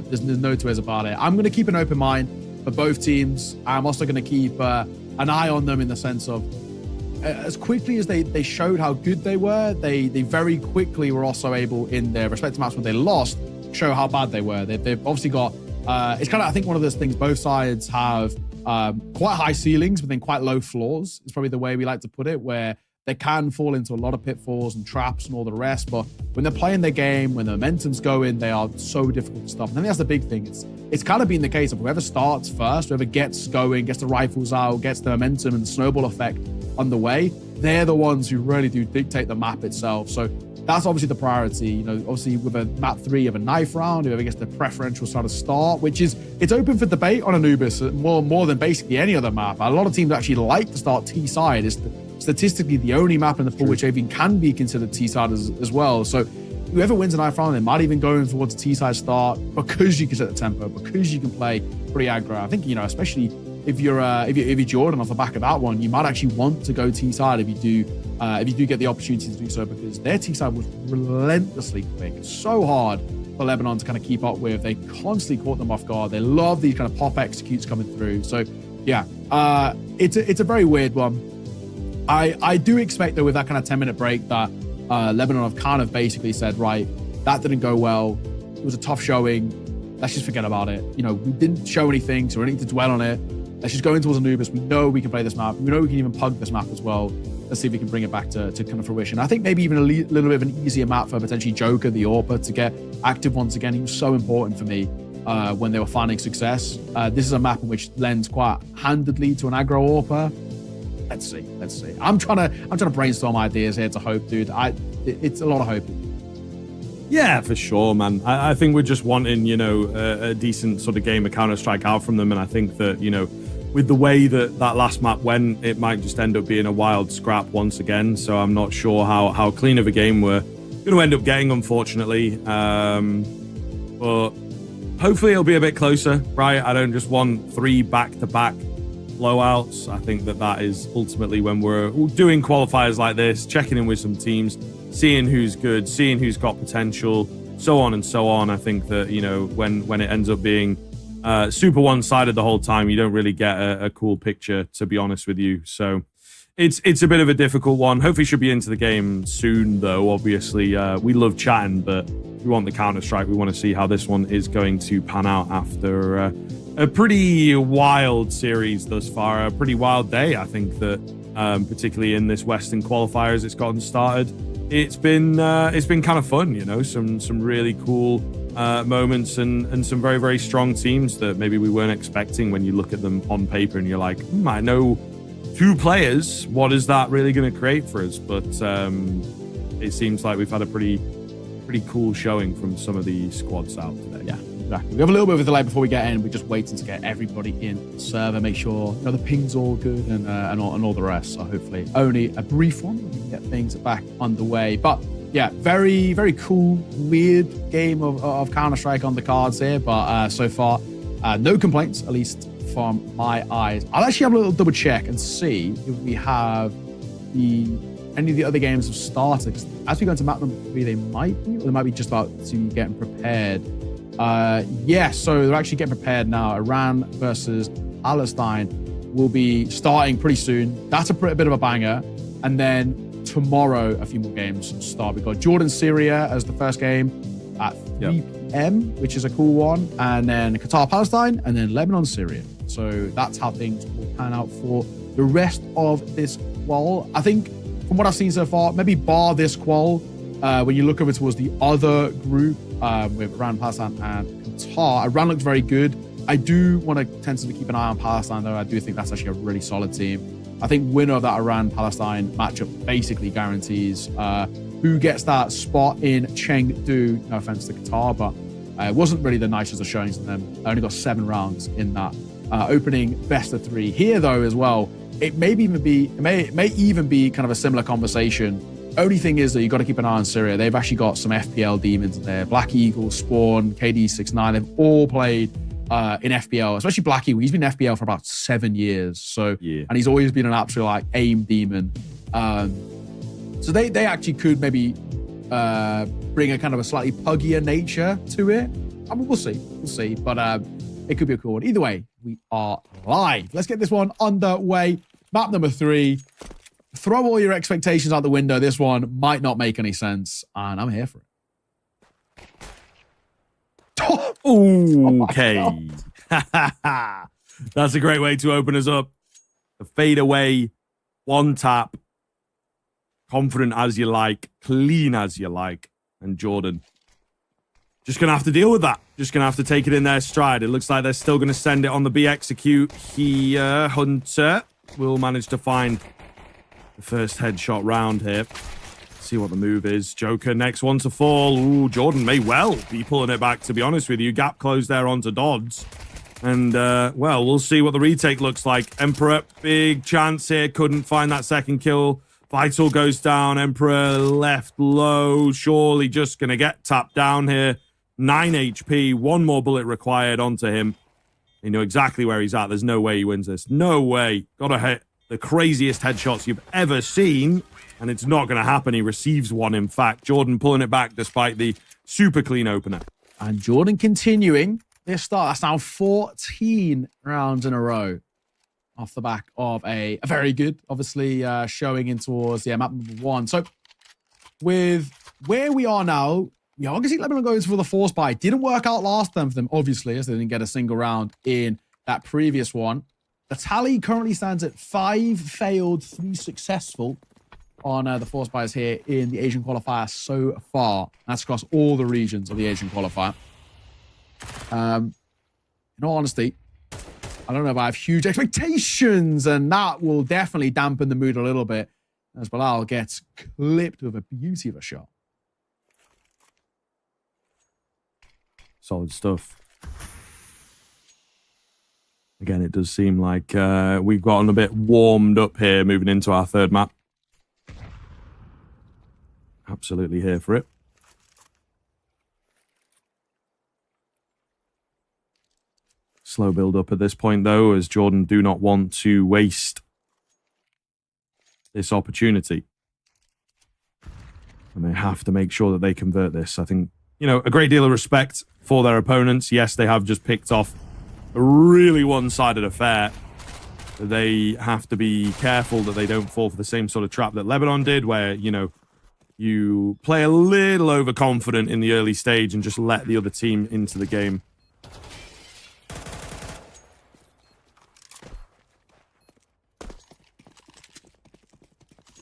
There's no two ways about it. I'm going to keep an open mind for both teams. I'm also going to keep an eye on them in the sense of as quickly as they showed how good they were, they very quickly were also able in their respective matches when they lost, show how bad they were. They've obviously got it's kind of, I think, one of those things. Both sides have quite high ceilings, but then quite low floors. It's probably the way we like to put it, where they can fall into a lot of pitfalls and traps and all the rest. But when they're playing their game, when the momentum's going, they are so difficult to stop. And I think that's the big thing. It's kind of been the case of whoever starts first, whoever gets going, gets the rifles out, gets the momentum and the snowball effect on the way, they're the ones who really do dictate the map itself. So that's obviously the priority. You know, obviously with a map 3 of a knife round, whoever gets the preferential sort of start, which is, it's open for debate on Anubis more than basically any other map. A lot of teams actually like to start T-side. It's statistically the only map in the pool which even can be considered T-side as well. So whoever wins a knife round, they might even go in towards a T-side start because you can set the tempo, because you can play pretty aggro. I think, you know, especially if you're Jordan off the back of that one, you might actually want to go T-side if you do get the opportunity to do so, because their T-side was relentlessly quick. It's so hard for Lebanon to kind of keep up with. They constantly caught them off guard. They love these kind of pop executes coming through. So yeah, it's a very weird one. I do expect though with that kind of 10-minute break that Lebanon have kind of basically said, right, that didn't go well. It was a tough showing. Let's just forget about it. You know, we didn't show anything, so we don't need to dwell on it. Let's just go in towards Anubis. We know we can play this map. We know we can even pug this map as well. Let's see if we can bring it back to kind of fruition. I think maybe even a little bit of an easier map for potentially Joker, the AWPer, to get active once again. He was so important for me when they were finding success. This is a map in which lends quite handedly to an aggro AWPer. Let's see. I'm trying to brainstorm ideas here to hope, dude. It's a lot of hope. Yeah, for sure, man. I think we're just wanting, you know, a decent sort of game of Counter-Strike out from them. And I think that, you know, with the way that last map went, it might just end up being a wild scrap once again. So I'm not sure how clean of a game we're going to end up getting, unfortunately. But hopefully it'll be a bit closer, right? I don't just want 3 back-to-back blowouts. I think that is ultimately when we're doing qualifiers like this, checking in with some teams, seeing who's good, seeing who's got potential, so on and so on. I think that, you know, when it ends up being super one-sided the whole time, you don't really get a cool picture, to be honest with you. So it's a bit of a difficult one. Hopefully should be into the game soon, though. Obviously, we love chatting, but we want the Counter-Strike. We want to see how this one is going to pan out after a pretty wild series thus far, a pretty wild day. I think that particularly in this Western qualifiers, it's gotten started. It's been kind of fun, you know, some really cool moments and some very, very strong teams that maybe we weren't expecting when you look at them on paper and you're like, I know 2 players. What is that really going to create for us? But it seems like we've had a pretty cool showing from some of the squads out today. Yeah, exactly. We have a little bit of a delay before we get in. We're just waiting to get everybody in the server, make sure, you know, the ping's all good and all the rest. So hopefully only a brief one, we can get things back underway. But yeah, very, very cool, weird game of Counter-Strike on the cards here. But so far, no complaints, at least from my eyes. I'll actually have a little double check and see if we have any of the other games have started. Because as we go into map number 3, they might be, or they might be just about to getting prepared. Yeah, so they're actually getting prepared now. Iran versus Palestine will be starting pretty soon. That's a bit of a banger. And then tomorrow, a few more games start. We've got Jordan, Syria as the first game at 3 p.m., which is a cool one. And then Qatar, Palestine, and then Lebanon, Syria. So that's how things will pan out for the rest of this qual. I think from what I've seen so far, maybe bar this qual, when you look over towards the other group with Iran, Palestine, and Qatar, Iran looks very good. I do want to tentatively keep an eye on Palestine, though. I do think that's actually a really solid team. I think winner of that Iran-Palestine matchup basically guarantees who gets that spot in Chengdu. No offense to Qatar, but it wasn't really the nicest of showings in them. I only got 7 rounds in that opening best of 3. Here, though, as well, it may even be kind of a similar conversation. Only thing is that you got to keep an eye on Syria. They've actually got some FPL demons in there. Black Eagle, Spawn, KD69. They've all played in FPL, especially Black Eagle. He's been in FPL for about 7 years. So, yeah. And he's always been an absolute like aim demon. So they actually could maybe bring a kind of a slightly puggier nature to it. I mean, we'll see. But it could be a cool one. Either way, we are live. Let's get this one underway. Map number 3. Throw all your expectations out the window. This one might not make any sense, and I'm here for it. Okay. That's a great way to open us up. The fade away, 1 tap, confident as you like, clean as you like, and Jordan. Just going to have to deal with that. Just going to have to take it in their stride. It looks like they're still going to send it on the B execute here. Hunter will manage to find the first headshot round here. See what the move is. Joker, next one to fall. Ooh, Jordan may well be pulling it back, to be honest with you. Gap closed there onto Dodds. And, well, we'll see what the retake looks like. Emperor, big chance here. Couldn't find that second kill. Vital goes down. Emperor left low. Surely just going to get tapped down here. 9 HP. 1 more bullet required onto him. You know exactly where he's at. There's no way he wins this. No way. Gotta hit the craziest headshots you've ever seen. And it's not going to happen. He receives one, in fact. Jordan pulling it back despite the super clean opener. And Jordan continuing this start. That's now 14 rounds in a row off the back of a very good, obviously, showing in towards map number 1. So with where we are now, we are going to see Lebanon goes for the force buy. Didn't work out last time for them, obviously, as they didn't get a single round in that previous one. The tally currently stands at 5 failed, 3 successful on the force buys here in the Asian qualifier so far. That's across all the regions of the Asian qualifier. In all honesty, I don't know if I have huge expectations, and that will definitely dampen the mood a little bit as Bilal gets clipped with a beauty of a shot. Solid stuff. Again, it does seem like we've gotten a bit warmed up here moving into our third map. Absolutely here for it. Slow build up at this point, though, as Jordan do not want to waste this opportunity. And they have to make sure that they convert this. I think, a great deal of respect for their opponents. Yes, they have just picked off a really one-sided affair. They have to be careful that they don't fall for the same sort of trap that Lebanon did, where, you play a little overconfident in the early stage and just let the other team into the game.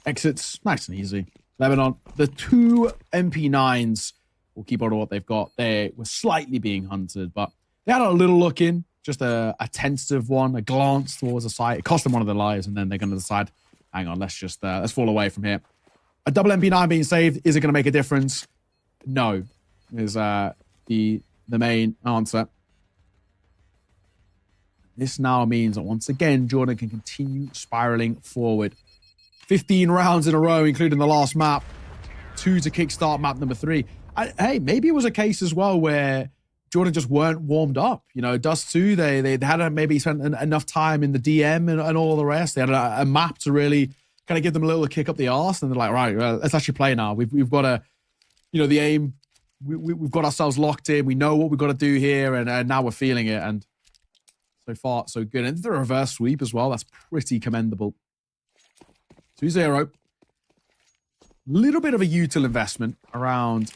Exits, nice and easy. Lebanon, the 2 MP9s will keep on what they've got. They were slightly being hunted, but they had a little look in, just a tentative one, a glance towards the site. It cost them one of their lives, and then they're going to decide, hang on, let's fall away from here. A double MP9 being saved, is it going to make a difference? No, is the main answer. This now means that once again, Jordan can continue spiraling forward. 15 rounds in a row, including the last map. 2 to kickstart map number 3. Hey, maybe it was a case as well where Jordan just weren't warmed up. Dust 2, they hadn't maybe spent enough time in the DM and all the rest. They had a map to really kind of give them a little kick up the arse, and they're like, right, well, let's actually play now. We've got the aim. We've got ourselves locked in. We know what we've got to do here, and now we're feeling it. And so far, so good. And the reverse sweep as well. That's pretty commendable. 2-0. Little bit of a util investment around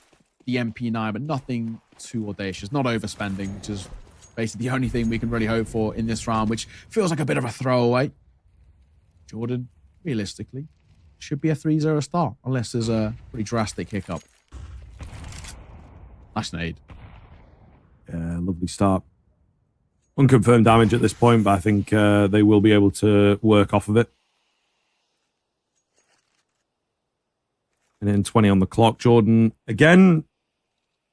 the MP9, but nothing too audacious. Not overspending, which is basically the only thing we can really hope for in this round, which feels like a bit of a throwaway. Jordan, realistically, should be a 3-0 start, unless there's a pretty drastic hiccup. Nice nade. Yeah, lovely start. Unconfirmed damage at this point, but I think they will be able to work off of it. And then 20 on the clock. Jordan, again,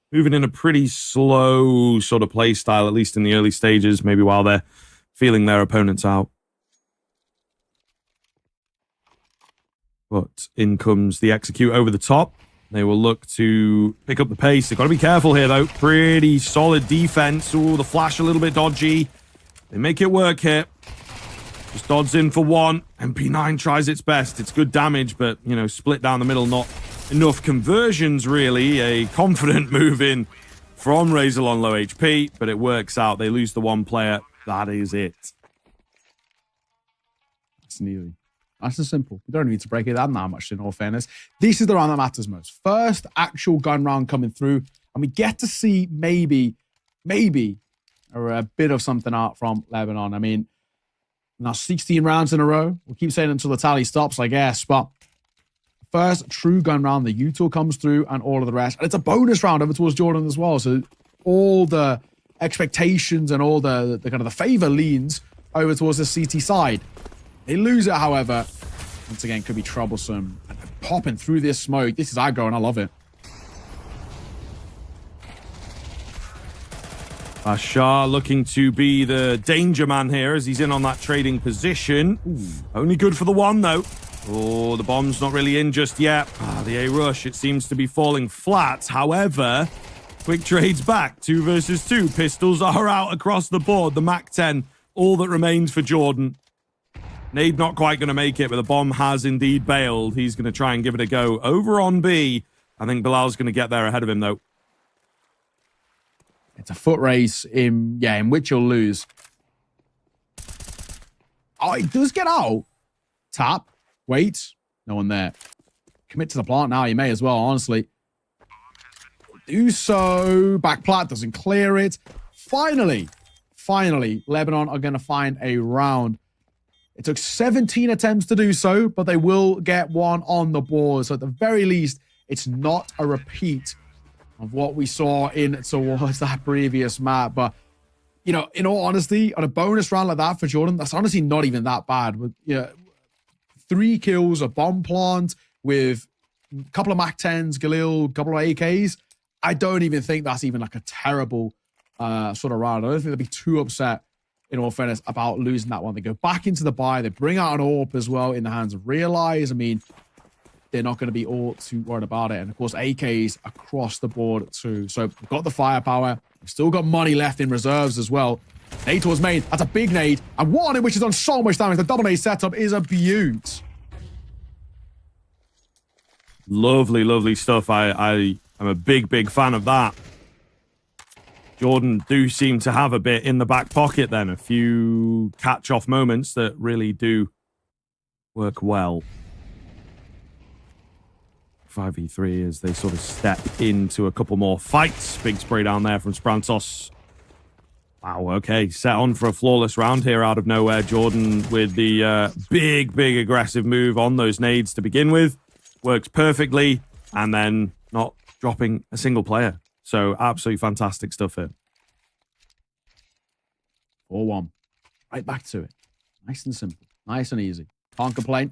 moving in a pretty slow sort of play style, at least in the early stages, maybe while they're feeling their opponents out. But in comes the execute over the top. They will look to pick up the pace. They've got to be careful here, though. Pretty solid defense. Ooh, the flash a little bit dodgy. They make it work here. Just dodds in for 1. MP9 tries its best. It's good damage, but, split down the middle. Not enough conversions, really. A confident move in from Razor on low HP, but it works out. They lose the 1 player. That is it. It's nearly. Nice and simple. We don't need to break it down that much, in all fairness. This is the round that matters most. First actual gun round coming through, and we get to see maybe a bit of something out from Lebanon. I mean, now 16 rounds in a row. We'll keep saying it until the tally stops, I guess. But first true gun round, the util comes through and all of the rest. And it's a bonus round over towards Jordan as well. So all the expectations and all the kind of the favor leans over towards the CT side. They lose it, however. Once again, could be troublesome. And popping through this smoke. This is aggro, and I love it. Bashar looking to be the danger man here as he's in on that trading position. Ooh, only good for the 1, though. Oh, the bomb's not really in just yet. The A rush, it seems to be falling flat. However, quick trades back. 2 versus 2. Pistols are out across the board. The MAC-10, all that remains for Jordan. Nade not quite going to make it, but the bomb has indeed bailed. He's going to try and give it a go over on B. I think Bilal's going to get there ahead of him, though. It's a foot race in which you'll lose. Oh, it does get out. Tap. Wait. No one there. Commit to the plant now. You may as well, honestly. Do so. Back plat doesn't clear it. Finally, Lebanon are going to find a round. It took 17 attempts to do so, but they will get one on the board. So at the very least, it's not a repeat of what we saw in towards that previous map. But, you know, in all honesty, on a bonus round like that for Jordan, that's honestly not even that bad. With 3 kills, a bomb plant with a couple of Mac 10s, Galil, a couple of AKs. I don't even think that's even like a terrible sort of round. I don't think they'll be too upset, in all fairness, about losing that one. They go back into the buy. They bring out an AWP as well in the hands of Realize. I mean, they're not going to be all too worried about it. And of course, AKs across the board too. So we've got the firepower. We've still got money left in reserves as well. Nade towards main. That's a big nade. And one in which has done so much damage. The double nade setup is a beaut. Lovely, lovely stuff. I'm a big fan of that. Jordan do seem to have a bit in the back pocket then. A few catch-off moments that really do work well. 5v3 as they sort of step into a couple more fights. Big spray down there from Sprantos. Wow, okay. Set on for a flawless round here out of nowhere. Jordan with the big aggressive move on those nades to begin with. Works perfectly. And then not dropping a single player. So absolutely fantastic stuff here. 4-1. Right back to it. Nice and simple. Nice and easy. Can't complain.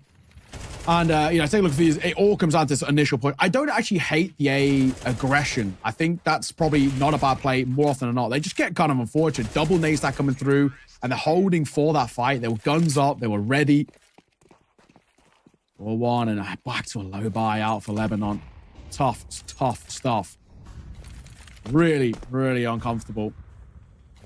And, take a look at these. It all comes down to this initial point. I don't actually hate the A aggression. I think that's probably not a bad play more often than not. They just get kind of unfortunate. Double nade stack coming through, and they're holding for that fight. They were guns up. They were ready. 4-1, and back to a low buy out for Lebanon. Tough stuff. Really uncomfortable.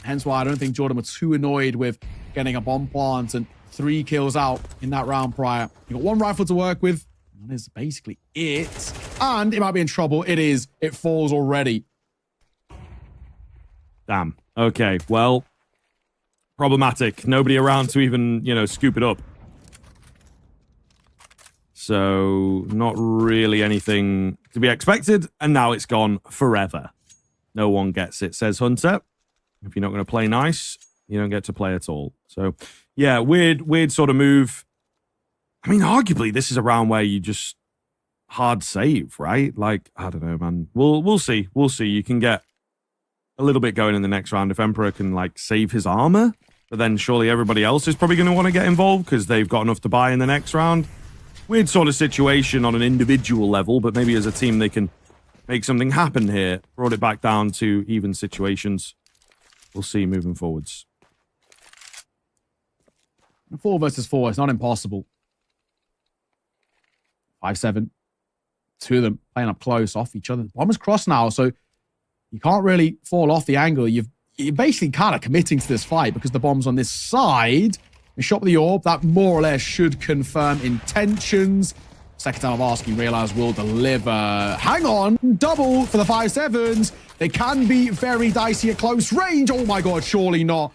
Hence why I don't think Jordan were too annoyed with getting a bomb plant and 3 kills out in that round prior. You got 1 rifle to work with. That is basically it. And it might be in trouble. It is. It falls already. Damn. Okay, well, problematic. Nobody around to even, scoop it up. So, not really anything to be expected. And now it's gone forever. No one gets it, says Hunter. If you're not going to play nice, you don't get to play at all. So, yeah, weird sort of move. I mean, arguably, this is a round where you just hard save, right? Like, I don't know, man. We'll see. We'll see. You can get a little bit going in the next round if Emperor can, save his armor. But then surely everybody else is probably going to want to get involved because they've got enough to buy in the next round. Weird sort of situation on an individual level, but maybe as a team they can make something happen here. Brought it back down to even situations. We'll see moving forwards. 4 versus 4, it's not impossible. 5-7. 2 of them playing up close off each other. The bomb is crossed now, so you can't really fall off the angle. You're basically kind of committing to this fight because the bomb's on this side. A shot with the orb, that more or less should confirm intentions. Second time of asking, Realize will deliver. Hang on, double for the 5-7s. They can be very dicey at close range. Oh my god, surely not.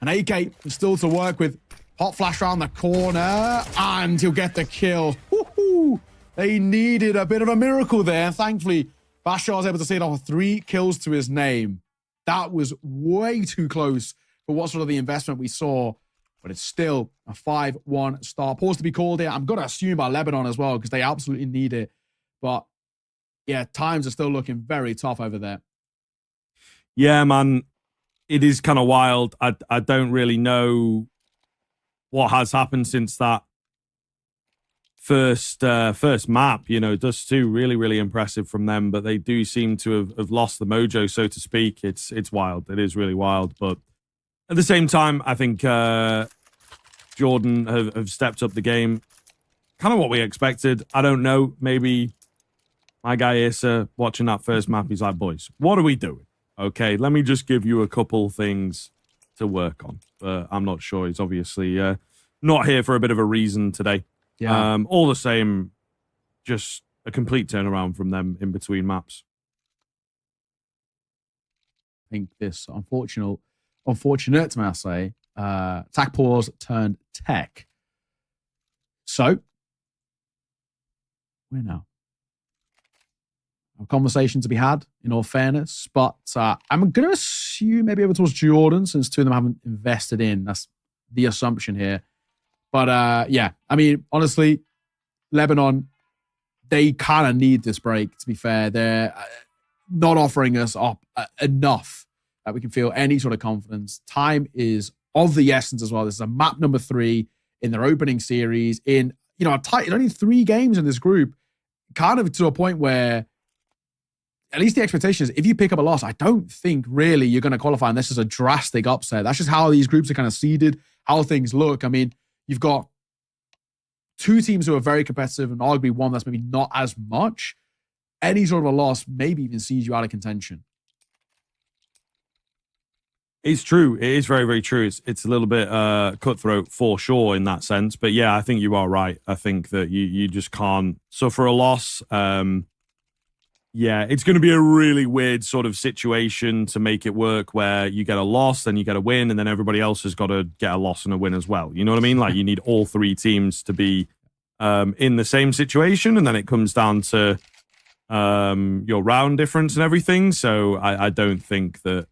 An AK still to work with. Hot flash around the corner, and he'll get the kill. Woohoo! They needed a bit of a miracle there. Thankfully, Bashar was able to see it off with 3 kills to his name. That was way too close for what sort of the investment we saw. But it's still a 5-1 start. Pause to be called here. I'm going to assume by Lebanon as well because they absolutely need it. But yeah, times are still looking very tough over there. Yeah, man. It is kind of wild. I don't really know what has happened since that first map. Dust 2, really impressive from them. But they do seem to have lost the mojo, so to speak. It's wild. It is really wild. But at the same time, I think Jordan have stepped up the game. Kind of what we expected. I don't know. Maybe my guy Issa, watching that first map, he's like, boys, what are we doing? Okay, let me just give you a couple things to work on. But I'm not sure. He's obviously not here for a bit of a reason today. Yeah. All the same, just a complete turnaround from them in between maps. think this unfortunate, may I say, attack pause turned tech. So, where now? A conversation to be had, in all fairness, but I'm going to assume maybe over towards Jordan, since two of them haven't invested in. That's the assumption here. But yeah, I mean, honestly, Lebanon, they kind of need this break, to be fair. They're not offering us up enough that we can feel any sort of confidence. Time is of the essence as well. This is a map number 3 in their opening series. In, a tight, only 3 games in this group, kind of to a point where at least the expectation is if you pick up a loss, I don't think really you're going to qualify unless there's a drastic upset. That's just how these groups are kind of seeded, how things look. I mean, you've got 2 teams who are very competitive and arguably one that's maybe not as much. Any sort of a loss maybe even sees you out of contention. It's true. It is very, very true. It's a little bit cutthroat for sure in that sense. But yeah, I think you are right. I think that you just can't suffer a loss. Yeah, it's going to be a really weird sort of situation to make it work where you get a loss, then you get a win, and then everybody else has got to get a loss and a win as well. You know what I mean? Like you need all 3 teams to be in the same situation, and then it comes down to your round difference and everything. So I don't think that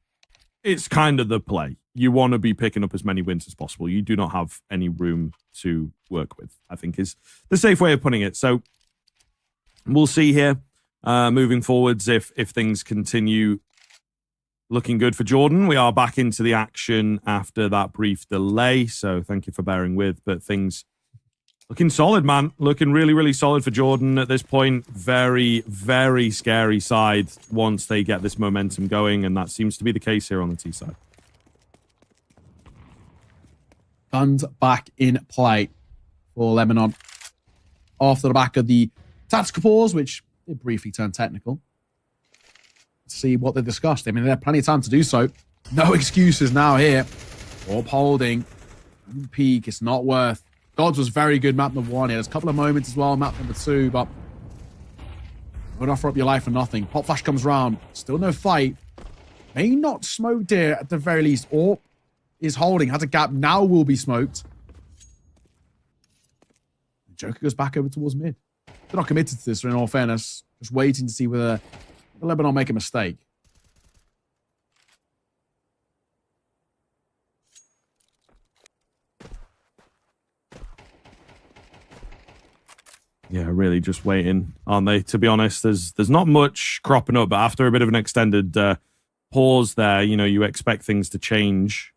it's kind of the play. You want to be picking up as many wins as possible. You do not have any room to work with, I think is the safe way of putting it. So we'll see here. Moving forwards, if things continue looking good for Jordan, we are back into the action after that brief delay. So thank you for bearing with. But things looking solid, man. Looking really, really solid for Jordan at this point. Very, very scary side once they get this momentum going. And that seems to be the case here on the T side. Guns back in play for Lebanon. After the back of the tactical pause, which it briefly turned technical. Let's see what they discussed. I mean, they had plenty of time to do so. No excuses now here. Upholding. Peak. It's not worth. Gods was very good map number 1. He has a couple of moments as well, map number 2, but don't offer up your life for nothing. Pop flash comes round. Still no fight. May not smoked here at the very least. Or is holding. Has a gap. Now will be smoked. Joker goes back over towards mid. They're not committed to this, in all fairness. Just waiting to see whether the Lebanon make a mistake. Yeah, really just waiting, aren't they? To be honest, there's not much cropping up, but after a bit of an extended pause there, you expect things to change.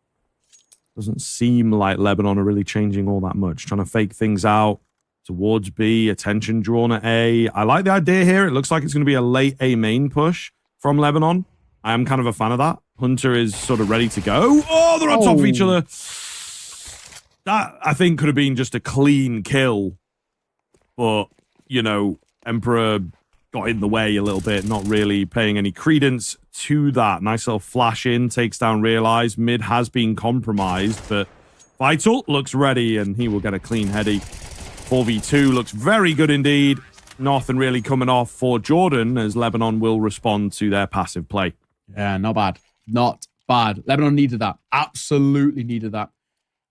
Doesn't seem like Lebanon are really changing all that much. Trying to fake things out. Towards B, attention drawn at A. I like the idea here. It looks like it's going to be a late A main push from Lebanon. I am kind of a fan of that. Hunter is sort of ready to go. Oh, they're on top of each other. That, I think, could have been just a clean kill. But, Emperor got in the way a little bit, not really paying any credence to that. Nice little flash in, takes down Realize. Mid has been compromised, but Vital looks ready, and he will get a clean heady. 4v2 looks very good indeed. Nothing really coming off for Jordan as Lebanon will respond to their passive play. Yeah, not bad. Not bad. Lebanon needed that. Absolutely needed that.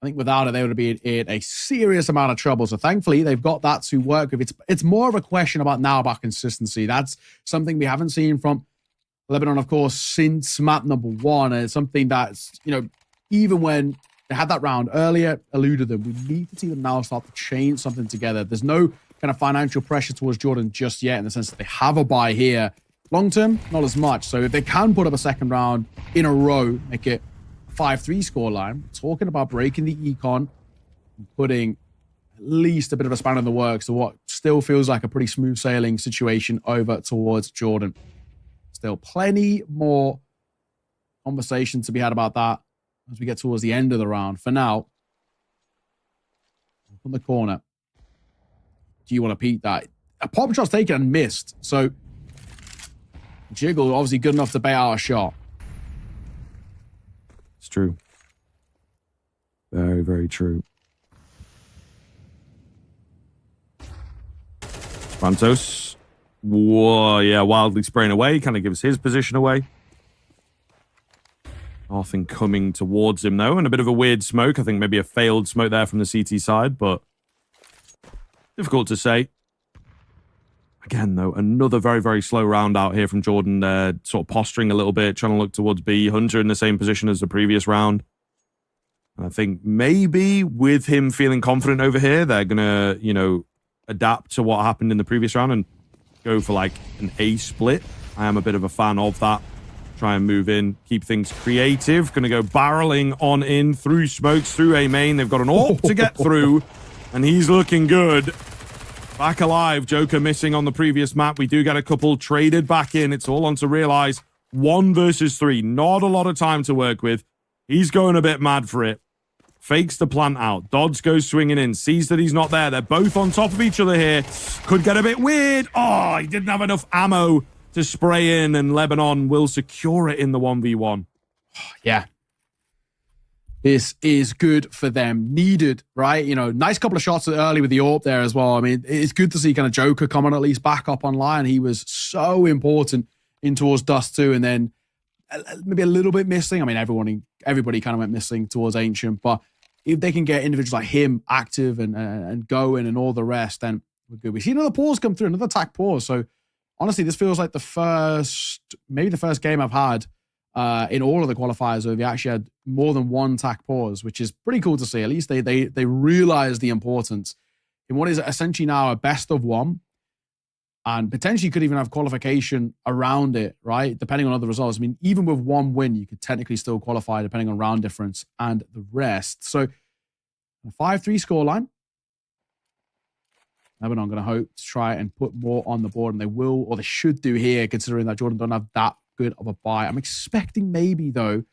I think without it, they would have been in a serious amount of trouble. So thankfully, they've got that to work with. It's more of a question about consistency. That's something we haven't seen from Lebanon, of course, since map number 1. And it's something that's, even when they had that round earlier, eluded them. We need to see them now start to chain something together. There's no kind of financial pressure towards Jordan just yet in the sense that they have a bye here. Long term, not as much. So if they can put up a second round in a row, make it a 5-3 scoreline, talking about breaking the econ and putting at least a bit of a spanner in the works to what still feels like a pretty smooth sailing situation over towards Jordan. Still plenty more conversation to be had about that as we get towards the end of the round. For now, from the corner, do you want to peek that? A pop shot's taken and missed. So, Jiggle obviously good enough to bait out a shot. It's true. Very, very true. Santos. Whoa, yeah, wildly spraying away. Kind of gives his position away. Nothing coming towards him, though, and a bit of a weird smoke. I think maybe a failed smoke there from the CT side, but difficult to say. Again, though, another very, very slow round out here from Jordan. Sort of posturing a little bit, trying to look towards B. Hunter in the same position as the previous round. And I think maybe with him feeling confident over here, they're going to, you know, adapt to what happened in the previous round and go for like an A split. I am a bit of a fan of that. Try and move in, keep things creative. Going to go barreling on in through smokes, through A main. They've got an AWP to get through, and he's looking good. Back alive. Joker missing on the previous map. We do get a couple traded back in. It's all on to Realize. 1 versus 3. Not a lot of time to work with. He's going a bit mad for it. Fakes the plant out. Dodds goes swinging in. Sees that he's not there. They're both on top of each other here. Could get a bit weird. Oh, he didn't have enough ammo to spray in, and Lebanon will secure it in the 1v1. Yeah. This is good for them. Needed, right? You know, nice couple of shots early with the AWP there as well. I mean, it's good to see kind of Joker coming at least back up online. He was so important in towards Dust 2, and then maybe a little bit missing. I mean, everybody kind of went missing towards Ancient, but if they can get individuals like him active and going and all the rest, then we're good. We see another pause come through, another attack pause. So honestly, this feels like maybe the first game I've had in all of the qualifiers where we actually had more than one attack pause, which is pretty cool to see. At least they realize the importance in what is essentially now a best of one, and potentially could even have qualification around it, right? Depending on other results. I mean, even with one win, you could technically still qualify depending on round difference and the rest. So a 5-3 scoreline. Lebanon going to hope to try and put more on the board, and they will, or they should do here, considering that Jordan don't have that good of a buy. I'm expecting maybe, though,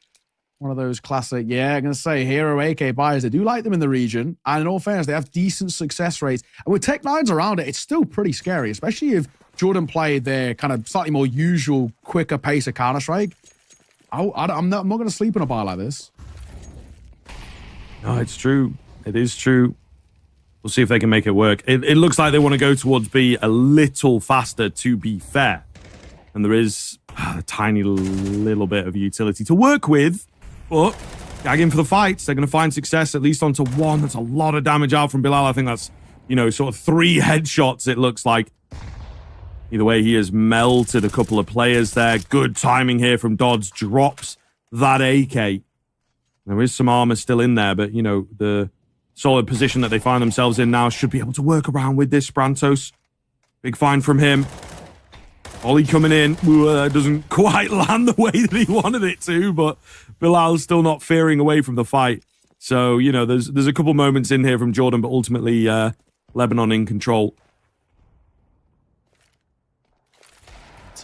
one of those classic, I'm going to say Hero AK buyers. They do like them in the region, and in all fairness, they have decent success rates. And with Tech 9s around it, it's still pretty scary, especially if Jordan played their kind of slightly more usual, quicker pace of Counter-Strike. I'm not going to sleep in a buy like this. No, it's true. It is true. We'll see if they can make it work. It looks like they want to go towards B a little faster, to be fair. And there is a tiny little bit of utility to work with. But gagging for the fights. They're going to find success at least onto one. That's a lot of damage out from Bilal. I think that's, you know, sort of 3 headshots, it looks like. Either way, he has melted a couple of players there. Good timing here from Dodds. Drops that AK. There is some armor still in there, but, you know, the solid position that they find themselves in now should be able to work around with this. Brantos. Big find from him. Ollie coming in. Doesn't quite land the way that he wanted it to, but Bilal's still not fearing away from the fight. So, you know, there's a couple moments in here from Jordan, but ultimately Lebanon in control.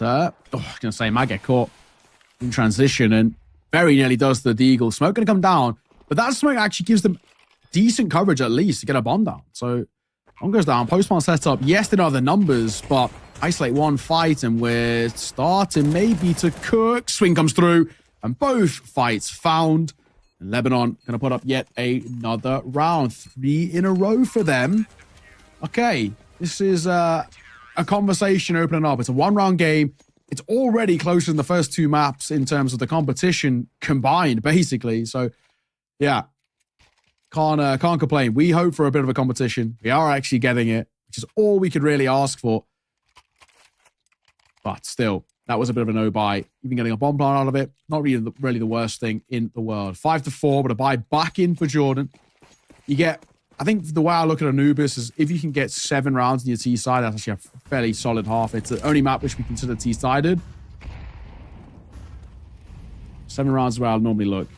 I was going to say, might get caught in transition, and very nearly does the Deagle. Smoke going to come down, but that smoke actually gives them decent coverage at least to get a bomb down. So one goes down, postman sets up. Yes, they don't have the numbers, but isolate one fight, and we're starting maybe to cook. Swing comes through, and both fights found. And Lebanon going to put up yet another round. 3 in a row for them. Okay, this is a conversation opening up. It's a 1-round game. It's already closer than the first 2 maps in terms of the competition combined, basically. So, yeah, can't complain. We hope for a bit of a competition. We are actually getting it, which is all we could really ask for. But still, that was a bit of a no-buy. Even getting a bomb plant out of it, not really the worst thing in the world. 5-4, but a buy back in for Jordan. You get, I think the way I look at Anubis is if you can get 7 rounds in your T-side, that's actually a fairly solid half. It's the only map which we consider T-sided. 7 rounds is where I'll normally look.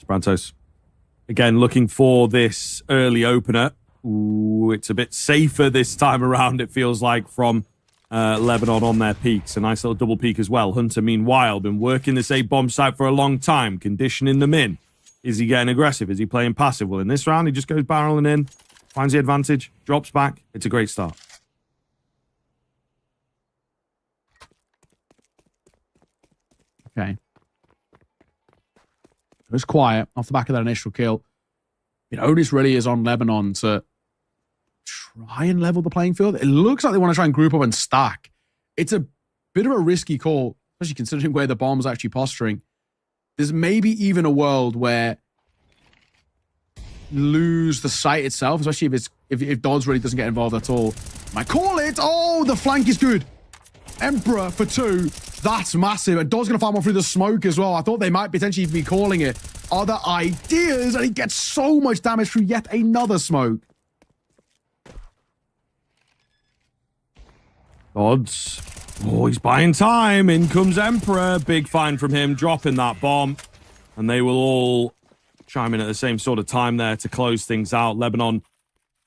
Brantos. Again, looking for this early opener. Ooh, it's a bit safer this time around, it feels like, from Lebanon on their peaks. A nice little double peak as well. Hunter, meanwhile, been working this A-bomb site for a long time, conditioning them in. Is he getting aggressive? Is he playing passive? Well, in this round, he just goes barreling in, finds the advantage, drops back. It's a great start. Okay. It was quiet off the back of that initial kill. The onus really is on Lebanon to try and level the playing field. It looks like they want to try and group up and stack. It's a bit of a risky call, especially considering where the bomb's actually posturing. There's maybe even a world where lose the site itself, especially if Dodds really doesn't get involved at all. Might call it. Oh, the flank is good. Emperor for 2. That's massive. And Dodds going to find one through the smoke as well. I thought they might potentially be calling it. Other ideas, and he gets so much damage through yet another smoke. Dodds. Oh, he's buying time. In comes Emperor. Big find from him, dropping that bomb. And they will all chime in at the same sort of time there to close things out. Lebanon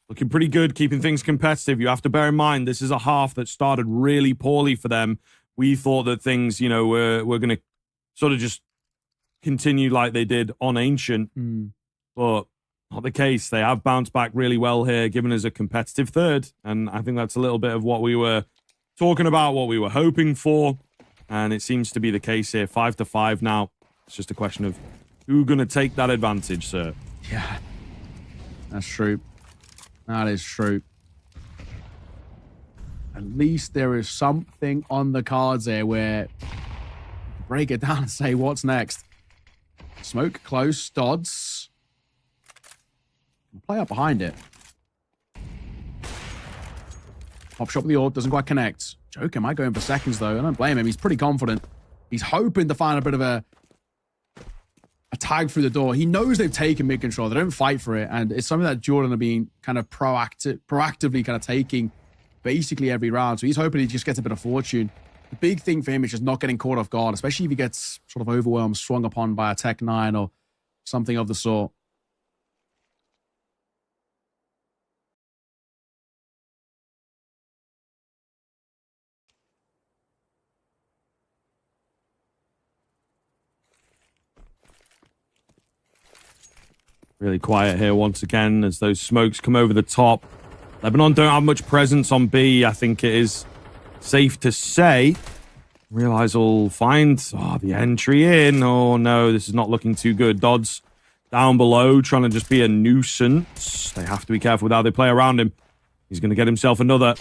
looking pretty good, keeping things competitive. You have to bear in mind, this is a half that started really poorly for them. We thought that things, were going to sort of just continue like they did on Ancient. But not the case. They have bounced back really well here, giving us a competitive third. And I think that's a little bit of what we were talking about, what we were hoping for. And it seems to be the case here. 5-5 now. It's just a question of who's going to take that advantage, sir. Yeah, that's true. That is true. At least there is something on the cards here where you can break it down and say what's next. Smoke close, Dodds. Play up behind it. Pop shot with the ult, doesn't quite connect. Joker might go in for seconds though. I don't blame him. He's pretty confident. He's hoping to find a bit of a tag through the door. He knows they've taken mid control. They don't fight for it. And it's something that Jordan are being kind of proactively kind of taking basically every round. So he's hoping he just gets a bit of fortune. The big thing for him is just not getting caught off guard, especially if he gets sort of overwhelmed, swung upon by a Tech 9 or something of the sort. Really quiet here once again as those smokes come over the top. Lebanon don't have much presence on B, I think it is safe to say. Realize will find the entry in. Oh no, this is not looking too good. Dodds down below, trying to just be a nuisance. They have to be careful with how they play around him. He's going to get himself another.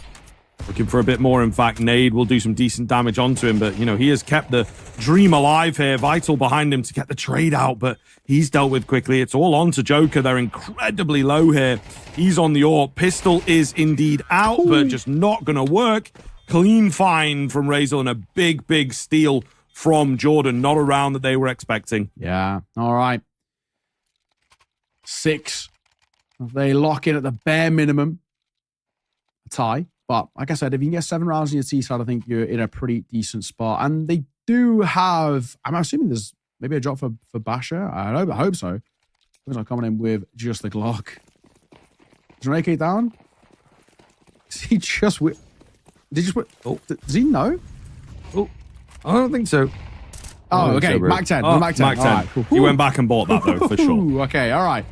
Looking for a bit more. In fact, Nade will do some decent damage onto him, but, he has kept the dream alive here. Vital behind him to get the trade out, but he's dealt with quickly. It's all on to Joker. They're incredibly low here. He's on the AWP. Pistol is indeed out, but just not going to work. Clean find from Razel and a big, big steal from Jordan. Not a round that they were expecting. Yeah, all right. 6. They lock in at the bare minimum. A tie. But like I said, if you can get 7 rounds in your T side, I think you're in a pretty decent spot. And they do have, I'm assuming there's maybe a drop for Basher. I hope so. He's not coming in with just the Glock. Is an AK down? Is he just with? Did he just? Oh, does he know? Oh, I don't think so. Oh, okay. So, Mac 10. Oh, Mac 10. Mac 10. Right, cool. He went back and bought that though, for sure. Okay, all right.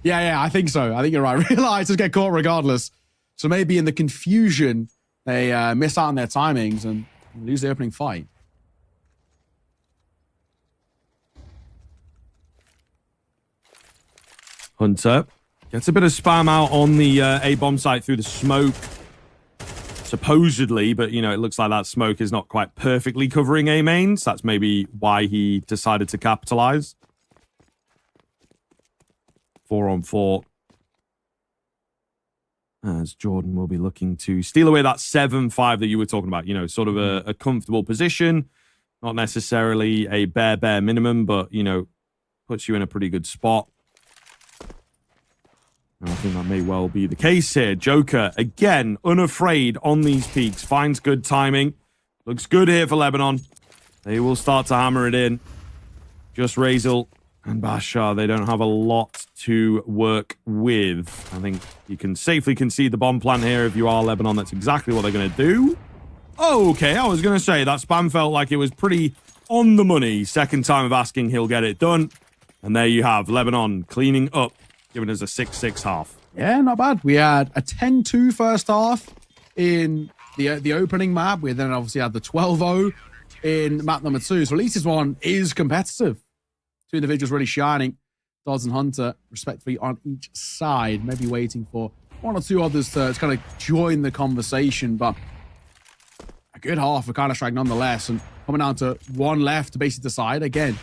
Yeah, I think so. I think you're right. Realize just get caught regardless. So maybe in the confusion, they miss out on their timings and lose the opening fight. Hunter gets a bit of spam out on the A-bomb site through the smoke, supposedly, but, it looks like that smoke is not quite perfectly covering A-mains. That's maybe why he decided to capitalize. 4-on-4. As Jordan will be looking to steal away that 7-5 that you were talking about. Sort of a comfortable position. Not necessarily a bare minimum, but, puts you in a pretty good spot. And I think that may well be the case here. Joker, again, unafraid on these peaks. Finds good timing. Looks good here for Lebanon. They will start to hammer it in. Just Razel and Bashar, they don't have a lot to work with. I think you can safely concede the bomb plant here if you are Lebanon. That's exactly what they're going to do. Okay, I was going to say that spam felt like it was pretty on the money. Second time of asking, he'll get it done. And there you have Lebanon cleaning up, giving us a 6-6 half. Yeah, not bad. We had a 10-2 first half in the opening map. We then obviously had the 12-0 in map number 2. So at least this one is competitive. 2 individuals really shining. Dodds and Hunter, respectively, on each side. Maybe waiting for one or two others to kind of join the conversation, but a good half for Counter-Strike nonetheless, and coming down to one left to basically decide. Again,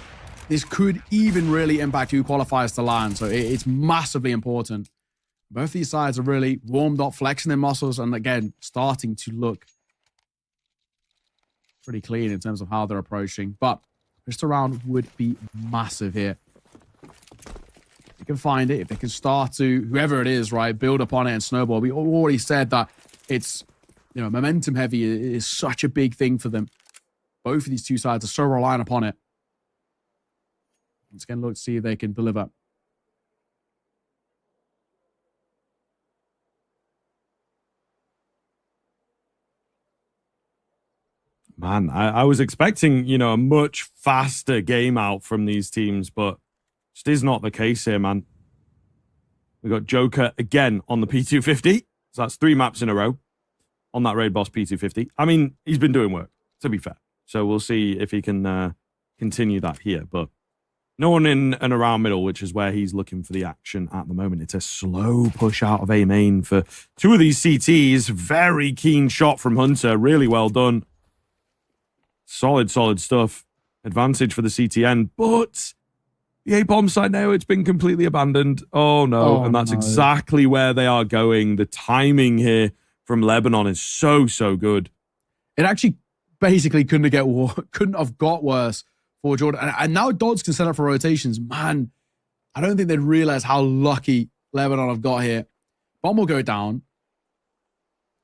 this could even really impact who qualifies to land, so it's massively important. Both these sides are really warmed up, flexing their muscles, and again, starting to look pretty clean in terms of how they're approaching. But just a round would be massive here. If they can find it, if they can start to, whoever it is, right, build upon it and snowball. We already said that it's, you know, momentum heavy is such a big thing for them. Both of these two sides are so reliant upon it. Once again, look to see if they can deliver. Man, I was expecting, you know, a much faster game out from these teams, but just is not the case here, man. We got Joker again on the P250. So that's 3 maps in a row on that Raid Boss P250. I mean, he's been doing work, to be fair. So we'll see if he can continue that here. But no one in and around middle, which is where he's looking for the action at the moment. It's a slow push out of A main for 2 of these CTs. Very keen shot from Hunter. Really well done. Solid stuff. Advantage for the CTN, but the A bomb site now, it's been completely abandoned. Oh no, and that's exactly where they are going. The timing here from Lebanon is so good. It actually basically couldn't have got worse for Jordan. And now Dodds can set up for rotations. Man, I don't think they'd realize how lucky Lebanon have got here. Bomb will go down.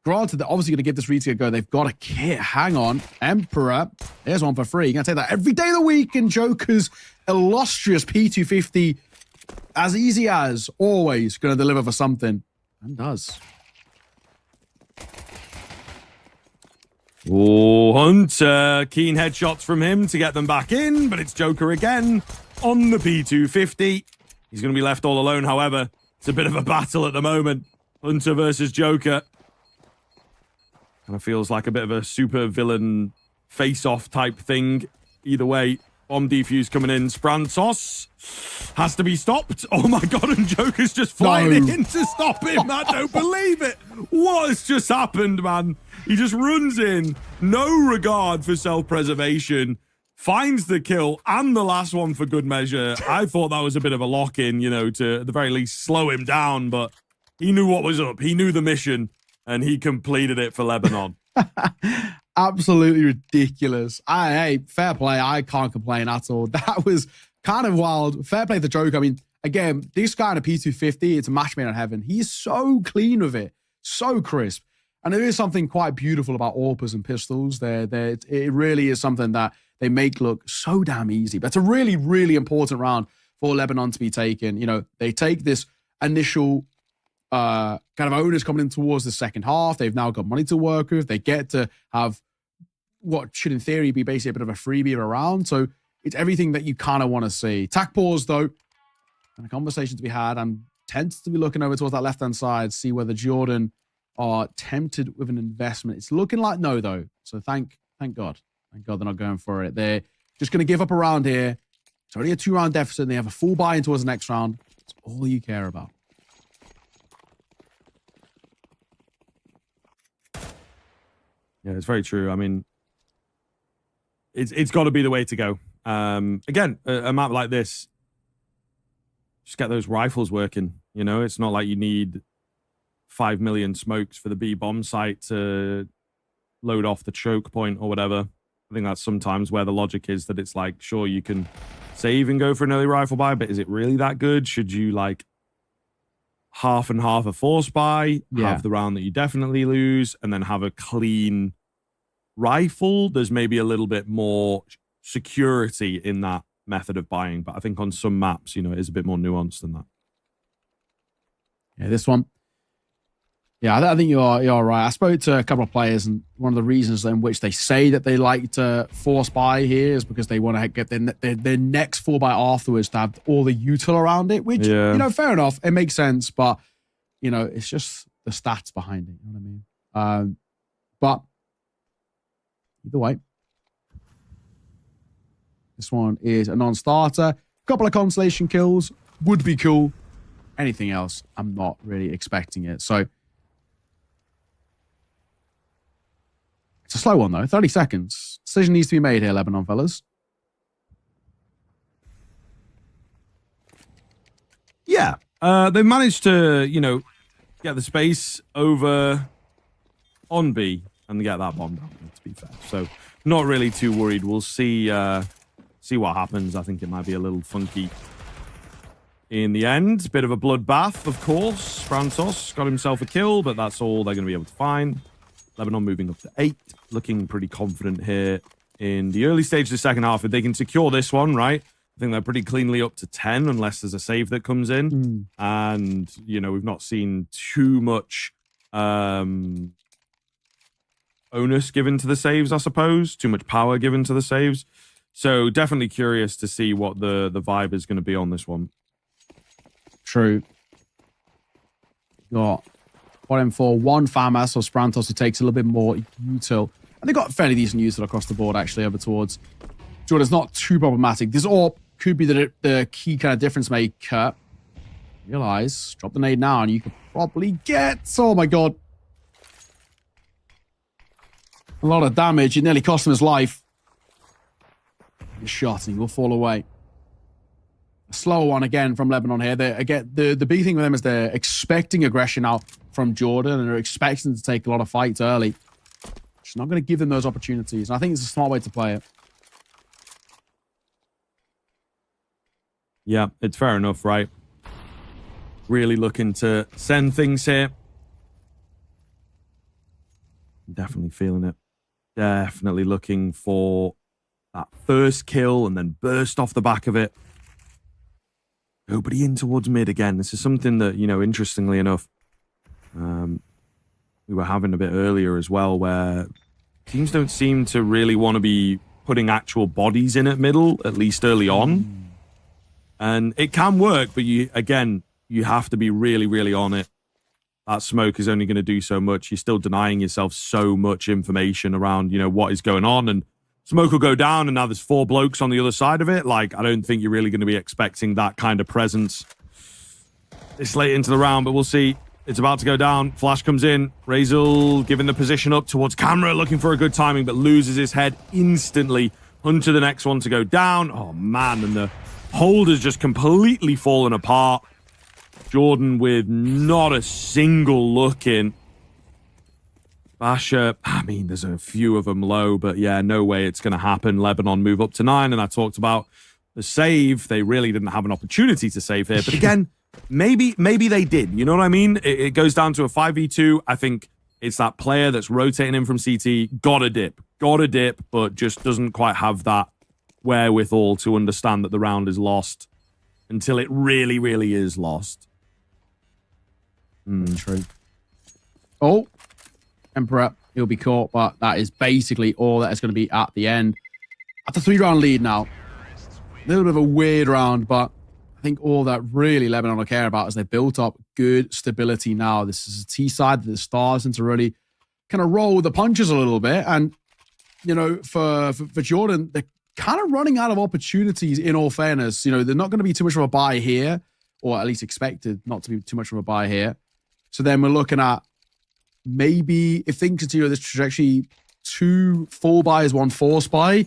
Granted, they're obviously going to give this retake a go. They've got a kit. Hang on. Emperor. There's one for free. You're going to take that every day of the week. And Joker's illustrious P250, as easy as always, going to deliver for something. And does. Oh, Hunter. Keen headshots from him to get them back in. But it's Joker again on the P250. He's going to be left all alone, however. It's a bit of a battle at the moment. Hunter versus Joker. Kind of feels like a bit of a super villain face-off type thing. Either way, bomb defuse coming in. Sprantos has to be stopped. Oh my god, and Joker's just flying in to stop him. I don't believe it. What has just happened, man? He just runs in, no regard for self-preservation, finds the kill and the last one for good measure. I thought that was a bit of a lock-in, you know, to at the very least slow him down, but he knew what was up. He knew the mission. And he completed it for Lebanon. Absolutely ridiculous. Hey, fair play. I can't complain at all. That was kind of wild. Fair play to Joker. I mean, again, this guy in a P250, it's a match made in heaven. He's so clean with it. So crisp. And there is something quite beautiful about AWPers and pistols. It really is something that they make look so damn easy. But it's a really, really important round for Lebanon to be taken. You know, they take this initial kind of owners coming in towards the second half. They've now got money to work with. They get to have what should in theory be basically a bit of a freebie around. So it's everything that you kind of want to see. Tac pause though, and a conversation to be had. I'm tempted to be looking over towards that left-hand side, see whether Jordan are tempted with an investment. It's looking like no though. So thank God. Thank God they're not going for it. They're just going to give up a round here. It's already a 2-round deficit and they have a full buy-in towards the next round. It's all you care about. Yeah, it's very true. I mean, it's got to be the way to go. Again, a map like this, just get those rifles working. You know, it's not like you need 5 million smokes for the B bomb site to load off the choke point or whatever. I think that's sometimes where the logic is that it's like, sure, you can save and go for an early rifle buy, but is it really that good? Should you like half and half a force buy, have the round that you definitely lose, and then have a clean rifle? There's maybe a little bit more security in that method of buying, but I think on some maps, you know, it is a bit more nuanced than that. Yeah, this one. Yeah, I think you're right. I spoke to a couple of players, and one of the reasons in which they say that they like to force buy here is because they want to get their next 4 buy afterwards to have all the util around it, which, you know, fair enough. It makes sense, but, you know, it's just the stats behind it. You know what I mean? But either way, this one is a non-starter. A couple of consolation kills would be cool. anything else, I'm not really expecting it. So it's a slow one, though. 30 seconds. Decision needs to be made here, Lebanon, fellas. Yeah. They managed to, get the space over on B and get that bomb down, to be fair. So not really too worried. We'll see what happens. I think it might be a little funky in the end. Bit of a bloodbath, of course. Frantos got himself a kill, but that's all they're going to be able to find. Lebanon moving up to 8, looking pretty confident here in the early stage of the second half. If they can secure this one, right, I think they're pretty cleanly up to 10, unless there's a save that comes in. And, we've not seen too much onus given to the saves, I suppose. Too much power given to the saves. So definitely curious to see what the vibe is going to be on this one. True. Got bottom for one FAMAS or Sprantos who takes a little bit more util. And they got fairly decent util across the board, actually, over towards Jordan. It's not too problematic. This all could be the key kind of difference maker. Realize, drop the nade now, and you could probably get, oh my god, a lot of damage. It nearly cost him his life. Good shot, and he will fall away. A slower one again from Lebanon here. The big thing with them is they're expecting aggression out from Jordan, and they're expecting to take a lot of fights early. She's not going to give them those opportunities, and I think it's a smart way to play it. Yeah, it's fair enough, right? Really looking to send things here. Definitely feeling it. Definitely looking for that first kill and then burst off the back of it. Nobody in towards mid again. This is something that, interestingly enough, we were having a bit earlier as well, where teams don't seem to really want to be putting actual bodies in at middle, at least early on. And it can work, but you have to be really, really on it. That smoke is only going to do so much. You're still denying yourself so much information around, what is going on. And smoke will go down, and now there's 4 blokes on the other side of it. Like, I don't think you're really going to be expecting that kind of presence this late into the round, but we'll see. It's about to go down. Flash comes in. Razel giving the position up towards camera, looking for a good timing, but loses his head instantly. Hunter, the next one to go down. Oh, man, and the hold has just completely fallen apart. Jordan with not a single look in. Basha, there's a few of them low, but yeah, no way it's going to happen. Lebanon move up to 9, and I talked about the save. They really didn't have an opportunity to save here. But again, maybe they did. You know what I mean? It goes down to a 5v2. I think it's that player that's rotating in from CT. Got a dip, but just doesn't quite have that wherewithal to understand that the round is lost until it really, really is lost. True. Oh, Emperor, he'll be caught, but that is basically all that is going to be at the end. At the 3-round lead now. A little bit of a weird round, but I think all that really Lebanon will care about is they built up good stability now. This is a T side that is starting to really kind of roll the punches a little bit. And, for Jordan, they're kind of running out of opportunities, in all fairness. They're not going to be too much of a buy here, or at least expected not to be too much of a buy here. So then we're looking at maybe, if things continue this trajectory, 2 full buys, 1 force buy.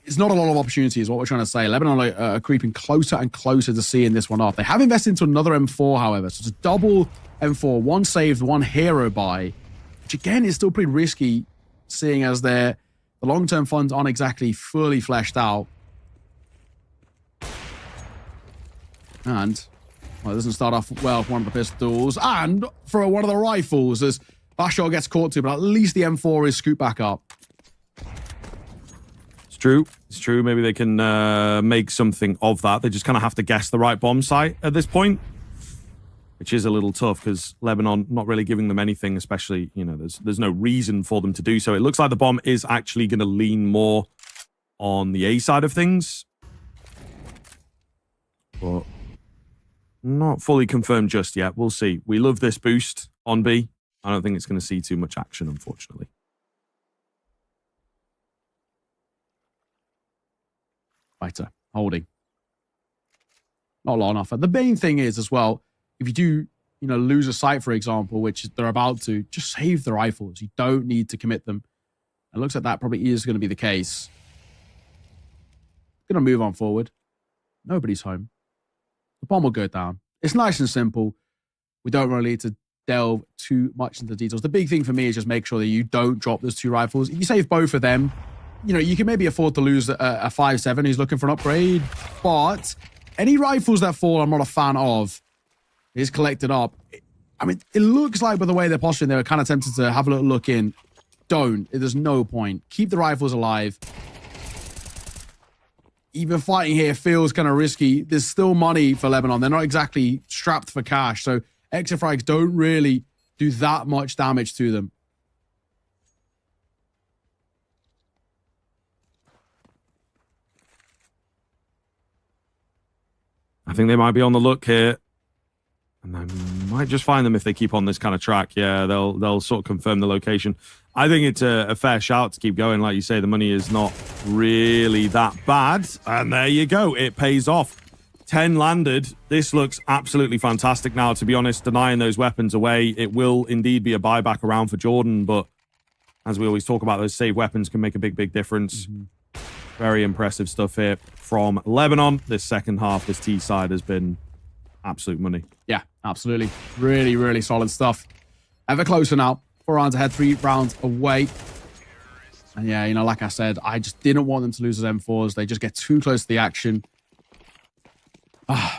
It's not a lot of opportunity is what we're trying to say. Lebanon are creeping closer and closer to seeing this one off. They have invested into another M4, however. So it's a double M4, 1 saved, 1 hero buy, which again is still pretty risky, seeing as the long-term funds aren't exactly fully fleshed out. And, well, it doesn't start off well for one of the pistols. And for one of the rifles, as Bashar gets caught too, but at least the M4 is scooped back up. It's true. Maybe they can make something of that. They just kind of have to guess the right bomb site at this point, which is a little tough because Lebanon not really giving them anything, especially, there's no reason for them to do so. It looks like the bomb is actually going to lean more on the A side of things, but not fully confirmed just yet. We'll see. We love this boost on B. I don't think it's going to see too much action, unfortunately. Fighter, holding. Not long enough. The main thing is, as well, if you do, lose a site, for example, which they're about to, just save the rifles. You don't need to commit them. It looks like that probably is going to be the case. Going to move on forward. Nobody's home. The bomb will go down. It's nice and simple. We don't really need to delve too much into the details. The big thing for me is just make sure that you don't drop those 2 rifles. If you save both of them, you can maybe afford to lose a 5-7 who's looking for an upgrade. But any rifles that fall, I'm not a fan of, is collected up. I mean, it looks like by the way they're posturing, they were kind of tempted to have a little look in. Don't. There's no point. Keep the rifles alive. Even fighting here feels kind of risky. There's still money for Lebanon. They're not exactly strapped for cash. So exit frags don't really do that much damage to them. I think they might be on the look here. And I might just find them if they keep on this kind of track. Yeah, they'll sort of confirm the location. I think it's a fair shout to keep going. Like you say, the money is not really that bad. And there you go. It pays off. 10 landed. This looks absolutely fantastic now, to be honest. Denying those weapons away, it will indeed be a buyback around for Jordan. But as we always talk about, those saved weapons can make a big difference. Very impressive stuff here from Lebanon. This second half, this T side has been absolute money. Yeah, absolutely. Really solid stuff. Ever closer now. 4 rounds ahead, 3 rounds away. And yeah, like I said, I just didn't want them to lose those M4s. They just get too close to the action.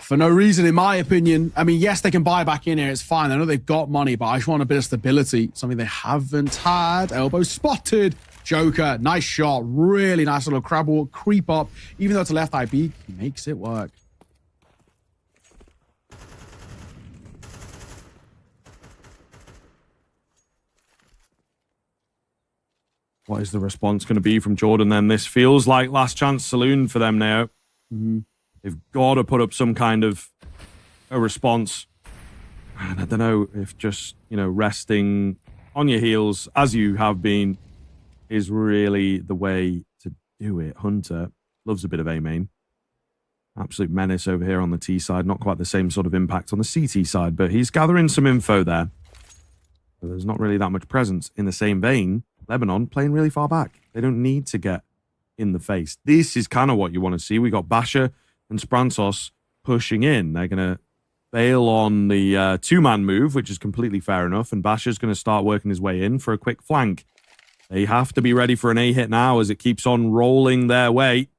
For no reason, in my opinion. I mean, yes, they can buy back in here. It's fine. I know they've got money, but I just want a bit of stability. Something they haven't had. Elbow spotted. Joker, nice shot. Really nice little crab walk. Creep up. Even though it's a left eye peek, he makes it work. What is the response going to be from Jordan then? This feels like last chance saloon for them now. They've got to put up some kind of a response. And I don't know if just, resting on your heels as you have been is really the way to do it. Hunter loves a bit of A-main. Absolute menace over here on the T side. Not quite the same sort of impact on the CT side, but he's gathering some info there. But there's not really that much presence. In the same vein, Lebanon playing really far back. They don't need to get in the face. This is kind of what you want to see. We got Basha and Sprantos pushing in. They're going to bail on the 2-man move, which is completely fair enough. And Basha's going to start working his way in for a quick flank. They have to be ready for an A-hit now as it keeps on rolling their way.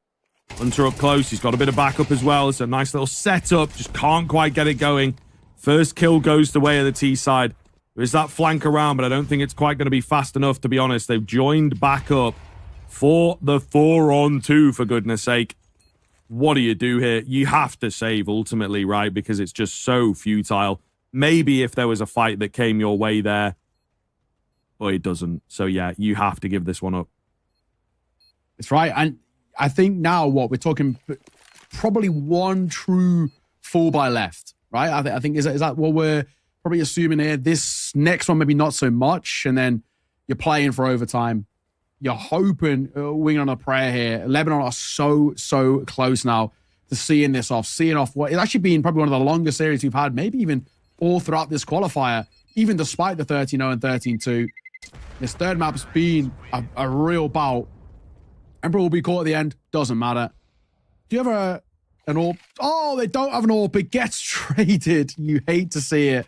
Hunter up close. He's got a bit of backup as well. It's a nice little setup. Just can't quite get it going. First kill goes the way of the T side. There's that flank around, but I don't think it's quite going to be fast enough, to be honest. They've joined back up for the 4-on-2, for goodness sake. What do you do here? You have to save ultimately, right? Because it's just so futile. Maybe if there was a fight that came your way there, but it doesn't. So yeah, you have to give this one up. It's right. And I think now what we're talking, probably one true full buy left, right? I think is that what we're probably assuming here? This next one, maybe not so much. And then you're playing for overtime. You're hoping, winging on a prayer here. Lebanon are so close now to seeing this off. Seeing off what it's actually been probably one of the longest series we've had, maybe even all throughout this qualifier, even despite the 13-0 and 13-2. This third map's been a real bout. Emperor will be caught at the end. Doesn't matter. Do you have an AWP? Oh, they don't have an AWP. It gets traded. You hate to see it.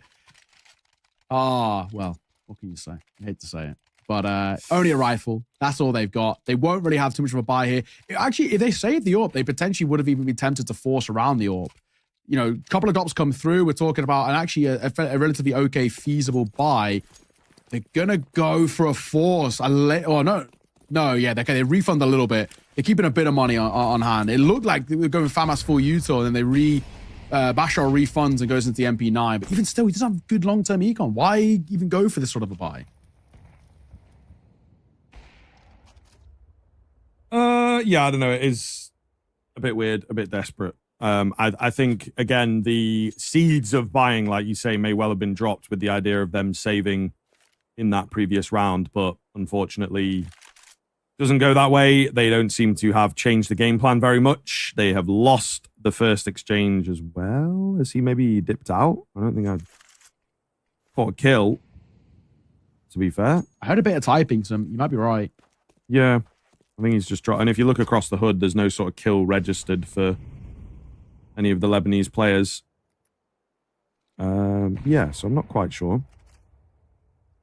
Ah, well, what can you say? I hate to say it. But only a rifle. That's all they've got. They won't really have too much of a buy here. Actually, if they saved the AWP, they potentially would have even been tempted to force around the AWP. A couple of drops come through. We're talking about a relatively okay, feasible buy. They're going to go for a force. They refund a little bit. They're keeping a bit of money on hand. It looked like they were going FAMAS full util, and then they Bashar refunds and goes into the MP9. But even still, he doesn't have good long-term econ. Why even go for this sort of a buy? Yeah, I don't know. It is a bit weird, a bit desperate. I think, again, the seeds of buying, like you say, may well have been dropped with the idea of them saving in that previous round, but unfortunately doesn't go that way. They don't seem to have changed the game plan very much. They have lost the first exchange as well. Has he maybe dipped out? I don't think I caught a kill, to be fair. I heard a bit of typing, so you might be right. Yeah, I think he's just dropped. And if you look across the hood, there's no sort of kill registered for any of the Lebanese players. Yeah, so I'm not quite sure.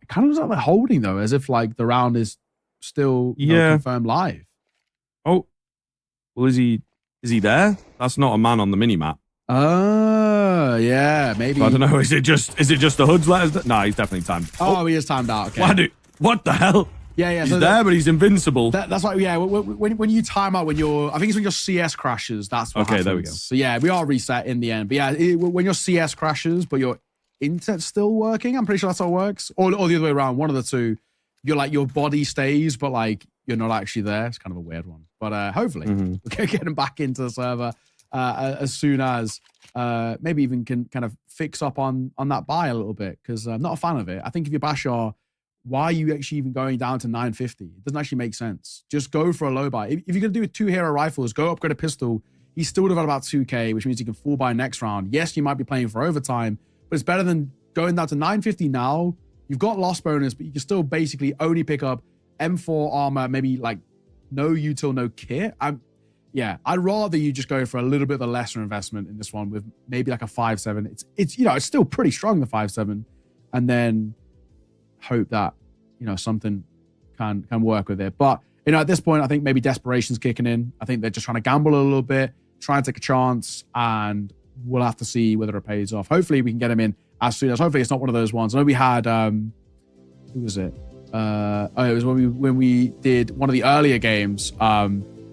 It kind of looks like they're holding, though, as if like the round is still confirmed live. Oh, well, is he there? That's not a man on the mini-map. Oh, yeah, maybe. So I don't know. Is it just the hoods letters? No, he's definitely timed. Oh, he is timed out. Okay. What the hell? Yeah. He's so there, but he's invincible. That's right. Yeah, when you time out, I think it's when your CS crashes. That's what happens. There we go. So yeah, we are reset in the end. But yeah, when your CS crashes, but your internet's still working, I'm pretty sure that's how it works. Or the other way around, one of the two. You're like your body stays, but like you're not actually there. It's kind of a weird one. But hopefully we'll get him back into the server as soon as maybe even can kind of fix up on that buy a little bit, because I'm not a fan of it. I think if you're Bashar, why are you actually even going down to 950? It doesn't actually make sense. Just go for a low buy. If you're going to do 2 hero rifles, go upgrade a pistol. He's still at about 2k, which means he can full buy next round. Yes, you might be playing for overtime, but it's better than going down to 950 now. You've got loss bonus, but you can still basically only pick up M4 armor, maybe like no util, no kit. I'd rather you just go for a little bit of a lesser investment in this one with maybe like a 5.7. It's still pretty strong, the 5.7, and then hope that something can work with it. But at this point, I think maybe desperation's kicking in. I think they're just trying to gamble a little bit, try and take a chance, and we'll have to see whether it pays off. Hopefully we can get him in as soon as. Hopefully it's not one of those ones. I know we had who was it? It was when we did one of the earlier games.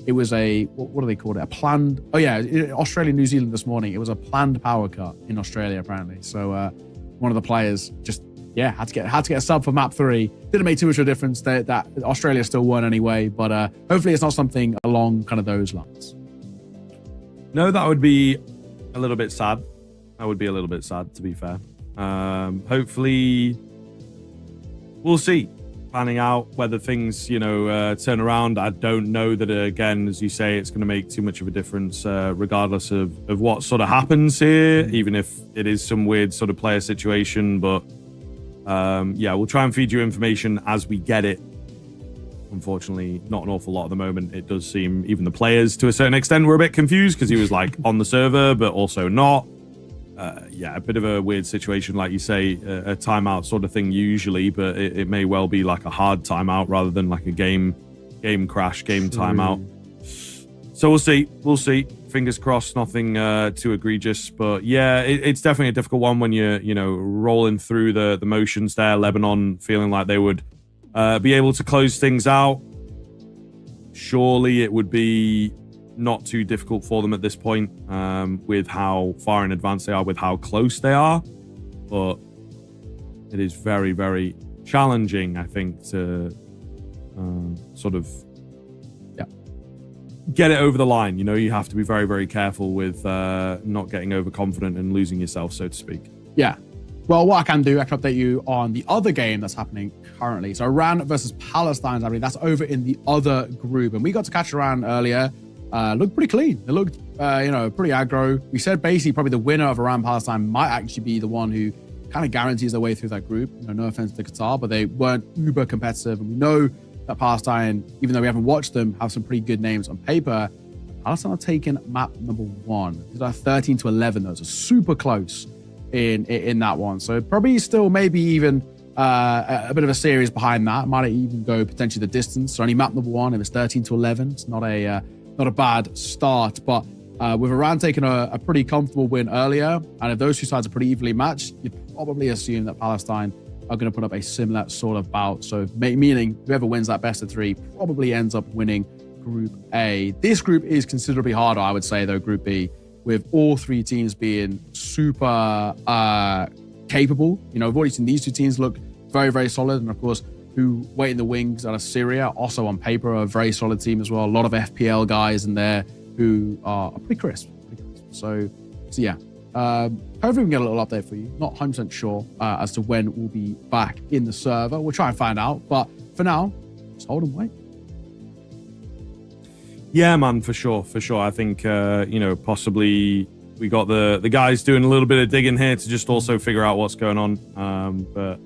It was a what do they call it? A planned. Oh yeah, Australia, New Zealand this morning. It was a planned power cut in Australia apparently. So one of the players just had to get a sub for map 3. Didn't make too much of a difference. That Australia still won anyway. But hopefully it's not something along kind of those lines. No, that would be a little bit sad. That would be a little bit sad, to be fair. Hopefully we'll see panning out whether things turn around. I don't know that again, as you say, it's going to make too much of a difference regardless of what sort of happens here, even if it is some weird sort of player situation. But we'll try and feed you information as we get it. Unfortunately, not an awful lot at the moment. It does seem even the players to a certain extent were a bit confused because he was like on the server but also not. A bit of a weird situation, like you say, a timeout sort of thing usually, but it may well be like a hard timeout rather than like a game crash, timeout. So we'll see. Fingers crossed, nothing too egregious, but yeah, it's definitely a difficult one when you're rolling through the motions there. Lebanon feeling like they would be able to close things out. Surely it would be not too difficult for them at this point, with how far in advance they are, with how close they are. But it is very, very challenging, I think, to sort of get it over the line. You have to be very, very careful with not getting overconfident and losing yourself, so to speak. Yeah. Well, what I can do, I can update you on the other game that's happening currently. So Iran versus Palestine, that's over in the other group. And we got to catch Iran earlier. Looked pretty clean. It looked, pretty aggro. We said basically probably the winner of Iran-Palestine might actually be the one who kind of guarantees their way through that group. No offense to Qatar, but they weren't uber competitive. And we know that Palestine, even though we haven't watched them, have some pretty good names on paper. Palestine are taking map number 1. It's like 13-11, though. So super close in that one. So probably still maybe even a bit of a series behind that. Might even go potentially the distance. So only map number 1, if it's 13-11, it's not a bad start. But with Iran taking a pretty comfortable win earlier, and if those two sides are pretty evenly matched, you'd probably assume that Palestine are going to put up a similar sort of bout. So meaning whoever wins that best of 3 probably ends up winning Group A. This group is considerably harder, I would say, though, Group B, with all 3 teams being super capable. We've already seen these 2 teams look very, very solid. And of course, who wait in the wings out of Syria, also on paper, a very solid team as well. A lot of FPL guys in there who are pretty crisp. So yeah. Hopefully we can get a little update for you. Not 100% sure as to when we'll be back in the server. We'll try and find out. But for now, just hold and wait. Yeah, man, for sure. I think possibly we got the guys doing a little bit of digging here to just also figure out what's going on. But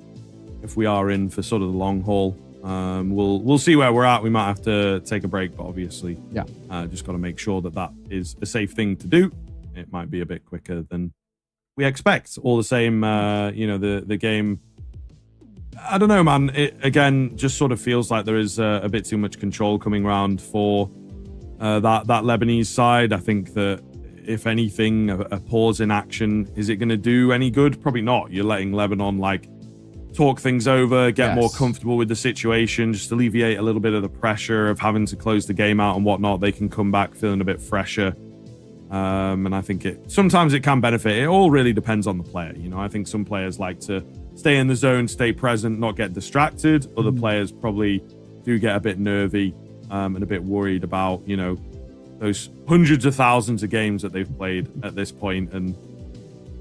if we are in for sort of the long haul, we'll see where we're at. We might have to take a break, but obviously, just got to make sure that is a safe thing to do. It might be a bit quicker than we expect. All the same, the game. I don't know, man. It again just sort of feels like there is a bit too much control coming around for that Lebanese side. I think that if anything, a pause in action, is it going to do any good? Probably not. You're letting Lebanon talk things over, get more comfortable with the situation, just alleviate a little bit of the pressure of having to close the game out and whatnot. They can come back feeling a bit fresher. And I think sometimes it can benefit. It all really depends on the player. I think some players like to stay in the zone, stay present, not get distracted. Other players probably do get a bit nervy and a bit worried about, those hundreds of thousands of games that they've played at this point and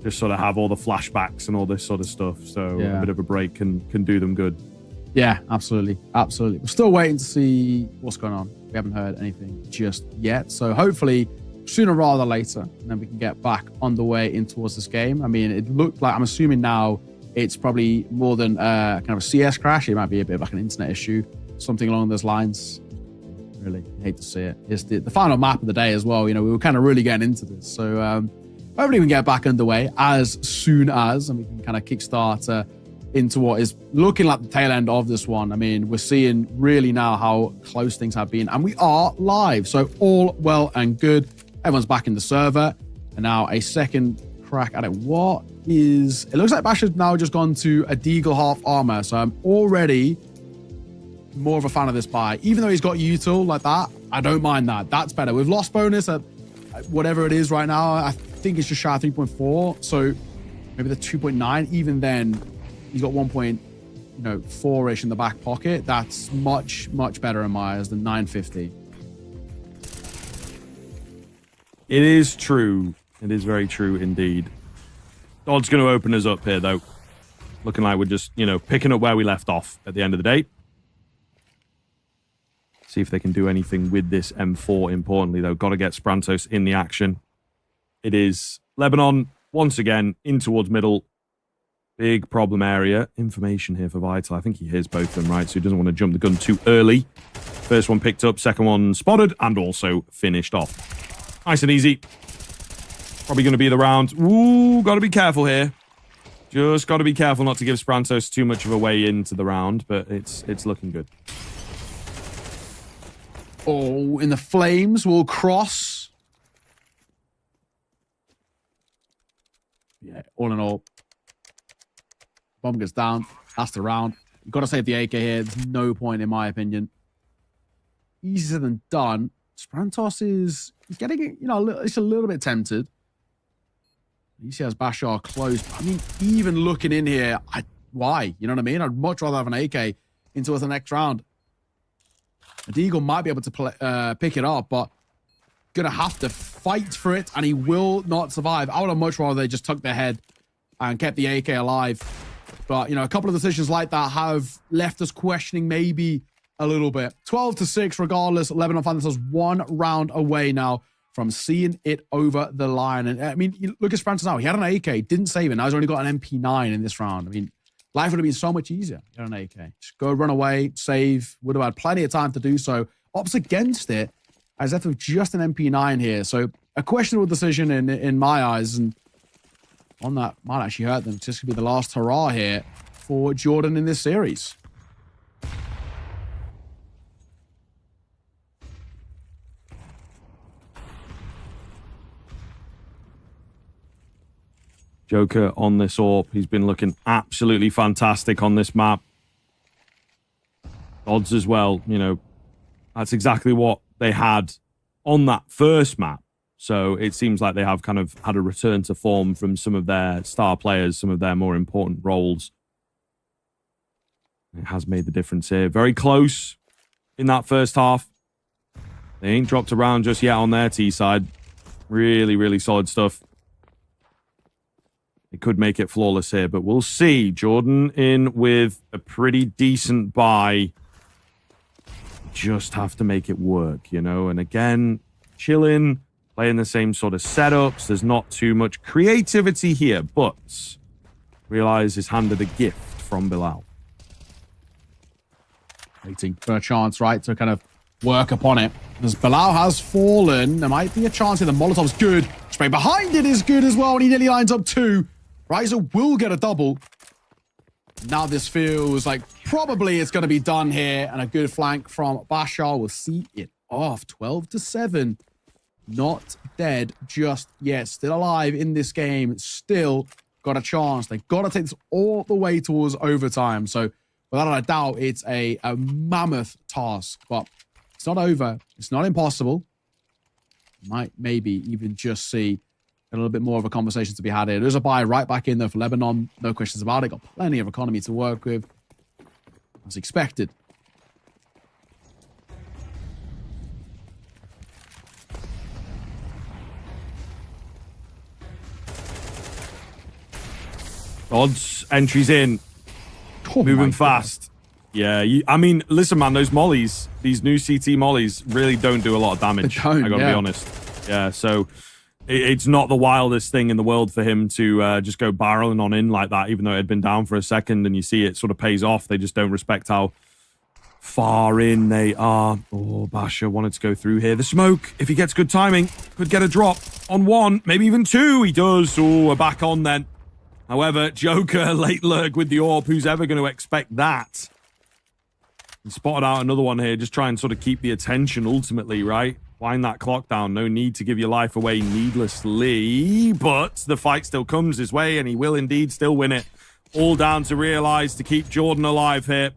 just sort of have all the flashbacks and all this sort of stuff. So a bit of a break can do them good. Yeah, absolutely. We're still waiting to see what's going on. We haven't heard anything just yet. So hopefully sooner rather than later, and then we can get back on the way in towards this game. I mean, it looked like, I'm assuming now it's probably more than kind of a CS crash. It might be a bit of an internet issue, something along those lines. Really hate to see it. It's the final map of the day as well. We were kind of really getting into this. So hopefully we can get back underway as soon as, and we can kind of kickstart into what is looking like the tail end of this one. I mean, we're seeing really now how close things have been, and we are live. So all well and good. Everyone's back in the server, and now a second crack at it. What is... It looks like Bash has now just gone to a Deagle half armor, so I'm already more of a fan of this buy. Even though he's got util like that, I don't mind that. That's better. With loss bonus at whatever it is right now, I think it's just shy of 3.4, so maybe the 2.9. Even then, he's got 1.4-ish in the back pocket. That's much, much better in my eyes than 950. It is true. It is very true indeed. Dodd's going to open us up here, though. Looking like we're just, picking up where we left off at the end of the day. See if they can do anything with this M4, importantly, though. Got to get Sprantos in the action. It is Lebanon, once again, in towards middle. Big problem area. Information here for Vital. I think he hears both of them, right? So he doesn't want to jump the gun too early. First one picked up, second one spotted, and also finished off. Nice and easy. Probably going to be the round. Ooh, got to be careful here. Just got to be careful not to give Sprantos too much of a way into the round, but it's looking good. Oh, in the flames will cross. Yeah, all in all. Bomb goes down. That's the round. You've got to save the AK here. There's no point, in my opinion. Easier than done. Sprantos is getting, it's a little bit tempted. He has Bashar close. I mean, even looking in here, why? You know what I mean? I'd much rather have an AK into the next round. A Deagle might be able to pick it up, but gonna have to fight for it, and he will not survive. I would have much rather they just tucked their head and kept the AK alive. But, a couple of decisions like that have left us questioning maybe a little bit. 12-6, regardless. Lebanon find themselves one round away now from seeing it over the line. And I mean, look at Sprantos now. He had an AK, didn't save it. Now he's only got an MP9 in this round. I mean, life would have been so much easier. He had an AK. Just go run away, save. Would have had plenty of time to do so. Ops against it. I was left with just an MP9 here. So a questionable decision in my eyes. And one that might actually hurt them. This could be the last hurrah here for Jordan in this series. Joker on this AWP. He's been looking absolutely fantastic on this map. Odds as well, that's exactly what they had on that first map. So it seems like they have kind of had a return to form from some of their star players, some of their more important roles. It has made the difference here. Very close in that first half. They ain't dropped around just yet on their T side. Really, really solid stuff. It could make it flawless here, but we'll see. Jordan in with a pretty decent buy. just have to make it work, And again, chilling, playing the same sort of setups. There's not too much creativity here, but realize is handed a gift from Bilal. Waiting for a chance, right, to kind of work upon it. As Bilal has fallen, there might be a chance here. The Molotov's good. Straight behind it is good as well, and he nearly lines up 2. Riser will get a double. Now this feels like probably it's going to be done here, and a good flank from Bashar will see it off. 12-7. Not dead just yet. Still alive in this game. Still got a chance. They got to take this all the way towards overtime. So without a doubt, it's a mammoth task, but it's not over. It's not impossible. Might maybe even just see a little bit more of a conversation to be had here. There's a buy right back in there for Lebanon. No questions about it. Got plenty of economy to work with, as expected. Odds, entries in. Oh Moving fast. Yeah, I mean, listen, man, those mollies, these new CT mollies really don't do a lot of damage. They don't, I gotta be honest. Yeah, so it's not the wildest thing in the world for him to just go barreling on in like that, even though it had been down for a second, and you see it sort of pays off. They just don't respect how far in they are. Oh, Basha wanted to go through here. The smoke, if he gets good timing, could get a drop on 1, maybe even 2. He does. Oh, we're back on then. However, Joker, late lurk with the AWP. Who's ever going to expect that? He spotted out another one here. Just try and sort of keep the attention ultimately, right? Wind that clock down. No need to give your life away needlessly. But the fight still comes his way, and he will indeed still win it. All down to realize to keep Jordan alive here.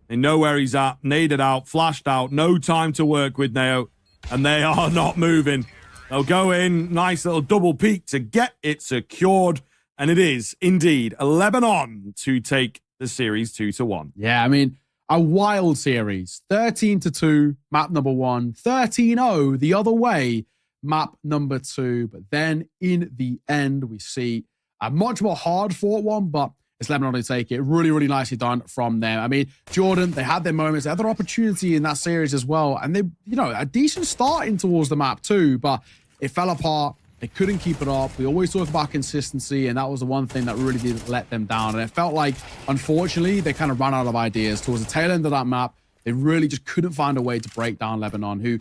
They know where he's at. Naded out, flashed out. No time to work with Neo. And they are not moving. They'll go in. Nice little double peek to get it secured. And it is indeed Lebanon to take the series 2-1. Yeah, I mean, a wild series. 13-2, map number 1. 13-0 the other way, map number 2. But then in the end, we see a much more hard-fought one, but it's Lebanon to take it. Really, really nicely done from them. I mean, Jordan, they had their moments. They had their opportunity in that series as well. And they, a decent starting towards the map too, but it fell apart. They couldn't keep it up. We always talk about consistency, and that was the one thing that really did let them down. And it felt like, unfortunately, they kind of ran out of ideas. Towards the tail end of that map, they really just couldn't find a way to break down Lebanon, who,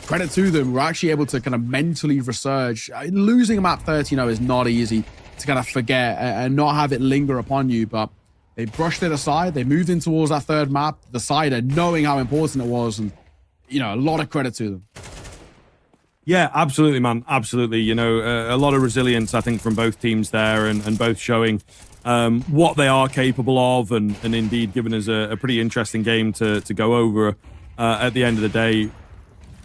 credit to them, were actually able to kind of mentally resurge. Losing a map 13-0 is not easy to kind of forget and not have it linger upon you, but they brushed it aside. They moved in towards that third map, the decider, knowing how important it was, and, a lot of credit to them. Yeah, absolutely, man. Absolutely. A lot of resilience, I think, from both teams there, and both showing what they are capable of, and indeed giving us a pretty interesting game to go over at the end of the day.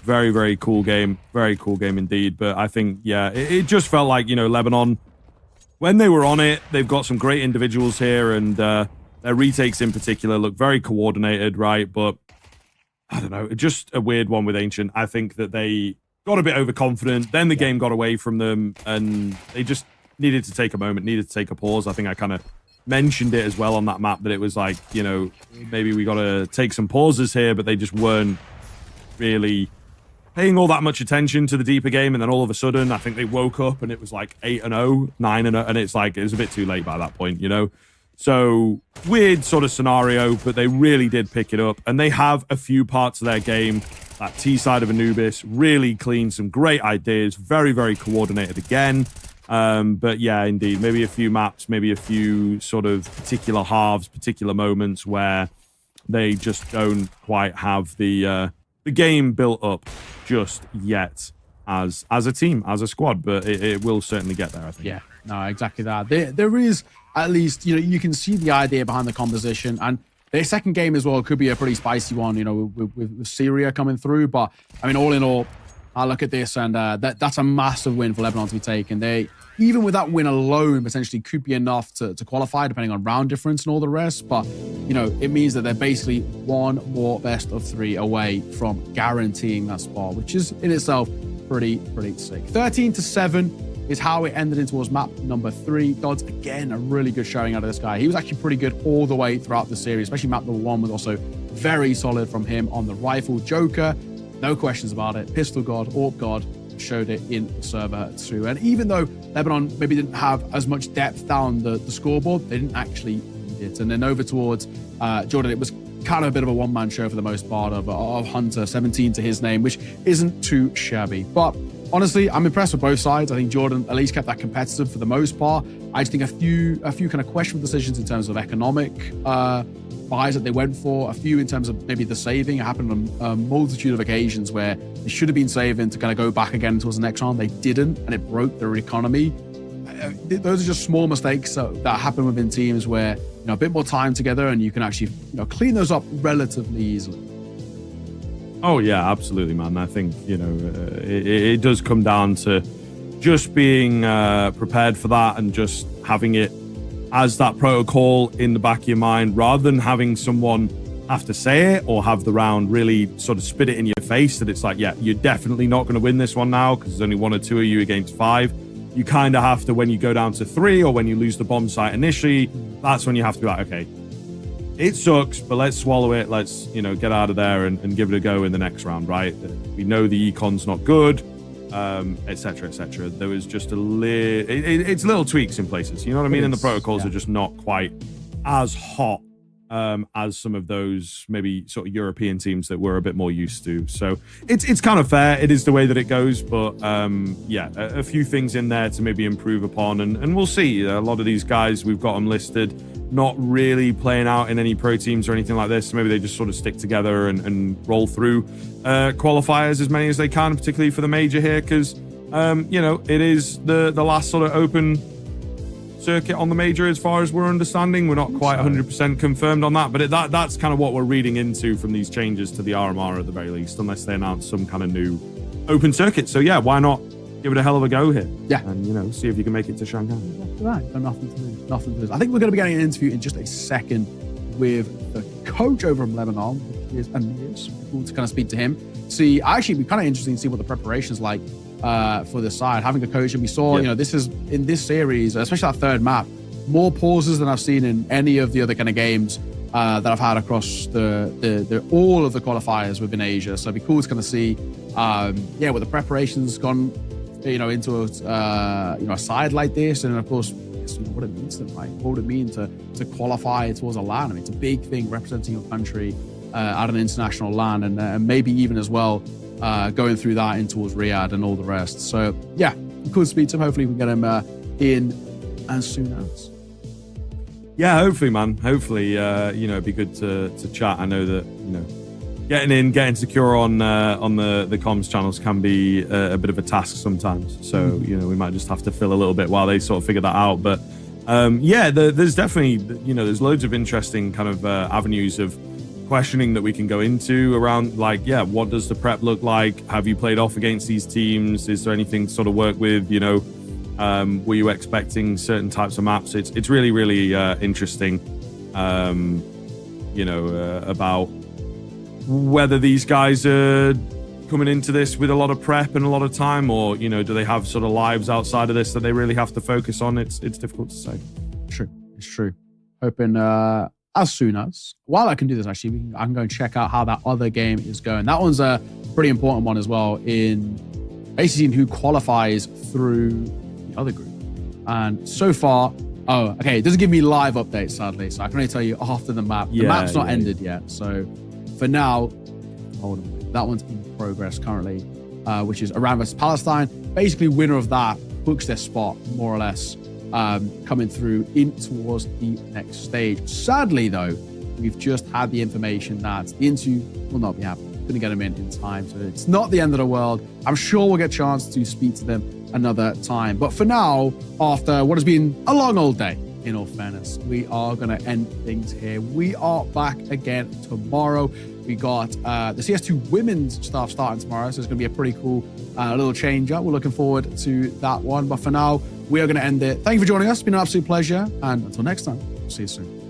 Very, very cool game. Very cool game indeed. But I think, yeah, it just felt like, Lebanon, when they were on it, they've got some great individuals here, and their retakes in particular look very coordinated, right? But I don't know, just a weird one with Ancient. I think that they got a bit overconfident, then the game got away from them, and they just needed to take a moment, needed to take a pause. I think I kind of mentioned it as well on that map, that it was like, maybe we got to take some pauses here, but they just weren't really paying all that much attention to the deeper game. And then all of a sudden, I think they woke up and it was like 8-0, 9-0, and it's like, it was a bit too late by that point, So weird sort of scenario, but they really did pick it up, and they have a few parts of their game. That T side of Anubis, really clean, some great ideas, very, very coordinated again. But yeah, indeed, maybe a few maps, maybe a few sort of particular halves, particular moments where they just don't quite have the game built up just yet as a team, as a squad. But it will certainly get there, I think. Yeah, no, exactly that. There is, at least, you can see the idea behind the composition, and their second game as well could be a pretty spicy one, with Syria coming through. But, I mean, all in all, I look at this, and that's a massive win for Lebanon to be taken. They, even with that win alone, potentially could be enough to qualify, depending on round difference and all the rest. But, it means that they're basically one more best of 3 away from guaranteeing that spot, which is in itself pretty sick. 13-7 is how it ended in towards map number 3. Gods, again, a really good showing out of this guy. He was actually pretty good all the way throughout the series, especially map number 1 was also Very solid from him on the rifle. Joker, no questions about it. Pistol God, Orc God, showed it in the server too. And even though Lebanon maybe didn't have as much depth down the scoreboard, they didn't actually need it. And then over towards Jordan, it was kind of a bit of a one-man show for the most part of Hunter, 17 to his name, which isn't too shabby. But honestly, I'm impressed with both sides. I think Jordan at least kept that competitive for the most part. I just think a few kind of questionable decisions in terms of economic buys that they went for, a few in terms of maybe the saving. It happened on a multitude of occasions where they should have been saving to kind of go back again towards the next round. They didn't, and it broke their economy. Those are just small mistakes that happen within teams where, you know, a bit more time together and you can actually, you know, clean those up relatively easily. Oh yeah, absolutely, man. I think, you know, it does come down to just being prepared for that and just having it as that protocol in the back of your mind, rather than having someone have to say it or have the round really sort of spit it in your face that it's like, yeah, you're definitely not going to win this one now because there's only 1 or 2 of you against 5. You kind of have to, when you go down to 3 or when you lose the bomb site initially, that's when you have to be like, okay, it sucks, but let's swallow it. Let's, you know, get out of there and give it a go in the next round, right? We know the econ's not good, etc., etc. There was just it's little tweaks in places, you know what I mean? And the protocols are just not quite as hot as some of those maybe sort of European teams that we're a bit more used to. So it's kind of fair. It is the way that it goes, but yeah, a few things in there to maybe improve upon, and we'll see. A lot of these guys, we've got them listed, not really playing out in any pro teams or anything like this. So maybe they just sort of stick together and roll through qualifiers as many as they can, particularly for the major here, because you know, it is the last sort of open circuit on the major as far as we're understanding. We're not quite 100% confirmed on that, but that's kind of what we're reading into from these changes to the RMR at the very least, unless they announce some kind of new open circuit. So yeah, why not give it a hell of a go here? Yeah. And, you know, see if you can make it to Shanghai. Right, no, nothing to lose. Nothing to lose. I think we're going to be getting an interview in just a second with the coach over from Lebanon, which is Iesf. Cool to kind of speak to him. See, actually, it'd be kind of interesting to see what the preparation's like for this side. Having a coach, and we saw, you know, this is in this series, especially that third map, more pauses than I've seen in any of the other kind of games that I've had across the all of the qualifiers within Asia. So it'd be cool to kind of see, yeah, what the preparation's gone, you know, into a side like this, and of course, you know, what it means to them, right? What would it mean to qualify towards a LAN? I mean, it's a big thing representing your country at an international LAN, and maybe even as well going through that in towards Riyadh and all the rest. So yeah, cool to speak to him. Hopefully we can get him in as soon as. Yeah, hopefully, man. Hopefully, you know, it'd be good to chat. I know that, you know, getting secure on the comms channels can be a bit of a task sometimes. So, you know, we might just have to fill a little bit while they sort of figure that out. But yeah, there's definitely, you know, there's loads of interesting kind of avenues of questioning that we can go into around, like, yeah, what does the prep look like? Have you played off against these teams? Is there anything to sort of work with? You know, were you expecting certain types of maps? It's really, really interesting, you know, about whether these guys are coming into this with a lot of prep and a lot of time, or, you know, do they have sort of lives outside of this that they really have to focus on? It's difficult to say. True, it's true. Hoping as soon as, while I can do this, actually, I can go and check out how that other game is going. That one's a pretty important one as well, in basically seeing who qualifies through the other group. And so far, oh, okay, it doesn't give me live updates, sadly, so I can only tell you after the map. The map's not ended yet, so for now, hold on, that one's in progress currently, which is Iran versus Palestine. Basically, winner of that books their spot, more or less, coming through in towards the next stage. Sadly, though, we've just had the information that the interview will not be happening. Couldn't get them in time, so it's not the end of the world. I'm sure we'll get a chance to speak to them another time. But for now, after what has been a long old day, in all fairness, we are going to end things here. We are back again tomorrow. We got the CS2 women's stuff starting tomorrow, so it's going to be a pretty cool little change up. We're looking forward to that one. But for now, we are going to end it. Thank you for joining us. It's been an absolute pleasure. And until next time, see you soon.